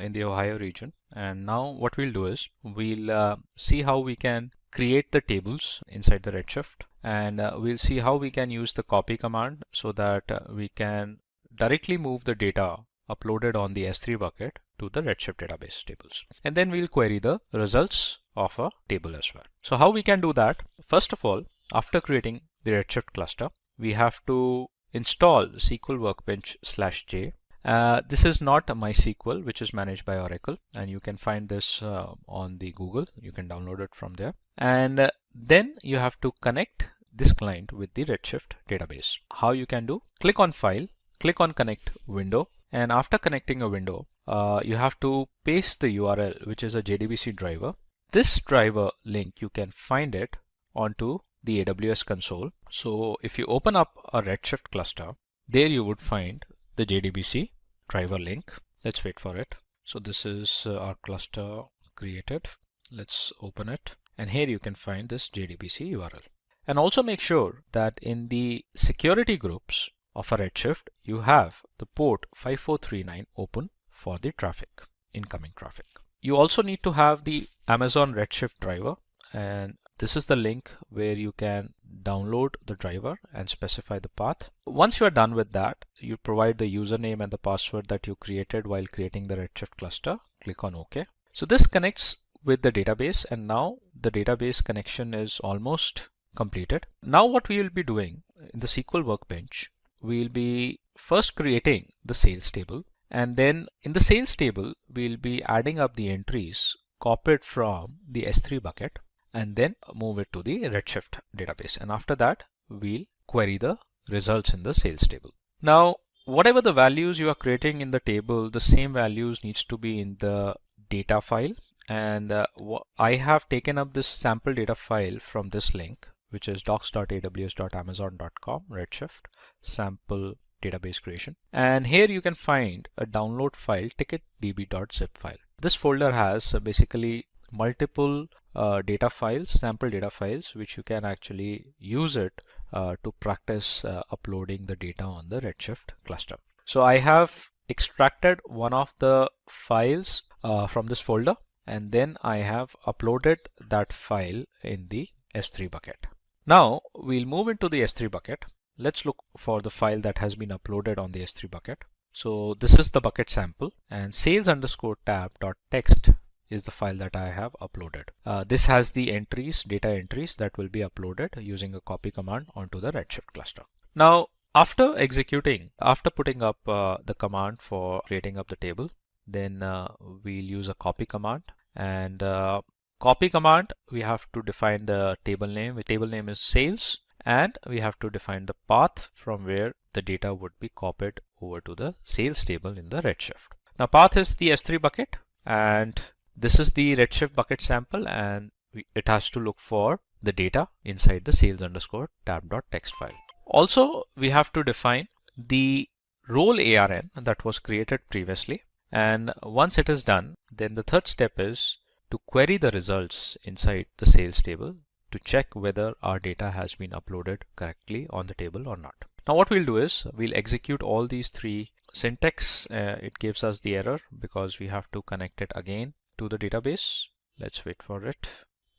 in the Ohio region, and now what we'll do is we'll see how we can create the tables inside the Redshift, and we'll see how we can use the copy command so that we can directly move the data uploaded on the S3 bucket to the Redshift database tables. And then we'll query the results of a table as well. So how we can do that? First of all, after creating the Redshift cluster, we have to install SQL Workbench /J. This is not a MySQL, which is managed by Oracle, and you can find this on the Google. You can download it from there. And then you have to connect this client with the Redshift database. How you can do? Click on File, click on Connect Window, and after connecting a window, you have to paste the URL, which is a JDBC driver. This driver link, you can find it onto the AWS console. So if you open up a Redshift cluster, there you would find the JDBC driver link. Let's wait for it. So this is our cluster created. Let's open it. And here you can find this JDBC URL. And also make sure that in the security groups of a Redshift, you have the port 5439 open for the traffic, incoming traffic. You also need to have the Amazon Redshift driver, and this is the link where you can download the driver and specify the path. Once you are done with that, you provide the username and the password that you created while creating the Redshift cluster. Click on OK. So this connects with the database, and now the database connection is almost completed. Now what we will be doing in the SQL workbench, we'll be first creating the sales table, and then in the sales table, we'll be adding up the entries copied from the S3 bucket and then move it to the Redshift database. And after that, we'll query the results in the sales table. Now, whatever the values you are creating in the table, the same values needs to be in the data file. And I have taken up this sample data file from this link, which is docs.aws.amazon.com, Redshift, sample database creation. And here you can find a download file, ticketdb.zip file. This folder has basically multiple data files, sample data files, which you can actually use it to practice uploading the data on the Redshift cluster. So I have extracted one of the files from this folder, and then I have uploaded that file in the S3 bucket. Now we'll move into the S3 bucket. Let's look for the file that has been uploaded on the S3 bucket. So this is the bucket sample, and sales_tab.txt is the file that I have uploaded. This has the entries, data entries that will be uploaded using a copy command onto the Redshift cluster. Now, after putting up the command for creating up the table, then we'll use a copy command. And copy command, we have to define the table name. The table name is sales, and we have to define the path from where the data would be copied over to the sales table in the Redshift. Now, path is the S3 bucket, and this is the Redshift bucket sample, and it has to look for the data inside the sales_tab.txt file. Also, we have to define the role ARN that was created previously. And once it is done, then the third step is to query the results inside the sales table to check whether our data has been uploaded correctly on the table or not. Now what we'll do is we'll execute all these three syntax. It gives us the error because we have to connect it again to the database. Let's wait for it.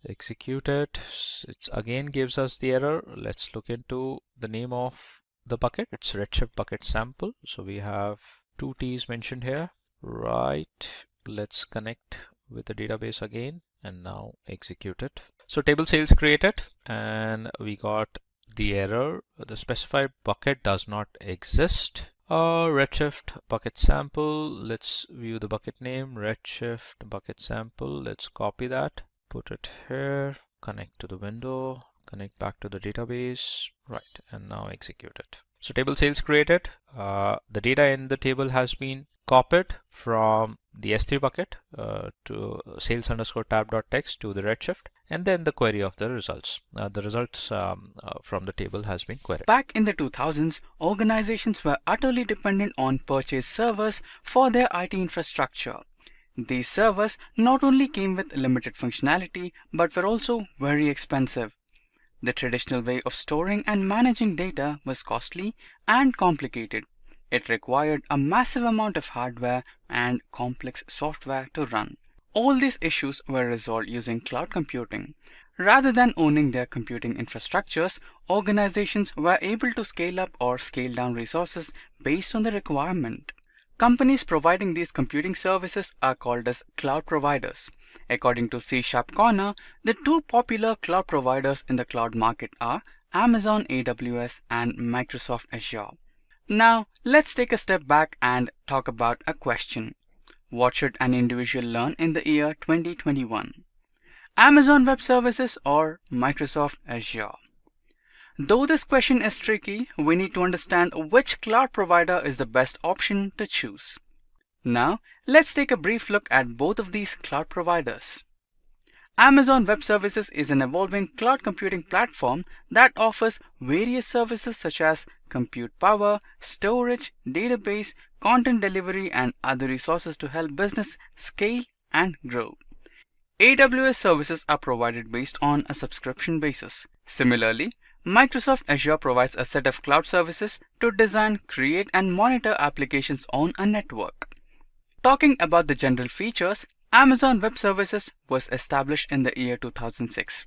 Execute it. It again gives us the error. Let's look into the name of the bucket. It's Redshift bucket sample. So we have 2 T's mentioned here. Right. Let's connect with the database again and now execute it. So table sales created, and we got the error. The specified bucket does not exist. Redshift bucket sample. Let's view the bucket name, Redshift bucket sample. Let's copy that, put it here, connect to the window, connect back to the database. Right, and now execute it. So table sales created. The data in the table has been copied from the S3 bucket to sales_tab.txt to the Redshift, and then the query of the results. The results from the table has been queried. Back in the 2000s, organizations were utterly dependent on purchase servers for their IT infrastructure. These servers not only came with limited functionality, but were also very expensive. The traditional way of storing and managing data was costly and complicated. It required a massive amount of hardware and complex software to run. All these issues were resolved using cloud computing. Rather than owning their computing infrastructures, organizations were able to scale up or scale down resources based on the requirement. Companies providing these computing services are called as cloud providers. According to C# Corner, the 2 popular cloud providers in the cloud market are Amazon AWS and Microsoft Azure. Now, let's take a step back and talk about a question. What should an individual learn in the year 2021? Amazon Web Services or Microsoft Azure? Though this question is tricky, we need to understand which cloud provider is the best option to choose. Now, let's take a brief look at both of these cloud providers. Amazon Web Services is an evolving cloud computing platform that offers various services such as compute power, storage, database, content delivery, and other resources to help business scale and grow. AWS services are provided based on a subscription basis. Similarly, Microsoft Azure provides a set of cloud services to design, create, and monitor applications on a network. Talking about the general features, Amazon Web Services was established in the year 2006.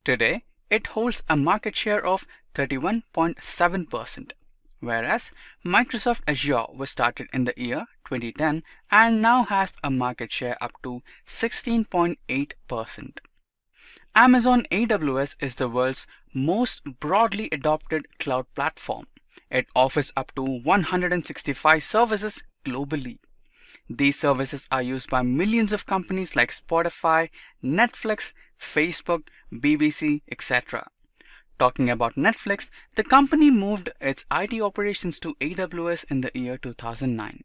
Today, it holds a market share of 31.7%, whereas Microsoft Azure was started in the year 2010 and now has a market share up to 16.8%. Amazon AWS is the world's most broadly adopted cloud platform. It offers up to 165 services globally. These services are used by millions of companies like Spotify, Netflix, Facebook, BBC, etc. Talking about Netflix, the company moved its IT operations to AWS in the year 2009.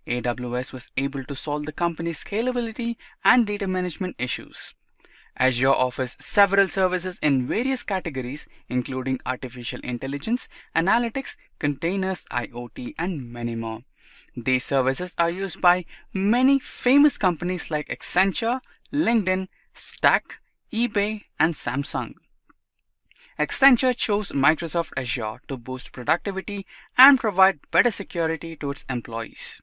AWS was able to solve the company's scalability and data management issues. Azure offers several services in various categories, including artificial intelligence, analytics, containers, IoT, and many more. These services are used by many famous companies like Accenture, LinkedIn, Stack, eBay, and Samsung. Accenture chose Microsoft Azure to boost productivity and provide better security to its employees.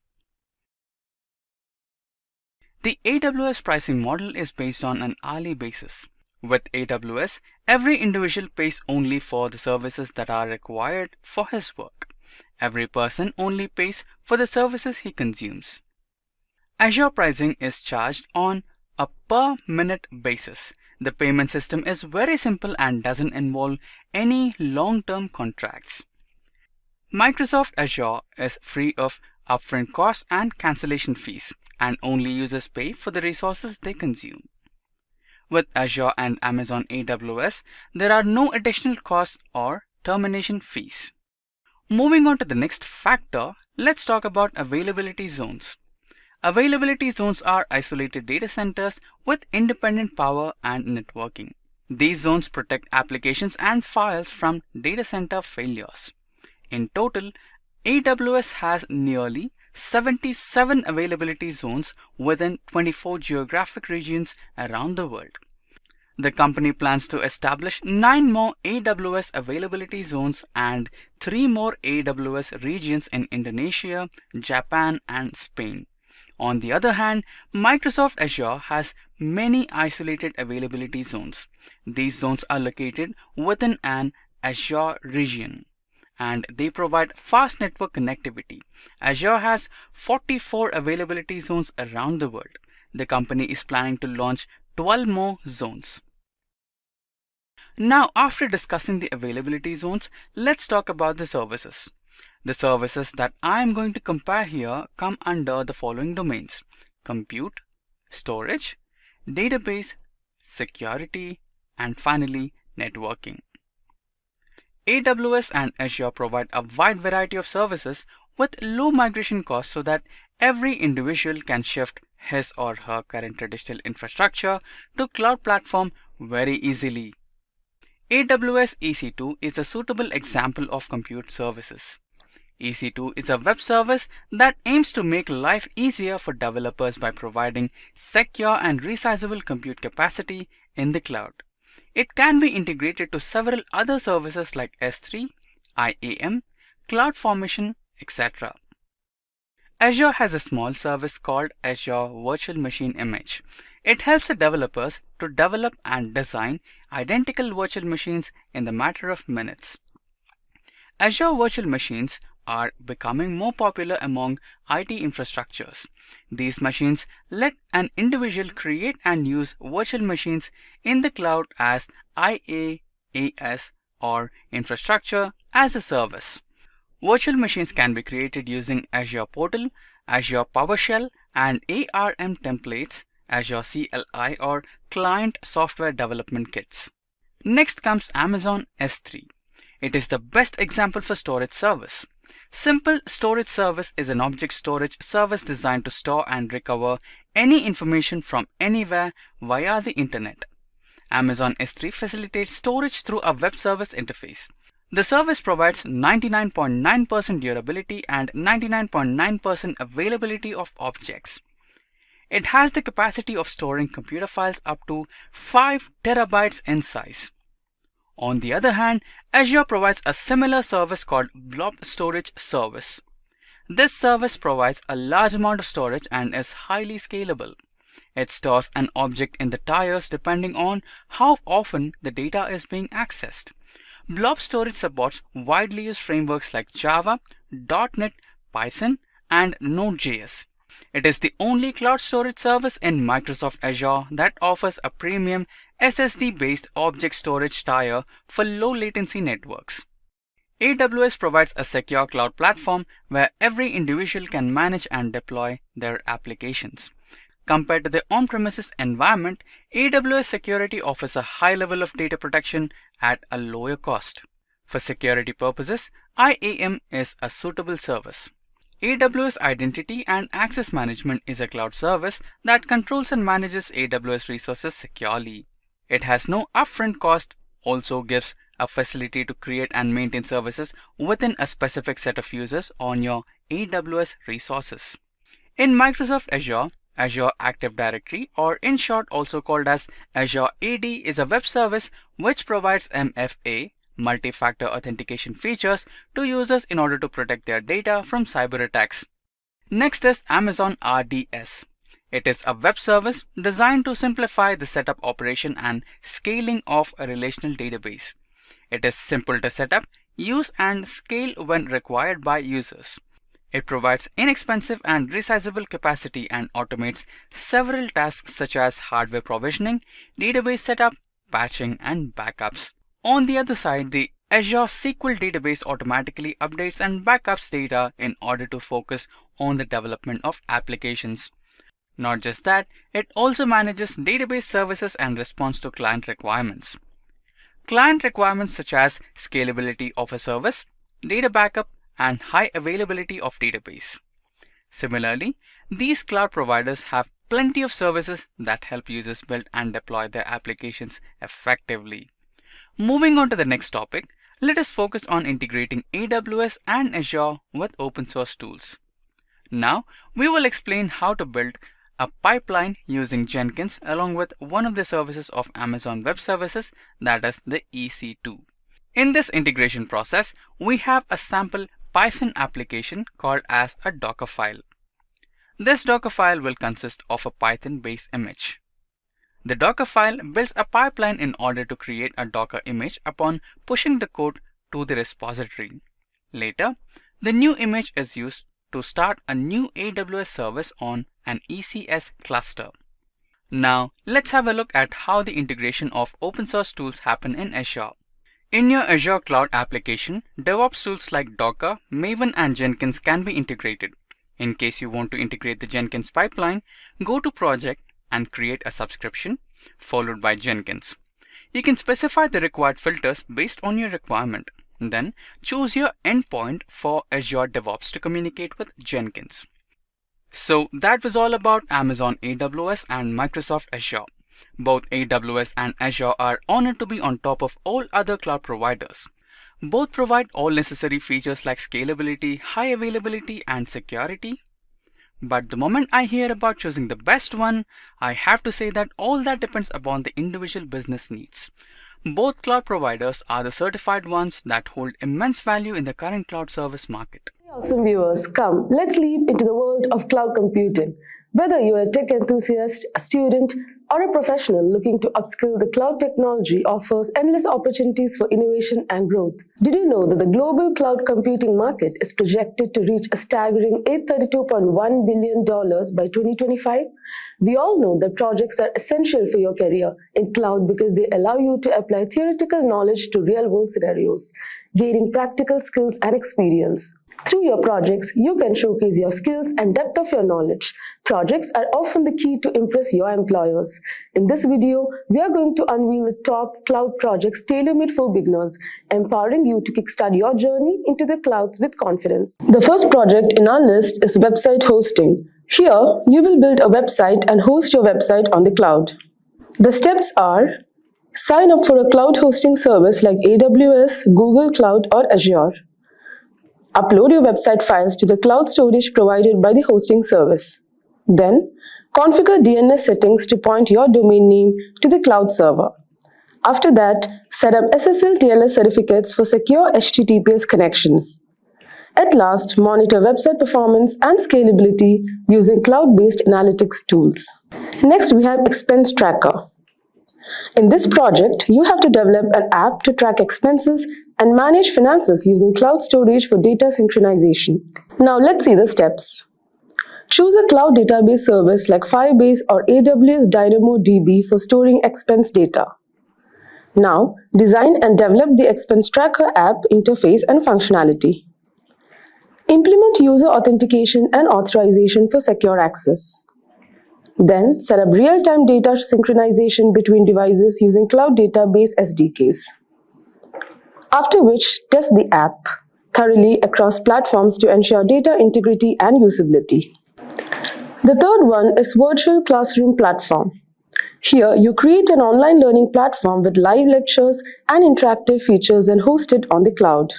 The AWS pricing model is based on an hourly basis. With AWS, every individual pays only for the services that are required for his work. Every person only pays for the services he consumes. Azure pricing is charged on a per minute basis. The payment system is very simple and doesn't involve any long-term contracts. Microsoft Azure is free of upfront costs and cancellation fees, and only users pay for the resources they consume. With Azure and Amazon AWS, there are no additional costs or termination fees. Moving on to the next factor, let's talk about availability zones. Availability zones are isolated data centers with independent power and networking. These zones protect applications and files from data center failures. In total, AWS has nearly 77 availability zones within 24 geographic regions around the world. The company plans to establish 9 more AWS availability zones and 3 more AWS regions in Indonesia, Japan, and Spain. On the other hand, Microsoft Azure has many isolated availability zones. These zones are located within an Azure region, and they provide fast network connectivity. Azure has 44 availability zones around the world. The company is planning to launch 12 more zones. Now, after discussing the availability zones, let's talk about the services. The services that I am going to compare here come under the following domains: compute, storage, database, security, and finally, networking. AWS and Azure provide a wide variety of services with low migration costs so that every individual can shift his or her current traditional infrastructure to cloud platform very easily. AWS EC2 is a suitable example of compute services. EC2 is a web service that aims to make life easier for developers by providing secure and resizable compute capacity in the cloud. It can be integrated to several other services like S3, IAM, CloudFormation, etc. Azure has a small service called Azure Virtual Machine Image. It helps the developers to develop and design identical virtual machines in the matter of minutes. Azure virtual machines are becoming more popular among IT infrastructures. These machines let an individual create and use virtual machines in the cloud as IaaS or infrastructure as a service. Virtual machines can be created using Azure Portal, Azure PowerShell, and ARM templates, Azure CLI or Client Software Development Kits. Next comes Amazon S3. It is the best example for storage service. Simple Storage Service is an object storage service designed to store and recover any information from anywhere via the internet. Amazon S3 facilitates storage through a web service interface. The service provides 99.9% durability and 99.9% availability of objects. It has the capacity of storing computer files up to 5 terabytes in size. On the other hand, Azure provides a similar service called Blob Storage Service. This service provides a large amount of storage and is highly scalable. It stores an object in the tiers depending on how often the data is being accessed. Blob storage supports widely used frameworks like Java, .NET, Python, and Node.js. It is the only cloud storage service in Microsoft Azure that offers a premium SSD-based object storage tier for low latency networks. AWS provides a secure cloud platform where every individual can manage and deploy their applications. Compared to the on-premises environment, AWS security offers a high level of data protection at a lower cost. For security purposes, IAM is a suitable service. AWS Identity and Access Management is a cloud service that controls and manages AWS resources securely. It has no upfront cost, also gives a facility to create and maintain services within a specific set of users on your AWS resources. In Microsoft Azure, Azure Active Directory, or in short also called as Azure AD, is a web service which provides MFA, multi-factor authentication features to users in order to protect their data from cyber attacks. Next is Amazon RDS. It is a web service designed to simplify the setup, operation, and scaling of a relational database. It is simple to set up, use, and scale when required by users. It provides inexpensive and resizable capacity and automates several tasks such as hardware provisioning, database setup, patching, and backups. On the other side, the Azure SQL database automatically updates and backups data in order to focus on the development of applications. Not just that, it also manages database services and responds to client requirements. Client requirements such as scalability of a service, data backup, and high availability of database. Similarly, these cloud providers have plenty of services that help users build and deploy their applications effectively. Moving on to the next topic, let us focus on integrating AWS and Azure with open source tools. Now, we will explain how to build a pipeline using Jenkins along with one of the services of Amazon Web Services, that is the EC2. In this integration process, we have a sample Python application called as a Docker file. This Docker file will consist of a Python base image. The Docker file builds a pipeline in order to create a Docker image upon pushing the code to the repository. Later, the new image is used to start a new AWS service on an ECS cluster. Now, let's have a look at how the integration of open source tools happen in Azure. In your Azure Cloud application, DevOps tools like Docker, Maven, and Jenkins can be integrated. In case you want to integrate the Jenkins pipeline, go to Project and create a subscription, followed by Jenkins. You can specify the required filters based on your requirement. Then choose your endpoint for Azure DevOps to communicate with Jenkins. So that was all about Amazon AWS and Microsoft Azure. Both AWS and Azure are honored to be on top of all other cloud providers. Both provide all necessary features like scalability, high availability, and security. But the moment I hear about choosing the best one, I have to say that all that depends upon the individual business needs. Both cloud providers are the certified ones that hold immense value in the current cloud service market. Awesome viewers, come, let's leap into the world of cloud computing. Whether you're a tech enthusiast, a student, or a professional looking to upskill, the cloud technology offers endless opportunities for innovation and growth. Did you know that the global cloud computing market is projected to reach a staggering $832.1 billion by 2025? We all know that projects are essential for your career in cloud because they allow you to apply theoretical knowledge to real-world scenarios, gaining practical skills and experience. Through your projects, you can showcase your skills and depth of your knowledge. Projects are often the key to impress your employers. projects. In this video, we are going to unveil the top cloud projects tailor-made for beginners, empowering you to kickstart your journey into the clouds with confidence. The first project in our list is website hosting. Here, you will build a website and host your website on the cloud. The steps are: sign up for a cloud hosting service like AWS, Google Cloud, or Azure. Upload your website files to the cloud storage provided by the hosting service. Then, configure DNS settings to point your domain name to the cloud server. After that, set up SSL TLS certificates for secure HTTPS connections. At last, monitor website performance and scalability using cloud-based analytics tools. Next, we have Expense Tracker. In this project, you have to develop an app to track expenses and manage finances using cloud storage for data synchronization. Now let's see the steps. Choose a cloud database service like Firebase or AWS DynamoDB for storing expense data. Now, design and develop the Expense Tracker app interface and functionality. Implement user authentication and authorization for secure access. Then, set up real-time data synchronization between devices using cloud database SDKs. After which, test the app thoroughly across platforms to ensure data integrity and usability. The third one is Virtual Classroom Platform. Here, you create an online learning platform with live lectures and interactive features and host it on the cloud.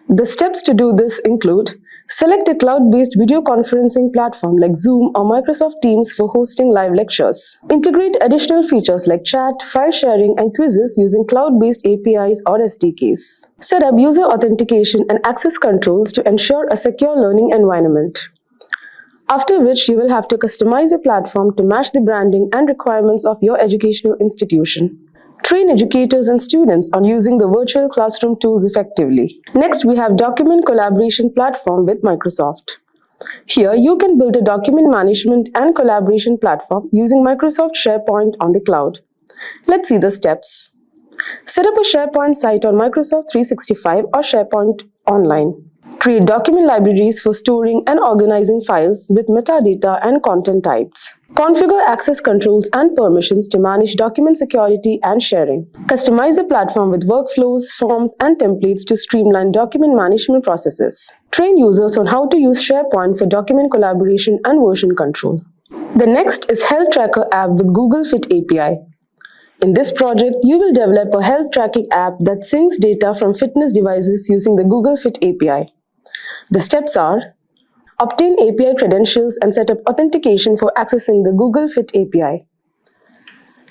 The steps to do this include: select a cloud-based video conferencing platform like Zoom or Microsoft Teams for hosting live lectures. Integrate additional features like chat, file sharing, and quizzes using cloud-based APIs or SDKs. Set up user authentication and access controls to ensure a secure learning environment. After which, you will have to customize a platform to match the branding and requirements of your educational institution. Train educators and students on using the virtual classroom tools effectively. Next, we have Document Collaboration Platform with Microsoft. Here, you can build a document management and collaboration platform using Microsoft SharePoint on the cloud. Let's see the steps. Set up a SharePoint site on Microsoft 365 or SharePoint Online. Create document libraries for storing and organizing files with metadata and content types. Configure access controls and permissions to manage document security and sharing. Customize the platform with workflows, forms, and templates to streamline document management processes. Train users on how to use SharePoint for document collaboration and version control. The next is Health Tracker app with Google Fit API. In this project, you will develop a health tracking app that syncs data from fitness devices using the Google Fit API. The steps are: obtain API credentials and set up authentication for accessing the Google Fit API.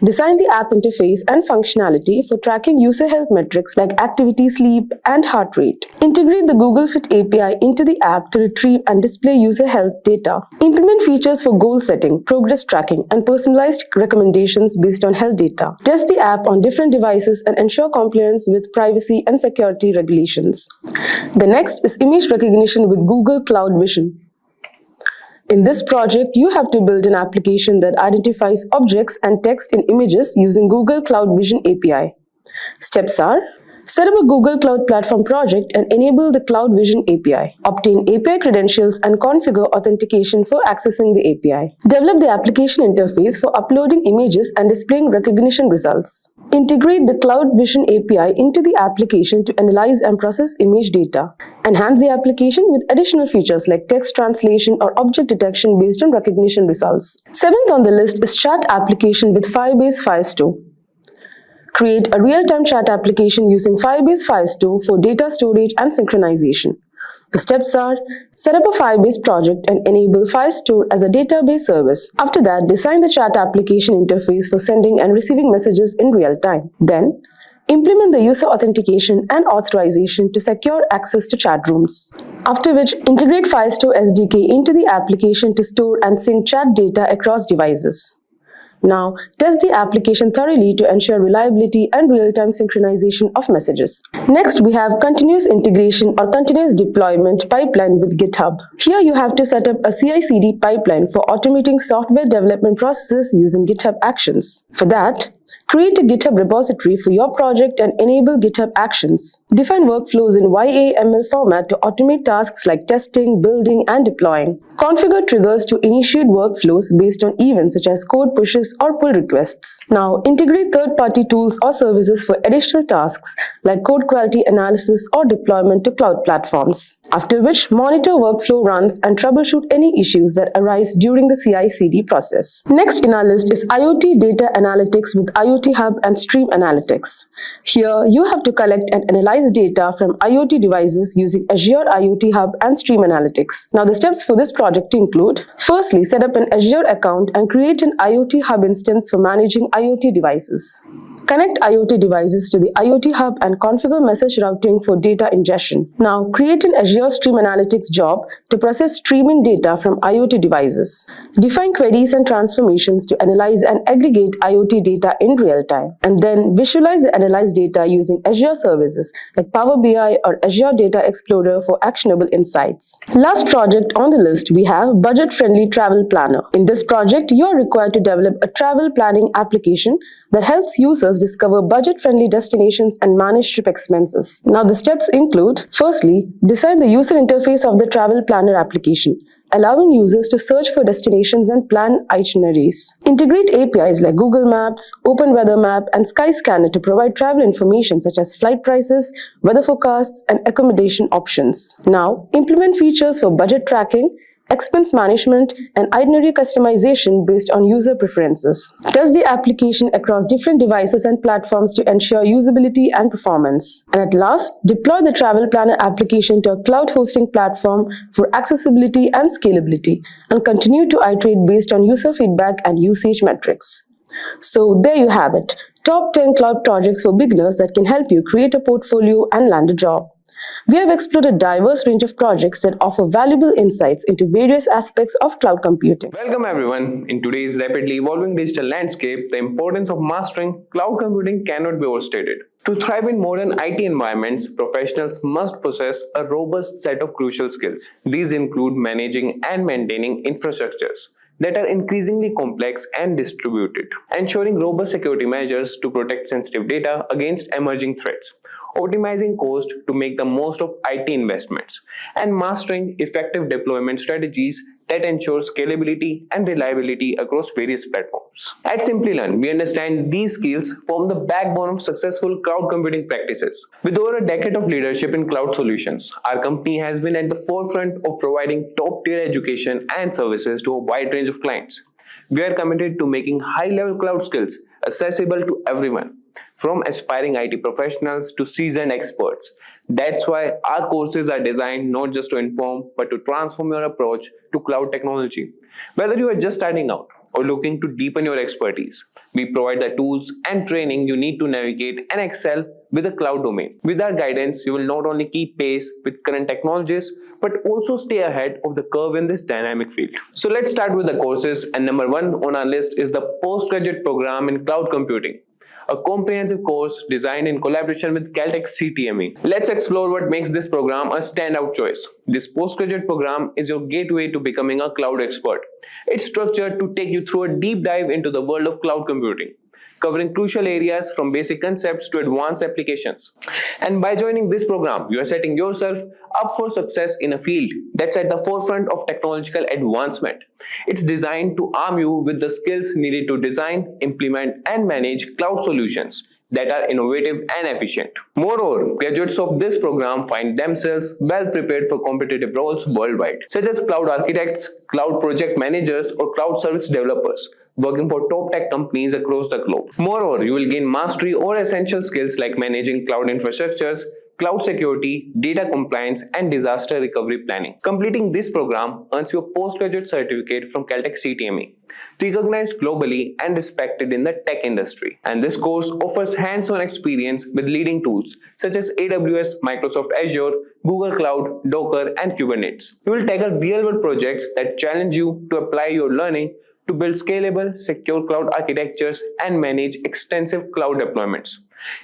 Design the app interface and functionality for tracking user health metrics like activity, sleep, and heart rate. Integrate the Google Fit API into the app to retrieve and display user health data. Implement features for goal setting, progress tracking, and personalized recommendations based on health data. Test the app on different devices and ensure compliance with privacy and security regulations. The next is image recognition with Google Cloud Vision. In this project, you have to build an application that identifies objects and text in images using Google Cloud Vision API. Steps are: set up a Google Cloud Platform project and enable the Cloud Vision API. Obtain API credentials and configure authentication for accessing the API. Develop the application interface for uploading images and displaying recognition results. Integrate the Cloud Vision API into the application to analyze and process image data. Enhance the application with additional features like text translation or object detection based on recognition results. Seventh on the list is Chat application with Firebase Firestore. Create a real-time chat application using Firebase Firestore for data storage and synchronization. The steps are: set up a Firebase project and enable Firestore as a database service. After that, design the chat application interface for sending and receiving messages in real time. Then, implement the user authentication and authorization to secure access to chat rooms. After which, integrate Firestore SDK into the application to store and sync chat data across devices. Now, test the application thoroughly to ensure reliability and real-time synchronization of messages. Next, we have continuous integration or continuous deployment pipeline with GitHub. Here, you have to set up a CI/CD pipeline for automating software development processes using GitHub Actions. For that, Create a GitHub repository for your project and enable GitHub Actions. Define workflows in YAML format to automate tasks like testing, building, and deploying. Configure triggers to initiate workflows based on events such as code pushes or pull requests. Now, integrate third-party tools or services for additional tasks like code quality analysis or deployment to cloud platforms. After which, monitor workflow runs and troubleshoot any issues that arise during the CI/CD process. Next in our list is IoT data analytics with IoT Hub and Stream Analytics. Here, you have to collect and analyze data from IoT devices using Azure IoT Hub and Stream Analytics. Now, the steps for this project include: firstly, set up an Azure account and create an IoT Hub instance for managing IoT devices. Connect IoT devices to the IoT Hub and configure message routing for data ingestion. Now, create an Azure Stream Analytics job to process streaming data from IoT devices. Define queries and transformations to analyze and aggregate IoT data in real time. And then visualize the analyzed data using Azure services like Power BI or Azure Data Explorer for actionable insights. Last project on the list, we have Budget-Friendly Travel Planner. In this project, you are required to develop a travel planning application that helps users discover budget-friendly destinations and manage trip expenses. Now, the steps include: firstly, design the user interface of the travel planner application, allowing users to search for destinations and plan itineraries. Integrate APIs like Google Maps, Open Weather Map, and Skyscanner to provide travel information such as flight prices, weather forecasts, and accommodation options. Now, implement features for budget tracking, expense management, and itinerary customization based on user preferences. Test the application across different devices and platforms to ensure usability and performance. And at last, deploy the travel planner application to a cloud hosting platform for accessibility and scalability, and continue to iterate based on user feedback and usage metrics. So there you have it, top 10 cloud projects for beginners that can help you create a portfolio and land a job. We have explored a diverse range of projects that offer valuable insights into various aspects of cloud computing. Welcome everyone. In today's rapidly evolving digital landscape, the importance of mastering cloud computing cannot be overstated. To thrive in modern IT environments, professionals must possess a robust set of crucial skills. These include managing and maintaining infrastructures that are increasingly complex and distributed, ensuring robust security measures to protect sensitive data against emerging threats, optimizing cost to make the most of IT investments, and mastering effective deployment strategies that ensure scalability and reliability across various platforms. At Simplilearn, we understand these skills form the backbone of successful cloud computing practices. With over a decade of leadership in cloud solutions, our company has been at the forefront of providing top-tier education and services to a wide range of clients. We are committed to making high-level cloud skills accessible to everyone, from aspiring IT professionals to seasoned experts. That's why our courses are designed not just to inform, but to transform your approach to cloud technology. Whether you are just starting out or looking to deepen your expertise, we provide the tools and training you need to navigate and excel with the cloud domain. With our guidance, you will not only keep pace with current technologies, but also stay ahead of the curve in this dynamic field. So let's start with the courses, and number one on our list is the postgraduate program in cloud computing, a comprehensive course designed in collaboration with Caltech CTME. Let's explore what makes this program a standout choice. This postgraduate program is your gateway to becoming a cloud expert. It's structured to take you through a deep dive into the world of cloud computing, covering crucial areas from basic concepts to advanced applications. And by joining this program, you are setting yourself up for success in a field that's at the forefront of technological advancement. It's designed to arm you with the skills needed to design, implement, and manage cloud solutions that are innovative and efficient. Moreover, graduates of this program find themselves well prepared for competitive roles worldwide, such as cloud architects, cloud project managers, or cloud service developers, working for top tech companies across the globe. Moreover, you will gain mastery over essential skills like managing cloud infrastructures, cloud security, data compliance, and disaster recovery planning. Completing this program earns you a postgraduate certificate from Caltech CTME, recognized globally and respected in the tech industry. And this course offers hands-on experience with leading tools such as AWS, Microsoft Azure, Google Cloud, Docker, and Kubernetes. You will tackle real-world projects that challenge you to apply your learning to build scalable, secure cloud architectures and manage extensive cloud deployments.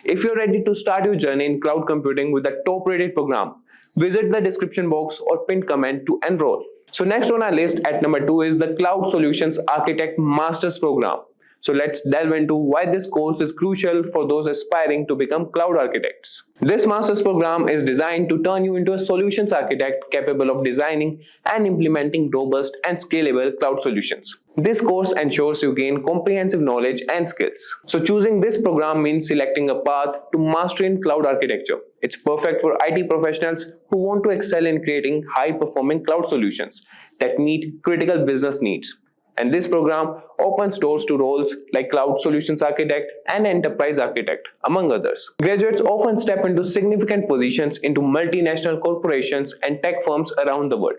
If you're ready to start your journey in cloud computing with a top-rated program, visit the description box or pinned comment to enroll. So next on our list at number 2 is the Cloud Solutions Architect Masters Program, So let's delve into why this course is crucial for those aspiring to become cloud architects. This master's program is designed to turn you into a solutions architect capable of designing and implementing robust and scalable cloud solutions. This course ensures you gain comprehensive knowledge and skills. So choosing this program means selecting a path to mastery in cloud architecture. It's perfect for IT professionals who want to excel in creating high-performing cloud solutions that meet critical business needs. And this program opens doors to roles like Cloud Solutions Architect and Enterprise Architect, among others. Graduates often step into significant positions into multinational corporations and tech firms around the world,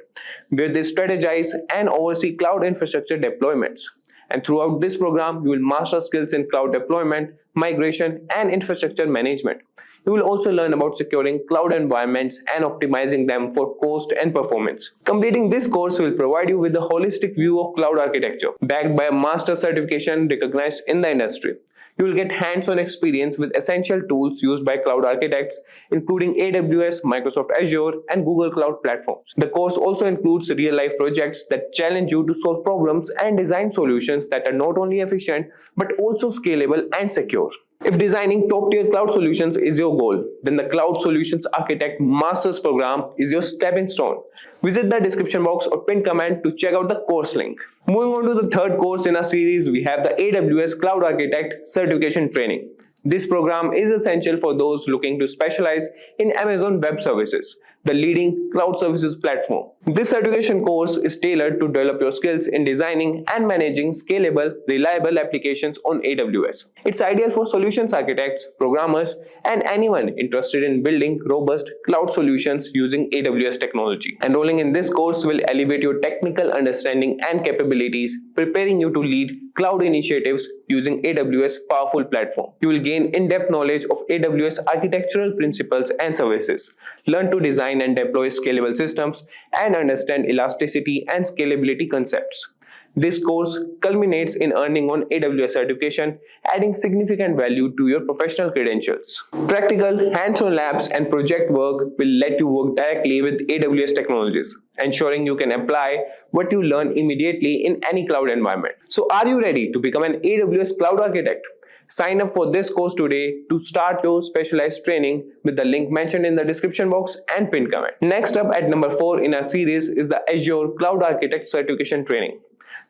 where they strategize and oversee cloud infrastructure deployments. And throughout this program, you will master skills in cloud deployment, migration, and infrastructure management. You will also learn about securing cloud environments and optimizing them for cost and performance. Completing this course will provide you with a holistic view of cloud architecture, backed by a master's certification recognized in the industry. You will get hands-on experience with essential tools used by cloud architects, including AWS, Microsoft Azure, and Google Cloud platforms. The course also includes real-life projects that challenge you to solve problems and design solutions that are not only efficient, but also scalable and secure. If designing top-tier cloud solutions is your goal, then the Cloud Solutions Architect Master's Program is your stepping stone. Visit the description box or pinned comment to check out the course link. Moving on to the third course in our series, we have the AWS Cloud Architect Certification Training. This program is essential for those looking to specialize in Amazon Web Services, the leading cloud services platform. This certification course is tailored to develop your skills in designing and managing scalable, reliable applications on AWS. It's ideal for solutions architects, programmers, and anyone interested in building robust cloud solutions using AWS technology. Enrolling in this course will elevate your technical understanding and capabilities, preparing you to lead cloud initiatives using AWS powerful platform. You will gain in-depth knowledge of AWS architectural principles and services, learn to design and deploy scalable systems, and understand elasticity and scalability concepts. This course culminates in earning on AWS certification, adding significant value to your professional credentials. Practical, hands-on labs and project work will let you work directly with AWS technologies, ensuring you can apply what you learn immediately in any cloud environment. So are you ready to become an AWS cloud architect? Sign up for this course today to start your specialized training with the link mentioned in the description box and pinned comment. Next up at number 4 in our series is the Azure Cloud Architect Certification Training.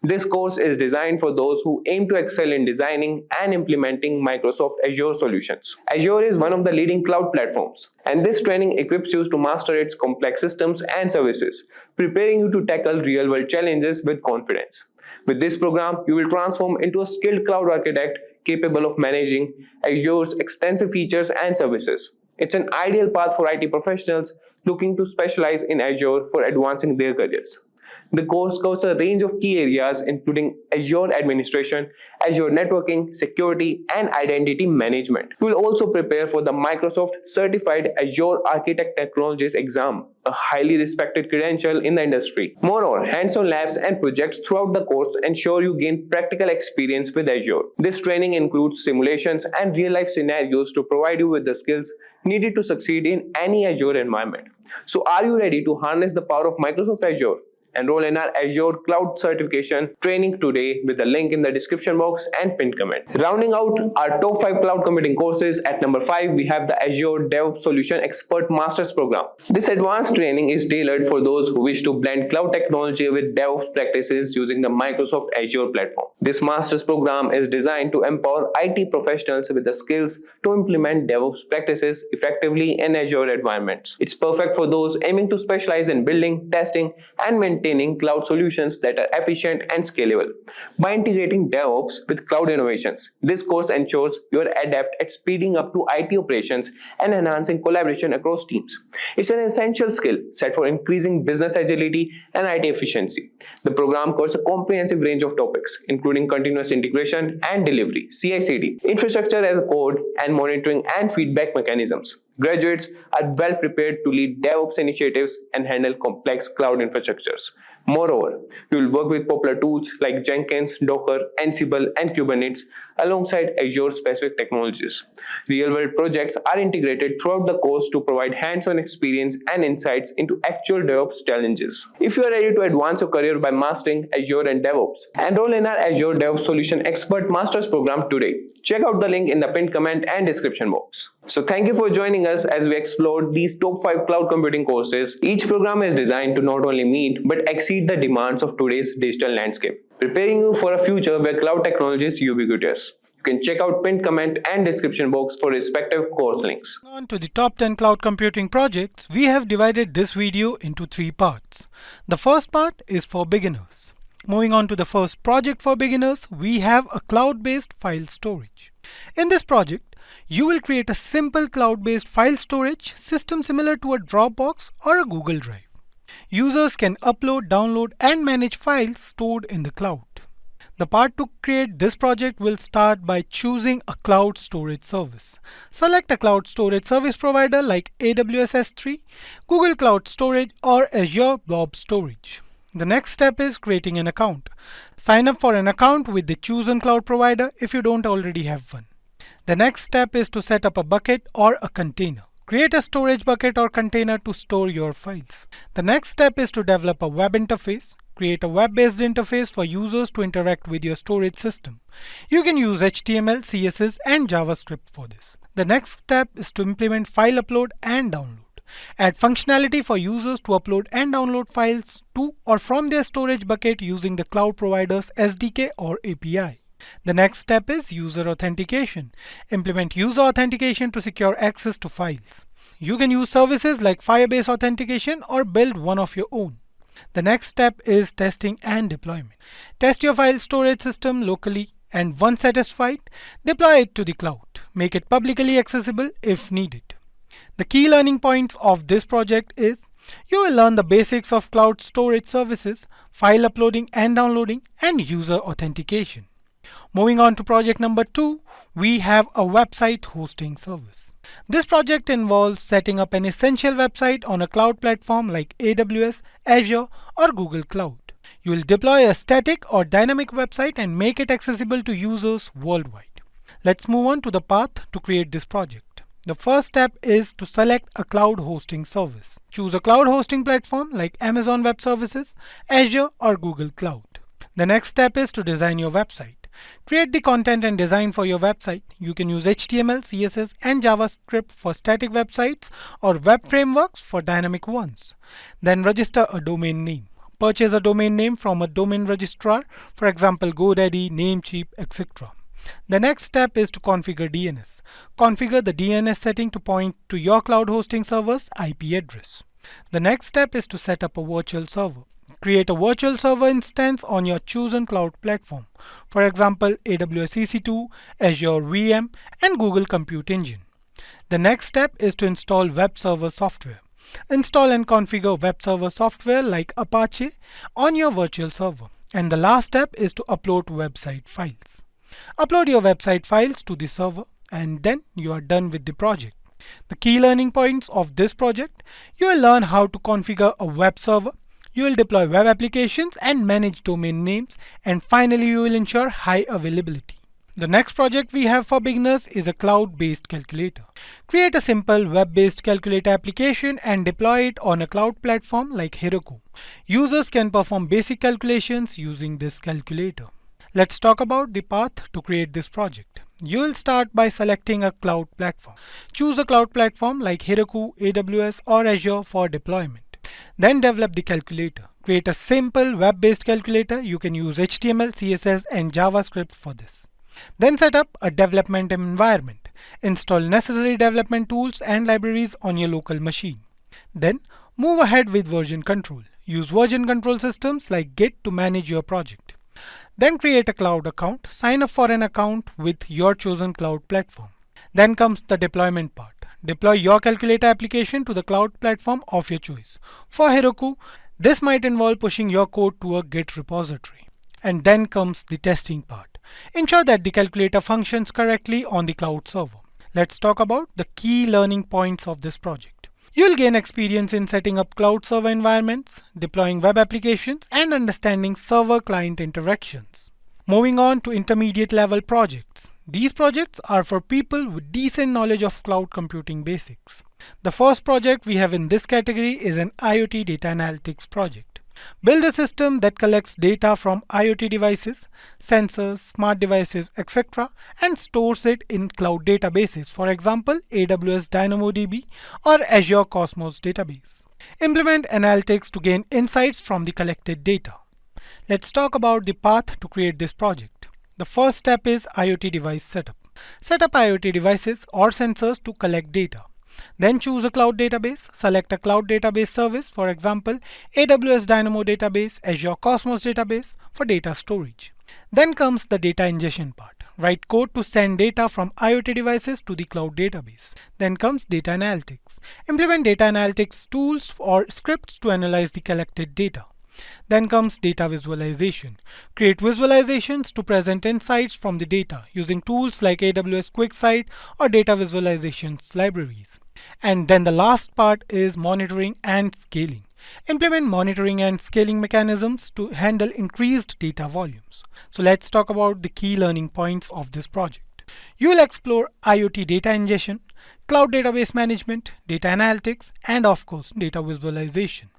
This course is designed for those who aim to excel in designing and implementing Microsoft Azure solutions. Azure is one of the leading cloud platforms, and this training equips you to master its complex systems and services, preparing you to tackle real-world challenges with confidence. With this program, you will transform into a skilled cloud architect capable of managing Azure's extensive features and services. It's an ideal path for IT professionals looking to specialize in Azure for advancing their careers. The course covers a range of key areas including Azure administration, Azure networking, security, and identity management. You will also prepare for the Microsoft Certified Azure Architect Technologies exam, a highly respected credential in the industry. Moreover, hands-on labs and projects throughout the course ensure you gain practical experience with Azure. This training includes simulations and real-life scenarios to provide you with the skills needed to succeed in any Azure environment. So are you ready to harness the power of Microsoft Azure? Enroll in our Azure Cloud Certification training today with the link in the description box and pinned comment. Rounding out our top 5 cloud computing courses, at number 5 we have the Azure DevOps Solution Expert Masters Program. This advanced training is tailored for those who wish to blend cloud technology with DevOps practices using the Microsoft Azure platform. This Masters program is designed to empower IT professionals with the skills to implement DevOps practices effectively in Azure environments. It's perfect for those aiming to specialize in building, testing, and maintaining cloud solutions that are efficient and scalable. By integrating DevOps with cloud innovations, this course ensures you are adept at speeding up to IT operations and enhancing collaboration across teams. It's an essential skill set for increasing business agility and IT efficiency. The program covers a comprehensive range of topics, including continuous integration and delivery, CI/CD, infrastructure as a code, and monitoring and feedback mechanisms. Graduates are well prepared to lead DevOps initiatives and handle complex cloud infrastructures. Moreover, you will work with popular tools like Jenkins, Docker, Ansible, and Kubernetes alongside Azure-specific technologies. Real-world projects are integrated throughout the course to provide hands-on experience and insights into actual DevOps challenges. If you are ready to advance your career by mastering Azure and DevOps, enroll in our Azure DevOps Solution Expert Masters program today. Check out the link in the pinned comment and description box. So thank you for joining us as we explored these top 5 cloud computing courses. Each program is designed to not only meet but exceed the demands of today's digital landscape, preparing you for a future where cloud technology is ubiquitous. You can check out pinned comment and description box for respective course links. On to the top 10 cloud computing projects, we have divided this video into 3 parts. The first part is for beginners. Moving on to the first project for beginners, we have a cloud-based file storage. In this project, you will create a simple cloud-based file storage system similar to a Dropbox or a Google Drive. Users can upload, download, and manage files stored in the cloud. The part to create this project will start by choosing a cloud storage service. Select a cloud storage service provider like AWS S3, Google Cloud Storage, or Azure Blob Storage. The next step is creating an account. Sign up for an account with the chosen cloud provider if you don't already have one. The next step is to set up a bucket or a container. Create a storage bucket or container to store your files. The next step is to develop a web interface. Create a web-based interface for users to interact with your storage system. You can use HTML, CSS, and JavaScript for this. The next step is to implement file upload and download. Add functionality for users to upload and download files to or from their storage bucket using the cloud provider's SDK or API. The next step is user authentication. Implement user authentication to secure access to files. You can use services like Firebase authentication or build one of your own. The next step is testing and deployment. Test your file storage system locally, and once satisfied, deploy it to the cloud. Make it publicly accessible if needed. The key learning points of this project is you will learn the basics of cloud storage services, file uploading and downloading, and user authentication. Moving on to project number 2, we have a website hosting service. This project involves setting up an essential website on a cloud platform like AWS, Azure, or Google Cloud. You will deploy a static or dynamic website and make it accessible to users worldwide. Let's move on to the path to create this project. The first step is to select a cloud hosting service. Choose a cloud hosting platform like Amazon Web Services, Azure, or Google Cloud. The next step is to design your website. Create the content and design for your website. You can use HTML, CSS, and JavaScript for static websites or web frameworks for dynamic ones. Then register a domain name. Purchase a domain name from a domain registrar, for example GoDaddy, Namecheap, etc. The next step is to configure DNS. Configure the DNS setting to point to your cloud hosting server's IP address. The next step is to set up a virtual server. Create a virtual server instance on your chosen cloud platform, for example AWS EC2, Azure VM, and Google Compute Engine. The next step is to install web server software. Install and configure web server software like Apache on your virtual server. And the last step is to upload website files. Upload your website files to the server, and then you are done with the project. The key learning points of this project: you will learn how to configure a web server, you will deploy web applications and manage domain names, and finally you will ensure high availability. The next project we have for beginners is a cloud-based calculator. Create a simple web-based calculator application and deploy it on a cloud platform like Heroku. Users can perform basic calculations using this calculator. Let's talk about the path to create this project. You will start by selecting a cloud platform. Choose a cloud platform like Heroku, AWS, or Azure for deployment. Then develop the calculator. Create a simple web-based calculator. You can use HTML, CSS, and JavaScript for this. Then set up a development environment. Install necessary development tools and libraries on your local machine. Then move ahead with version control. Use version control systems like Git to manage your project. Then create a cloud account. Sign up for an account with your chosen cloud platform. Then comes the deployment part. Deploy your calculator application to the cloud platform of your choice. For Heroku, this might involve pushing your code to a Git repository. And then comes the testing part. Ensure that the calculator functions correctly on the cloud server. Let's talk about the key learning points of this project. You'll gain experience in setting up cloud server environments, deploying web applications, and understanding server-client interactions. Moving on to intermediate level projects. These projects are for people with decent knowledge of cloud computing basics. The first project we have in this category is an IoT data analytics project. Build a system that collects data from IoT devices, sensors, smart devices, etc. and stores it in cloud databases, for example, AWS DynamoDB or Azure Cosmos database. Implement analytics to gain insights from the collected data. Let's talk about the path to create this project. The first step is IoT device setup. Set up IoT devices or sensors to collect data. Then choose a cloud database. Select a cloud database service, for example, AWS Dynamo database, Azure Cosmos database for data storage. Then comes the data ingestion part. Write code to send data from IoT devices to the cloud database. Then comes data analytics. Implement data analytics tools or scripts to analyze the collected data. Then comes data visualization. Create visualizations to present insights from the data using tools like AWS QuickSight or data visualizations libraries. And then the last part is monitoring and scaling. Implement monitoring and scaling mechanisms to handle increased data volumes. So let's talk about the key learning points of this project. You will explore IoT data ingestion, cloud database management, data analytics, and of course data visualization.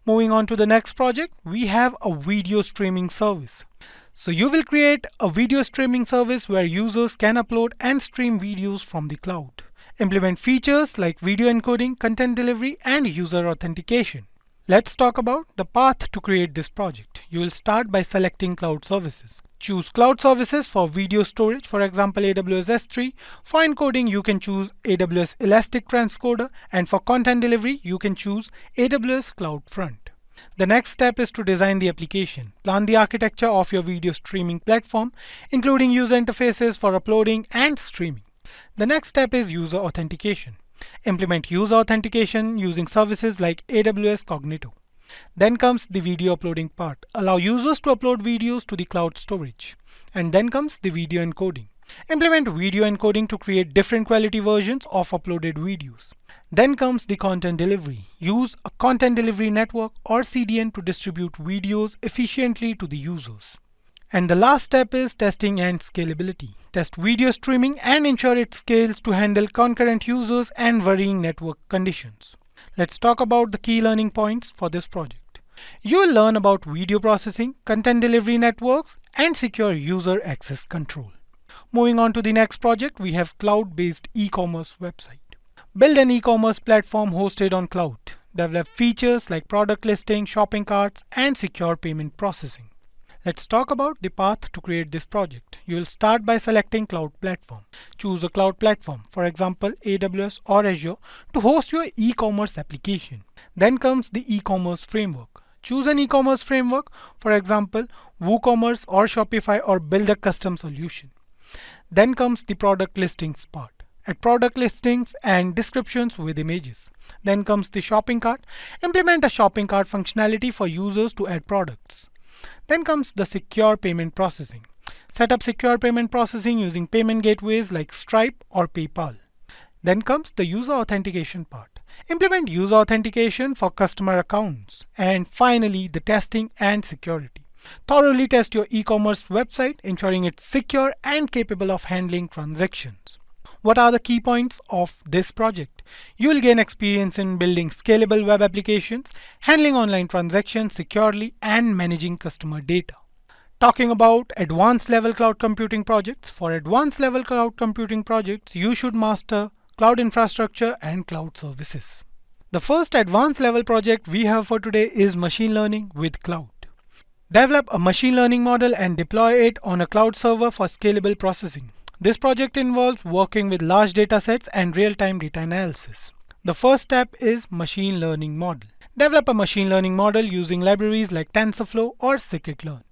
Moving on to the next project, we have a video streaming service. So you will create a video streaming service where users can upload and stream videos from the cloud. Implement features like video encoding, content delivery, and user authentication. Let's talk about the path to create this project. You will start by selecting cloud services. Choose cloud services for video storage, for example AWS S3. For encoding you can choose AWS Elastic Transcoder, and for content delivery you can choose AWS CloudFront. The next step is to design the application. Plan the architecture of your video streaming platform, including user interfaces for uploading and streaming. The next step is user authentication. Implement user authentication using services like AWS Cognito. Then comes the video uploading part. Allow users to upload videos to the cloud storage. And then comes the video encoding. Implement video encoding to create different quality versions of uploaded videos. Then comes the content delivery. Use a content delivery network or CDN to distribute videos efficiently to the users. And the last step is testing and scalability. Test video streaming and ensure it scales to handle concurrent users and varying network conditions. Let's talk about the key learning points for this project. You will learn about video processing, content delivery networks, and secure user access control. Moving on to the next project, we have cloud-based e-commerce website. Build an e-commerce platform hosted on cloud. Develop features like product listing, shopping carts, and secure payment processing. Let's talk about the path to create this project. You will start by selecting cloud platform. Choose a cloud platform, for example AWS or Azure, to host your e-commerce application. Then comes the e-commerce framework. Choose an e-commerce framework, for example WooCommerce or Shopify, or build a custom solution. Then comes the product listings part. Add product listings and descriptions with images. Then comes the shopping cart. Implement a shopping cart functionality for users to add products. Then comes the secure payment processing. Set up secure payment processing using payment gateways like Stripe or PayPal. Then comes the user authentication part. Implement user authentication for customer accounts. And finally, the testing and security. Thoroughly test your e-commerce website, ensuring it's secure and capable of handling transactions. What are the key points of this project? You will gain experience in building scalable web applications, handling online transactions securely, and managing customer data. Talking about advanced level cloud computing projects. For advanced level cloud computing projects, you should master cloud infrastructure and cloud services. The first advanced level project we have for today is machine learning with cloud. Develop a machine learning model and deploy it on a cloud server for scalable processing. This project involves working with large data sets and real-time data analysis. The first step is machine learning model. Develop a machine learning model using libraries like TensorFlow or scikit-learn.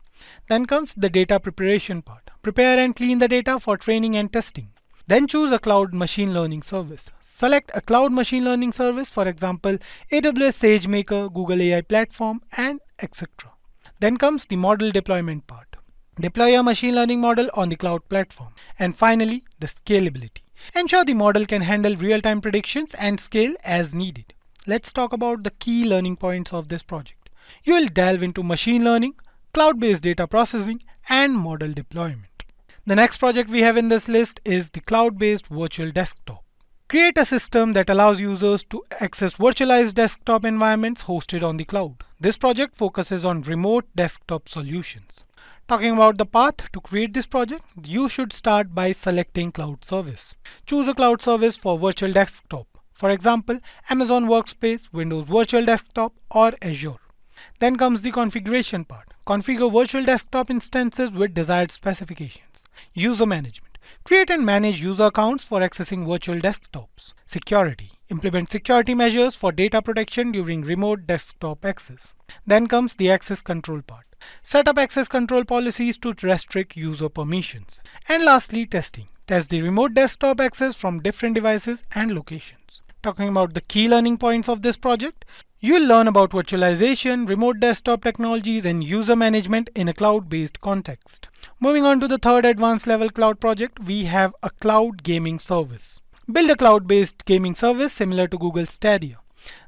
Then comes the data preparation part. Prepare and clean the data for training and testing. Then choose a cloud machine learning service. Select a cloud machine learning service, for example AWS SageMaker, Google AI Platform, and etc. Then comes the model deployment part. Deploy your machine learning model on the cloud platform. And finally, the scalability. Ensure the model can handle real-time predictions and scale as needed. let's talk about the key learning points of this project. You will delve into machine learning, cloud-based data processing, and model deployment. The next project we have in this list is the cloud-based virtual desktop. Create a system that allows users to access virtualized desktop environments hosted on the cloud. This project focuses on remote desktop solutions. Talking about the path to create this project, you should start by selecting cloud service. Choose a cloud service for virtual desktop. For example, Amazon Workspace, Windows Virtual Desktop, or Azure. Then comes the configuration part. Configure virtual desktop instances with desired specifications. User management. Create and manage user accounts for accessing virtual desktops. Security. Implement security measures for data protection during remote desktop access. Then comes the access control part. Set up access control policies to restrict user permissions. And lastly, testing. Test the remote desktop access from different devices and locations. Talking about the key learning points of this project, you'll learn about virtualization, remote desktop technologies, and user management in a cloud-based context. Moving on to the third advanced level cloud project, we have a cloud gaming service. Build a cloud-based gaming service similar to Google Stadia.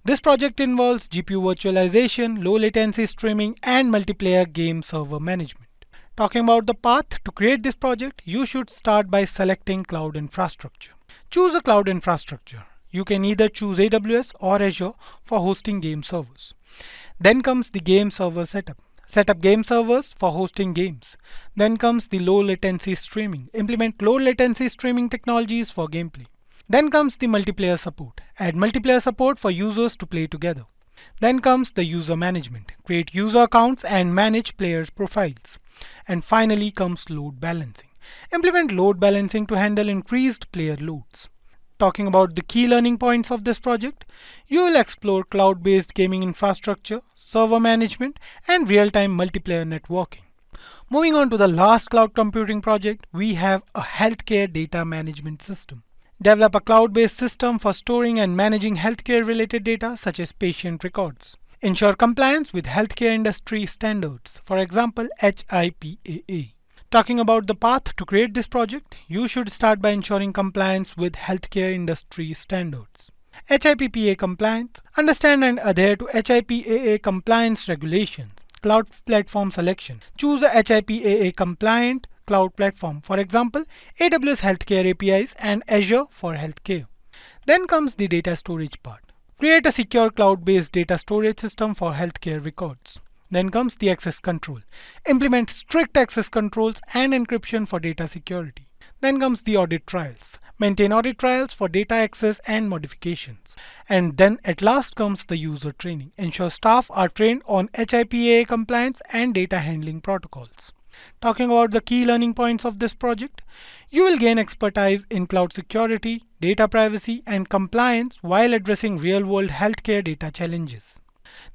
This project involves GPU virtualization, low latency streaming, and multiplayer game server management. Talking about the path to create this project, you should start by selecting cloud infrastructure. Choose a cloud infrastructure. You can either choose AWS or Azure for hosting game servers. Then comes the game server setup. Set up game servers for hosting games. Then comes the low latency streaming. Implement low latency streaming technologies for gameplay. Then comes the multiplayer support. Add multiplayer support for users to play together. Then comes the user management. Create user accounts and manage players' profiles. And finally comes load balancing. Implement load balancing to handle increased player loads. Talking about the key learning points of this project, you will explore cloud-based gaming infrastructure, server management, and real-time multiplayer networking. Moving on to the last cloud computing project, we have a healthcare data management system. Develop a cloud-based system for storing and managing healthcare-related data such as patient records. Ensure compliance with healthcare industry standards, for example HIPAA. Talking about the path to create this project, you should start by ensuring compliance with healthcare industry standards. HIPAA compliance. Understand and adhere to HIPAA compliance regulations. Cloud platform selection. Choose a HIPAA compliant cloud platform, for example AWS Healthcare APIs and Azure for healthcare. Then comes the data storage part. Create a secure cloud-based data storage system for healthcare records. Then comes the access control. Implement strict access controls and encryption for data security. Then comes the audit trials. Maintain audit trials for data access and modifications. And then at last comes the user training. Ensure staff are trained on HIPAA compliance and data handling protocols. Talking about the key learning points of this project, you will gain expertise in cloud security, data privacy, and compliance while addressing real-world healthcare data challenges.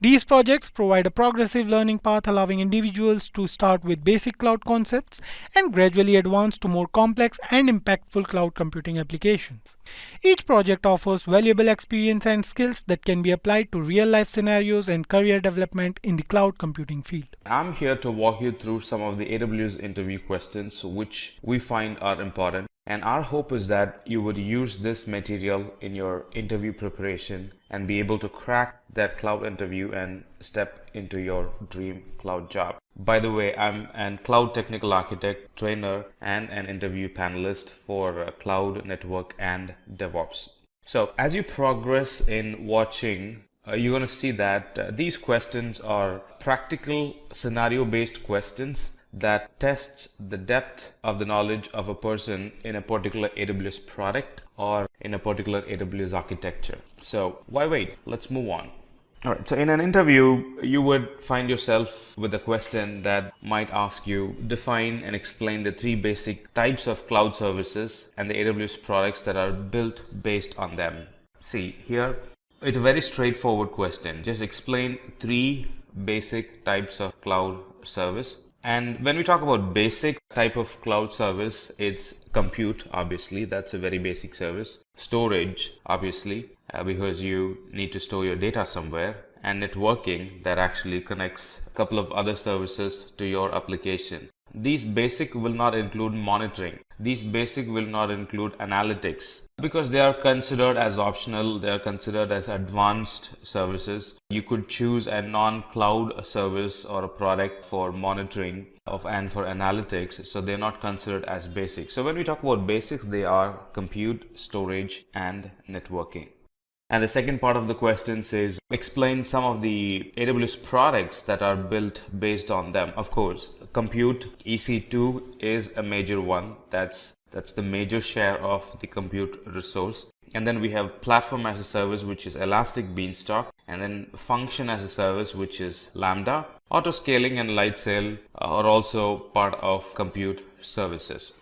These projects provide a progressive learning path allowing individuals to start with basic cloud concepts and gradually advance to more complex and impactful cloud computing applications. Each project offers valuable experience and skills that can be applied to real-life scenarios and career development in the cloud computing field. I'm here to walk you through some of the AWS interview questions which we find are important. And our hope is that you would use this material in your interview preparation and be able to crack that cloud interview and step into your dream cloud job. By the way, I'm a cloud technical architect, trainer, and an interview panelist for cloud, network, and DevOps. So as you progress in watching, you're going to see that these questions are practical scenario-based questions that tests the depth of the knowledge of a person in a particular AWS product or in a particular AWS architecture. So why wait? Let's move on. All right, so in an interview, you would find yourself with a question that might ask you, define and explain the three basic types of cloud services and the AWS products that are built based on them. See, here, it's a very straightforward question. Just explain three basic types of cloud service. And when we talk about basic type of cloud service, it's compute, obviously, that's a very basic service. Storage, obviously, because you need to store your data somewhere. And networking, that actually connects a couple of other services to your application. These basic will not include monitoring. These basic will not include analytics because they are considered as optional. They are considered as advanced services. You could choose a non-cloud service or a product for monitoring and for analytics. So they're not considered as basic. So when we talk about basics, they are compute, storage, and networking. And the second part of the question says, explain some of the AWS products that are built based on them. Of course, compute EC2 is a major one. That's the major share of the compute resource. And then we have platform as a service, which is Elastic Beanstalk, and then function as a service, which is Lambda. Autoscaling and Lightsail are also part of compute services.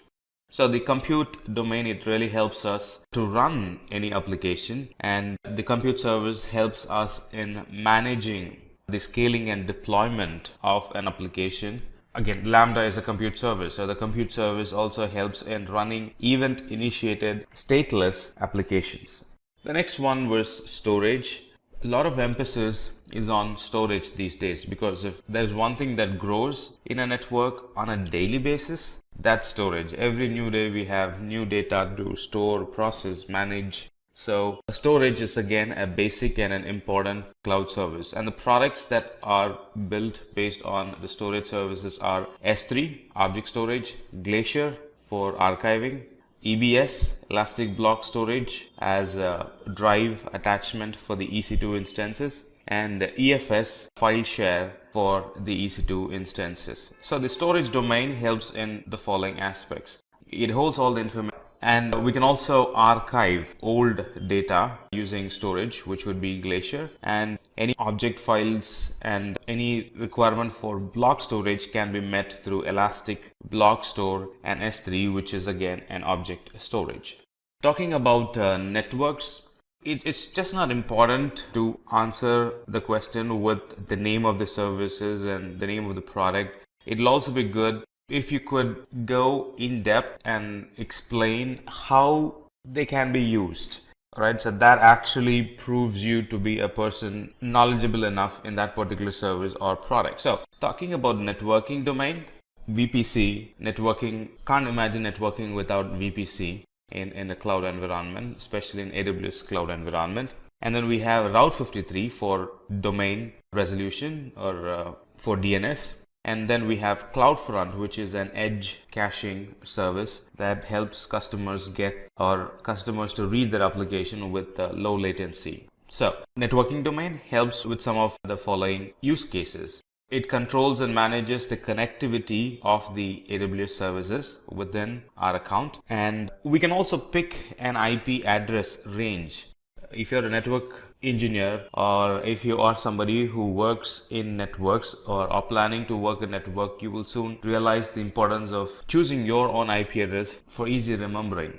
So the compute domain, it really helps us to run any application, and the compute service helps us in managing the scaling and deployment of an application. Again, Lambda is a compute service, so the compute service also helps in running event initiated stateless applications. The next one was storage. A lot of emphasis is on storage these days, because if there's one thing that grows in a network on a daily basis, that's storage. Every new day we have new data to store, process, manage. So storage is again a basic and an important cloud service. And the products that are built based on the storage services are S3, object storage, Glacier for archiving, EBS, Elastic Block Storage as a drive attachment for the EC2 instances, and EFS file share for the EC2 instances. So the storage domain helps in the following aspects. It holds all the information, and we can also archive old data using storage, which would be Glacier, and any object files and any requirement for block storage can be met through Elastic Block Store and S3, which is again an object storage. Talking about networks, it's just not important to answer the question with the name of the services and the name of the product. It'll also be good if you could go in depth and explain how they can be used, right? So that actually proves you to be a person knowledgeable enough in that particular service or product. So talking about networking domain, VPC, networking, can't imagine networking without VPC in a cloud environment, especially in AWS cloud environment. And then we have Route 53 for domain resolution or for DNS. And then we have CloudFront, which is an edge caching service that helps customers to read their application with low latency. So networking domain helps with some of the following use cases. It controls and manages the connectivity of the AWS services within our account. And we can also pick an IP address range. If you're a network engineer, or if you are somebody who works in networks or are planning to work in network, you will soon realize the importance of choosing your own IP address for easy remembering.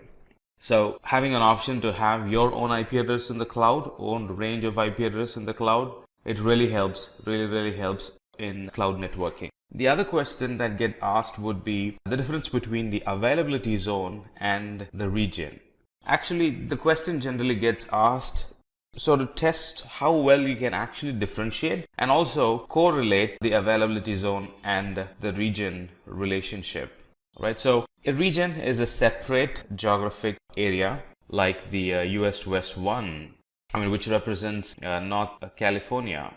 So having an option to have your own IP address in the cloud, own range of IP address in the cloud, it really helps, really helps in cloud networking. The other question that gets asked would be the difference between the availability zone and the region. Actually, the question generally gets asked so to test how well you can actually differentiate and also correlate the availability zone and the region relationship, right? So a region is a separate geographic area like the US West 1, which represents North California,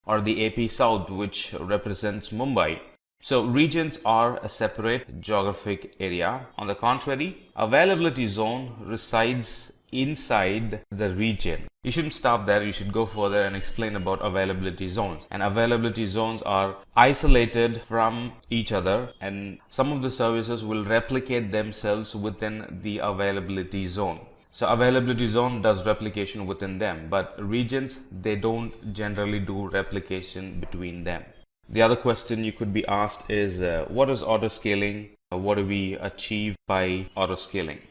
or the AP South, which represents Mumbai. So regions are a separate geographic area. On the contrary, availability zone resides inside the region. You shouldn't stop there. You should go further and explain about availability zones. And availability zones are isolated from each other, and some of the services will replicate themselves within the availability zone. So availability zone does replication within them, but regions, they don't generally do replication between them. The other question you could be asked is, what is autoscaling? What do we achieve by autoscaling?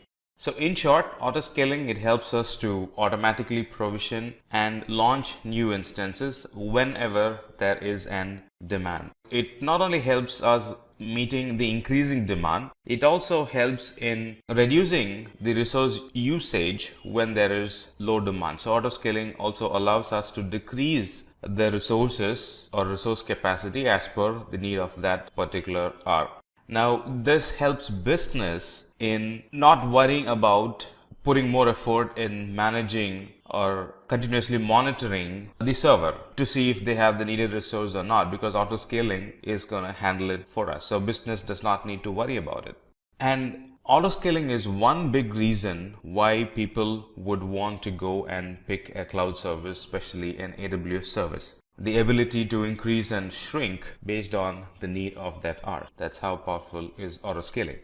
So in short, autoscaling, it helps us to automatically provision and launch new instances whenever there is an demand. It not only helps us meeting the increasing demand, it also helps in reducing the resource usage when there is low demand. So autoscaling also allows us to decrease the resources or resource capacity as per the need of that particular hour. Now, this helps business in not worrying about putting more effort in managing or continuously monitoring the server to see if they have the needed resource or not, because auto scaling is going to handle it for us. So business does not need to worry about it. And auto scaling is one big reason why people would want to go and pick a cloud service, especially an AWS service. The ability to increase and shrink based on the need of that art. That's how powerful is auto scaling.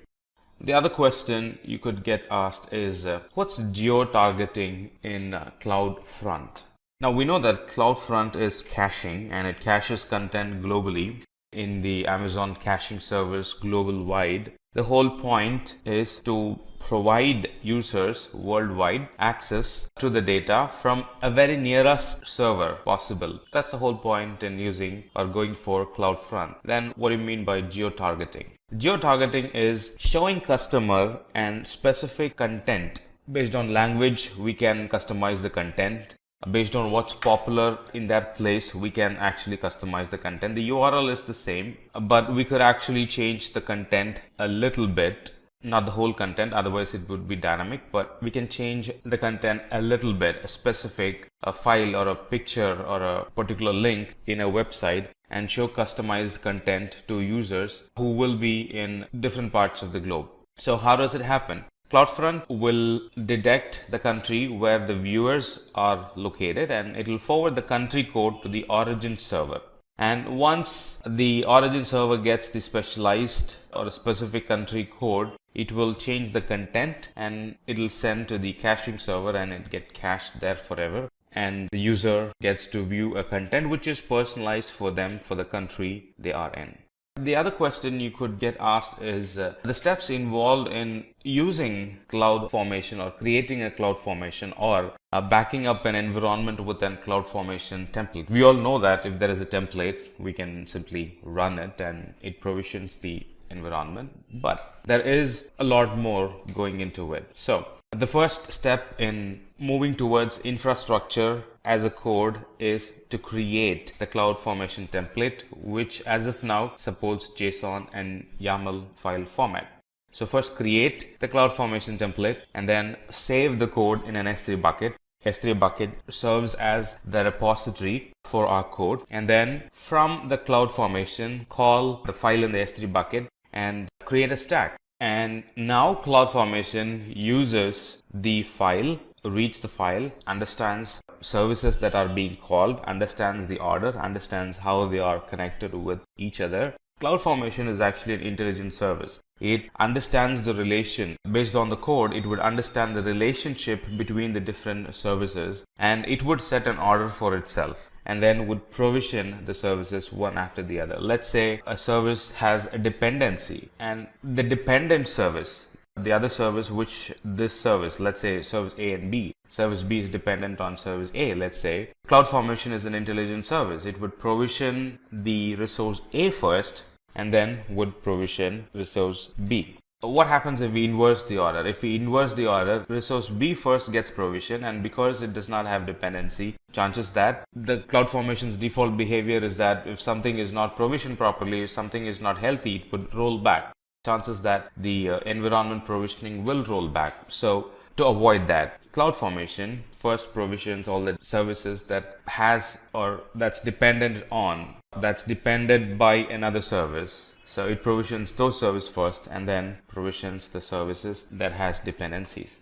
The other question you could get asked is what's geo-targeting in CloudFront? Now we know that CloudFront is caching, and it caches content globally in the Amazon caching service global wide. The whole point is to provide users worldwide access to the data from a very nearest server possible. That's the whole point in using or going for CloudFront. Then what do you mean by geo-targeting? Geo-targeting is showing customer and specific content. Based on language, we can customize the content. Based on what's popular in that place, we can actually customize the content. The URL is the same, but we could actually change the content a little bit. Not the whole content, otherwise it would be dynamic, but we can change the content a little bit, a specific file or a picture or a particular link in a website, and show customized content to users who will be in different parts of the globe. So how does it happen? CloudFront will detect the country where the viewers are located, and it will forward the country code to the origin server. And once the origin server gets the specialized or a specific country code, it will change the content and it will send to the caching server, and it gets cached there forever. And the user gets to view a content which is personalized for them for the country they are in. The other question you could get asked is the steps involved in using CloudFormation or creating a CloudFormation or backing up an environment with a CloudFormation template. We all know that if there is a template, we can simply run it and it provisions the environment, but there is a lot more going into it. So the first step in moving towards infrastructure as a code is to create the CloudFormation template, which as of now supports JSON and YAML file format. So first create the CloudFormation template and then save the code in an S3 bucket. S3 bucket serves as the repository for our code, and then from the CloudFormation call the file in the S3 bucket and create a stack. And now CloudFormation uses the file, reads the file, understands services that are being called, understands the order, understands how they are connected with each other. CloudFormation is actually an intelligent service. It understands the relation. Based on the code, it would understand the relationship between the different services, and it would set an order for itself and then would provision the services one after the other. Let's say a service has a dependency, and the dependent service, the other service which this service, let's say service A and B, service B is dependent on service A, let's say. CloudFormation is an intelligent service. It would provision the resource A first and then would provision resource B. What happens if we inverse the order? If we inverse the order, resource B first gets provision, and because it does not have dependency, chances that the CloudFormation's default behavior is that if something is not provisioned properly, if something is not healthy, it would roll back. Chances that the environment provisioning will roll back. So to avoid that, CloudFormation first provisions all the services that has or that's dependent on, that's depended by another service. So it provisions those services first and then provisions the services that has dependencies.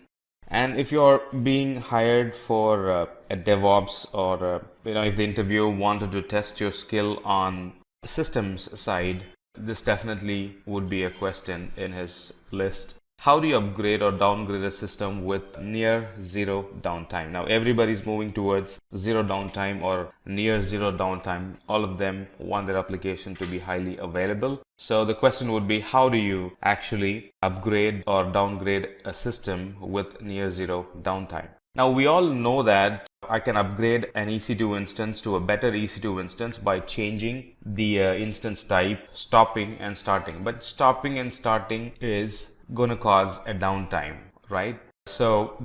And if you're being hired for a DevOps or if the interviewer wanted to test your skill on systems side, this definitely would be a question in his list. How do you upgrade or downgrade a system with near zero downtime? Now everybody's moving towards zero downtime or near zero downtime. All of them want their application to be highly available. So the question would be, how do you actually upgrade or downgrade a system with near zero downtime? Now we all know that I can upgrade an EC2 instance to a better EC2 instance by changing the instance type, stopping and starting. But stopping and starting is going to cause a downtime, right? So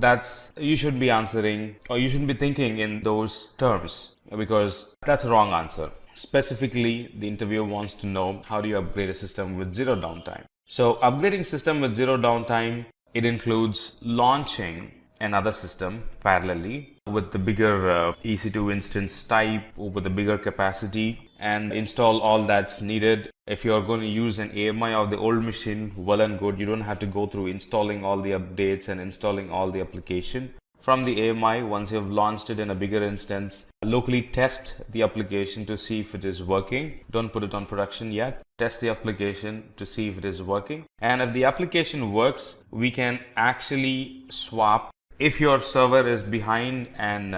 you should be answering, or you shouldn't be thinking in those terms, because that's a wrong answer. Specifically, the interviewer wants to know how do you upgrade a system with zero downtime. So upgrading system with zero downtime, it includes launching another system parallelly with the bigger EC2 instance type or with the bigger capacity and install all that's needed. If you're going to use an AMI of the old machine, well and good. You don't have to go through installing all the updates and installing all the application. From the AMI, once you've launched it in a bigger instance, locally test the application to see if it is working. Don't put it on production yet. Test the application to see if it is working. And if the application works, we can actually swap. If your server is behind and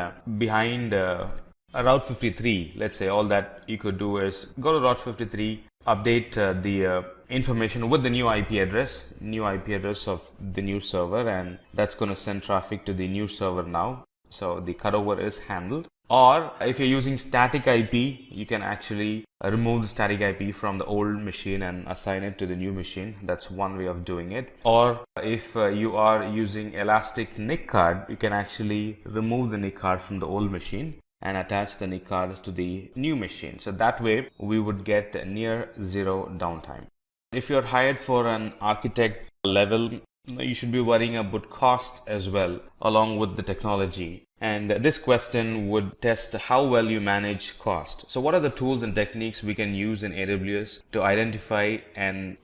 Route 53, let's say, all that you could do is go to Route 53, update the information with the new IP address of the new server, and that's going to send traffic to the new server now. So the cutover is handled. Or if you're using static IP, you can actually remove the static IP from the old machine and assign it to the new machine. That's one way of doing it. Or if you are using elastic NIC card, you can actually remove the NIC card from the old machine and attach the NIC card to the new machine. So that way we would get near zero downtime. If you're hired for an architect level, you should be worrying about cost as well, along with the technology. And this question would test how well you manage cost. So what are the tools and techniques we can use in AWS to identify and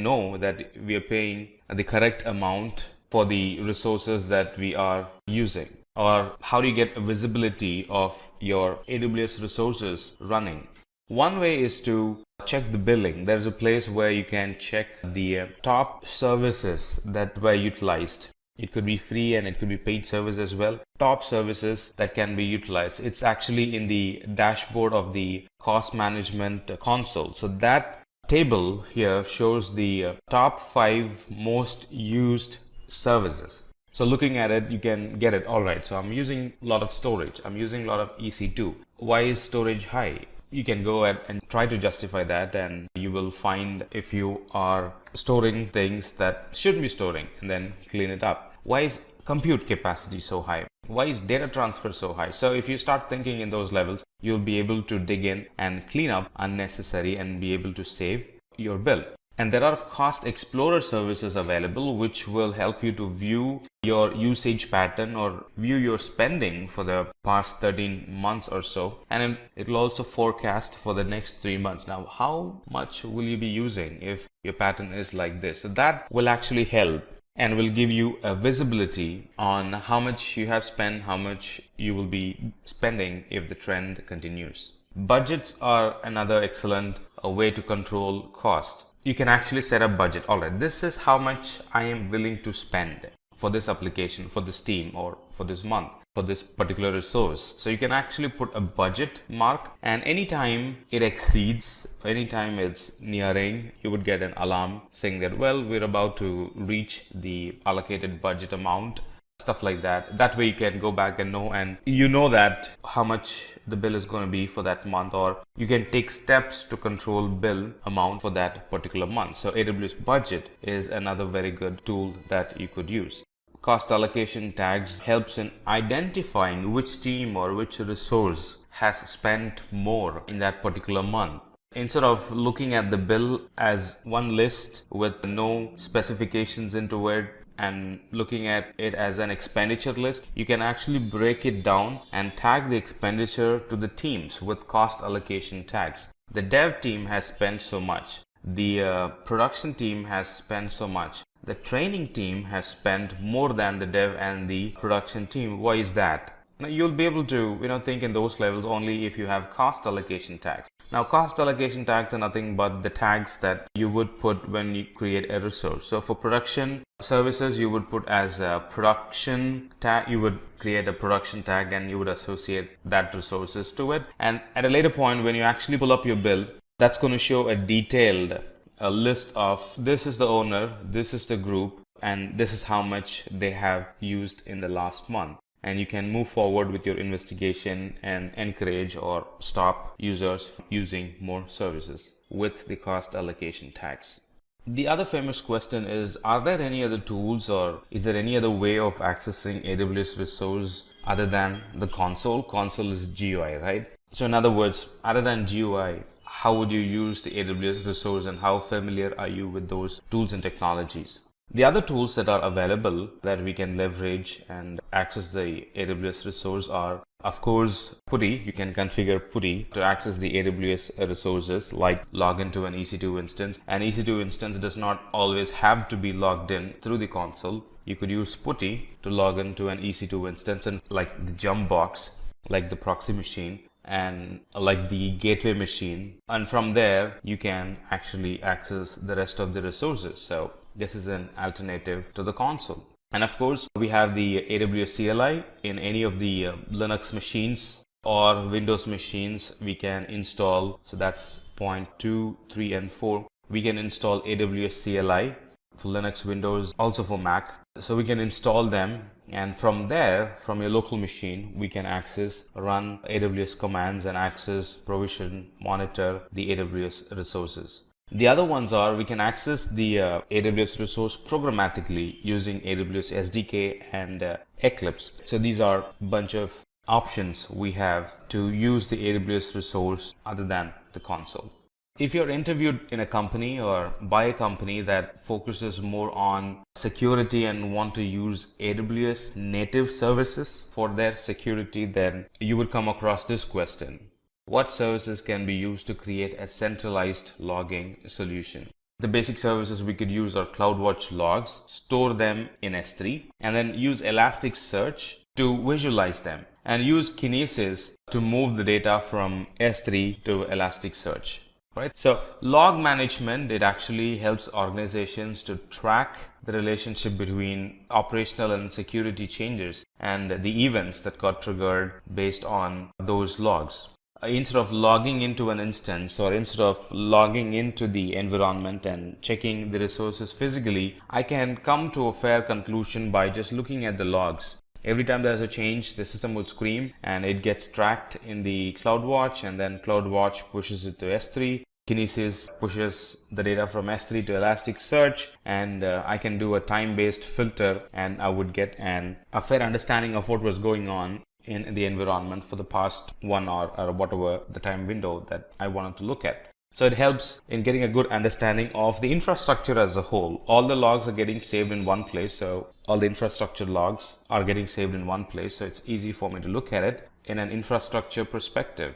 know that we are paying the correct amount for the resources that we are using? Or how do you get a visibility of your AWS resources running? One way is to check the billing. There's a place where you can check the top services that were utilized. It could be free and it could be paid service as well. Top services that can be utilized. It's actually in the dashboard of the cost management console. So that table here shows the top 5 most used services. So looking at it, you can get it. All right, so I'm using a lot of storage. I'm using a lot of EC2. Why is storage high? You can go ahead and try to justify that, and you will find if you are storing things that shouldn't be storing, and then clean it up. Why is compute capacity so high? Why is data transfer so high? So if you start thinking in those levels, you'll be able to dig in and clean up unnecessary and be able to save your bill. And there are cost explorer services available which will help you to view your usage pattern or view your spending for the past 13 months or so. And it will also forecast for the next 3 months. Now, how much will you be using if your pattern is like this? So that will actually help and will give you a visibility on how much you have spent, how much you will be spending if the trend continues. Budgets are another excellent way to control cost. You can actually set a budget. All right, this is how much I am willing to spend for this application, for this team, or for this month, for this particular resource. So you can actually put a budget mark, and anytime it exceeds, anytime it's nearing, you would get an alarm saying that, well, we're about to reach the allocated budget amount. Stuff like that. That way you can go back and know, and you know that how much the bill is going to be for that month, or you can take steps to control bill amount for that particular month. So AWS budget is another very good tool that you could use. Cost allocation tags helps in identifying which team or which resource has spent more in that particular month. Instead of looking at the bill as one list with no specifications into it, and looking at it as an expenditure list, you can actually break it down and tag the expenditure to the teams with cost allocation tags. The dev team has spent so much. The production team has spent so much. The training team has spent more than the dev and the production team. Why is that? Now, you'll be able to think in those levels only if you have cost allocation tags. Now, cost allocation tags are nothing but the tags that you would put when you create a resource. So for production services, you would put as a production tag, you would create a production tag and you would associate that resources to it. And at a later point, when you actually pull up your bill, that's going to show a detailed list of this is the owner, this is the group, and this is how much they have used in the last month. And you can move forward with your investigation and encourage or stop users using more services with the cost allocation tags. The other famous question is, are there any other tools or is there any other way of accessing AWS resource other than the console. Console is GUI, right? So in other words, other than GUI, how would you use the AWS resource and how familiar are you with those tools and technologies? The other tools that are available that we can leverage and access the AWS resource are, of course, PuTTY. You can configure PuTTY to access the AWS resources, like log into an EC2 instance. An EC2 instance does not always have to be logged in through the console. You could use PuTTY to log into an EC2 instance, and like the jump box, like the proxy machine, and like the gateway machine. And from there, you can actually access the rest of the resources. So this is an alternative to the console. And of course, we have the AWS CLI in any of the Linux machines or Windows machines. We can install, so that's point 2, 3, and 4. We can install AWS CLI for Linux, Windows, also for Mac. So we can install them, and from there, from your local machine, we can access, run AWS commands and access, provision, monitor the AWS resources. The other ones are, we can access the AWS resource programmatically using AWS SDK and Eclipse. So these are a bunch of options we have to use the AWS resource other than the console. If you're interviewed in a company or by a company that focuses more on security and want to use AWS native services for their security, then you would come across this question. What services can be used to create a centralized logging solution? The basic services we could use are CloudWatch logs, store them in S3, and then use Elasticsearch to visualize them, and use Kinesis to move the data from S3 to Elasticsearch. Right? So log management, it actually helps organizations to track the relationship between operational and security changes and the events that got triggered based on those logs. Instead of logging into an instance or instead of logging into the environment and checking the resources physically, I can come to a fair conclusion by just looking at the logs. Every time there's a change, the system will scream and it gets tracked in the CloudWatch, and then CloudWatch pushes it to S3. Kinesis pushes the data from S3 to Elasticsearch, and I can do a time-based filter, and I would get a fair understanding of what was going on in the environment for the past 1 hour or whatever the time window that I wanted to look at. So it helps in getting a good understanding of the infrastructure as a whole. All the logs are getting saved in one place, so all the infrastructure logs are getting saved in one place, so it's easy for me to look at it in an infrastructure perspective.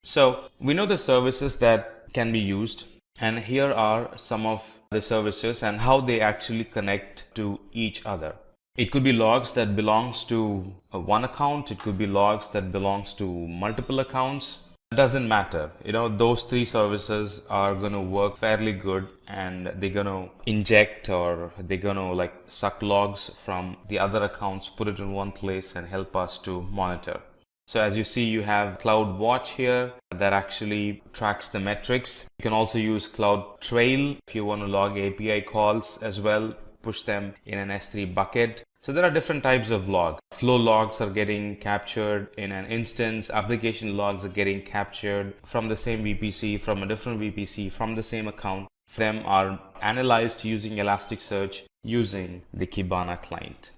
So we know the services that can be used, and here are some of the services and how they actually connect to each other. It could be logs that belongs to one account. It could be logs that belongs to multiple accounts. It doesn't matter. Those three services are going to work fairly good, and they're going to inject or they're going to suck logs from the other accounts, put it in one place and help us to monitor. So as you see, you have CloudWatch here that actually tracks the metrics. You can also use CloudTrail if you want to log API calls as well, push them in an S3 bucket. So there are different types of log. Flow logs are getting captured in an instance. Application logs are getting captured from the same VPC, from a different VPC, from the same account. Them are analyzed using Elasticsearch using the Kibana client.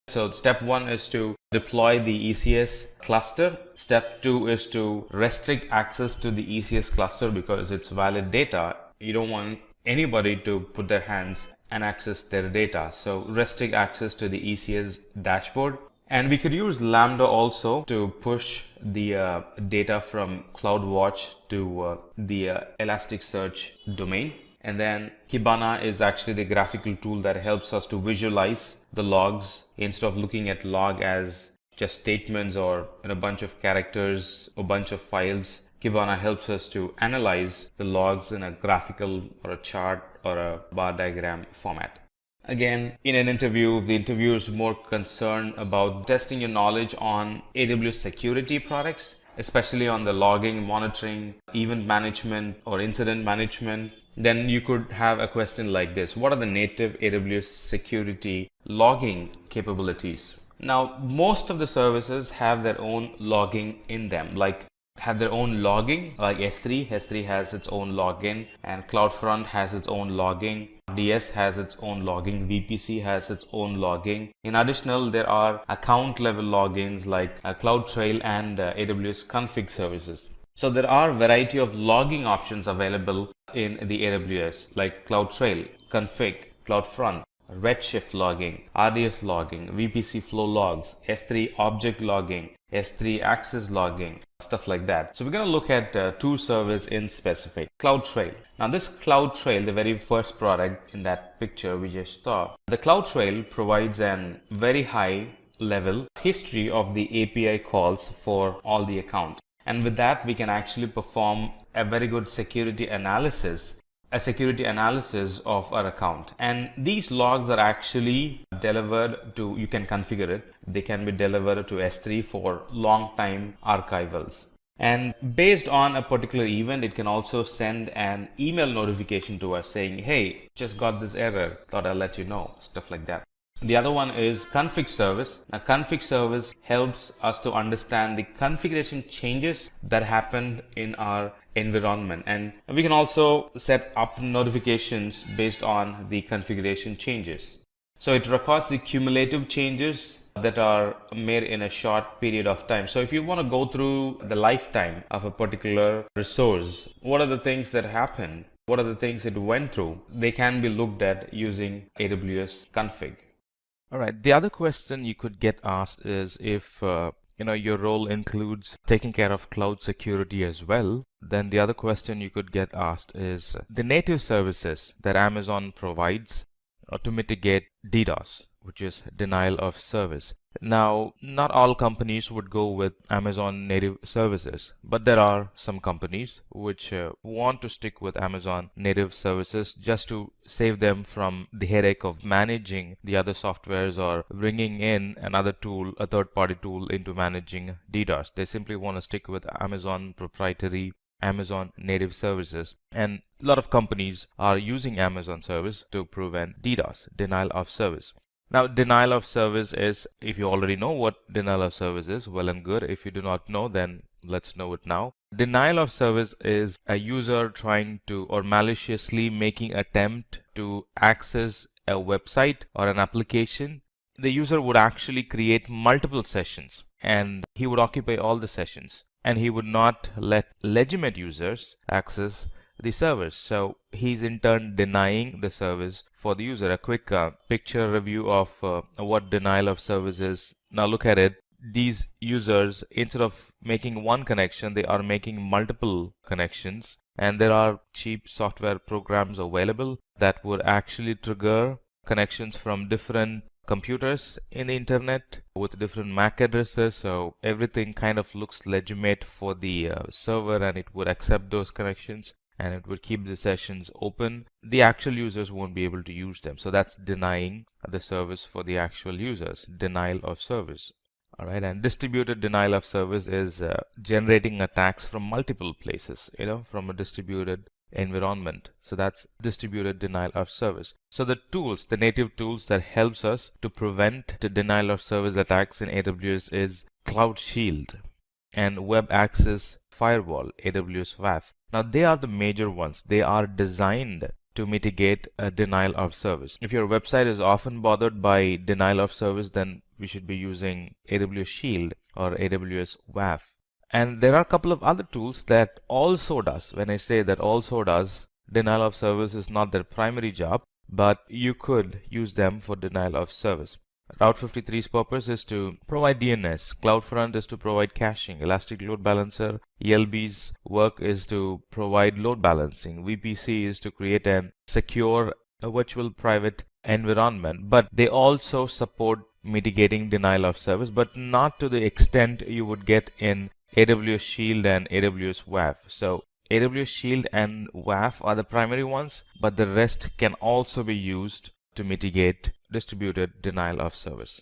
So step 1 is to deploy the ECS cluster. Step 2 is to restrict access to the ECS cluster because it's valid data. You don't want anybody to put their hands and access their data. So restrict access to the ECS dashboard. And we could use Lambda also to push the data from CloudWatch to the Elasticsearch domain. And then Kibana is actually the graphical tool that helps us to visualize the logs instead of looking at log as just statements or in a bunch of characters, a bunch of files. Kibana helps us to analyze the logs in a graphical or a chart or a bar diagram format. Again, in an interview, the interviewer is more concerned about testing your knowledge on AWS security products, especially on the logging, monitoring, event management, or incident management. Then you could have a question like this: what are the native AWS security logging capabilities? Now, most of the services have their own logging in them. Like have their own logging, like S3. S3 has its own login, and CloudFront has its own logging. DS has its own logging. VPC has its own logging. In addition, there are account level logins like CloudTrail and AWS config services. So there are a variety of logging options available in the AWS like CloudTrail, config, CloudFront, Redshift logging, RDS logging, VPC flow logs, S3 object logging, S3 access logging, stuff like that. So we're going to look at two servers in specific. CloudTrail. Now this CloudTrail, the very first product in that picture we just saw, the CloudTrail provides an very high level history of the API calls for all the accounts. And with that, we can actually perform a very good security analysis of our account. And these logs are actually delivered to, you can configure it, they can be delivered to S3 for long time archivals. And based on a particular event, it can also send an email notification to us saying, hey, just got this error, thought I'll let you know, stuff like that. The other one is config service. Now config service helps us to understand the configuration changes that happened in our environment, and we can also set up notifications based on the configuration changes. So it records the cumulative changes that are made in a short period of time. So if you want to go through the lifetime of a particular resource, what are the things that happened? What are the things it went through? They can be looked at using AWS config. All right. The other question you could get asked is if your role includes taking care of cloud security as well. Then the other question you could get asked is the native services that Amazon provides to mitigate DDoS, which is denial of service. Now, not all companies would go with Amazon native services, but there are some companies which want to stick with Amazon native services just to save them from the headache of managing the other softwares or bringing in another tool, a third-party tool, into managing DDoS. They simply want to stick with Amazon proprietary Amazon native services, and a lot of companies are using Amazon service to prevent DDoS, denial of service. Now, denial of service is, if you already know what denial of service is, well and good. If you do not know, then let's know it now. Denial of service is a user trying to or maliciously making attempt to access a website or an application. The user would actually create multiple sessions and he would occupy all the sessions, and he would not let legitimate users access the service. So he's in turn denying the service for the user. A quick picture review of what denial of service is. Now look at it. These users, instead of making one connection, they are making multiple connections, and there are cheap software programs available that would actually trigger connections from different computers in the internet with different MAC addresses, so everything kind of looks legitimate for the server, and it would accept those connections and it would keep the sessions open. The actual users won't be able to use them, so that's denying the service for the actual users, denial of service. All right, and distributed denial of service is generating attacks from multiple places, from a distributed environment. So that's distributed denial of service. So the tools, the native tools that helps us to prevent the denial of service attacks in AWS is Cloud Shield and Web Access Firewall, AWS WAF. Now they are the major ones. They are designed to mitigate a denial of service. If your website is often bothered by denial of service, then we should be using AWS Shield or AWS WAF. And there are a couple of other tools that also does. When I say that also does, denial of service is not their primary job, but you could use them for denial of service. Route 53's purpose is to provide DNS. CloudFront is to provide caching. Elastic Load Balancer, ELB's work is to provide load balancing. VPC is to create a secure virtual private environment. But they also support mitigating denial of service, but not to the extent you would get in AWS Shield and AWS WAF. So AWS Shield and WAF are the primary ones, but the rest can also be used to mitigate distributed denial of service.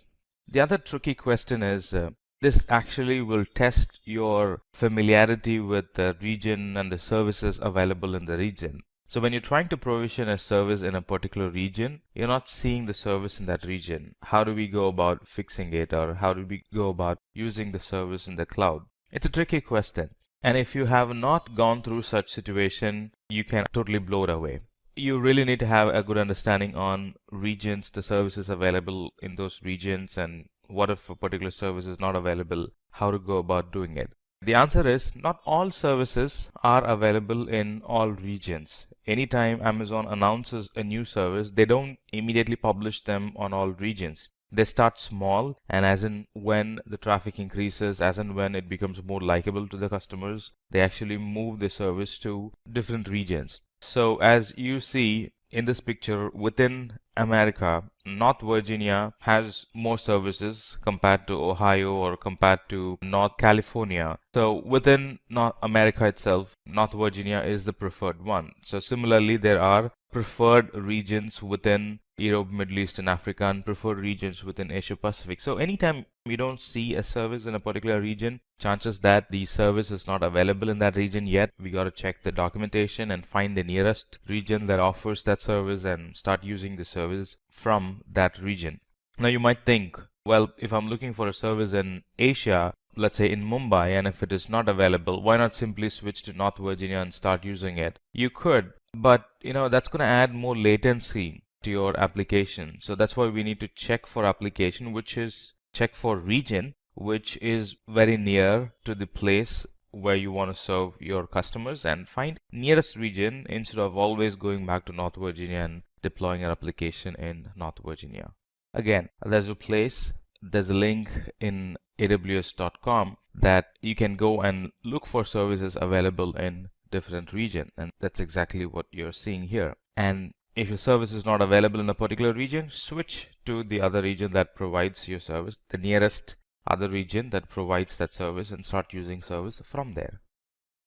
The other tricky question is this actually will test your familiarity with the region and the services available in the region. So when you're trying to provision a service in a particular region, you're not seeing the service in that region. How do we go about fixing it, or how do we go about using the service in the cloud? It's a tricky question. And if you have not gone through such situation, you can totally blow it away. You really need to have a good understanding on regions, the services available in those regions, and what if a particular service is not available, how to go about doing it. The answer is not all services are available in all regions. Anytime Amazon announces a new service, they don't immediately publish them on all regions. They start small, and as in when the traffic increases, as in when it becomes more likable to the customers, they actually move the service to different regions. So as you see in this picture, within America, North Virginia has more services compared to Ohio or compared to North California. So within North America itself, North Virginia is the preferred one. So similarly, there are preferred regions within Europe, Middle East, and Africa, and preferred regions within Asia Pacific. So anytime we don't see a service in a particular region, chances that the service is not available in that region yet, we got to check the documentation and find the nearest region that offers that service and start using the service from that region. Now you might think, well, if I'm looking for a service in Asia, let's say in Mumbai, and if it is not available, why not simply switch to North Virginia and start using it? You could, but that's going to add more latency to your application. So that's why we need to check for application, which is check for region, which is very near to the place where you want to serve your customers, and find nearest region instead of always going back to North Virginia and deploying your application in North Virginia. Again, there's a place, there's a link in AWS.com that you can go and look for services available in different region, and that's exactly what you're seeing here. And if your service is not available in a particular region, switch to the other region that provides your service, the nearest other region that provides that service, and start using service from there.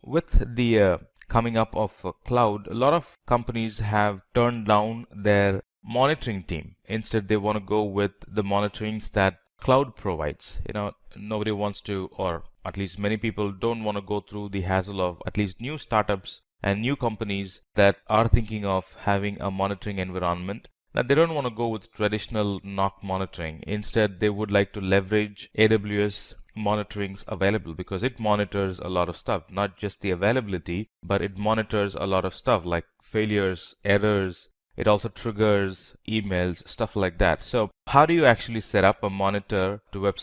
With the coming up of cloud, a lot of companies have turned down their monitoring team. Instead, they want to go with the monitorings that cloud provides. Nobody wants to, or at least many people don't want to go through the hassle of, at least new startups and new companies that are thinking of having a monitoring environment. Now, they don't want to go with traditional NOC monitoring. Instead, they would like to leverage AWS monitorings available, because it monitors a lot of stuff, not just the availability, but it monitors a lot of stuff like failures, errors. It also triggers emails, stuff like that. So how do you actually set up a monitor to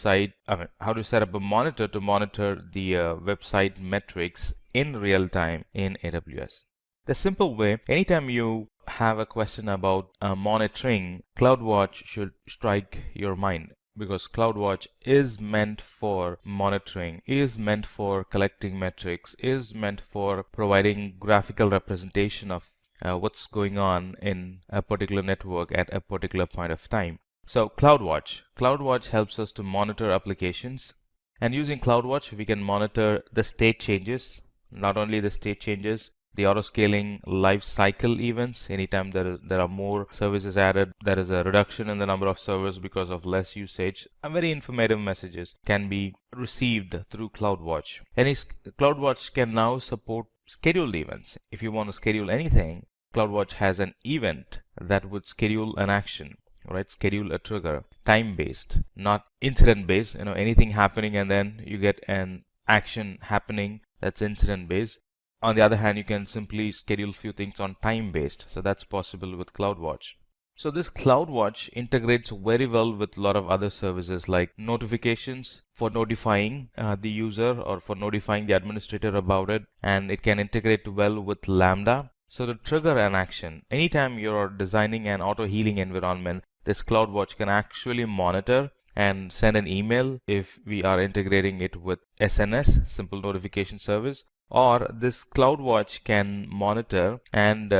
how do you set up a monitor to monitor the website metrics in real time in AWS? The simple way, anytime you have a question about monitoring, CloudWatch should strike your mind, because CloudWatch is meant for monitoring, is meant for collecting metrics, is meant for providing graphical representation of what's going on in a particular network at a particular point of time. So CloudWatch helps us to monitor applications, and using CloudWatch we can monitor the state changes. Not only the state changes, the auto-scaling life cycle events. Anytime there are more services added, there is a reduction in the number of servers because of less usage. Very informative messages can be received through CloudWatch. CloudWatch can now support scheduled events. If you want to schedule anything, CloudWatch has an event that would schedule an action, right? Schedule a trigger, time-based, not incident-based. Anything happening and then you get an action happening that's incident-based. On the other hand, you can simply schedule few things on time-based. So that's possible with CloudWatch. So this CloudWatch integrates very well with a lot of other services like notifications for notifying the user or for notifying the administrator about it. And it can integrate well with Lambda. So to trigger an action, anytime you're designing an auto-healing environment, this CloudWatch can actually monitor and send an email if we are integrating it with SNS, Simple Notification Service. Or this CloudWatch can monitor, and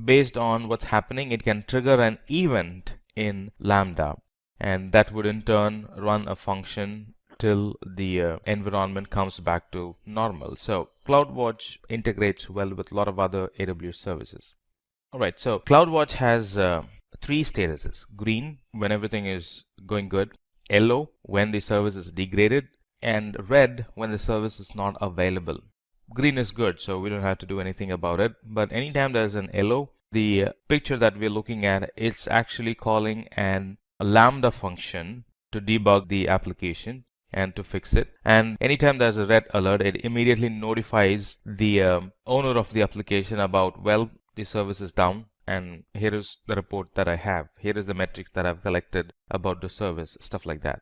based on what's happening, it can trigger an event in Lambda, and that would in turn run a function till the environment comes back to normal. So CloudWatch integrates well with a lot of other AWS services. Alright, so CloudWatch has 3 statuses: green when everything is going good, yellow when the service is degraded, and red when the service is not available. Green is good, so we don't have to do anything about it. But anytime there's an yellow, the picture that we're looking at, it's actually calling a Lambda function to debug the application. and to fix it. And anytime there's a red alert, it immediately notifies the owner of the application about, well, the service is down, and here is the report that I have. Here is the metrics that I've collected about the service, stuff like that.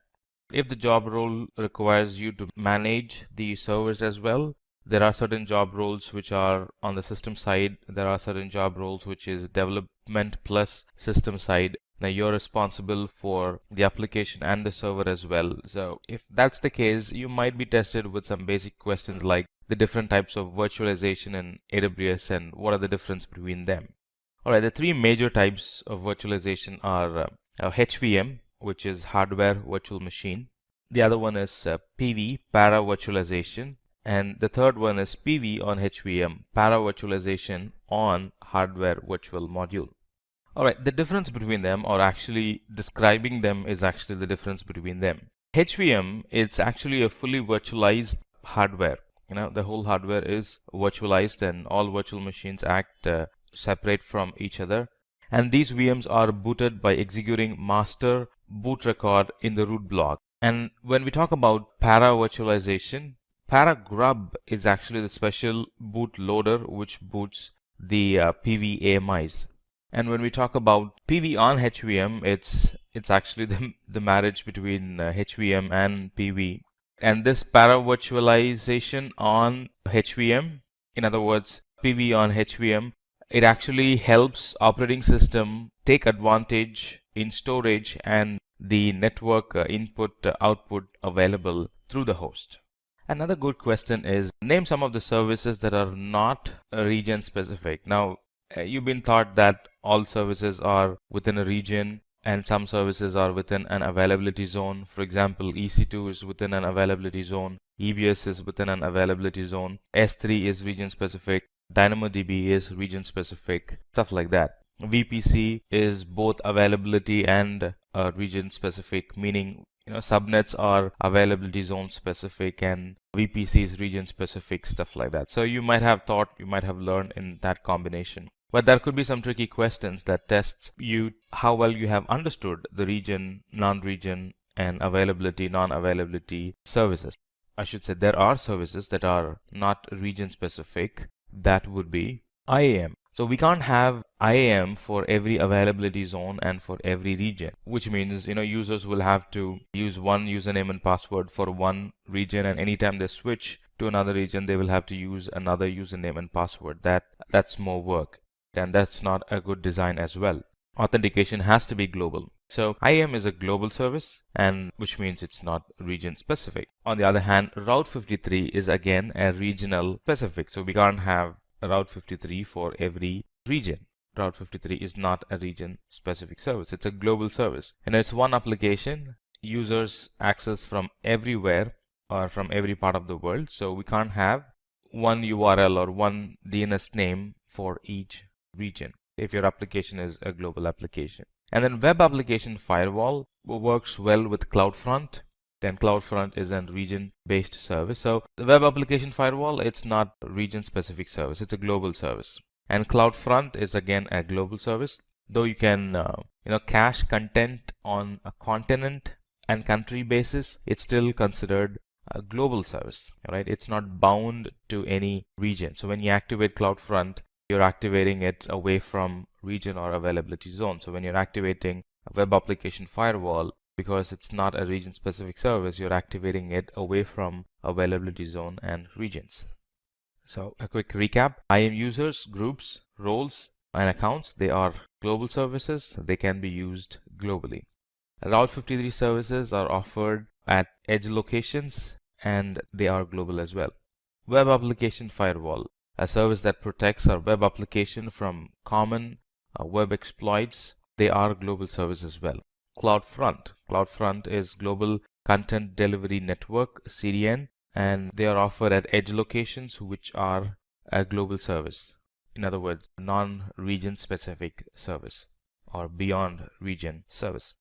If the job role requires you to manage the servers as well, there are certain job roles which are on the system side. There are certain job roles which is development plus system side. Now you're responsible for the application and the server as well. So if that's the case, you might be tested with some basic questions like the different types of virtualization in AWS and what are the difference between them. Alright, the three major types of virtualization are HVM, which is hardware virtual machine. The other one is PV, para virtualization. And the third one is PV on HVM, para virtualization on hardware virtual module. Alright, the difference between them, or actually describing them, is actually the difference between them. HVM, it's actually a fully virtualized hardware. The whole hardware is virtualized and all virtual machines act separate from each other. And these VMs are booted by executing master boot record in the root block. And when we talk about para virtualization, paragrub is actually the special boot loader which boots the PV AMIs. And when we talk about PV on HVM, it's actually the marriage between HVM and PV. And this para virtualization on HVM, in other words, PV on HVM, it actually helps operating system take advantage in storage and the network input output available through the host. Another good question is, name some of the services that are not region specific. Now, you've been taught that all services are within a region and some services are within an availability zone. For example, EC2 is within an availability zone, EBS is within an availability zone, S3 is region specific, DynamoDB is region specific, stuff like that. VPC is both availability and region specific, meaning subnets are availability zone specific and VPC is region specific, stuff like that. So you might have thought, you might have learned in that combination. But there could be some tricky questions that tests you how well you have understood the region, non-region, and availability, non-availability services. I should say there are services that are not region specific. That would be IAM. So we can't have IAM for every availability zone and for every region, which means users will have to use one username and password for one region, and anytime they switch to another region, they will have to use another username and password. That's more work, and that's not a good design as well. Authentication has to be global. So IAM is a global service, and which means it's not region specific. On the other hand, Route 53 is again a regional specific. So we can't have Route 53 for every region. Route 53 is not a region specific service. It's a global service. And it's one application. Users access from everywhere or from every part of the world. So we can't have one URL or one DNS name for each region if your application is a global application. And then Web Application Firewall works well with CloudFront. Then CloudFront is a region-based service. So the Web Application Firewall, it's not a region-specific service. It's a global service. And CloudFront is again a global service. Though you can cache content on a continent and country basis, it's still considered a global service. Right? It's not bound to any region. So when you activate CloudFront, you're activating it away from region or availability zone. So when you're activating a Web Application Firewall, because it's not a region specific service, you're activating it away from availability zone and regions. So a quick recap: IAM users, groups, roles, and accounts, they are global services. They can be used globally. Route 53 services are offered at edge locations and they are global as well. Web Application Firewall, a service that protects our web application from common web exploits. They are global service as well. CloudFront is Global Content Delivery Network, CDN, and they are offered at edge locations, which are a global service. In other words, non-region specific service or beyond region service.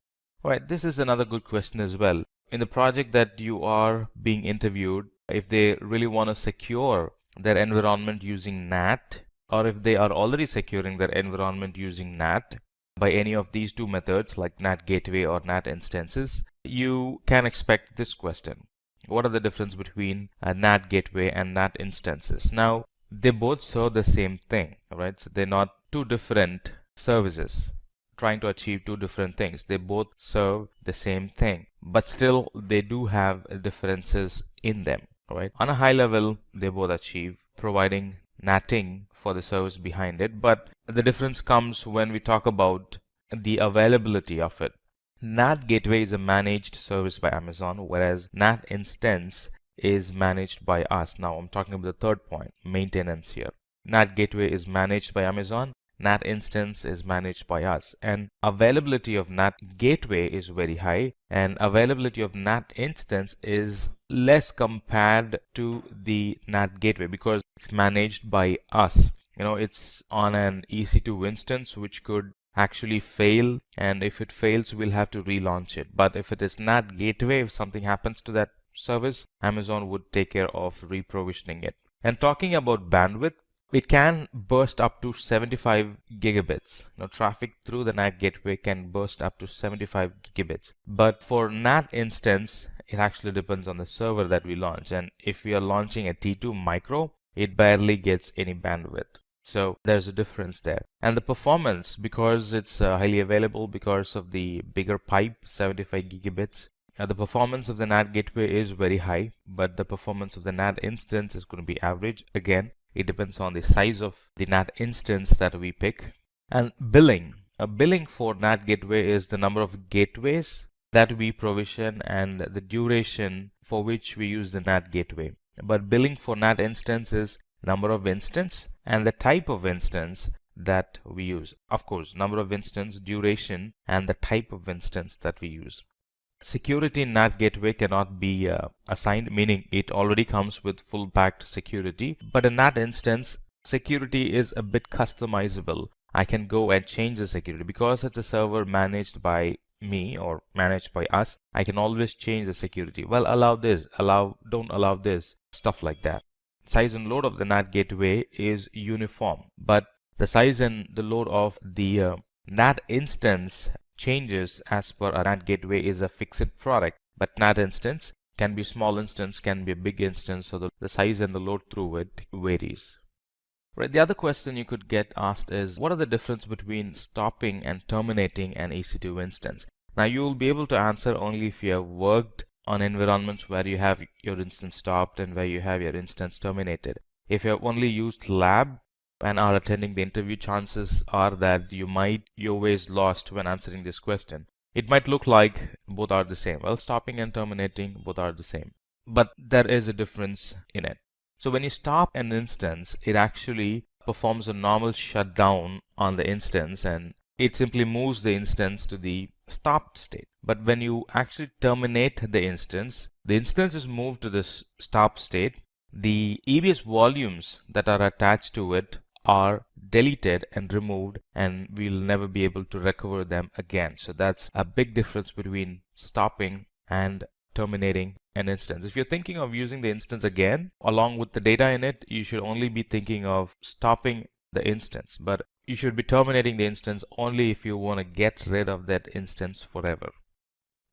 All right, this is another good question as well. In the project that you are being interviewed, if they really want to secure their environment using NAT, or if they are already securing their environment using NAT by any of these two methods like NAT gateway or NAT instances, you can expect this question. what are the difference between a NAT gateway and NAT instances? Now, they both serve the same thing, right? So they're not two different services trying to achieve two different things. They both serve the same thing, but still they do have differences in them, right? On a high level, they both achieve providing NATing for the service behind it, but the difference comes when we talk about the availability of it. NAT gateway is a managed service by Amazon, whereas NAT instance is managed by us. Now I'm talking about the third point, maintenance here. NAT gateway is managed by Amazon, NAT instance is managed by us, and availability of NAT gateway is very high and availability of NAT instance is less compared to the NAT gateway because it's managed by us. It's on an EC2 instance which could actually fail, and if it fails we'll have to relaunch it. But if it is NAT gateway, if something happens to that service, Amazon would take care of reprovisioning it. And talking about bandwidth, it can burst up to 75 gigabits. Traffic through the NAT gateway can burst up to 75 gigabits. But for NAT instance, it actually depends on the server that we launch. And if we are launching a T2 micro, it barely gets any bandwidth. So there's a difference there. And the performance, because it's highly available because of the bigger pipe, 75 gigabits, the performance of the NAT gateway is very high, but the performance of the NAT instance is going to be average. Again, it depends on the size of the NAT instance that we pick. And billing. Billing for NAT gateway is the number of gateways that we provision and the duration for which we use the NAT gateway. But billing for NAT instance is number of instance and the type of instance that we use. Of course, number of instance, duration, and the type of instance that we use. Security in NAT gateway cannot be assigned, meaning it already comes with full packed security. But in NAT instance, security is a bit customizable. I can go and change the security because it's a server managed by me or managed by us. I can always change the security. Well, allow this, don't allow this, stuff like that. Size and load of the NAT gateway is uniform, but the size and the load of the NAT instance changes as per a NAT gateway is a fixed product, but NAT instance can be small instance, can be a big instance, so the size and the load through it varies. Right. The other question you could get asked is, what are the difference between stopping and terminating an EC2 instance? Now you will be able to answer only if you have worked on environments where you have your instance stopped and where you have your instance terminated. If you have only used lab and are attending the interview, chances are that you're always lost when answering this question. It might look like both are the same. Well, stopping and terminating, both are the same. But there is a difference in it. So when you stop an instance, it actually performs a normal shutdown on the instance and it simply moves the instance to the stopped state. But when you actually terminate the instance is moved to the stop state. The EBS volumes that are attached to it are deleted and removed, and we'll never be able to recover them again. So that's a big difference between stopping and terminating an instance. If you're thinking of using the instance again along with the data in it, you should only be thinking of stopping the instance, but you should be terminating the instance only if you want to get rid of that instance forever.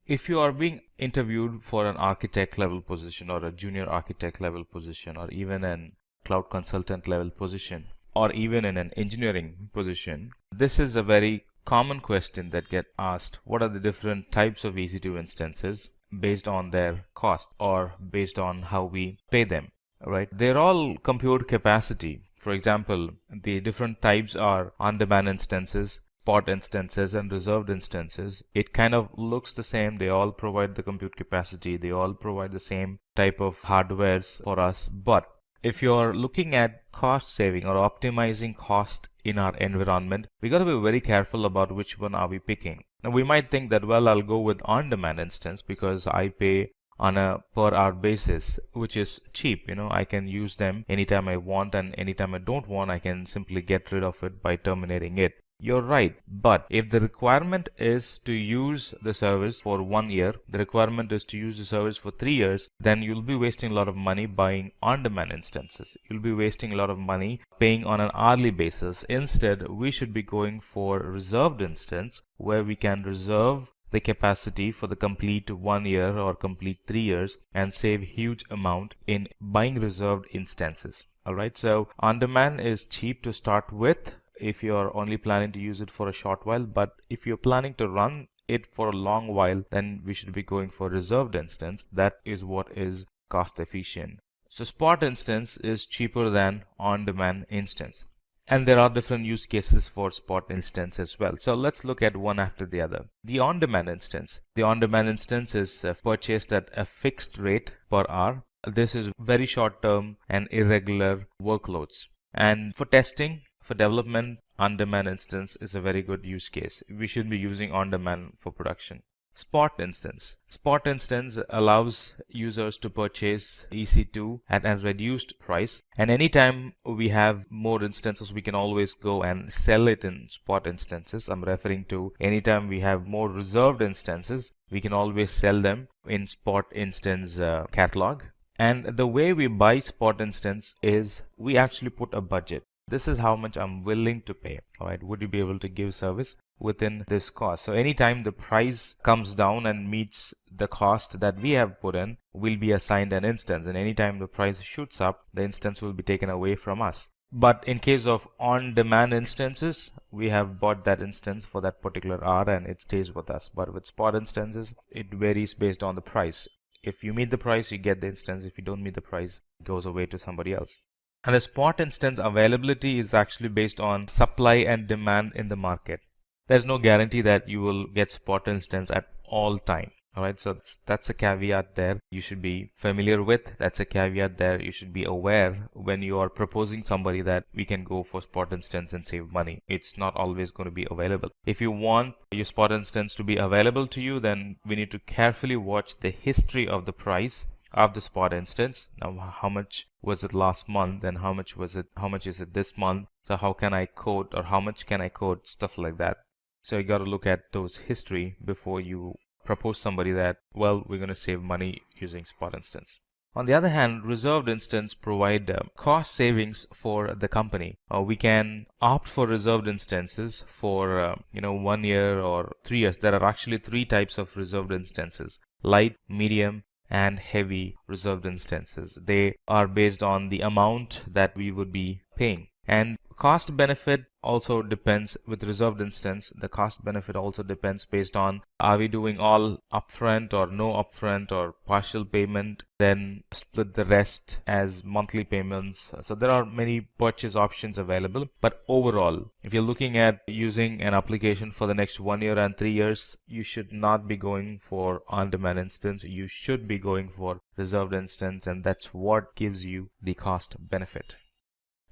If you are being interviewed for an architect level position or a junior architect level position or even an cloud consultant level position, or even in an engineering position, this is a very common question that get asked. What are the different types of EC2 instances based on their cost or based on how we pay them, right? They're all compute capacity. For example, the different types are on-demand instances, spot instances, and reserved instances. It kind of looks the same. They all provide the compute capacity. They all provide the same type of hardwares for us. But if you're looking at cost saving or optimizing cost in our environment, we got to be very careful about which one are we picking. Now we might think that, well, I'll go with on-demand instance because I pay on a per hour basis, which is cheap. I can use them anytime I want, and anytime I don't want, I can simply get rid of it by terminating it. You're right, but if the requirement is to use the service for 1 year, the requirement is to use the service for 3 years, then you'll be wasting a lot of money buying on-demand instances. You'll be wasting a lot of money paying on an hourly basis. Instead, we should be going for reserved instance where we can reserve the capacity for the complete 1 year or complete 3 years and save huge amount in buying reserved instances. Alright, so on-demand is cheap to start with if you're only planning to use it for a short while, but if you're planning to run it for a long while, then we should be going for reserved instance. That is what is cost efficient. So spot instance is cheaper than on-demand instance. And there are different use cases for spot instance as well. So let's look at one after the other. The on-demand instance. The on-demand instance is purchased at a fixed rate per hour. This is very short term and irregular workloads. And for testing, for development, on-demand instance is a very good use case. We should be using on-demand for production. Spot instance. Spot instance allows users to purchase EC2 at a reduced price, and anytime we have more instances, we can always go and sell it in spot instances. I'm referring to anytime we have more reserved instances, we can always sell them in spot instance catalog. And the way we buy spot instance is we actually put a budget. This is how much I'm willing to pay. All right, would you be able to give service within this cost? So anytime the price comes down and meets the cost that we have put in, we'll be assigned an instance, and anytime the price shoots up, the instance will be taken away from us. But in case of on-demand instances, we have bought that instance for that particular hour and it stays with us. But with spot instances, it varies based on the price. If you meet the price, you get the instance. If you don't meet the price, it goes away to somebody else. And the spot instance availability is actually based on supply and demand in the market. There's no guarantee that you will get spot instance at all time. All right, so that's a caveat there you should be familiar with. That's a caveat there you should be aware when you are proposing somebody that we can go for spot instance and save money. It's not always going to be available. If you want your spot instance to be available to you, then we need to carefully watch the history of the price of the spot instance. Now, how much was it last month and how much is it this month? So how can I quote, or how much can I quote, stuff like that. So you got to look at those history before you propose somebody that, well, we're going to save money using spot instance. On the other hand, reserved instance provide cost savings for the company. We can opt for reserved instances for 1 year or 3 years. There are actually 3 types of reserved instances: light, medium, and heavy reserved instances. They are based on the amount that we would be paying. And cost benefit also depends with reserved instance. The cost benefit also depends based on, are we doing all upfront or no upfront or partial payment, then split the rest as monthly payments. So there are many purchase options available. But overall, if you're looking at using an application for the next 1 year and 3 years, you should not be going for on-demand instance. You should be going for reserved instance, and that's what gives you the cost benefit.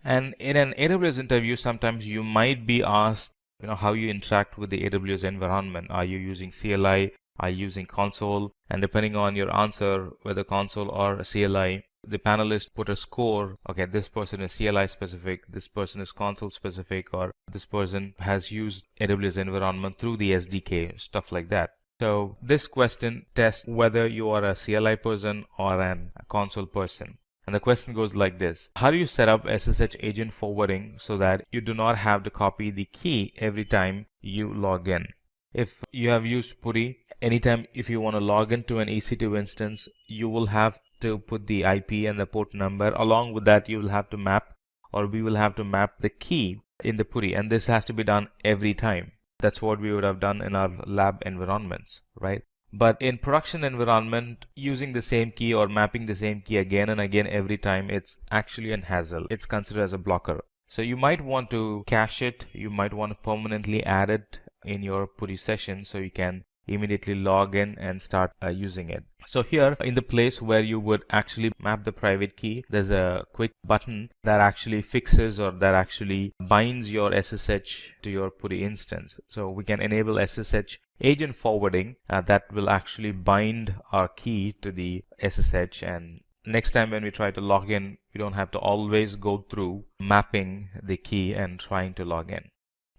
And in an AWS interview, sometimes you might be asked, how you interact with the AWS environment. Are you using CLI? Are you using console? And depending on your answer, whether console or CLI, the panelists put a score. Okay, this person is CLI specific, this person is console specific, or this person has used AWS environment through the SDK, stuff like that. So this question tests whether you are a CLI person or a console person. And the question goes like this: how do you set up SSH agent forwarding so that you do not have to copy the key every time you log in? If you have used PuTTY, anytime if you want to log into an EC2 instance, you will have to put the IP and the port number. Along with that, you will have to map, or we will have to map the key in the PuTTY, and this has to be done every time. That's what we would have done in our lab environments, right? But in production environment, using the same key or mapping the same key again and again every time, it's actually an hassle. It's considered as a blocker. So you might want to cache it. You might want to permanently add it in your PuTTY session so you can immediately log in and start using it. So here in the place where you would actually map the private key, there's a quick button that actually fixes or that actually binds your SSH to your PuTTY instance. So we can enable SSH agent forwarding that will actually bind our key to the SSH, and next time when we try to log in, we don't have to always go through mapping the key and trying to log in.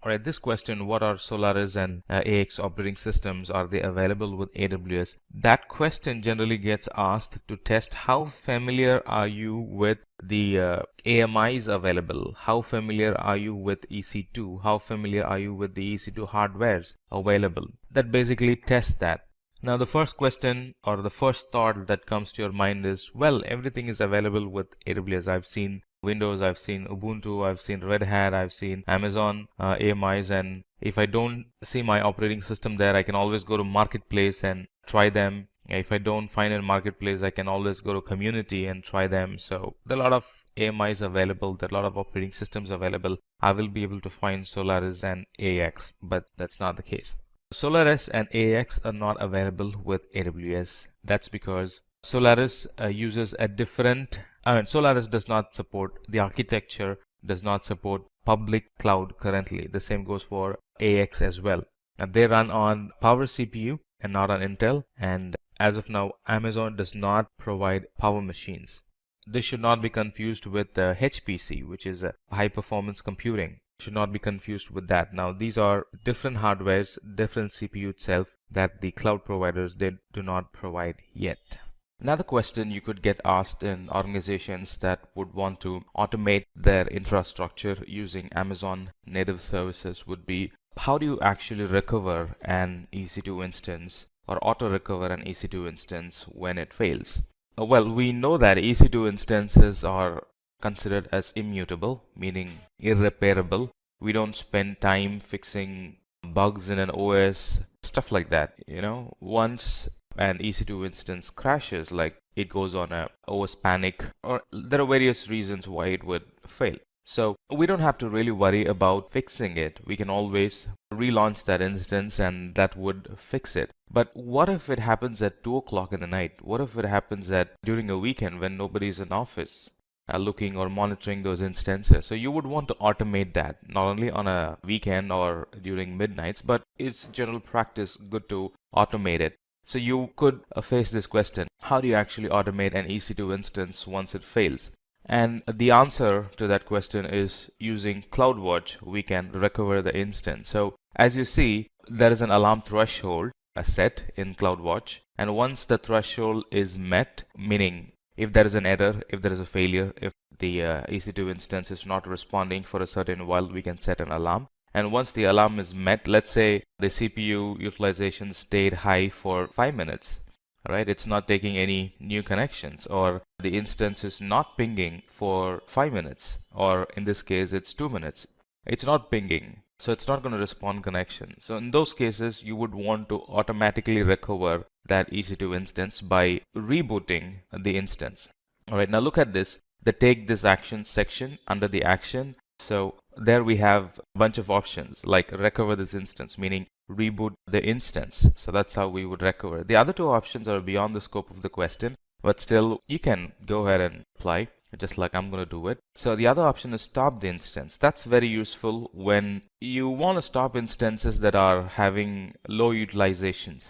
Alright, this question, what are Solaris and AX operating systems? Are they available with AWS? That question generally gets asked to test how familiar are you with the AMIs available? How familiar are you with EC2? How familiar are you with the EC2 hardwares available? That basically tests that. Now the first question or the first thought that comes to your mind is, well, everything is available with AWS. I've seen Windows, I've seen Ubuntu, I've seen Red Hat, I've seen Amazon AMIs, and if I don't see my operating system there, I can always go to Marketplace and try them. If I don't find a Marketplace, I can always go to Community and try them. So there are a lot of AMIs available, there are a lot of operating systems available. I will be able to find Solaris and AX, but that's not the case. Solaris and AX are not available with AWS. That's because Solaris uses a different, Solaris does not support the architecture, does not support public cloud currently. The same goes for AX as well. They run on Power CPU and not on Intel, and as of now, Amazon does not provide power machines. This should not be confused with HPC, which is high performance computing. Should not be confused with that. Now these are different hardwares, different CPU itself that the cloud providers they do not provide yet. Another question you could get asked in organizations that would want to automate their infrastructure using Amazon native services would be, how do you actually recover an EC2 instance or auto recover an EC2 instance when it fails? Well, we know that EC2 instances are considered as immutable, meaning irreparable. We don't spend time fixing bugs in an OS, stuff like that. Once an EC2 instance crashes, like it goes on a OS panic, or there are various reasons why it would fail. So we don't have to really worry about fixing it. We can always relaunch that instance and that would fix it. But what if it happens at 2 o'clock in the night? What if it happens during a weekend when nobody's in office looking or monitoring those instances? So you would want to automate that, not only on a weekend or during midnights, but it's general practice good to automate it. So you could face this question, how do you actually automate an EC2 instance once it fails? And the answer to that question is using CloudWatch, we can recover the instance. So as you see, there is an alarm threshold set in CloudWatch. And once the threshold is met, meaning if there is an error, if there is a failure, if the EC2 instance is not responding for a certain while, we can set an alarm. And once the alarm is met, let's say the CPU utilization stayed high for 5 minutes. Right, it's not taking any new connections, or the instance is not pinging for 5 minutes, or in this case it's 2 minutes. It's not pinging, so it's not going to respond connection. So in those cases, you would want to automatically recover that EC2 instance by rebooting the instance. All right, now look at this, the take this action section under the action. So there we have a bunch of options like recover this instance, meaning reboot the instance. So that's how we would recover. The other two options are beyond the scope of the question, but still you can go ahead and apply, just like I'm going to do it. So the other option is stop the instance. That's very useful when you want to stop instances that are having low utilizations.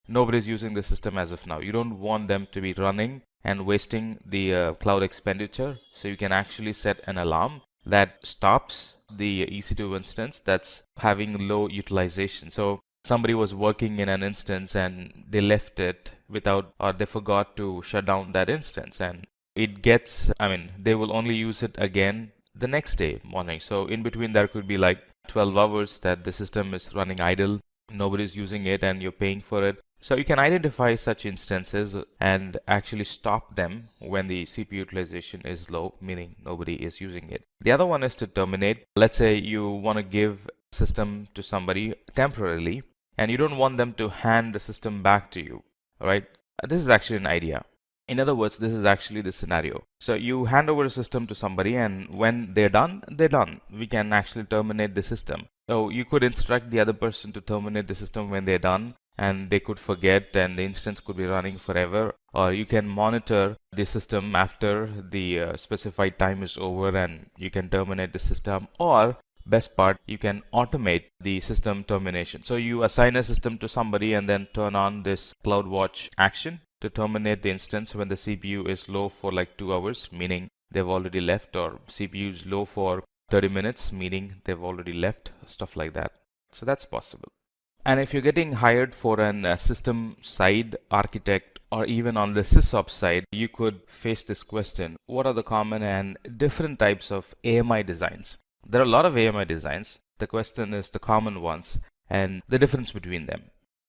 Nobody's using the system as of now. You don't want them to be running and wasting the cloud expenditure. So you can actually set an alarm that stops the EC2 instance that's having low utilization. So somebody was working in an instance and they left it without, or they forgot to shut down that instance, and it gets, they will only use it again the next day morning. So in between there could be like 12 hours that the system is running idle, nobody's using it, and you're paying for it. So you can identify such instances and actually stop them when the CPU utilization is low, meaning nobody is using it. The other one is to terminate. Let's say you want to give system to somebody temporarily and you don't want them to hand the system back to you. All right, this is actually an idea. In other words, this is actually the scenario. So you hand over a system to somebody, and when they're done, they're done. We can actually terminate the system. So you could instruct the other person to terminate the system when they're done, and they could forget and the instance could be running forever. Or you can monitor the system after the specified time is over and you can terminate the system. Or best part, you can automate the system termination. So you assign a system to somebody and then turn on this CloudWatch action to terminate the instance when the CPU is low for like 2 hours, meaning they've already left, or CPU is low for 30 minutes, meaning they've already left, stuff like that. So that's possible. And if you're getting hired for an system side architect or even on the sysops side, you could face this question: what are the common and different types of AMI designs? There are a lot of AMI designs. The question is the common ones and the difference between them.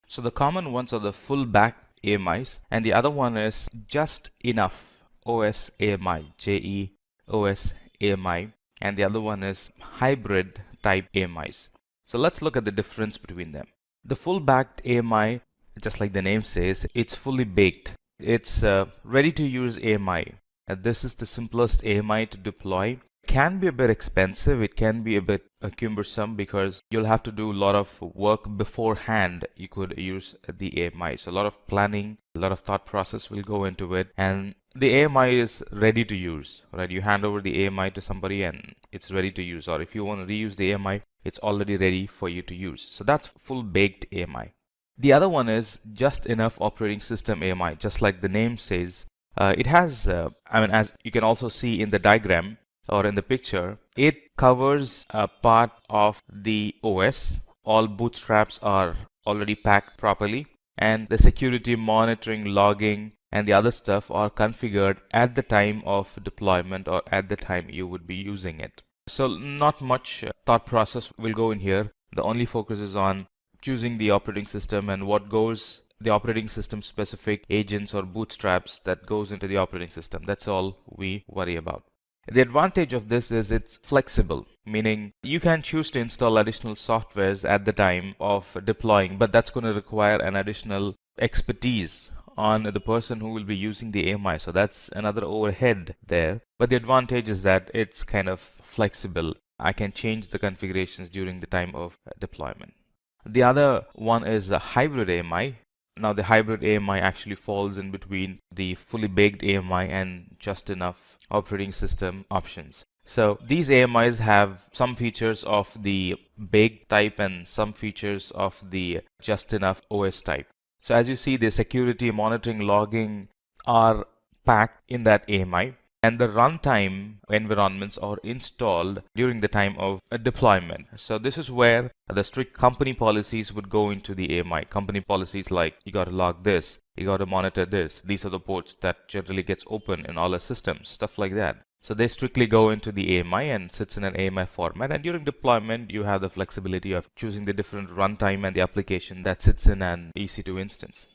So the common ones are the full back AMIs, and the other one is just enough OS AMI, JEOS AMI, and the other one is hybrid type AMIs. So let's look at the difference between them. The full backed AMI, just like the name says, it's fully baked. It's ready to use AMI. This is the simplest AMI to deploy. Can be a bit expensive, it can be a bit cumbersome because you'll have to do a lot of work beforehand. You could use the AMI, so a lot of planning, a lot of thought process will go into it, and the AMI is ready to use, right? You hand over the AMI to somebody and it's ready to use, or if you want to reuse the AMI, it's already ready for you to use. So that's full baked AMI. The other one is just enough operating system AMI. Just like the name says, it has as you can also see in the diagram or in the picture, it covers a part of the OS. All bootstraps are already packed properly, and the security monitoring, logging, and the other stuff are configured at the time of deployment or at the time you would be using it. So not much thought process will go in here. The only focus is on choosing the operating system and what goes, the operating system specific agents or bootstraps that goes into the operating system. That's all we worry about. The advantage of this is it's flexible, meaning you can choose to install additional softwares at the time of deploying, but that's going to require an additional expertise on the person who will be using the AMI. So that's another overhead there. But the advantage is that it's kind of flexible. I can change the configurations during the time of deployment. The other one is a hybrid AMI. Now the hybrid AMI actually falls in between the fully baked AMI and just enough operating system options. So these AMIs have some features of the baked type and some features of the just enough OS type. So as you see, the security monitoring, logging are packed in that AMI, and the runtime environments are installed during the time of a deployment. So this is where the strict company policies would go into the AMI. Company policies like you got to log this, you got to monitor this. These are the ports that generally gets open in all the systems, stuff like that. So they strictly go into the AMI and sits in an AMI format. And during deployment, you have the flexibility of choosing the different runtime and the application that sits in an EC2 instance.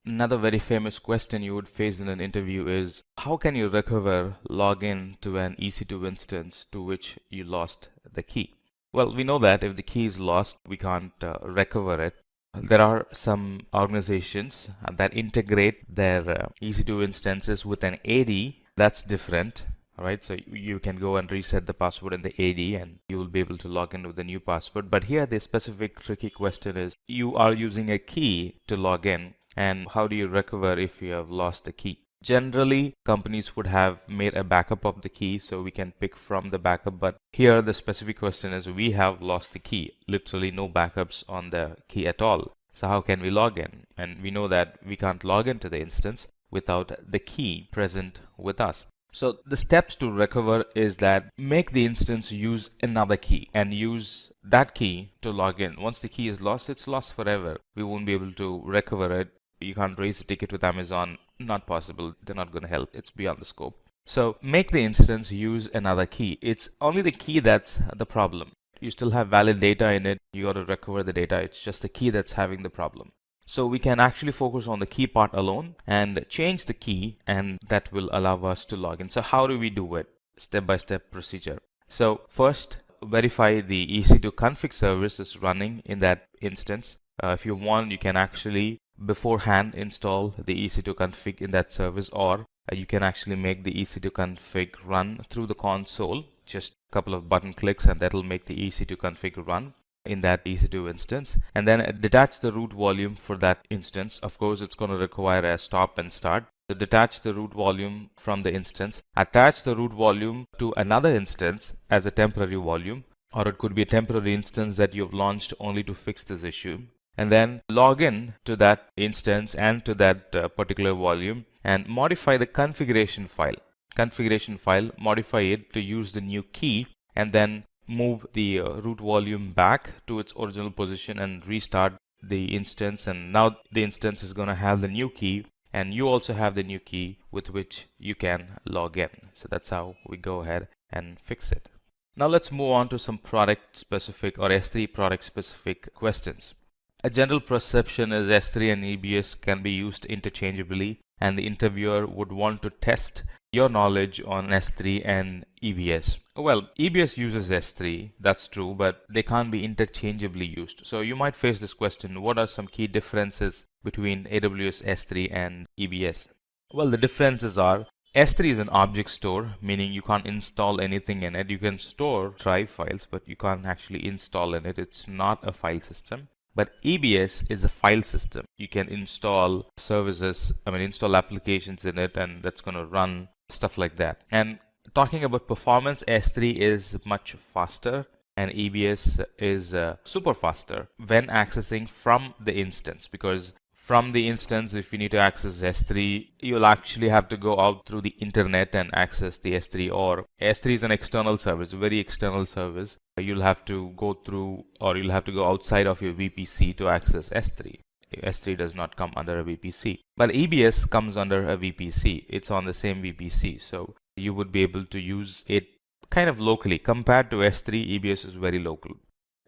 Another very famous question you would face in an interview is, how can you recover login to an EC2 instance to which you lost the key? Well, we know that if the key is lost, we can't recover it. There are some organizations that integrate their EC2 instances with an AD. That's different. All right, so you can go and reset the password in the AD and you will be able to log in with the new password. But here the specific tricky question is, you are using a key to log in, and how do you recover if you have lost the key? Generally, companies would have made a backup of the key so we can pick from the backup. But here the specific question is, we have lost the key, literally no backups on the key at all. So how can we log in? And we know that we can't log into the instance without the key present with us. So the steps to recover is that make the instance use another key and use that key to log in. Once the key is lost, it's lost forever. We won't be able to recover it. You can't raise a ticket with Amazon. Not possible. They're not going to help. It's beyond the scope. So make the instance use another key. It's only the key that's the problem. You still have valid data in it. You got to recover the data. It's just the key that's having the problem. So we can actually focus on the key part alone and change the key, and that will allow us to log in. So how do we do it? Step-by-step procedure. So first, verify the EC2 config service is running in that instance. If you want, you can actually beforehand install the EC2 config in that service, or you can actually make the EC2 config run through the console. Just a couple of button clicks and that'll make the EC2 config run in that EC2 instance, and then detach the root volume for that instance. Of course, it's going to require a stop and start. So detach the root volume from the instance, attach the root volume to another instance as a temporary volume, or it could be a temporary instance that you've launched only to fix this issue, and then log in to that instance and to that particular volume and modify the configuration file. Modify it to use the new key, and then move the root volume back to its original position and restart the instance, and now the instance is going to have the new key, and you also have the new key with which you can log in. So that's how we go ahead and fix it. Now let's move on to some product specific or S3 product specific questions. A general perception is S3 and EBS can be used interchangeably, and the interviewer would want to test your knowledge on S3 and EBS. Well, EBS uses S3, that's true, but they can't be interchangeably used. So you might face this question, what are some key differences between AWS S3 and EBS? Well, the differences are S3 is an object store, meaning you can't install anything in it. You can store drive files, but you can't actually install in it. It's not a file system. But EBS is a file system. You can install services, install applications in it, and that's going to run stuff like that. And talking about performance, S3 is much faster and EBS is super faster when accessing from the instance, because from the instance, if you need to access S3, you'll actually have to go out through the internet and access the S3, or S3 is an external service, a very external service. You'll have to go through, or you'll have to go outside of your VPC to access S3. S3 does not come under a VPC. But EBS comes under a VPC. It's on the same VPC. So you would be able to use it kind of locally. Compared to S3, EBS is very local.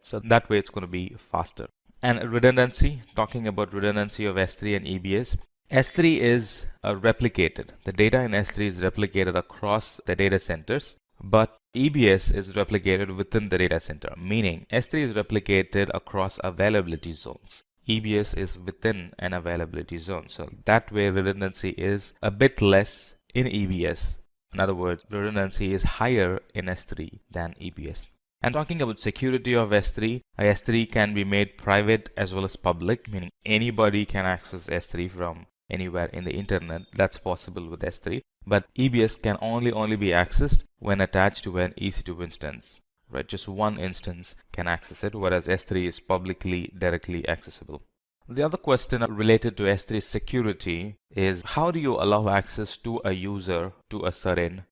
So that way it's going to be faster. And redundancy, talking about redundancy of S3 and EBS. S3 is replicated. The data in S3 is replicated across the data centers, but EBS is replicated within the data center, meaning S3 is replicated across availability zones. EBS is within an availability zone. So that way redundancy is a bit less in EBS. In other words, redundancy is higher in S3 than EBS. And talking about security of S3, S3 can be made private as well as public, meaning anybody can access S3 from anywhere in the internet. That's possible with S3. But EBS can only be accessed when attached to an EC2 instance. Right? Just one instance can access it, whereas S3 is publicly directly accessible. The other question related to S3 security is, how do you allow access to a user to a certain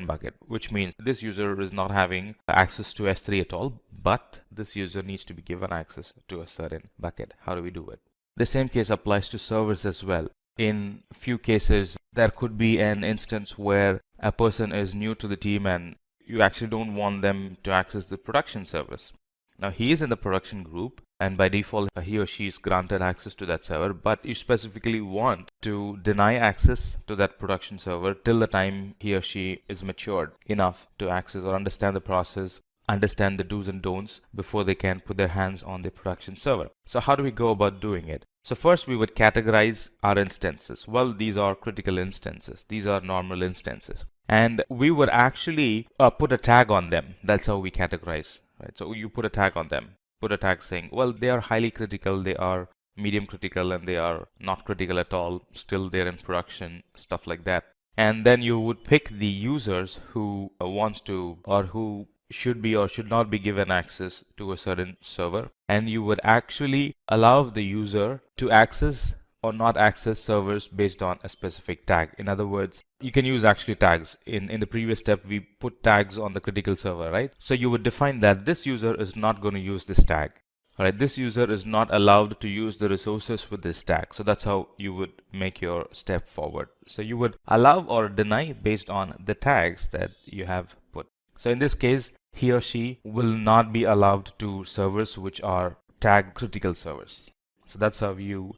bucket, which means this user is not having access to S3 at all, but this user needs to be given access to a certain bucket. How do we do it? The same case applies to servers as well. In few cases, there could be an instance where a person is new to the team and you actually don't want them to access the production service. Now he is in the production group, and by default he or she is granted access to that server, but you specifically want to deny access to that production server till the time he or she is matured enough to access or understand the process, understand the do's and don'ts before they can put their hands on the production server. So how do we go about doing it? So first we would categorize our instances. Well, these are critical instances. These are normal instances. And we would actually put a tag on them. That's how we categorize. Right? So you put a tag on them. Put a tag saying, well, they are highly critical, they are medium critical, and they are not critical at all. Still they're in production, stuff like that. And then you would pick the users who wants to, or who should be or should not be given access to a certain server, and you would actually allow the user to access or not access servers based on a specific tag. In other words, you can use actually tags. In the previous step, we put tags on the critical server, right? So you would define that this user is not going to use this tag. All right, this user is not allowed to use the resources with this tag. So that's how you would make your step forward. So you would allow or deny based on the tags that you have put. So in this case, he or she will not be allowed to servers which are tag critical servers. So that's how you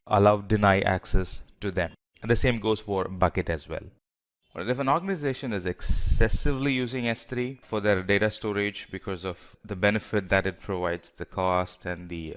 deny access to them. And the same goes for bucket as well. But if an organization is excessively using S3 for their data storage because of the benefit that it provides, the cost and the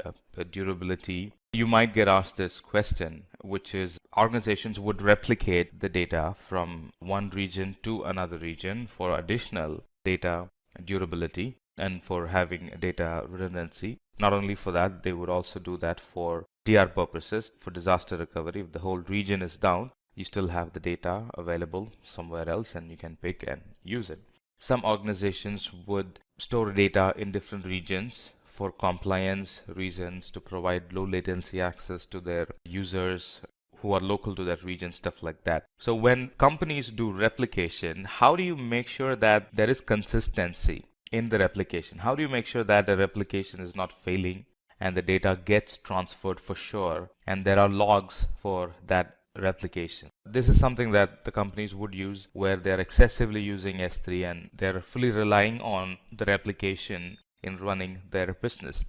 durability, you might get asked this question, which is organizations would replicate the data from one region to another region for additional data durability and for having data redundancy. Not only for that, they would also do that for DR purposes, for disaster recovery. If the whole region is down, you still have the data available somewhere else and you can pick and use it. Some organizations would store data in different regions for compliance reasons, to provide low latency access to their users who are local to that region, stuff like that. So when companies do replication, how do you make sure that there is consistency in the replication? How do you make sure that the replication is not failing and the data gets transferred for sure and there are logs for that replication? This is something that the companies would use where they're excessively using S3 and they're fully relying on the replication in running their business.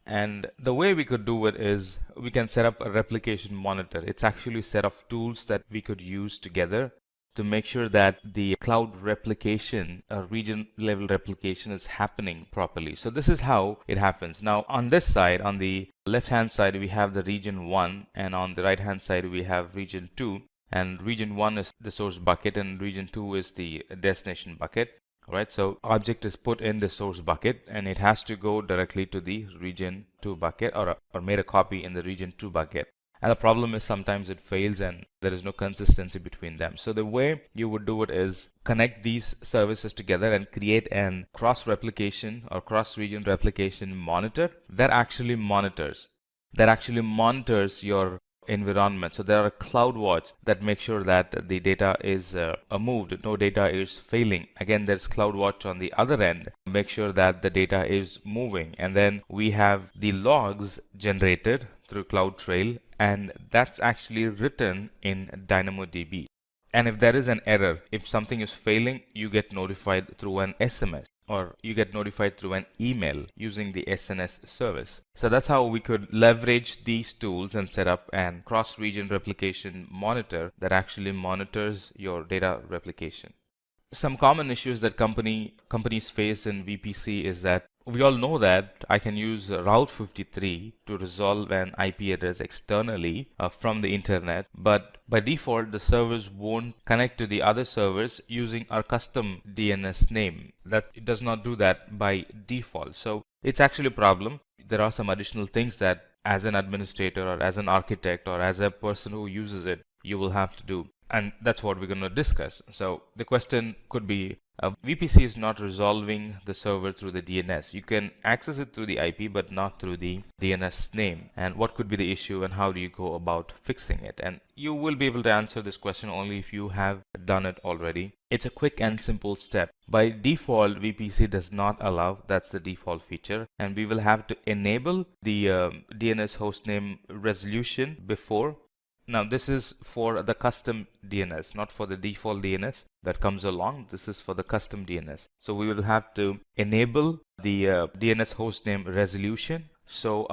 And the way we could do it is we can set up a replication monitor. It's actually a set of tools that we could use together to make sure that the cloud replication, region level replication is happening properly. So this is how it happens. Now on this side, on the left hand side, we have the region 1 and on the right hand side, we have region 2. And region 1 is the source bucket and region 2 is the destination bucket. Right, so object is put in the source bucket and it has to go directly to the region 2 bucket or made a copy in the region 2 bucket. And the problem is sometimes it fails and there is no consistency between them. So the way you would do it is connect these services together and create an cross-replication or cross-region replication monitor that actually monitors your environment. So there are CloudWatch that make sure that the data is moved, no data is failing. Again, there's CloudWatch on the other end, make sure that the data is moving. And then we have the logs generated through CloudTrail, and that's actually written in DynamoDB. And if there is an error, if something is failing, you get notified through an SMS or you get notified through an email using the SNS service. So that's how we could leverage these tools and set up an cross-region replication monitor that actually monitors your data replication. Some common issues that companies face in VPC is that we all know that I can use Route 53 to resolve an IP address externally from the internet, but by default the servers won't connect to the other servers using our custom DNS name. That it does not do that by default. So it's actually a problem. There are some additional things that as an administrator or as an architect or as a person who uses it, you will have to do. And that's what we're going to discuss. So the question could be, VPC is not resolving the server through the DNS. You can access it through the IP, but not through the DNS name. And what could be the issue and how do you go about fixing it? And you will be able to answer this question only if you have done it already. It's a quick and simple step. By default, VPC does not allow, that's the default feature. And we will have to enable the DNS hostname resolution before. Now this is for the custom DNS, not for the default DNS that comes along. This is for the custom DNS. So we will have to enable the DNS hostname resolution. So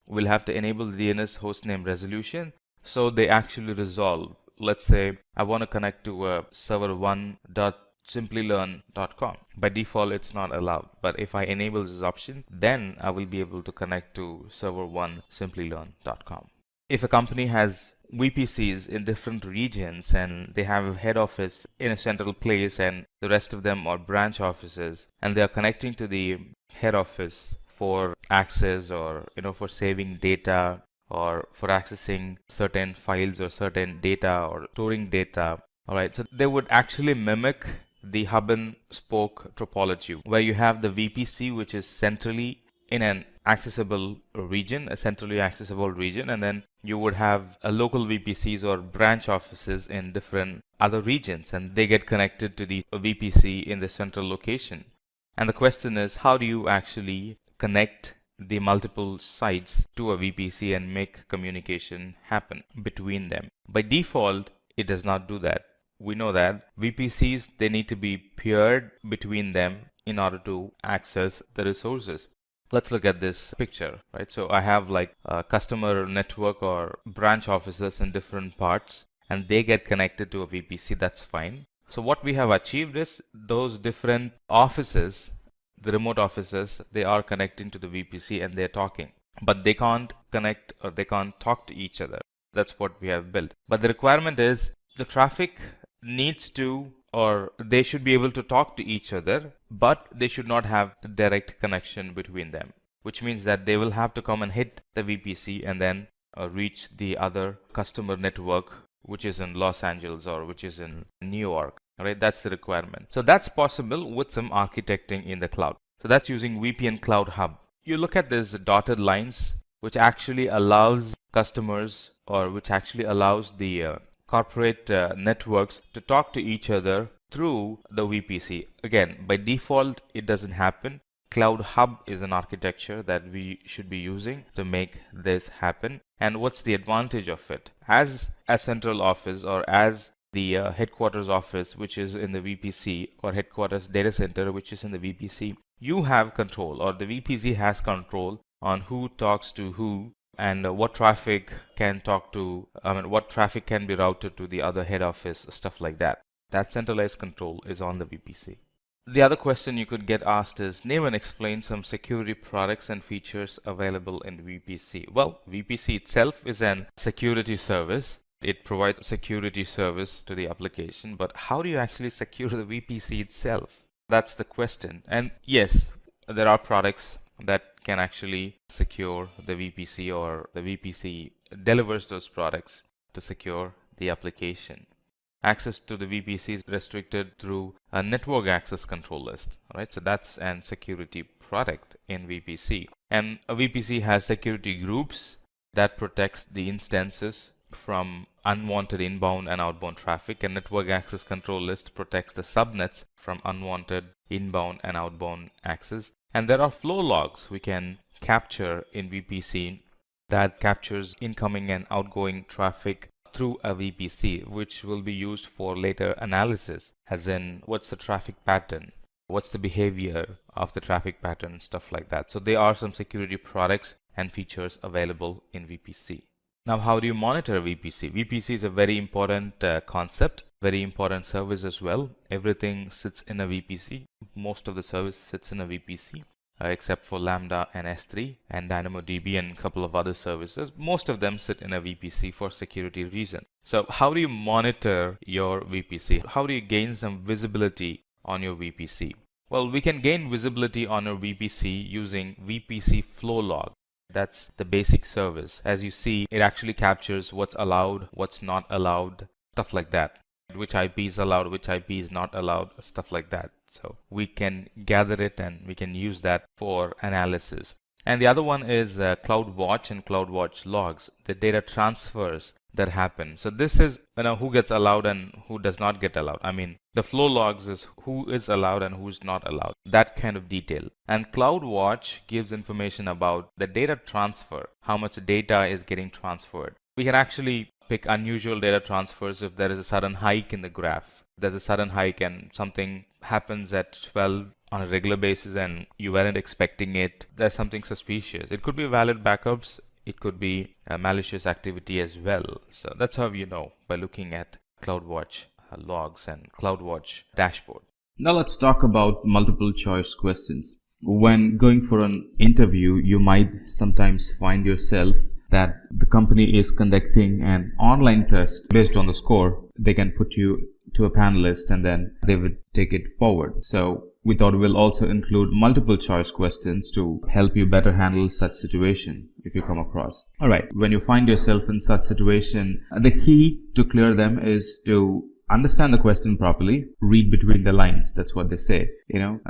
we'll have to enable the DNS hostname resolution so they actually resolve. Let's say I want to connect to server1.simplylearn.com. By default, it's not allowed. But if I enable this option, then I will be able to connect to server1.simplylearn.com. If a company has VPCs in different regions and they have a head office in a central place and the rest of them are branch offices and they are connecting to the head office for access or for saving data or for accessing certain files or certain data or storing data, all right, so they would actually mimic the hub and spoke topology where you have the VPC which is centrally in an accessible region, a centrally accessible region, and then you would have a local VPCs or branch offices in different other regions, and they get connected to the VPC in the central location. And the question is, how do you actually connect the multiple sites to a VPC and make communication happen between them? By default, it does not do that. We know that VPCs, they need to be peered between them in order to access the resources. Let's look at this picture, right? So I have like a customer network or branch offices in different parts and they get connected to a VPC, that's fine. So what we have achieved is those different offices, the remote offices, they are connecting to the VPC and they're talking, but they can't connect or they can't talk to each other. That's what we have built. But the requirement is the traffic needs to, or they should be able to talk to each other, but they should not have a direct connection between them, which means that they will have to come and hit the VPC and then reach the other customer network, which is in Los Angeles or which is in New York. All right, that's the requirement. So that's possible with some architecting in the cloud. So that's using VPN Cloud Hub. You look at these dotted lines, which actually allows customers or which actually allows the corporate networks to talk to each other through the VPC. Again, by default, it doesn't happen. Cloud Hub is an architecture that we should be using to make this happen. And what's the advantage of it? As a central office or as the headquarters office, which is in the VPC, or headquarters data center, which is in the VPC, you have control, or the VPC has control on who talks to who and what traffic can talk to, what traffic can be routed to the other head office, stuff like that. That centralized control is on the VPC. The other question you could get asked is, name and explain some security products and features available in VPC. Well, VPC itself is an security service. It provides security service to the application, but how do you actually secure the VPC itself? That's the question. And yes, there are products that can actually secure the VPC, or the VPC delivers those products to secure the application. Access to the VPC is restricted through a network access control list. All right, so that's an security product in VPC. And a VPC has security groups that protects the instances from unwanted inbound and outbound traffic, and network access control list protects the subnets from unwanted inbound and outbound access. And there are flow logs we can capture in VPC that captures incoming and outgoing traffic through a VPC, which will be used for later analysis, as in what's the traffic pattern, what's the behavior of the traffic pattern, stuff like that. So there are some security products and features available in VPC. Now, how do you monitor VPC? VPC is a very important concept, very important service as well. Everything sits in a VPC. Most of the service sits in a VPC. Except for Lambda and S3 and DynamoDB and a couple of other services. Most of them sit in a VPC for security reasons. So how do you monitor your VPC? How do you gain some visibility on your VPC? Well, we can gain visibility on our VPC using VPC flow log. That's the basic service. As you see, it actually captures what's allowed, what's not allowed, stuff like that. Which IP is allowed, which IP is not allowed, stuff like that. So we can gather it and we can use that for analysis. And the other one is CloudWatch and CloudWatch logs, the data transfers that happen. So this is who gets allowed and who does not get allowed. I mean, the flow logs is who is allowed and who's not allowed, that kind of detail. And CloudWatch gives information about the data transfer, how much data is getting transferred. We can actually pick unusual data transfers if there is a sudden hike in the graph. There's a sudden hike and something happens at 12 on a regular basis and you weren't expecting it. There's something suspicious. It could be valid backups. It could be malicious activity as well. So that's how you know, by looking at CloudWatch logs and CloudWatch dashboard. Now let's talk about multiple choice questions. When going for an interview, you might sometimes find yourself that the company is conducting an online test based on the score. They can put you to a panelist and then they would take it forward. So we thought we'll also include multiple choice questions to help you better handle such situation if you come across. All right, when you find yourself in such situation, the key to clear them is to understand the question properly, read between the lines. That's what they say.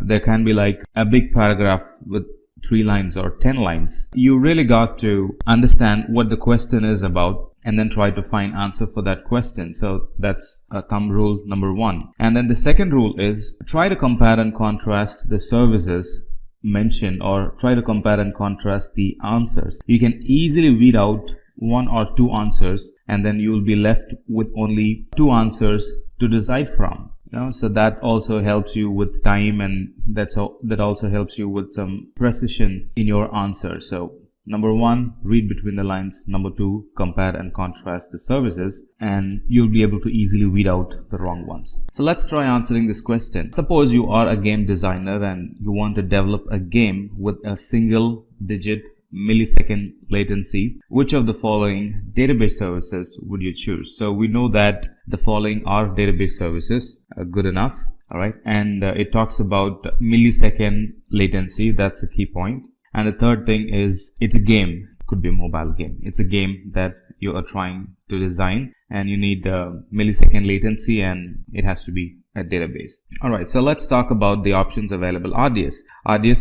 There can be like a big paragraph with 3 lines or 10 lines. You really got to understand what the question is about and then try to find answer for that question. So that's thumb rule number 1. And then the second rule is try to compare and contrast the services mentioned, or try to compare and contrast the answers. You can easily weed out 1 or 2 answers and then you will be left with only 2 answers to decide from. So that also helps you with time, and that also helps you with some precision in your answer. So number 1, read between the lines. Number 2, compare and contrast the services, and you'll be able to easily weed out the wrong ones. So let's try answering this question. Suppose you are a game designer and you want to develop a game with a single digit millisecond latency. Which of the following database services would you choose? So we know that the following are database services. Good enough. All right. And it talks about millisecond latency. That's a key point. And the third thing is it's a game. Could be a mobile game. It's a game that you are trying to design and you need millisecond latency and it has to be a database. All right, so let's talk about the options available. RDS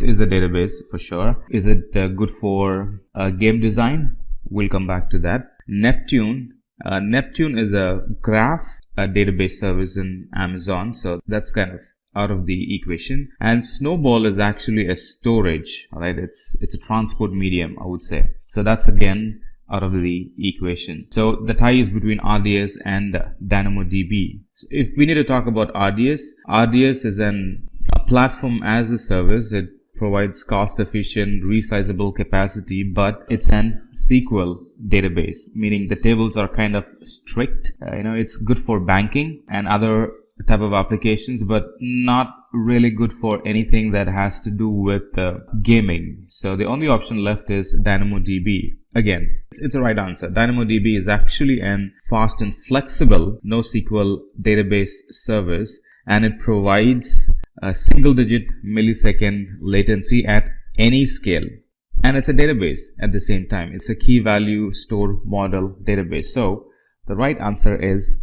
is a database for sure. Is it good for game design? We'll come back to that. Neptune Neptune is a graph, a database service in Amazon. So that's kind of out of the equation. And Snowball is actually a storage, all right? It's a transport medium, I would say. So that's again out of the equation. So the tie is between RDS and DynamoDB. So if we need to talk about RDS is a platform as a service. It provides cost-efficient, resizable capacity, but it's an SQL database, meaning the tables are kind of strict. It's good for banking and other type of applications, but not really good for anything that has to do with gaming. So the only option left is DynamoDB. Again, it's the right answer. DynamoDB is actually an fast and flexible NoSQL database service, and it provides a single-digit millisecond latency at any scale. And it's a database at the same time. It's a key value store model database. So the right answer is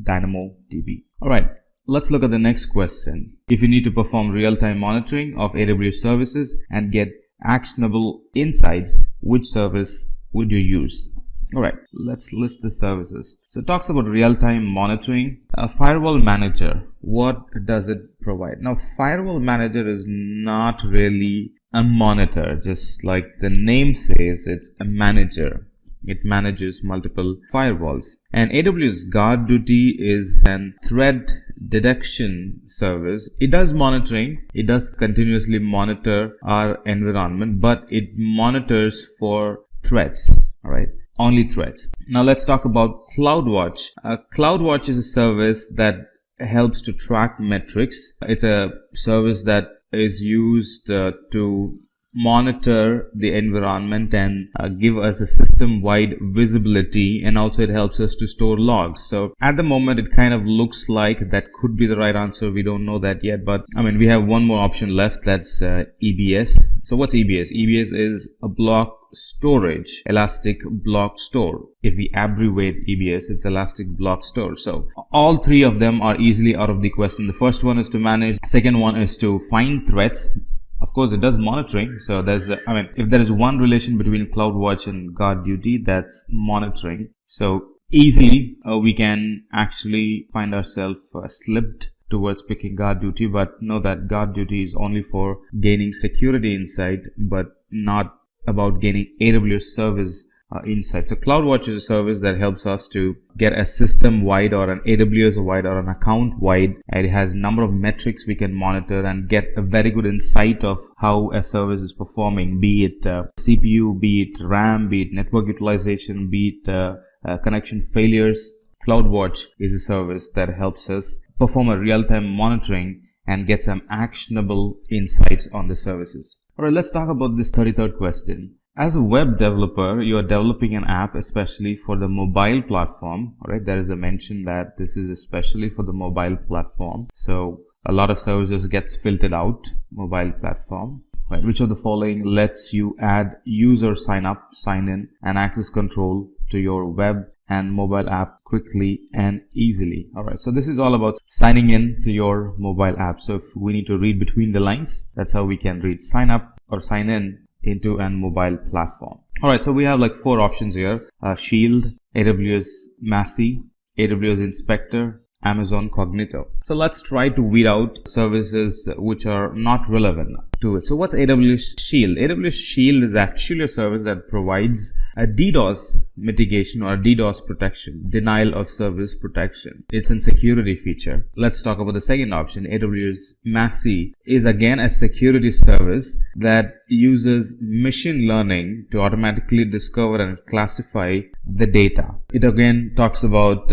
DynamoDB. All right. Let's look at the next question. If you need to perform real-time monitoring of AWS services and get actionable insights, which service would you use? All right, let's list the services. So it talks about real-time monitoring. A firewall manager, what does it provide? Now, firewall manager is not really a monitor, just like the name says, it's a manager. It manages multiple firewalls. And AWS Guard Duty is an threat detection service. It does monitoring. It does continuously monitor our environment, but it monitors for threats. All right, only threats. Now let's talk about CloudWatch. CloudWatch is a service that helps to track metrics. It's a service that is used to monitor the environment and give us a system-wide visibility, and also it helps us to store logs. So at the moment it kind of looks like that could be the right answer. We don't know that yet, but we have one more option left. That's EBS. So what's EBS? EBS is a block storage, elastic block store. If we abbreviate EBS, it's elastic block store. So all three of them are easily out of the question. The first one is to manage, second one is to find threats. Of course, it does monitoring. So there's, if there is one relation between CloudWatch and Guard Duty, that's monitoring. So easily we can actually find ourselves slipped towards picking Guard Duty, but know that Guard Duty is only for gaining security insight, but not about gaining AWS service insight. So CloudWatch is a service that helps us to get a system-wide or an AWS-wide or an account-wide. It has a number of metrics we can monitor and get a very good insight of how a service is performing, be it CPU, be it RAM, be it network utilization, be it connection failures. CloudWatch is a service that helps us perform a real-time monitoring and get some actionable insights on the services. All right, let's talk about this 33rd question. As a web developer, you are developing an app especially for the mobile platform. All right, there is a mention that this is especially for the mobile platform. So a lot of services gets filtered out, mobile platform. Right, which of the following lets you add user sign up, sign in, and access control to your web and mobile app quickly and easily? All right, so this is all about signing in to your mobile app. So if we need to read between the lines, that's how we can read sign up or sign in into a mobile platform. All right, so we have like 4 options here: Shield, AWS Massey, AWS Inspector, Amazon Cognito. So let's try to weed out services which are not relevant to it. So what's AWS Shield? AWS Shield is actually a service that provides a DDoS mitigation or a DDoS protection, denial of service protection. It's a security feature. Let's talk about the second option. AWS Massey is again a security service that uses machine learning to automatically discover and classify the data. It again talks about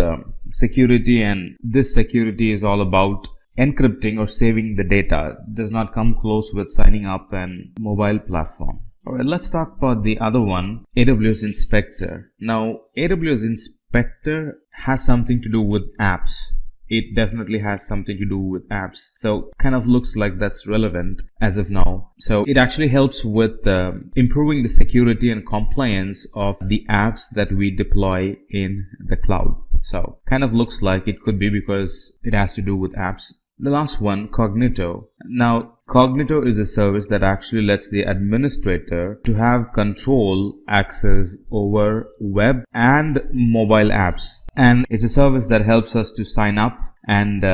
security, and this security is all about encrypting or saving the data. It does not come close with signing up and mobile platform. All right, let's talk about the other one, AWS Inspector. Now, AWS Inspector has something to do with apps. It definitely has something to do with apps. So kind of looks like that's relevant as of now. So it actually helps with improving the security and compliance of the apps that we deploy in the cloud. So kind of looks like it could be because it has to do with apps. The last one, Cognito. Now, Cognito is a service that actually lets the administrator to have control access over web and mobile apps. And it's a service that helps us to sign up and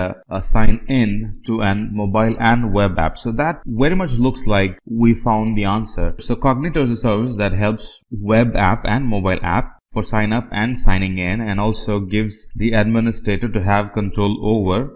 sign in to an mobile and web app. So that very much looks like we found the answer. So Cognito is a service that helps web app and mobile app for sign up and signing in, and also gives the administrator to have control over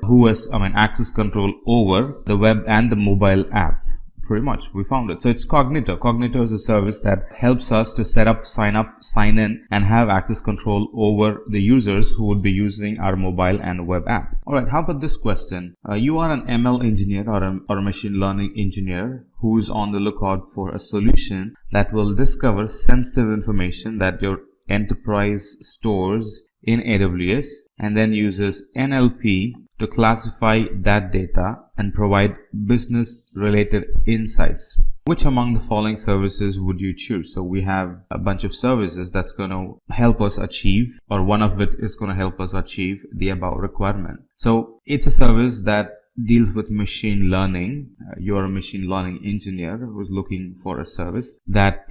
access control over the web and the mobile app. Pretty much, we found it. So it's Cognito. Cognito is a service that helps us to set up, sign in, and have access control over the users who would be using our mobile and web app. Alright, how about this question? You are an ML engineer or a machine learning engineer who is on the lookout for a solution that will discover sensitive information that your enterprise stores in AWS and then uses NLP to classify that data and provide business related insights. Which among the following services would you choose? So we have a bunch of services that's going to help us achieve, or one of it is going to help us achieve the above requirement. So it's a service that deals with machine learning. You're a machine learning engineer who's looking for a service that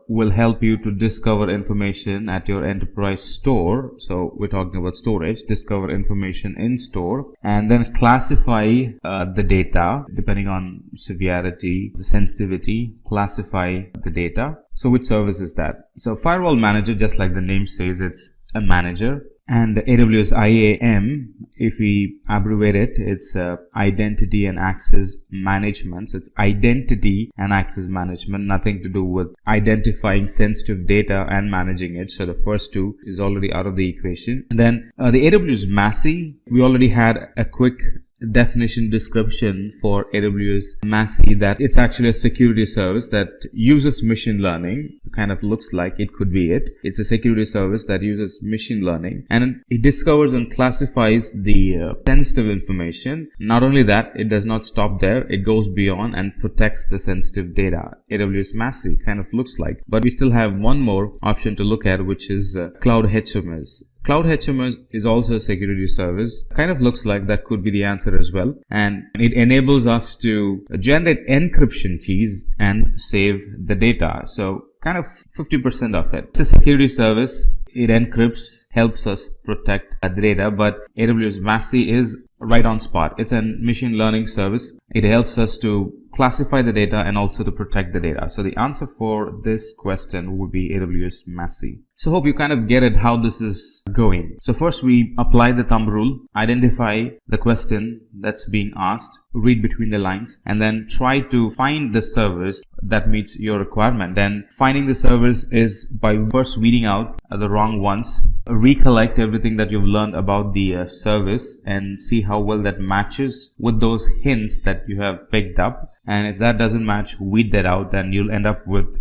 will help you to discover information at your enterprise store. So we're talking about storage. Discover information in store and then classify the data depending on severity, the sensitivity, classify the data. So which service is that? So firewall manager, just like the name says, it's a manager. And AWS IAM, if we abbreviate it, it's Identity and Access Management. So it's Identity and Access Management, nothing to do with identifying sensitive data and managing it. So the first two is already out of the equation. And then the AWS Massey, we already had a quick definition description for AWS Massey, that it's actually a security service that uses machine learning. Kind of looks like it could be it. It's a security service that uses machine learning and it discovers and classifies the sensitive information. Not only that, it does not stop there. It goes beyond and protects the sensitive data. AWS Massey kind of looks like, but we still have one more option to look at, which is Cloud HMS. Cloud HMS is also a security service. Kind of looks like that could be the answer as well. And it enables us to generate encryption keys and save the data. So kind of 50% of it. It's a security service. It encrypts, helps us protect the data, but AWS Massey is right on spot. It's a machine learning service. It helps us to classify the data and also to protect the data. So the answer for this question would be AWS Massey. So hope you kind of get it how this is going. So first we apply the thumb rule, identify the question that's being asked, read between the lines, and then try to find the service that meets your requirement. And finding the service is by first weeding out the wrong ones, recollect everything that you've learned about the service and see how well that matches with those hints that you have picked up. And if that doesn't match, weed that out, then you'll end up with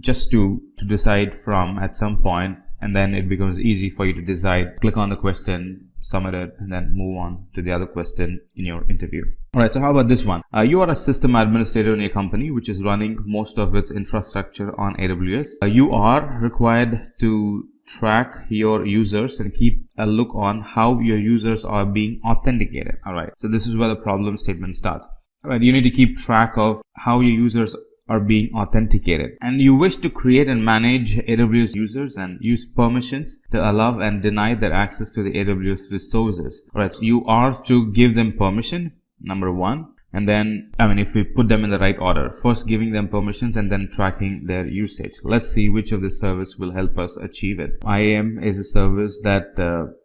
just two to decide from at some point, and then it becomes easy for you to decide. Click on the question, submit it, and then move on to the other question in your interview. Alright, so how about this one? You are a system administrator in a company which is running most of its infrastructure on AWS. You are required to track your users and keep a look on how your users are being authenticated. Alright, so this is where the problem statement starts. Alright, you need to keep track of how your users are being authenticated, and you wish to create and manage AWS users and use permissions to allow and deny their access to the AWS resources. Alright, so you are to give them permission, number one, and then if we put them in the right order, first giving them permissions and then tracking their usage. Let's see which of the service will help us achieve it. IAM is a service that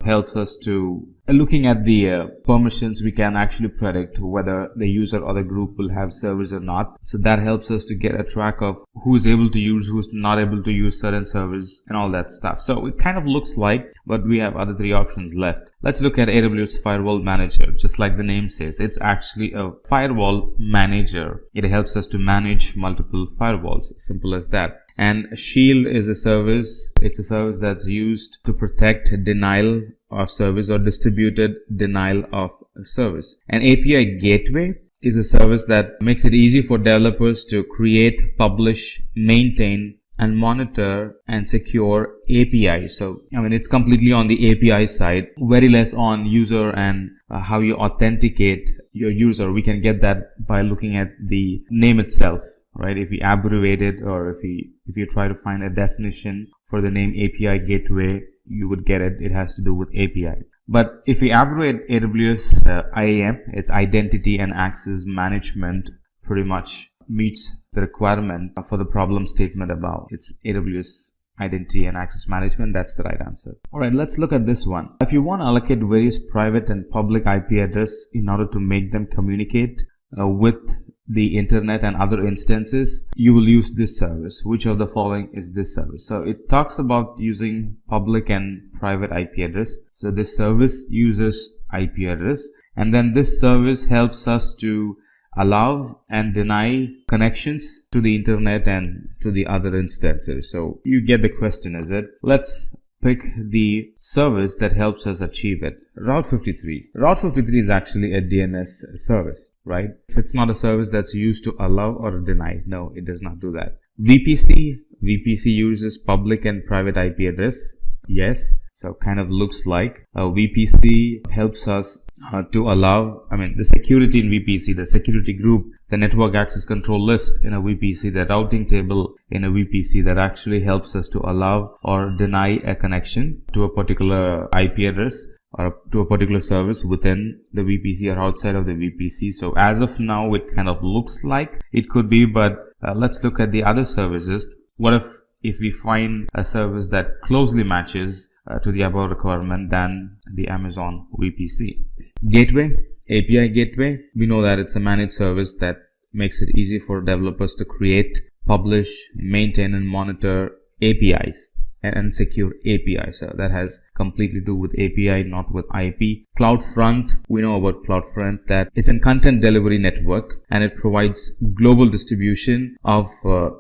helps us to looking at the permissions. We can actually predict whether the user or the group will have servers or not. So that helps us to get a track of who's able to use, who's not able to use certain servers and all that stuff. So it kind of looks like, but we have other three options left. Let's look at AWS Firewall Manager. Just like the name says, it's actually a firewall manager. It helps us to manage multiple firewalls. Simple as that. And Shield is a service. It's a service that's used to protect denial of service or distributed denial of service. An API gateway is a service that makes it easy for developers to create, publish, maintain, and monitor and secure APIs. So it's completely on the API side, very less on user and how you authenticate your user. We can get that by looking at the name itself, right? If we abbreviate it, or if you try to find a definition for the name API Gateway, you would get it. It has to do with API. But if we abbreviate AWS IAM, it's Identity and Access Management, pretty much meets the requirement for the problem statement above. It's AWS Identity and Access Management. That's the right answer. Alright, let's look at this one. If you want to allocate various private and public IP address in order to make them communicate with the internet and other instances, you will use this service. Which of the following is this service? So it talks about using public and private IP address. So this service uses IP address, and then this service helps us to allow and deny connections to the internet and to the other instances. So you get the question, is it? Let's pick the service that helps us achieve it. Route 53. Route 53 is actually a DNS service, right? So it's not a service that's used to allow or deny. No, it does not do that. VPC uses public and private IP address. Yes. So kind of looks like VPC helps us to allow, the security in VPC, the security group, the network access control list in a VPC, the routing table in a VPC, that actually helps us to allow or deny a connection to a particular IP address or to a particular service within the VPC or outside of the VPC. So as of now, it kind of looks like it could be, but let's look at the other services. What if we find a service that closely matches to the above requirement than the Amazon VPC? Gateway, API Gateway, we know that it's a managed service that makes it easy for developers to create, publish, maintain and monitor APIs and secure APIs. So that has completely to do with API, not with IP. CloudFront, we know about CloudFront that it's a content delivery network, and it provides global distribution of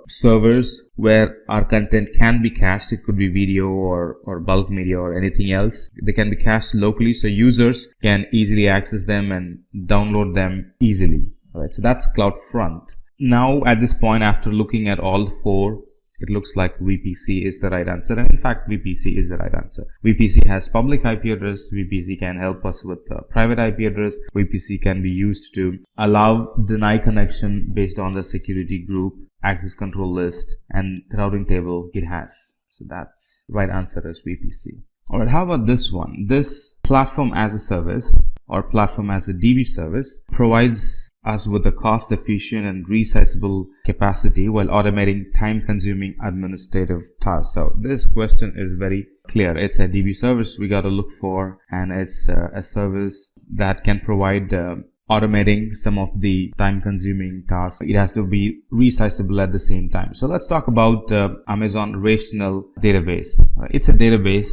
servers where our content can be cached. It could be video or bulk media or anything else. They can be cached locally, so users can easily access them and download them easily. All right, so that's CloudFront. Now at this point, after looking at all four, it looks like VPC is the right answer, and in fact VPC is the right answer. VPC has public IP address. VPC can help us with private IP address. VPC can be used to allow deny connection based on the security group, access control list, and the routing table it has. So that's right answer is VPC. Alright, how about this one? This platform as a service or platform as a DB service provides us with a cost-efficient and resizable capacity while automating time-consuming administrative tasks. So this question is very clear. It's a DB service we got to look for, and it's a service that can provide automating some of the time-consuming tasks. It has to be resizable at the same time. So let's talk about Amazon Relational Database. It's a database.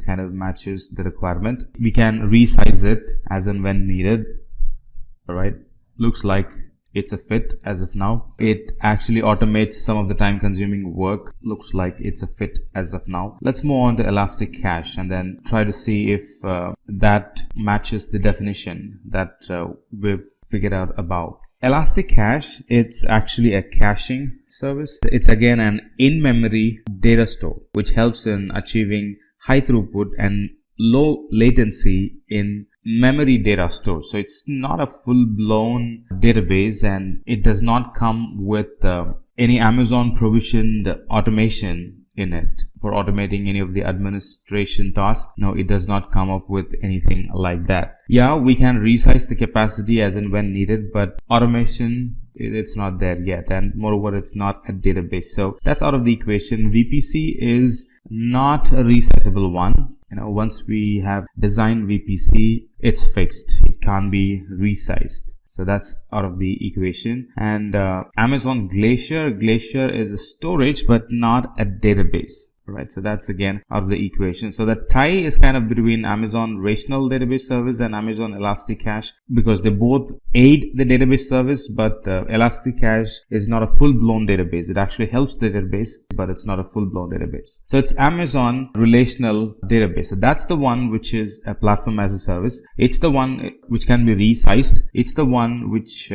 Kind of matches the requirement. We can resize it as and when needed. All right, looks like it's a fit as of now. It actually automates some of the time consuming work. Looks like it's a fit as of now. Let's move on to Elastic Cache and then try to see if that matches the definition that we've figured out above. Elastic Cache, it's actually a caching service. It's again an in-memory data store which helps in achieving high throughput and low latency in memory data store. So it's not a full-blown database, and it does not come with any Amazon provisioned automation in it for automating any of the administration tasks. No, it does not come up with anything like that. Yeah, we can resize the capacity as and when needed, but automation, it's not there yet, and moreover it's not a database. So that's out of the equation. VPC is not a resizable one. Once we have designed VPC, it's fixed. It can't be resized. So that's out of the equation. And Amazon Glacier is a storage but not a database. Right, so that's again out of the equation. So the tie is kind of between Amazon Relational Database Service and Amazon Elastic Cache, because they both aid the database service, but Elastic Cache is not a full-blown database. It actually helps the database, but it's not a full-blown database. So it's Amazon Relational Database. So that's the one which is a platform as a service. It's the one which can be resized. It's the one which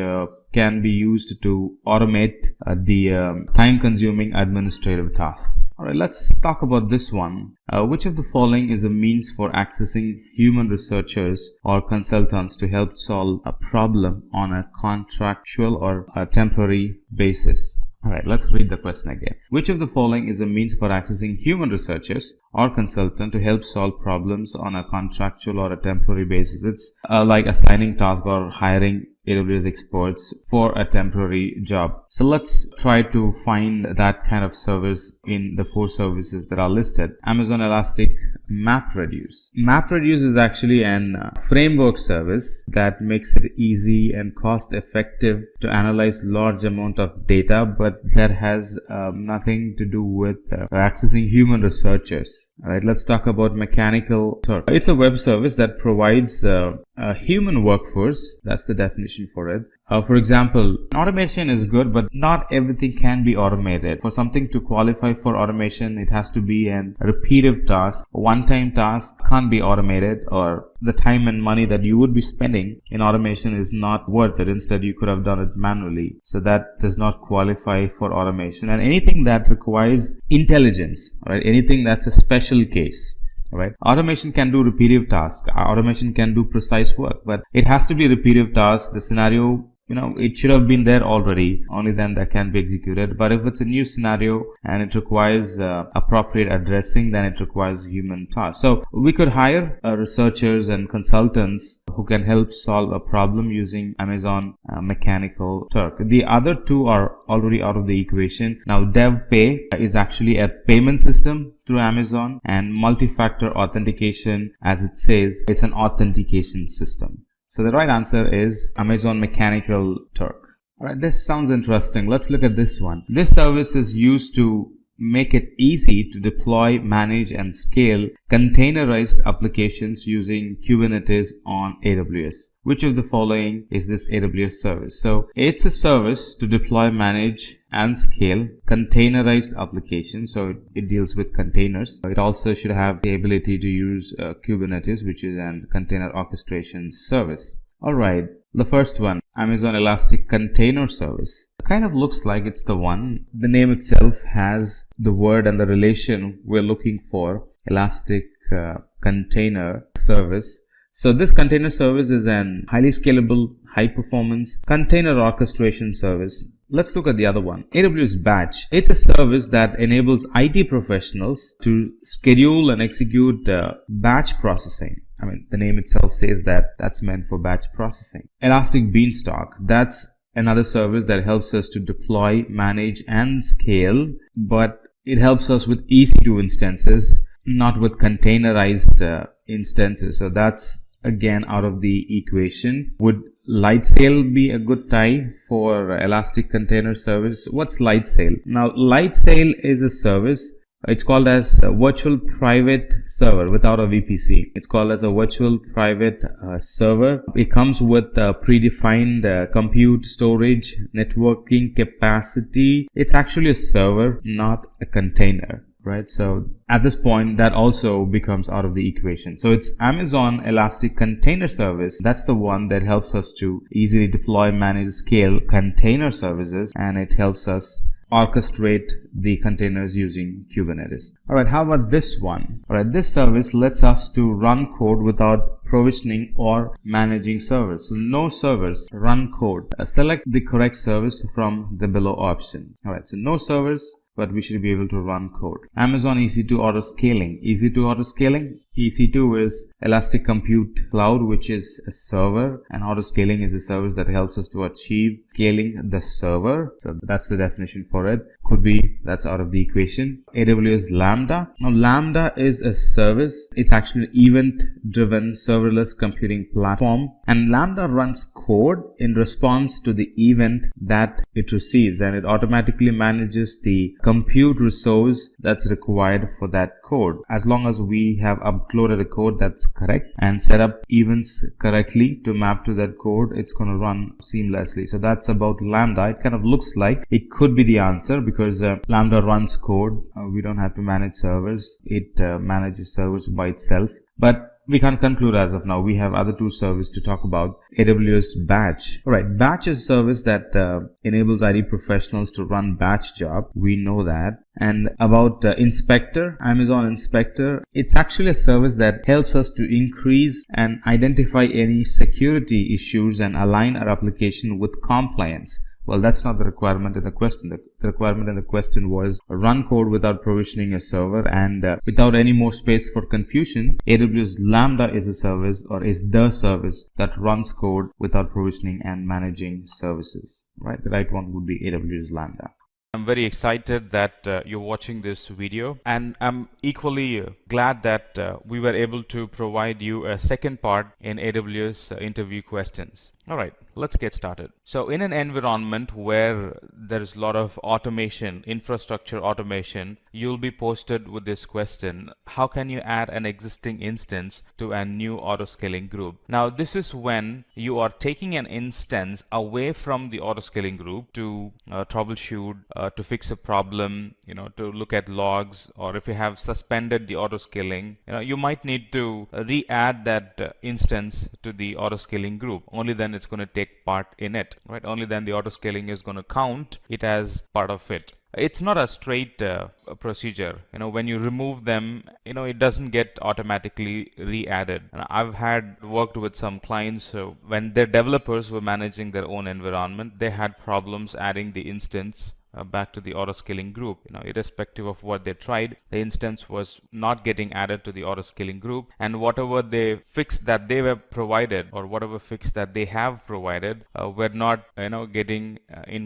can be used to automate the time-consuming administrative tasks. Alright, let's talk about this one. Which of the following is a means for accessing human researchers or consultants to help solve a problem on a contractual or a temporary basis? Alright, let's read the question again. Which of the following is a means for accessing human researchers or consultant to help solve problems on a contractual or a temporary basis? It's like assigning tasks or hiring AWS experts for a temporary job. So let's try to find that kind of service in the 4 services that are listed. Amazon Elastic MapReduce. MapReduce is actually an framework service that makes it easy and cost effective to analyze large amount of data, but that has nothing to do with accessing human researchers. Alright, let's talk about Mechanical Turk. It's a web service that provides a human workforce. That's the definition for it. For example, automation is good, but not everything can be automated. For something to qualify for automation, it has to be a repetitive task. A one-time task can't be automated, or the time and money that you would be spending in automation is not worth it. Instead, you could have done it manually. So that does not qualify for automation. And anything that requires intelligence, right? Anything that's a special case. Right? Automation can do repetitive tasks. Automation can do precise work, but it has to be a repetitive task. The scenario, it should have been there already. Only then that can be executed. But if it's a new scenario and it requires appropriate addressing, then it requires human task. So we could hire researchers and consultants who can help solve a problem using Amazon Mechanical Turk. The other 2 are already out of the equation. Now, DevPay is actually a payment system through Amazon, and multi-factor authentication, as it says, it's an authentication system. So the right answer is Amazon Mechanical Turk. Alright, this sounds interesting. Let's look at this one. This service is used to make it easy to deploy, manage, and scale containerized applications using Kubernetes on AWS. Which of the following is this AWS service? So it's a service to deploy, manage, and scale containerized applications. So it deals with containers. It also should have the ability to use Kubernetes, which is a container orchestration service. Alright, the first one, Amazon Elastic Container Service. It kind of looks like it's the one. The name itself has the word and the relation we're looking for, Elastic Container Service. So this container service is an highly scalable, high performance container orchestration service. Let's look at the other one, AWS Batch. It's a service that enables IT professionals to schedule and execute batch processing. I mean, the name itself says that that's meant for batch processing. Elastic Beanstalk, that's another service that helps us to deploy, manage, and scale, but it helps us with EC2 instances, not with containerized instances. So that's again out of the equation. Would Lightsail be a good tie for Elastic Container Service? What's Lightsail? Now, Lightsail is a service. It's called as a virtual private server without a VPC. It's called as a virtual private server. It comes with predefined compute, storage, networking capacity. It's actually a server, not a container. Right, so at this point that also becomes out of the equation. So it's Amazon Elastic Container Service. That's the one that helps us to easily deploy, manage, scale container services, and it helps us orchestrate the containers using Kubernetes. Alright, how about this one? Alright, this service lets us to run code without provisioning or managing servers. So no servers, run code. Select the correct service from the below option. Alright, so no servers, but we should be able to run code. Amazon EC2 Auto Scaling. EC2 Auto Scaling. EC2 is Elastic Compute Cloud, which is a server, and auto scaling is a service that helps us to achieve scaling the server. So that's the definition for it. Could be that's out of the equation. AWS Lambda. Now Lambda is a service. It's actually an event-driven serverless computing platform, and Lambda runs code in response to the event that it receives, and it automatically manages the compute resource that's required for that code. As long as we have uploaded a code that's correct and set up events correctly to map to that code, it's going to run seamlessly. So that's about Lambda. It kind of looks like it could be the answer because Lambda runs code. We don't have to manage servers. It manages servers by itself. But we can't conclude as of now. We have other two services to talk about. AWS Batch. Alright, Batch is a service that enables IT professionals to run batch job. We know that. And about Inspector, Amazon Inspector, it's actually a service that helps us to increase and identify any security issues and align our application with compliance. Well, that's not the requirement in the question. The requirement in the question was run code without provisioning a server, and without any more space for confusion, AWS Lambda is a service, or is the service that runs code without provisioning and managing services. Right? The right one would be AWS Lambda. I'm very excited that you're watching this video, and I'm equally glad that we were able to provide you a second part in AWS interview questions. Alright, let's get started. So in an environment where there is a lot of automation, infrastructure automation, you'll be posted with this question: how can you add an existing instance to a new autoscaling group? Now this is when you are taking an instance away from the autoscaling group to troubleshoot, to fix a problem, to look at logs, or if you have suspended the autoscaling, you might need to re-add that instance to the autoscaling group. Only then it's going to take part in it, right? Only then the autoscaling is going to count it as part of it. It's not a straight procedure. When you remove them, it doesn't get automatically re-added. And I've had worked with some clients when their developers were managing their own environment, they had problems adding the instance back to the autoscaling group. Irrespective of what they tried, the instance was not getting added to the autoscaling group, and whatever they fix that they were provided, or whatever fix that they have provided, were not getting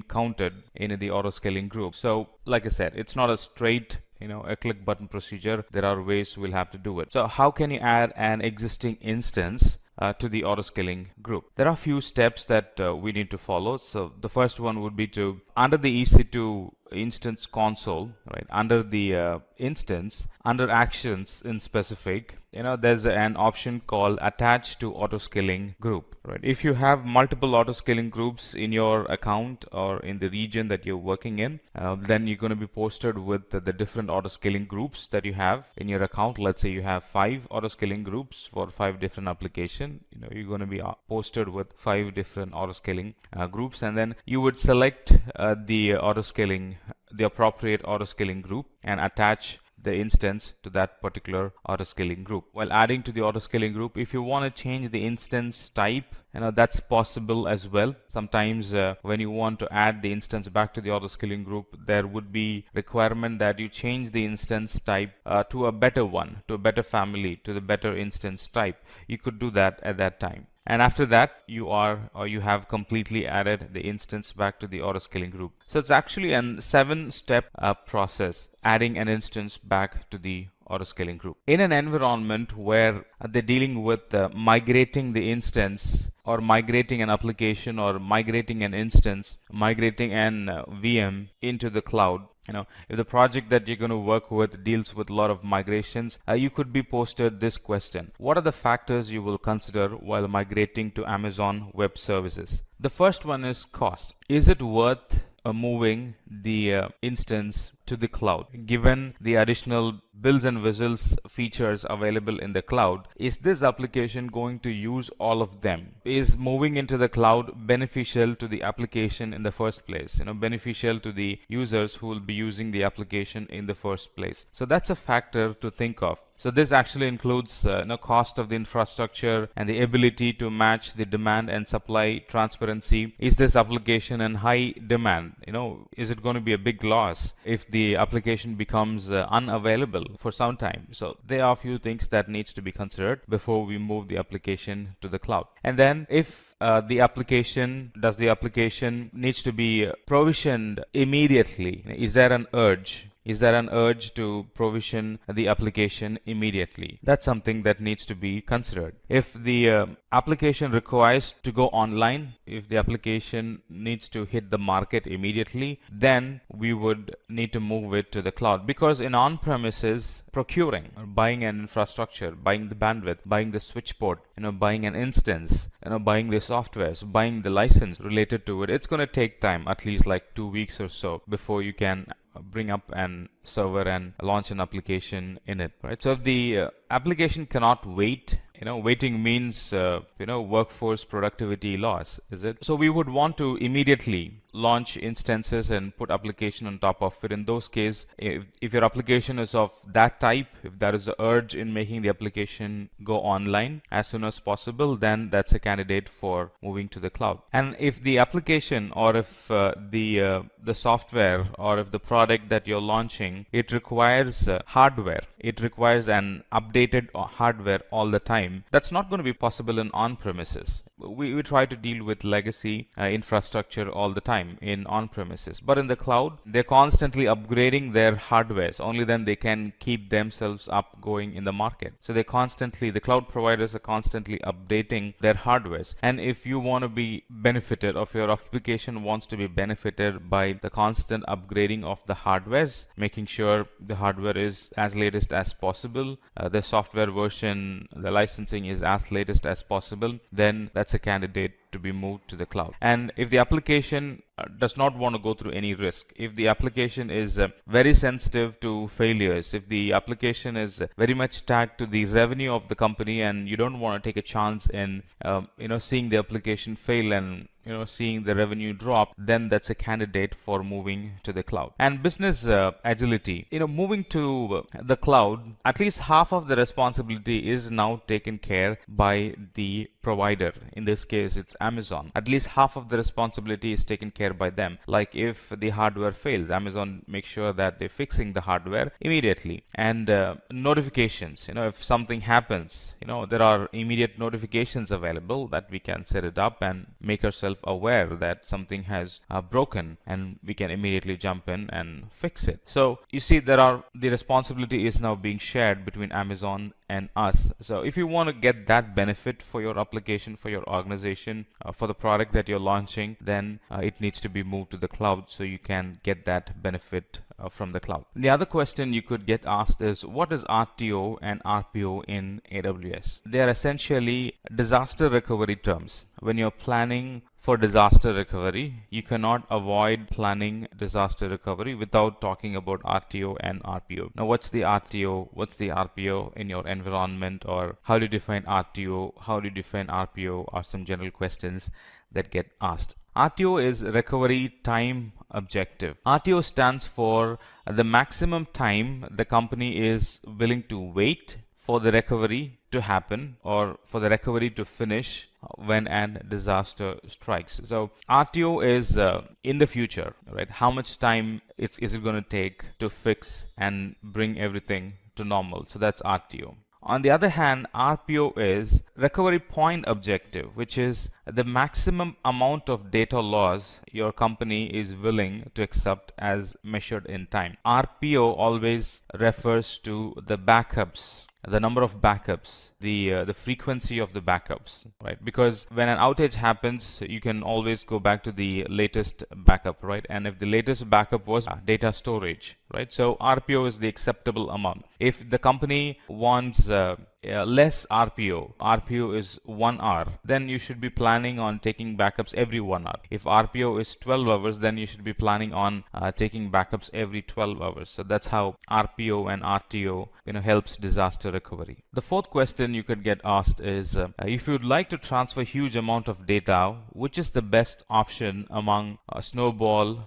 counted in the autoscaling group. So like I said, it's not a straight a click button procedure. There are ways we'll have to do it. So how can you add an existing instance to the autoscaling group? There are a few steps that we need to follow. So the first one would be to, under the EC2 instance console, right, under the instance, under actions in specific, there's an option called attach to autoscaling group, right? If you have multiple autoscaling groups in your account or in the region that you're working in, then you're going to be posted with the different autoscaling groups that you have in your account. Let's say you have 5 autoscaling groups for 5 different applications. You're going to be posted with 5 different autoscaling groups, and then you would select the appropriate autoscaling group and attach the instance to that particular autoscaling group. While adding to the autoscaling group, if you want to change the instance type, that's possible as well. Sometimes when you want to add the instance back to the autoscaling group, there would be requirement that you change the instance type to a better one, to a better family, to the better instance type. You could do that at that time. And after that, you have completely added the instance back to the autoscaling group. So it's actually a 7-step process, adding an instance back to the autoscaling group. In an environment where they're dealing with migrating the instance, or migrating an application, or migrating an instance, migrating an VM into the cloud, if the project that you're going to work with deals with a lot of migrations, you could be posted this question: what are the factors you will consider while migrating to Amazon Web Services? The first one is cost. Is it worth moving the instance to the cloud? Given the additional bells and whistles features available in the cloud, is this application going to use all of them? Is moving into the cloud beneficial to the application in the first place? Beneficial to the users who will be using the application in the first place? So that's a factor to think of. So this actually includes cost of the infrastructure and the ability to match the demand and supply transparency. Is this application in high demand? Is it going to be a big loss if the application becomes unavailable for some time? So there are a few things that needs to be considered before we move the application to the cloud. And then if the application needs to be provisioned immediately, is there an urge? Is there an urge to provision the application immediately? That's something that needs to be considered. If the application requires to go online, if the application needs to hit the market immediately, then we would need to move it to the cloud. Because in on-premises, procuring or buying an infrastructure, buying the bandwidth, buying the switch port, buying an instance, buying the softwares, buying the license related to it, it's going to take time, at least like 2 weeks or so, before you can bring up an server and launch an application in it, right? So if the application cannot wait waiting means workforce productivity loss, is it? So we would want to immediately launch instances and put application on top of it. In those cases, if your application is of that type, if there is a urge in making the application go online as soon as possible, then that's a candidate for moving to the cloud. And if the application, or if the software, or if the product that you're launching, it requires hardware, it requires an updated hardware all the time, that's not going to be possible in on-premises. We try to deal with legacy infrastructure all the time in on-premises, but in the cloud they're constantly upgrading their hardwares. Only then they can keep themselves up going in the market. So the cloud providers are constantly updating their hardwares, and if you want to be benefited, or if your application wants to be benefited by the constant upgrading of the hardwares, making sure the hardware is as latest as possible, the software version, the licensing is as latest as possible, then that's a candidate to be moved to the cloud. And if the application does not want to go through any risk, if the application is very sensitive to failures, if the application is very much tagged to the revenue of the company, and you don't want to take a chance in seeing the application fail and seeing the revenue drop, then that's a candidate for moving to the cloud. And business agility, moving to the cloud, at least half of the responsibility is now taken care by the provider. In this case, it's Amazon. At least half of the responsibility is taken care by them. Like if the hardware fails, Amazon makes sure that they're fixing the hardware immediately. And notifications, if something happens, there are immediate notifications available that we can set it up and make ourselves aware that something has broken, and we can immediately jump in and fix it. So you see, the responsibility is now being shared between Amazon and us. So if you want to get that benefit for your application, for your organization, for the product that you're launching, then it needs to be moved to the cloud so you can get that benefit from the cloud. The other question you could get asked is, what is RTO and RPO in AWS? They are essentially disaster recovery terms. When you're planning for disaster recovery, you cannot avoid planning disaster recovery without talking about RTO and RPO. Now, what's the RTO? What's the RPO in your environment? Or how do you define RTO? How do you define RPO? Are some general questions that get asked. RTO is recovery time objective. RTO stands for the maximum time the company is willing to wait for the recovery to happen, or for the recovery to finish when a disaster strikes. So RTO is in the future, right? How much time is it going to take to fix and bring everything to normal? So that's RTO. On the other hand, RPO is recovery point objective, which is the maximum amount of data loss your company is willing to accept as measured in time. RPO always refers to the backups, the number of backups, the frequency of the backups, right? Because when an outage happens, you can always go back to the latest backup, right? And if the latest backup was data storage, right? So RPO is the acceptable amount. If the company wants less RPO is 1 hour, then you should be planning on taking backups every 1 hour. If RPO is 12 hours, then you should be planning on taking backups every 12 hours. So that's how RPO and RTO helps disaster recovery. The fourth question you could get asked is, if you'd like to transfer huge amount of data, which is the best option among Snowball,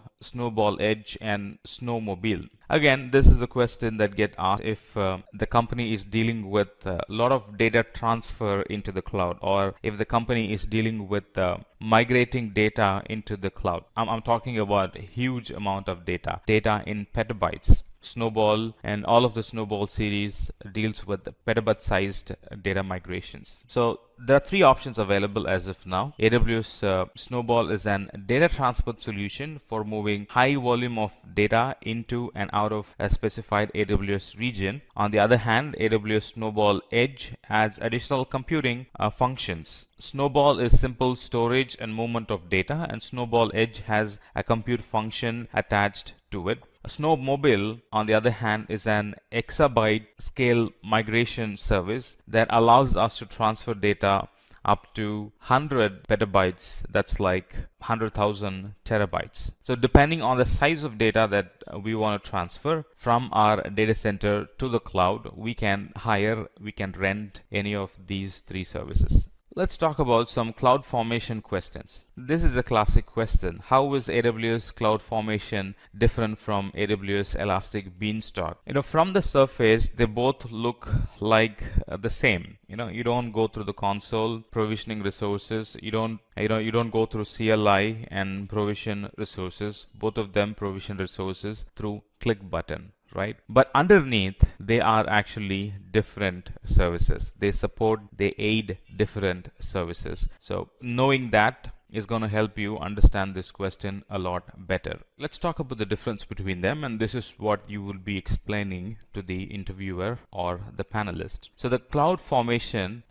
Edge, and Snowmobile? Again, this is a question that gets asked if the company is dealing with a lot of data transfer into the cloud, or if the company is dealing with migrating data into the cloud. I'm talking about a huge amount of data in petabytes. Snowball and all of the Snowball series deals with petabyte-sized data migrations. So there are three options available as of now. AWS Snowball is an data transport solution for moving high volume of data into and out of a specified AWS region. On the other hand, AWS Snowball Edge adds additional computing functions. Snowball is simple storage and movement of data, and Snowball Edge has a compute function attached to it. Snowmobile, on the other hand, is an exabyte scale migration service that allows us to transfer data up to 100 petabytes. That's like 100,000 terabytes. So depending on the size of data that we want to transfer from our data center to the cloud, we can rent any of these three services. Let's talk about some cloud formation questions. This is a classic question. How is AWS Cloud Formation different from AWS Elastic Beanstalk? From the surface, they both look like the same. You don't go through the console provisioning resources. You don't go through CLI and provision resources. Both of them provision resources through click button. Right? But underneath, they are actually different services. They aid different services. So knowing that is going to help you understand this question a lot better. Let's talk about the difference between them, and this is what you will be explaining to the interviewer or the panelist. So the cloud formation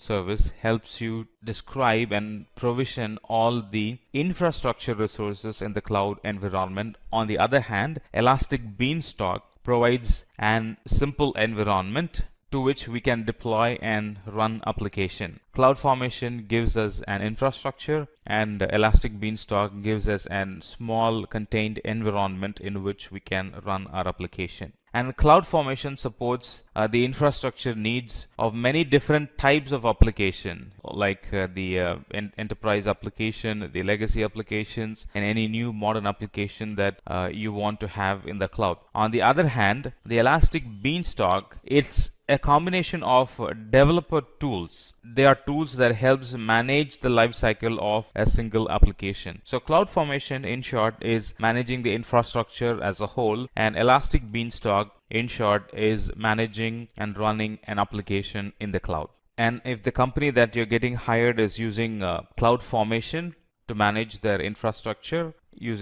service helps you describe and provision all the infrastructure resources in the cloud environment. On the other hand, Elastic Beanstalk provides an simple environment to which we can deploy and run application. CloudFormation gives us an infrastructure, and Elastic Beanstalk gives us a small contained environment in which we can run our application. And CloudFormation supports the infrastructure needs of many different types of application, like the enterprise application, the legacy applications, and any new modern application that you want to have in the cloud. On the other hand, the Elastic Beanstalk, it's a combination of developer tools. They are tools that helps manage the life cycle of a single application. So CloudFormation, in short, is managing the infrastructure as a whole, and Elastic Beanstalk, in short, is managing and running an application in the cloud. And if the company that you're getting hired is using CloudFormation to manage their infrastructure,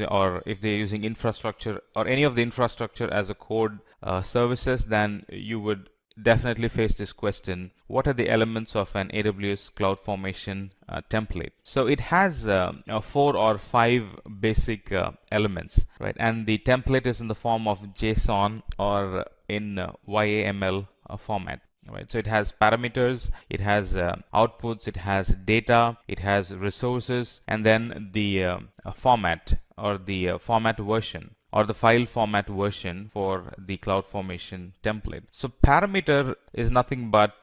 or if they're using infrastructure or any of the infrastructure as a code services, then you would definitely face this question: what are the elements of an AWS CloudFormation template? So it has 4 or 5 basic elements, right? And the template is in the form of JSON or in YAML format. Right, so it has parameters, it has outputs, it has data, it has resources, and then the format or the format version or the file format version for the CloudFormation template. So parameter is nothing but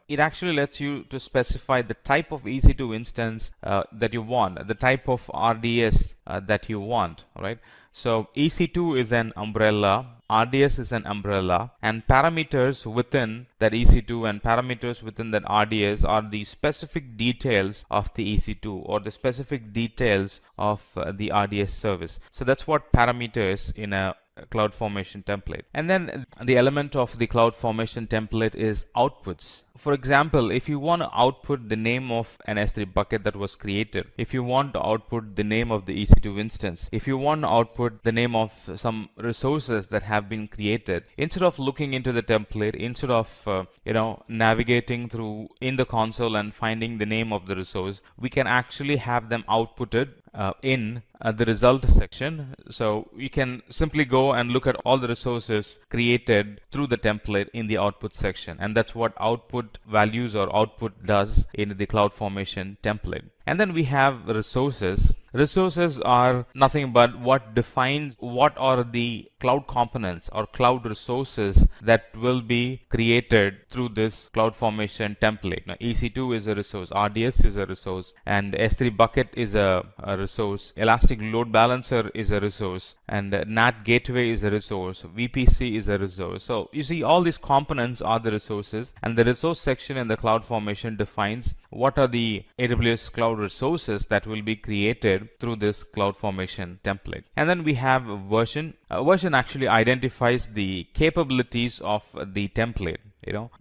it actually lets you to specify the type of EC2 instance that you want, the type of RDS that you want, right? So EC2 is an umbrella, RDS is an umbrella, and parameters within that EC2 and parameters within that RDS are the specific details of the EC2 or the specific details of the RDS service. So that's what parameters in a CloudFormation template. And then the element of the CloudFormation template is outputs. For example, if you want to output the name of an S3 bucket that was created, if you want to output the name of the EC2 instance, if you want to output the name of some resources that have been created, instead of looking into the template, instead of navigating through in the console and finding the name of the resource, we can actually have them outputted in the result section. So you can simply go and look at all the resources created through the template in the output section, and that's what output values or output does in the CloudFormation template. And then we have resources. Resources are nothing but what defines what are the cloud components or cloud resources that will be created through this CloudFormation template. Now, EC2 is a resource, RDS is a resource, and S3 bucket is a resource, Elastic Load Balancer is a resource, and NAT Gateway is a resource, VPC is a resource. So you see, all these components are the resources, and the resource section in the CloudFormation defines what are the AWS cloud resources that will be created through this CloudFormation template. And then we have version. Version actually identifies the capabilities of the template.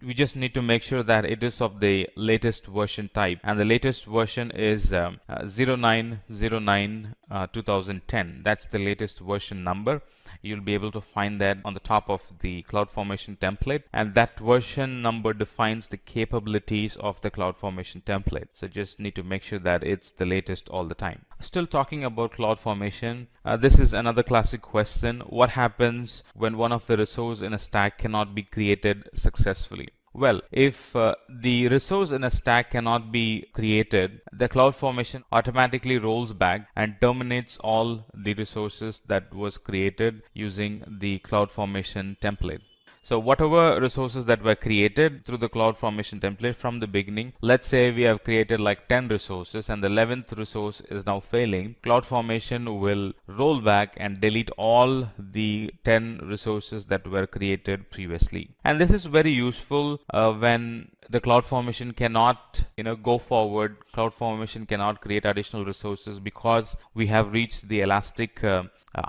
We just need to make sure that it is of the latest version type, and the latest version is 0909 2010. That's the latest version number. You'll be able to find that on the top of the CloudFormation template, and that version number defines the capabilities of the CloudFormation template. So just need to make sure that it's the latest all the time. Still talking about CloudFormation, this is another classic question. What happens when one of the resources in a stack cannot be created successfully? Well, if the resource in a stack cannot be created, the CloudFormation automatically rolls back and terminates all the resources that was created using the CloudFormation template. So whatever resources that were created through the CloudFormation template from the beginning, let's say we have created like 10 resources and the 11th resource is now failing, CloudFormation will roll back and delete all the 10 resources that were created previously. And this is very useful when the CloudFormation cannot, go forward. CloudFormation cannot create additional resources because we have reached the elastic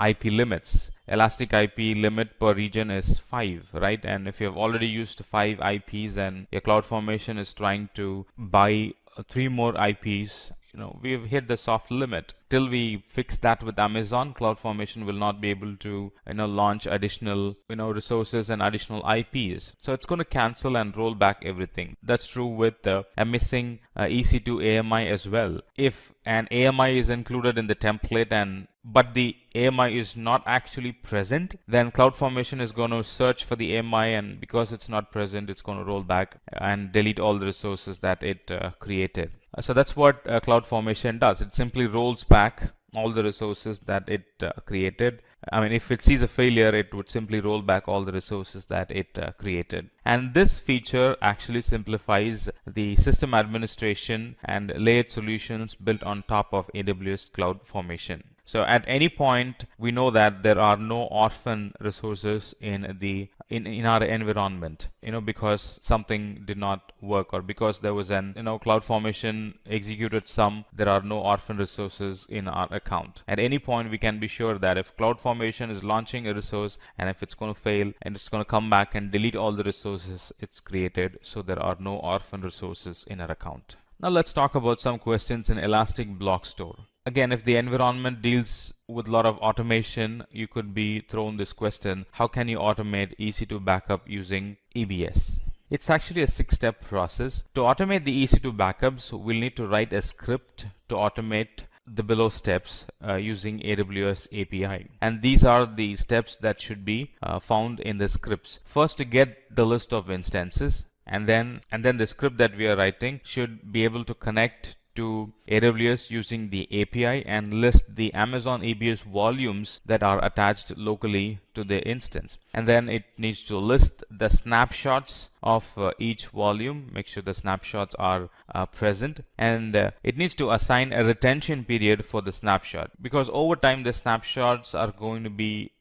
IP limits. Elastic IP limit per region is 5, right? And if you have already used 5 IPs and your CloudFormation is trying to buy 3 more IPs, we've hit the soft limit. Till we fix that with Amazon, CloudFormation will not be able to, launch additional, resources and additional IPs. So it's going to cancel and roll back everything. That's true with a missing EC2 AMI as well. If an AMI is included in the template but the AMI is not actually present, then CloudFormation is going to search for the AMI, and because it's not present, it's going to roll back and delete all the resources that it created. So that's what CloudFormation does. It simply rolls back all the resources that it created. I mean, if it sees a failure, it would simply roll back all the resources that it created. And this feature actually simplifies the system administration and layered solutions built on top of AWS CloudFormation. So at any point, we know that there are no orphan resources in our environment, because something did not work or because there was an, CloudFormation executed some, there are no orphan resources in our account. At any point, we can be sure that if CloudFormation is launching a resource and if it's going to fail and it's going to come back and delete all the resources it's created, so there are no orphan resources in our account. Now let's talk about some questions in Elastic Block Store. Again, if the environment deals with a lot of automation, you could be thrown this question: how can you automate EC2 backup using EBS? It's actually a 6-step process. To automate the EC2 backups, we'll need to write a script to automate the below steps using AWS API. And these are the steps that should be found in the scripts. First, to get the list of instances, and then the script that we are writing should be able to connect to AWS using the API and list the Amazon EBS volumes that are attached locally to the instance. And then it needs to list the snapshots of each volume, make sure the snapshots are present, and it needs to assign a retention period for the snapshot, because over time the snapshots are going to be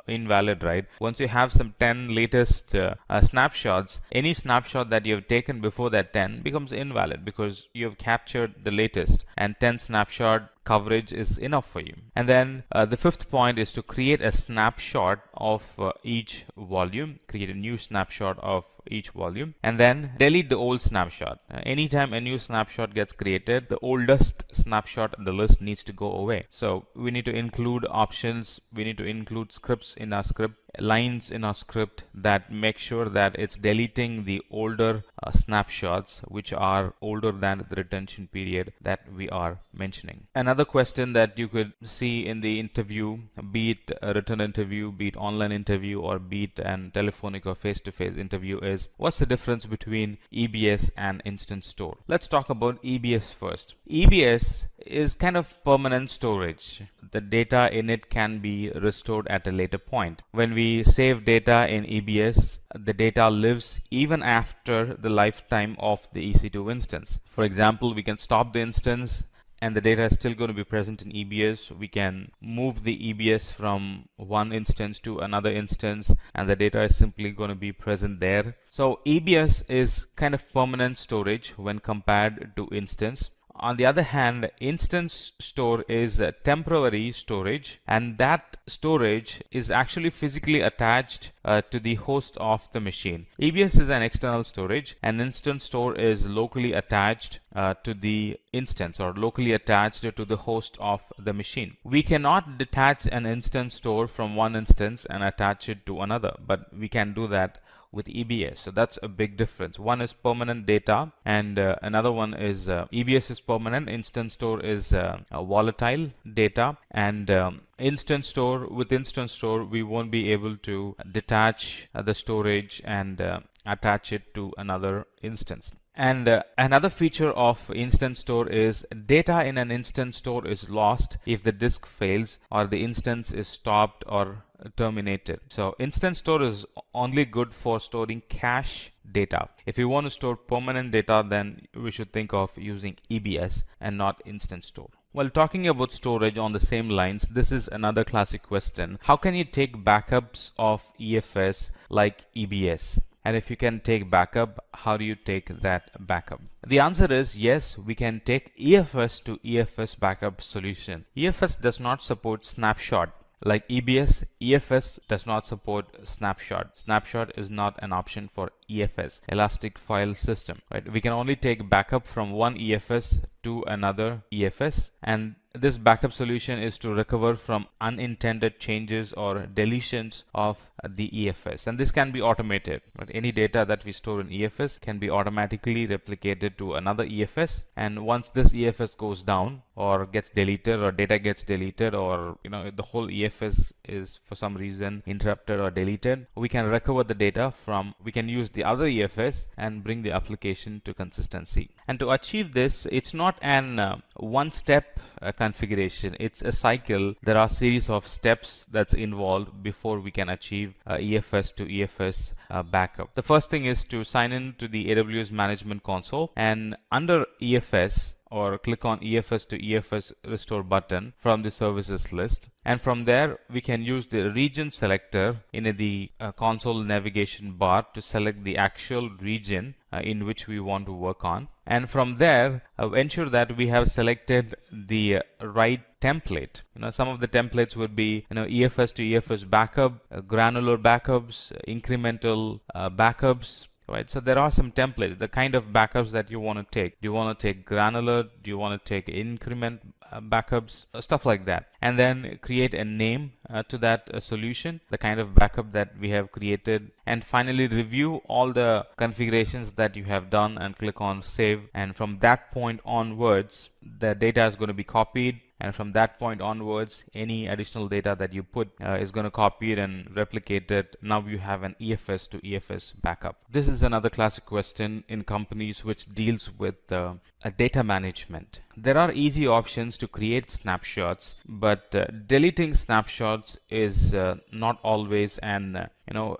invalid, right? Once you have some 10 latest snapshots, any snapshot that you have taken before that 10 becomes invalid because you have captured the latest, and 10 snapshot coverage is enough for you. And then the 5th point is to create a snapshot of each volume, create a new snapshot of each volume, and then delete the old snapshot. Anytime a new snapshot gets created, the oldest snapshot in the list needs to go away. So we need to include options, we need to include scripts in our script, lines in our script that make sure that it's deleting the older snapshots which are older than the retention period that we are mentioning. Another question that you could see in the interview, be it a written interview, be it online interview, or be it an telephonic or face-to-face interview, is what's the difference between EBS and Instance Store? Let's talk about EBS first. EBS is kind of permanent storage. The data in it can be restored at a later point. When we save data in EBS, the data lives even after the lifetime of the EC2 instance. For example, we can stop the instance and the data is still going to be present in EBS. We can move the EBS from one instance to another instance and the data is simply going to be present there. So EBS is kind of permanent storage when compared to instance. On the other hand, Instance Store is a temporary storage, and that storage is actually physically attached to the host of the machine. EBS is an external storage, and Instance Store is locally attached to the instance, or locally attached to the host of the machine. We cannot detach an Instance Store from one instance and attach it to another, but we can do that with EBS. So that's a big difference. One is permanent data and another one is EBS is permanent, Instance Store is volatile data, and Instance Store, with Instance Store we won't be able to detach the storage and attach it to another instance. And another feature of instance store is data in an instance store is lost if the disk fails or the instance is stopped or terminated. So instance store is only good for storing cache data. If you want to store permanent data, then we should think of using EBS and not instance store. While talking about storage on the same lines, this is another classic question. How can you take backups of EFS like EBS? And if you can take backup, how do you take that backup? The answer is yes, we can take EFS to EFS backup solution. EFS does not support snapshot. Like EBS, EFS does not support snapshot. Snapshot is not an option for EFS, Elastic File System, right? We can only take backup from one EFS to another EFS, and this backup solution is to recover from unintended changes or deletions of the EFS, and this can be automated. Right? Any data that we store in EFS can be automatically replicated to another EFS, and once this EFS goes down or gets deleted or data gets deleted, or the whole EFS is for some reason interrupted or deleted, we can recover the data from, we can use the other EFS and bring the application to consistency. And to achieve this, it's not an one-step configuration, it's a cycle. There are a series of steps that's involved before we can achieve EFS to EFS backup. The first thing is to sign in to the AWS Management Console, and under EFS, or click on EFS to EFS restore button from the services list, and from there we can use the region selector in the console navigation bar to select the actual region in which we want to work on, and from there ensure that we have selected the right template. Some of the templates would be EFS to EFS backup, granular backups, incremental backups. Right, so there are some templates, the kind of backups that you want to take. Do you want to take granular? Do you want to take increment backups? Stuff like that. And then create a name to that solution, the kind of backup that we have created. And finally review all the configurations that you have done and click on save. And from that point onwards, the data is going to be copied. And from that point onwards, any additional data that you put is going to copy it and replicate it. Now you have an EFS to EFS backup. This is another classic question in companies which deals with data management. There are easy options to create snapshots, but deleting snapshots is not always an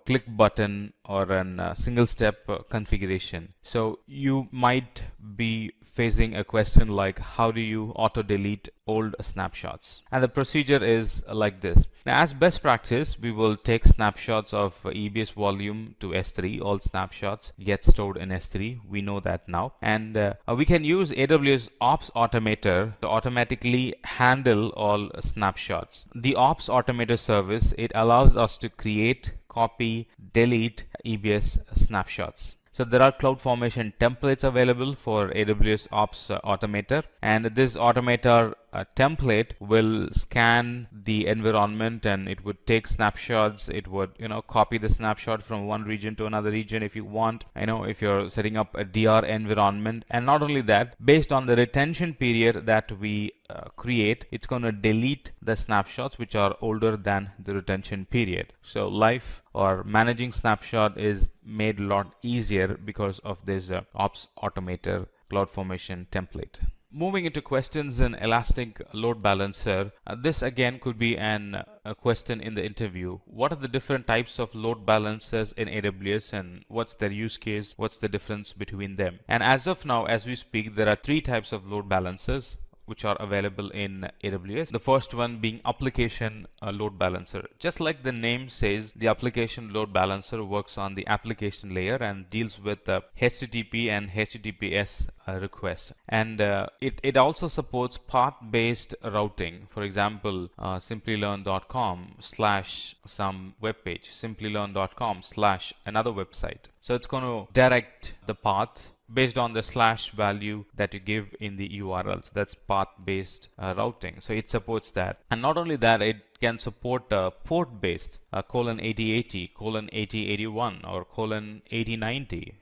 click button or a single step configuration. So you might be facing a question like, how do you auto delete old snapshots? And the procedure is like this. Now, as best practice, we will take snapshots of EBS volume to S3. All snapshots get stored in S3. We know that now. And we can use AWS Ops Automator to automatically handle all snapshots. The Ops Automator service, it allows us to create, copy, delete EBS snapshots. So there are CloudFormation templates available for AWS Ops Automator, and this Automator template will scan the environment, and it would take snapshots. It would copy the snapshot from one region to another region if you want, if you're setting up a DR environment. And not only that, based on the retention period that we create, it's going to delete the snapshots which are older than the retention period. So life or managing snapshot is made a lot easier because of this Ops Automator CloudFormation template. Moving into questions in Elastic Load Balancer, this again could be a question in the interview. What are the different types of load balancers in AWS, and what's their use case? What's the difference between them? And as of now, as we speak, there are 3 types of load balancers which are available in AWS. The first one being application load balancer. Just like the name says, the application load balancer works on the application layer and deals with HTTP and HTTPS requests. And it also supports path-based routing. For example, simplilearn.com/some web page, simplilearn.com/another website. So it's going to direct the path based on the / value that you give in the URL. So that's path-based routing. So it supports that. And not only that, it can support port-based colon 8080, colon 8081, or colon 8090.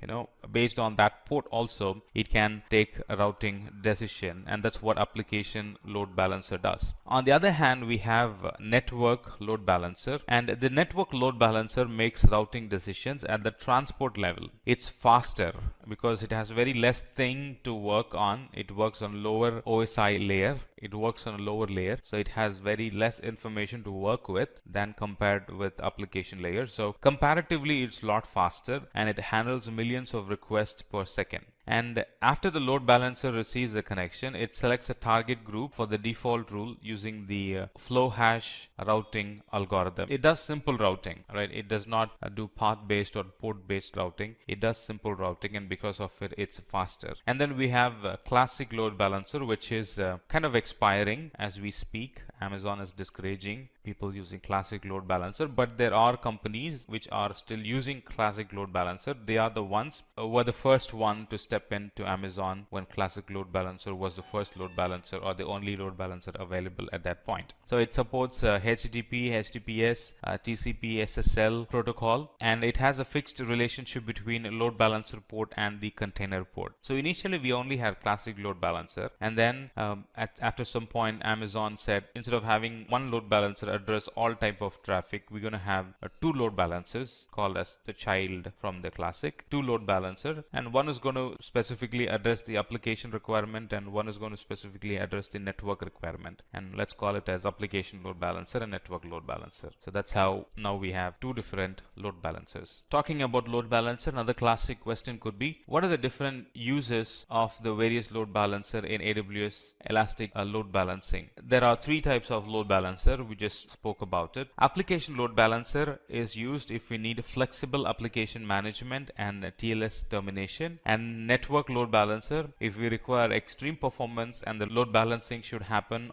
Based on that port also, it can take a routing decision, and that's what application load balancer does. On the other hand, we have network load balancer, and the network load balancer makes routing decisions at the transport level. It's faster because it has very less thing to work on. It works on lower OSI layer. It works on a lower layer, so it has very less information to work with than compared with application layer. So comparatively, it's a lot faster, and it handles millions of requests per second. And after the load balancer receives the connection, it selects a target group for the default rule using the flow hash routing algorithm. It does simple routing, right? It does not do path-based or port-based routing. It does simple routing, and because of it, it's faster. And then we have classic load balancer, which is kind of expiring as we speak. Amazon is discouraging people using classic load balancer, but there are companies which are still using classic load balancer. They are the ones who were the first one to step into Amazon when classic load balancer was the first load balancer or the only load balancer available at that point. So it supports HTTP, HTTPS, TCP, SSL protocol, and it has a fixed relationship between a load balancer port and the container port. So initially we only had classic load balancer, and then after some point Amazon said, instead of having one load balancer address all type of traffic, we're going to have two load balancers called as the child from the classic, two load balancer, and one is going to specifically address the application requirement and one is going to specifically address the network requirement, and let's call it as application load balancer and network load balancer. So that's how now we have two different load balancers. Talking about load balancer, another classic question could be, what are the different uses of the various load balancer in AWS Elastic load balancing? There are three types of load balancer. We just spoke about it. Application load balancer is used if we need flexible application management and TLS termination, and network load balancer if we require extreme performance and the load balancing should happen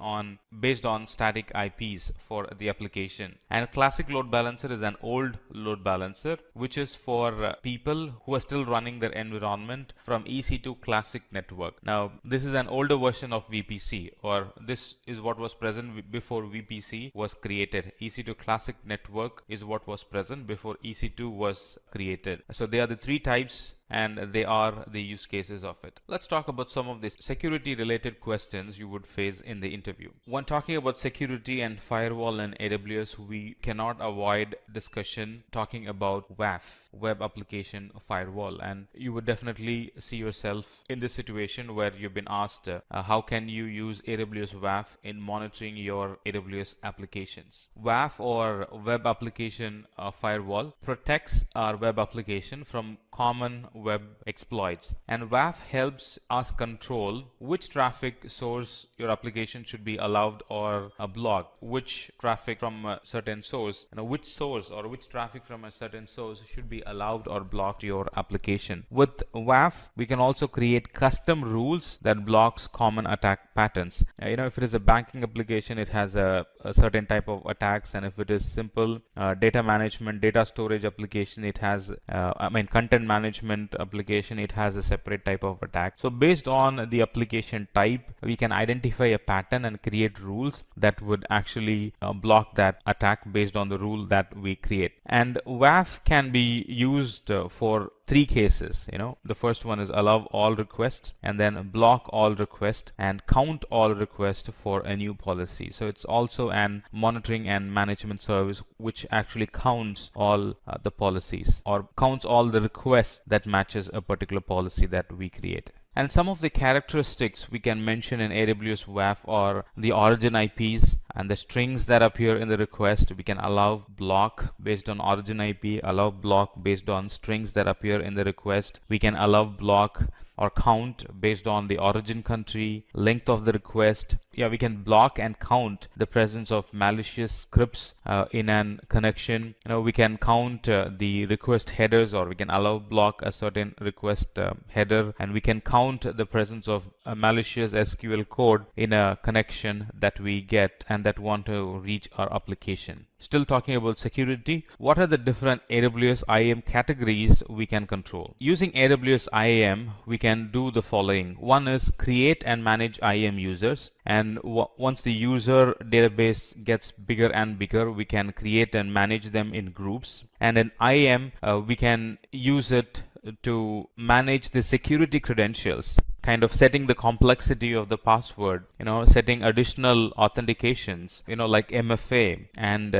based on static IPs for the application. And classic load balancer is an old load balancer which is for people who are still running their environment from EC2 classic network. Now this is an older version of VPC, or this is what was present before VPC was created. EC2 classic network is what was present before EC2 was created. So they are the three types, and they are the use cases of it. Let's talk about some of the security related questions you would face in the interview. When talking about security and firewall in AWS, we cannot avoid discussion talking about WAF, web application firewall, and you would definitely see yourself in this situation where you've been asked how can you use AWS WAF in monitoring your AWS applications. WAF, or web application firewall, protects our web application from common web exploits, and WAF helps us control which traffic source your application should be allowed or blocked, which traffic from a certain source, which source or which traffic from a certain source should be allowed or blocked your application. With WAF, we can also create custom rules that blocks common attack patterns. If it is a banking application, it has a certain type of attacks, and if it is simple data management, data storage application, it has content management application, it has a separate type of attack. So based on the application type, we can identify a pattern and create rules that would actually block that attack based on the rule that we create. And WAF can be used for three cases. The first one is allow all requests, and then block all requests, and count all requests for a new policy. So it's also an monitoring and management service which actually counts all the policies, or counts all the requests that matches a particular policy that we create. And some of the characteristics we can mention in AWS WAF are the origin IPs and the strings that appear in the request. We can allow block based on origin IP, allow block based on strings that appear in the request. We can allow block or count based on the origin country, length of the request. We can block and count the presence of malicious scripts in an connection. We can count the request headers, or we can allow block a certain request header, and we can count the presence of a malicious SQL code in a connection that we get and that want to reach our application. still talking about security, what are the different AWS IAM categories we can control? Using AWS IAM, we can do the following. One is create and manage IAM users. And once the user database gets bigger and bigger, we can create and manage them in groups. And in IAM, we can use it to manage the security credentials, kind of setting the complexity of the password, setting additional authentications, like MFA, and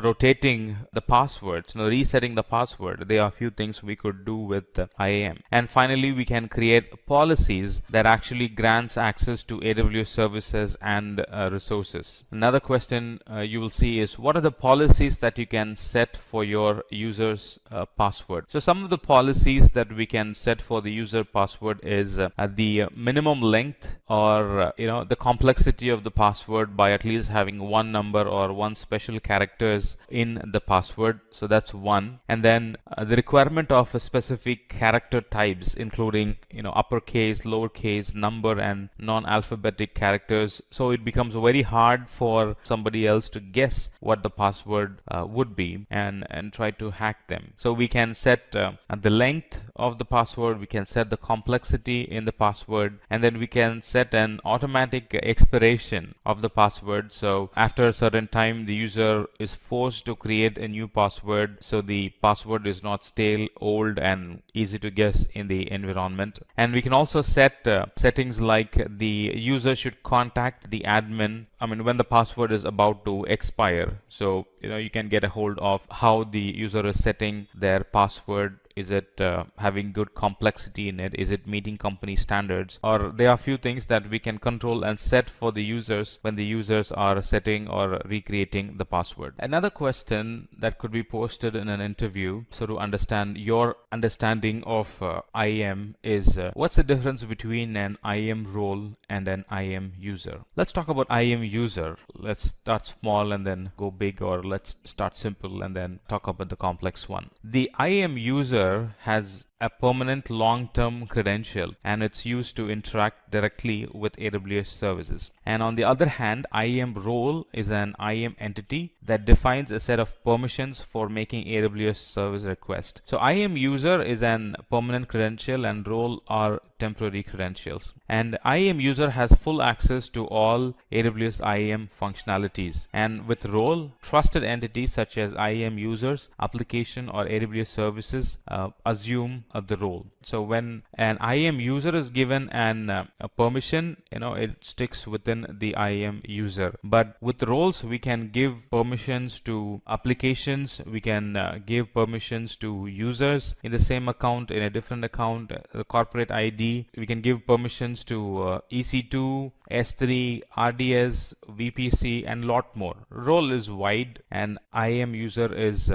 rotating the passwords, resetting the password. There are a few things we could do with IAM. And finally, we can create policies that actually grants access to AWS services and resources. Another question you will see is, what are the policies that you can set for your user's password? So some of the policies that we can set for the user password is the minimum length, or the complexity of the password by at least having one number or one special characters in the password. So that's one. And then the requirement of a specific character types, including uppercase, lowercase, number, and non-alphabetic characters. So it becomes very hard for somebody else to guess what the password would be and try to hack them. So we can set the length of the password, we can set the complexity in the password, and then we can set an automatic expiration of the password. So after a certain time, the user is forced to create a new password, so the password is not stale, old, and easy to guess in the environment. And we can also set settings like the user should contact the admin when the password is about to expire. So you can get a hold of how the user is setting their password. Is it having good complexity in it? Is it meeting company standards? Or there are a few things that we can control and set for the users when the users are setting or recreating the password. Another question that could be posted in an interview, so to understand your understanding of IAM, is what's the difference between an IAM role and an IAM user? Let's talk about IAM user. Let's start small and then go big, or let's start simple and then talk about the complex one. The IAM user has a permanent long-term credential, and it's used to interact directly with AWS services. And on the other hand, IAM role is an IAM entity that defines a set of permissions for making AWS service request. So IAM user is an permanent credential and role are temporary credentials. And IAM user has full access to all AWS IAM functionalities. And with role, trusted entities such as IAM users, application, or AWS services assume the role. So when an IAM user is given a permission, it sticks within the IAM user. But with roles, we can give permissions to applications, we can give permissions to users in the same account, in a different account, the corporate ID. We can give permissions to EC2, S3, RDS, VPC, and lot more. Role is wide, and IAM user is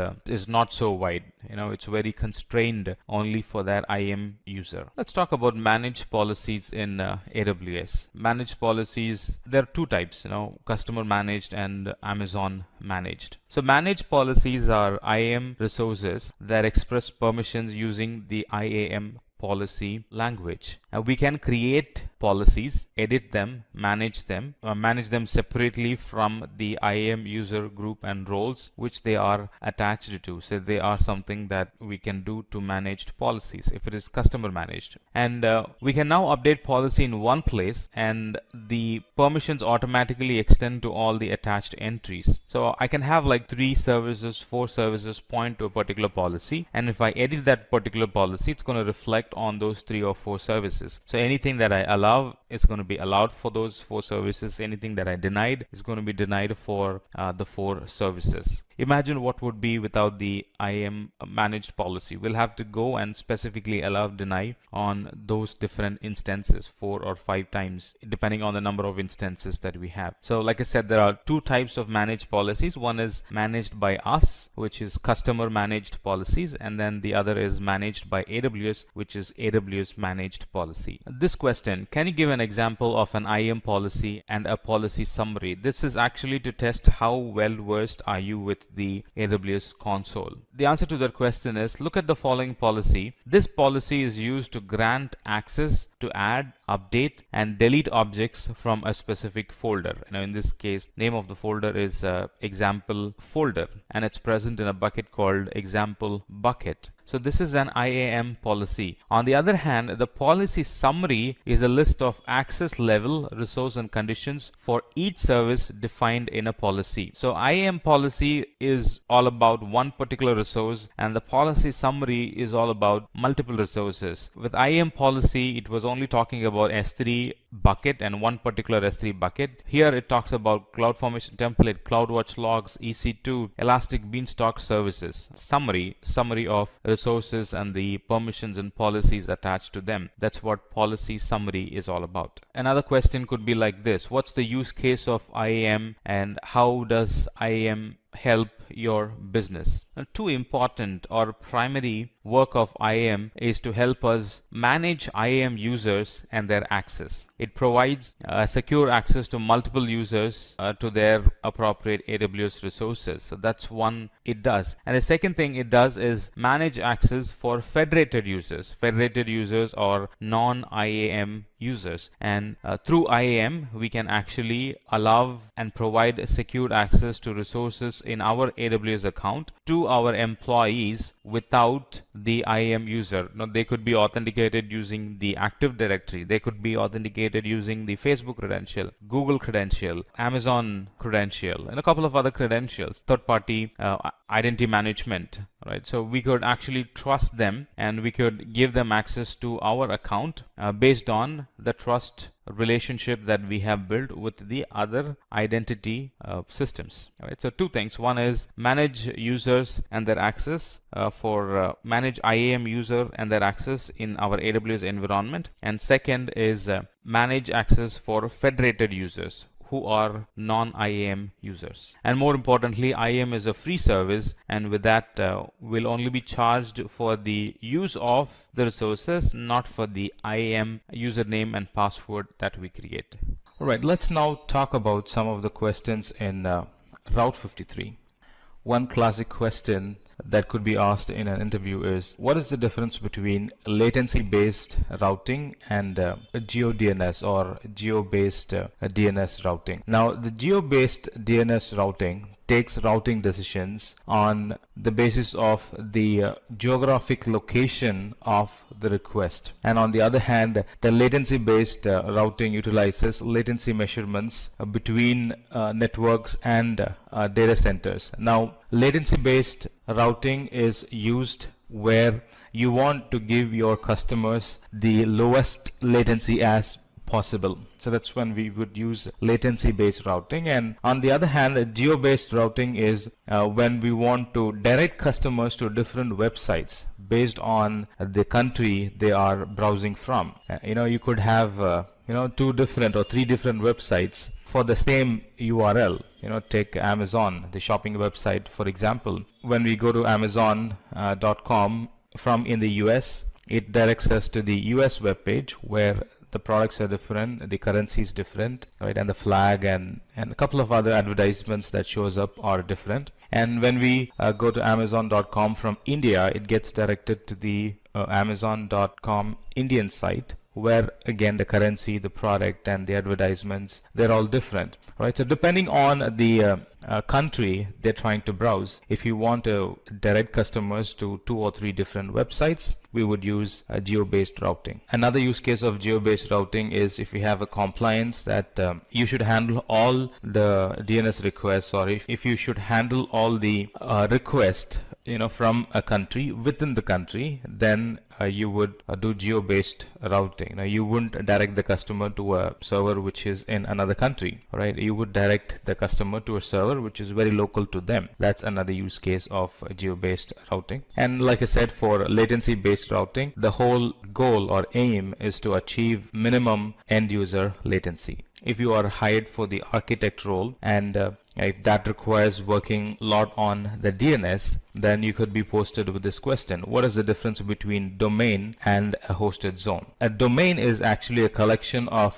not so wide. It's very constrained only for that IAM user. Let's talk about managed policies in AWS. Managed policies, there are two types, customer managed and Amazon managed. So managed policies are IAM resources that express permissions using the IAM policy language. We can create policies, edit them, manage them separately from the IAM user group and roles which they are attached to. So they are something that we can do to managed policies if it is customer managed. And we can now update policy in one place, and the permissions automatically extend to all the attached entries. So I can have like 3 services, 4 services point to a particular policy, and if I edit that particular policy, it's going to reflect on those 3 or 4 services. So anything that I allow is going to be allowed for those 4 services. Anything that I denied is going to be denied for the 4 services. Imagine what would be without the IAM managed policy. We'll have to go and specifically allow deny on those different instances 4 or 5 times depending on the number of instances that we have. So like I said, there are 2 types of managed policies. One is managed by us, which is customer managed policies, and then the other is managed by AWS, which is AWS managed policy. This question, can you give an example of an IAM policy and a policy summary? This is actually to test how well versed are you with the AWS console. The answer to that question is, look at the following policy. This policy is used to grant access to add, update, and delete objects from a specific folder. In this case, name of the folder is example folder, and it's present in a bucket called example bucket. So this is an IAM policy. On the other hand, the policy summary is a list of access level, resource, and conditions for each service defined in a policy. So IAM policy is all about one particular resource, and the policy summary is all about multiple resources. With IAM policy, it was only talking about S3 bucket and one particular S3 bucket. Here it talks about CloudFormation template, CloudWatch logs, EC2, Elastic Beanstalk services. Summary of resources and the permissions and policies attached to them. That's what policy summary is all about. Another question could be like this: what's the use case of IAM and how does IAM help your business? Two important or primary work of IAM is to help us manage IAM users and their access. It provides secure access to multiple users to their appropriate AWS resources. So that's one it does. And the second thing it does is manage access for federated users. Federated users or non-IAM users, and through IAM we can actually allow and provide secure access to resources in our AWS account to our employees without the IAM user. Now, they could be authenticated using the Active Directory, they could be authenticated using the Facebook credential, Google credential, Amazon credential, and a couple of other credentials, third-party identity management, right? So we could actually trust them and we could give them access to our account based on the trust relationship that we have built with the other identity systems. All right, so two things. One is manage users and their access manage IAM user and their access in our AWS environment, and second is manage access for federated users who are non-IAM users. And more importantly, IAM is a free service, and with that will only be charged for the use of the resources, not for the IAM username and password that we create. All right, let's now talk about some of the questions in Route 53. One classic question that could be asked in an interview is, what is the difference between latency-based routing and geo-DNS or geo-based DNS routing? Now, the geo-based DNS routing takes routing decisions on the basis of the geographic location of the request. And on the other hand, the latency-based routing utilizes latency measurements between networks and data centers. Now, latency-based routing is used where you want to give your customers the lowest latency as possible. So that's when we would use latency-based routing. And on the other hand, geo-based routing is when we want to direct customers to different websites based on the country they are browsing from. You could have two different or three different websites for the same URL. Take Amazon, the shopping website, for example. When we go to Amazon.com from in the US, it directs us to the US web page where the products are different, the currency is different, right, and the flag and a couple of other advertisements that shows up are different. And when we go to Amazon.com from India, it gets directed to the Amazon.com Indian site, where again the currency, the product, and the advertisements, they're all different, right? So depending on the country they're trying to browse, if you want to direct customers to 2 or 3 different websites, we would use geo-based routing. Another use case of geo-based routing is if you have a compliance that you should handle all the DNS requests, or if you should handle all the requests from a country within the country, then you would do geo-based routing. You wouldn't direct the customer to a server which is in another country, right? You would direct the customer to a server which is very local to them. That's another use case of geo-based routing. And like I said, for latency-based routing, the whole goal or aim is to achieve minimum end-user latency. If you are hired for the architect role and if that requires working a lot on the DNS, then you could be posted with this question: what is the difference between domain and a hosted zone? A domain is actually a collection of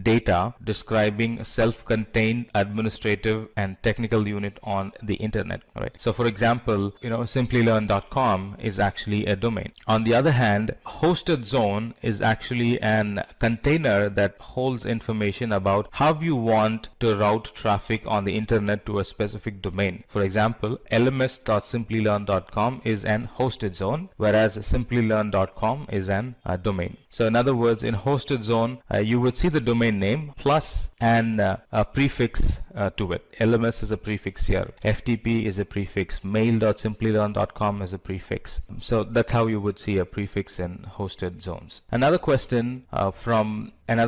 data describing a self-contained administrative and technical unit on the internet, right? So for example, Simplilearn.com is actually a domain. On the other hand, hosted zone is actually an container that holds information about how you want to route traffic on the internet to a specific domain. For example, lms.simplilearn.com is an hosted zone, whereas simplilearn.com is an domain. So in other words, in hosted zone, you would see the domain name plus a prefix to it. LMS is a prefix here. FTP is a prefix. Mail.simplilearn.com is a prefix. So that's how you would see a prefix in hosted zones. Another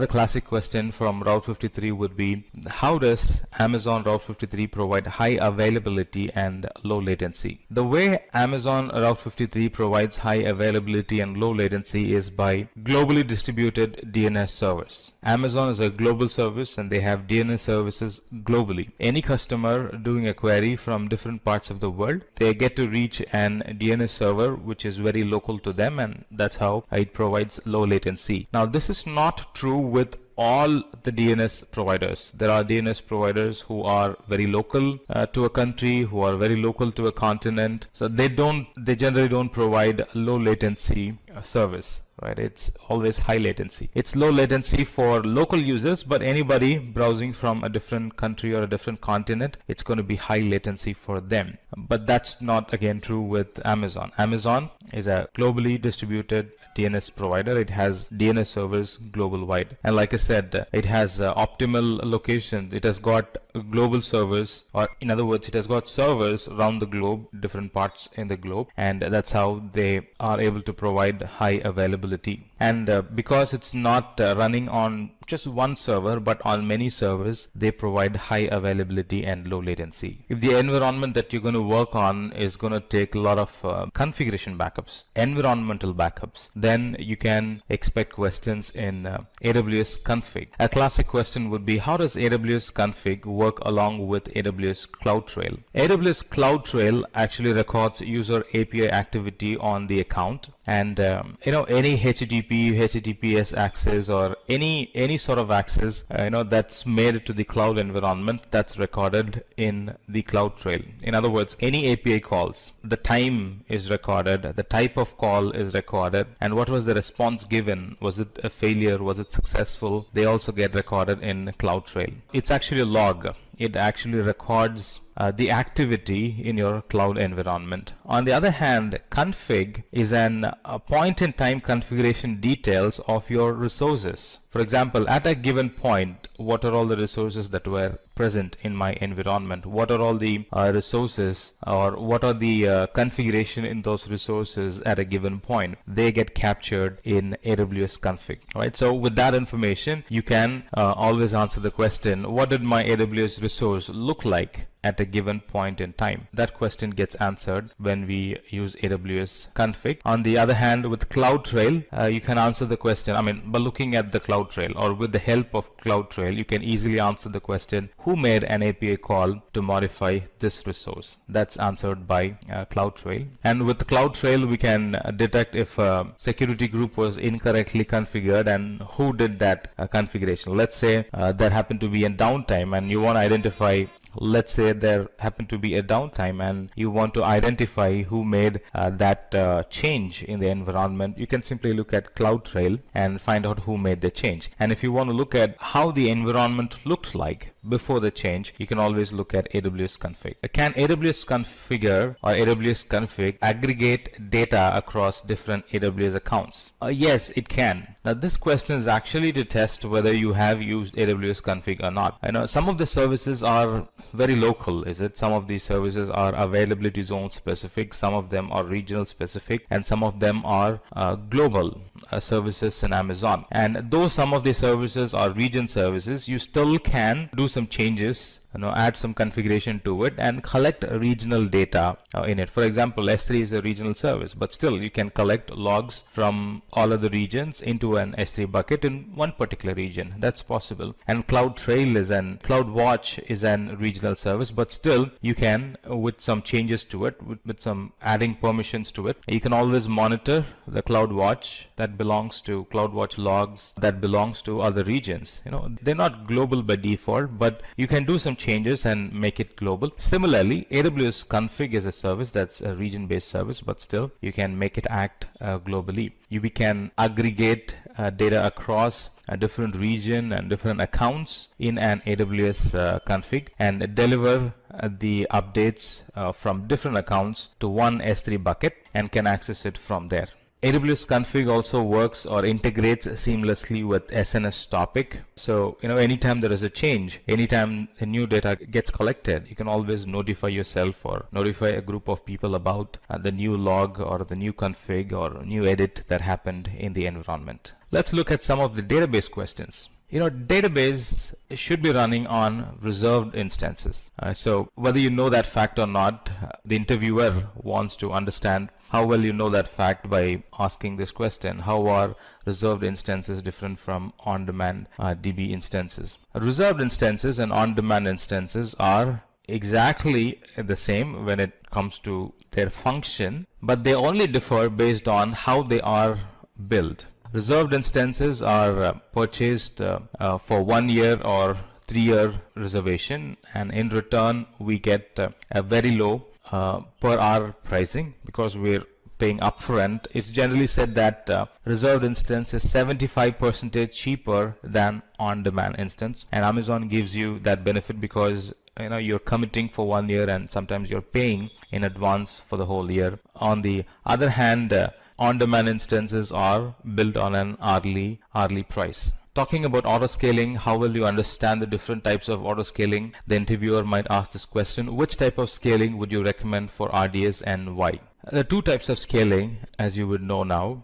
classic question from Route 53 would be: how does Amazon Route 53 provide high availability and low latency? The way Amazon Route 53 provides high availability and low latency is by globally distributed DNS servers. Amazon is a global service and they have DNS services globally. Any customer doing a query from different parts of the world, they get to reach an DNS server which is very local to them, and that's how it provides low latency. Now, this is not true with all the DNS providers. There are DNS providers who are very local to a country, who are very local to a continent. So they generally don't provide low latency service, right? It's always high latency. It's low latency for local users, but anybody browsing from a different country or a different continent, it's going to be high latency for them. But that's not again true with Amazon. Amazon is a globally distributed DNS provider. It has DNS servers global wide, and like I said, it has optimal locations. It has got global servers, or in other words, it has got servers around the globe, different parts in the globe, and that's how they are able to provide high availability. And because it's not running on just one server but on many servers, they provide high availability and low latency. If the environment that you're going to work on is going to take a lot of configuration backups, environmental backups, then you can expect questions in AWS config. A classic question would be: how does AWS config work along with AWS CloudTrail? AWS CloudTrail actually records user API activity on the account, and any HTTPS access or any sort of access that's made to the cloud environment, that's recorded in the CloudTrail. In other words, any API calls, the time is recorded, the type of call is recorded, and what was the response given. Was it a failure? Was it successful? They also get recorded in CloudTrail. It's actually a log. It actually records the activity in your cloud environment. On the other hand, config is a point-in-time configuration details of your resources. For example, at a given point, what are all the resources that were present in my environment? What are all the resources, or what are the configuration in those resources at a given point? They get captured in AWS config, right? So with that information, you can always answer the question: what did my AWS resource look like at a given point in time? That question gets answered when we use AWS config. On the other hand, with CloudTrail, you can answer the question, by looking at the CloudTrail or with the help of CloudTrail, you can easily answer the question: who made an API call to modify this resource? That's answered by CloudTrail. And with CloudTrail, we can detect if a security group was incorrectly configured and who did that configuration. Let's say there happened to be a downtime and you want to identify. Let's say there happened to be a downtime and you want to identify who made that change in the environment. You can simply look at CloudTrail and find out who made the change. And if you want to look at how the environment looked like before the change, you can always look at AWS config. Can AWS configure or AWS config aggregate data across different AWS accounts? Yes, it can. Now this question is actually to test whether you have used AWS config or not. I know some of the services are very local, is it? Some of these services are availability zone specific, some of them are regional specific, and some of them are global services in Amazon. And though some of these services are region services, you still can do some changes add some configuration to it and collect regional data in it. For example, S3 is a regional service, but still you can collect logs from all of the regions into an S3 bucket in one particular region. That's possible. And CloudWatch is an regional service, but still you can, with some changes to it, with some adding permissions to it, you can always monitor the CloudWatch that belongs to CloudWatch logs that belongs to other regions. They're not global by default, but you can do some changes and make it global. Similarly, AWS config is a service that's a region-based service, but still you can make it act globally. We can aggregate data across a different region and different accounts in an AWS config and deliver the updates from different accounts to one S3 bucket and can access it from there. AWS config also works or integrates seamlessly with SNS topic. So, anytime there is a change, anytime a new data gets collected, you can always notify yourself or notify a group of people about the new log or the new config or new edit that happened in the environment. Let's look at some of the database questions. Database should be running on reserved instances. So whether you know that fact or not, the interviewer wants to understand how well you know that fact by asking this question. How are reserved instances different from on-demand DB instances? Reserved instances and on-demand instances are exactly the same when it comes to their function, but they only differ based on how they are built. Reserved instances are purchased for 1 year or 3 year reservation, and in return we get a very low per hour pricing because we're paying upfront. It's generally said that reserved instance is 75% cheaper than on-demand instance, and Amazon gives you that benefit because you're committing for 1 year and sometimes you're paying in advance for the whole year. On the other hand, on-demand instances are built on an hourly price. Talking about auto-scaling, how will you understand the different types of auto-scaling? The interviewer might ask this question: which type of scaling would you recommend for RDS and why? There are two types of scaling, as you would know now,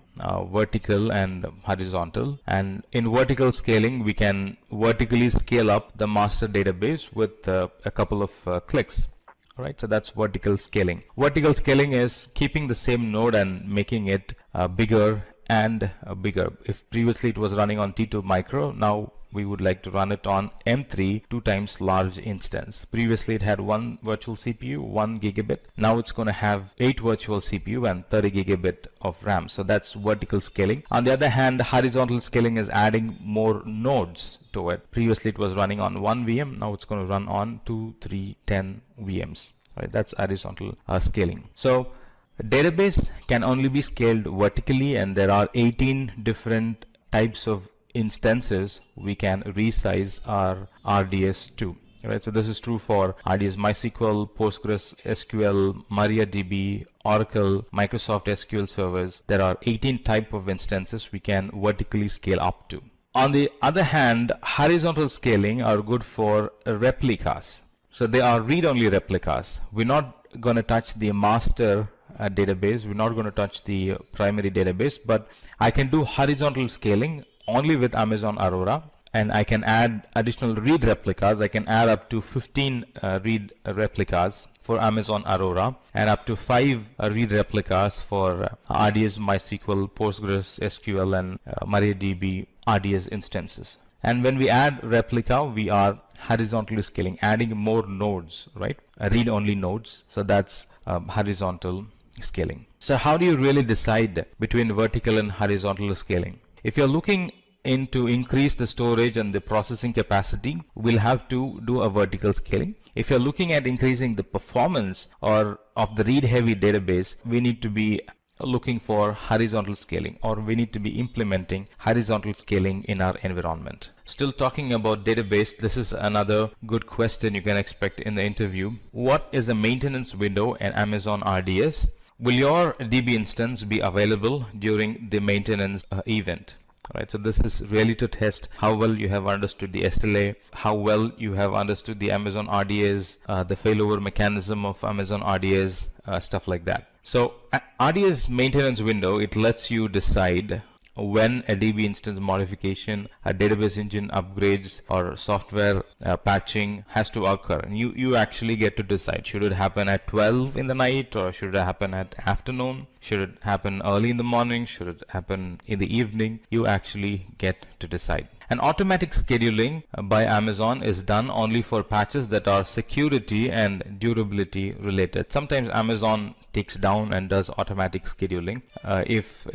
vertical and horizontal. And in vertical scaling, we can vertically scale up the master database with a couple of clicks. Right, so that's vertical scaling. Vertical scaling is keeping the same node and making it bigger and bigger. If previously it was running on T2 micro, now we would like to run it on M3, 2 times large instance. Previously it had 1 virtual CPU, 1 gigabit. Now it's going to have 8 virtual CPU and 30 gigabit of RAM. So that's vertical scaling. On the other hand, horizontal scaling is adding more nodes to it. Previously it was running on 1 VM. Now it's going to run on 2, 3, 10 VMs. Right, that's horizontal scaling. So a database can only be scaled vertically, and there are 18 different types of instances we can resize our RDS to. Right, so this is true for RDS MySQL, Postgres SQL, MariaDB, Oracle, Microsoft SQL servers. There are 18 type of instances we can vertically scale up to. On the other hand, horizontal scaling are good for replicas. So they are read-only replicas. We're not going to touch the master database. We're not going to touch the primary database, but I can do horizontal scaling only with Amazon Aurora, and I can add additional read replicas. I can add up to 15 read replicas for Amazon Aurora and up to 5 read replicas for RDS MySQL, Postgres SQL, and MariaDB RDS instances. And when we add replica, we are horizontally scaling, adding more nodes, right? Read-only nodes. So that's horizontal scaling. So how do you really decide between vertical and horizontal scaling? If you're looking to increase the storage and the processing capacity, we'll have to do a vertical scaling. If you're looking at increasing the performance or of the read-heavy database, we need to be looking for horizontal scaling, or we need to be implementing horizontal scaling in our environment. Still talking about database, this is another good question you can expect in the interview. What is the maintenance window in Amazon RDS? Will your DB instance be available during the maintenance event? Right, so this is really to test how well you have understood the SLA, how well you have understood the Amazon RDS, the failover mechanism of Amazon RDS, stuff like that. So RDS maintenance window, it lets you decide when a DB instance modification, a database engine upgrades, or software patching has to occur. And you actually get to decide, should it happen at 12 in the night, or should it happen at afternoon? Should it happen early in the morning? Should it happen in the evening? You actually get to decide. And automatic scheduling by Amazon is done only for patches that are security and durability related. Sometimes Amazon takes down and does automatic scheduling if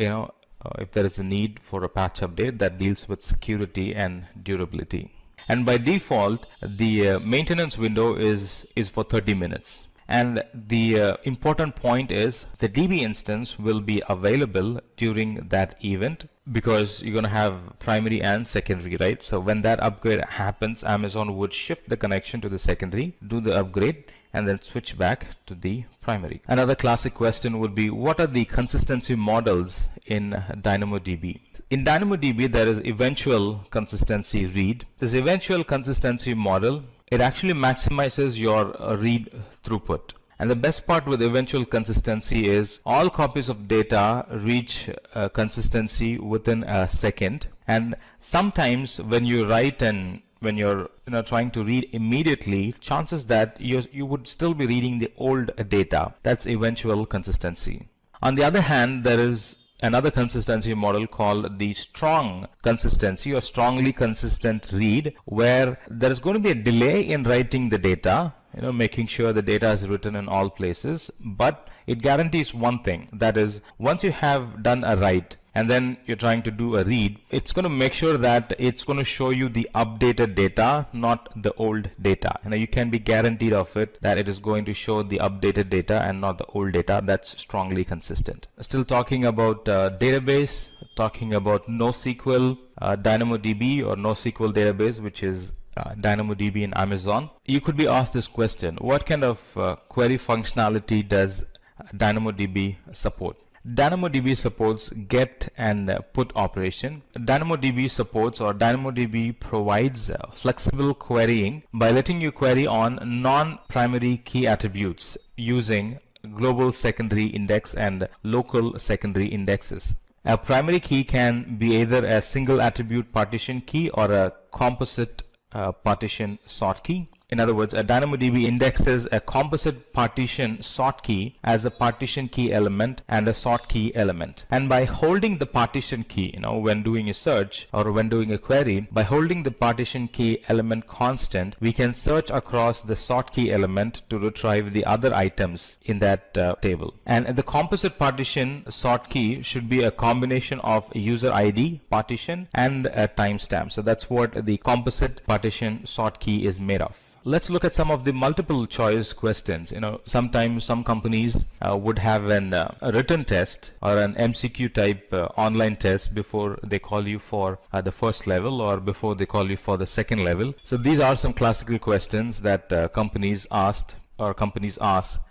there is a need for a patch update that deals with security and durability. And by default, the maintenance window is for 30 minutes. And the important point is the DB instance will be available during that event, because you're going to have primary and secondary, right? So when that upgrade happens, Amazon would shift the connection to the secondary, do the upgrade, and then switch back to the primary. Another classic question would be, what are the consistency models in DynamoDB? In DynamoDB, there is eventual consistency read. This eventual consistency model, it actually maximizes your read throughput. And the best part with eventual consistency is all copies of data reach consistency within a second. And sometimes when you write and when you're trying to read immediately, chances that you would still be reading the old data. That's eventual consistency. On the other hand, there is another consistency model called the strong consistency or strongly consistent read, where there is going to be a delay in writing the data, making sure the data is written in all places, but it guarantees one thing, that is, once you have done a write and then you're trying to do a read, it's going to make sure that it's going to show you the updated data, not the old data. You can be guaranteed of it that it is going to show the updated data and not the old data. That's strongly consistent. Still talking about database, talking about NoSQL, DynamoDB or NoSQL database, which is DynamoDB in Amazon. You could be asked this question: what kind of query functionality does DynamoDB support? DynamoDB supports get and put operation. DynamoDB supports, or DynamoDB provides flexible querying by letting you query on non-primary key attributes using global secondary index and local secondary indexes. A primary key can be either a single attribute partition key or a composite partition sort key. In other words, a DynamoDB indexes a composite partition sort key as a partition key element and a sort key element. And by holding the partition key, when doing a search or when doing a query, by holding the partition key element constant, we can search across the sort key element to retrieve the other items in that table. And the composite partition sort key should be a combination of a user ID partition and a timestamp. So that's what the composite partition sort key is made of. Let's look at some of the multiple choice questions. Sometimes some companies would have a written test or an MCQ type online test before they call you for the first level or before they call you for the second level. So these are some classical questions that companies ask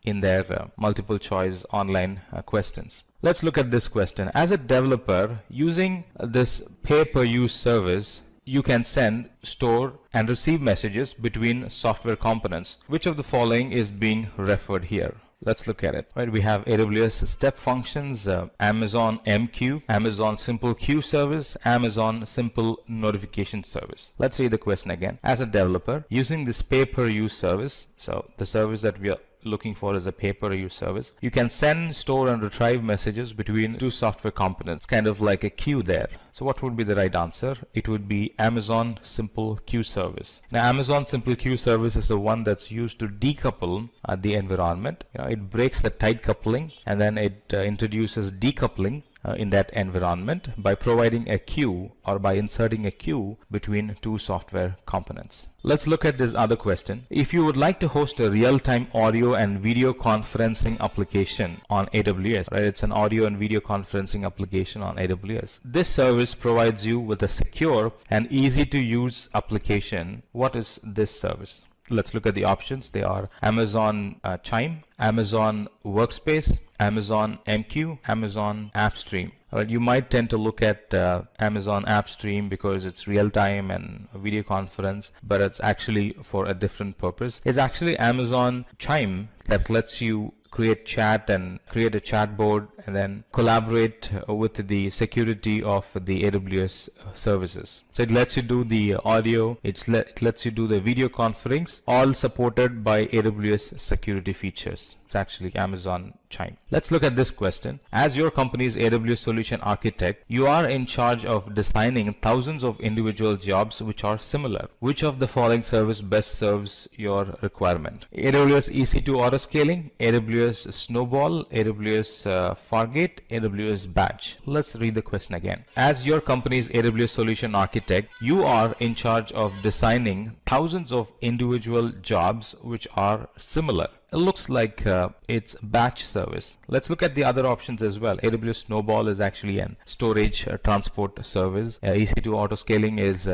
in their multiple choice online questions. Let's look at this question. As a developer, using this pay-per-use service, you can send, store, and receive messages between software components. Which of the following is being referred here? Let's look at it. Right, we have AWS Step Functions, Amazon MQ, Amazon Simple Queue Service, Amazon Simple Notification Service. Let's read the question again. As a developer, using this pay-per-use service, so the service that we are looking for is a pay-per-use service, you can send, store, and retrieve messages between two software components, kind of like a queue there. So what would be the right answer? It would be Amazon Simple Queue Service. Now, Amazon Simple Queue Service is the one that's used to decouple the environment. It breaks the tight coupling and then it introduces decoupling in that environment by providing a queue or by inserting a queue between two software components. Let's look at this other question. If you would like to host a real-time audio and video conferencing application on AWS, right? It's an audio and video conferencing application on AWS. This service provides you with a secure and easy to use application. What is this service? Let's look at the options. They are Amazon Chime, Amazon Workspace, Amazon MQ, Amazon AppStream. You might tend to look at Amazon AppStream because it's real-time and a video conference, but it's actually for a different purpose. It's actually Amazon Chime that lets you create chat and create a chat board and then collaborate with the security of the AWS services. So it lets you do the audio, it lets you do the video conference, all supported by AWS security features. It's actually Amazon Chime. Let's look at this question. As your company's AWS solution architect, you are in charge of designing thousands of individual jobs which are similar. Which of the following service best serves your requirement? AWS EC2 autoscaling, AWS Snowball, AWS Fargate, AWS Batch. Let's read the question again. As your company's AWS solution architect, you are in charge of designing thousands of individual jobs which are similar. It looks like it's batch service. Let's look at the other options as well. AWS Snowball is actually an storage transport service. EC2 autoscaling is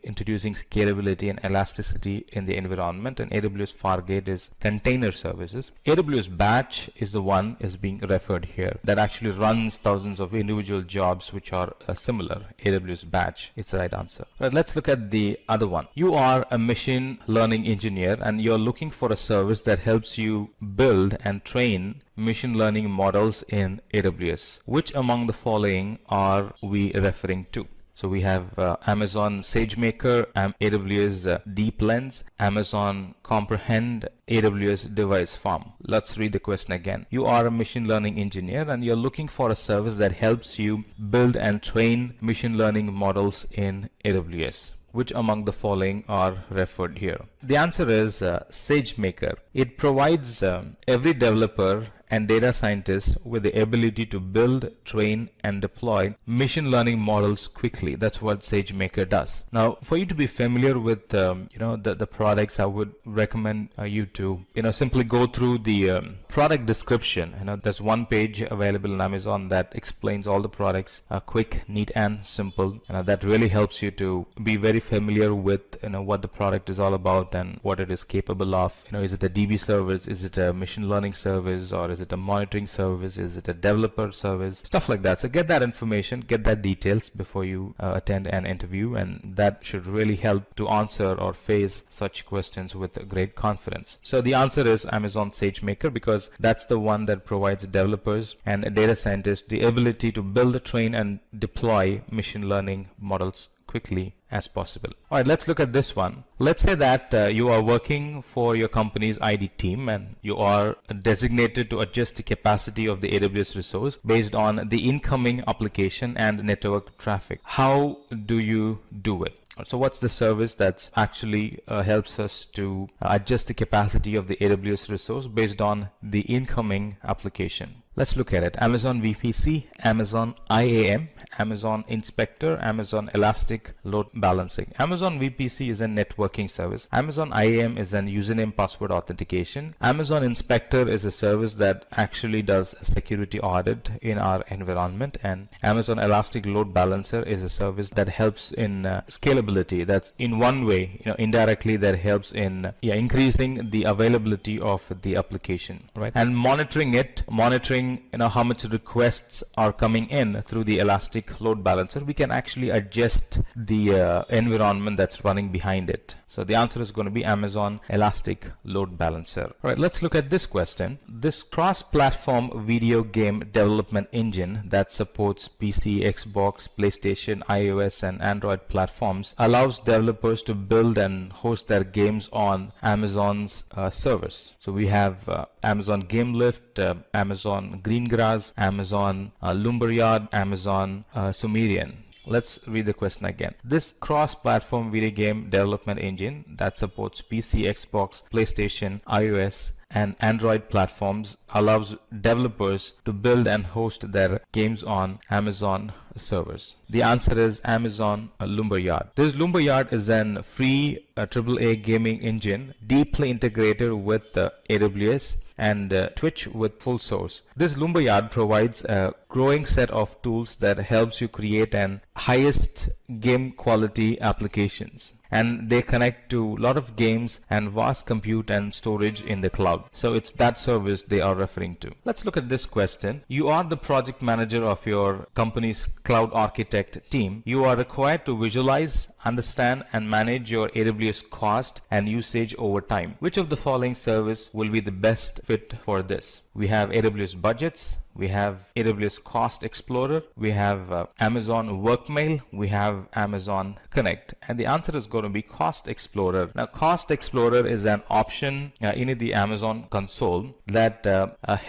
introducing scalability and elasticity in the environment, and AWS Fargate is container services. AWS Batch is the one is being referred here that actually runs thousands of individual jobs which are similar. AWS Batch is the right answer. Right, let's look at the other one. You are a machine learning engineer and you're looking for a service that helps you build and train machine learning models in AWS. Which among the following are we referring to? So we have Amazon SageMaker, AWS Deep Lens, Amazon Comprehend, AWS Device Farm. Let's read the question again. You are a machine learning engineer and you're looking for a service that helps you build and train machine learning models in AWS. Which among the following are referred here? The answer is SageMaker. It provides every developer and data scientist with the ability to build, train, and deploy machine learning models quickly. That's what SageMaker does. Now, for you to be familiar with the products, I would recommend you to simply go through the product description. There's one page available on Amazon that explains all the products, quick, neat, and simple. That really helps you to be very familiar with what the product is all about and what it is capable of. Is it a DB service? Is it a machine learning service? Or is it a monitoring service? Is it a developer service? Stuff like that. So get that information, get that details before you attend an interview, and that should really help to answer or face such questions with great confidence. So the answer is Amazon SageMaker, because that's the one that provides developers and data scientists the ability to build, train, and deploy machine learning models quickly as possible. All right, let's look at this one. Let's say that you are working for your company's ID team and you are designated to adjust the capacity of the AWS resource based on the incoming application and network traffic. How do you do it? So what's the service that actually helps us to adjust the capacity of the AWS resource based on the incoming application? Let's look at it. Amazon VPC, Amazon IAM, Amazon Inspector, Amazon Elastic Load Balancing. Amazon VPC is a networking service. Amazon IAM is an username password authentication. Amazon Inspector is a service that actually does a security audit in our environment. And Amazon Elastic Load Balancer is a service that helps in scalability. That's in one way, indirectly that helps in increasing the availability of the application, right? And monitoring how much requests are coming in through the Elastic Load Balancer, we can actually adjust the environment that's running behind it. So the answer is going to be Amazon Elastic Load Balancer. All right, let's look at this question. This cross-platform video game development engine that supports PC, Xbox, PlayStation, iOS, and Android platforms allows developers to build and host their games on Amazon's servers. So we have Amazon GameLift, Amazon Greengrass, Amazon Lumberyard, Amazon Sumerian. Let's read the question again. This cross-platform video game development engine that supports PC, Xbox, PlayStation, iOS, and Android platforms allows developers to build and host their games on Amazon servers. The answer is Amazon Lumberyard. This Lumberyard is an free AAA gaming engine deeply integrated with AWS and Twitch with full source. This Lumberyard provides a growing set of tools that helps you create an highest game quality applications. and they connect to a lot of games and vast compute and storage in the cloud. So it's that service they are referring to. Let's look at this question. You are the project manager of your company's cloud architect team. You are required to visualize, understand, and manage your AWS cost and usage over time. Which of the following service will be the best fit for this? We have AWS Budgets, we have AWS Cost Explorer, we have Amazon Workmail, we have Amazon Connect. And the answer is going to be Cost Explorer. Now, Cost Explorer is an option in the Amazon console that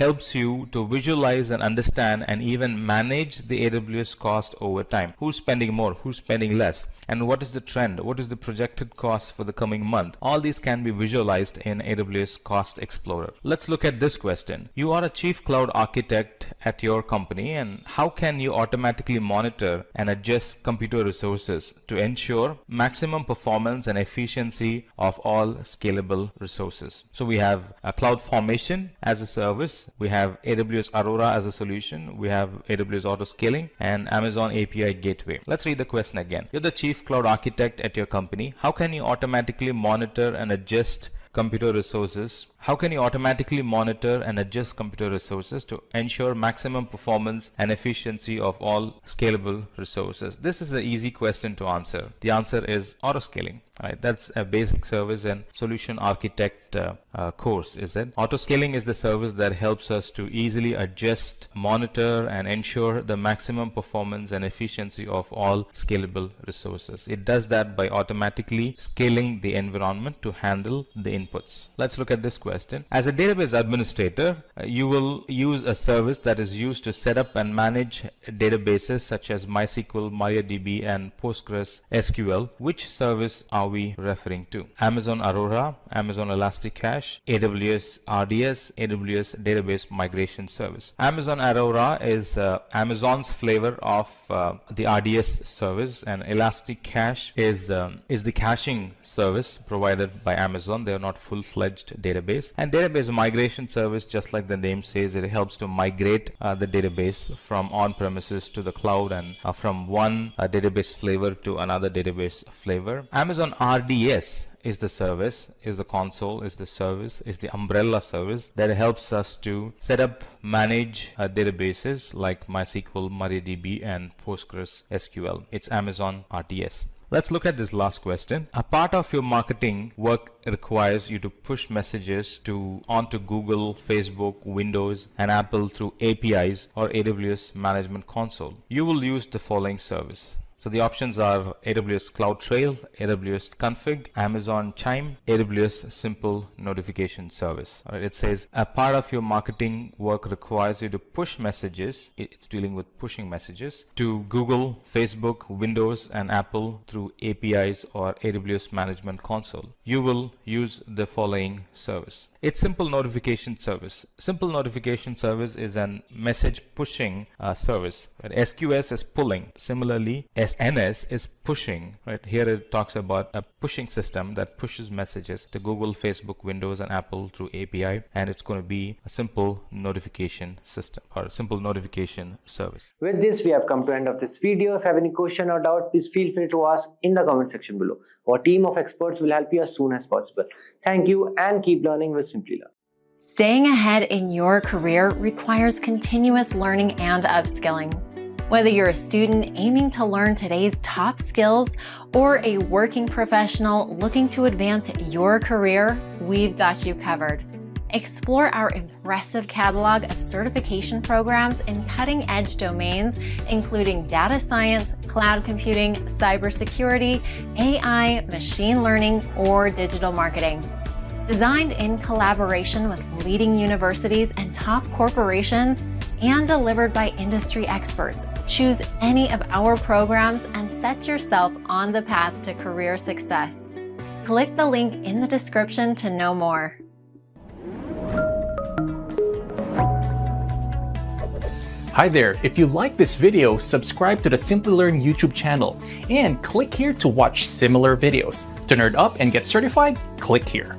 helps you to visualize and understand and even manage the AWS cost over time. Who's spending more? Who's spending less? And what is the trend? What is the projected cost for the coming month? All these can be visualized in AWS Cost Explorer. Let's look at this question. You are a chief cloud architect at your company, and how can you automatically monitor and adjust computer resources to ensure maximum performance and efficiency of all scalable resources? So we have a Cloud Formation as a service, we have AWS Aurora as a solution, we have AWS Auto Scaling, and Amazon API Gateway. Let's read the question again. You're the chief cloud architect at your company. How can you automatically monitor and adjust computer resources? How can you automatically monitor and adjust computer resources to ensure maximum performance and efficiency of all scalable resources? This is an easy question to answer. The answer is autoscaling. Right? That's a basic service and solution architect course, is it? Autoscaling is the service that helps us to easily adjust, monitor, and ensure the maximum performance and efficiency of all scalable resources. It does that by automatically scaling the environment to handle the inputs. Let's look at this question. As a database administrator, you will use a service that is used to set up and manage databases such as MySQL, MariaDB, and Postgres SQL. Which service are we referring to? Amazon Aurora, Amazon Elasticache, AWS RDS, AWS Database Migration Service. Amazon Aurora is Amazon's flavor of the RDS service, and Elasticache is the caching service provided by Amazon. They are not full-fledged database. And database migration service, just like the name says, it helps to migrate the database from on-premises to the cloud and from one database flavor to another database flavor. Amazon RDS is the service, is the console, is the service, is the umbrella service that helps us to set up, manage databases like MySQL, MariaDB, and Postgres SQL. It's Amazon RDS. Let's look at this last question. A part of your marketing work requires you to push messages onto Google, Facebook, Windows, and Apple through APIs or AWS Management Console. You will use the following service. So the options are AWS CloudTrail, AWS Config, Amazon Chime, AWS Simple Notification Service. All right, it says a part of your marketing work requires you to push messages. It's dealing with pushing messages to Google, Facebook, Windows, and Apple through APIs or AWS Management Console. You will use the following service. It's Simple Notification Service. Simple Notification Service is a message pushing service. Right? SQS is pulling. Similarly, SNS is pushing. Right? Here it talks about a pushing system that pushes messages to Google, Facebook, Windows, and Apple through API, and it's going to be a simple notification system or a simple notification service. With this, we have come to the end of this video. If you have any question or doubt, please feel free to ask in the comment section below. Our team of experts will help you as soon as possible. Thank you and keep learning with Simplilearn. Staying ahead in your career requires continuous learning and upskilling. Whether you're a student aiming to learn today's top skills or a working professional looking to advance your career, we've got you covered. Explore our impressive catalog of certification programs in cutting-edge domains, including data science, cloud computing, cybersecurity, AI, machine learning, or digital marketing. Designed in collaboration with leading universities and top corporations, and delivered by industry experts, choose any of our programs and set yourself on the path to career success. Click the link in the description to know more. Hi there, if you like this video, subscribe to the Simplilearn YouTube channel and click here to watch similar videos. To nerd up and get certified, click here.